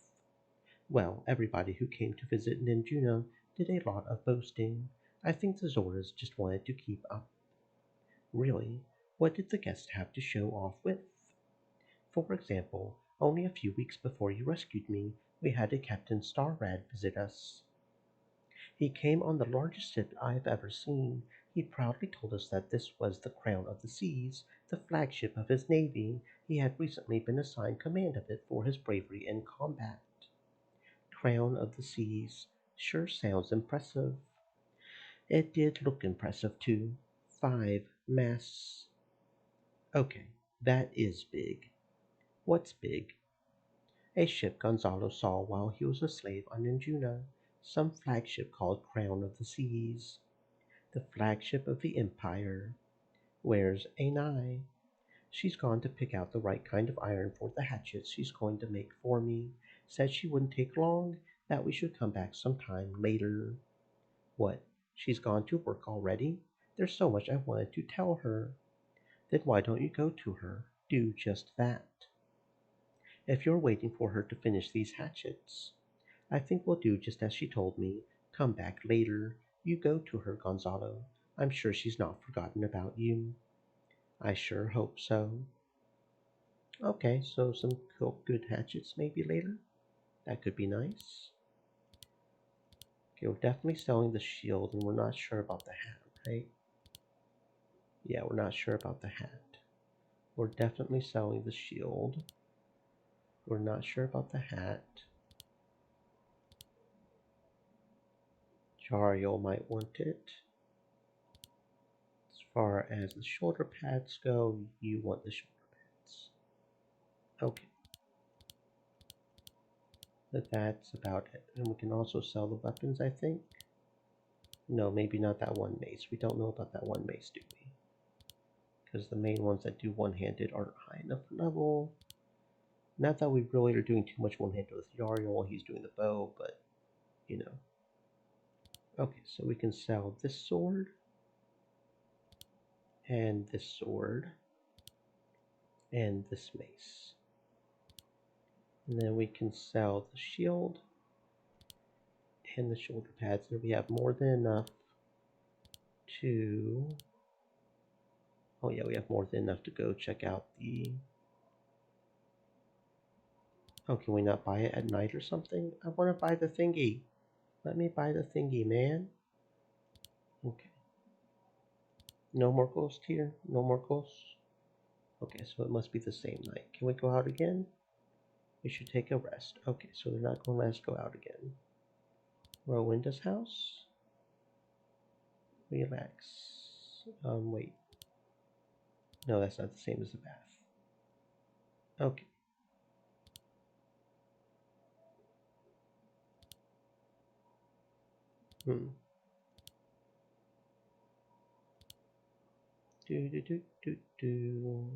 [SPEAKER 1] Well, everybody who came to visit Ninjuna did a lot of boasting. I think the Zoras just wanted to keep up. Really, what did the guests have to show off with? For example, only a few weeks before you rescued me, we had a Captain Starrad visit us. He came on the largest ship I have ever seen. He proudly told us that this was the Crown of the Seas, the flagship of his navy. He had recently been assigned command of it for his bravery in combat. Crown of the Seas sure sounds impressive. It did look impressive too. 5 masts. Okay, that is big. What's big? A ship Gonzalo saw while he was a slave on Ninjuna, some flagship called Crown of the Seas. The flagship of the Empire. Where's Anai? She's gone to pick out the right kind of iron for the hatchets she's going to make for me. Said she wouldn't take long, that we should come back sometime later. What? She's gone to work already? There's so much I wanted to tell her. Then why don't you go to her? Do just that. If you're waiting for her to finish these hatchets, I think we'll do just as she told me. Come back later. You go to her, Gonzalo. I'm sure she's not forgotten about you. I sure hope so. Okay, so good hatchets maybe later. That could be nice. Okay, we're definitely selling the shield, and we're not sure about the hat, right? Yeah, we're not sure about the hat. We're definitely selling the shield. We're not sure about the hat. Jariel might want it. As far as the shoulder pads go, you want the shoulder pads. Okay. But that's about it. And we can also sell the weapons, I think. No, maybe not that one mace. We don't know about that one mace, do we? Because the main ones that do one-handed aren't high enough level. Not that we really are doing too much one-handed with Yariel while he's doing the bow, but, you know. Okay, so we can sell this sword, and this sword, and this mace. And then we can sell the shield, and the shoulder pads, and we have more than enough to... Oh yeah, we have more than enough to go check out the... Oh, can we not buy it at night or something? I want to buy the thingy. Let me buy the thingy, man. Okay. No more ghosts here? No more ghosts? Okay, so it must be the same night. Can we go out again? We should take a rest. Okay, so they're not going to let us go out again. Rowinda's house? Relax. Wait. No, that's not the same as the bath. Okay. Hmm. Do do do do do.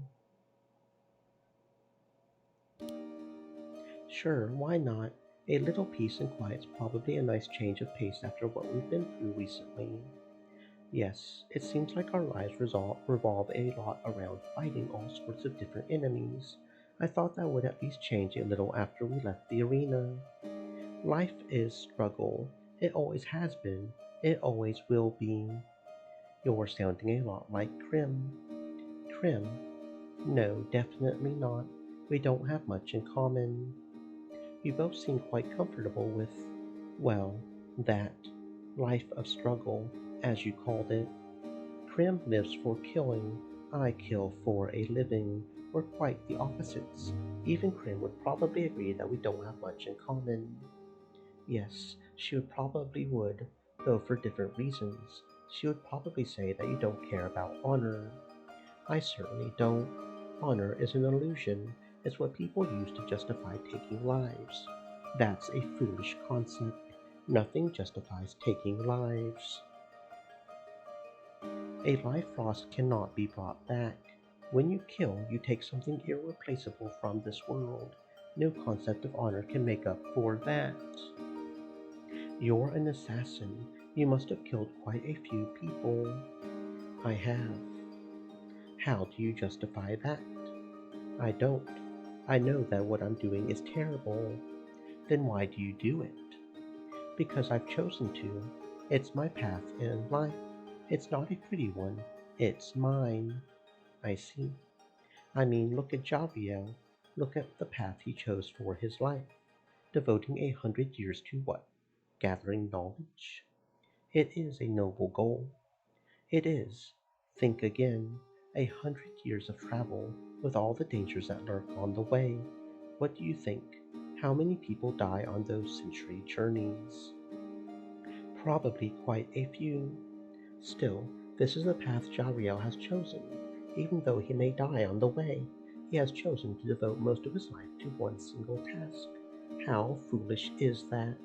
[SPEAKER 1] Sure, why not? A little peace and quiet's probably a nice change of pace after what we've been through recently. Yes, it seems like our lives revolve a lot around fighting all sorts of different enemies. I thought that would at least change a little after we left the arena. Life is struggle. It always has been. It always will be. You're sounding a lot like Krim. Krim? No, definitely not. We don't have much in common. We both seem quite comfortable with, well, that life of struggle, as you called it. Krim lives for killing. I kill for a living. We're quite the opposites. Even Krim would probably agree that we don't have much in common. Yes, she probably would, though for different reasons. She would probably say that you don't care about honor. I certainly don't. Honor is an illusion. It's what people use to justify taking lives. That's a foolish concept. Nothing justifies taking lives. A life lost cannot be brought back. When you kill, you take something irreplaceable from this world. No concept of honor can make up for that. You're an assassin. You must have killed quite a few people. I have. How do you justify that? I don't. I know that what I'm doing is terrible. Then why do you do it? Because I've chosen to. It's my path in life. It's not a pretty one. It's mine. I see. I mean, look at Javier. Look at the path he chose for his life. Devoting 100 years to what? Gathering knowledge? It is a noble goal. It is. Think again. 100 years of travel, with all the dangers that lurk on the way. What do you think? How many people die on those century journeys? Probably quite a few. Still, this is the path Jariel has chosen. Even though he may die on the way, he has chosen to devote most of his life to one single task. How foolish is that?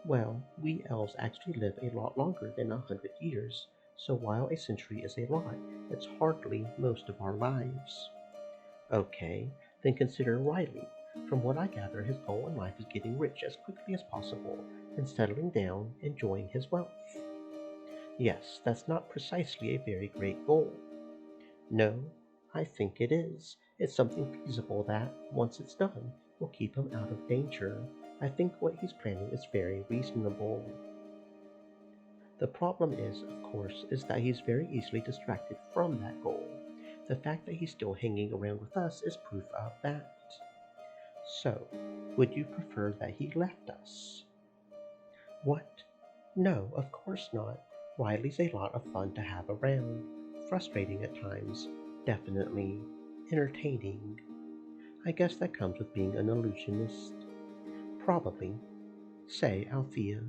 [SPEAKER 1] Well, we elves actually live a lot longer than 100 years, so while a century is a lot, it's hardly most of our lives. Okay, then consider Riley. From what I gather, his goal in life is getting rich as quickly as possible and settling down, enjoying his wealth. Yes, that's not precisely a very great goal. No, I think it is. It's something feasible that, once it's done, will keep him out of danger. I think what he's planning is very reasonable. The problem is, of course, is that he's very easily distracted from that goal. The fact that he's still hanging around with us is proof of that. So, would you prefer that he left us? What? No, of course not. Riley's a lot of fun to have around. Frustrating at times. Definitely entertaining. I guess that comes with being an illusionist. Probably. Say, Althea.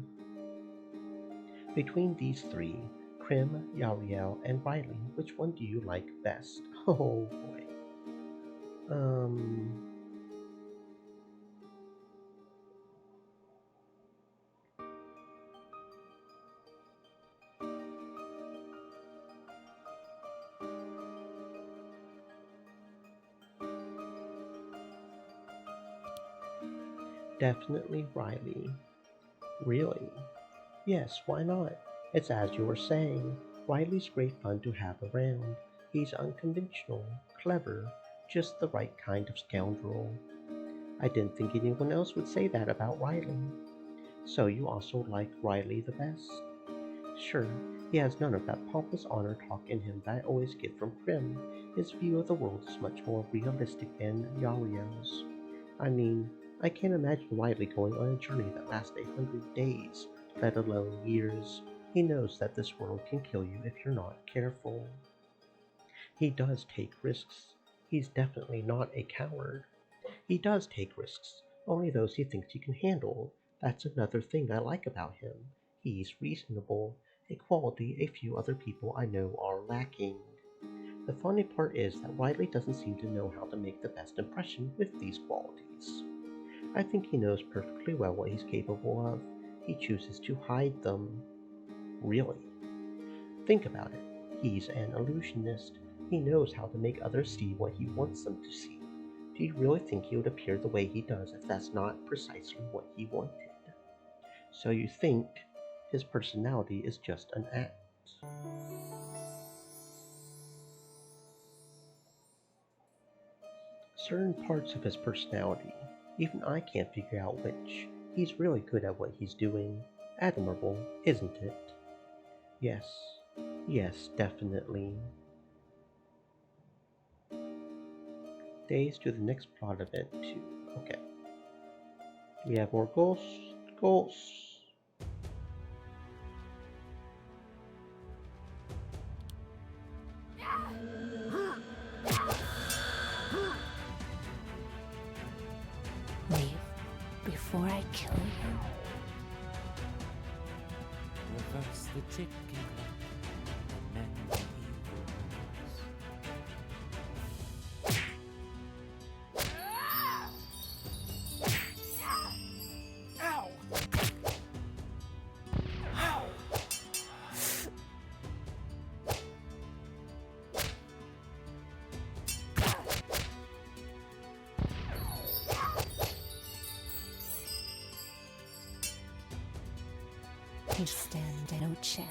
[SPEAKER 1] Between these three, Krim, Yariel, and Riley, which one do you like best? Oh boy. Um. Definitely Riley. Really? Yes, why not? It's as you were saying. Riley's great fun to have around. He's unconventional, clever, just the right kind of scoundrel. I didn't think anyone else would say that about Riley. So you also like Riley the best? Sure, he has none of that pompous honor talk in him that I always get from Krim. His view of the world is much more realistic than Yariel's. I mean, I can't imagine Riley going on a journey that lasts 100 days, let alone years. He knows that this world can kill you if you're not careful. He does take risks. He's definitely not a coward. He does take risks, only those he thinks he can handle. That's another thing I like about him. He's reasonable, a quality a few other people I know are lacking. The funny part is that Riley doesn't seem to know how to make the best impression with these qualities. I think he knows perfectly well what he's capable of. He chooses to hide them. Really. Think about it. He's an illusionist. He knows how to make others see what he wants them to see. Do you really think he would appear the way he does if that's not precisely what he wanted? So you think his personality is just an act? Certain parts of his personality, even I can't figure out which. He's really good at what he's doing. Admirable, isn't it? Yes. Yes, definitely. Days to the next plot event too. Okay. We have more goals. Goals.
[SPEAKER 3] Leave before I kill you.
[SPEAKER 9] Reverse the ticking clock and mend the evils.
[SPEAKER 4] Ow! Ow!
[SPEAKER 3] You stand no chance.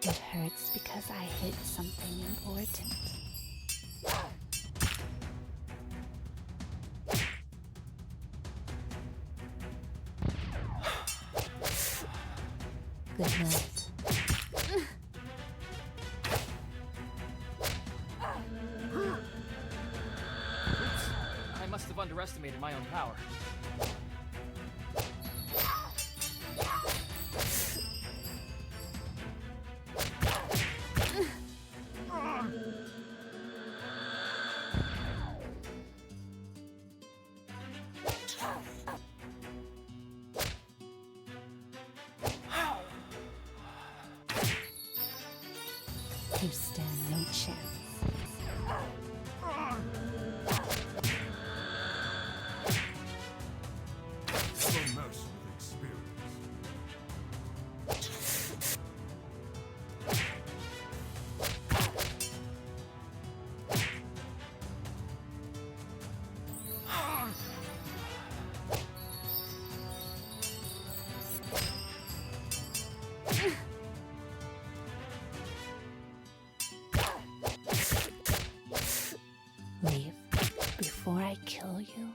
[SPEAKER 3] It hurts because I hit something important. Good night.
[SPEAKER 4] I must have underestimated my own power.
[SPEAKER 3] You stand no chance.
[SPEAKER 6] So mercy with experience.
[SPEAKER 3] I kill you?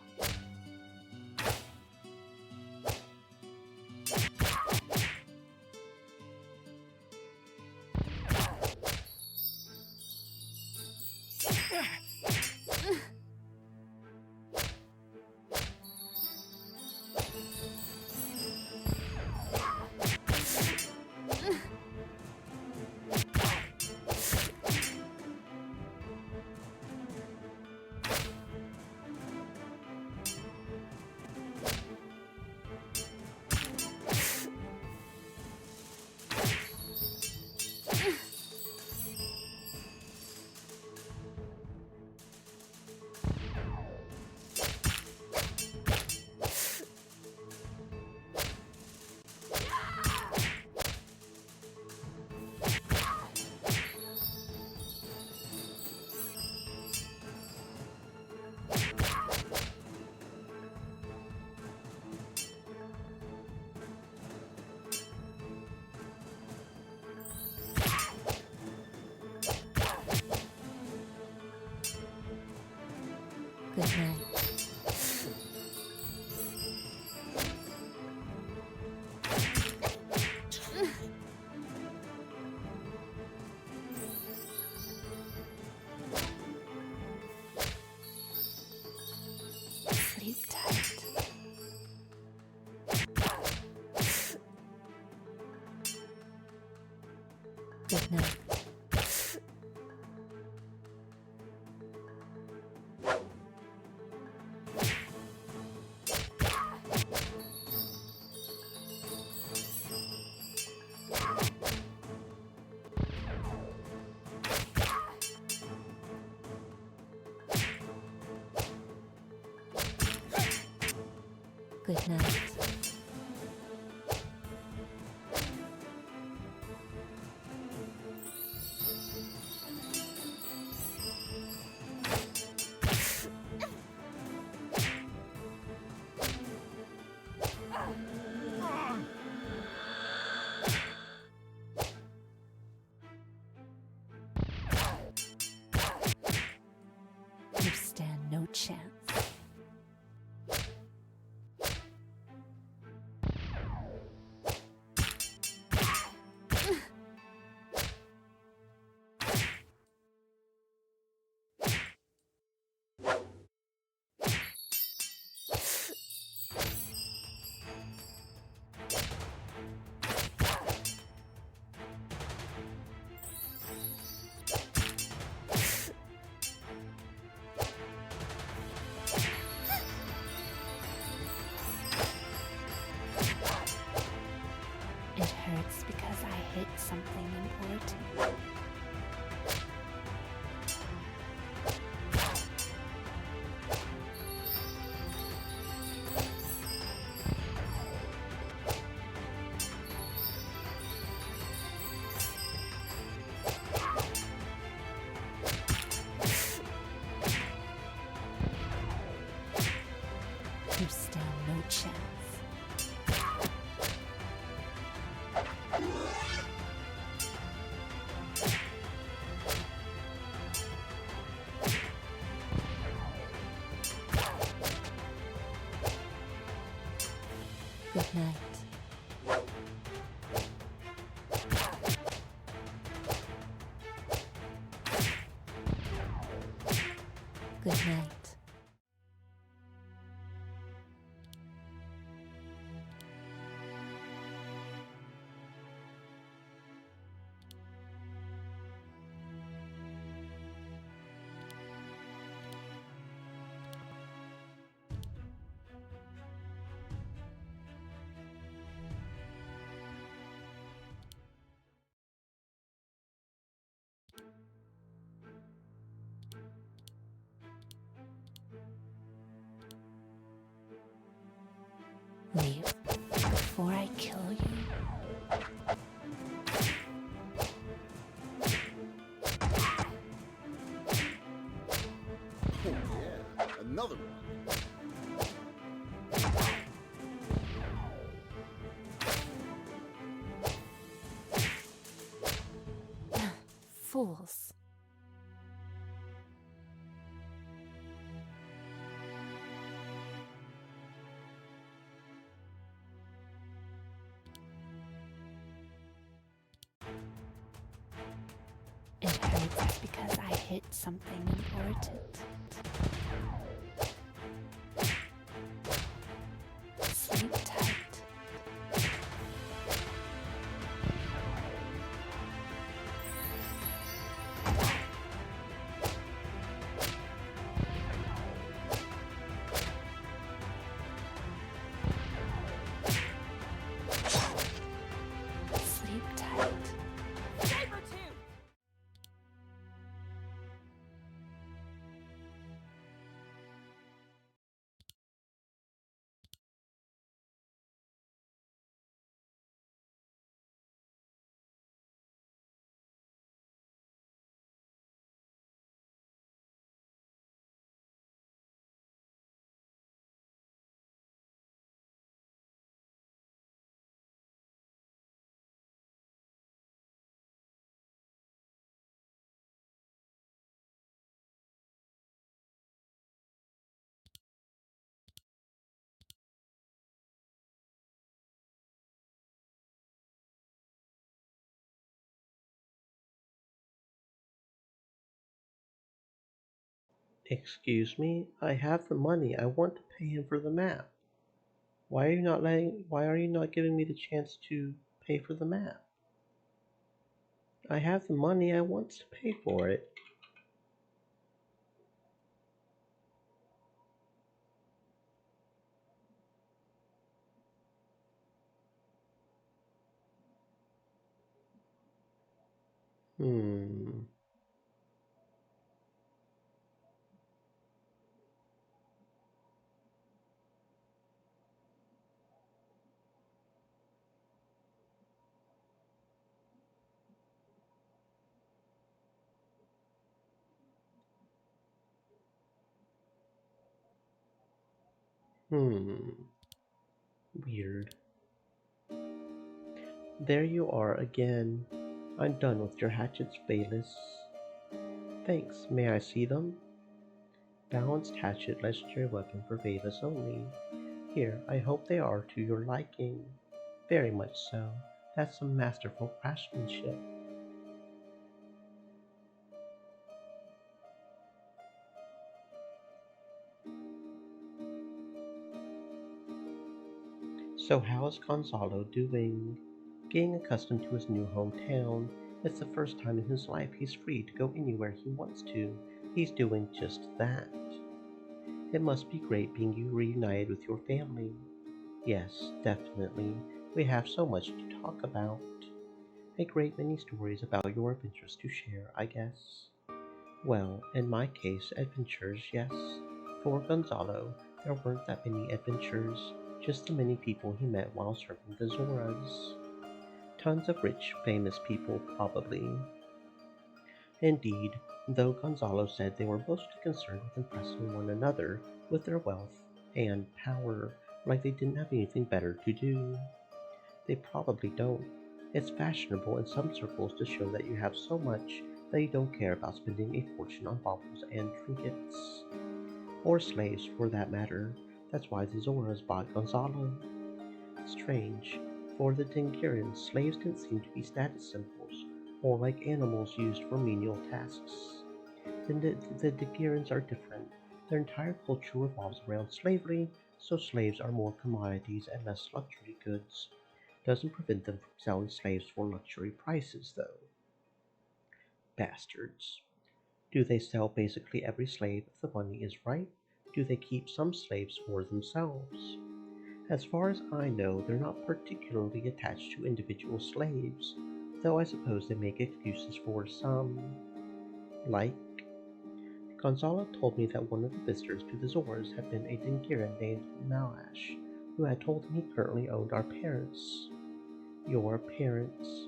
[SPEAKER 3] Good night. Sleep tight. Good night. Good night. You stand no chance. It hurts because I hit something important. You stand no chance. Good night. Good night. Leave before I kill you.
[SPEAKER 8] Oh yeah, another one.
[SPEAKER 3] Fools. that's because I hit something important. Sleep tight. Sleep tight.
[SPEAKER 7] Sabertooth!
[SPEAKER 1] Excuse me? I have the money. I want to pay him for the map. Why are you not giving me the chance to pay for the map? I have the money. I want to pay for it. Hmm. Hmm. Weird. There you are again. I'm done with your hatchets, Bayless. Thanks. May I see them? Balanced hatchet, legendary weapon for Bayless only. Here, I hope they are to your liking. Very much so. That's some masterful craftsmanship. So how's Gonzalo doing? Getting accustomed to his new hometown. It's the first time in his life he's free to go anywhere he wants to. He's doing just that. It must be great being reunited with your family. Yes, definitely. We have so much to talk about. A great many stories about your adventures to share, I guess. Well, in my case, adventures, yes. For Gonzalo, there weren't that many adventures, just the many people he met while serving the Zoras. Tons of rich, famous people, probably. Indeed, though Gonzalo said they were mostly concerned with impressing one another with their wealth and power, like they didn't have anything better to do. They probably don't. It's fashionable in some circles to show that you have so much that you don't care about spending a fortune on baubles and trinkets. Or slaves, for that matter. That's why the Zoras bought Gonzalo. Strange. For the Dingirans, slaves didn't seem to be status symbols, or like animals used for menial tasks. The Dingirans are different. Their entire culture revolves around slavery, so slaves are more commodities and less luxury goods. Doesn't prevent them from selling slaves for luxury prices, though. Bastards. Do they sell basically every slave if the money is right? Do they keep some slaves for themselves? As far as I know, they're not particularly attached to individual slaves, though I suppose they make excuses for some. Like, Gonzalo told me that one of the visitors to the Zoras had been a Dingiran named Malash, who had told him he currently owned our parents. Your parents?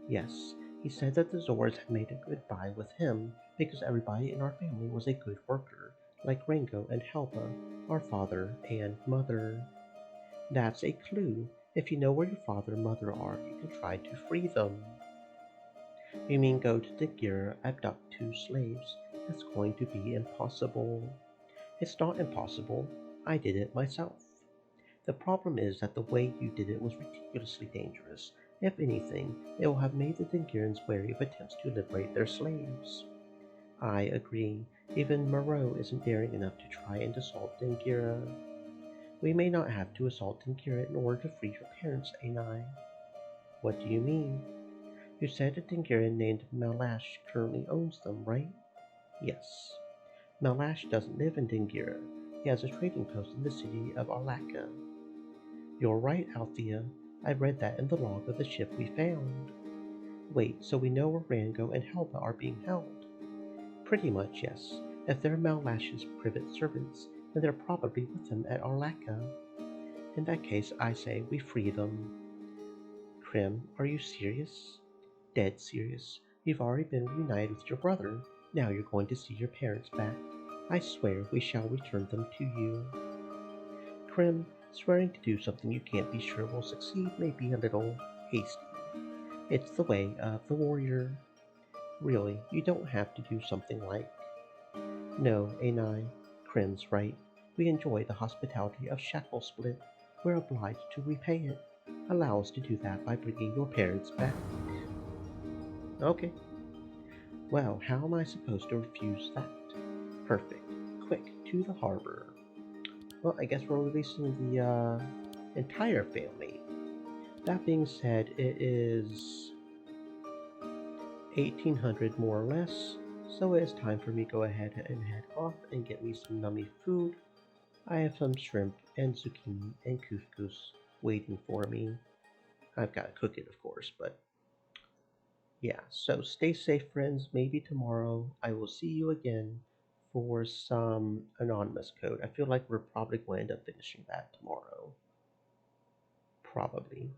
[SPEAKER 1] Yes, he said that the Zoras had made a good buy with him because everybody in our family was a good worker, like Rango and Helpa, our father and mother. That's a clue. If you know where your father and mother are, you can try to free them. You mean go to Dagira, abduct two slaves? That's going to be impossible. It's not impossible. I did it myself. The problem is that the way you did it was ridiculously dangerous. If anything, it will have made the Dingirans wary of attempts to liberate their slaves. I agree. Even Moreau isn't daring enough to try and assault Dingira. We may not have to assault Dingira in order to free your parents, Ainai. What do you mean? You said a Dingiran named Malash currently owns them, right? Yes. Malash doesn't live in Dingira. He has a trading post in the city of Arlaka. You're right, Althea. I read that in the log of the ship we found. Wait, so we know where Rango and Helba are being held? Pretty much, yes. If they're Malash's private servants, then they're probably with him at Arlaka. In that case, I say we free them. Krim, are you serious? Dead serious. You've already been reunited with your brother. Now you're going to see your parents back. I swear we shall return them to you. Krim, swearing to do something you can't be sure will succeed may be a little hasty. It's the way of the warrior. Really, you don't have to do something like, no, Anai, Krim's right. We enjoy the hospitality of Shackle Split. We're obliged to repay it. Allow us to do that by bringing your parents back. Okay. Well, how am I supposed to refuse that? Perfect. Quick, to the harbor. Well, I guess we're releasing the entire family. That being said, it is 1800 more or less, so it is time for me to go ahead and head off and get me some nummy food. I have some shrimp and zucchini and couscous waiting for me. I've got to cook it, of course, but yeah. So stay safe, friends. Maybe tomorrow I will see you again for some anonymous code. I feel like we're probably going to end up finishing that tomorrow. Probably.